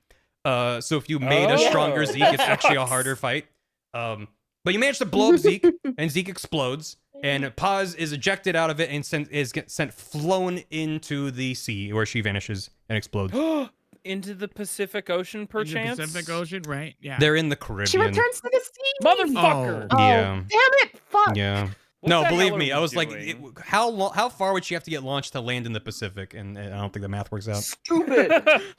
[SPEAKER 1] So if you made a stronger Zeke, it's actually a harder fight. But you manage to blow up Zeke, and Zeke explodes, and Paz is ejected out of it and is sent flown into the sea, where she vanishes and explodes.
[SPEAKER 4] into the Pacific Ocean,
[SPEAKER 3] In
[SPEAKER 4] perchance?
[SPEAKER 3] the Pacific Ocean, right? Yeah.
[SPEAKER 1] They're in the Caribbean.
[SPEAKER 8] She returns to the sea.
[SPEAKER 4] Motherfucker!
[SPEAKER 3] Oh.
[SPEAKER 1] Yeah.
[SPEAKER 8] Damn it! Fuck.
[SPEAKER 1] Yeah.
[SPEAKER 4] What
[SPEAKER 1] No,
[SPEAKER 4] the
[SPEAKER 1] believe
[SPEAKER 4] hell are
[SPEAKER 1] me,
[SPEAKER 4] we
[SPEAKER 1] I was like,
[SPEAKER 4] doing?
[SPEAKER 1] how far would she have to get launched to land in the Pacific? And I don't think the math works out.
[SPEAKER 8] Stupid.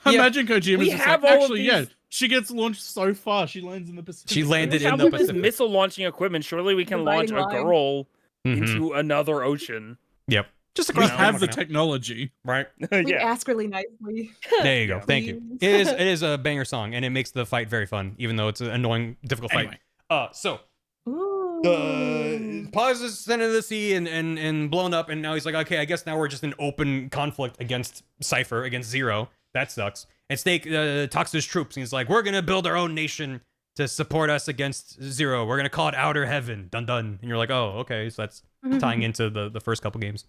[SPEAKER 5] Imagine Kojima's
[SPEAKER 4] We
[SPEAKER 5] just
[SPEAKER 4] have
[SPEAKER 5] like,
[SPEAKER 4] all of
[SPEAKER 5] actually, yeah,
[SPEAKER 4] these-
[SPEAKER 5] she gets launched so far, she lands in the Pacific.
[SPEAKER 1] She landed
[SPEAKER 4] We
[SPEAKER 1] in
[SPEAKER 4] have
[SPEAKER 1] the
[SPEAKER 4] all this
[SPEAKER 1] Pacific.
[SPEAKER 4] missile launching equipment. Surely we can launch
[SPEAKER 8] Dividing
[SPEAKER 4] a
[SPEAKER 8] line.
[SPEAKER 4] girl
[SPEAKER 1] Mhm.
[SPEAKER 4] into another ocean.
[SPEAKER 1] Yep. Just
[SPEAKER 5] We
[SPEAKER 1] across
[SPEAKER 5] have the
[SPEAKER 1] canal.
[SPEAKER 5] technology.
[SPEAKER 1] Right.
[SPEAKER 8] We
[SPEAKER 4] Yeah.
[SPEAKER 8] ask really nicely.
[SPEAKER 1] There you go.
[SPEAKER 4] Yeah.
[SPEAKER 1] Thank you.
[SPEAKER 8] Please.
[SPEAKER 1] It is a banger song, and it makes the fight very fun, even though it's an annoying, difficult fight.
[SPEAKER 5] Anyway.
[SPEAKER 1] So
[SPEAKER 8] Ooh.
[SPEAKER 1] Paz is sent into the sea and blown up, and now he's like, okay, I guess now we're just in open conflict against Cypher, against Zero. That sucks. And Snake talks to his troops, and he's like, we're gonna build our own nation to support us against Zero. We're gonna call it Outer Heaven. Dun dun. And you're like, oh, okay, so that's tying into the first couple games.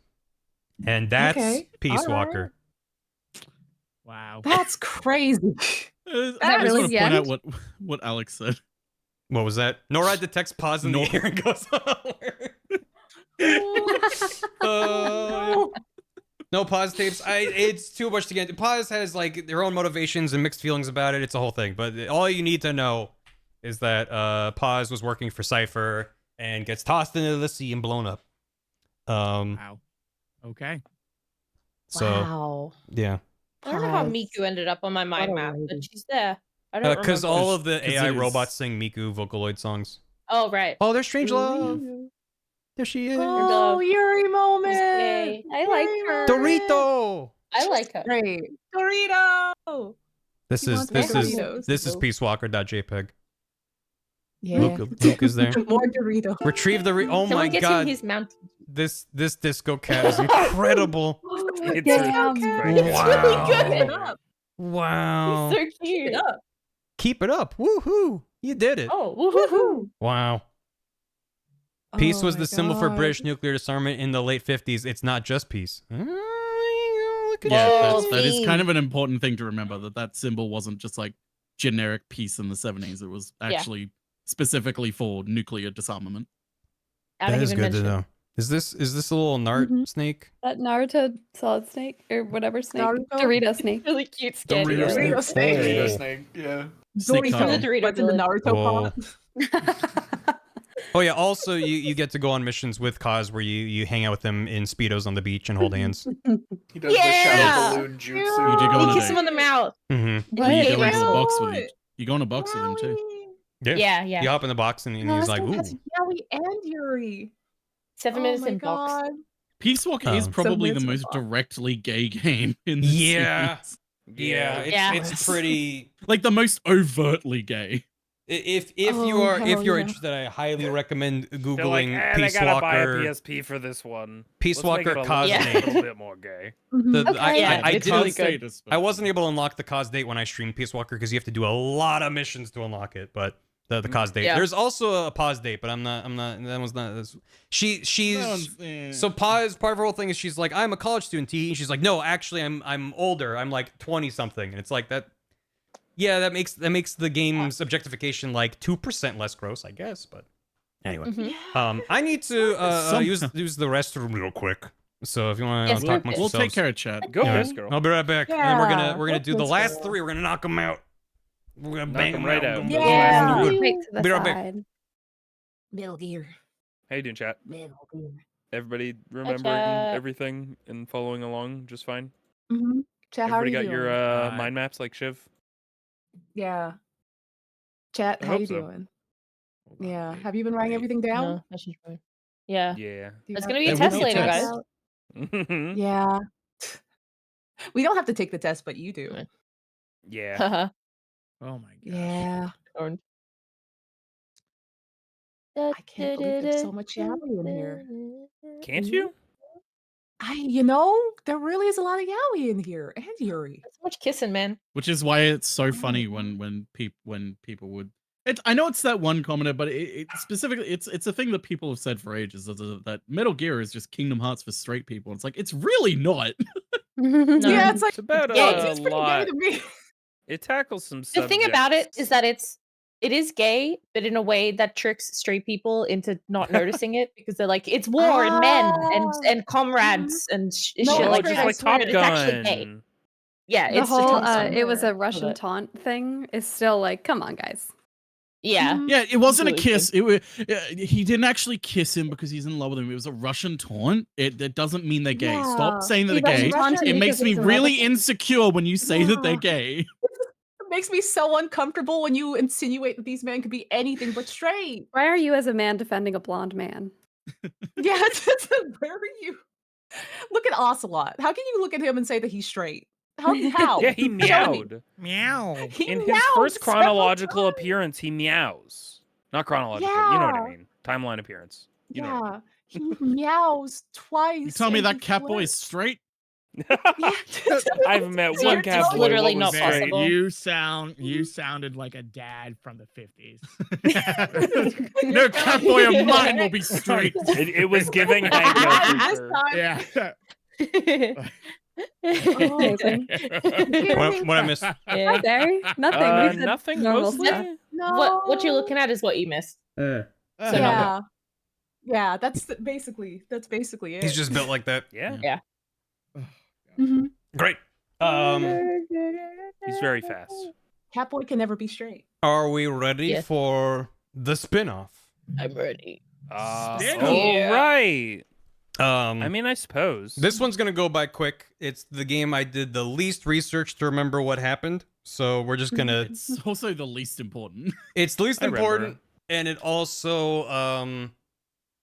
[SPEAKER 1] And that's
[SPEAKER 8] Okay,
[SPEAKER 1] Peace
[SPEAKER 8] all right.
[SPEAKER 1] Walker.
[SPEAKER 3] Wow.
[SPEAKER 8] That's crazy.
[SPEAKER 5] I
[SPEAKER 8] That
[SPEAKER 5] just
[SPEAKER 7] really
[SPEAKER 5] want
[SPEAKER 7] the
[SPEAKER 5] to point
[SPEAKER 7] end?
[SPEAKER 5] out what Alex said.
[SPEAKER 1] What was that? NORAD detects pause in the air and goes, no pause tapes. It's too much to get. Pause has like their own motivations and mixed feelings about it. It's a whole thing. But all you need to know is that Pause was working for Cypher and gets tossed into the sea and blown up.
[SPEAKER 3] Wow. Okay.
[SPEAKER 1] So
[SPEAKER 6] Wow.
[SPEAKER 1] yeah,
[SPEAKER 6] I don't know how
[SPEAKER 8] Pause.
[SPEAKER 6] Miku ended up on my mind
[SPEAKER 8] a
[SPEAKER 6] map,
[SPEAKER 8] lady.
[SPEAKER 6] but she's there. I don't
[SPEAKER 1] because
[SPEAKER 6] remember.
[SPEAKER 1] all of the
[SPEAKER 5] 'Cause
[SPEAKER 1] AI
[SPEAKER 5] it is-
[SPEAKER 1] robots sing Miku Vocaloid songs.
[SPEAKER 6] Oh, right.
[SPEAKER 1] Oh, there's Strange Love. There she is.
[SPEAKER 8] Oh, Yuri moment.
[SPEAKER 6] Yay. I like her.
[SPEAKER 1] Dorito.
[SPEAKER 6] I like her.
[SPEAKER 8] Great. Dorito.
[SPEAKER 1] This
[SPEAKER 8] He
[SPEAKER 1] is
[SPEAKER 8] wants
[SPEAKER 1] this
[SPEAKER 8] more
[SPEAKER 1] is
[SPEAKER 8] Doritos.
[SPEAKER 1] this is peacewalker.jpg.
[SPEAKER 8] Yeah.
[SPEAKER 1] Luke is there.
[SPEAKER 8] More Dorito.
[SPEAKER 1] Retrieve the oh
[SPEAKER 6] Someone
[SPEAKER 1] my
[SPEAKER 6] gets
[SPEAKER 1] god.
[SPEAKER 6] him his mount.
[SPEAKER 1] This disco cat is incredible.
[SPEAKER 4] It's
[SPEAKER 6] Damn.
[SPEAKER 4] great.
[SPEAKER 6] It's really good.
[SPEAKER 8] Up.
[SPEAKER 1] Wow.
[SPEAKER 6] So cute.
[SPEAKER 1] Keep it up. Woohoo. You did it.
[SPEAKER 6] Oh, woohoo.
[SPEAKER 1] Wow. Peace
[SPEAKER 8] Oh
[SPEAKER 1] was
[SPEAKER 8] my
[SPEAKER 1] the symbol for
[SPEAKER 8] God.
[SPEAKER 1] British nuclear disarmament in the late 50s. It's not just peace. Look at
[SPEAKER 5] Yeah,
[SPEAKER 1] you.
[SPEAKER 5] that is kind of an important thing to remember, that symbol wasn't just like generic peace in the 70s. It was actually specifically for nuclear disarmament.
[SPEAKER 6] I
[SPEAKER 1] That
[SPEAKER 6] don't
[SPEAKER 1] is
[SPEAKER 6] even
[SPEAKER 1] good to
[SPEAKER 6] mention.
[SPEAKER 1] know. Is this a little Nart snake?
[SPEAKER 7] That Naruto solid snake or whatever snake.
[SPEAKER 8] Naruto?
[SPEAKER 7] Dorito snake.
[SPEAKER 6] Really cute skin.
[SPEAKER 1] Dorito
[SPEAKER 8] Dorito snake.
[SPEAKER 9] Dorito
[SPEAKER 1] Oh.
[SPEAKER 9] snake. Yeah.
[SPEAKER 5] Snake
[SPEAKER 8] Dorito.
[SPEAKER 5] tunnel.
[SPEAKER 6] The Dorito
[SPEAKER 8] What's in the
[SPEAKER 6] village.
[SPEAKER 8] Naruto pot?
[SPEAKER 1] Oh yeah, also you get to go on missions with Kaz where you hang out with him in Speedos on the beach and hold hands.
[SPEAKER 9] He does
[SPEAKER 6] Yeah.
[SPEAKER 9] the shadow balloon jutsu.
[SPEAKER 5] You do go on
[SPEAKER 6] You
[SPEAKER 5] a
[SPEAKER 6] kiss
[SPEAKER 5] date.
[SPEAKER 6] him on the mouth.
[SPEAKER 1] Mm-hmm.
[SPEAKER 5] So you
[SPEAKER 6] Hey,
[SPEAKER 5] go into the
[SPEAKER 6] Raoul.
[SPEAKER 5] box with him. You go in a box with him too.
[SPEAKER 1] Yeah.
[SPEAKER 6] Yeah.
[SPEAKER 1] You hop in the box and he's like, ooh.
[SPEAKER 8] That's Yowie and Yuri.
[SPEAKER 6] 7
[SPEAKER 8] Oh
[SPEAKER 6] minutes
[SPEAKER 8] my
[SPEAKER 6] in box.
[SPEAKER 8] God.
[SPEAKER 5] Peace Walker is
[SPEAKER 1] Oh.
[SPEAKER 5] probably the
[SPEAKER 8] So
[SPEAKER 5] most
[SPEAKER 8] miserable.
[SPEAKER 5] directly gay game in the
[SPEAKER 1] Yeah.
[SPEAKER 5] series.
[SPEAKER 1] Yeah,
[SPEAKER 6] Yeah.
[SPEAKER 1] it's pretty.
[SPEAKER 5] Like the most overtly gay.
[SPEAKER 1] If
[SPEAKER 8] Oh,
[SPEAKER 1] you're
[SPEAKER 8] hell yeah.
[SPEAKER 1] interested, I highly recommend
[SPEAKER 4] They're
[SPEAKER 1] googling
[SPEAKER 4] like,
[SPEAKER 1] Peace
[SPEAKER 4] I gotta buy a
[SPEAKER 1] Walker.
[SPEAKER 4] PSP for this one.
[SPEAKER 1] Peace
[SPEAKER 4] Let's make
[SPEAKER 1] Walker
[SPEAKER 4] it a
[SPEAKER 1] cause
[SPEAKER 4] little,
[SPEAKER 6] date.
[SPEAKER 4] little bit more gay.
[SPEAKER 1] The,
[SPEAKER 6] Okay, yeah,
[SPEAKER 1] I
[SPEAKER 6] it's
[SPEAKER 1] didn't.
[SPEAKER 6] really good.
[SPEAKER 1] I wasn't able to unlock the cause date when I streamed Peace Walker because you have to do a lot of missions to unlock it. But the cause date.
[SPEAKER 6] Yeah.
[SPEAKER 1] There's also a pause date, but I'm not. That was not. She's. So pause. Part of her whole thing is she's like, I'm a college student. And she's like, no, actually, I'm older. I'm like 20 something. And it's like that. Yeah, that makes the game's objectification like 2% less gross, I guess. But anyway,
[SPEAKER 6] Mhm.
[SPEAKER 1] I need to use the restroom real quick. So if you want to
[SPEAKER 6] Yes,
[SPEAKER 1] talk amongst
[SPEAKER 5] We'll
[SPEAKER 1] yourselves,
[SPEAKER 5] take care of chat.
[SPEAKER 4] Go,
[SPEAKER 1] yeah.
[SPEAKER 4] Miss Girl.
[SPEAKER 1] I'll be right back. And
[SPEAKER 8] Yeah,
[SPEAKER 1] we're gonna do the
[SPEAKER 8] Miss
[SPEAKER 1] last
[SPEAKER 8] Girl.
[SPEAKER 1] 3. We're gonna knock them out. We're gonna
[SPEAKER 4] Knock
[SPEAKER 1] bang
[SPEAKER 4] 'em
[SPEAKER 1] them
[SPEAKER 4] right
[SPEAKER 1] out.
[SPEAKER 4] out.
[SPEAKER 8] Yeah.
[SPEAKER 1] Good.
[SPEAKER 7] Right to the
[SPEAKER 1] Be right back.
[SPEAKER 7] side.
[SPEAKER 8] Metal Gear.
[SPEAKER 4] How you doing, chat?
[SPEAKER 8] Metal Gear.
[SPEAKER 4] Everybody remembering
[SPEAKER 6] chat.
[SPEAKER 4] everything and following along just fine?
[SPEAKER 8] Mm-hmm. Chat, how are
[SPEAKER 4] Everybody
[SPEAKER 8] you
[SPEAKER 4] got your
[SPEAKER 8] doing?
[SPEAKER 4] mind maps like Shiv?
[SPEAKER 8] Yeah. Chat,
[SPEAKER 4] I
[SPEAKER 8] how
[SPEAKER 4] hope
[SPEAKER 8] you
[SPEAKER 4] so.
[SPEAKER 8] doing?
[SPEAKER 5] Hold on,
[SPEAKER 8] Yeah.
[SPEAKER 5] wait,
[SPEAKER 8] Have you been writing
[SPEAKER 5] wait.
[SPEAKER 8] everything down?
[SPEAKER 6] No, that's just fine. Yeah.
[SPEAKER 4] Yeah.
[SPEAKER 8] Do you
[SPEAKER 6] It's
[SPEAKER 8] have-
[SPEAKER 6] gonna be a
[SPEAKER 5] There
[SPEAKER 6] test
[SPEAKER 5] will be a
[SPEAKER 6] later,
[SPEAKER 5] test.
[SPEAKER 6] guys.
[SPEAKER 8] Yeah. We don't have to take the test, but you do.
[SPEAKER 6] Right.
[SPEAKER 4] Yeah.
[SPEAKER 6] Haha.
[SPEAKER 3] Oh my god.
[SPEAKER 8] Yeah.
[SPEAKER 6] Darn.
[SPEAKER 8] I can't believe there's so much yaoi in here.
[SPEAKER 4] Can't you?
[SPEAKER 8] There really is a lot of yaoi in here, and Yuri.
[SPEAKER 6] So much kissing, man.
[SPEAKER 5] Which is why it's so funny when people would. I know it's that one commenter, but it specifically it's a thing that people have said for ages that Metal Gear is just Kingdom Hearts for straight people. It's like it's really not.
[SPEAKER 6] No.
[SPEAKER 8] Yeah, it's like
[SPEAKER 4] It's about
[SPEAKER 6] Yeah,
[SPEAKER 4] a
[SPEAKER 8] it's pretty gay
[SPEAKER 4] lot.
[SPEAKER 8] to me.
[SPEAKER 4] It tackles some
[SPEAKER 6] The thing about it is
[SPEAKER 4] subjects.
[SPEAKER 6] that it is gay, but in a way that tricks straight people into not noticing it because they're like, it's war and men and comrades and
[SPEAKER 8] No,
[SPEAKER 6] shit
[SPEAKER 4] Oh,
[SPEAKER 6] like
[SPEAKER 8] straight,
[SPEAKER 4] just
[SPEAKER 6] that.
[SPEAKER 4] like
[SPEAKER 8] swear
[SPEAKER 4] Top
[SPEAKER 6] It's actually gay.
[SPEAKER 4] Gun.
[SPEAKER 6] Yeah,
[SPEAKER 7] The
[SPEAKER 6] it's
[SPEAKER 7] whole
[SPEAKER 6] the tongue
[SPEAKER 7] it was a
[SPEAKER 6] summer of
[SPEAKER 7] Russian
[SPEAKER 6] it.
[SPEAKER 7] taunt thing is still like, come on, guys.
[SPEAKER 6] Yeah.
[SPEAKER 5] Yeah, it wasn't a
[SPEAKER 6] Absolutely.
[SPEAKER 5] kiss. It was he didn't actually kiss him because he's in love with him. It was a Russian taunt. It doesn't mean they're gay. Stop
[SPEAKER 8] Yeah.
[SPEAKER 5] saying that
[SPEAKER 6] He
[SPEAKER 5] they're
[SPEAKER 6] Russian
[SPEAKER 5] gay.
[SPEAKER 6] taunted
[SPEAKER 5] It
[SPEAKER 6] me
[SPEAKER 5] makes
[SPEAKER 6] 'cause
[SPEAKER 5] me
[SPEAKER 6] he's in love
[SPEAKER 5] really
[SPEAKER 6] with him.
[SPEAKER 5] insecure when you say that they're
[SPEAKER 8] Yeah.
[SPEAKER 5] gay.
[SPEAKER 8] It makes me so uncomfortable when you insinuate that these men could be anything but straight.
[SPEAKER 7] Why are you as a man defending a blonde man?
[SPEAKER 8] Yeah, where are you? Look at Ocelot. How can you look at him and say that he's straight? How?
[SPEAKER 4] Yeah, he
[SPEAKER 8] Show me.
[SPEAKER 4] meowed.
[SPEAKER 3] Meow.
[SPEAKER 8] He
[SPEAKER 4] In his
[SPEAKER 8] meowed
[SPEAKER 4] first
[SPEAKER 8] several
[SPEAKER 4] chronological
[SPEAKER 8] times.
[SPEAKER 4] appearance, he meows. Not chronological, you know what I
[SPEAKER 8] Yeah.
[SPEAKER 4] mean. Timeline appearance. You know what I
[SPEAKER 8] Yeah, he meows twice.
[SPEAKER 5] You tell me
[SPEAKER 8] and
[SPEAKER 5] that
[SPEAKER 8] he
[SPEAKER 5] cat boy is
[SPEAKER 8] flips.
[SPEAKER 5] straight?
[SPEAKER 4] mean.
[SPEAKER 8] Yeah.
[SPEAKER 4] I've met
[SPEAKER 6] Yeah,
[SPEAKER 4] one
[SPEAKER 6] it's
[SPEAKER 4] cat boy.
[SPEAKER 6] literally
[SPEAKER 4] What was
[SPEAKER 6] not
[SPEAKER 4] straight?
[SPEAKER 6] possible.
[SPEAKER 3] You sounded like a dad from the 50s.
[SPEAKER 5] No cat boy of mine will be straight.
[SPEAKER 4] It was giving Hank Hill for
[SPEAKER 8] This
[SPEAKER 4] sure.
[SPEAKER 8] time-
[SPEAKER 3] Yeah.
[SPEAKER 7] Amazing.
[SPEAKER 1] What I missed?
[SPEAKER 6] Yeah.
[SPEAKER 7] Barry? Nothing. We said
[SPEAKER 4] Nothing
[SPEAKER 7] normal
[SPEAKER 4] mostly.
[SPEAKER 7] stuff.
[SPEAKER 8] No.
[SPEAKER 6] What you're looking at is what you missed. So no.
[SPEAKER 8] Yeah. Yeah, that's basically it.
[SPEAKER 1] He's just built like that.
[SPEAKER 4] Yeah,
[SPEAKER 8] Mhm.
[SPEAKER 1] Great.
[SPEAKER 4] he's very fast.
[SPEAKER 8] Catboy can never be straight.
[SPEAKER 1] Are we ready
[SPEAKER 6] Yeah.
[SPEAKER 1] for the spin-off?
[SPEAKER 6] I'm ready.
[SPEAKER 3] Spin-off.
[SPEAKER 4] Oh, right.
[SPEAKER 1] I
[SPEAKER 4] I mean, I suppose.
[SPEAKER 1] this one's gonna go by quick. It's the game I did the least research to remember what happened. So we're just gonna.
[SPEAKER 5] It's also the least important.
[SPEAKER 1] It's the least
[SPEAKER 4] I remember.
[SPEAKER 1] important, and it also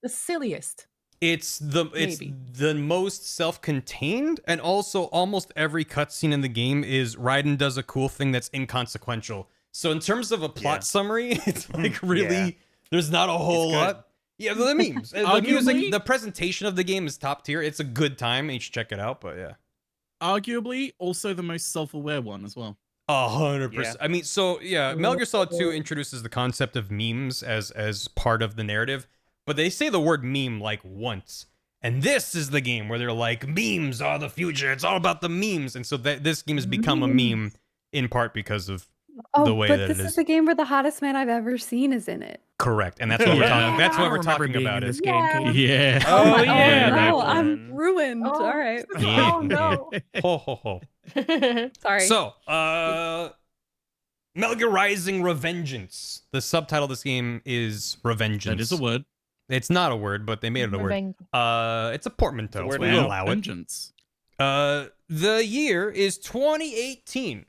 [SPEAKER 8] The silliest.
[SPEAKER 1] it's
[SPEAKER 8] Maybe.
[SPEAKER 1] the most self-contained, and also almost every cutscene in the game is Raiden does a cool thing that's inconsequential. So in terms of a plot
[SPEAKER 4] Yeah.
[SPEAKER 1] summary, it's like really
[SPEAKER 4] Yeah.
[SPEAKER 1] there's not a whole
[SPEAKER 4] It's good.
[SPEAKER 1] lot. Yeah, the memes, the music,
[SPEAKER 5] Arguably-
[SPEAKER 1] the presentation of the game is top tier. It's a good time, and you should check it out. But yeah,
[SPEAKER 5] Arguably, also the most self-aware one as well.
[SPEAKER 1] 100%. I mean, so yeah, Metal Gear Solid 2 introduces the concept of memes as part of the narrative, but they say the word meme like once. And this is the game where they're like, memes are the future. It's all about the memes. And so this game has become a meme in part because of
[SPEAKER 7] Oh,
[SPEAKER 1] the way
[SPEAKER 7] but
[SPEAKER 1] that
[SPEAKER 7] this
[SPEAKER 1] it
[SPEAKER 7] is
[SPEAKER 1] is.
[SPEAKER 7] the game where the hottest man I've ever seen is in it.
[SPEAKER 1] Correct. And that's what we're
[SPEAKER 5] Yeah.
[SPEAKER 1] talking. That's
[SPEAKER 3] I
[SPEAKER 1] what
[SPEAKER 3] don't
[SPEAKER 1] we're
[SPEAKER 3] remember
[SPEAKER 1] talking
[SPEAKER 3] being
[SPEAKER 1] about.
[SPEAKER 3] in
[SPEAKER 1] It.
[SPEAKER 3] this game, Katie.
[SPEAKER 5] Yeah.
[SPEAKER 4] Oh,
[SPEAKER 7] my
[SPEAKER 4] yeah,
[SPEAKER 7] God,
[SPEAKER 4] that
[SPEAKER 7] no, I'm
[SPEAKER 4] one.
[SPEAKER 7] ruined.
[SPEAKER 8] Oh.
[SPEAKER 7] All right.
[SPEAKER 8] Oh no.
[SPEAKER 1] Ho ho ho.
[SPEAKER 7] Sorry.
[SPEAKER 1] So, Metal Gear Rising: Revengeance. The subtitle of this game is Revengeance.
[SPEAKER 5] That is a word.
[SPEAKER 1] It's not a word, but they made it a word. It's a portmanteau.
[SPEAKER 4] It's a
[SPEAKER 1] So
[SPEAKER 4] word
[SPEAKER 1] we
[SPEAKER 4] now.
[SPEAKER 1] allow it.
[SPEAKER 5] Vengeance.
[SPEAKER 1] The year is 2018.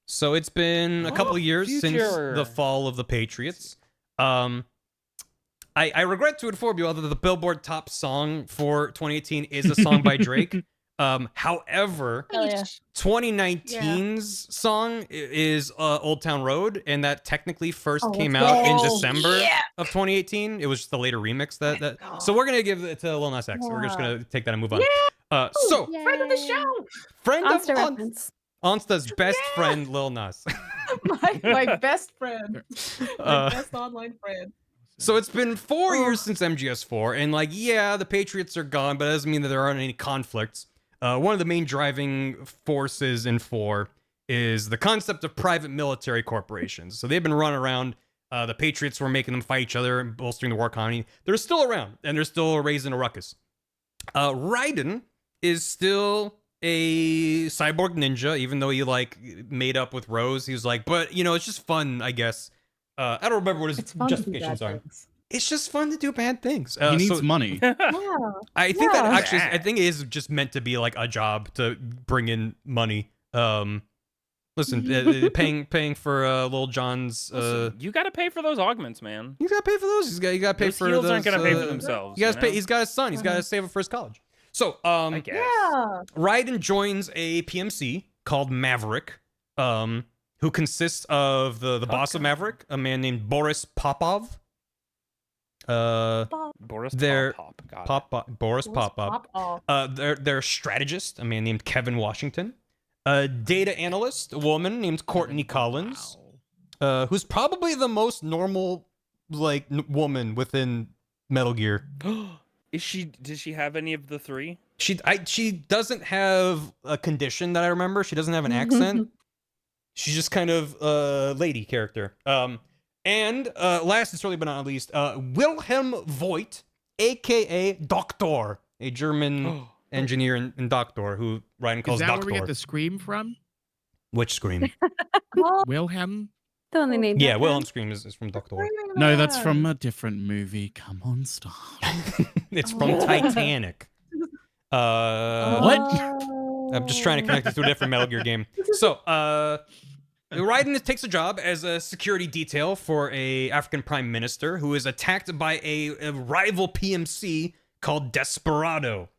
[SPEAKER 1] So it's been a couple years since
[SPEAKER 4] Future.
[SPEAKER 1] the fall of the Patriots. I regret to inform you all that the Billboard top song for 2018 is a song by Drake. However,
[SPEAKER 6] Hell yeah.
[SPEAKER 1] 2019's song is Old Town Road, and that technically first
[SPEAKER 6] Oh,
[SPEAKER 1] came
[SPEAKER 6] let's
[SPEAKER 1] out in
[SPEAKER 6] go.
[SPEAKER 1] December
[SPEAKER 6] Yeah.
[SPEAKER 1] of 2018. It was just a later remix that. So we're gonna give it to Lil Nas X. We're just gonna take that and move on. So
[SPEAKER 8] Friend of the show.
[SPEAKER 1] friend of
[SPEAKER 7] Monster reference.
[SPEAKER 1] Onsta's best friend, Lil Nas.
[SPEAKER 8] my best friend. My
[SPEAKER 1] Uh,
[SPEAKER 8] best online friend.
[SPEAKER 1] So it's been 4 years since MGS4, and like, yeah, the Patriots are gone, but that doesn't mean that there aren't any conflicts. One of the main driving forces in 4 is the concept of private military corporations. So they've been running around. The Patriots were making them fight each other and bolstering the war economy. They're still around, and they're still raising a ruckus. Raiden is still a cyborg ninja, even though he like made up with Rose. He was like, but you know, it's just fun, I guess. I don't remember what his
[SPEAKER 8] It's fun to do
[SPEAKER 1] justifications
[SPEAKER 8] bad
[SPEAKER 1] are.
[SPEAKER 8] things.
[SPEAKER 1] It's just fun to do bad things.
[SPEAKER 5] He needs
[SPEAKER 1] so
[SPEAKER 5] money.
[SPEAKER 8] Yeah.
[SPEAKER 1] I think that
[SPEAKER 8] Yeah.
[SPEAKER 1] actually, I think it is just meant to be like a job to bring in money. Listen, paying for Lil Jon's.
[SPEAKER 4] Listen, you got to pay for those augments, man.
[SPEAKER 1] You gotta pay for those. You got to pay
[SPEAKER 4] Those
[SPEAKER 1] for
[SPEAKER 4] heels
[SPEAKER 1] those.
[SPEAKER 4] aren't gonna pay for themselves.
[SPEAKER 1] He has
[SPEAKER 4] you
[SPEAKER 1] pay.
[SPEAKER 4] know?
[SPEAKER 1] He's got his son. He's got to save it for his college. So,
[SPEAKER 4] I guess.
[SPEAKER 8] Yeah.
[SPEAKER 1] Raiden joins a PMC called Maverick, who consists of the boss of Maverick, a man named Boris Popov.
[SPEAKER 4] Boris
[SPEAKER 1] They're-
[SPEAKER 4] Pop. Got it.
[SPEAKER 1] Boris Popov.
[SPEAKER 8] Off.
[SPEAKER 1] Their strategist, a man named Kevin Washington. A data analyst, a woman named Courtney Collins, who's probably the most normal like woman within Metal Gear.
[SPEAKER 4] Is she? Does she have any of the three?
[SPEAKER 1] She doesn't have a condition that I remember. She doesn't have an accent. She's just kind of a lady character. And last and certainly but not least, Wilhelm Voigt, aka Doctor, a German engineer and doctor who Ryan calls
[SPEAKER 3] Is that
[SPEAKER 1] Doctor.
[SPEAKER 3] where we get the scream from?
[SPEAKER 1] Which Scream?
[SPEAKER 3] Wilhelm?
[SPEAKER 7] The one they named
[SPEAKER 1] Yeah,
[SPEAKER 7] after
[SPEAKER 1] Wilhelm
[SPEAKER 7] him?
[SPEAKER 1] Scream is from Doctor.
[SPEAKER 5] No, that's from a different movie. Come on, stop.
[SPEAKER 1] It's from Titanic.
[SPEAKER 5] What?
[SPEAKER 1] I'm just trying to connect it to a different Metal Gear game. So, Raiden takes a job as a security detail for a African prime minister who is attacked by a rival PMC called Desperado.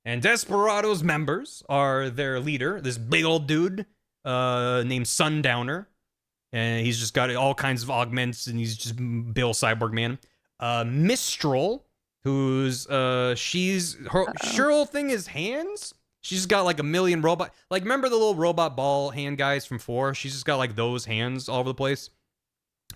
[SPEAKER 1] And Desperado's members are their leader, this big old dude named Sundowner. And he's just got all kinds of augments, and he's just Bill Cyborg Man. Mistral, who's her whole thing is hands. She's got like a million robot. Like, remember the little robot ball hand guys from 4? She's just got like those hands all over the place.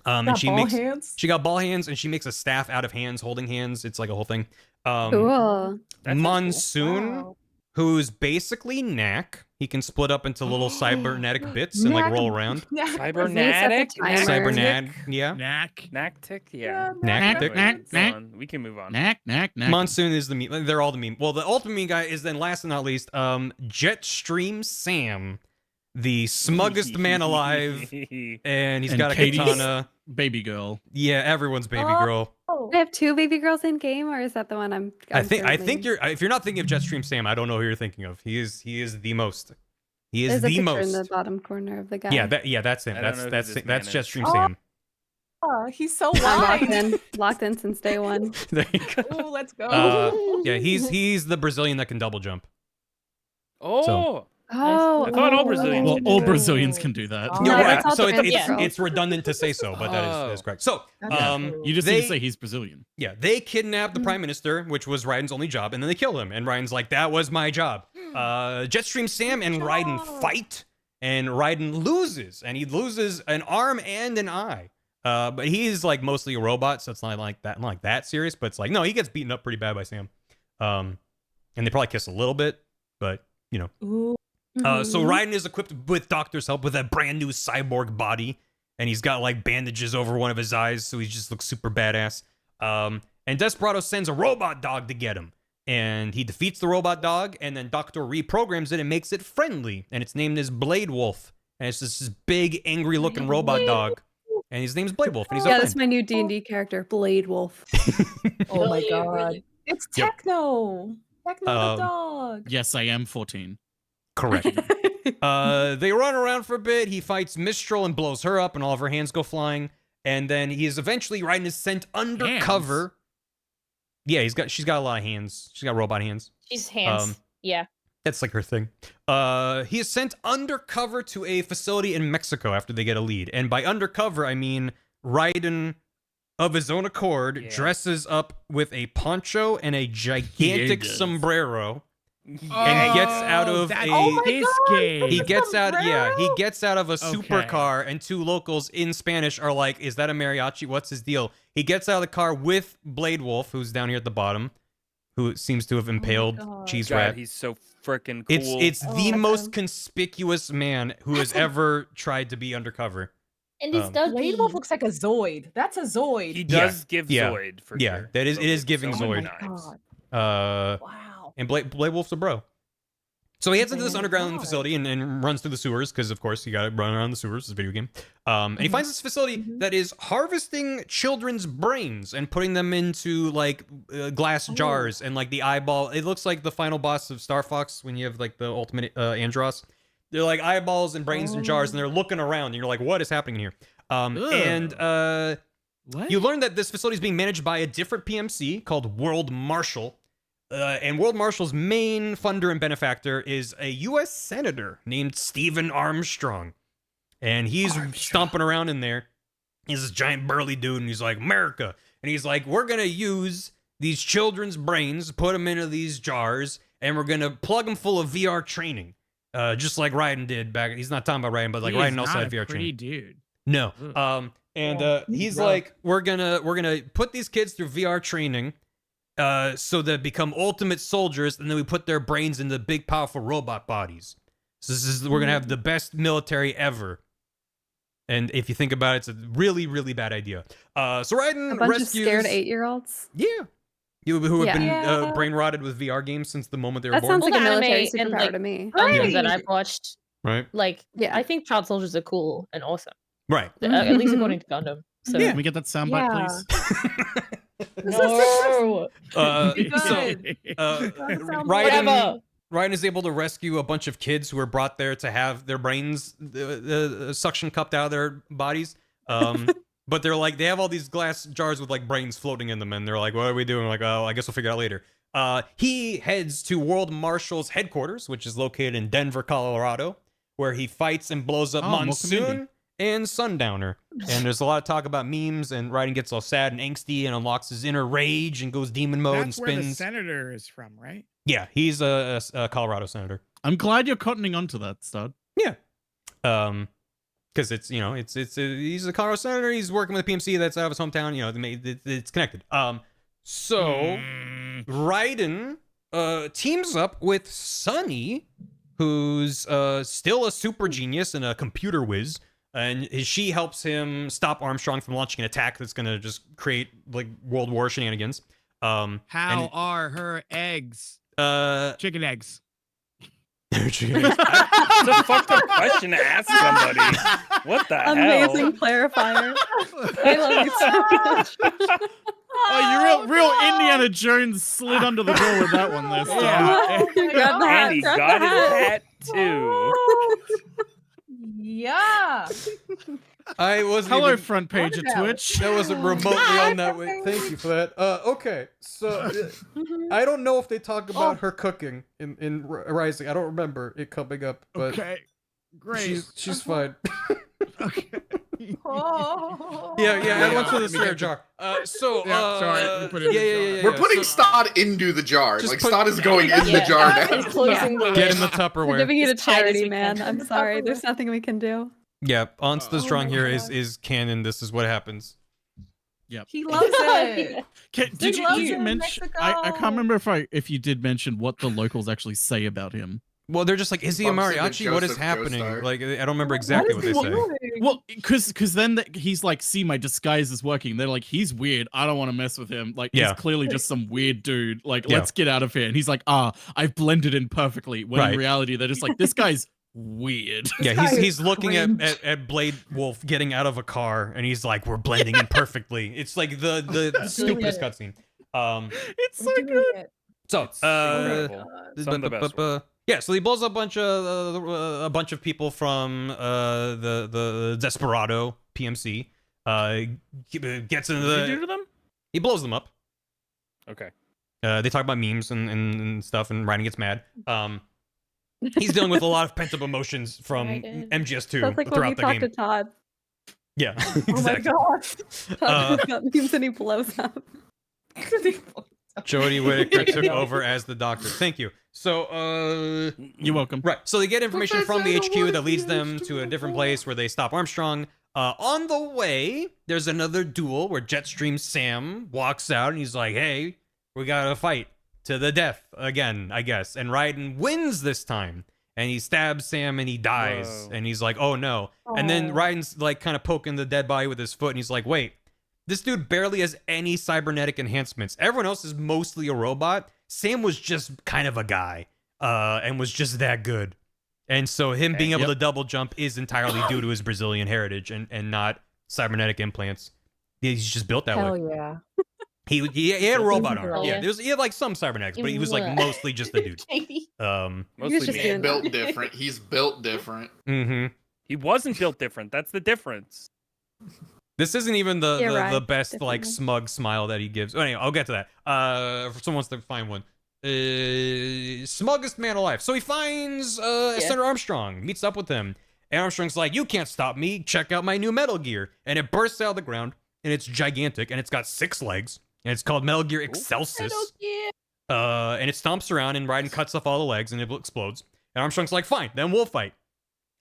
[SPEAKER 1] And she got ball hands, and she makes a staff out of hands, holding hands. It's like a whole thing.
[SPEAKER 7] Cool.
[SPEAKER 1] Monsoon,
[SPEAKER 8] Wow.
[SPEAKER 1] who's basically Knack. He can split up into little cybernetic bits and like roll around.
[SPEAKER 4] Cybernetic?
[SPEAKER 1] Cybernad, yeah.
[SPEAKER 3] Knack.
[SPEAKER 4] Knactic? Yeah.
[SPEAKER 1] Knack.
[SPEAKER 4] We can move on.
[SPEAKER 5] Knack.
[SPEAKER 1] Monsoon is the meme. They're all the meme. Well, the ultimate meme guy is then last and not least, Jetstream Sam, the smuggest man alive, and he's got a
[SPEAKER 5] Katie's
[SPEAKER 1] katana.
[SPEAKER 5] baby girl.
[SPEAKER 1] Yeah, everyone's baby girl.
[SPEAKER 8] Oh.
[SPEAKER 7] I have 2 baby girls in game, or is that the one I'm
[SPEAKER 1] I think
[SPEAKER 7] currently-
[SPEAKER 1] you're. If you're not thinking of Jetstream Sam, I don't know who you're thinking of. He is the most. He is
[SPEAKER 7] There's a
[SPEAKER 1] the
[SPEAKER 7] picture
[SPEAKER 1] most.
[SPEAKER 7] in the bottom corner of the guy.
[SPEAKER 1] Yeah, that's him.
[SPEAKER 4] I don't know who
[SPEAKER 1] That's
[SPEAKER 4] this man is.
[SPEAKER 1] Jetstream Sam.
[SPEAKER 8] Oh, he's so
[SPEAKER 7] I'm
[SPEAKER 8] wide.
[SPEAKER 7] locked in since day one.
[SPEAKER 1] There you go.
[SPEAKER 8] Oh, let's go.
[SPEAKER 1] Yeah, he's the Brazilian that can double jump.
[SPEAKER 4] Oh!
[SPEAKER 7] Oh,
[SPEAKER 4] I thought all Brazilians
[SPEAKER 5] Well,
[SPEAKER 4] can
[SPEAKER 5] all
[SPEAKER 4] do
[SPEAKER 5] Brazilians can do that.
[SPEAKER 8] Oh.
[SPEAKER 1] You're
[SPEAKER 7] No,
[SPEAKER 1] right.
[SPEAKER 7] that's all
[SPEAKER 1] So
[SPEAKER 7] the trans girls.
[SPEAKER 1] it's redundant to say so, but that is correct. So
[SPEAKER 5] You just need
[SPEAKER 1] they-
[SPEAKER 5] to say he's Brazilian.
[SPEAKER 1] yeah, they kidnapped the prime minister, which was Raiden's only job, and then they kill him. And Raiden's like, that was my job. Jetstream Sam and Raiden fight, and Raiden loses, and he loses an arm and an eye. But he's like mostly a robot, so it's not like that serious. But it's like, no, he gets beaten up pretty bad by Sam. And they probably kiss a little bit, but you know.
[SPEAKER 8] Ooh.
[SPEAKER 1] So Raiden is equipped with Doctor's help with a brand new cyborg body, and he's got like bandages over one of his eyes, so he just looks super badass. And Desperado sends a robot dog to get him, and he defeats the robot dog, and then Doctor reprograms it and makes it friendly, and its name is Blade Wolf, and it's just this big, angry-looking robot dog, and his name's Blade Wolf, and he's
[SPEAKER 7] Yeah,
[SPEAKER 1] a
[SPEAKER 7] that's
[SPEAKER 1] friend.
[SPEAKER 7] my new D&D character, Blade Wolf.
[SPEAKER 8] Oh my god. It's
[SPEAKER 1] Yep.
[SPEAKER 8] Techno. Techno the dog.
[SPEAKER 5] Yes, I am 14.
[SPEAKER 1] Correct. They run around for a bit. He fights Mistral and blows her up, and all of her hands go flying. And then he is eventually Raiden is sent undercover. Yeah, she's got a lot of hands. She's got robot hands.
[SPEAKER 6] She's hands. Yeah.
[SPEAKER 1] That's like her thing. He is sent undercover to a facility in Mexico after they get a lead. And by undercover, I mean Raiden, of his own accord, dresses up with a poncho and a gigantic sombrero. And gets out of he gets out of a supercar, and 2 locals in Spanish are like, is that a mariachi? What's his deal? He gets out of the car with Blade Wolf, who's down here at the bottom, who seems to have impaled Cheese
[SPEAKER 4] God,
[SPEAKER 1] Rat.
[SPEAKER 4] he's so freaking cool.
[SPEAKER 1] It's the most conspicuous man who has ever tried to be undercover.
[SPEAKER 6] And it's Doug.
[SPEAKER 8] Blade Wolf looks like a Zoid. That's a Zoid.
[SPEAKER 4] He does give Zoid for
[SPEAKER 1] yeah,
[SPEAKER 4] sure.
[SPEAKER 1] that is it is giving
[SPEAKER 4] So many
[SPEAKER 1] Zoid.
[SPEAKER 4] knives.
[SPEAKER 8] Wow.
[SPEAKER 1] And Blade Wolf's a bro. So he heads into this underground facility and runs through the sewers, because of course you gotta run around the sewers, it's a video game. And he finds this facility that is harvesting children's brains and putting them into like glass jars, and like the eyeball, it looks like the final boss of Star Fox when you have like the ultimate Andross. They're like eyeballs and brains in jars, and they're looking around, and you're like, what is happening here? You learn that this facility is being managed by a different PMC called World Marshal. And World Marshal's main funder and benefactor is a U.S. Senator named Stephen Armstrong. And he's stomping around in there. He's this giant burly dude, and he's like, America. And he's like, we're going to use these children's brains, put them into these jars, and we're going to plug them full of VR training. Just like Raiden did back. He's not talking about Raiden, but like Raiden also had VR training.
[SPEAKER 3] Dude.
[SPEAKER 1] No. He's like, we're gonna put these kids through VR training, so they become ultimate soldiers, and then we put their brains into big, powerful robot bodies. So we're gonna have the best military ever. And if you think about it, it's a really, really bad idea. So Raiden
[SPEAKER 7] A bunch
[SPEAKER 1] rescues
[SPEAKER 7] of scared 8-year-olds.
[SPEAKER 1] who have
[SPEAKER 7] Yeah.
[SPEAKER 1] been brain rotted with VR games since the moment they were
[SPEAKER 7] That
[SPEAKER 1] born.
[SPEAKER 7] sounds like a military
[SPEAKER 6] Anime and,
[SPEAKER 7] superpower
[SPEAKER 6] like,
[SPEAKER 7] to me.
[SPEAKER 6] That I've watched.
[SPEAKER 1] Right.
[SPEAKER 6] Like,
[SPEAKER 7] Yeah.
[SPEAKER 6] I think child soldiers are cool and awesome.
[SPEAKER 1] Right.
[SPEAKER 6] At least according to Gundam. So
[SPEAKER 5] Can we get that soundbite, please?
[SPEAKER 6] no.
[SPEAKER 1] So Raiden,
[SPEAKER 6] Whatever.
[SPEAKER 1] Raiden is able to rescue a bunch of kids who were brought there to have their brains suction cupped out of their bodies. But they're like, they have all these glass jars with like brains floating in them, and they're like, what are we doing? Like, oh, I guess we'll figure it out later. He heads to World Marshal's headquarters, which is located in Denver, Colorado, where he fights and blows up Monsoon and Sundowner. And there's a lot of talk about memes, and Raiden gets all sad and angsty and unlocks his inner rage and goes demon mode and
[SPEAKER 3] That's where the
[SPEAKER 1] spins.
[SPEAKER 3] senator is from, right?
[SPEAKER 1] Yeah, he's a Colorado senator.
[SPEAKER 5] I'm glad you're cottoning onto that, Stud.
[SPEAKER 1] Yeah. Because it's, you know, he's a Colorado senator. He's working with a PMC that's out of his hometown. You know, it's connected. So Raiden teams up with Sunny, who's still a super genius and a computer whiz, and she helps him stop Armstrong from launching an attack that's gonna just create like World War shenanigans.
[SPEAKER 3] How are her eggs? Chicken eggs.
[SPEAKER 4] It's a fucked up question to ask somebody. What the
[SPEAKER 7] Amazing
[SPEAKER 4] hell?
[SPEAKER 7] clarifier. I love you so much.
[SPEAKER 5] Oh, you real Indiana Jones slid under the door with that one there, Stud.
[SPEAKER 7] Grab the hat,
[SPEAKER 4] And he
[SPEAKER 7] grab
[SPEAKER 4] got
[SPEAKER 7] the
[SPEAKER 4] his
[SPEAKER 7] hat.
[SPEAKER 4] hat too.
[SPEAKER 8] Yeah.
[SPEAKER 1] I wasn't
[SPEAKER 5] Hello,
[SPEAKER 1] even,
[SPEAKER 5] front page of Twitch.
[SPEAKER 1] that wasn't remotely on that way. Thank you for that. Okay, so I don't know if they talk about her cooking in Rising. I don't remember it coming up, but
[SPEAKER 3] Okay, great.
[SPEAKER 1] she's fine.
[SPEAKER 3] Okay.
[SPEAKER 1] Yeah. I went to the spare jar. Sorry.
[SPEAKER 3] we put it in the jar.
[SPEAKER 9] We're putting Stod into the jar. Like Stod is going in the jar now.
[SPEAKER 6] And closing the
[SPEAKER 1] Get in the
[SPEAKER 6] lid.
[SPEAKER 7] We're
[SPEAKER 1] Tupperware.
[SPEAKER 7] giving it a
[SPEAKER 6] As tight as
[SPEAKER 7] charity,
[SPEAKER 6] we
[SPEAKER 7] man.
[SPEAKER 6] can.
[SPEAKER 7] I'm sorry. There's nothing we can do.
[SPEAKER 1] Yeah, On's the strong here is canon. This is what happens.
[SPEAKER 8] He loves it.
[SPEAKER 5] Did
[SPEAKER 8] loves
[SPEAKER 5] you
[SPEAKER 8] him in
[SPEAKER 5] mention? I
[SPEAKER 8] Mexico.
[SPEAKER 5] can't remember if you did mention what the locals actually say about him.
[SPEAKER 1] Well, they're just like, is he a
[SPEAKER 9] Bumps into
[SPEAKER 1] mariachi? What is
[SPEAKER 9] Joseph
[SPEAKER 1] happening?
[SPEAKER 9] Joestar.
[SPEAKER 1] Like, I don't remember exactly what they say.
[SPEAKER 5] Well, because then he's like, see, my disguise is working. They're like, he's weird. I don't want to mess with him. Like,
[SPEAKER 1] Yeah.
[SPEAKER 5] he's clearly just some weird dude. Like,
[SPEAKER 1] Yeah.
[SPEAKER 5] let's get out of here. And he's like, I've blended in perfectly. When
[SPEAKER 1] Right.
[SPEAKER 5] in reality, they're just like, this guy's weird.
[SPEAKER 1] Yeah, he's looking at Blade Wolf getting out of a car, and he's like, we're blending in perfectly. It's like the stupidest cutscene.
[SPEAKER 5] It's so good.
[SPEAKER 1] So,
[SPEAKER 4] Incredible. Some of the best ones.
[SPEAKER 1] yeah, so he blows up a bunch of people from the Desperado PMC. Gets into
[SPEAKER 4] What did you do to them?
[SPEAKER 1] he blows them up.
[SPEAKER 4] Okay.
[SPEAKER 1] They talk about memes and stuff, and Raiden gets mad. He's dealing with a lot of pent-up emotions from
[SPEAKER 6] Raiden.
[SPEAKER 1] MGS2
[SPEAKER 7] That's like when we
[SPEAKER 1] throughout the
[SPEAKER 7] talk
[SPEAKER 1] game.
[SPEAKER 7] to Todd.
[SPEAKER 1] Yeah,
[SPEAKER 8] Oh my
[SPEAKER 1] exactly.
[SPEAKER 8] gosh.
[SPEAKER 7] Todd got memes and he blows up.
[SPEAKER 1] Jodie Whittaker took over as the doctor. Thank you. So,
[SPEAKER 5] You're welcome.
[SPEAKER 1] right. So they get information from the HQ that leads them to a different place where they stop Armstrong. On the way, there's another duel where Jetstream Sam walks out and he's like, hey, we gotta fight to the death again, I guess. And Raiden wins this time. And he stabs Sam and he dies.
[SPEAKER 4] Whoa.
[SPEAKER 1] And he's like, oh no. And then Raiden's like kind of poking the dead body with his foot and he's like, wait, this dude barely has any cybernetic enhancements. Everyone else is mostly a robot. Sam was just kind of a guy, and was just that good. And so him being able to double jump is entirely due to his Brazilian heritage and not cybernetic implants. He's just built that
[SPEAKER 8] Hell
[SPEAKER 1] way.
[SPEAKER 8] yeah.
[SPEAKER 1] He had a robot arm.
[SPEAKER 6] Brazilian.
[SPEAKER 1] Yeah, he had like some cybernetics, but he was like mostly just a dude.
[SPEAKER 4] Mostly
[SPEAKER 7] just
[SPEAKER 4] me.
[SPEAKER 7] doing-
[SPEAKER 9] Built different. He's built different.
[SPEAKER 1] Mm-hmm.
[SPEAKER 4] He wasn't built different. That's the difference.
[SPEAKER 1] This isn't even the
[SPEAKER 7] You're right,
[SPEAKER 1] best like
[SPEAKER 7] definitely.
[SPEAKER 1] smug smile that he gives. Anyway, I'll get to that. If someone wants to find one. Smuggest man alive. So he finds Senator Armstrong, meets up with him, and Armstrong's like, "You can't stop me. Check out my new Metal Gear." And it bursts out of the ground, and it's gigantic, and it's got 6 legs, and it's called Metal Gear Excelsis. And it stomps around, and Raiden cuts off all the legs, and it explodes. And Armstrong's like, "Fine, then we'll fight."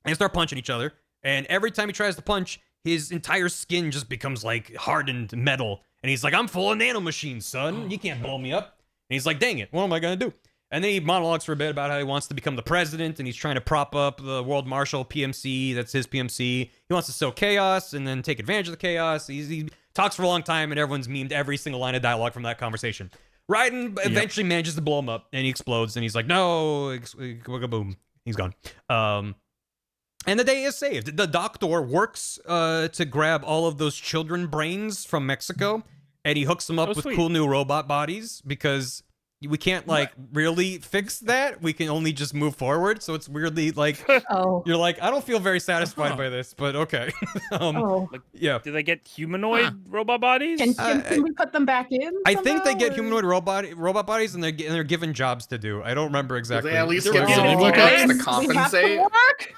[SPEAKER 1] And they start punching each other, and every time he tries to punch, his entire skin just becomes like hardened metal. And he's like, "I'm full of nanomachines, son. You can't blow me up." And he's like, "Dang it, what am I gonna do?" And then he monologues for a bit about how he wants to become the president, and he's trying to prop up the World Marshal PMC. That's his PMC. He wants to sow chaos and then take advantage of the chaos. He talks for a long time, and everyone's memed every single line of dialogue from that conversation. Raiden eventually manages to blow him up, and he explodes, and he's like, "No, boom." He's gone. And the day is saved. The doctor works to grab all of those children brains from Mexico, and he hooks them up with cool new robot bodies because we can't really fix that. We can only just move forward. So it's weirdly like you're like, I don't feel very satisfied by this, but okay. Yeah.
[SPEAKER 4] Do they get humanoid robot bodies?
[SPEAKER 8] Can we put them back in?
[SPEAKER 1] I think they get humanoid robot bodies, and they're given jobs to do. I don't remember exactly.
[SPEAKER 9] They at least get some jobs to compensate.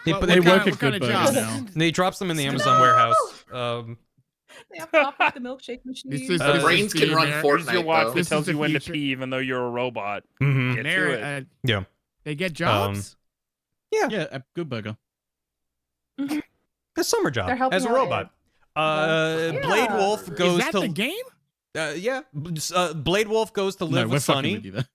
[SPEAKER 1] They work at good burgers now. He drops them in the Amazon warehouse.
[SPEAKER 8] They have pop with the milkshake machine.
[SPEAKER 9] The brains can run Fortnite.
[SPEAKER 4] Your watch that
[SPEAKER 3] This
[SPEAKER 4] tells
[SPEAKER 3] is the
[SPEAKER 4] you when to
[SPEAKER 3] future.
[SPEAKER 4] pee, even though you're a robot.
[SPEAKER 1] Mhm.
[SPEAKER 4] Get to it.
[SPEAKER 1] Yeah.
[SPEAKER 3] They get jobs.
[SPEAKER 5] Yeah, a good burger.
[SPEAKER 1] A summer job
[SPEAKER 8] They're helping
[SPEAKER 1] as a
[SPEAKER 8] out
[SPEAKER 1] robot. Blade Wolf goes
[SPEAKER 3] Is that
[SPEAKER 1] to
[SPEAKER 3] the game?
[SPEAKER 1] yeah. Blade Wolf goes to live
[SPEAKER 5] No, we're
[SPEAKER 1] with
[SPEAKER 5] fucking
[SPEAKER 1] Sunny.
[SPEAKER 5] with you there.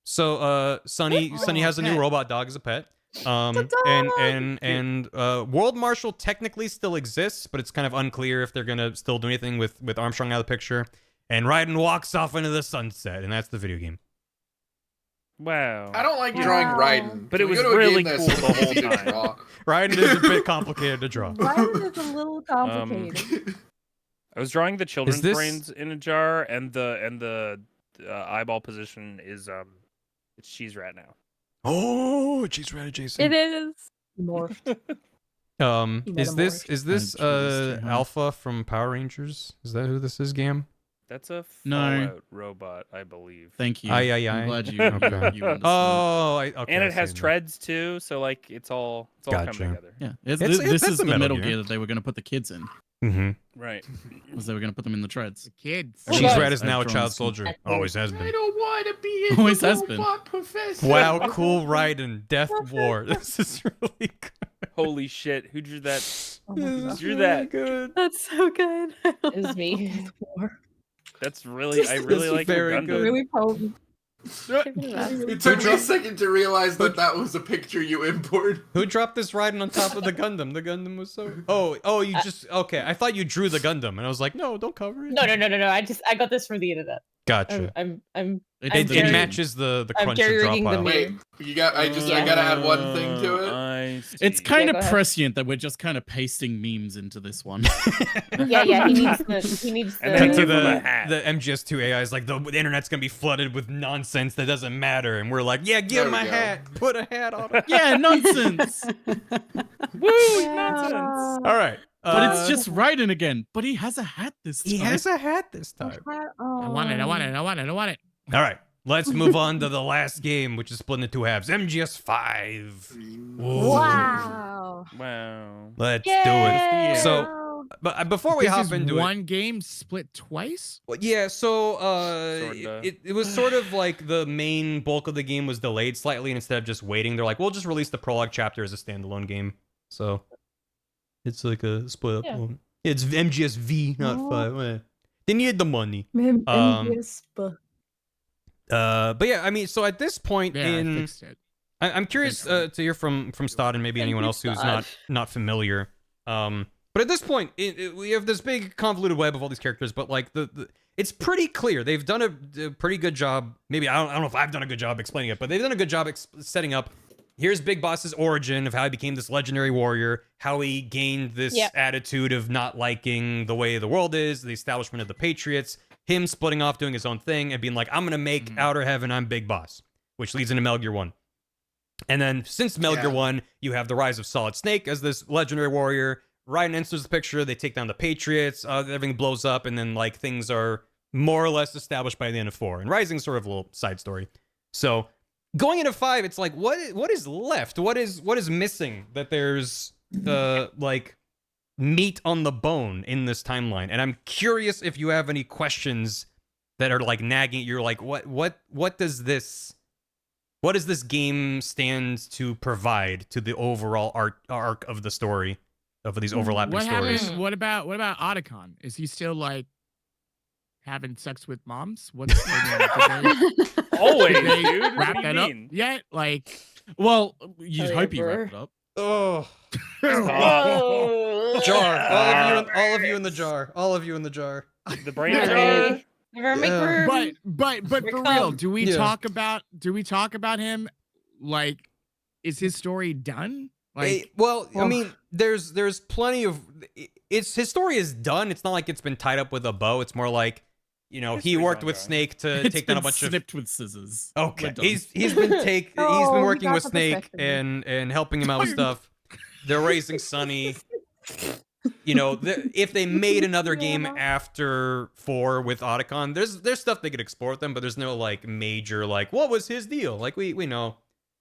[SPEAKER 1] So Sunny has a new robot dog as a pet. And World Marshal technically still exists, but it's kind of unclear if they're gonna still do anything with Armstrong out of the picture. And Raiden walks off into the sunset, and that's the video game.
[SPEAKER 4] Wow.
[SPEAKER 9] I don't like drawing Raiden,
[SPEAKER 4] but
[SPEAKER 9] Can
[SPEAKER 4] it
[SPEAKER 9] we
[SPEAKER 4] was
[SPEAKER 9] go to a
[SPEAKER 4] really
[SPEAKER 9] game
[SPEAKER 4] cool
[SPEAKER 9] that's
[SPEAKER 4] the whole
[SPEAKER 9] easy to
[SPEAKER 4] time.
[SPEAKER 9] draw?
[SPEAKER 1] Raiden is a bit complicated to draw.
[SPEAKER 8] Raiden is a little complicated.
[SPEAKER 4] I was drawing the children's
[SPEAKER 1] this-
[SPEAKER 4] brains in a jar, and the eyeball position is it's cheese rat now.
[SPEAKER 1] Oh, jeez, Rat Jason.
[SPEAKER 6] It is.
[SPEAKER 8] Morphed.
[SPEAKER 1] Is this
[SPEAKER 5] Interesting, huh?
[SPEAKER 1] Alpha from Power Rangers? Is that who this is, Gam?
[SPEAKER 4] That's a
[SPEAKER 5] No.
[SPEAKER 4] Fallout robot, I believe.
[SPEAKER 5] Thank you.
[SPEAKER 1] Aye, aye, aye.
[SPEAKER 5] I'm glad you,
[SPEAKER 1] Okay.
[SPEAKER 5] you understand.
[SPEAKER 1] Oh, okay.
[SPEAKER 4] And
[SPEAKER 1] I
[SPEAKER 4] it has
[SPEAKER 1] see now.
[SPEAKER 4] treads too, so like it's all
[SPEAKER 1] Gotcha.
[SPEAKER 4] coming together.
[SPEAKER 5] Yeah,
[SPEAKER 1] It's-
[SPEAKER 5] this
[SPEAKER 1] that's
[SPEAKER 5] is
[SPEAKER 1] a
[SPEAKER 5] the
[SPEAKER 1] Metal
[SPEAKER 5] Metal
[SPEAKER 1] Gear.
[SPEAKER 5] Gear that they were going to put the kids in.
[SPEAKER 1] Mm-hmm.
[SPEAKER 4] Right.
[SPEAKER 5] Was they were going to put them in the treads.
[SPEAKER 3] The kids.
[SPEAKER 1] Cheese
[SPEAKER 8] Right.
[SPEAKER 1] Rat is now a
[SPEAKER 5] I've drawn
[SPEAKER 1] child
[SPEAKER 5] some-
[SPEAKER 1] soldier. Always has
[SPEAKER 9] I
[SPEAKER 1] been.
[SPEAKER 9] don't want to be in
[SPEAKER 5] Always
[SPEAKER 9] the
[SPEAKER 5] has been.
[SPEAKER 9] robot professor.
[SPEAKER 1] Wow, cool Raiden. Death War. This is really good.
[SPEAKER 4] Holy shit! Who drew that?
[SPEAKER 8] Oh my
[SPEAKER 4] Who
[SPEAKER 8] God.
[SPEAKER 4] drew that?
[SPEAKER 1] Good.
[SPEAKER 6] That's so good. It was me.
[SPEAKER 4] That's really I really
[SPEAKER 1] That's
[SPEAKER 4] like your
[SPEAKER 1] very
[SPEAKER 4] Gundam.
[SPEAKER 1] good.
[SPEAKER 8] Really potent.
[SPEAKER 9] It took me a second to realize that that was a picture you imported.
[SPEAKER 1] Who dropped this Raiden on top of the Gundam? The Gundam was so. Oh, you just okay. I thought you drew the Gundam, and I was like, no, don't cover it.
[SPEAKER 6] No. I got this from the internet.
[SPEAKER 1] Gotcha.
[SPEAKER 6] I'm
[SPEAKER 5] It's
[SPEAKER 1] It,
[SPEAKER 5] the
[SPEAKER 1] it
[SPEAKER 5] meme.
[SPEAKER 1] matches the
[SPEAKER 6] I'm
[SPEAKER 1] crunch of drop
[SPEAKER 6] jerry-rigging the
[SPEAKER 1] pile.
[SPEAKER 6] meme.
[SPEAKER 9] Wait, I gotta add one thing to it.
[SPEAKER 4] I
[SPEAKER 5] It's
[SPEAKER 4] see.
[SPEAKER 5] kind
[SPEAKER 6] Yeah,
[SPEAKER 5] of
[SPEAKER 6] go ahead.
[SPEAKER 5] prescient that we're just kind of pasting memes into this one.
[SPEAKER 6] Yeah. He needs the.
[SPEAKER 4] And then I
[SPEAKER 1] To
[SPEAKER 4] give him a
[SPEAKER 1] the
[SPEAKER 4] hat.
[SPEAKER 1] MGS2 AI is like the internet's gonna be flooded with nonsense that doesn't matter, and we're like, yeah, give
[SPEAKER 9] There
[SPEAKER 1] him
[SPEAKER 9] we
[SPEAKER 1] a
[SPEAKER 9] go.
[SPEAKER 1] hat, put a hat on it.
[SPEAKER 5] Yeah, nonsense.
[SPEAKER 4] Woo! Nonsense.
[SPEAKER 1] All right,
[SPEAKER 5] But it's just Raiden again. But he has a hat this time.
[SPEAKER 1] he has a hat this time.
[SPEAKER 3] I want it.
[SPEAKER 1] All right, let's move on to the last game, which is split into two halves. MGS5.
[SPEAKER 6] Wow.
[SPEAKER 4] Wow.
[SPEAKER 1] Let's do
[SPEAKER 6] Yay!
[SPEAKER 1] it. So, but before we
[SPEAKER 3] This
[SPEAKER 1] hop
[SPEAKER 3] is
[SPEAKER 1] into it,
[SPEAKER 3] one game split twice.
[SPEAKER 1] well, yeah. So,
[SPEAKER 4] Sorta.
[SPEAKER 1] it was sort of like the main bulk of the game was delayed slightly, and instead of just waiting, they're like, we'll just release the prologue chapter as a standalone game. So, it's like a split up
[SPEAKER 6] Yeah.
[SPEAKER 1] one. It's MGS-V, not
[SPEAKER 8] Oh.
[SPEAKER 1] 5. They needed the money.
[SPEAKER 8] Yes, but
[SPEAKER 1] But yeah, I mean, so at this point
[SPEAKER 3] Yeah, I
[SPEAKER 1] in,
[SPEAKER 3] fixed it.
[SPEAKER 1] I'm curious to hear from Stod and maybe
[SPEAKER 6] Thank
[SPEAKER 1] anyone
[SPEAKER 6] you,
[SPEAKER 1] else who's
[SPEAKER 6] Stod.
[SPEAKER 1] not familiar. But at this point, we have this big convoluted web of all these characters. But like it's pretty clear they've done a pretty good job. Maybe I don't know if I've done a good job explaining it, but they've done a good job setting up. Here's Big Boss's origin of how he became this legendary warrior, how he gained this
[SPEAKER 6] Yep.
[SPEAKER 1] attitude of not liking the way the world is, the establishment of the Patriots, him splitting off, doing his own thing, and being like, I'm going to make Outer Heaven, I'm Big Boss, which leads into Metal Gear 1. And then since Metal Gear 1, you have the rise of Solid Snake as this legendary warrior. Raiden enters the picture, they take down the Patriots, everything blows up, and then like things are more or less established by the end of 4. And Rising's sort of a little side story. So going into 5, it's like what is left? What is missing that there's like meat on the bone in this timeline? And I'm curious if you have any questions that are like nagging. You're like, what does this game stand to provide to the overall arc of the story of these overlapping
[SPEAKER 3] What
[SPEAKER 1] stories?
[SPEAKER 3] happened? What about Otacon? Is he still like having sex with moms? What's
[SPEAKER 4] Always,
[SPEAKER 3] did they
[SPEAKER 4] dude. What
[SPEAKER 3] wrap
[SPEAKER 4] do you
[SPEAKER 3] that up
[SPEAKER 4] mean?
[SPEAKER 3] yet? Like,
[SPEAKER 5] Well, you'd
[SPEAKER 6] Oh, yeah,
[SPEAKER 5] hope he
[SPEAKER 6] bro.
[SPEAKER 5] wrapped it up.
[SPEAKER 1] Oh,
[SPEAKER 6] Whoa.
[SPEAKER 1] jar! All of you in the jar! All of you in the jar!
[SPEAKER 4] The brain
[SPEAKER 6] Never-
[SPEAKER 4] jar.
[SPEAKER 6] Never make
[SPEAKER 1] Yeah.
[SPEAKER 6] her.
[SPEAKER 3] but
[SPEAKER 6] Here
[SPEAKER 3] for real,
[SPEAKER 6] come.
[SPEAKER 3] do we
[SPEAKER 1] Yeah.
[SPEAKER 3] talk about him? Like, is his story done? Like,
[SPEAKER 1] I mean, there's plenty of his story is done. It's not like it's been tied up with a bow. It's more like, he worked with Snake to
[SPEAKER 5] It's
[SPEAKER 1] take down a
[SPEAKER 5] been
[SPEAKER 1] bunch of.
[SPEAKER 5] snipped with scissors.
[SPEAKER 1] Okay,
[SPEAKER 5] We're done.
[SPEAKER 1] he's been he's been
[SPEAKER 8] Oh, we
[SPEAKER 1] working
[SPEAKER 8] got
[SPEAKER 1] with
[SPEAKER 8] the
[SPEAKER 1] Snake
[SPEAKER 8] vasectomy.
[SPEAKER 1] and helping him out with stuff. They're raising Sonny. If they made another game after 4 with Otacon, there's stuff they could explore with them, but there's no like major like what was his deal? Like we know.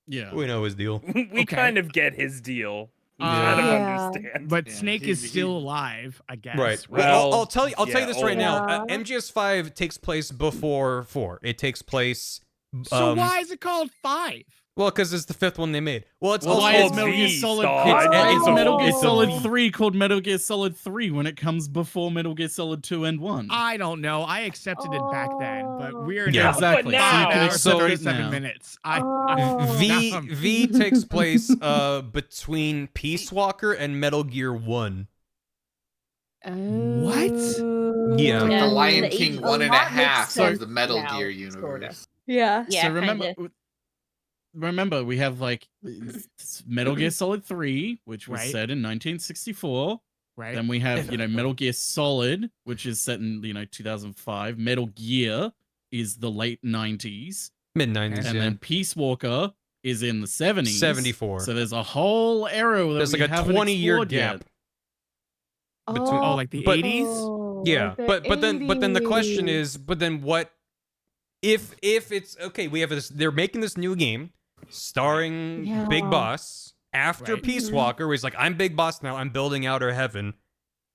[SPEAKER 5] Yeah.
[SPEAKER 1] We know his deal.
[SPEAKER 4] We kind of get his deal. We
[SPEAKER 3] Yeah.
[SPEAKER 4] kind of
[SPEAKER 6] Yeah.
[SPEAKER 4] understand.
[SPEAKER 3] but Snake is still alive, I guess.
[SPEAKER 1] Right.
[SPEAKER 4] Well,
[SPEAKER 1] I'll tell you this right now.
[SPEAKER 8] Yeah.
[SPEAKER 1] MGS5 takes place before 4. It takes place
[SPEAKER 3] So why is it called 5?
[SPEAKER 1] well, because it's the 5th one they made. Well, it's
[SPEAKER 5] Well,
[SPEAKER 1] also
[SPEAKER 5] why is
[SPEAKER 4] called
[SPEAKER 5] Metal Gear
[SPEAKER 4] V,
[SPEAKER 5] Solid?
[SPEAKER 4] Star.
[SPEAKER 5] Why
[SPEAKER 1] It's
[SPEAKER 5] is
[SPEAKER 1] a-
[SPEAKER 5] Metal Gear
[SPEAKER 1] it's a
[SPEAKER 5] Solid
[SPEAKER 1] V.
[SPEAKER 5] 3 called Metal Gear Solid 3 when it comes before Metal Gear Solid 2 and 1?
[SPEAKER 3] I don't know. I accepted it back then, but we're
[SPEAKER 1] Yeah.
[SPEAKER 3] now
[SPEAKER 5] Exactly.
[SPEAKER 4] But
[SPEAKER 5] So you
[SPEAKER 4] now-
[SPEAKER 5] can
[SPEAKER 3] hour
[SPEAKER 5] accept it
[SPEAKER 3] 37
[SPEAKER 5] now.
[SPEAKER 3] minutes.
[SPEAKER 1] V takes place between Peace Walker and Metal Gear 1.
[SPEAKER 3] What?
[SPEAKER 1] Yeah.
[SPEAKER 9] Like
[SPEAKER 6] Yeah,
[SPEAKER 9] the Lion
[SPEAKER 6] the
[SPEAKER 9] King
[SPEAKER 6] eight-
[SPEAKER 9] one and
[SPEAKER 6] a
[SPEAKER 9] a
[SPEAKER 6] lot makes
[SPEAKER 9] half
[SPEAKER 6] sense
[SPEAKER 9] of the Metal
[SPEAKER 8] now,
[SPEAKER 9] Gear
[SPEAKER 8] sorta.
[SPEAKER 9] universe.
[SPEAKER 6] Yeah.
[SPEAKER 5] So remember, we have like Metal Gear Solid 3, which was
[SPEAKER 3] Right.
[SPEAKER 5] set in 1964.
[SPEAKER 3] Right.
[SPEAKER 5] Then we have, Metal Gear Solid, which is set in, 2005. Metal Gear is the late 90s.
[SPEAKER 1] Mid-90s,
[SPEAKER 5] And
[SPEAKER 1] yeah.
[SPEAKER 5] then Peace Walker is in the 70s.
[SPEAKER 1] 74.
[SPEAKER 5] So there's a whole era that
[SPEAKER 1] There's
[SPEAKER 5] we
[SPEAKER 1] like a
[SPEAKER 5] haven't
[SPEAKER 1] 20-year
[SPEAKER 5] explored yet.
[SPEAKER 1] gap. Between-
[SPEAKER 3] Oh, like the
[SPEAKER 1] but-
[SPEAKER 3] 80s?
[SPEAKER 1] Yeah,
[SPEAKER 8] the
[SPEAKER 1] but then the question
[SPEAKER 8] 80s.
[SPEAKER 1] is, but then what if it's okay, we have this, they're making this new game starring
[SPEAKER 8] Yeah.
[SPEAKER 1] Big Boss after
[SPEAKER 3] Right.
[SPEAKER 1] Peace Walker, where he's like, I'm Big Boss now, I'm building Outer Heaven.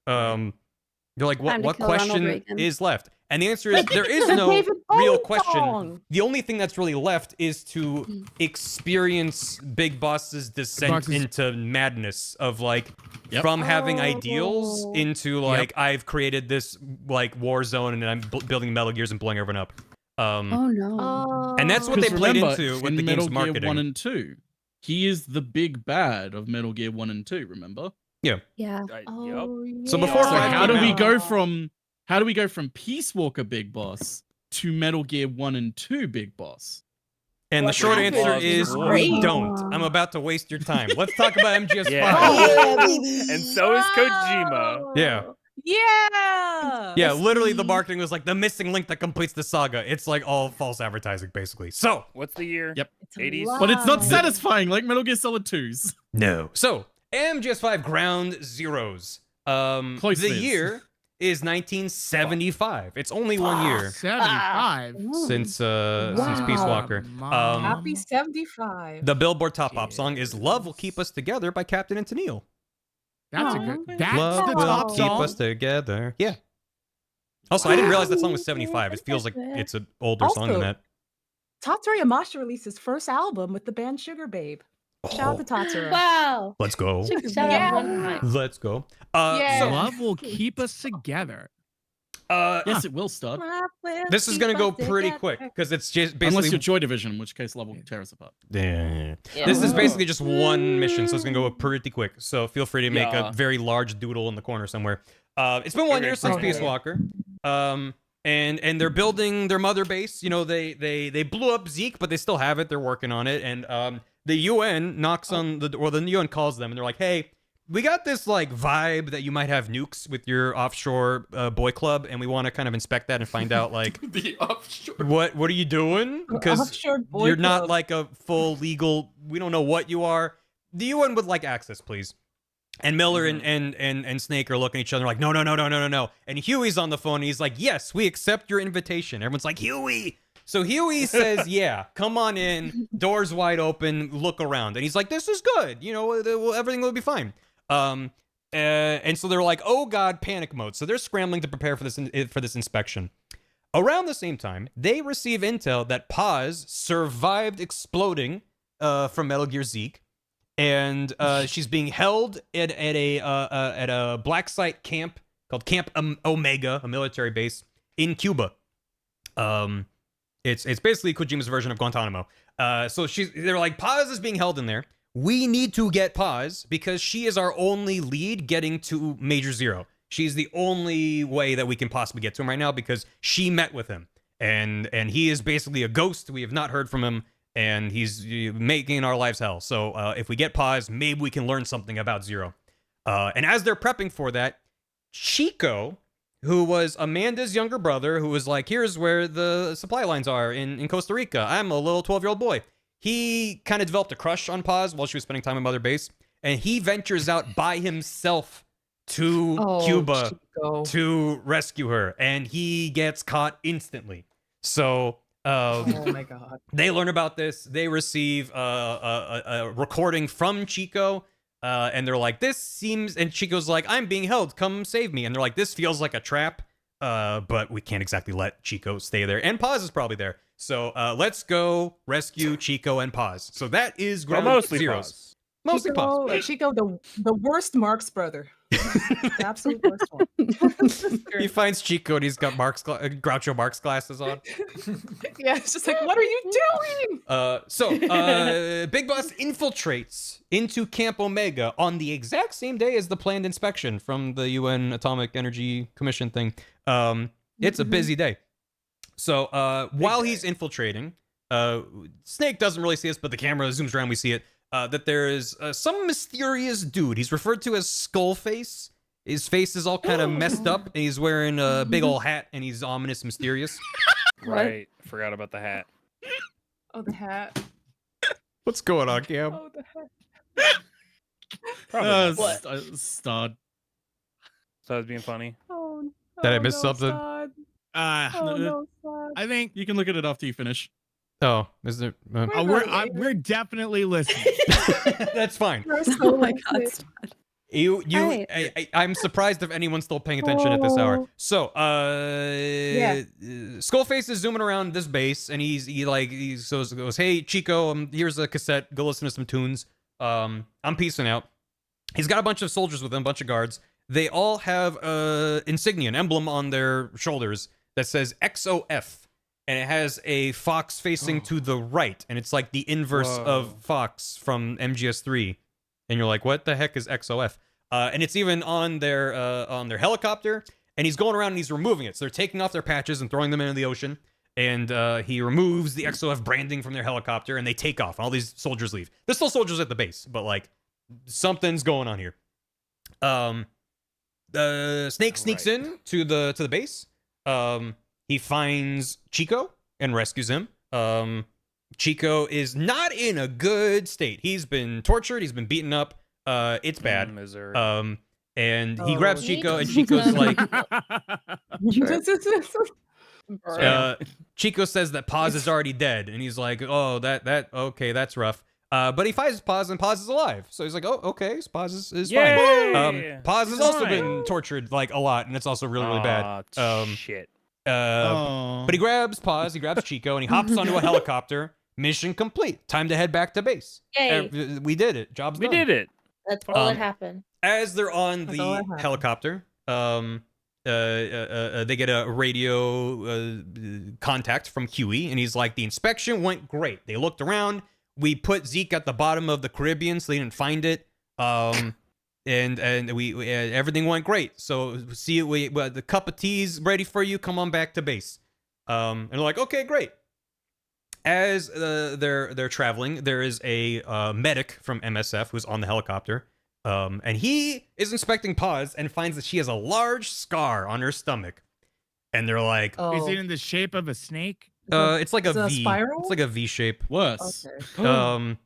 [SPEAKER 1] You're like,
[SPEAKER 7] Time to
[SPEAKER 1] what
[SPEAKER 7] kill Ronald
[SPEAKER 1] question
[SPEAKER 7] Reagan.
[SPEAKER 1] is left? And the answer is there is
[SPEAKER 8] The
[SPEAKER 1] no
[SPEAKER 8] David
[SPEAKER 1] real
[SPEAKER 8] Bowie
[SPEAKER 1] question.
[SPEAKER 8] song.
[SPEAKER 1] The only thing that's really left is to experience Big Boss's descent
[SPEAKER 3] Boss's-
[SPEAKER 1] into madness of like
[SPEAKER 5] Yep.
[SPEAKER 1] from having ideals
[SPEAKER 8] Oh.
[SPEAKER 1] into like I've created this like war zone and I'm building Metal Gears and blowing everyone up.
[SPEAKER 7] Oh no.
[SPEAKER 1] And that's what they
[SPEAKER 5] Because
[SPEAKER 1] played
[SPEAKER 5] remember,
[SPEAKER 1] into with
[SPEAKER 5] in
[SPEAKER 1] the
[SPEAKER 5] Metal
[SPEAKER 1] game's
[SPEAKER 5] Gear
[SPEAKER 1] marketing.
[SPEAKER 5] 1 and 2. He is the big bad of Metal Gear 1 and 2, remember?
[SPEAKER 7] Yeah.
[SPEAKER 4] Yup.
[SPEAKER 1] So before
[SPEAKER 5] So
[SPEAKER 1] five
[SPEAKER 5] how do
[SPEAKER 1] came
[SPEAKER 5] we
[SPEAKER 1] out-
[SPEAKER 5] go from Peace Walker Big Boss to Metal Gear 1 and 2 Big Boss?
[SPEAKER 1] And the
[SPEAKER 8] What
[SPEAKER 1] short answer
[SPEAKER 8] happened?
[SPEAKER 1] is
[SPEAKER 8] Great.
[SPEAKER 1] we don't. I'm about to waste your time. Let's talk about MGS5.
[SPEAKER 4] Yeah. And so is Kojima.
[SPEAKER 1] Yeah.
[SPEAKER 8] Yeah.
[SPEAKER 1] Yeah, literally the marketing was like the missing link that completes the saga. It's like all false advertising, basically. So,
[SPEAKER 4] What's the year?
[SPEAKER 5] Yep.
[SPEAKER 8] It's a
[SPEAKER 4] 80s.
[SPEAKER 8] lie.
[SPEAKER 5] But it's not satisfying like Metal Gear Solid 2's.
[SPEAKER 1] no. So, MGS5 Ground Zeroes.
[SPEAKER 5] Close
[SPEAKER 1] the
[SPEAKER 5] this.
[SPEAKER 1] year is 1975. It's only 1 year
[SPEAKER 3] 75.
[SPEAKER 1] since Peace
[SPEAKER 8] Wow.
[SPEAKER 1] Walker.
[SPEAKER 8] Happy 75.
[SPEAKER 1] The Billboard Top Pop song is "Love Will Keep Us Together" by Captain and Tennille.
[SPEAKER 3] That's a
[SPEAKER 8] Aw.
[SPEAKER 3] good. That's
[SPEAKER 1] Love
[SPEAKER 3] the
[SPEAKER 1] will
[SPEAKER 3] top
[SPEAKER 1] keep
[SPEAKER 3] song.
[SPEAKER 1] us together. Yeah. Also, I didn't realize that song was 75. It feels like it's an older song than
[SPEAKER 8] Also,
[SPEAKER 1] that.
[SPEAKER 8] Tatsuro Yamashita released his first album with the band Sugar Babe. Shout out to
[SPEAKER 1] Oh,
[SPEAKER 8] Tatsuro.
[SPEAKER 6] Wow.
[SPEAKER 1] let's go.
[SPEAKER 6] Shout
[SPEAKER 8] Yeah.
[SPEAKER 6] out one time.
[SPEAKER 1] Let's go.
[SPEAKER 8] Yeah.
[SPEAKER 1] So,
[SPEAKER 3] Love will keep us together.
[SPEAKER 5] Yes, it will start.
[SPEAKER 1] this is gonna go pretty quick because it's just
[SPEAKER 5] Unless
[SPEAKER 1] basically
[SPEAKER 5] you're Joy Division, in which case Love will tear us apart.
[SPEAKER 1] Yeah.
[SPEAKER 6] Yeah.
[SPEAKER 1] This is basically just one mission, so it's gonna go pretty quick. So feel free to make
[SPEAKER 4] Yeah.
[SPEAKER 1] a very large doodle in the corner somewhere. It's been 1 year since
[SPEAKER 4] Okay.
[SPEAKER 1] Peace Walker. And they're building their mother base. You know, they blew up Zeke, but they still have it. They're working on it. And the UN knocks on the door. The UN calls them, and they're like, "Hey, we got this like vibe that you might have nukes with your offshore boy club, and we want to kind of inspect that and find out like
[SPEAKER 9] The offshore.
[SPEAKER 1] what are you doing? Because
[SPEAKER 8] Offshore boy
[SPEAKER 1] you're not
[SPEAKER 8] club.
[SPEAKER 1] like a full legal. We don't know what you are. The UN would like access, please." And Miller and Snake are looking at each other like, no. And Huey's on the phone. And he's like, "Yes, we accept your invitation." Everyone's like, "Huey." So Huey says, "Yeah, come on in. Doors wide open. Look around." And he's like, "This is good. You know, everything will be fine." And so they're like, "Oh God, panic mode." So they're scrambling to prepare for this inspection. Around the same time, they receive intel that Paz survived exploding from Metal Gear Zeke. And she's being held at a black site camp called Camp Omega, a military base in Cuba. It's basically Kojima's version of Guantanamo. So they're like, Paz is being held in there. We need to get Paz because she is our only lead getting to Major Zero. She's the only way that we can possibly get to him right now because she met with him, and he is basically a ghost. We have not heard from him. and he's making our lives hell. So if we get Paz, maybe we can learn something about Zero. And as they're prepping for that, Chico, who was Amanda's younger brother, who was like, here's where the supply lines are in Costa Rica. I'm a little 12-year-old boy. He kind of developed a crush on Paz while she was spending time at Mother Base, and he ventures out by himself to Cuba to rescue her, and he gets caught instantly. So
[SPEAKER 8] Oh my god.
[SPEAKER 1] they learn about this. They receive a recording from Chico, and they're like, this seems, and Chico's like, I'm being held, come save me. And they're like, this feels like a trap, but we can't exactly let Chico stay there. And Paz is probably there. So let's go rescue Chico and Paz. So that is Ground
[SPEAKER 4] mostly
[SPEAKER 1] Zeroes.
[SPEAKER 4] Paz.
[SPEAKER 1] Mostly Paz.
[SPEAKER 8] Chico, the worst Marx brother. The absolute worst one.
[SPEAKER 1] He finds Chico and he's got Groucho Marx glasses on.
[SPEAKER 8] Yeah, it's just like, what are you doing?
[SPEAKER 1] So Big Boss infiltrates into Camp Omega on the exact same day as the planned inspection from the UN Atomic Energy Commission thing. It's a busy day. So while he's infiltrating, Snake doesn't really see us, but the camera zooms around, we see it. That there is some mysterious dude. He's referred to as Skullface. His face is all kind of messed up, and he's wearing a big old hat, and he's ominous, mysterious.
[SPEAKER 4] Right. Forgot about the hat.
[SPEAKER 8] Oh, the hat.
[SPEAKER 1] What's going on, Cam?
[SPEAKER 8] Oh, the hat.
[SPEAKER 5] Stud.
[SPEAKER 4] So I was being funny.
[SPEAKER 8] Oh,
[SPEAKER 1] Did I miss something?
[SPEAKER 8] Sod. Oh, no, Sod.
[SPEAKER 3] I think
[SPEAKER 5] You can look at it after you finish.
[SPEAKER 1] Oh, is there?
[SPEAKER 3] we're definitely listening.
[SPEAKER 1] That's fine.
[SPEAKER 7] Oh my god.
[SPEAKER 1] I'm surprised if anyone's still paying attention at this hour. So, Skullface is zooming around this base, and he goes, "Hey Chico, here's a cassette. Go listen to some tunes. I'm peacing out." He's got a bunch of soldiers with him, a bunch of guards. They all have insignia, an emblem on their shoulders that says XOF. And it has a fox facing to the right, and it's like the inverse of Fox from MGS3. And you're like, what the heck is XOF? And it's even on their helicopter, and he's going around and he's removing it. So they're taking off their patches and throwing them into the ocean, and he removes the XOF branding from their helicopter, and they take off. All these soldiers leave. There's still soldiers at the base, but like something's going on here. Snake sneaks in to the base. He finds Chico and rescues him. Chico is not in a good state. He's been tortured. He's been beaten up. It's bad. And he grabs Chico, and Chico's like, Chico says that Paz is already dead, and he's like, oh, okay, that's rough. But he finds Paz, and Paz is alive. So he's like, oh, okay, Paz is fine. Paz has also been tortured like a lot, and it's also really, really bad.
[SPEAKER 4] Shit.
[SPEAKER 1] But he grabs Paz, he grabs Chico, and he hops onto a helicopter. Mission complete. Time to head back to base.
[SPEAKER 6] Yay.
[SPEAKER 1] We did it. Job's done.
[SPEAKER 4] We did it.
[SPEAKER 6] That's all that happened.
[SPEAKER 1] As they're on the helicopter, they get a radio contact from Huey, and he's like, the inspection went great. They looked around. We put Zeke at the bottom of the Caribbean, so they didn't find it. And we everything went great. So see, the cup of tea's ready for you. Come on back to base. And they're like, okay, great. As they're traveling, there is a medic from MSF who's on the helicopter. And he is inspecting Paz and finds that she has a large scar on her stomach. And they're like,
[SPEAKER 3] is it in the shape of a snake?
[SPEAKER 1] It's like a V.
[SPEAKER 8] spiral?
[SPEAKER 1] It's like a V shape.
[SPEAKER 5] Worse.
[SPEAKER 8] Okay.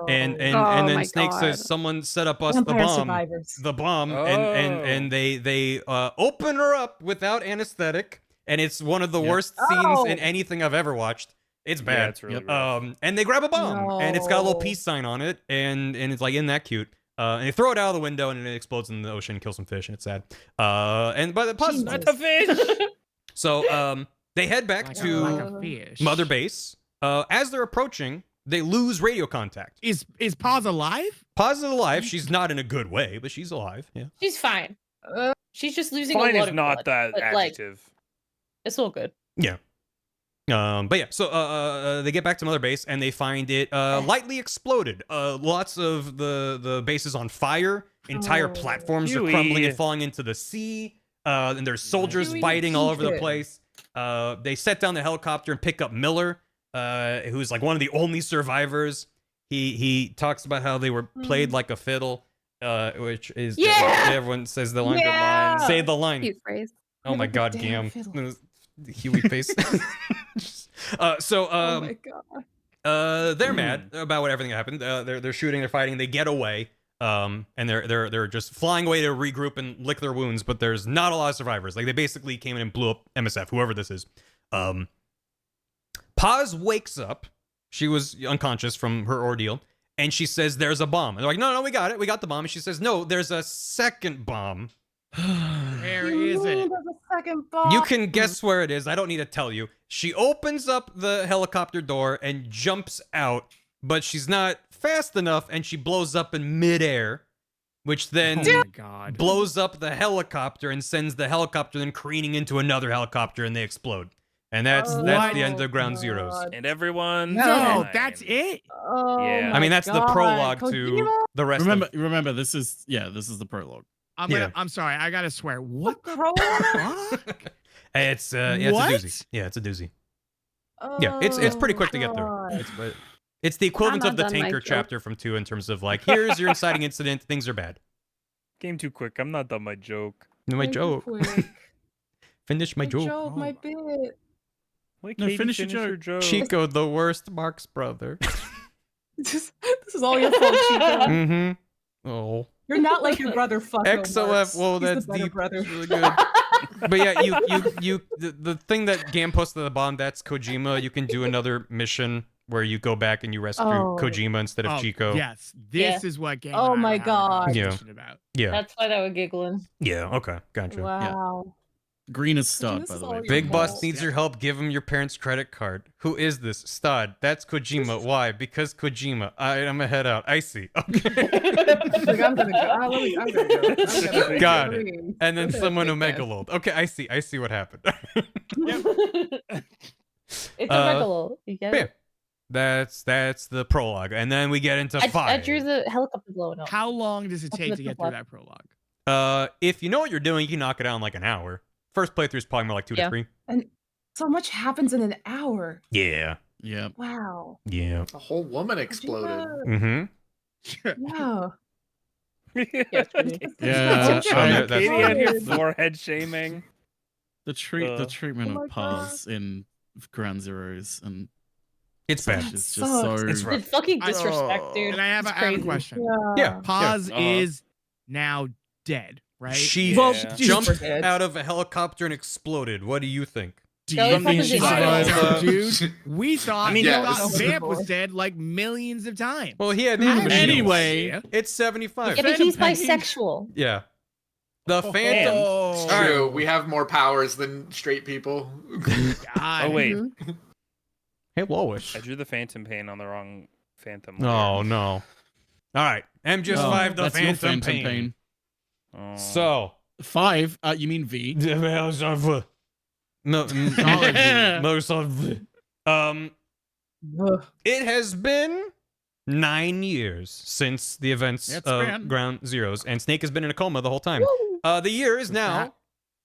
[SPEAKER 1] And
[SPEAKER 7] Oh
[SPEAKER 1] then
[SPEAKER 7] my
[SPEAKER 1] Snake
[SPEAKER 7] God.
[SPEAKER 1] says someone set up us
[SPEAKER 8] Vampire
[SPEAKER 1] the bomb.
[SPEAKER 8] survivors.
[SPEAKER 1] The bomb, and they open her up without anesthetic, and it's one of the worst scenes in anything I've ever watched. It's bad.
[SPEAKER 4] Yeah, it's really rough.
[SPEAKER 1] And they grab a bomb, and it's got a little peace sign on it, and it's like, isn't that cute? And they throw it out of the window, and it explodes in the ocean and kills some fish, and it's sad. But the
[SPEAKER 4] fish.
[SPEAKER 1] So they head back to Mother Base. As they're approaching, they lose radio contact.
[SPEAKER 3] Is Paz alive?
[SPEAKER 1] Paz is alive. She's not in a good way, but she's alive. Yeah.
[SPEAKER 6] She's fine. She's just losing
[SPEAKER 4] Fine
[SPEAKER 6] a lot
[SPEAKER 4] is
[SPEAKER 6] of
[SPEAKER 4] not
[SPEAKER 6] blood,
[SPEAKER 4] that
[SPEAKER 6] but, like,
[SPEAKER 4] adjective.
[SPEAKER 6] it's all good.
[SPEAKER 1] Yeah. But yeah, so they get back to Mother Base and they find it lightly exploded. Lots of the base is on fire. Entire platforms are crumbling and falling into the sea. And there's soldiers fighting all over the place. They set down the helicopter and pick up Miller. who's like one of the only survivors. He talks about how they were played like a fiddle, which is everyone says the line.
[SPEAKER 8] Yeah.
[SPEAKER 1] Say the line.
[SPEAKER 7] Cute phrase.
[SPEAKER 1] Oh my
[SPEAKER 8] Like a
[SPEAKER 1] god,
[SPEAKER 8] damn
[SPEAKER 1] Gam.
[SPEAKER 8] fiddle.
[SPEAKER 1] Huey face.
[SPEAKER 8] Oh my god.
[SPEAKER 1] They're mad about what everything happened. They're shooting, they're fighting, they get away. And they're just flying away to regroup and lick their wounds, but there's not a lot of survivors. Like they basically came in and blew up MSF, whoever this is. Paz wakes up. She was unconscious from her ordeal, and she says there's a bomb. And they're like, no, we got it. We got the bomb. And she says, no, there's a second bomb.
[SPEAKER 3] Where is it?
[SPEAKER 8] There's a second bomb.
[SPEAKER 1] You can guess where it is. I don't need to tell you. She opens up the helicopter door and jumps out, but she's not fast enough, and she blows up in midair, which then
[SPEAKER 3] Oh my god.
[SPEAKER 1] blows up the helicopter and sends the helicopter then careening into another helicopter, and they explode. And that's the end of Ground Zeroes.
[SPEAKER 4] And everyone.
[SPEAKER 3] No, that's it.
[SPEAKER 8] Oh,
[SPEAKER 4] Yeah.
[SPEAKER 1] I mean, that's the
[SPEAKER 8] God.
[SPEAKER 1] prologue to
[SPEAKER 8] Kojima?
[SPEAKER 1] the rest.
[SPEAKER 5] Remember, this is the prologue.
[SPEAKER 3] I'm sorry, I gotta swear. What the
[SPEAKER 8] Prologue?
[SPEAKER 3] fuck?
[SPEAKER 1] It's it's a
[SPEAKER 3] What?
[SPEAKER 1] doozy. Yeah, it's a doozy. Yeah, it's pretty quick to get through. It's the equivalent
[SPEAKER 7] I'm
[SPEAKER 1] of the
[SPEAKER 7] not done my
[SPEAKER 1] tanker
[SPEAKER 7] joke.
[SPEAKER 1] chapter from 2 in terms of like, here's your inciting incident, things are bad.
[SPEAKER 4] Game too quick. I'm not done my joke.
[SPEAKER 1] My joke. Finish my joke.
[SPEAKER 8] Joke, my bit.
[SPEAKER 4] Wait,
[SPEAKER 5] No,
[SPEAKER 4] Katie,
[SPEAKER 5] finish your
[SPEAKER 4] your joke.
[SPEAKER 1] Chico, the worst Mark's brother.
[SPEAKER 8] This is all your fault, Chico.
[SPEAKER 1] Mm-hmm. Oh.
[SPEAKER 8] You're not like your brother, fuck.
[SPEAKER 1] XOF. Well, that's deep.
[SPEAKER 8] brother.
[SPEAKER 1] Really good. But yeah, the thing that Gam posted at the bottom, that's Kojima. You can do another mission where you go back and you rescue Kojima instead of Chico.
[SPEAKER 3] Yes, this is what game.
[SPEAKER 8] Oh my god.
[SPEAKER 3] About.
[SPEAKER 1] Yeah.
[SPEAKER 6] That's why they were giggling.
[SPEAKER 1] Yeah. Okay. Gotcha.
[SPEAKER 8] Wow.
[SPEAKER 5] Green is Stud,
[SPEAKER 8] This
[SPEAKER 5] by
[SPEAKER 8] is
[SPEAKER 5] the
[SPEAKER 8] all
[SPEAKER 5] way.
[SPEAKER 8] your
[SPEAKER 1] Big
[SPEAKER 8] fault.
[SPEAKER 1] Boss needs your help. Give him your parents' credit card. Who is this? Stod. That's Kojima. Why? Because Kojima. I'm gonna head out. I see. Okay.
[SPEAKER 8] Like, I'm gonna go. I'm gonna go.
[SPEAKER 1] Got it. And then someone who megalold. Okay, I see. I see what happened.
[SPEAKER 6] It's a megalo. You get
[SPEAKER 1] Yeah.
[SPEAKER 6] it?
[SPEAKER 1] That's the prologue, and then we get into
[SPEAKER 6] I
[SPEAKER 1] 5.
[SPEAKER 6] drew the helicopter blowing up.
[SPEAKER 3] How long does it
[SPEAKER 6] That's
[SPEAKER 3] take
[SPEAKER 6] the
[SPEAKER 3] to get
[SPEAKER 6] plot.
[SPEAKER 3] through that prologue?
[SPEAKER 1] If you know what you're doing, you can knock it out in like an hour. First playthrough is probably more like 2 to 3.
[SPEAKER 8] And so much happens in an hour.
[SPEAKER 1] Yeah.
[SPEAKER 5] Yeah.
[SPEAKER 8] Wow.
[SPEAKER 1] Yeah.
[SPEAKER 9] A whole woman exploded.
[SPEAKER 1] Mm-hmm.
[SPEAKER 8] Yeah.
[SPEAKER 5] Yeah.
[SPEAKER 4] Katie out here forehead shaming.
[SPEAKER 5] The treatment
[SPEAKER 8] Oh
[SPEAKER 5] of
[SPEAKER 8] my
[SPEAKER 5] Paz in Ground Zeroes and
[SPEAKER 1] It's bad.
[SPEAKER 5] is just so.
[SPEAKER 1] It's rough.
[SPEAKER 6] It's fucking disrespect, dude.
[SPEAKER 3] And I have
[SPEAKER 6] It's
[SPEAKER 3] a
[SPEAKER 6] crazy.
[SPEAKER 3] question.
[SPEAKER 1] Yeah.
[SPEAKER 3] Paz
[SPEAKER 4] Uh-huh.
[SPEAKER 3] is now dead, right?
[SPEAKER 1] She
[SPEAKER 4] Yeah.
[SPEAKER 1] jumped out of a helicopter and exploded. What do you think?
[SPEAKER 5] Do
[SPEAKER 6] No,
[SPEAKER 5] you
[SPEAKER 6] it's
[SPEAKER 5] think
[SPEAKER 6] not
[SPEAKER 5] she's
[SPEAKER 6] the
[SPEAKER 5] alive?
[SPEAKER 3] Dude, we thought
[SPEAKER 4] I mean,
[SPEAKER 3] thought
[SPEAKER 9] yes.
[SPEAKER 3] Vamp was dead like millions of times.
[SPEAKER 1] Well, he had
[SPEAKER 5] Anyway,
[SPEAKER 1] it's 75.
[SPEAKER 6] Yeah, but he's
[SPEAKER 5] Phantom Pain.
[SPEAKER 6] bisexual.
[SPEAKER 1] Yeah. The Phantom.
[SPEAKER 3] Oh,
[SPEAKER 9] It's true. We have more powers than straight people.
[SPEAKER 3] God.
[SPEAKER 4] Oh wait,
[SPEAKER 6] Mhm.
[SPEAKER 1] Hey, Lois.
[SPEAKER 4] I drew the Phantom Pain on the wrong Phantom.
[SPEAKER 1] Oh, no. All right. MGS5, the
[SPEAKER 5] that's your
[SPEAKER 1] Phantom Pain.
[SPEAKER 4] Oh.
[SPEAKER 1] So.
[SPEAKER 5] 5. You mean V?
[SPEAKER 1] No, it has been 9 years since the events
[SPEAKER 5] That's
[SPEAKER 1] of
[SPEAKER 5] grand.
[SPEAKER 1] Ground Zeroes, and Snake has been in a coma the whole time. The year is now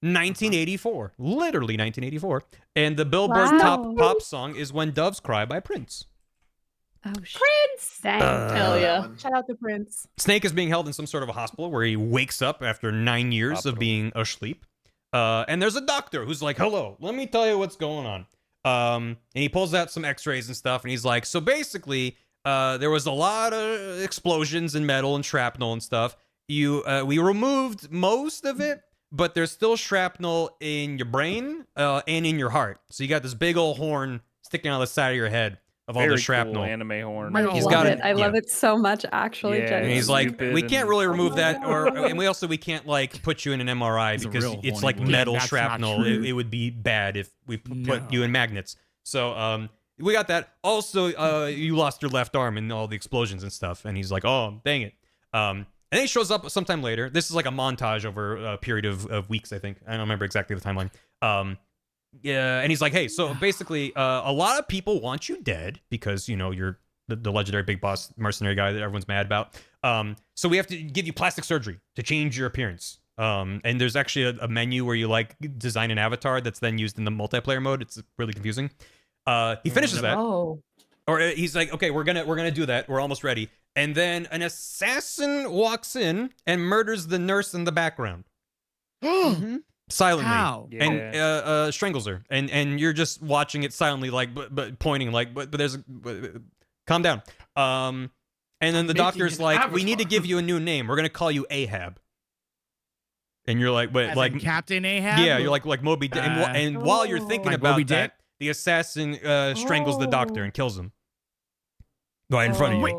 [SPEAKER 1] 1984, literally 1984, and the Billboard
[SPEAKER 6] Wow.
[SPEAKER 1] Top Pop song is "When Doves Cry" by Prince.
[SPEAKER 7] Oh shit.
[SPEAKER 8] Prince.
[SPEAKER 7] Dang.
[SPEAKER 6] Hell yeah.
[SPEAKER 8] Shout out to Prince.
[SPEAKER 1] Snake is being held in some sort of a hospital where he wakes up after 9 years
[SPEAKER 4] Hospital.
[SPEAKER 1] of being asleep. And there's a doctor who's like, hello, let me tell you what's going on. And he pulls out some x-rays and stuff, and he's like, so basically, there was a lot of explosions and metal and shrapnel and stuff. We removed most of it, but there's still shrapnel in your brain and in your heart. So you got this big old horn sticking out of the side of your head of all
[SPEAKER 4] Very
[SPEAKER 1] the shrapnel.
[SPEAKER 4] cool anime horn.
[SPEAKER 7] I
[SPEAKER 1] He's
[SPEAKER 7] love
[SPEAKER 1] got
[SPEAKER 7] it.
[SPEAKER 1] it-
[SPEAKER 7] I love
[SPEAKER 1] yeah.
[SPEAKER 7] it so much, actually.
[SPEAKER 4] Yeah,
[SPEAKER 1] And
[SPEAKER 7] genuinely.
[SPEAKER 1] he's like,
[SPEAKER 4] stupid
[SPEAKER 1] we can't
[SPEAKER 4] and-
[SPEAKER 1] really remove that,
[SPEAKER 8] Oh my
[SPEAKER 1] and we can't like put you in an MRI
[SPEAKER 5] He's a
[SPEAKER 1] because
[SPEAKER 5] real
[SPEAKER 1] it's
[SPEAKER 5] horny
[SPEAKER 1] like
[SPEAKER 5] boy.
[SPEAKER 1] metal
[SPEAKER 3] That's not
[SPEAKER 1] shrapnel.
[SPEAKER 3] true.
[SPEAKER 1] It would be bad if we put
[SPEAKER 3] No.
[SPEAKER 1] you in magnets. So we got that. Also, you lost your left arm in all the explosions and stuff. And he's like, oh, dang it. And then he shows up sometime later. This is like a montage over a period of weeks, I think. I don't remember exactly the timeline. Yeah, and he's like, hey, so basically, a lot of people want you dead because, you know, you're the legendary big boss mercenary guy that everyone's mad about. So we have to give you plastic surgery to change your appearance. And there's actually a menu where you like design an avatar that's then used in the multiplayer mode. It's really confusing. He finishes that,
[SPEAKER 6] Oh.
[SPEAKER 1] or he's like, okay, we're gonna do that. We're almost ready. And then an assassin walks in and murders the nurse in the background. Silently.
[SPEAKER 3] How?
[SPEAKER 1] And strangles her. And you're just watching it silently, like, but pointing, like, but there's, calm down. And then the doctor's like, we need to give you a new name. We're gonna call you Ahab. And you're like, wait,
[SPEAKER 3] As
[SPEAKER 1] like
[SPEAKER 3] in Captain Ahab?
[SPEAKER 1] Yeah, you're like Moby Dick. And while you're thinking
[SPEAKER 3] Like
[SPEAKER 1] about
[SPEAKER 3] Moby
[SPEAKER 1] that,
[SPEAKER 3] Dick?
[SPEAKER 1] the assassin strangles the doctor and kills him. Right in front of you.
[SPEAKER 3] Wait,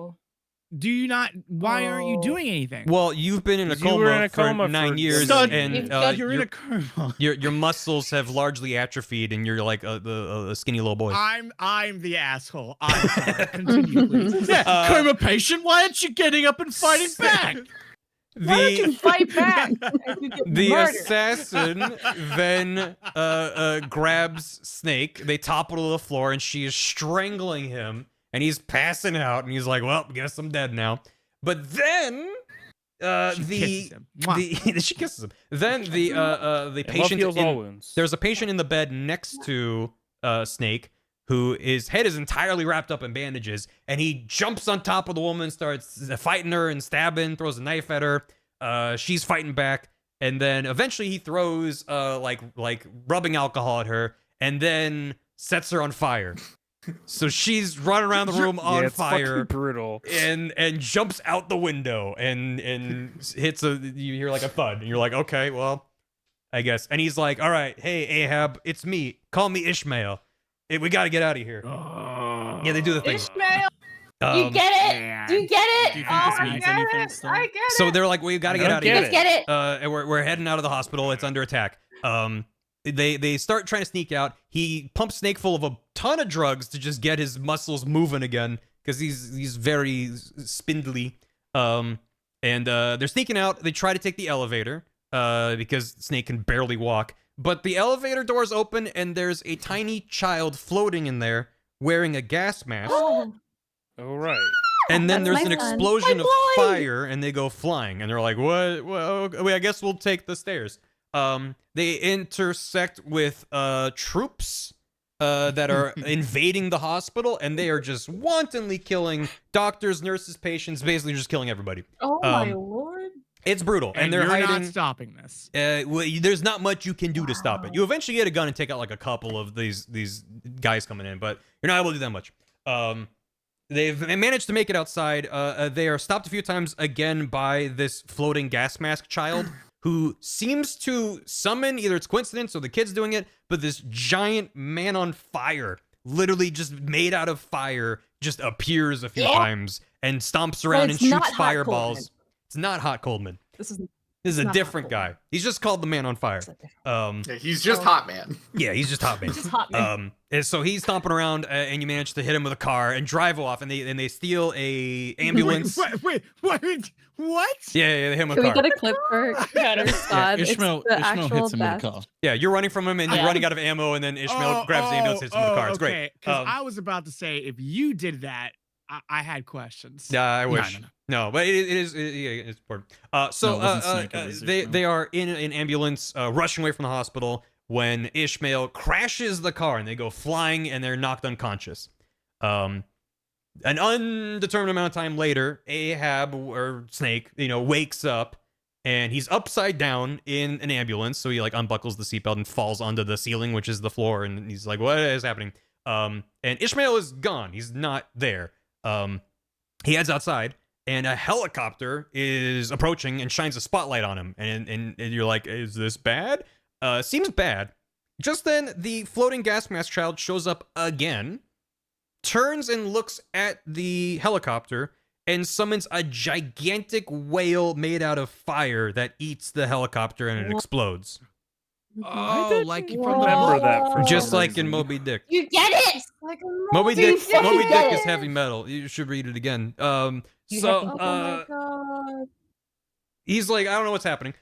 [SPEAKER 3] do you not? Why aren't you doing anything?
[SPEAKER 1] Well, you've been in a
[SPEAKER 4] 'Cause you were in a coma
[SPEAKER 1] for 9
[SPEAKER 4] for-
[SPEAKER 1] years,
[SPEAKER 5] Stud,
[SPEAKER 1] and
[SPEAKER 5] you're in a coma.
[SPEAKER 1] your muscles have largely atrophied, and you're like a skinny little boy.
[SPEAKER 3] I'm the asshole. I'm sorry. Continue, please.
[SPEAKER 5] Yeah, coma patient. Why aren't you getting up and fighting back?
[SPEAKER 8] Why don't you fight back? And you get
[SPEAKER 1] The
[SPEAKER 8] murdered?
[SPEAKER 1] assassin then grabs Snake. They topple to the floor, and she is strangling him, and he's passing out, and he's like, "Well, guess I'm dead now." But then
[SPEAKER 3] She kisses him.
[SPEAKER 1] she kisses him. Then the
[SPEAKER 4] Love
[SPEAKER 1] patient
[SPEAKER 4] heals all wounds.
[SPEAKER 1] there's a patient in the bed next to Snake, who his head is entirely wrapped up in bandages, and he jumps on top of the woman, starts fighting her and stabbing, throws a knife at her. She's fighting back, and then eventually he throws like rubbing alcohol at her, and then sets her on fire. So she's running around the room on
[SPEAKER 4] it's
[SPEAKER 1] fire,
[SPEAKER 4] fucking brutal.
[SPEAKER 1] and jumps out the window and hits you hear like a thud, and you're like, okay, well, I guess. And he's like, all right, hey Ahab, it's me. Call me Ishmael. Hey, we got to get out of here. Yeah, they do the thing.
[SPEAKER 8] Ishmael,
[SPEAKER 6] You get it?
[SPEAKER 3] yeah.
[SPEAKER 6] Do you get it?
[SPEAKER 5] Do you think
[SPEAKER 8] oh,
[SPEAKER 5] this
[SPEAKER 8] I
[SPEAKER 5] means
[SPEAKER 8] get
[SPEAKER 5] anything
[SPEAKER 8] it.
[SPEAKER 5] still?
[SPEAKER 8] I get it.
[SPEAKER 1] So they're like, we got to get
[SPEAKER 4] I
[SPEAKER 1] out of
[SPEAKER 4] don't
[SPEAKER 1] here.
[SPEAKER 6] Just get it.
[SPEAKER 1] And we're heading out of the hospital. It's under attack. They start trying to sneak out. He pumps Snake full of a ton of drugs to just get his muscles moving again, because he's very spindly. And they're sneaking out. They try to take the elevator because Snake can barely walk. But the elevator doors open, and there's a tiny child floating in there wearing a gas mask.
[SPEAKER 4] All right.
[SPEAKER 1] And then
[SPEAKER 7] That's
[SPEAKER 1] there's
[SPEAKER 7] my
[SPEAKER 1] an
[SPEAKER 7] son.
[SPEAKER 1] explosion of
[SPEAKER 6] My boy!
[SPEAKER 1] fire, and they go flying. And they're like, "What? Well, I guess we'll take the stairs." They intersect with troops that are invading the hospital, and they are just wantonly killing doctors, nurses, patients, basically just killing everybody.
[SPEAKER 8] Oh my lord.
[SPEAKER 1] It's brutal, and they're
[SPEAKER 3] you're
[SPEAKER 1] hiding.
[SPEAKER 3] not stopping this.
[SPEAKER 1] There's not much you can do to stop it. You eventually get a gun and take out like a couple of these guys coming in, but you're not able to do that much. They've managed to make it outside. They are stopped a few times again by this floating gas mask child who seems to summon, either it's coincidence or the kid's doing it, but this giant man on fire, literally just made out of fire, just appears a few times and stomps around and
[SPEAKER 8] it's not
[SPEAKER 1] shoots
[SPEAKER 8] Hot
[SPEAKER 1] fireballs.
[SPEAKER 8] Coleman.
[SPEAKER 1] It's not Hot Coleman.
[SPEAKER 8] This is
[SPEAKER 1] This is a
[SPEAKER 8] not
[SPEAKER 1] different
[SPEAKER 8] Hot
[SPEAKER 1] guy.
[SPEAKER 8] Coleman.
[SPEAKER 1] He's just called the Man on Fire.
[SPEAKER 9] Yeah, he's just Hot Man.
[SPEAKER 1] Yeah, he's just Hot Man.
[SPEAKER 8] Just Hot Man.
[SPEAKER 1] And so he's stomping around, and you manage to hit him with a car and drive off, and they steal a ambulance.
[SPEAKER 3] Wait, what?
[SPEAKER 1] Yeah, they hit him with
[SPEAKER 7] Can
[SPEAKER 1] a
[SPEAKER 7] we
[SPEAKER 1] car.
[SPEAKER 7] get a clip for Connor Scott? It's
[SPEAKER 5] Ishmael
[SPEAKER 7] the
[SPEAKER 5] hits
[SPEAKER 7] actual
[SPEAKER 5] him with a
[SPEAKER 7] best.
[SPEAKER 5] car.
[SPEAKER 1] Yeah, you're running from him, and you're running out of ammo, and then Ishmael grabs the ambulance, hits him with a car. It's great.
[SPEAKER 3] Because I was about to say, if you did that, I had questions.
[SPEAKER 1] Yeah, I wish.
[SPEAKER 3] No.
[SPEAKER 1] No, but it's important. So
[SPEAKER 5] No, it wasn't Snake, it was Ishmael.
[SPEAKER 1] they are in an ambulance, rushing away from the hospital when Ishmael crashes the car, and they go flying, and they're knocked unconscious. An undetermined amount of time later, Ahab, or Snake, wakes up, and he's upside down in an ambulance. So he unbuckles the seatbelt and falls onto the ceiling, which is the floor, and he's like, "What is happening?" And Ishmael is gone. He's not there. He heads outside, and a helicopter is approaching and shines a spotlight on him. And you're like, "Is this bad?" Seems bad. Just then, the floating gas mask child shows up again, turns and looks at the helicopter, and summons a gigantic whale made out of fire that eats the helicopter, and it explodes.
[SPEAKER 3] Oh, like from the
[SPEAKER 4] remember that for
[SPEAKER 1] Just
[SPEAKER 4] some
[SPEAKER 1] like in
[SPEAKER 4] reason.
[SPEAKER 1] Moby Dick.
[SPEAKER 6] You get it?
[SPEAKER 8] Like
[SPEAKER 1] Moby Dick
[SPEAKER 6] Dick.
[SPEAKER 1] is heavy metal. You should read it again.
[SPEAKER 6] You
[SPEAKER 1] So
[SPEAKER 6] have to-
[SPEAKER 8] Oh my god.
[SPEAKER 1] he's like, I don't know what's happening.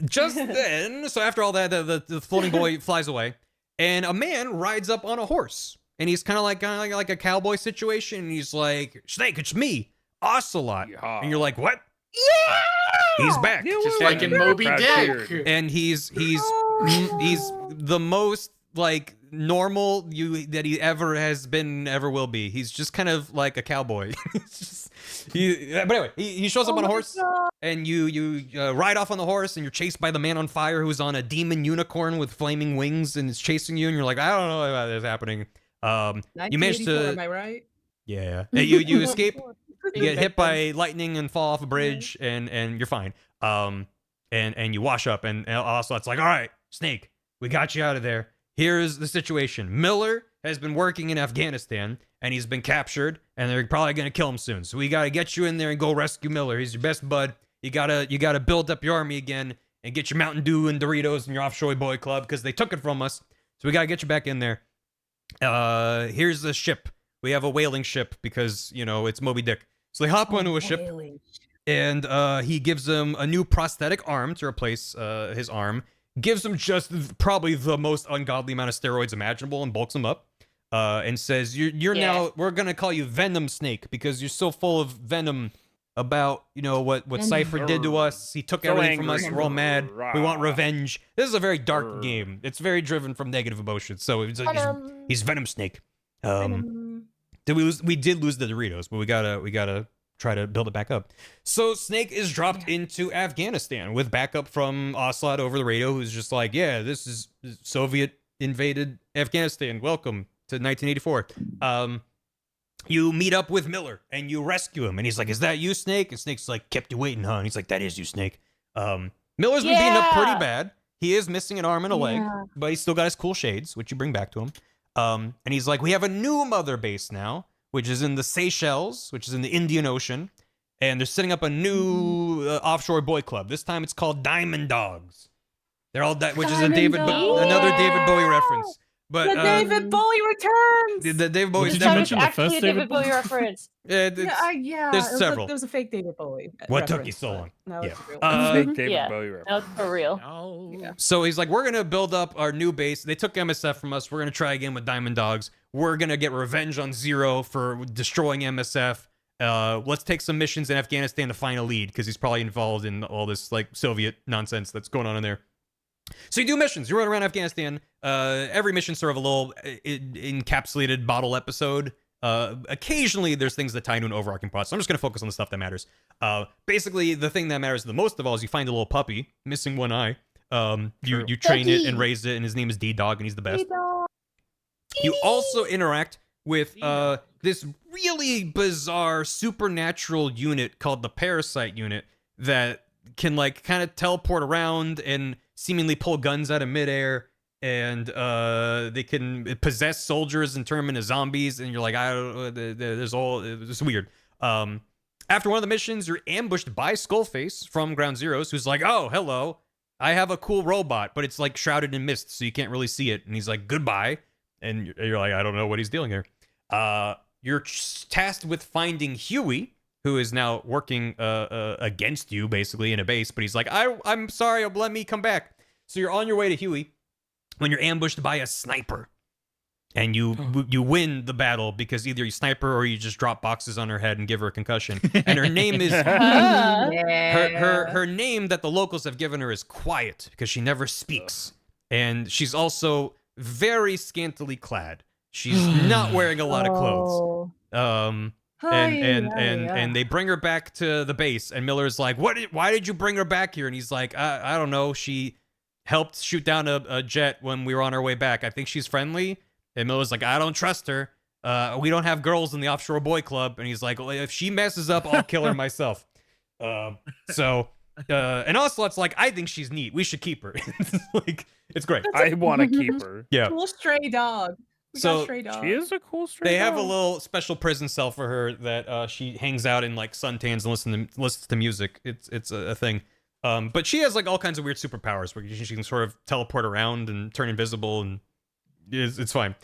[SPEAKER 1] Just then, so after all that, the floating boy flies away, and a man rides up on a horse, and he's kind of like a cowboy situation. And he's like, "Snake, it's me, Ocelot."
[SPEAKER 4] Yeehaw.
[SPEAKER 1] And you're like, "What?"
[SPEAKER 6] Yeah!
[SPEAKER 1] He's back,
[SPEAKER 9] Just like in Moby
[SPEAKER 4] Proud
[SPEAKER 9] Dick.
[SPEAKER 4] beard.
[SPEAKER 1] and he's the most normal that he ever has been, ever will be. He's just kind of like a cowboy. But anyway, he shows up on a horse, and you ride off on the horse, and you're chased by the man on fire who's on a demon unicorn with flaming wings, and is chasing you, and you're like, I don't know about this happening. You managed to.
[SPEAKER 8] Am I right?
[SPEAKER 1] Yeah. You escape. You get hit by lightning and fall off a bridge, and you're fine. And you wash up, and also it's like, all right, Snake, we got you out of there. Here's the situation. Miller has been working in Afghanistan, and he's been captured, and they're probably gonna kill him soon. So we gotta get you in there and go rescue Miller. He's your best bud. You gotta build up your army again and get your Mountain Dew and Doritos and your Offshore Boy Club because they took it from us. So we gotta get you back in there. Here's the ship. We have a whaling ship because, it's Moby Dick. So they hop onto a ship, and he gives him a new prosthetic arm to replace his arm. Gives him just probably the most ungodly amount of steroids imaginable and bulks him up. And says, you're now, we're going to call you Venom Snake because you're so full of venom about, what Cypher did to us. He took everything from us. We're all mad. We want revenge. This is a very dark game. It's very driven from negative emotions. So he's Venom Snake. We did lose the Doritos, but we gotta try to build it back up. So Snake is dropped into Afghanistan with backup from Ocelot over the radio, who's just like, yeah, this is Soviet invaded Afghanistan. Welcome to 1984. You meet up with Miller and you rescue him, and he's like, is that you, Snake? And Snake's like, kept you waiting, huh? And he's like, that is you, Snake. Miller's been beaten up pretty bad. He is missing an arm and a leg, but he's still got his cool shades, which you bring back to him. And he's like, we have a new mother base now, which is in the Seychelles, which is in the Indian Ocean. And they're setting up a new offshore boy club. This time it's called Diamond Dogs. They're all, which is another David Bowie reference. But
[SPEAKER 8] the David Bowie returns.
[SPEAKER 1] The David Bowie.
[SPEAKER 10] Did you mention the first David Bowie reference?
[SPEAKER 1] There's several.
[SPEAKER 8] There was a fake David Bowie.
[SPEAKER 1] What took you so long?
[SPEAKER 8] No,
[SPEAKER 1] yeah.
[SPEAKER 4] Fake David Bowie reference.
[SPEAKER 10] That's for real.
[SPEAKER 8] Yeah.
[SPEAKER 1] So he's like, we're gonna build up our new base. They took MSF from us. We're gonna try again with Diamond Dogs. We're gonna get revenge on Zero for destroying MSF. Let's take some missions in Afghanistan to find a lead because he's probably involved in all this like Soviet nonsense that's going on in there. So you do missions. You run around Afghanistan. Every mission sort of a little encapsulated bottle episode. Occasionally there's things that tie into an overarching plot. So I'm just gonna focus on the stuff that matters. Basically, the thing that matters the most of all is you find a little puppy missing one eye. You train it and raise it, and his name is D-Dog, and he's the best. You also interact with this really bizarre supernatural unit called the Parasite Unit that can like kind of teleport around and seemingly pull guns out of midair, and they can possess soldiers and turn them into zombies, and you're like, I don't know, it's weird. After one of the missions, you're ambushed by Skullface from Ground Zeroes, who's like, oh, hello, I have a cool robot, but it's like shrouded in mist, so you can't really see it, and he's like, goodbye, and you're like, I don't know what he's dealing here. You're tasked with finding Huey, who is now working against you, basically, in a base, but he's like, I'm sorry, let me come back. So you're on your way to Huey when you're ambushed by a sniper. And you win the battle because either you sniper or you just drop boxes on her head and give her a concussion. And her name is... her name that the locals have given her is Quiet, because she never speaks. And she's also very scantily clad. She's not wearing a lot of clothes. And they bring her back to the base, and Miller's like, why did you bring her back here? And he's like, I don't know, she helped shoot down a jet when we were on our way back. I think she's friendly. And Miller's like, I don't trust her. We don't have girls in the Offshore Boy Club. And he's like, well, if she messes up, I'll kill her myself. And Ocelot's like, I think she's neat, we should keep her. It's great.
[SPEAKER 4] I want to keep her.
[SPEAKER 1] Yeah.
[SPEAKER 8] Cool stray dog. We got stray dog.
[SPEAKER 4] She is a cool stray
[SPEAKER 1] They
[SPEAKER 4] dog.
[SPEAKER 1] have a little special prison cell for her that she hangs out in like suntans and listens to music. It's a thing. But she has like all kinds of weird superpowers where she can sort of teleport around and turn invisible, and it's fine.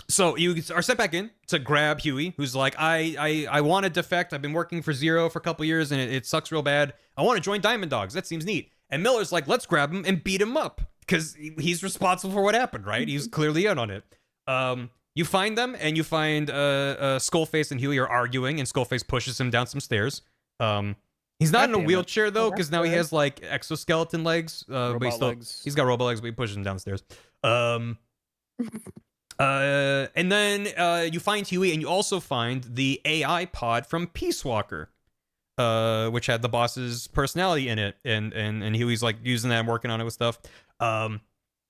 [SPEAKER 1] So you are sent back in to grab Huey, who's like, I want to defect. I've been working for Zero for a couple years, and it sucks real bad. I want to join Diamond Dogs. That seems neat. And Miller's like, let's grab him and beat him up, because he's responsible for what happened, right? He's clearly in on it. You find them, and you find Skullface and Huey are arguing, and Skullface pushes him down some stairs. He's not in a
[SPEAKER 4] damn it.
[SPEAKER 1] wheelchair though,
[SPEAKER 8] that's
[SPEAKER 1] because now he
[SPEAKER 8] good.
[SPEAKER 1] has like exoskeleton legs. But
[SPEAKER 4] Robot legs.
[SPEAKER 1] he's got robot legs, but he pushes him downstairs. And then you find Huey, and you also find the AI pod from Peace Walker, which had the boss's personality in it, and Huey's like using that and working on it with stuff.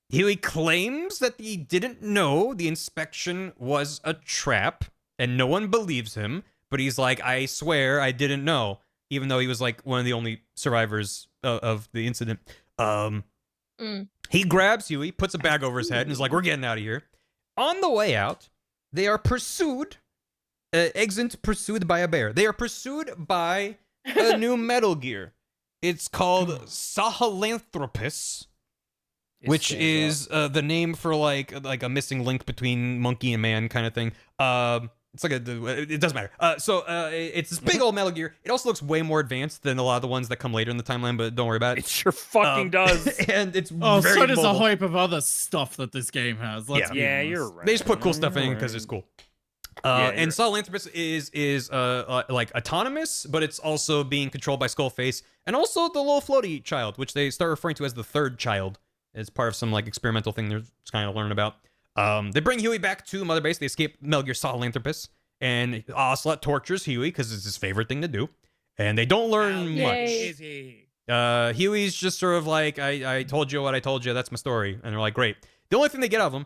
[SPEAKER 1] Huey claims that he didn't know the inspection was a trap, and no one believes him. But he's like, I swear I didn't know, even though he was like one of the only survivors of the incident. He grabs Huey, puts a bag over his head, and is like, we're getting out of here. On the way out, they are pursued, exit pursued by a bear. They are pursued by a new Metal Gear. It's called Sahelanthropus, which is the name for like a missing link between monkey and man kind of thing. It's like it doesn't matter. It's this big old Metal Gear. It also looks way more advanced than a lot of the ones that come later in the timeline, but don't worry about it.
[SPEAKER 4] It sure fucking does.
[SPEAKER 1] And it's
[SPEAKER 5] so
[SPEAKER 1] very
[SPEAKER 5] does a
[SPEAKER 1] mobile.
[SPEAKER 5] hype of other stuff that this game has. Let's be honest.
[SPEAKER 4] you're right.
[SPEAKER 1] They just put cool stuff in because it's cool. And Sahelanthropus is like autonomous, but it's also being controlled by Skullface, and also the little floaty child, which they start referring to as the third child. It's part of some like experimental thing they're just kind of learning about. They bring Huey back to Mother Base. They escape Metal Gear Sahelanthropus, and Ocelot tortures Huey because it's his favorite thing to do. And they don't learn much. Huey's just sort of like, I told you what I told you. That's my story. And they're like, great. The only thing they get out of him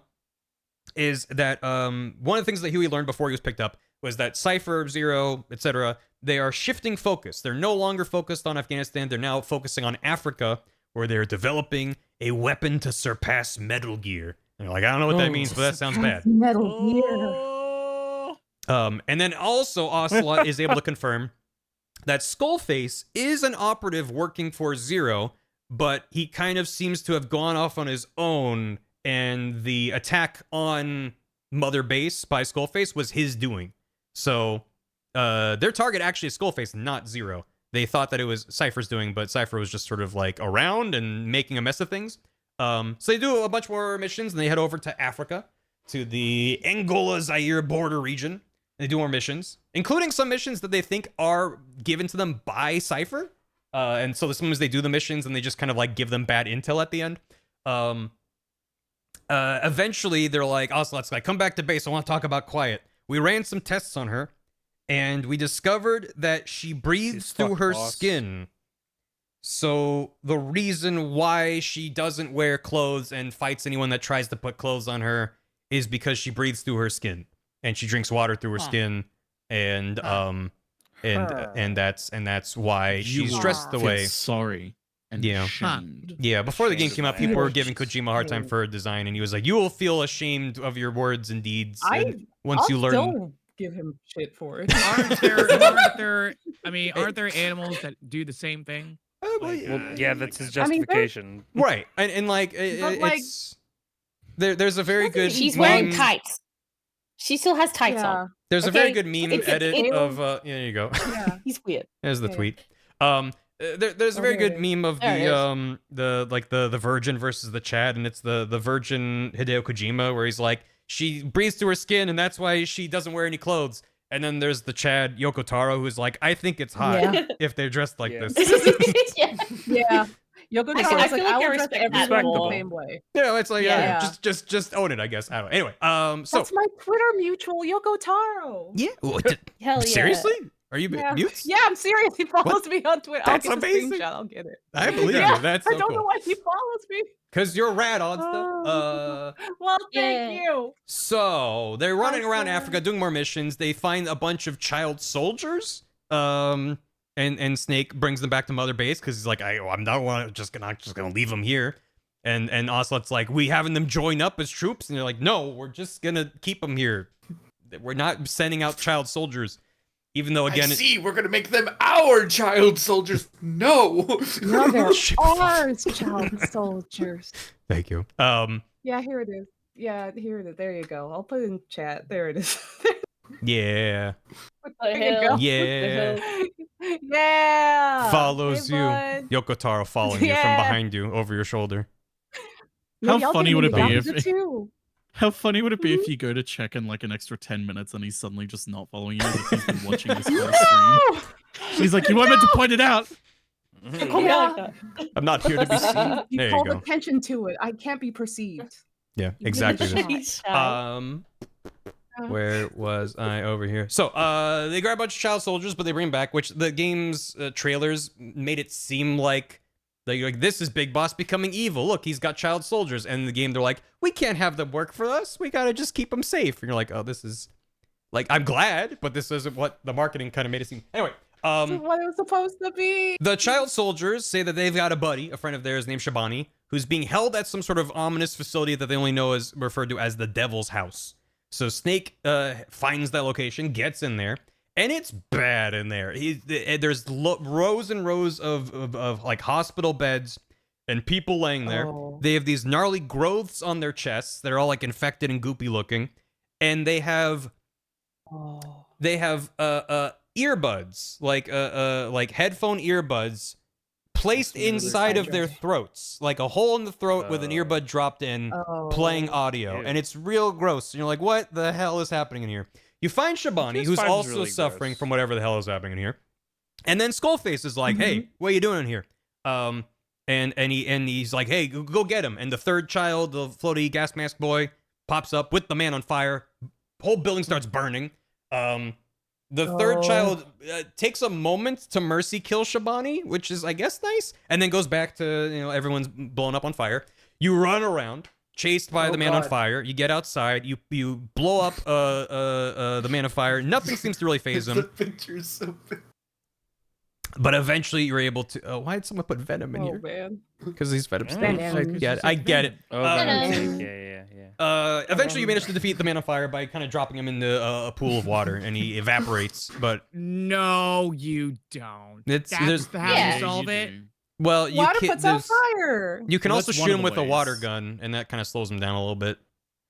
[SPEAKER 1] is that one of the things that Huey learned before he was picked up was that Cypher, Zero, etc., they are shifting focus. They're no longer focused on Afghanistan. They're now focusing on Africa, where they're developing a weapon to surpass Metal Gear. And they're like, I don't know what that means, but that sounds bad.
[SPEAKER 8] Metal Gear.
[SPEAKER 1] And then also Ocelot is able to confirm that Skullface is an operative working for Zero, but he kind of seems to have gone off on his own, and the attack on Mother Base by Skullface was his doing. So their target actually is Skullface, not Zero. They thought that it was Cypher's doing, but Cypher was just sort of like around and making a mess of things. So they do a bunch more missions, and they head over to Africa, to the Angola-Zaire border region. They do more missions, including some missions that they think are given to them by Cypher. And so sometimes they do the missions, and they just kind of like give them bad intel at the end. Eventually, they're like, Ocelot's like, come back to base. I want to talk about Quiet. We ran some tests on her, and we discovered that she breathes through her skin. So the reason why she doesn't wear clothes and fights anyone that tries to put clothes on her is because she breathes through her skin, and she drinks water through her skin, and that's why she's dressed the way.
[SPEAKER 5] Sorry. And shamed.
[SPEAKER 1] Yeah, before the game came out, people were giving Kojima a hard time for her design, and he was like, you will feel ashamed of your words and deeds once you learn.
[SPEAKER 8] Don't give him shit for it.
[SPEAKER 3] Aren't there animals that do the same thing?
[SPEAKER 4] That's his justification.
[SPEAKER 1] Right, and like, it's there's a very good.
[SPEAKER 10] She's wearing tights. She still has tights on.
[SPEAKER 1] There's a very good meme edit of. There you go.
[SPEAKER 8] Yeah,
[SPEAKER 1] he's weird. There's the tweet. There's a very good meme of the Virgin versus the Chad, and it's the Virgin Hideo Kojima, where he's like, she breathes through her skin, and that's why she doesn't wear any clothes. And then there's the Chad Yoko Taro, who's like, I think it's hot if they're dressed like this.
[SPEAKER 8] Yeah. Yoko Taro's
[SPEAKER 10] I feel like
[SPEAKER 8] I would dress everyone the
[SPEAKER 10] respectable.
[SPEAKER 8] same way.
[SPEAKER 1] Yeah, it's like just own it, I guess. I don't know. Anyway, so
[SPEAKER 8] that's my Twitter mutual, Yoko Taro.
[SPEAKER 1] Yeah.
[SPEAKER 10] Hell yeah.
[SPEAKER 1] Seriously? Are you mutes?
[SPEAKER 8] Yeah, I'm serious. He follows me on Twitter.
[SPEAKER 1] That's
[SPEAKER 8] I'll get
[SPEAKER 1] amazing.
[SPEAKER 8] The screenshot. I'll get it.
[SPEAKER 1] I believe you. That's so
[SPEAKER 8] I don't
[SPEAKER 1] cool.
[SPEAKER 8] know why he follows me.
[SPEAKER 1] Because you're rad on stuff.
[SPEAKER 8] Well, thank you.
[SPEAKER 1] So they're running around Africa doing more missions. They find a bunch of child soldiers. And Snake brings them back to Mother Base because he's like, I'm not just gonna leave them here. And Ocelot's like, we having them join up as troops, and they're like, no, we're just gonna keep them here. We're not sending out child soldiers. Even though, again,
[SPEAKER 9] we're gonna make them our child soldiers. No,
[SPEAKER 8] they're ours, child soldiers.
[SPEAKER 1] Thank you.
[SPEAKER 8] Yeah, here it is. Yeah, here it is. There you go. I'll put it in chat. There it is.
[SPEAKER 1] Yeah.
[SPEAKER 8] There you go.
[SPEAKER 1] Yeah.
[SPEAKER 8] Yeah.
[SPEAKER 1] Follows you.
[SPEAKER 8] bud.
[SPEAKER 1] Yoko Taro following you from behind you over your shoulder.
[SPEAKER 5] How funny would it be if How funny would it be if you go to check in like an extra 10 minutes and he's suddenly just not following you? As if he's been watching this whole stream. He's like, you weren't meant to point it out.
[SPEAKER 8] Yeah.
[SPEAKER 1] I'm not here to be seen.
[SPEAKER 8] You
[SPEAKER 1] There you
[SPEAKER 8] called
[SPEAKER 1] go.
[SPEAKER 8] attention to it. I can't be perceived.
[SPEAKER 1] Yeah, exactly.
[SPEAKER 10] He's shy.
[SPEAKER 1] Where was I over here? So, they grab a bunch of child soldiers, but they bring them back, which the game's trailers made it seem like this is Big Boss becoming evil. Look, he's got child soldiers. And in the game, they're like, we can't have them work for us. We gotta just keep them safe. And you're like, oh, this is like, I'm glad, but this isn't what the marketing kind of made it seem. Anyway,
[SPEAKER 8] This is what it was supposed to be.
[SPEAKER 1] the child soldiers say that they've got a buddy, a friend of theirs named Shabani, who's being held at some sort of ominous facility that they only know is referred to as the Devil's House. So Snake finds that location, gets in there, and it's bad in there. There's rows and rows of like hospital beds and people laying there.
[SPEAKER 6] Oh.
[SPEAKER 1] They have these gnarly growths on their chests that are all like infected and goopy looking, and they have earbuds, like headphone earbuds placed inside of their throats, like a hole in the throat with an earbud dropped in, playing audio, and it's real gross. And you're like, what the hell is happening in here? You find Shabani, who's also
[SPEAKER 4] really
[SPEAKER 1] suffering
[SPEAKER 4] gross.
[SPEAKER 1] from whatever the hell is happening in here, and then Skullface is like, hey, what are you doing in here? And he's like, hey, go get him. And the third child, the floaty gas mask boy, pops up with the man on fire. Whole building starts burning. The third child takes a moment to mercy kill Shabani, which is, I guess, nice, and then goes back to, everyone's blown up on fire. You run around, chased by the man on fire. You get outside. You blow up the man on fire. Nothing seems to really phase him.
[SPEAKER 9] The picture's so big.
[SPEAKER 1] But eventually, you're able to. Why did someone put Venom in
[SPEAKER 8] Oh
[SPEAKER 1] here?
[SPEAKER 8] man.
[SPEAKER 1] Because he's Venom.
[SPEAKER 6] Venom.
[SPEAKER 1] I get it.
[SPEAKER 4] Oh,
[SPEAKER 10] Venom.
[SPEAKER 4] yeah.
[SPEAKER 1] Eventually, you manage to defeat the man on fire by kind of dropping him into a pool of water, and he evaporates. But
[SPEAKER 3] No, you don't.
[SPEAKER 1] It's-
[SPEAKER 3] That's
[SPEAKER 1] there's-
[SPEAKER 3] how
[SPEAKER 10] Yeah.
[SPEAKER 3] you solve it.
[SPEAKER 1] well, you
[SPEAKER 8] Water
[SPEAKER 1] can't.
[SPEAKER 8] puts out fire.
[SPEAKER 1] You can
[SPEAKER 5] Well,
[SPEAKER 1] also
[SPEAKER 5] that's
[SPEAKER 1] shoot
[SPEAKER 5] one of
[SPEAKER 1] him
[SPEAKER 5] the
[SPEAKER 1] with a water
[SPEAKER 5] ways.
[SPEAKER 1] gun, and that kind of slows him down a little bit.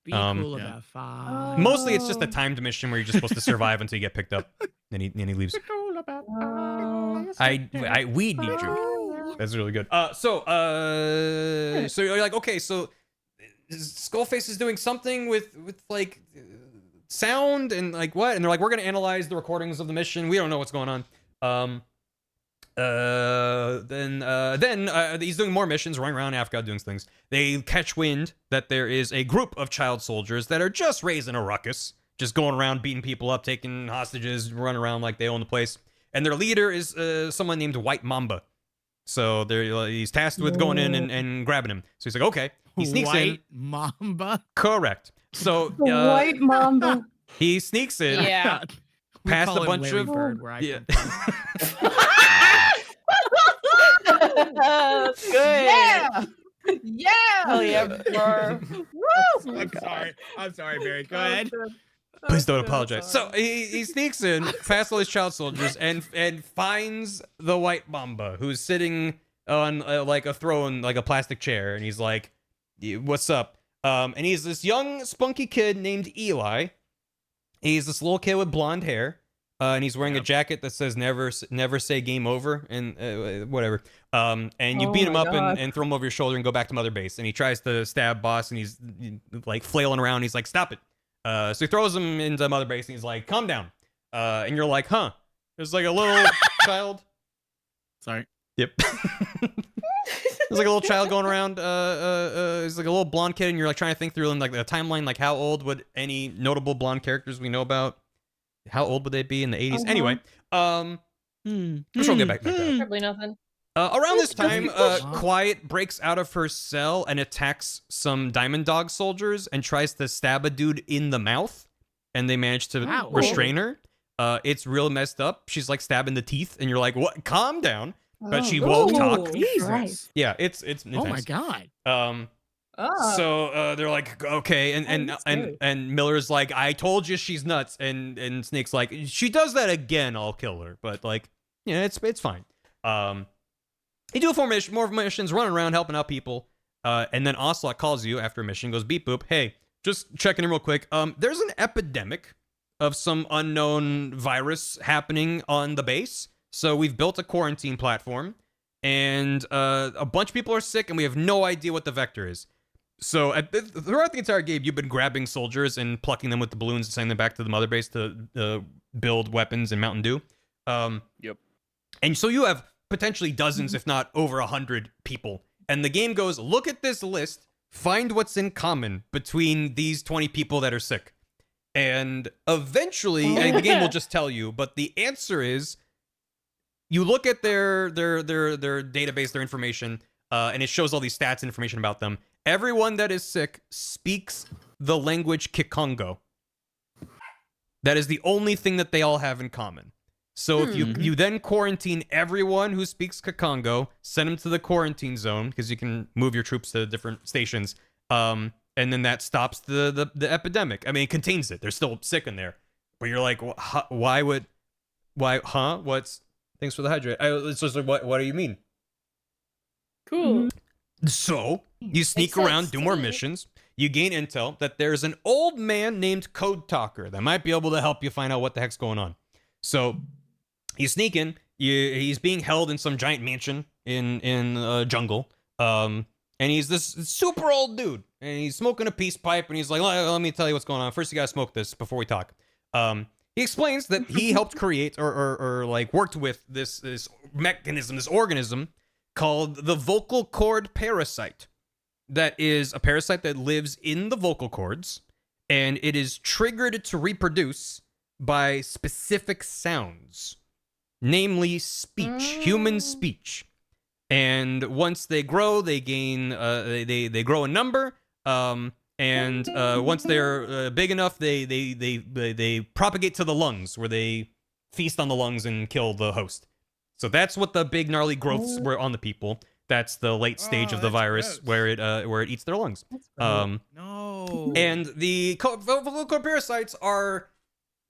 [SPEAKER 3] Be
[SPEAKER 1] Um,
[SPEAKER 3] cool
[SPEAKER 5] yeah.
[SPEAKER 3] about fire.
[SPEAKER 1] Mostly, it's just a timed mission where you're just supposed to survive until you get picked up, and he leaves. We need you. That's really good. So you're like, okay, so Skullface is doing something with like sound and like what? And they're like, we're gonna analyze the recordings of the mission. We don't know what's going on. Then he's doing more missions, running around Africa doing things. They catch wind that there is a group of child soldiers that are just raising a ruckus, just going around beating people up, taking hostages, running around like they own the place. And their leader is someone named White Mamba. So he's tasked with going in and grabbing him. So he's like, okay. He sneaks in.
[SPEAKER 3] White Mamba.
[SPEAKER 1] Correct. So
[SPEAKER 6] White Mamba.
[SPEAKER 1] he sneaks in.
[SPEAKER 10] Yeah.
[SPEAKER 3] We
[SPEAKER 1] Past
[SPEAKER 3] call
[SPEAKER 1] a
[SPEAKER 3] it
[SPEAKER 1] bunch
[SPEAKER 3] Larry
[SPEAKER 1] of
[SPEAKER 3] Bird, where I
[SPEAKER 1] yeah.
[SPEAKER 3] come from.
[SPEAKER 6] That's good.
[SPEAKER 8] Yeah. Yeah.
[SPEAKER 6] Hell yeah, bro.
[SPEAKER 8] Woo.
[SPEAKER 3] I'm sorry, Barry. Go ahead.
[SPEAKER 1] Please don't apologize. So he sneaks in past all these child soldiers and finds the White Mamba, who's sitting on like a throne, like a plastic chair, and he's like, "What's up?" And he's this young spunky kid named Eli. He's this little kid with blonde hair, and he's wearing a jacket that says "Never say game over" and whatever. And you beat him up and throw him over your shoulder and go back to Mother Base. And he tries to stab Boss, and he's like flailing around. He's like, "Stop it!" So he throws him into Mother Base, and he's like, "Calm down." And you're like, "Huh?" There's like a little child.
[SPEAKER 5] Sorry.
[SPEAKER 1] Yep. There's like a little child going around. He's like a little blonde kid, and you're like trying to think through like the timeline, like how old would any notable blonde characters we know about? How old would they be in the 80s? Anyway, I'm sure we'll get back to that.
[SPEAKER 10] Probably nothing.
[SPEAKER 1] Around this time, Quiet breaks out of her cell and attacks some Diamond Dog soldiers and tries to stab a dude in the mouth, and they manage to restrain her. It's real messed up. She's like stabbing the teeth, and you're like, "What? Calm down." But she won't talk.
[SPEAKER 3] Jesus.
[SPEAKER 1] Yeah, it's intense.
[SPEAKER 3] Oh my god.
[SPEAKER 1] So they're like, okay, and Miller's like, I told you she's nuts, and Snake's like, she does that again, I'll kill her. But like, yeah, it's fine. You do more missions, running around helping out people, and then Ocelot calls you after a mission, goes beep boop, hey, just checking in real quick. There's an epidemic of some unknown virus happening on the base. So we've built a quarantine platform, and a bunch of people are sick, and we have no idea what the vector is. So throughout the entire game, you've been grabbing soldiers and plucking them with the balloons and sending them back to the mother base to build weapons and Mountain Dew.
[SPEAKER 4] Yep.
[SPEAKER 1] And so you have potentially dozens, if not over 100 people. And the game goes, look at this list, find what's in common between these 20 people that are sick. And eventually, and the game will just tell you, but the answer is, you look at their database, their information, and it shows all these stats and information about them. Everyone that is sick speaks the language Kikongo. That is the only thing that they all have in common. So if you then quarantine everyone who speaks Kikongo, send them to the quarantine zone, because you can move your troops to different stations, and then that stops the epidemic. I mean, it contains it. They're still sick in there. But you're like, what's... Thanks for the hydrate. It's just like, what do you mean?
[SPEAKER 10] Cool.
[SPEAKER 1] So you sneak around, do more missions. You gain intel that there's an old man named Code Talker that might be able to help you find out what the heck's going on. So you sneak in. He's being held in some giant mansion in a jungle. And he's this super old dude. And he's smoking a peace pipe. And he's like, let me tell you what's going on. First, you gotta smoke this before we talk. He explains that he helped create or like worked with this mechanism, this organism called the vocal cord parasite. That is a parasite that lives in the vocal cords, and it is triggered to reproduce by specific sounds, namely speech, human speech. And once they grow, they gain they grow in number. And once they're big enough, they propagate to the lungs, where they feast on the lungs and kill the host. So that's what the big gnarly growths were on the people. That's the late stage of the virus, where it eats their lungs.
[SPEAKER 5] No.
[SPEAKER 1] And the vocal cord parasites are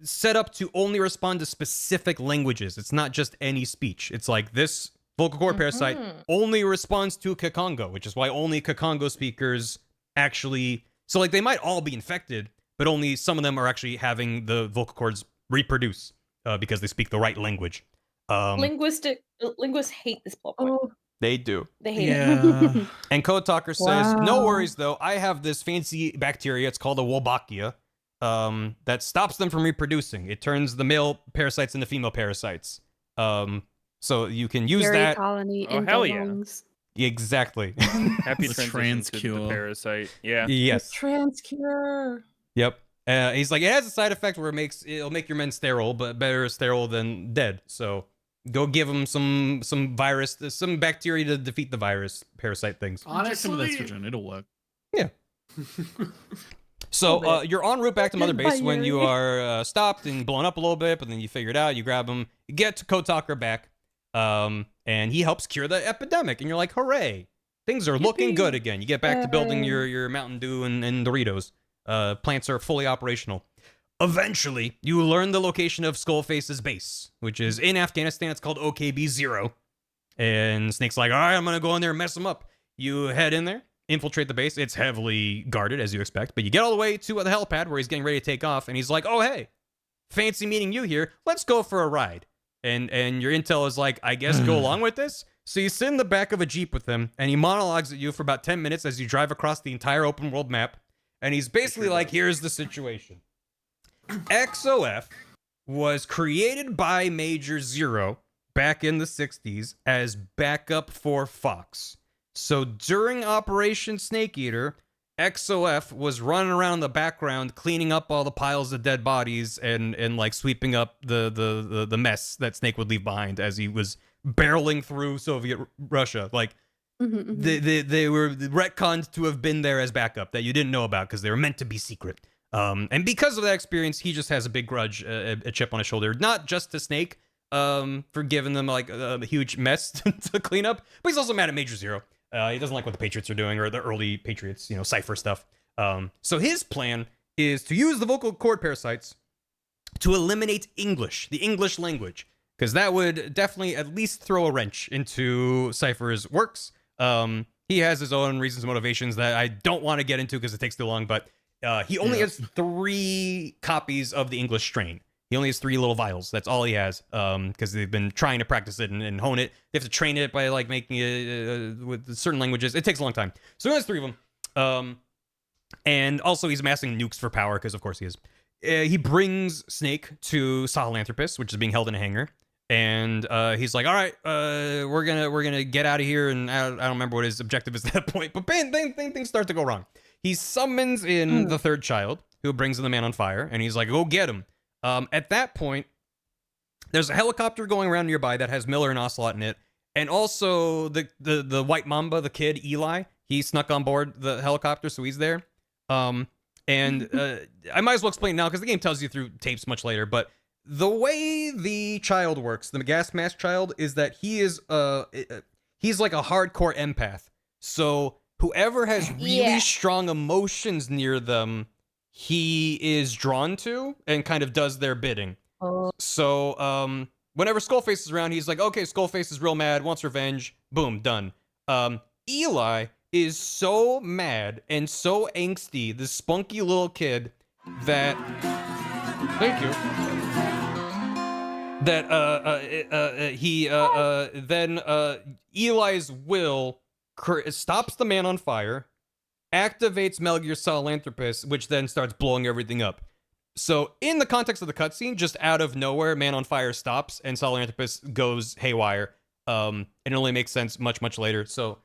[SPEAKER 1] set up to only respond to specific languages. It's not just any speech. It's like this vocal cord parasite only responds to Kikongo, which is why only Kikongo speakers actually... So, like, they might all be infected, but only some of them are actually having the vocal cords reproduce because they speak the right language.
[SPEAKER 10] Linguists hate this plot point.
[SPEAKER 1] They do.
[SPEAKER 10] They hate it.
[SPEAKER 1] And Code Talker says, no worries, though. I have this fancy bacteria. It's called a Wolbachia that stops them from reproducing. It turns the male parasites into female parasites. So you can use
[SPEAKER 7] Dairy
[SPEAKER 1] that.
[SPEAKER 7] colony
[SPEAKER 4] Oh,
[SPEAKER 7] in
[SPEAKER 4] hell
[SPEAKER 7] the
[SPEAKER 4] yeah.
[SPEAKER 7] lungs.
[SPEAKER 1] Exactly.
[SPEAKER 4] Happy
[SPEAKER 5] The
[SPEAKER 4] transition to the
[SPEAKER 5] transcure.
[SPEAKER 4] parasite. Yeah.
[SPEAKER 1] Yes.
[SPEAKER 8] Transcure.
[SPEAKER 1] Yep. He's like, it has a side effect where it'll make your men sterile, but better sterile than dead. So go give them some virus, some bacteria to defeat the virus parasite things.
[SPEAKER 5] Inject some with estrogen, it'll work.
[SPEAKER 1] Yeah. So you're en route back to Mother Base when you are stopped and blown up a little bit, but then you figure it out. You grab him, you get to Code Talker back, and he helps cure the epidemic. And you're like, hooray! Things are looking good again. You get back to building your Mountain Dew and Doritos. Plants are fully operational. Eventually, you learn the location of Skullface's base, which is in Afghanistan. It's called OKB-0. And Snake's like, all right, I'm going to go in there and mess them up. You head in there, infiltrate the base. It's heavily guarded, as you expect. But you get all the way to the helipad where he's getting ready to take off. And he's like, oh, hey, fancy meeting you here. Let's go for a ride. And your intel is like, I guess go along with this? So you sit in the back of a Jeep with him, and he monologues at you for about 10 minutes as you drive across the entire open world map. And he's basically like, here's the situation. XOF was created by Major Zero back in the 60s as backup for Fox. So during Operation Snake Eater, XOF was running around in the background cleaning up all the piles of dead bodies and like sweeping up the mess that Snake would leave behind as he was barreling through Soviet Russia. Like they were retconned to have been there as backup that you didn't know about because they were meant to be secret. And because of that experience, he just has a big grudge, a chip on his shoulder, not just to Snake for giving them like a huge mess to clean up, but he's also mad at Major Zero. He doesn't like what the Patriots are doing, or the early Patriots, Cypher stuff. So his plan is to use the vocal cord parasites to eliminate English, the English language, because that would definitely at least throw a wrench into Cypher's works. He has his own reasons and motivations that I don't want to get into because it takes too long, but he only has 3 copies of the English strain. He only has 3 little vials. That's all he has, because they've been trying to practice it and hone it. They have to train it by like making it with certain languages. It takes a long time. So he has 3 of them. And also he's amassing nukes for power because of course he is. He brings Snake to Sahelanthropus, which is being held in a hangar. And he's like, all right, we're gonna get out of here. And I don't remember what his objective is at that point, but bam, things start to go wrong. He summons in the third child, who brings in the man on fire, and he's like, go get him. At that point, there's a helicopter going around nearby that has Miller and Ocelot in it, and also the white mamba, the kid Eli, he snuck on board the helicopter, so he's there. And I might as well explain now because the game tells you through tapes much later, but the way the child works, the gas mask child, is that he is he's like a hardcore empath. So whoever has really strong emotions near them, he is drawn to and kind of does their bidding. So whenever Skullface is around, he's like, okay, Skullface is real mad, wants revenge, boom, done. Eli is so mad and so angsty, this spunky little kid, that thank you. That Eli's will stops the man on fire, activates Metal Gear Sahelanthropus, which then starts blowing everything up. So in the context of the cutscene, just out of nowhere, man on fire stops and Sahelanthropus goes haywire. And it only makes sense much later. So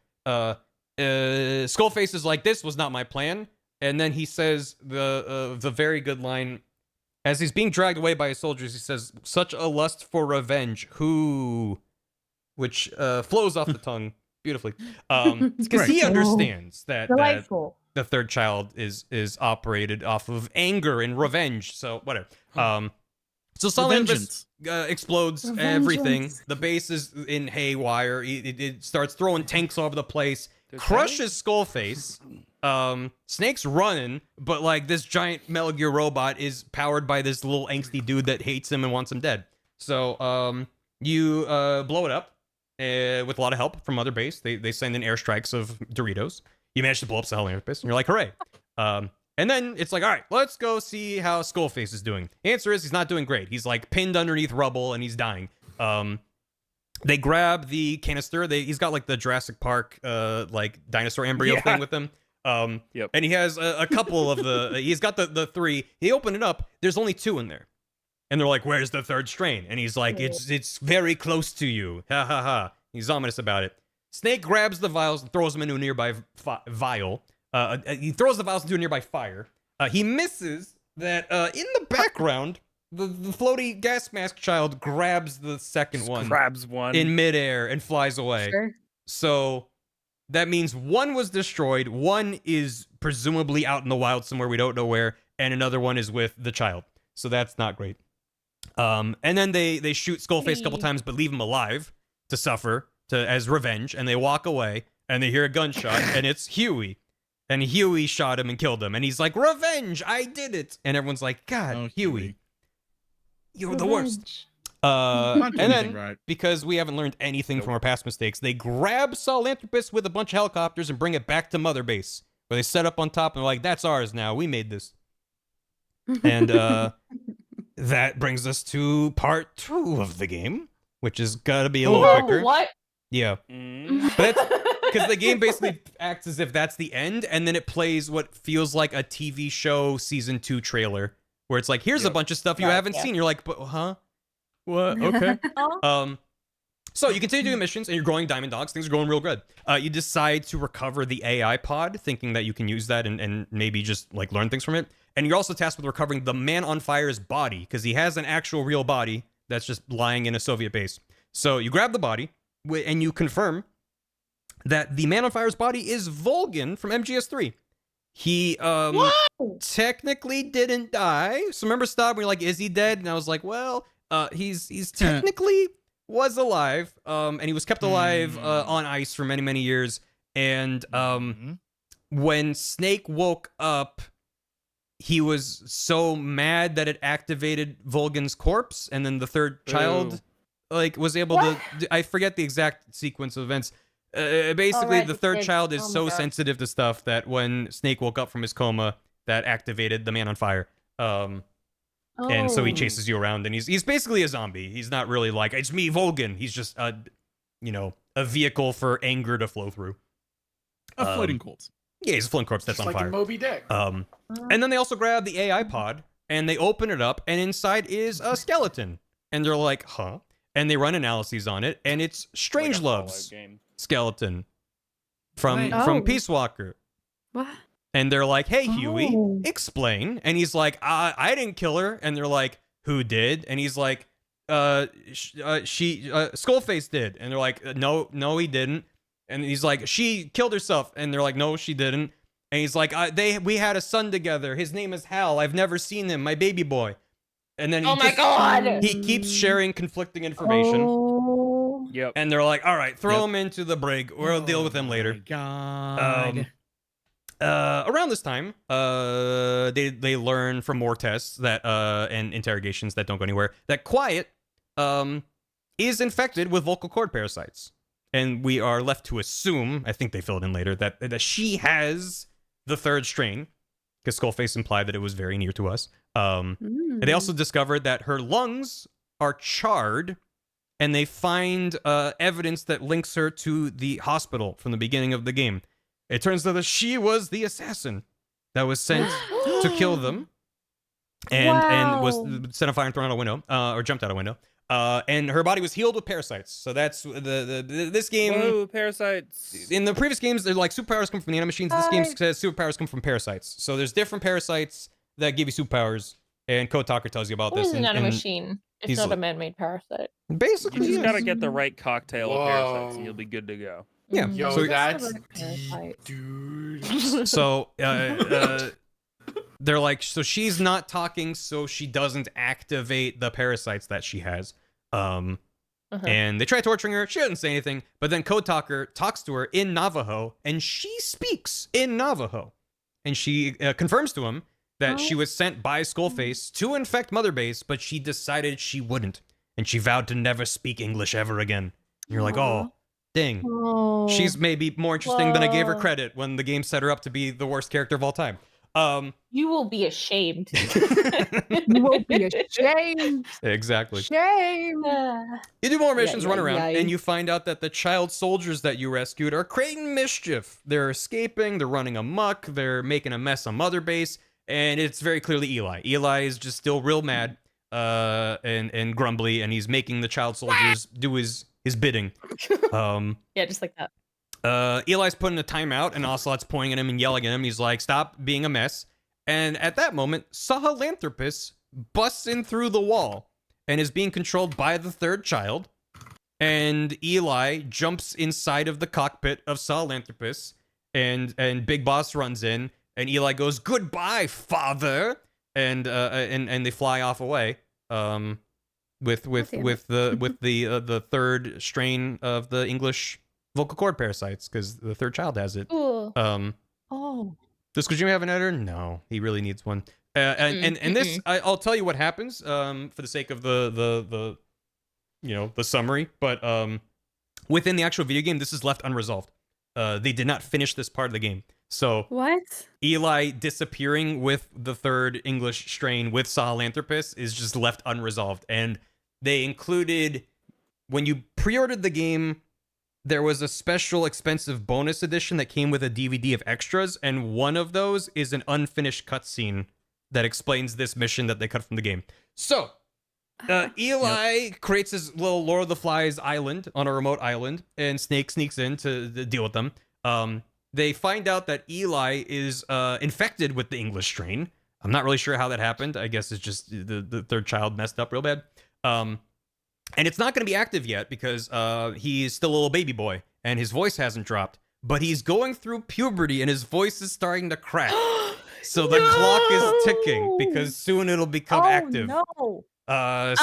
[SPEAKER 1] Skullface is like, this was not my plan. And then he says the very good line, as he's being dragged away by his soldiers, he says, such a lust for revenge, who, which flows off the tongue beautifully. Because he understands that the third child is operated off of anger and revenge. So whatever. So Sahelanthropus explodes everything. The base is in haywire. It starts throwing tanks all over the place. Crushes Skullface. Snake's running, but like this giant Metal Gear robot is powered by this little angsty dude that hates him and wants him dead. So you blow it up with a lot of help from other base. They send in airstrikes of Doritos. You manage to blow up Sahelanthropus, and you're like, hooray. And then it's like, all right, let's go see how Skullface is doing. The answer is he's not doing great. He's like pinned underneath rubble and he's dying. They grab the canister. He's got like the Jurassic Park like dinosaur embryo thing with him. And he has a couple of he's got the three. He opened it up. There's only two in there. And they're like, where's the third strain? And he's like, it's very close to you. Ha ha ha. He's ominous about it. Snake grabs the vials and throws them into a nearby vial. He throws the vials into a nearby fire. He misses that in the background, the floaty gas mask child grabs the second one.
[SPEAKER 4] Grabs one.
[SPEAKER 1] In midair and flies away. Sure. So that means one was destroyed, one is presumably out in the wild somewhere, we don't know where, and another one is with the child. So that's not great. And then they shoot Skullface a couple times, but leave him alive to suffer as revenge, and they walk away, and they hear a gunshot, and it's Huey. And Huey shot him and killed him, and he's like, revenge, I did it! And everyone's like, God, Huey, you're the worst. And then, because we haven't learned anything from our past mistakes, they grab Sahelanthropus with a bunch of helicopters and bring it back to Mother Base, where they set up on top and they're like, that's ours now, we made this. And that brings us to part 2 of the game, which is gotta be a little quicker.
[SPEAKER 10] What?
[SPEAKER 1] Yeah. But because the game basically acts as if that's the end, and then it plays what feels like a TV show season 2 trailer, where it's like, here's a bunch of stuff you haven't seen. You're like, but huh? What? Okay. So you continue doing missions, and you're growing diamond dogs. Things are going real good. You decide to recover the AI pod, thinking that you can use that and maybe just like learn things from it. And you're also tasked with recovering the man on fire's body, because he has an actual real body that's just lying in a Soviet base. So you grab the body, and you confirm that the man on fire's body is Volgin from MGS3. He technically didn't die. So remember, Stob, when you're like, is he dead? And I was like, well, he's technically was alive, and he was kept alive on ice for many years. And when Snake woke up, he was so mad that it activated Volgin's corpse, and then the third child like was able to. I forget the exact sequence of events. Basically, the third child is so sensitive to stuff that when Snake woke up from his coma, that activated the man on fire. And so he chases you around, and he's basically a zombie. He's not really like, it's me, Volgin. He's just a vehicle for anger to flow through.
[SPEAKER 5] A floating corpse.
[SPEAKER 1] Yeah, he's a floating corpse that's
[SPEAKER 9] Just
[SPEAKER 1] on
[SPEAKER 9] like
[SPEAKER 1] fire.
[SPEAKER 9] in Moby Dick.
[SPEAKER 1] And then they also grab the AI pod and they open it up, and inside is a skeleton. And they're like, huh? And they run analyses on it, and it's Strangelove's skeleton from Peace Walker.
[SPEAKER 7] What?
[SPEAKER 1] And they're like, hey, Huey, explain. And he's like, I didn't kill her. And they're like, who did? And he's like, Skullface did. And they're like, no, he didn't. And he's like, she killed herself. And they're like, no, she didn't. And he's like, we had a son together. His name is Hal. I've never seen him. My baby boy. And then he keeps sharing conflicting information.
[SPEAKER 10] Yep.
[SPEAKER 1] And they're like, all right, throw him into the brig. We'll deal with him later.
[SPEAKER 3] God.
[SPEAKER 1] Around this time, they learn from more tests that and interrogations that don't go anywhere that Quiet is infected with vocal cord parasites, and we are left to assume, I think they fill it in later, that she has the third strain, because Skullface implied that it was very near to us. And they also discovered that her lungs are charred, and they find evidence that links her to the hospital from the beginning of the game. It turns out that she was the assassin that was sent to kill them, and was set on fire and thrown out a window, or jumped out a window. And her body was healed with parasites. So that's this game.
[SPEAKER 4] Whoa, parasites!
[SPEAKER 1] In the previous games, they're like superpowers come from the nanomachines. This game says superpowers come from parasites. So there's different parasites that give you superpowers, and Code Talker tells you about
[SPEAKER 10] What
[SPEAKER 1] this.
[SPEAKER 10] is a nanomachine? It's not a man-made parasite.
[SPEAKER 1] Basically,
[SPEAKER 4] You just gotta get the right cocktail of parasites, and you'll be good to go.
[SPEAKER 1] Yeah.
[SPEAKER 9] Yo,
[SPEAKER 1] so
[SPEAKER 9] that's deep, dude.
[SPEAKER 1] So they're like, so she's not talking, so she doesn't activate the parasites that she has. And they try torturing her. She doesn't say anything. But then Code Talker talks to her in Navajo, and she speaks in Navajo. And she confirms to him that she was sent by Skullface to infect Mother Base, but she decided she wouldn't. And she vowed to never speak English ever again. And you're like, oh, dang. She's maybe more interesting than I gave her credit when the game set her up to be the worst character of all time.
[SPEAKER 10] You will be ashamed.
[SPEAKER 8] You will be ashamed.
[SPEAKER 1] Exactly.
[SPEAKER 8] Shame.
[SPEAKER 1] You do more missions, run around, and you find out that the child soldiers that you rescued are creating mischief. They're escaping, they're running amok, they're making a mess on Mother Base, and it's very clearly Eli. Eli is just still real mad and grumbly, and he's making the child soldiers do his bidding.
[SPEAKER 10] Yeah, just like that.
[SPEAKER 1] Eli's putting a timeout, and Ocelot's pointing at him and yelling at him. He's like, stop being a mess. And at that moment, Sahelanthropus busts in through the wall and is being controlled by the third child. And Eli jumps inside of the cockpit of Sahelanthropus, and Big Boss runs in, and Eli goes, goodbye, father. And they fly off away. With the third strain of the English vocal cord parasites, because the third child has it.
[SPEAKER 10] Cool.
[SPEAKER 1] Does Kojima have an editor? No, he really needs one. And this, I'll tell you what happens. For the sake of the summary, but within the actual video game, this is left unresolved. They did not finish this part of the game. So
[SPEAKER 7] what?
[SPEAKER 1] Eli disappearing with the third English strain with Sahelanthropus is just left unresolved, and they included, when you pre-ordered the game, there was a special expensive bonus edition that came with a DVD of extras, and one of those is an unfinished cutscene that explains this mission that they cut from the game. So, Eli creates his little Lord of the Flies island on a remote island, and Snake sneaks in to deal with them. They find out that Eli is infected with the English strain. I'm not really sure how that happened. I guess it's just the third child messed up real bad. And it's not going to be active yet because he's still a little baby boy and his voice hasn't dropped. But he's going through puberty and his voice is starting to crack. So the clock is ticking because soon it'll become active.
[SPEAKER 8] No.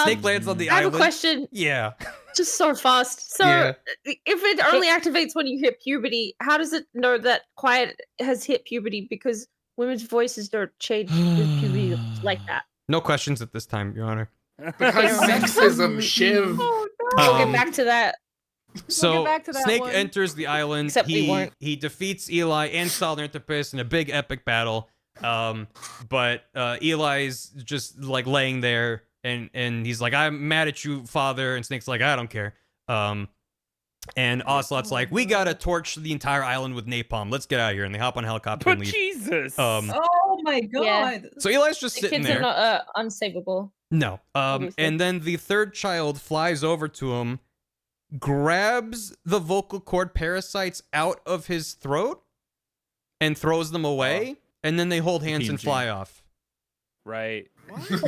[SPEAKER 1] Snake lands on the
[SPEAKER 10] I
[SPEAKER 1] island.
[SPEAKER 10] have a question.
[SPEAKER 1] Yeah.
[SPEAKER 10] Just so fast. So, if it only activates when you hit puberty, how does it know that Quiet has hit puberty? Because women's voices don't change with puberty like that.
[SPEAKER 1] No questions at this time, Your Honor.
[SPEAKER 9] Because sexism, Shiv.
[SPEAKER 10] Oh, no. We'll get back to that.
[SPEAKER 1] So
[SPEAKER 8] back to that
[SPEAKER 1] Snake
[SPEAKER 8] one.
[SPEAKER 1] enters the island.
[SPEAKER 10] Except we weren't.
[SPEAKER 1] He defeats Eli and Sahelanthropus in a big epic battle. But Eli's just like laying there and he's like, I'm mad at you, father. And Snake's like, I don't care. And Ocelot's like, we gotta torch the entire island with napalm. Let's get out of here. And they hop on a helicopter and leave.
[SPEAKER 4] Jesus.
[SPEAKER 8] Oh my god.
[SPEAKER 1] So Eli's just
[SPEAKER 10] The
[SPEAKER 1] sitting
[SPEAKER 10] kids
[SPEAKER 1] there.
[SPEAKER 10] are not unsavable.
[SPEAKER 1] No.
[SPEAKER 10] Obviously.
[SPEAKER 1] And then the third child flies over to him, grabs the vocal cord parasites out of his throat, and throws them away. And then they hold hands and fly off.
[SPEAKER 4] Right.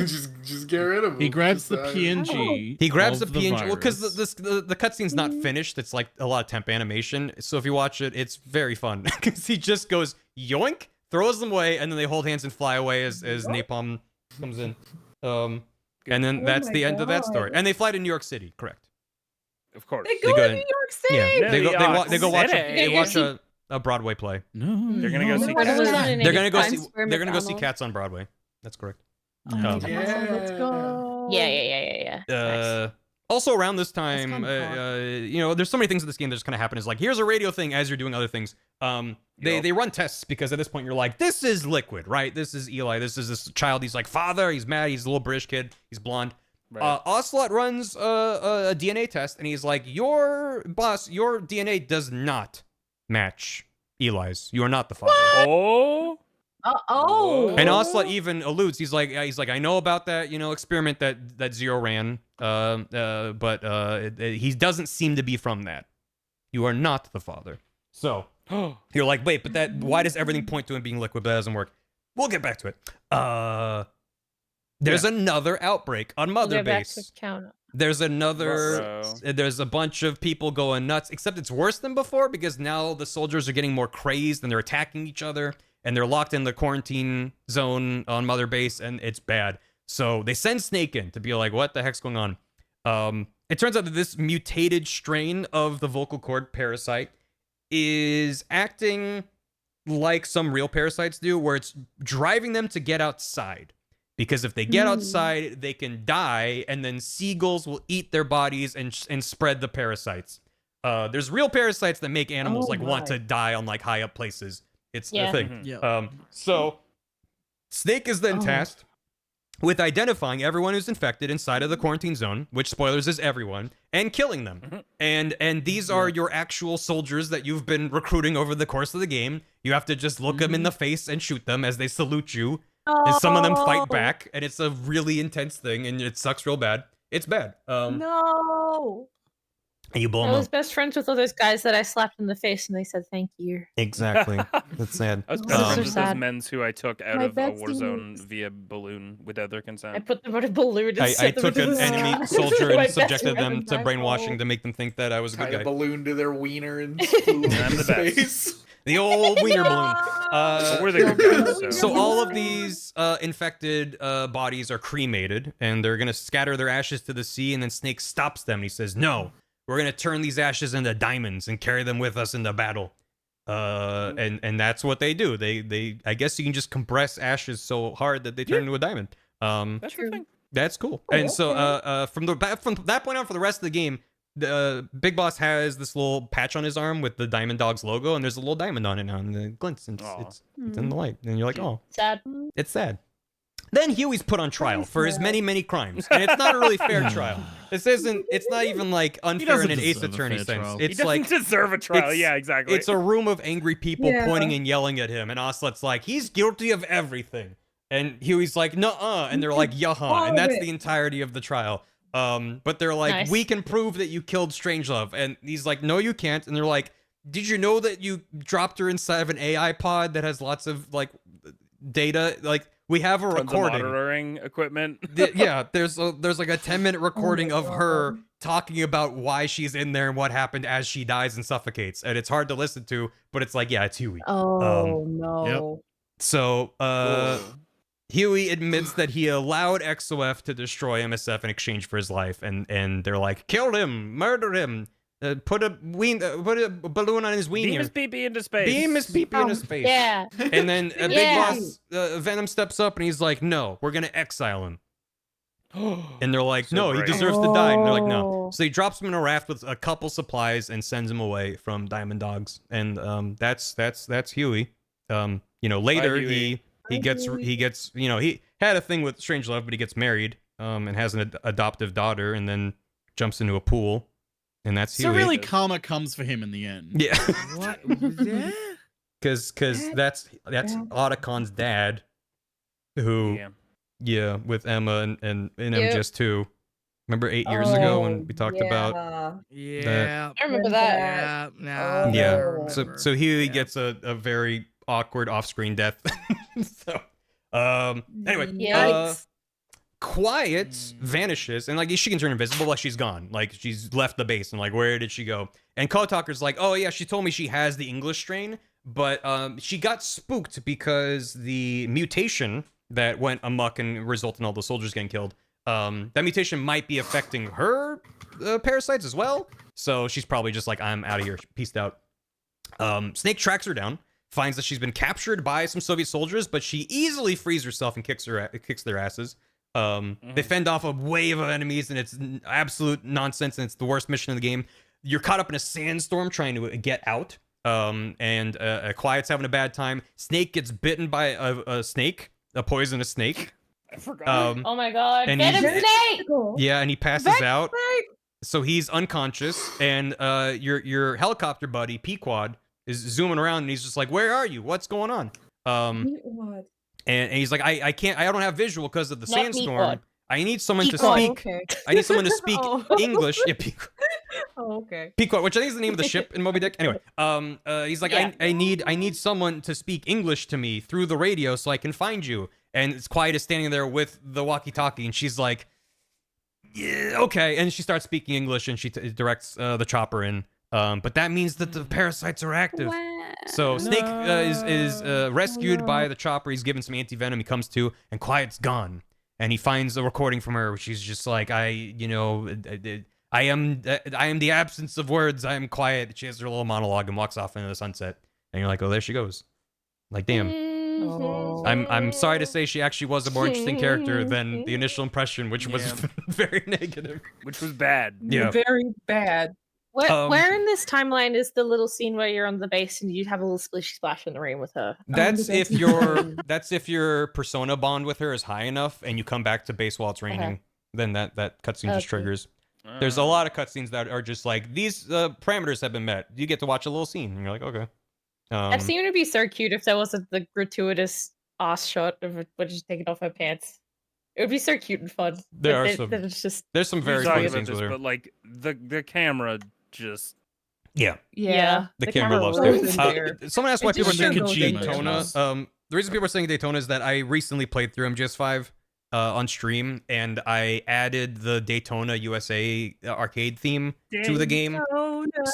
[SPEAKER 9] just get rid of him.
[SPEAKER 5] He grabs the
[SPEAKER 9] Just,
[SPEAKER 5] PNG.
[SPEAKER 1] He grabs the
[SPEAKER 5] of
[SPEAKER 1] PNG. Well, because
[SPEAKER 5] virus.
[SPEAKER 1] the cutscene's not finished. It's like a lot of temp animation. So if you watch it, it's very fun. Because he just goes yoink, throws them away, and then they hold hands and fly away as napalm comes in. And then that's the end of that story. And they fly to New York City, correct?
[SPEAKER 4] Of course.
[SPEAKER 8] They go to New York City.
[SPEAKER 1] Yeah, they go watch
[SPEAKER 4] City.
[SPEAKER 1] a Broadway play.
[SPEAKER 5] No,
[SPEAKER 4] They're gonna go see.
[SPEAKER 1] They're gonna go see. They're gonna go see Cats on Broadway. That's correct.
[SPEAKER 8] Let's go.
[SPEAKER 10] Yeah.
[SPEAKER 1] Also around this time, there's so many things in this game that just kind of happen. Is like, here's a radio thing as you're doing other things. They run tests because at this point you're like, this is Liquid, right? This is Eli. This is this child. He's like, father. He's mad. He's a little British kid. He's blonde.
[SPEAKER 4] Right.
[SPEAKER 1] Ocelot runs a DNA test, and he's like, your DNA does not match Eli's. You are not the father.
[SPEAKER 4] Oh.
[SPEAKER 1] And Ocelot even alludes. He's like, I know about that, experiment that Zero ran. But he doesn't seem to be from that. You are not the father. So you're like, wait, but why does everything point to him being Liquid? But that doesn't work. We'll get back to it. There's another outbreak on Mother Base. There's there's a bunch of people going nuts, except it's worse than before because now the soldiers are getting more crazed and they're attacking each other and they're locked in the quarantine zone on Mother Base and it's bad. So they send Snake in to be like, what the heck's going on? It turns out that this mutated strain of the vocal cord parasite is acting like some real parasites do, where it's driving them to get outside. Because if they get outside, they can die, and then seagulls will eat their bodies and spread the parasites. There's real parasites that make animals want to die on like high up places. It's a thing. So Snake is then tasked with identifying everyone who's infected inside of the quarantine zone, which spoilers is everyone, and killing them. And these are your actual soldiers that you've been recruiting over the course of the game. You have to just look them in the face and shoot them as they salute you. And some of them fight back, and it's a really intense thing, and it sucks real bad. It's bad.
[SPEAKER 8] No.
[SPEAKER 1] And you blow
[SPEAKER 10] I
[SPEAKER 1] them
[SPEAKER 10] was
[SPEAKER 1] up.
[SPEAKER 10] best friends with all those guys that I slapped in the face, and they said thank you.
[SPEAKER 1] Exactly. That's sad.
[SPEAKER 4] I was best friends with those
[SPEAKER 10] sad.
[SPEAKER 4] men's who I took out
[SPEAKER 8] My
[SPEAKER 4] of a war
[SPEAKER 8] besties.
[SPEAKER 4] zone via balloon without their
[SPEAKER 10] I
[SPEAKER 4] consent.
[SPEAKER 10] put them on a balloon and
[SPEAKER 1] I
[SPEAKER 10] sent them
[SPEAKER 1] took
[SPEAKER 10] into
[SPEAKER 1] an
[SPEAKER 10] the
[SPEAKER 1] enemy
[SPEAKER 10] sky.
[SPEAKER 1] soldier
[SPEAKER 10] My
[SPEAKER 1] and
[SPEAKER 10] best
[SPEAKER 1] subjected them
[SPEAKER 10] friend.
[SPEAKER 1] to brainwashing to make them think that I was a
[SPEAKER 9] Tied
[SPEAKER 1] good
[SPEAKER 9] a
[SPEAKER 1] guy.
[SPEAKER 9] balloon to their wiener and flew
[SPEAKER 4] I'm the best.
[SPEAKER 9] space.
[SPEAKER 1] The old wiener balloon.
[SPEAKER 4] But we're the good guys,
[SPEAKER 1] So all of these infected bodies are cremated, and they're gonna scatter their ashes to the sea. And then Snake stops them. And he says, "No, we're gonna turn these ashes into diamonds and carry them with us into battle." And that's what they do. They I guess you can just compress ashes so hard that they turn into a diamond.
[SPEAKER 4] That's the thing.
[SPEAKER 1] That's cool. And so from that point on, for the rest of the game, the Big Boss has this little patch on his arm with the Diamond Dogs logo, and there's a little diamond on it now, and it glints, and it's in the light, and you're like, oh,
[SPEAKER 10] Sad.
[SPEAKER 1] it's sad. Then Huey's put on trial for his many crimes, and it's not a really fair trial. It's not even like unfair in an Ace Attorney sense.
[SPEAKER 4] He
[SPEAKER 1] It's
[SPEAKER 4] doesn't
[SPEAKER 1] like
[SPEAKER 4] deserve a trial.
[SPEAKER 1] it's-
[SPEAKER 4] Yeah, exactly.
[SPEAKER 1] it's a room of angry people pointing and yelling at him, and Ocelot's like, he's guilty of everything. And Huey's like, nuh-uh, and they're like, yuh-huh, and that's the entirety of the trial. But they're like,
[SPEAKER 10] Nice.
[SPEAKER 1] we can prove that you killed Strangelove, and he's like, no, you can't. And they're like, did you know that you dropped her inside of an AI pod that has lots of like data? Like, we have a
[SPEAKER 4] Tons of
[SPEAKER 1] recording.
[SPEAKER 4] monitoring equipment.
[SPEAKER 1] Yeah, there's like a 10-minute recording of her talking about why she's in there and what happened as she dies and suffocates, and it's hard to listen to, but it's like, yeah, it's Huey.
[SPEAKER 8] Oh no.
[SPEAKER 1] So Huey admits that he allowed XOF to destroy MSF in exchange for his life, and they're like, kill him, murder him, put a balloon on his wiener.
[SPEAKER 4] Beam his pee-pee into space.
[SPEAKER 1] Beam his pee-pee in his face.
[SPEAKER 10] Yeah.
[SPEAKER 1] And then Big
[SPEAKER 10] Yeah.
[SPEAKER 1] Boss Venom steps up and he's like, no, we're gonna exile him. And they're like,
[SPEAKER 4] So
[SPEAKER 1] no,
[SPEAKER 4] brave.
[SPEAKER 1] he deserves to die. And they're like, no. So he drops him in a raft with a couple supplies and sends him away from Diamond Dogs. And that's Huey. Later he gets he had a thing with Strangelove, but he gets married and has an adoptive daughter, and then jumps into a pool and that's
[SPEAKER 5] So
[SPEAKER 1] Huey.
[SPEAKER 5] really, karma comes for him in the end.
[SPEAKER 1] Yeah.
[SPEAKER 3] What? Yeah.
[SPEAKER 1] Because that's Otacon's dad, who with Emma and MGS2. Remember 8 years ago when we talked about that?
[SPEAKER 3] Yeah.
[SPEAKER 6] I remember that.
[SPEAKER 1] Yeah. So Huey gets a very awkward off-screen death. So anyway, Quiet vanishes, and like she can turn invisible, like she's gone, like she's left the base, and like where did she go? And Code Talker's like, oh yeah, she told me she has the English strain, but she got spooked because the mutation that went amok and resulted in all the soldiers getting killed, that mutation might be affecting her parasites as well. So she's probably just like, I'm out of here, peaced out. Snake tracks her down, finds that she's been captured by some Soviet soldiers, but she easily frees herself and kicks their asses. They fend off a wave of enemies, and it's absolute nonsense, and it's the worst mission in the game. You're caught up in a sandstorm trying to get out, and Quiet's having a bad time. Snake gets bitten by a snake, a poisonous snake.
[SPEAKER 4] I forgot.
[SPEAKER 6] Oh my god,
[SPEAKER 1] and
[SPEAKER 6] get him, Snake!
[SPEAKER 1] Yeah, and he passes out. So he's unconscious, and your helicopter buddy, Pequod, is zooming around, and he's just like, where are you? What's going on? And he's like, I can't, I don't have visual because of the sandstorm. I need someone to speak. I need someone to speak English. Yeah, Pequod, which I think is the name of the ship in Moby Dick. Anyway, he's like, I need someone to speak English to me through the radio so I can find you. And it's Quiet is standing there with the walkie-talkie, and she's like, yeah, okay. And she starts speaking English, and she directs the chopper in. But that means that the parasites are active. So Snake is rescued by the chopper. He's given some anti-venom. He comes to, and Quiet's gone. And he finds a recording from her, which she's just like, I am the absence of words. I am quiet. She has her little monologue and walks off into the sunset. And you're like, oh, there she goes. Like, damn. I'm sorry to say she actually was a more interesting character than the initial impression, which was very negative.
[SPEAKER 4] Which was bad.
[SPEAKER 1] Yeah.
[SPEAKER 8] Very bad.
[SPEAKER 10] Where in this timeline is the little scene where you're on the base and you have a little splishy splash in the rain with her?
[SPEAKER 1] That's if your persona bond with her is high enough and you come back to base while it's raining, then that cutscene just triggers. There's a lot of cutscenes that are just like, these parameters have been met. You get to watch a little scene, and you're like, okay.
[SPEAKER 10] That scene would be so cute if there wasn't the gratuitous ass shot of her when she's taking off her pants. It would be so cute and fun.
[SPEAKER 1] There's some very cool scenes with her.
[SPEAKER 4] But like the camera just
[SPEAKER 1] yeah.
[SPEAKER 10] The
[SPEAKER 1] camera loves her. Someone asked why people are saying Daytona. The reason people are saying Daytona is that I recently played through MGS5 on stream, and I added the Daytona USA arcade theme to the game,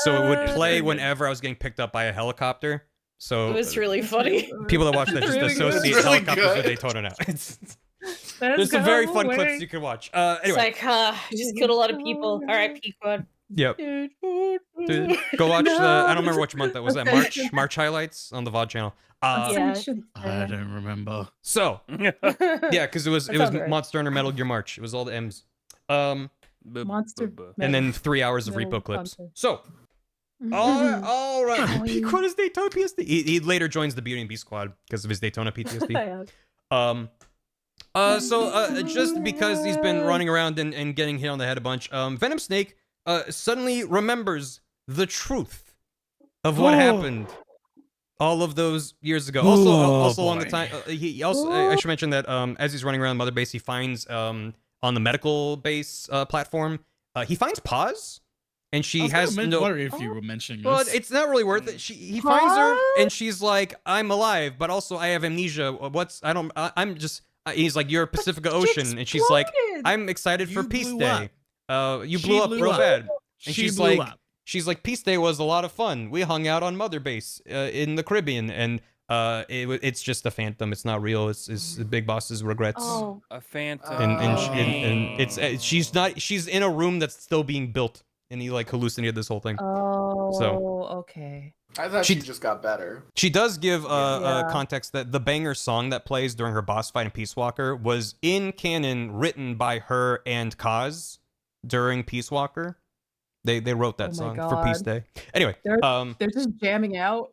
[SPEAKER 1] so it would play whenever I was getting picked up by a helicopter. So
[SPEAKER 10] it was really funny.
[SPEAKER 1] People that watch that just associate helicopters with Daytona now. There's some very fun clips you can watch. Anyway.
[SPEAKER 10] It's like, you just killed a lot of people. All right, Pequod.
[SPEAKER 1] Yep. Dude, go watch I don't remember which month that was. That March highlights on the VOD channel.
[SPEAKER 5] I don't remember.
[SPEAKER 1] So yeah, because it was Monster Hunter Metal Gear March. It was all the M's.
[SPEAKER 8] Monster.
[SPEAKER 1] And then 3 hours of repo clips. So all right. Pequod is Daytona PTSD. He later joins the Beauty and Beast squad because of his Daytona PTSD. So just because he's been running around and getting hit on the head a bunch, Venom Snake suddenly remembers the truth of what happened all of those years ago. Also along the time, I should mention that as he's running around Mother Base, he finds on the medical base platform, he finds Paz, and she has no.
[SPEAKER 5] Worry if you were mentioning this.
[SPEAKER 1] Well, it's not really worth it. He finds her, and she's like, "I'm alive, but also I have amnesia. He's like, you're Pacifica Ocean, and she's like, I'm excited for Peace Day. You blew up real bad. And she's like, Peace Day was a lot of fun. We hung out on Mother Base in the Caribbean, and it's just a phantom. It's not real. It's the big boss's regrets.
[SPEAKER 4] Oh, a phantom.
[SPEAKER 1] And she's in a room that's still being built, and he like hallucinated this whole thing.
[SPEAKER 6] Okay.
[SPEAKER 9] I thought she just got better.
[SPEAKER 1] She does give context that the banger song that plays during her boss fight in Peace Walker was in canon written by her and Kaz during Peace Walker. They wrote that song for Peace Day. Anyway,
[SPEAKER 8] they're just jamming out.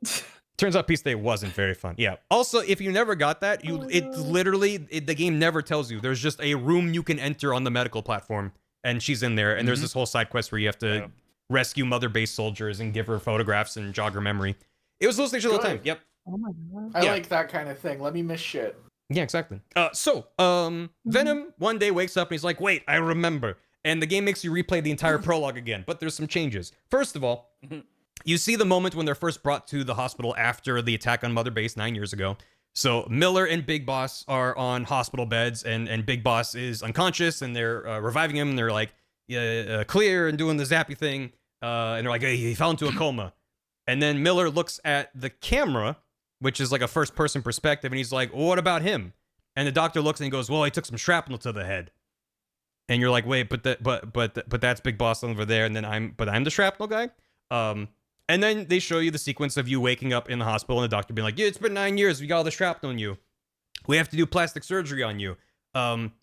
[SPEAKER 1] Turns out Peace Day wasn't very fun. Yeah. Also, if you never got that, the game never tells you. There's just a room you can enter on the medical platform, and she's in there, and there's this whole side quest where you have to rescue Mother Base soldiers and give her photographs and jog her memory. It was those stations all the time. Yep.
[SPEAKER 8] Oh my god.
[SPEAKER 9] I like that kind of thing. Let me miss shit.
[SPEAKER 1] Yeah, exactly. Venom one day wakes up and he's like, wait, I remember. And the game makes you replay the entire prologue again, but there's some changes. First of all, you see the moment when they're first brought to the hospital after the attack on Mother Base 9 years ago. So Miller and Big Boss are on hospital beds, and Big Boss is unconscious, and they're reviving him, and they're like, clear, and doing the zappy thing, and they're like, hey, he fell into a coma. And then Miller looks at the camera, which is like a first-person perspective, and he's like, well, what about him? And the doctor looks and he goes, well, he took some shrapnel to the head. And you're like, wait, but that's Big Boss over there, and then I'm the shrapnel guy. And then they show you the sequence of you waking up in the hospital and the doctor being like, yeah, it's been 9 years, we got all the shrapnel on you. We have to do plastic surgery on you.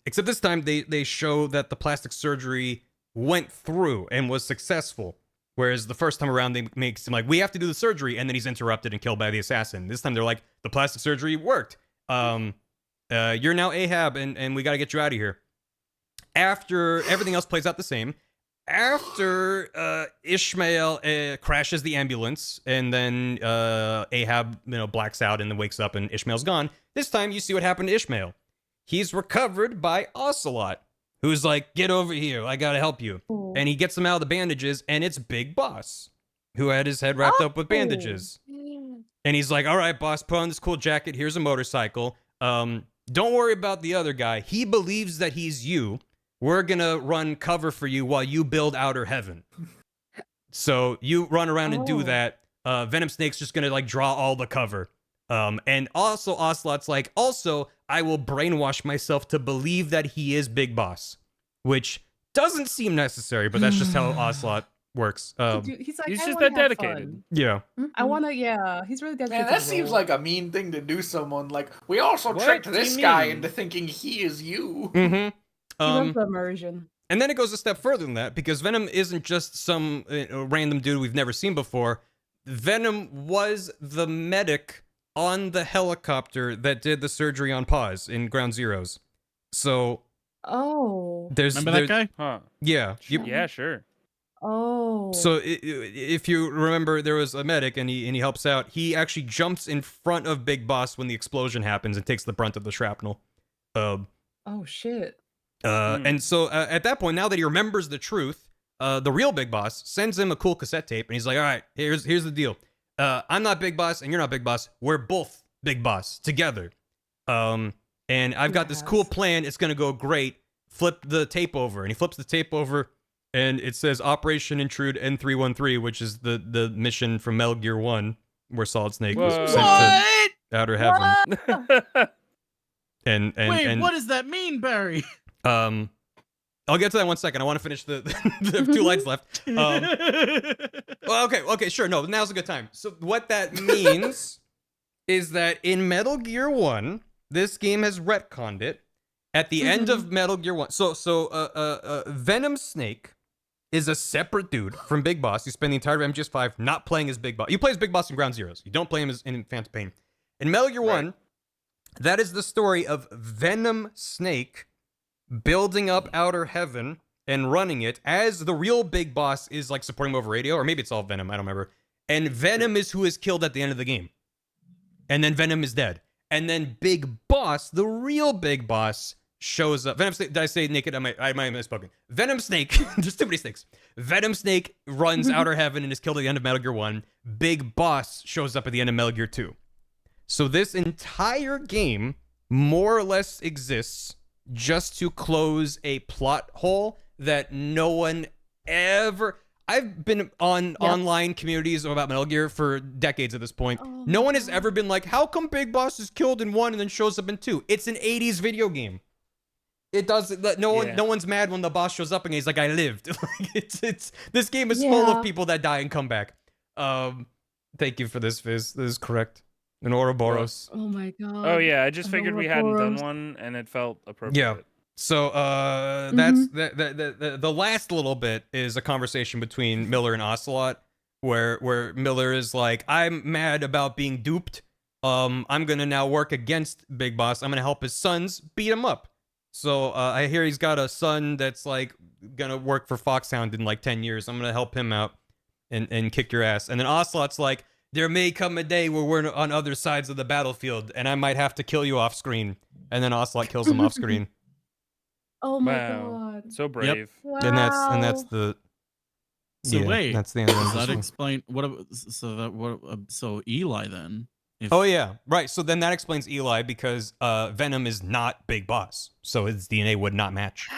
[SPEAKER 1] Except this time they show that the plastic surgery went through and was successful. Whereas the first time around, they make it seem like we have to do the surgery, and then he's interrupted and killed by the assassin. This time they're like, the plastic surgery worked. You're now Ahab, and we got to get you out of here. After everything else plays out the same, after Ishmael crashes the ambulance, and then Ahab blacks out and then wakes up and Ishmael's gone, this time you see what happened to Ishmael. He's recovered by Ocelot, who's like, get over here, I gotta help you. And he gets him out of the bandages, and it's Big Boss, who had his head wrapped up with bandages. And he's like, all right, boss, put on this cool jacket, here's a motorcycle. Don't worry about the other guy. He believes that he's you. We're gonna run cover for you while you build Outer Heaven. So you run around and do that. Venom Snake's just gonna like draw all the cover. And also Ocelot's like, also, I will brainwash myself to believe that he is Big Boss, which doesn't seem necessary, but that's just how Ocelot works.
[SPEAKER 8] He's like,
[SPEAKER 4] he's just that dedicated.
[SPEAKER 1] Yeah.
[SPEAKER 8] I want to, he's really dedicated.
[SPEAKER 9] Man, that seems like a mean thing to do someone. Like, we also tricked this guy into thinking he is you.
[SPEAKER 8] He loves immersion.
[SPEAKER 1] And then it goes a step further than that, because Venom isn't just some random dude we've never seen before. Venom was the medic on the helicopter that did the surgery on Paz in Ground Zeroes. So,
[SPEAKER 5] remember that guy?
[SPEAKER 4] Huh?
[SPEAKER 1] Yeah.
[SPEAKER 4] Yeah, sure.
[SPEAKER 1] So if you remember, there was a medic and he helps out. He actually jumps in front of Big Boss when the explosion happens and takes the brunt of the shrapnel.
[SPEAKER 8] Oh shit.
[SPEAKER 1] And so at that point, now that he remembers the truth, the real Big Boss sends him a cool cassette tape, and he's like, all right, here's the deal. I'm not Big Boss, and you're not Big Boss. We're both Big Boss together. And I've got this cool plan. It's going to go great. Flip the tape over. And he flips the tape over, and it says Operation Intrude N313, which is the mission from Metal Gear 1, where Solid Snake was sent to Outer Heaven. And
[SPEAKER 5] what does that mean, Barry?
[SPEAKER 1] I'll get to that in 1 second. I want to finish the 2 lines left. Well, okay, sure. No, now's a good time. So what that means is that in Metal Gear 1, this game has retconned it. At the end of Metal Gear 1, so Venom Snake is a separate dude from Big Boss. You spend the entire Revengeance 5 not playing as Big Boss. You play as Big Boss in Ground Zeroes. You don't play him as in Phantom Pain. In Metal Gear 1, that is the story of Venom Snake building up Outer Heaven and running it as the real Big Boss is like supporting him over radio, or maybe it's all Venom, I don't remember. And Venom is who is killed at the end of the game. And then Venom is dead. And then Big Boss, the real Big Boss, shows up. Venom Snake, did I say naked? I might have misspoken. Venom Snake, there's too many snakes. Venom Snake runs Outer Heaven and is killed at the end of Metal Gear 1. Big Boss shows up at the end of Metal Gear 2. So this entire game more or less exists just to close a plot hole that no one ever... I've been on online communities about Metal Gear for decades at this point. No one has ever been like, how come Big Boss is killed in 1 and then shows up in 2? It's an 80s video game. It does... No one's mad when the boss shows up and he's like, I lived. This game is full of people that die and come back. Thank you for this, Viz. This is correct. An Ouroboros.
[SPEAKER 8] Oh my god.
[SPEAKER 4] Oh yeah, I just figured we hadn't done one, and it felt appropriate.
[SPEAKER 1] Yeah. So that's the last little bit is a conversation between Miller and Ocelot, where Miller is like, I'm mad about being duped. I'm gonna now work against Big Boss. I'm gonna help his sons beat him up. So I hear he's got a son that's like gonna work for Foxhound in like 10 years. I'm gonna help him out and kick your ass. And then Ocelot's like, there may come a day where we're on other sides of the battlefield, and I might have to kill you off screen. And then Ocelot kills him off screen.
[SPEAKER 8] Oh my
[SPEAKER 4] Wow.
[SPEAKER 8] god.
[SPEAKER 4] So brave.
[SPEAKER 10] Wow.
[SPEAKER 1] And that's the
[SPEAKER 5] So
[SPEAKER 1] yeah,
[SPEAKER 5] wait,
[SPEAKER 1] that's the end of
[SPEAKER 5] does
[SPEAKER 1] this
[SPEAKER 5] that
[SPEAKER 1] one.
[SPEAKER 5] explain so Eli then? If,
[SPEAKER 1] Oh yeah, right. So then that explains Eli because Venom is not Big Boss, so his DNA would not match.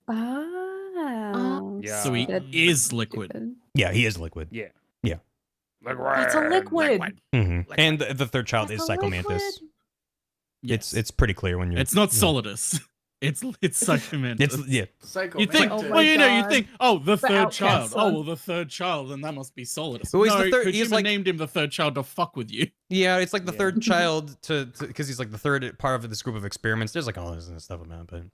[SPEAKER 7] Oh.
[SPEAKER 4] Yeah.
[SPEAKER 5] so he
[SPEAKER 7] That's
[SPEAKER 5] is liquid.
[SPEAKER 7] stupid.
[SPEAKER 1] Yeah, he is liquid.
[SPEAKER 4] Yeah.
[SPEAKER 1] Yeah.
[SPEAKER 8] That's a liquid.
[SPEAKER 1] And the third child
[SPEAKER 8] That's
[SPEAKER 1] is
[SPEAKER 8] a
[SPEAKER 1] Psychomantis.
[SPEAKER 8] liquid.
[SPEAKER 5] Yes.
[SPEAKER 1] It's pretty clear when you're.
[SPEAKER 5] It's not
[SPEAKER 1] yeah.
[SPEAKER 5] Solidus. It's Psychomantis.
[SPEAKER 1] It's yeah.
[SPEAKER 9] Psycho
[SPEAKER 5] You think,
[SPEAKER 8] Oh my
[SPEAKER 5] well, you
[SPEAKER 8] God.
[SPEAKER 5] think, oh, the third
[SPEAKER 8] outcast
[SPEAKER 5] child.
[SPEAKER 8] son.
[SPEAKER 5] Oh, well, the third child, then that must be Solidus.
[SPEAKER 1] Well, he's
[SPEAKER 5] no,
[SPEAKER 1] the third- he's
[SPEAKER 5] Kojima
[SPEAKER 1] like-
[SPEAKER 5] named him the third child to fuck with you.
[SPEAKER 1] Yeah, it's like the
[SPEAKER 4] Yeah.
[SPEAKER 1] third child to because he's like the third part of this group of experiments. There's like all this stuff about, but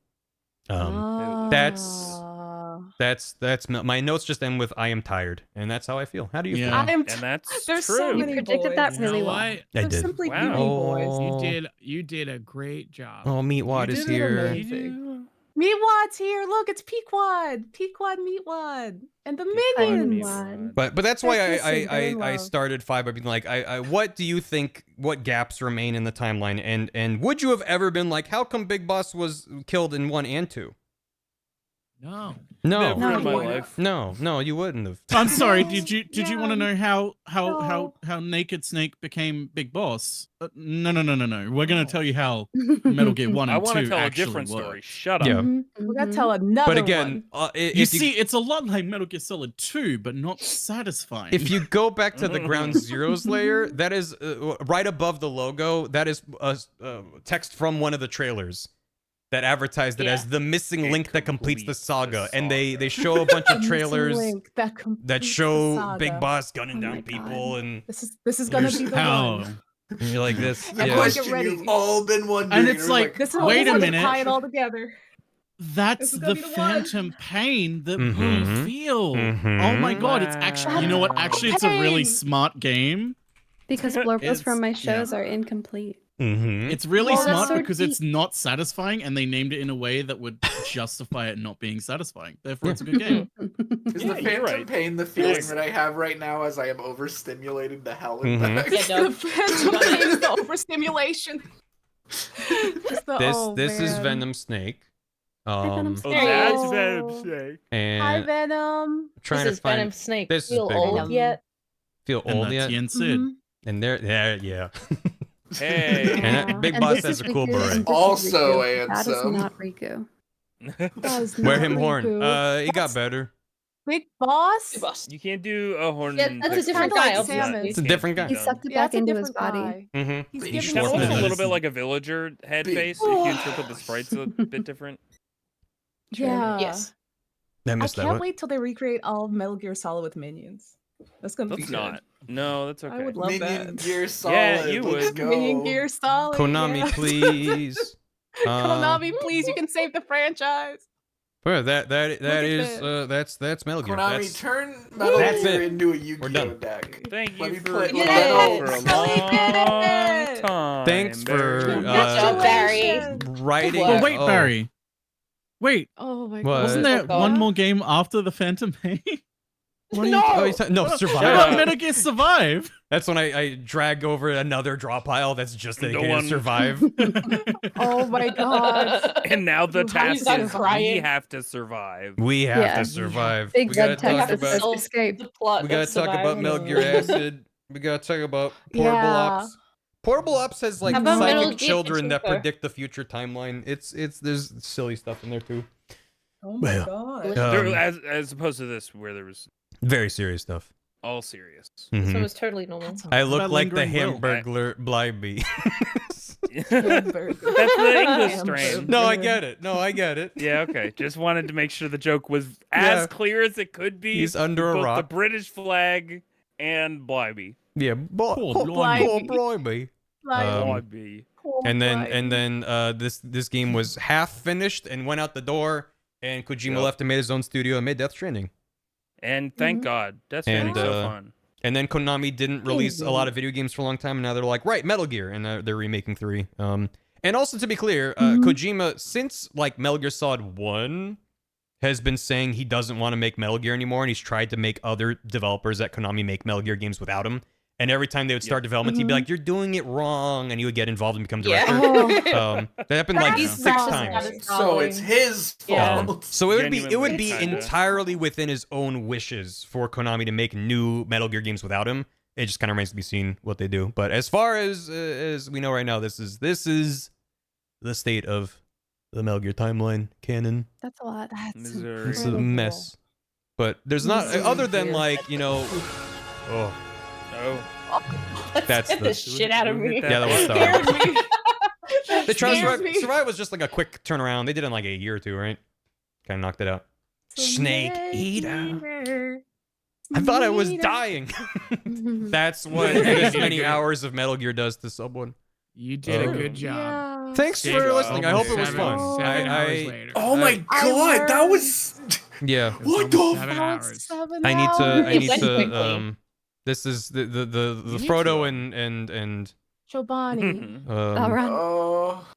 [SPEAKER 1] that's my notes just end with I am tired, and that's how I feel. How do you feel?
[SPEAKER 5] Yeah.
[SPEAKER 8] I'm
[SPEAKER 4] And that's
[SPEAKER 8] There's
[SPEAKER 4] true.
[SPEAKER 8] so
[SPEAKER 7] You
[SPEAKER 8] many
[SPEAKER 7] predicted
[SPEAKER 8] boys.
[SPEAKER 7] that
[SPEAKER 3] You
[SPEAKER 7] really
[SPEAKER 3] know
[SPEAKER 7] well.
[SPEAKER 3] what?
[SPEAKER 1] I
[SPEAKER 8] They're
[SPEAKER 1] did.
[SPEAKER 8] simply
[SPEAKER 4] Wow.
[SPEAKER 8] beauty boys.
[SPEAKER 1] Oh.
[SPEAKER 3] You did a great job.
[SPEAKER 1] Oh, Meatwad
[SPEAKER 8] You
[SPEAKER 1] is
[SPEAKER 8] did it
[SPEAKER 1] here.
[SPEAKER 8] amazing. Meatwad's here. Look, it's Pequod. Pequod Meatwad. And the minions.
[SPEAKER 7] Meatwad.
[SPEAKER 1] But that's why
[SPEAKER 8] They're kissing, they're in
[SPEAKER 1] I
[SPEAKER 8] love.
[SPEAKER 1] started 5 by being like, what do you think? What gaps remain in the timeline? And would you have ever been like, how come Big Boss was killed in 1 and 2?
[SPEAKER 3] No.
[SPEAKER 1] No,
[SPEAKER 4] Never in my
[SPEAKER 8] No.
[SPEAKER 4] life.
[SPEAKER 1] no, you wouldn't have.
[SPEAKER 5] I'm sorry. Did you want to know how
[SPEAKER 8] No.
[SPEAKER 5] Naked Snake became Big Boss? No. We're gonna tell you how Metal Gear 1 and
[SPEAKER 4] I want
[SPEAKER 5] 2
[SPEAKER 4] to tell a
[SPEAKER 5] actually
[SPEAKER 4] different
[SPEAKER 5] worked.
[SPEAKER 4] story. Shut up.
[SPEAKER 1] Yeah.
[SPEAKER 8] We're gonna tell another
[SPEAKER 1] But again,
[SPEAKER 8] one.
[SPEAKER 5] You
[SPEAKER 1] if
[SPEAKER 5] see, it's a lot like Metal Gear Solid 2, but not satisfying.
[SPEAKER 1] if you go back to the Ground Zeroes layer, that is right above the logo. That is text from one of the trailers that advertised it
[SPEAKER 10] Yeah.
[SPEAKER 1] as the missing
[SPEAKER 4] It
[SPEAKER 1] link that completes the
[SPEAKER 4] completes the
[SPEAKER 1] saga. And they
[SPEAKER 4] saga.
[SPEAKER 1] show a bunch
[SPEAKER 8] The
[SPEAKER 1] of
[SPEAKER 8] missing
[SPEAKER 1] trailers
[SPEAKER 8] link that
[SPEAKER 1] that
[SPEAKER 8] completes the
[SPEAKER 1] show Big
[SPEAKER 8] saga.
[SPEAKER 1] Boss gunning
[SPEAKER 7] Oh
[SPEAKER 1] down
[SPEAKER 7] my
[SPEAKER 1] people,
[SPEAKER 7] God.
[SPEAKER 1] and
[SPEAKER 8] This is gonna be the
[SPEAKER 5] how.
[SPEAKER 8] one.
[SPEAKER 1] you're like this.
[SPEAKER 9] The
[SPEAKER 8] Yeah.
[SPEAKER 9] question
[SPEAKER 8] Get ready.
[SPEAKER 9] you've all been wondering.
[SPEAKER 5] And it's
[SPEAKER 9] You're
[SPEAKER 5] like,
[SPEAKER 8] This is
[SPEAKER 5] wait a
[SPEAKER 8] we're gonna
[SPEAKER 5] minute.
[SPEAKER 8] tie it all together.
[SPEAKER 5] That's
[SPEAKER 8] This is
[SPEAKER 5] the
[SPEAKER 8] gonna be the one.
[SPEAKER 5] phantom pain that
[SPEAKER 1] Mhm.
[SPEAKER 5] we feel. Oh my god, it's actually, you know what? Actually, it's a really
[SPEAKER 8] Pain.
[SPEAKER 5] smart game.
[SPEAKER 7] Because blurbles
[SPEAKER 5] It's-
[SPEAKER 7] from my
[SPEAKER 5] yeah.
[SPEAKER 7] shows are incomplete.
[SPEAKER 1] Mm-hmm.
[SPEAKER 5] It's really
[SPEAKER 8] Well, that's
[SPEAKER 5] smart
[SPEAKER 7] so
[SPEAKER 5] because it's not satisfying, and they named it in a way that would justify it not being satisfying. Therefore, it's a good game.
[SPEAKER 9] Is
[SPEAKER 4] Yeah,
[SPEAKER 9] the
[SPEAKER 4] you're
[SPEAKER 9] phantom
[SPEAKER 4] right.
[SPEAKER 9] pain the feeling
[SPEAKER 4] Yes.
[SPEAKER 9] that I have right now as I am overstimulated to hell and
[SPEAKER 1] Mhm.
[SPEAKER 9] back?
[SPEAKER 10] Yeah, no.
[SPEAKER 8] The phantom pain is the overstimulation. Just the- oh,
[SPEAKER 1] This is
[SPEAKER 8] man.
[SPEAKER 1] Venom Snake.
[SPEAKER 7] Venom
[SPEAKER 4] Oh,
[SPEAKER 7] Snake.
[SPEAKER 4] that's
[SPEAKER 8] Oh.
[SPEAKER 4] Venom Snake.
[SPEAKER 8] Hi,
[SPEAKER 1] And
[SPEAKER 8] Venom.
[SPEAKER 1] trying
[SPEAKER 10] This
[SPEAKER 1] to
[SPEAKER 10] is
[SPEAKER 1] find
[SPEAKER 10] Venom Snake.
[SPEAKER 1] this is
[SPEAKER 10] Feel
[SPEAKER 1] Big
[SPEAKER 10] old
[SPEAKER 1] Venom.
[SPEAKER 10] yet?
[SPEAKER 1] feel
[SPEAKER 5] And
[SPEAKER 1] old
[SPEAKER 5] that's
[SPEAKER 1] yet.
[SPEAKER 5] Yen Sid.
[SPEAKER 8] Mhm.
[SPEAKER 1] And there, yeah.
[SPEAKER 4] Hey.
[SPEAKER 1] And that Big
[SPEAKER 7] And
[SPEAKER 1] Boss
[SPEAKER 7] this
[SPEAKER 1] has
[SPEAKER 7] is
[SPEAKER 1] a cool
[SPEAKER 7] Riku,
[SPEAKER 1] beret.
[SPEAKER 7] and this is
[SPEAKER 9] Also,
[SPEAKER 7] Riku.
[SPEAKER 9] and
[SPEAKER 7] That is
[SPEAKER 9] some.
[SPEAKER 7] not Riku.
[SPEAKER 8] That is
[SPEAKER 1] Wear
[SPEAKER 8] not
[SPEAKER 1] him horn.
[SPEAKER 8] Riku.
[SPEAKER 1] He got
[SPEAKER 8] That's
[SPEAKER 1] better.
[SPEAKER 8] Big Boss.
[SPEAKER 10] Big Boss.
[SPEAKER 4] You can't do a horn.
[SPEAKER 10] Yeah, that's a
[SPEAKER 4] picture.
[SPEAKER 10] different
[SPEAKER 8] Kinda
[SPEAKER 10] guy.
[SPEAKER 8] like
[SPEAKER 10] Obviously.
[SPEAKER 8] Salmon.
[SPEAKER 1] It's a different guy.
[SPEAKER 7] He sucked it
[SPEAKER 8] Yeah,
[SPEAKER 7] back
[SPEAKER 8] it's a
[SPEAKER 7] into his
[SPEAKER 8] different
[SPEAKER 7] body.
[SPEAKER 8] guy.
[SPEAKER 1] Mm-hmm.
[SPEAKER 8] He's
[SPEAKER 9] Big
[SPEAKER 8] giving
[SPEAKER 4] Kind
[SPEAKER 9] Boss.
[SPEAKER 4] of looks a
[SPEAKER 9] This
[SPEAKER 4] little
[SPEAKER 9] is-
[SPEAKER 4] bit like a villager head
[SPEAKER 9] Big
[SPEAKER 4] face. If you interpret the sprites a bit different.
[SPEAKER 8] Yeah.
[SPEAKER 10] Yes.
[SPEAKER 1] I
[SPEAKER 8] I
[SPEAKER 1] missed that
[SPEAKER 8] can't
[SPEAKER 1] one.
[SPEAKER 8] wait till they recreate all of Metal Gear Solid with minions. That's gonna be
[SPEAKER 4] Let's
[SPEAKER 8] good.
[SPEAKER 4] not. No, that's okay.
[SPEAKER 8] I would love
[SPEAKER 9] Minion
[SPEAKER 8] that.
[SPEAKER 9] Gear Solid.
[SPEAKER 4] Yeah, you
[SPEAKER 9] Let's
[SPEAKER 4] would.
[SPEAKER 9] go.
[SPEAKER 8] Minion Gear Solid.
[SPEAKER 1] Konami,
[SPEAKER 8] yeah.
[SPEAKER 1] please.
[SPEAKER 8] Konami, please. You can save the franchise.
[SPEAKER 1] Well, that
[SPEAKER 8] at
[SPEAKER 1] is
[SPEAKER 8] this.
[SPEAKER 1] that's Metal Gear.
[SPEAKER 9] Konami,
[SPEAKER 1] That's,
[SPEAKER 9] turn Metal
[SPEAKER 1] That's
[SPEAKER 9] Gear
[SPEAKER 1] it.
[SPEAKER 9] into a
[SPEAKER 1] We're
[SPEAKER 9] Yu-Gi-Oh
[SPEAKER 1] done.
[SPEAKER 9] deck.
[SPEAKER 4] Thank
[SPEAKER 9] Let
[SPEAKER 4] you
[SPEAKER 9] me
[SPEAKER 4] for
[SPEAKER 9] play-
[SPEAKER 4] playing
[SPEAKER 8] Yes!
[SPEAKER 4] for a
[SPEAKER 8] We did
[SPEAKER 4] long
[SPEAKER 8] it!
[SPEAKER 4] time.
[SPEAKER 1] Thanks for,
[SPEAKER 4] Barry.
[SPEAKER 10] Good job, Barry.
[SPEAKER 8] Congratulations.
[SPEAKER 1] writing.
[SPEAKER 10] Well,
[SPEAKER 5] But wait,
[SPEAKER 1] oh,
[SPEAKER 5] Barry. Wait,
[SPEAKER 8] Oh my
[SPEAKER 1] What?
[SPEAKER 8] god.
[SPEAKER 5] wasn't there
[SPEAKER 10] God.
[SPEAKER 5] one more game after the Phantom Pain?
[SPEAKER 1] What are you-
[SPEAKER 10] No!
[SPEAKER 1] oh, he's no,
[SPEAKER 5] What
[SPEAKER 1] Survive.
[SPEAKER 5] about Metal Gear Survive?
[SPEAKER 1] That's when I drag over another draw pile that's just
[SPEAKER 4] No
[SPEAKER 1] dedicated
[SPEAKER 4] one-
[SPEAKER 1] to Survive.
[SPEAKER 8] Oh my god.
[SPEAKER 4] And now the
[SPEAKER 8] How you
[SPEAKER 4] task
[SPEAKER 10] start
[SPEAKER 4] is we
[SPEAKER 10] crying?
[SPEAKER 4] have to survive.
[SPEAKER 1] We have
[SPEAKER 7] Yeah.
[SPEAKER 1] to survive.
[SPEAKER 7] Big
[SPEAKER 1] we gotta
[SPEAKER 7] red text
[SPEAKER 1] talk
[SPEAKER 7] that
[SPEAKER 1] about.
[SPEAKER 7] says
[SPEAKER 10] Solve
[SPEAKER 7] escape.
[SPEAKER 10] The plot
[SPEAKER 1] We gotta
[SPEAKER 10] of
[SPEAKER 1] talk about
[SPEAKER 10] Survive.
[SPEAKER 1] Metal Gear Acid. We gotta talk about Portable
[SPEAKER 8] Yeah.
[SPEAKER 1] Ops. Portable Ops has like
[SPEAKER 10] How about Metal
[SPEAKER 1] psychic
[SPEAKER 10] Gear
[SPEAKER 1] children that
[SPEAKER 10] Trooper?
[SPEAKER 1] predict the future timeline. It's there's silly stuff in there too.
[SPEAKER 8] Oh my
[SPEAKER 1] Well,
[SPEAKER 8] god.
[SPEAKER 4] There,
[SPEAKER 1] Um,
[SPEAKER 4] as opposed to this, where there was
[SPEAKER 1] very serious stuff.
[SPEAKER 4] all serious.
[SPEAKER 10] This
[SPEAKER 1] Mhm.
[SPEAKER 10] one was totally normal.
[SPEAKER 1] I look
[SPEAKER 5] about
[SPEAKER 1] like the
[SPEAKER 5] Lingering Will?
[SPEAKER 1] Hamburglar Blyby.
[SPEAKER 4] That's the English strain.
[SPEAKER 1] No, I get it. No, I get it.
[SPEAKER 4] Yeah, okay. Just wanted to make sure the joke was as
[SPEAKER 1] Yeah.
[SPEAKER 4] clear as it could be.
[SPEAKER 1] He's under a
[SPEAKER 4] both the
[SPEAKER 1] rock.
[SPEAKER 4] British flag and Blyby.
[SPEAKER 1] Yeah,
[SPEAKER 5] Poor
[SPEAKER 1] poor
[SPEAKER 5] Blimey.
[SPEAKER 1] Blimey.
[SPEAKER 4] Blyby.
[SPEAKER 1] And then this game was half finished and went out the door, and Kojima
[SPEAKER 4] Yep.
[SPEAKER 1] left and made his own studio and made Death Stranding.
[SPEAKER 4] And thank God. That's
[SPEAKER 1] And,
[SPEAKER 4] so fun.
[SPEAKER 1] And then Konami didn't release a lot of video games for a long time, and now they're like, right, Metal Gear, and they're remaking 3. And also to be clear, Kojima, since like Metal Gear Solid 1, has been saying he doesn't want to make Metal Gear anymore, and he's tried to make other developers at Konami make Metal Gear games without him. And every time they would start development, he'd be like, "You're doing it wrong," and he would get involved and become director. That happened like 6 times.
[SPEAKER 9] So it's his fault.
[SPEAKER 1] So it would be entirely within his own wishes for Konami to make new Metal Gear games without him. It just kind of remains to be seen what they do. But as far as we know right now, this is the state of the Metal Gear timeline canon.
[SPEAKER 7] That's a lot.
[SPEAKER 1] It's a mess. But there's not, other than like, you know, that's
[SPEAKER 10] the shit out of me.
[SPEAKER 1] Yeah, that was Star. The Survive was just like a quick turnaround. They did it in like a year or two, right? Kind of knocked it out. Snake Eater. I thought I was dying. That's what this many hours of Metal Gear does to someone.
[SPEAKER 3] You did a good job.
[SPEAKER 1] Thanks for listening. I hope it was fun.
[SPEAKER 9] Oh my god, that was.
[SPEAKER 1] Yeah.
[SPEAKER 9] What the
[SPEAKER 3] fuck?
[SPEAKER 1] I need to. This is the Frodo and
[SPEAKER 8] Chobani.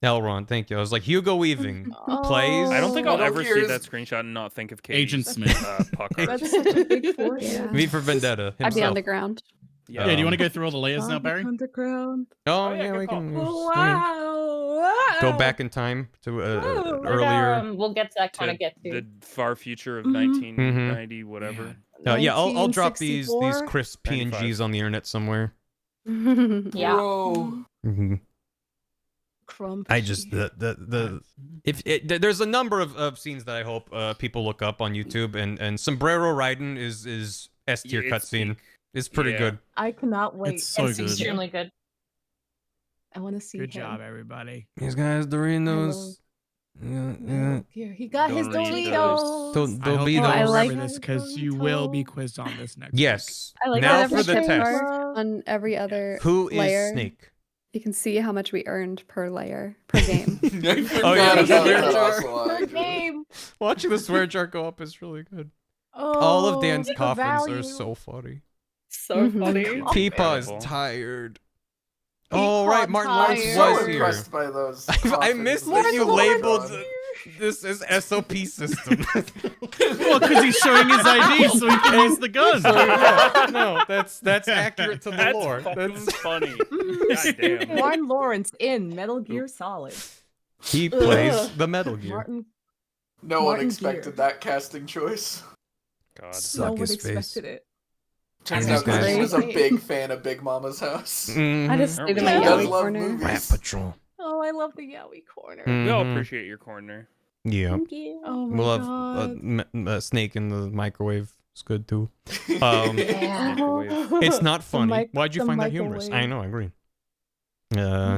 [SPEAKER 1] Elrond, thank you. I was like, Hugo Weaving plays.
[SPEAKER 4] I don't think I'll ever see that screenshot and not think of Katie's,
[SPEAKER 5] Agent Smith.
[SPEAKER 4] Pucker.
[SPEAKER 8] That's such a big force.
[SPEAKER 1] V for Vendetta.
[SPEAKER 7] I'd be
[SPEAKER 1] himself.
[SPEAKER 7] underground.
[SPEAKER 5] Yeah, do you want to go through all the layers now, Barry?
[SPEAKER 8] Underground.
[SPEAKER 1] Oh yeah, we can.
[SPEAKER 8] Wow.
[SPEAKER 1] Go back in time to earlier.
[SPEAKER 10] We'll get to that kind of
[SPEAKER 4] the far future of 1990, whatever.
[SPEAKER 1] Yeah, I'll drop these
[SPEAKER 8] 1964?
[SPEAKER 1] crisp PNGs on the internet somewhere.
[SPEAKER 10] Yeah.
[SPEAKER 9] Whoa.
[SPEAKER 1] I just there's a number of scenes that I hope people look up on YouTube, and Sombrero Raiden is S tier cutscene. It's pretty good.
[SPEAKER 8] I cannot wait.
[SPEAKER 5] It's so good.
[SPEAKER 10] Extremely good.
[SPEAKER 8] I want to see
[SPEAKER 3] Good
[SPEAKER 8] him.
[SPEAKER 3] job, everybody.
[SPEAKER 1] These guys Doritos.
[SPEAKER 8] Here, he got his Doritos.
[SPEAKER 3] I hope you
[SPEAKER 1] Doritos.
[SPEAKER 3] remember this because you will be quizzed on this next
[SPEAKER 1] Yes.
[SPEAKER 7] I like
[SPEAKER 1] now
[SPEAKER 7] that
[SPEAKER 1] for
[SPEAKER 7] every
[SPEAKER 1] the test.
[SPEAKER 7] part on every other
[SPEAKER 1] Who is
[SPEAKER 7] layer.
[SPEAKER 1] Snake?
[SPEAKER 7] You can see how much we earned per layer per game.
[SPEAKER 1] Oh yeah, the swear
[SPEAKER 9] That's
[SPEAKER 1] jar.
[SPEAKER 9] also
[SPEAKER 8] Game.
[SPEAKER 1] Watching the swear jar go up is really good.
[SPEAKER 8] Oh,
[SPEAKER 1] All of Dan's
[SPEAKER 8] the
[SPEAKER 1] coffins are
[SPEAKER 8] value.
[SPEAKER 1] so funny.
[SPEAKER 10] So funny.
[SPEAKER 1] Peepa is
[SPEAKER 4] Terrible.
[SPEAKER 1] tired. Oh right, Martin
[SPEAKER 8] tired.
[SPEAKER 1] Lawrence
[SPEAKER 9] So
[SPEAKER 1] was here.
[SPEAKER 9] impressed by those.
[SPEAKER 1] I missed
[SPEAKER 9] coffins
[SPEAKER 1] that you
[SPEAKER 9] they
[SPEAKER 1] labeled
[SPEAKER 9] put on.
[SPEAKER 1] this as SOP system.
[SPEAKER 5] Well, because he's showing his ID so he can use the gun.
[SPEAKER 1] So, yeah, no, that's accurate to the
[SPEAKER 4] That's
[SPEAKER 1] lore.
[SPEAKER 4] fucking
[SPEAKER 1] That's
[SPEAKER 4] funny. God damn.
[SPEAKER 8] Martin Lawrence in Metal Gear Solid.
[SPEAKER 1] he plays the Metal Gear.
[SPEAKER 8] Martin.
[SPEAKER 9] No one
[SPEAKER 8] Martin
[SPEAKER 9] expected
[SPEAKER 8] Gear.
[SPEAKER 9] that casting choice.
[SPEAKER 4] God.
[SPEAKER 1] Suck
[SPEAKER 8] No one
[SPEAKER 1] his face.
[SPEAKER 8] expected it.
[SPEAKER 9] Turns
[SPEAKER 1] These
[SPEAKER 9] out that he
[SPEAKER 1] guys-
[SPEAKER 9] was a big fan of Big Mama's house.
[SPEAKER 7] I just stayed in my
[SPEAKER 8] He does
[SPEAKER 7] yaoi
[SPEAKER 9] love
[SPEAKER 7] corner.
[SPEAKER 9] movies.
[SPEAKER 1] Rat Patrol.
[SPEAKER 8] Oh, I love the yaoi corner.
[SPEAKER 4] We all
[SPEAKER 1] Mhm.
[SPEAKER 4] appreciate your corner.
[SPEAKER 1] Yeah.
[SPEAKER 10] Thank you.
[SPEAKER 8] Oh my
[SPEAKER 1] We'll
[SPEAKER 8] god.
[SPEAKER 1] have Snake in the microwave. It's good too.
[SPEAKER 10] Yeah.
[SPEAKER 1] It's not funny. Why'd you
[SPEAKER 8] the
[SPEAKER 1] find that humorous? I
[SPEAKER 8] microwave.
[SPEAKER 1] know, I agree.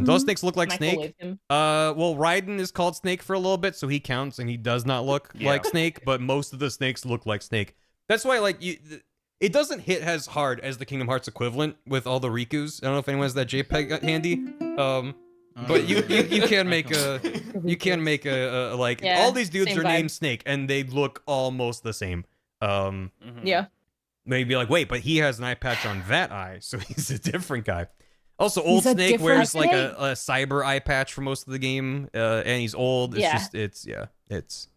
[SPEAKER 1] Those snakes look like Snake.
[SPEAKER 10] Microwave him.
[SPEAKER 1] Well, Raiden is called Snake for a little bit, so he counts, and he does not look like Snake, but most of the snakes look like Snake. That's why, like, it doesn't hit as hard as the Kingdom Hearts equivalent with all the Rikus. I don't know if anyone has that JPEG handy. But you can make a like
[SPEAKER 10] Yeah,
[SPEAKER 1] all these dudes
[SPEAKER 10] same
[SPEAKER 1] are
[SPEAKER 10] vibe.
[SPEAKER 1] named Snake, and they look almost the same.
[SPEAKER 10] Yeah.
[SPEAKER 1] Maybe like, wait, but he has an eye patch on that eye, so he's a different guy. Also, old
[SPEAKER 8] He's a
[SPEAKER 1] Snake
[SPEAKER 8] different
[SPEAKER 1] wears like
[SPEAKER 8] Snake.
[SPEAKER 1] a cyber eye patch for most of the game, and he's old. It's
[SPEAKER 10] Yeah.
[SPEAKER 1] just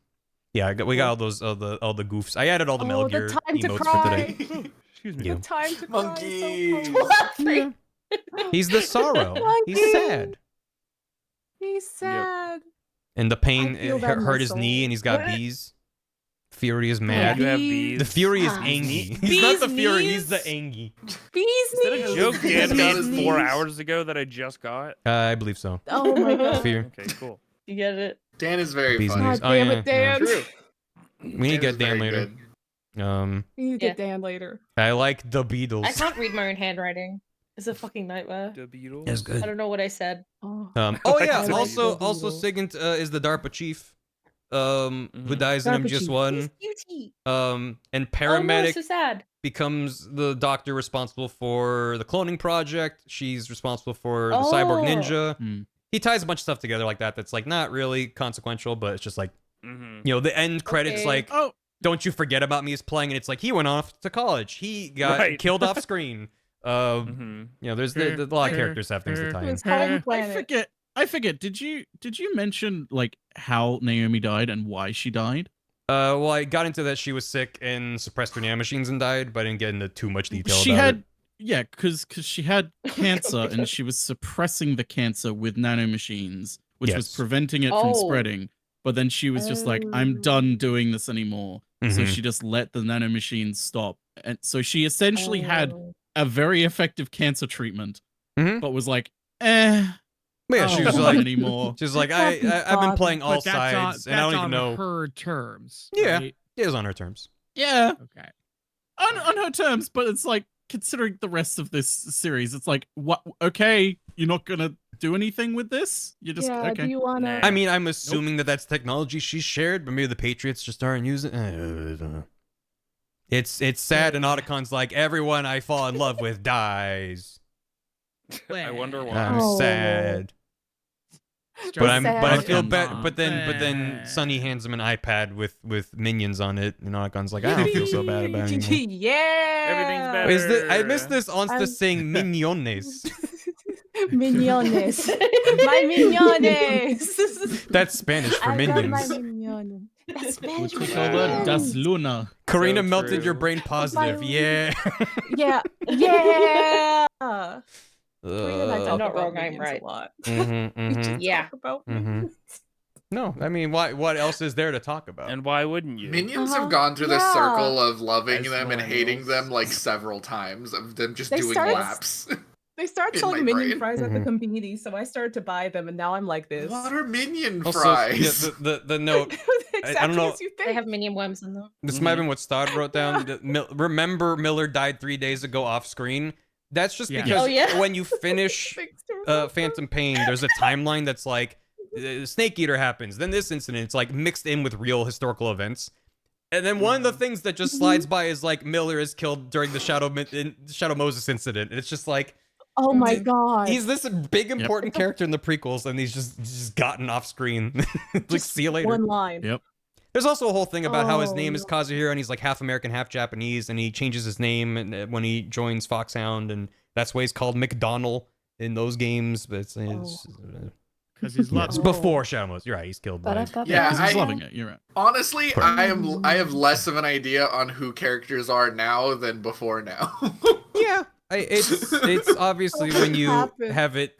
[SPEAKER 1] we got all those all the goofs. I added all the Metal
[SPEAKER 8] Oh,
[SPEAKER 1] Gear
[SPEAKER 8] the time to
[SPEAKER 1] emotes
[SPEAKER 8] cry.
[SPEAKER 1] for today.
[SPEAKER 4] Excuse me.
[SPEAKER 1] Yeah.
[SPEAKER 8] The time to
[SPEAKER 9] Monkey.
[SPEAKER 8] cry. So
[SPEAKER 1] Yeah. He's the sorrow. He's
[SPEAKER 8] Monkey.
[SPEAKER 1] sad,
[SPEAKER 8] He's sad.
[SPEAKER 1] and the pain
[SPEAKER 8] I feel that in
[SPEAKER 1] hurt
[SPEAKER 8] my
[SPEAKER 1] his
[SPEAKER 8] soul.
[SPEAKER 1] knee, and he's got
[SPEAKER 8] What?
[SPEAKER 1] bees. Fury is mad.
[SPEAKER 4] You have bees.
[SPEAKER 1] The Fury is
[SPEAKER 10] Ah.
[SPEAKER 1] angry. He's not the
[SPEAKER 8] Bees
[SPEAKER 1] Fury.
[SPEAKER 8] knees?
[SPEAKER 1] He's the angry.
[SPEAKER 8] Bees
[SPEAKER 4] Is that a
[SPEAKER 8] knees.
[SPEAKER 4] joke Dan
[SPEAKER 9] He's got his
[SPEAKER 4] made 4
[SPEAKER 9] knees.
[SPEAKER 4] hours ago that I just got?
[SPEAKER 1] I believe so.
[SPEAKER 8] Oh my god.
[SPEAKER 1] Fear.
[SPEAKER 4] Okay, cool.
[SPEAKER 10] You get it?
[SPEAKER 9] Dan is very
[SPEAKER 1] Bees
[SPEAKER 9] funny.
[SPEAKER 1] knees.
[SPEAKER 8] God
[SPEAKER 1] Oh,
[SPEAKER 8] damn
[SPEAKER 1] yeah,
[SPEAKER 8] it, Dan.
[SPEAKER 4] True.
[SPEAKER 1] We need to
[SPEAKER 9] Dan
[SPEAKER 1] get
[SPEAKER 9] is
[SPEAKER 1] Dan
[SPEAKER 9] very
[SPEAKER 1] later.
[SPEAKER 9] good.
[SPEAKER 8] We need to get Dan later.
[SPEAKER 1] I like the
[SPEAKER 10] I
[SPEAKER 1] Beatles.
[SPEAKER 10] can't read my own handwriting. It's a fucking nightmare.
[SPEAKER 4] The Beatles.
[SPEAKER 1] That's good.
[SPEAKER 10] I don't know what I said.
[SPEAKER 8] Oh.
[SPEAKER 1] Oh yeah.
[SPEAKER 8] like
[SPEAKER 1] Also,
[SPEAKER 8] the
[SPEAKER 1] also
[SPEAKER 8] Beatles.
[SPEAKER 1] Sigint is the DARPA chief. Who dies in
[SPEAKER 8] DARPA
[SPEAKER 1] MGS
[SPEAKER 8] chief.
[SPEAKER 1] one.
[SPEAKER 10] Cutie.
[SPEAKER 1] And
[SPEAKER 10] Oh no,
[SPEAKER 1] paramedic
[SPEAKER 10] so sad.
[SPEAKER 1] becomes the doctor responsible for the cloning project. She's responsible for the cyborg ninja.
[SPEAKER 5] Hmm.
[SPEAKER 1] He ties a bunch of stuff together like that. That's like not really consequential, but it's just like,
[SPEAKER 4] Mm-hmm.
[SPEAKER 1] you know, the end credits
[SPEAKER 10] Okay.
[SPEAKER 1] like,
[SPEAKER 5] Oh,
[SPEAKER 1] don't you forget about me is playing, and it's like he went off to college. He got
[SPEAKER 4] Right.
[SPEAKER 1] killed off screen.
[SPEAKER 4] Mm-hmm.
[SPEAKER 1] You know, there's a lot of characters have things to tie in.
[SPEAKER 8] It's Home
[SPEAKER 5] I
[SPEAKER 8] Planet.
[SPEAKER 5] forget. I forget. Did you mention like how Naomi died and why she died?
[SPEAKER 1] Well, I got into that she was sick and suppressed her nanomachines and died, but I didn't get into too much detail
[SPEAKER 5] She
[SPEAKER 1] about
[SPEAKER 5] had
[SPEAKER 1] it.
[SPEAKER 5] yeah, because she had cancer and she was suppressing the cancer with nanomachines, which was preventing it from spreading. But then she was just like, I'm done doing this anymore. So she just let the nanomachines stop. And so she essentially had a very effective cancer treatment, but was like,
[SPEAKER 1] Yeah, she was like
[SPEAKER 5] anymore.
[SPEAKER 1] She's like, I've been playing all sides, and I don't even know
[SPEAKER 3] her terms.
[SPEAKER 1] Yeah,
[SPEAKER 3] right?
[SPEAKER 1] it was on her terms.
[SPEAKER 5] Yeah,
[SPEAKER 3] Okay.
[SPEAKER 5] on her terms. But it's like, considering the rest of this series, it's like, what? Okay, you're not gonna do anything with this. You're just okay.
[SPEAKER 8] Do you wanna?
[SPEAKER 1] I mean, I'm assuming that that's technology she shared, but maybe the Patriots just aren't using it. It's sad, and Otacon's like, everyone I fall in love with dies.
[SPEAKER 4] I wonder why.
[SPEAKER 1] I'm sad. But I feel bad. But then Sunny hands him an iPad with minions on it, and Otacon's like, I don't feel so bad about it anymore.
[SPEAKER 8] Yeah.
[SPEAKER 4] Everything's better.
[SPEAKER 1] Is this, I missed this Onsta saying miniones.
[SPEAKER 8] Miniones. My miniones.
[SPEAKER 1] That's Spanish for
[SPEAKER 8] I love my
[SPEAKER 1] minions.
[SPEAKER 8] miniones. That's Spanish for
[SPEAKER 5] We call her
[SPEAKER 8] minions.
[SPEAKER 5] Das Luna.
[SPEAKER 1] Karina
[SPEAKER 4] So
[SPEAKER 1] melted
[SPEAKER 4] true.
[SPEAKER 1] your brain positive. Yeah.
[SPEAKER 8] Yeah. Yeah. Karina and I talk
[SPEAKER 10] not
[SPEAKER 8] about
[SPEAKER 10] wrong, I'm
[SPEAKER 8] minions
[SPEAKER 10] right.
[SPEAKER 8] a lot.
[SPEAKER 1] Mm-hmm,
[SPEAKER 8] We just
[SPEAKER 10] Yeah.
[SPEAKER 8] talk about
[SPEAKER 1] Mhm.
[SPEAKER 8] minions.
[SPEAKER 1] No, I mean, what else is there to talk about?
[SPEAKER 4] And why wouldn't you?
[SPEAKER 9] Minions have gone through this
[SPEAKER 8] Yeah.
[SPEAKER 9] circle of loving
[SPEAKER 4] As
[SPEAKER 9] them and hating
[SPEAKER 4] millennials.
[SPEAKER 9] them like several times, of them just
[SPEAKER 8] They
[SPEAKER 9] doing
[SPEAKER 8] started-
[SPEAKER 9] laps.
[SPEAKER 8] They started
[SPEAKER 9] In
[SPEAKER 8] selling
[SPEAKER 9] my
[SPEAKER 8] minion
[SPEAKER 9] brain.
[SPEAKER 8] fries at the convenience, so I started to buy them, and now I'm like this.
[SPEAKER 9] What are minion
[SPEAKER 1] Also,
[SPEAKER 9] fries?
[SPEAKER 1] yeah, the note.
[SPEAKER 8] exactly
[SPEAKER 1] I don't know.
[SPEAKER 8] as you
[SPEAKER 10] They
[SPEAKER 8] think.
[SPEAKER 10] have minion worms in them.
[SPEAKER 1] This might have been what Stod wrote down. Remember, Miller died 3 days ago off screen. That's just
[SPEAKER 3] Yeah.
[SPEAKER 1] because
[SPEAKER 10] Oh, yeah?
[SPEAKER 1] when you finish
[SPEAKER 8] Thanks to remember.
[SPEAKER 1] Phantom Pain, there's a timeline that's like Snake Eater happens, then this incident. It's like mixed in with real historical events. And then one of the things that just slides by is like Miller is killed during the Shadow Moses incident. And it's just like,
[SPEAKER 8] Oh my god.
[SPEAKER 1] he's this big important character in the prequels, and he's just gotten off screen. Like,
[SPEAKER 8] Just
[SPEAKER 1] see you later.
[SPEAKER 8] One line.
[SPEAKER 5] Yep.
[SPEAKER 1] There's also a whole thing about how his
[SPEAKER 8] Oh,
[SPEAKER 1] name is
[SPEAKER 8] no.
[SPEAKER 1] Kazuhiro, and he's like half American, half Japanese, and he changes his name when he joins Foxhound, and that's why he's called McDonald in those games. But it's
[SPEAKER 3] Because he's
[SPEAKER 1] yeah, it's
[SPEAKER 3] loving
[SPEAKER 1] before Shadow Moses. You're right, he's killed by.
[SPEAKER 9] Yeah,
[SPEAKER 5] Because he's loving it. You're right.
[SPEAKER 9] Honestly, I have less of an idea on who characters are now than before now.
[SPEAKER 1] Yeah, it's obviously when you
[SPEAKER 8] happened?
[SPEAKER 1] have it,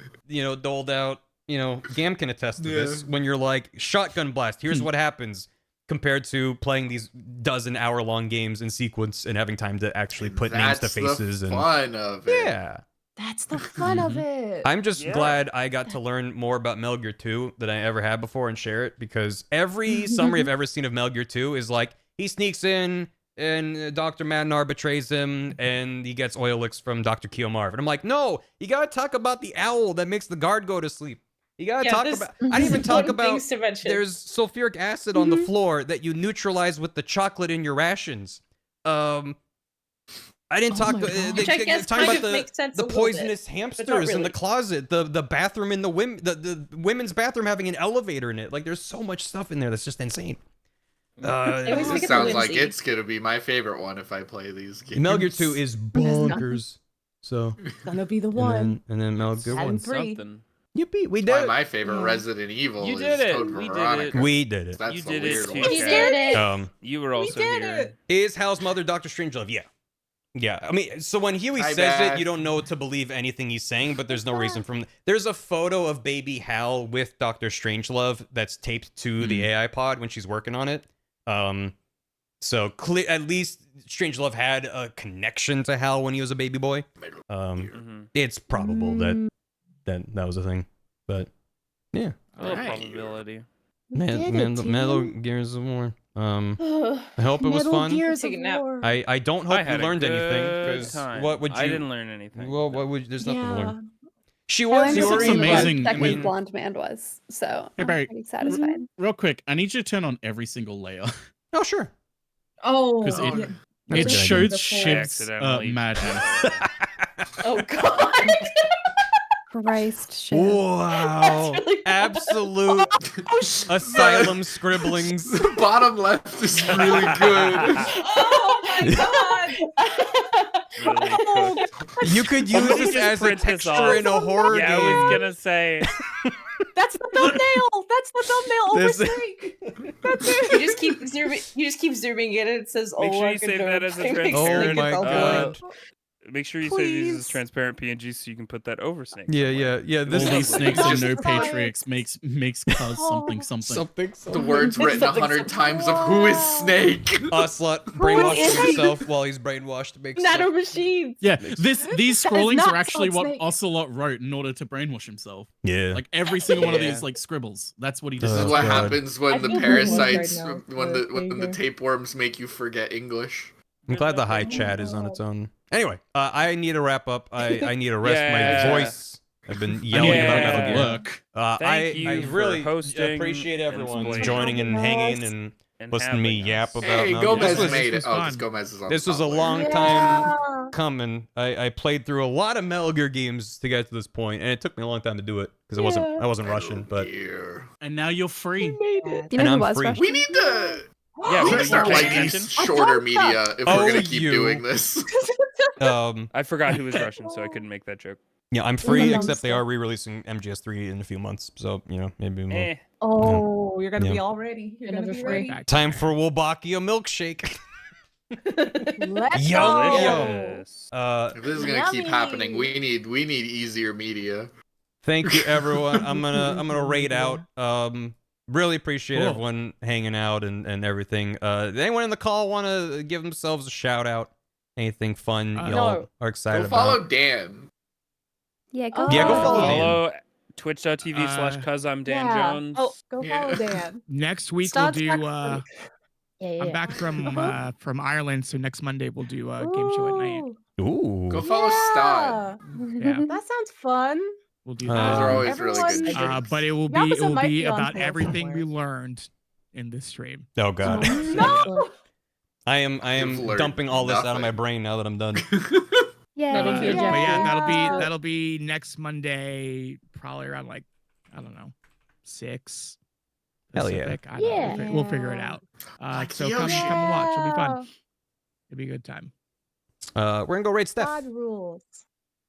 [SPEAKER 1] doled out. Gam can attest to this. When you're like, shotgun blast, here's what happens, compared to playing these dozen-hour-long games in sequence and having time to actually put names to
[SPEAKER 9] That's
[SPEAKER 1] faces.
[SPEAKER 9] the
[SPEAKER 1] And
[SPEAKER 9] fun of it.
[SPEAKER 1] yeah,
[SPEAKER 8] That's the fun of it.
[SPEAKER 1] I'm just
[SPEAKER 4] Yeah.
[SPEAKER 1] glad I got to learn more about Metal Gear 2 than I ever had before and share it, because every summary I've ever seen of Metal Gear 2 is like, he sneaks in and Dr. Madnar betrays him and he gets oil licks from Dr. Kiyomarv. And I'm like, no, you gotta talk about the owl that makes the guard go to sleep. You gotta talk about, I didn't even talk about,
[SPEAKER 10] things to mention.
[SPEAKER 1] there's sulfuric acid on the floor that you neutralize with the chocolate in your rations. I didn't talk.
[SPEAKER 8] my God.
[SPEAKER 10] Which I guess
[SPEAKER 1] talking
[SPEAKER 10] kind
[SPEAKER 1] about
[SPEAKER 10] of makes sense a
[SPEAKER 1] the
[SPEAKER 10] little
[SPEAKER 1] poisonous
[SPEAKER 10] bit,
[SPEAKER 1] hamsters
[SPEAKER 10] but not
[SPEAKER 1] in the
[SPEAKER 10] really.
[SPEAKER 1] closet, the bathroom in the women's bathroom having an elevator in it. Like, there's so much stuff in there that's just insane.
[SPEAKER 10] always
[SPEAKER 9] This
[SPEAKER 10] think it's
[SPEAKER 9] sounds like
[SPEAKER 10] whimsy.
[SPEAKER 9] it's gonna be my favorite one if I play these games.
[SPEAKER 1] Metal Gear 2 is bonkers. So
[SPEAKER 8] Gonna be the one.
[SPEAKER 1] and then Metal Gear
[SPEAKER 8] And
[SPEAKER 1] 1.
[SPEAKER 8] three.
[SPEAKER 4] Something.
[SPEAKER 1] Yippee, we
[SPEAKER 9] Why
[SPEAKER 1] did it.
[SPEAKER 9] my favorite
[SPEAKER 8] Yeah.
[SPEAKER 9] Resident Evil
[SPEAKER 4] You
[SPEAKER 9] is
[SPEAKER 4] did it.
[SPEAKER 9] Code
[SPEAKER 4] We did
[SPEAKER 9] Veronica.
[SPEAKER 4] it.
[SPEAKER 1] We did it.
[SPEAKER 9] That's
[SPEAKER 4] You
[SPEAKER 9] the
[SPEAKER 4] did it
[SPEAKER 9] weird
[SPEAKER 4] too,
[SPEAKER 9] one.
[SPEAKER 10] We
[SPEAKER 4] Chad.
[SPEAKER 10] did it.
[SPEAKER 4] You were also
[SPEAKER 8] did
[SPEAKER 4] here.
[SPEAKER 8] it.
[SPEAKER 1] Is Hal's mother Dr. Strangelove? Yeah. Yeah, I mean, so when Huey
[SPEAKER 9] Hi,
[SPEAKER 1] says
[SPEAKER 9] Beth.
[SPEAKER 1] it, you don't know to believe anything he's saying, but there's no reason from... There's a photo of baby Hal with Dr. Strangelove that's taped to the AI pod when she's working on it. So at least Strangelove had a connection to Hal when he was a baby boy. It's probable that was a thing, but yeah.
[SPEAKER 4] A little
[SPEAKER 9] Alright.
[SPEAKER 4] probability.
[SPEAKER 1] Metal Gears of War. I hope it was
[SPEAKER 8] Metal
[SPEAKER 1] fun.
[SPEAKER 8] Gears
[SPEAKER 10] Take
[SPEAKER 8] of
[SPEAKER 10] a nap.
[SPEAKER 8] War.
[SPEAKER 1] I don't
[SPEAKER 4] I
[SPEAKER 1] hope you
[SPEAKER 4] had a
[SPEAKER 1] learned anything,
[SPEAKER 4] good
[SPEAKER 1] because
[SPEAKER 4] time.
[SPEAKER 1] what would you?
[SPEAKER 4] I didn't learn anything.
[SPEAKER 1] Well, what would? There's nothing to
[SPEAKER 8] Yeah.
[SPEAKER 1] learn. She
[SPEAKER 7] I
[SPEAKER 1] was
[SPEAKER 7] learned
[SPEAKER 5] It's
[SPEAKER 1] Yuri.
[SPEAKER 7] something
[SPEAKER 1] but-
[SPEAKER 5] amazing
[SPEAKER 7] that
[SPEAKER 5] when-
[SPEAKER 7] blonde man was, so
[SPEAKER 5] Hey,
[SPEAKER 7] I'm
[SPEAKER 5] Barry.
[SPEAKER 7] pretty satisfied.
[SPEAKER 5] Real quick, I need you to turn on every single layer
[SPEAKER 1] Oh, sure.
[SPEAKER 8] Oh,
[SPEAKER 5] because
[SPEAKER 8] yeah.
[SPEAKER 5] it
[SPEAKER 1] That's a good
[SPEAKER 5] shows
[SPEAKER 8] idea.
[SPEAKER 5] Shiv's
[SPEAKER 4] Accidentally.
[SPEAKER 5] madness.
[SPEAKER 10] Oh god.
[SPEAKER 7] Christ, shit.
[SPEAKER 1] Wow.
[SPEAKER 10] That's really bad.
[SPEAKER 1] Absolute
[SPEAKER 9] Oh, shit.
[SPEAKER 1] asylum scribblings.
[SPEAKER 9] The bottom left is really good.
[SPEAKER 8] Oh my god.
[SPEAKER 4] Really
[SPEAKER 8] Oh,
[SPEAKER 4] cooked.
[SPEAKER 1] You could use
[SPEAKER 4] Somebody
[SPEAKER 1] this
[SPEAKER 4] just
[SPEAKER 1] as a
[SPEAKER 4] print this
[SPEAKER 1] texture
[SPEAKER 4] off.
[SPEAKER 1] in a horror
[SPEAKER 4] Yeah,
[SPEAKER 1] game.
[SPEAKER 4] I was gonna say.
[SPEAKER 8] That's the thumbnail. That's the thumbnail over
[SPEAKER 1] This-
[SPEAKER 8] Snake. That's it.
[SPEAKER 6] You just keep zooming in, and it says,
[SPEAKER 4] Make
[SPEAKER 6] "Oh,
[SPEAKER 4] sure
[SPEAKER 6] I
[SPEAKER 4] you
[SPEAKER 6] could
[SPEAKER 4] save
[SPEAKER 6] do
[SPEAKER 4] that
[SPEAKER 6] it."
[SPEAKER 4] as a
[SPEAKER 6] It makes
[SPEAKER 4] transparent.
[SPEAKER 6] Snake
[SPEAKER 1] Oh my
[SPEAKER 6] itself
[SPEAKER 1] God.
[SPEAKER 4] Make sure you save these as
[SPEAKER 8] Please.
[SPEAKER 4] transparent PNGs so you can put that over Snake.
[SPEAKER 1] Yeah,
[SPEAKER 4] somewhere.
[SPEAKER 1] yeah.
[SPEAKER 5] All
[SPEAKER 1] This
[SPEAKER 5] these snakes
[SPEAKER 8] Just
[SPEAKER 5] and no
[SPEAKER 8] fine.
[SPEAKER 5] Patriots makes cuz something something.
[SPEAKER 9] The words written
[SPEAKER 6] Something,
[SPEAKER 9] 100
[SPEAKER 6] something.
[SPEAKER 9] times of who is Snake.
[SPEAKER 1] Ocelot brainwashed
[SPEAKER 6] is it?
[SPEAKER 1] himself while he's brainwashed to make
[SPEAKER 6] Nano
[SPEAKER 1] stuff.
[SPEAKER 6] machines.
[SPEAKER 5] Yeah,
[SPEAKER 1] Makes-
[SPEAKER 5] these
[SPEAKER 8] That is
[SPEAKER 5] scrollings
[SPEAKER 8] not
[SPEAKER 5] are actually
[SPEAKER 8] Solid
[SPEAKER 5] what
[SPEAKER 8] Snake.
[SPEAKER 5] Ocelot wrote in order to brainwash himself.
[SPEAKER 1] Yeah.
[SPEAKER 5] Like every single one of
[SPEAKER 4] Yeah.
[SPEAKER 5] these like scribbles. That's what he
[SPEAKER 9] This
[SPEAKER 5] does.
[SPEAKER 9] is
[SPEAKER 1] Oh,
[SPEAKER 9] what
[SPEAKER 1] God.
[SPEAKER 9] happens
[SPEAKER 6] I
[SPEAKER 9] when the
[SPEAKER 6] feel brainwashed right
[SPEAKER 9] parasites,
[SPEAKER 6] now,
[SPEAKER 9] when
[SPEAKER 6] but
[SPEAKER 9] the
[SPEAKER 6] there you go.
[SPEAKER 9] tapeworms make you forget English.
[SPEAKER 1] I'm glad the high chat is on its own. Anyway, I need to wrap up. I need to rest
[SPEAKER 4] Yeah.
[SPEAKER 1] my voice. I've been yelling about
[SPEAKER 4] Yeah.
[SPEAKER 1] Metal Gear.
[SPEAKER 5] Work.
[SPEAKER 4] Thank you
[SPEAKER 1] I
[SPEAKER 4] for
[SPEAKER 1] really
[SPEAKER 4] hosting
[SPEAKER 1] appreciate
[SPEAKER 4] and
[SPEAKER 1] everyone
[SPEAKER 4] explaining.
[SPEAKER 1] joining and hanging and
[SPEAKER 4] And
[SPEAKER 1] listening to me
[SPEAKER 4] having
[SPEAKER 1] yap
[SPEAKER 4] us.
[SPEAKER 1] about
[SPEAKER 9] Hey,
[SPEAKER 1] Metal Gear.
[SPEAKER 9] Gomez
[SPEAKER 1] This was-
[SPEAKER 9] made it.
[SPEAKER 3] was
[SPEAKER 9] Oh,
[SPEAKER 3] fun.
[SPEAKER 9] because Gomez is on
[SPEAKER 1] This
[SPEAKER 9] the
[SPEAKER 1] was a
[SPEAKER 9] top layer.
[SPEAKER 1] long time coming. I played through a lot of Metal Gear games to get to this point, and it took me a long time to do it because I wasn't rushing. But
[SPEAKER 9] Gear.
[SPEAKER 5] And now you're free.
[SPEAKER 7] Do you know
[SPEAKER 1] And
[SPEAKER 7] who
[SPEAKER 1] I'm
[SPEAKER 7] was
[SPEAKER 1] free.
[SPEAKER 7] Russian?
[SPEAKER 9] We need to.
[SPEAKER 4] Yeah,
[SPEAKER 9] we need
[SPEAKER 4] but
[SPEAKER 9] to start
[SPEAKER 4] you pay
[SPEAKER 9] liking
[SPEAKER 4] attention?
[SPEAKER 9] shorter media if
[SPEAKER 1] Oh,
[SPEAKER 9] we're gonna keep
[SPEAKER 1] you.
[SPEAKER 9] doing this.
[SPEAKER 4] I forgot who was Russian, so I couldn't make that joke.
[SPEAKER 1] yeah, I'm free.
[SPEAKER 6] Yeah.
[SPEAKER 1] Except they are re-releasing MGS3 in a few months, so maybe we'll.
[SPEAKER 4] Eh.
[SPEAKER 8] Oh, you're gonna
[SPEAKER 1] Yeah.
[SPEAKER 8] be all ready. You're gonna
[SPEAKER 6] Another
[SPEAKER 8] be
[SPEAKER 6] free.
[SPEAKER 8] ready.
[SPEAKER 3] Back.
[SPEAKER 1] Time for Wolbachia milkshake.
[SPEAKER 8] Let's
[SPEAKER 1] Yum,
[SPEAKER 8] go.
[SPEAKER 1] yum.
[SPEAKER 4] Delicious.
[SPEAKER 9] If this is gonna keep
[SPEAKER 8] Yummy.
[SPEAKER 9] happening, we need easier media.
[SPEAKER 1] Thank you, everyone. I'm gonna raid out. Really appreciate
[SPEAKER 5] Cool.
[SPEAKER 1] everyone hanging out and everything. Anyone in the call want to give themselves a shout out? Anything fun y'all
[SPEAKER 6] No.
[SPEAKER 1] are excited
[SPEAKER 9] Go follow
[SPEAKER 1] about?
[SPEAKER 9] Dan.
[SPEAKER 7] Yeah, go.
[SPEAKER 1] Yeah, go
[SPEAKER 7] for it.
[SPEAKER 1] follow Dan.
[SPEAKER 4] Follow twitch.tv/cuz I'm Dan
[SPEAKER 8] Yeah.
[SPEAKER 4] Jones.
[SPEAKER 8] Oh, go
[SPEAKER 9] Yeah.
[SPEAKER 8] follow Dan.
[SPEAKER 3] Next week
[SPEAKER 6] Starts
[SPEAKER 3] we'll
[SPEAKER 6] back
[SPEAKER 3] do.
[SPEAKER 6] from- Yeah.
[SPEAKER 3] I'm back from Ireland, so next Monday we'll do a game show at night.
[SPEAKER 8] Ooh,
[SPEAKER 1] Ooh.
[SPEAKER 9] Go follow Stod.
[SPEAKER 3] Yeah,
[SPEAKER 8] That sounds fun.
[SPEAKER 3] we'll do
[SPEAKER 1] Uh,
[SPEAKER 3] that.
[SPEAKER 9] Those are always really
[SPEAKER 8] everyone-
[SPEAKER 9] good streams.
[SPEAKER 3] But it will
[SPEAKER 8] Yakuza
[SPEAKER 3] be
[SPEAKER 8] might be on
[SPEAKER 3] about
[SPEAKER 8] sale
[SPEAKER 3] everything we
[SPEAKER 8] somewhere.
[SPEAKER 3] learned in this stream.
[SPEAKER 1] Oh god.
[SPEAKER 8] No.
[SPEAKER 1] I
[SPEAKER 9] You've
[SPEAKER 1] am
[SPEAKER 9] learned
[SPEAKER 1] dumping all this out of my
[SPEAKER 9] nothing.
[SPEAKER 1] brain now that I'm done.
[SPEAKER 7] Yeah.
[SPEAKER 6] Metal
[SPEAKER 3] But
[SPEAKER 6] Gear
[SPEAKER 3] yeah,
[SPEAKER 8] Japan.
[SPEAKER 3] that'll be next Monday, probably around like I don't know, 6.
[SPEAKER 1] Hell yeah.
[SPEAKER 3] Pacific. I don't know.
[SPEAKER 6] Yeah.
[SPEAKER 3] We'll figure it out.
[SPEAKER 9] Like
[SPEAKER 3] So
[SPEAKER 9] the
[SPEAKER 3] come
[SPEAKER 9] ocean.
[SPEAKER 3] and watch. It'll be fun.
[SPEAKER 8] Yeah.
[SPEAKER 3] It'll be a good time.
[SPEAKER 1] We're gonna go raid Steph.
[SPEAKER 8] God rules.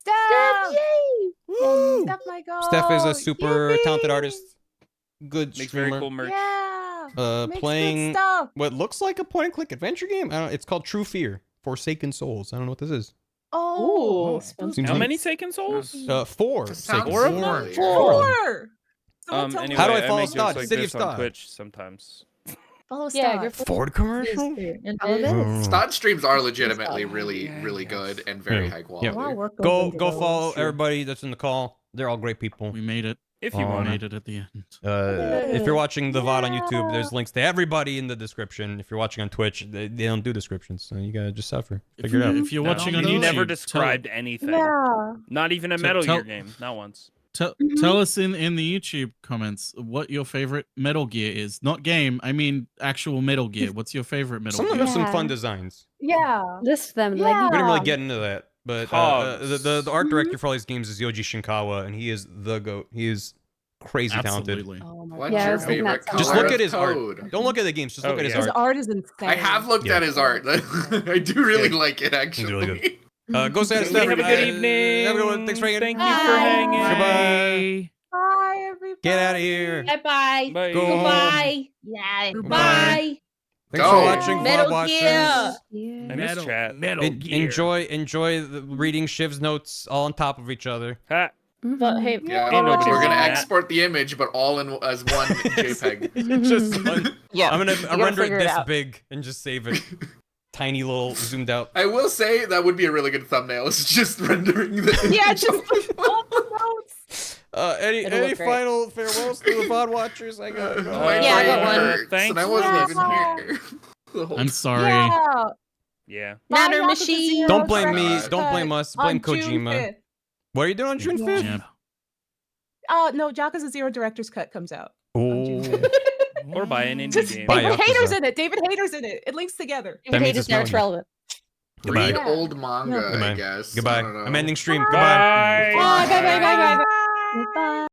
[SPEAKER 6] Steph,
[SPEAKER 8] Steph!
[SPEAKER 6] yay!
[SPEAKER 1] Woo!
[SPEAKER 8] Steph, my God.
[SPEAKER 1] Steph is a super talented
[SPEAKER 8] Yippee!
[SPEAKER 1] artist. Good
[SPEAKER 4] Makes very
[SPEAKER 1] streamer.
[SPEAKER 4] cool merch.
[SPEAKER 8] Yeah. Makes good
[SPEAKER 1] Playing
[SPEAKER 8] stuff.
[SPEAKER 1] what looks like a point-and-click adventure game. I don't. It's called True Fear: Forsaken Souls. I don't know what this is.
[SPEAKER 8] Oh.
[SPEAKER 3] Ooh.
[SPEAKER 1] Seems
[SPEAKER 4] How
[SPEAKER 1] like-
[SPEAKER 4] many Seiken Souls?
[SPEAKER 1] 4
[SPEAKER 9] Sounds
[SPEAKER 1] Seiken
[SPEAKER 4] Four of
[SPEAKER 1] Souls.
[SPEAKER 4] them?
[SPEAKER 8] Four. Someone tell me
[SPEAKER 4] Anyway,
[SPEAKER 1] How do I
[SPEAKER 4] I
[SPEAKER 1] follow
[SPEAKER 4] make jokes
[SPEAKER 1] Stod?
[SPEAKER 4] like
[SPEAKER 1] City
[SPEAKER 4] this
[SPEAKER 1] of
[SPEAKER 4] on
[SPEAKER 1] Stod.
[SPEAKER 4] Twitch sometimes.
[SPEAKER 8] Follow
[SPEAKER 6] Yeah,
[SPEAKER 8] Steph.
[SPEAKER 6] you're
[SPEAKER 1] Ford commercial.
[SPEAKER 9] Stod streams are legitimately
[SPEAKER 6] Stod.
[SPEAKER 9] really good and very
[SPEAKER 1] Yeah.
[SPEAKER 9] high quality.
[SPEAKER 8] Wow, work
[SPEAKER 1] Go
[SPEAKER 8] goes into
[SPEAKER 1] go
[SPEAKER 8] those.
[SPEAKER 1] follow
[SPEAKER 8] Sure.
[SPEAKER 1] everybody that's in the call. They're all great people.
[SPEAKER 5] We made it.
[SPEAKER 4] If you
[SPEAKER 1] Oh,
[SPEAKER 5] We
[SPEAKER 4] want
[SPEAKER 5] made it at the end.
[SPEAKER 1] If you're watching the VOD on YouTube,
[SPEAKER 8] Yeah.
[SPEAKER 1] there's links to everybody in the description. If you're watching on Twitch, they don't do descriptions, so you gotta just suffer. Figure it out.
[SPEAKER 5] If you're watching on
[SPEAKER 4] You
[SPEAKER 5] YouTube,
[SPEAKER 4] never
[SPEAKER 5] tell-
[SPEAKER 4] described anything.
[SPEAKER 8] Yeah.
[SPEAKER 4] Not even a
[SPEAKER 5] So
[SPEAKER 4] Metal
[SPEAKER 5] tell-
[SPEAKER 4] Gear game. Not once.
[SPEAKER 5] Tell us in the YouTube comments what your favorite Metal Gear is. Not game. I mean actual Metal Gear. What's your favorite Metal
[SPEAKER 1] Some of
[SPEAKER 5] Gear?
[SPEAKER 1] them have some
[SPEAKER 7] Yeah.
[SPEAKER 1] fun designs.
[SPEAKER 8] Yeah.
[SPEAKER 7] List them.
[SPEAKER 8] Yeah.
[SPEAKER 7] Like,
[SPEAKER 1] We didn't really get into that, but
[SPEAKER 4] Hogs.
[SPEAKER 1] the art director for all these games is Yoji Shinkawa, and he is the goat. He is crazy talented.
[SPEAKER 5] Absolutely.
[SPEAKER 8] Oh my
[SPEAKER 9] What's
[SPEAKER 7] Yeah, I
[SPEAKER 9] your
[SPEAKER 7] was thinking
[SPEAKER 9] favorite
[SPEAKER 7] that
[SPEAKER 9] color
[SPEAKER 1] Just look
[SPEAKER 9] of
[SPEAKER 1] at his art.
[SPEAKER 9] code?
[SPEAKER 1] Don't look at the games. Just
[SPEAKER 4] Oh,
[SPEAKER 1] look at his
[SPEAKER 4] yeah.
[SPEAKER 8] His
[SPEAKER 1] art.
[SPEAKER 8] art is insane.
[SPEAKER 9] I have looked
[SPEAKER 1] Yeah.
[SPEAKER 9] at his art. I do really
[SPEAKER 1] Yeah.
[SPEAKER 9] like it, actually.
[SPEAKER 1] really good. Go say
[SPEAKER 4] Have
[SPEAKER 1] Steph.
[SPEAKER 4] a good evening.
[SPEAKER 1] Have a good one. Thanks for hanging.
[SPEAKER 4] Thank you for
[SPEAKER 8] Bye.
[SPEAKER 4] hanging.
[SPEAKER 1] Goodbye.
[SPEAKER 8] Bye, everybody.
[SPEAKER 1] Get out of here.
[SPEAKER 6] Bye-bye.
[SPEAKER 4] Bye.
[SPEAKER 1] Go home.
[SPEAKER 6] Goodbye. Yeah.
[SPEAKER 1] Goodbye.
[SPEAKER 6] Bye.
[SPEAKER 1] Thanks
[SPEAKER 9] Go.
[SPEAKER 1] for watching,
[SPEAKER 6] Metal
[SPEAKER 1] VOD watchers.
[SPEAKER 6] Gear.
[SPEAKER 7] yeah.
[SPEAKER 4] I miss chat.
[SPEAKER 3] Metal Gear.
[SPEAKER 1] Enjoy the reading Shiv's notes all on top of each other.
[SPEAKER 4] Ha.
[SPEAKER 6] But hey,
[SPEAKER 9] Yeah,
[SPEAKER 4] Ain't nobody
[SPEAKER 9] we're gonna
[SPEAKER 4] reading that.
[SPEAKER 9] export the image, but all in as one JPEG.
[SPEAKER 1] Just one.
[SPEAKER 6] yeah.
[SPEAKER 1] I'm
[SPEAKER 6] gotta
[SPEAKER 1] render it
[SPEAKER 6] figure it
[SPEAKER 1] this
[SPEAKER 6] out.
[SPEAKER 1] big and just save it. Tiny little zoomed out.
[SPEAKER 9] I will say that would be a really good thumbnail. It's just rendering the
[SPEAKER 8] Yeah,
[SPEAKER 9] image.
[SPEAKER 8] just all the notes.
[SPEAKER 1] Any
[SPEAKER 6] It'll look great.
[SPEAKER 1] final farewells to the VOD watchers? I got
[SPEAKER 9] My
[SPEAKER 6] Yeah, I got
[SPEAKER 9] brain
[SPEAKER 6] one.
[SPEAKER 9] hurts,
[SPEAKER 4] Thanks
[SPEAKER 9] and I wasn't
[SPEAKER 8] for
[SPEAKER 9] even
[SPEAKER 8] listening.
[SPEAKER 9] here. The whole
[SPEAKER 5] I'm sorry.
[SPEAKER 8] Yeah.
[SPEAKER 4] Yeah.
[SPEAKER 8] Bye,
[SPEAKER 6] Natter
[SPEAKER 8] Yakuza
[SPEAKER 6] Machine.
[SPEAKER 8] Zero
[SPEAKER 1] Don't blame me.
[SPEAKER 8] Director's
[SPEAKER 1] Don't blame
[SPEAKER 8] Cut
[SPEAKER 1] us. Blame
[SPEAKER 8] on June
[SPEAKER 1] Kojima.
[SPEAKER 8] 5th.
[SPEAKER 1] What are you doing on June 5th?
[SPEAKER 5] Yeah.
[SPEAKER 8] No, Yakuza Zero Director's Cut comes out.
[SPEAKER 1] Oh.
[SPEAKER 4] Or buy an indie
[SPEAKER 8] Just
[SPEAKER 4] game.
[SPEAKER 1] Bye,
[SPEAKER 8] David
[SPEAKER 1] Yakuza.
[SPEAKER 8] Hater's in it. David Hater's in it. It links together.
[SPEAKER 1] That means
[SPEAKER 6] Haters
[SPEAKER 1] it's
[SPEAKER 6] now
[SPEAKER 1] not
[SPEAKER 6] it's
[SPEAKER 1] you.
[SPEAKER 6] relevant.
[SPEAKER 1] Goodbye.
[SPEAKER 9] Read
[SPEAKER 8] Yeah.
[SPEAKER 9] old manga, I
[SPEAKER 1] Goodbye.
[SPEAKER 9] guess.
[SPEAKER 1] Goodbye.
[SPEAKER 9] I don't know.
[SPEAKER 1] I'm ending stream. Goodbye.
[SPEAKER 4] Bye.
[SPEAKER 8] Bye.
[SPEAKER 6] Bye.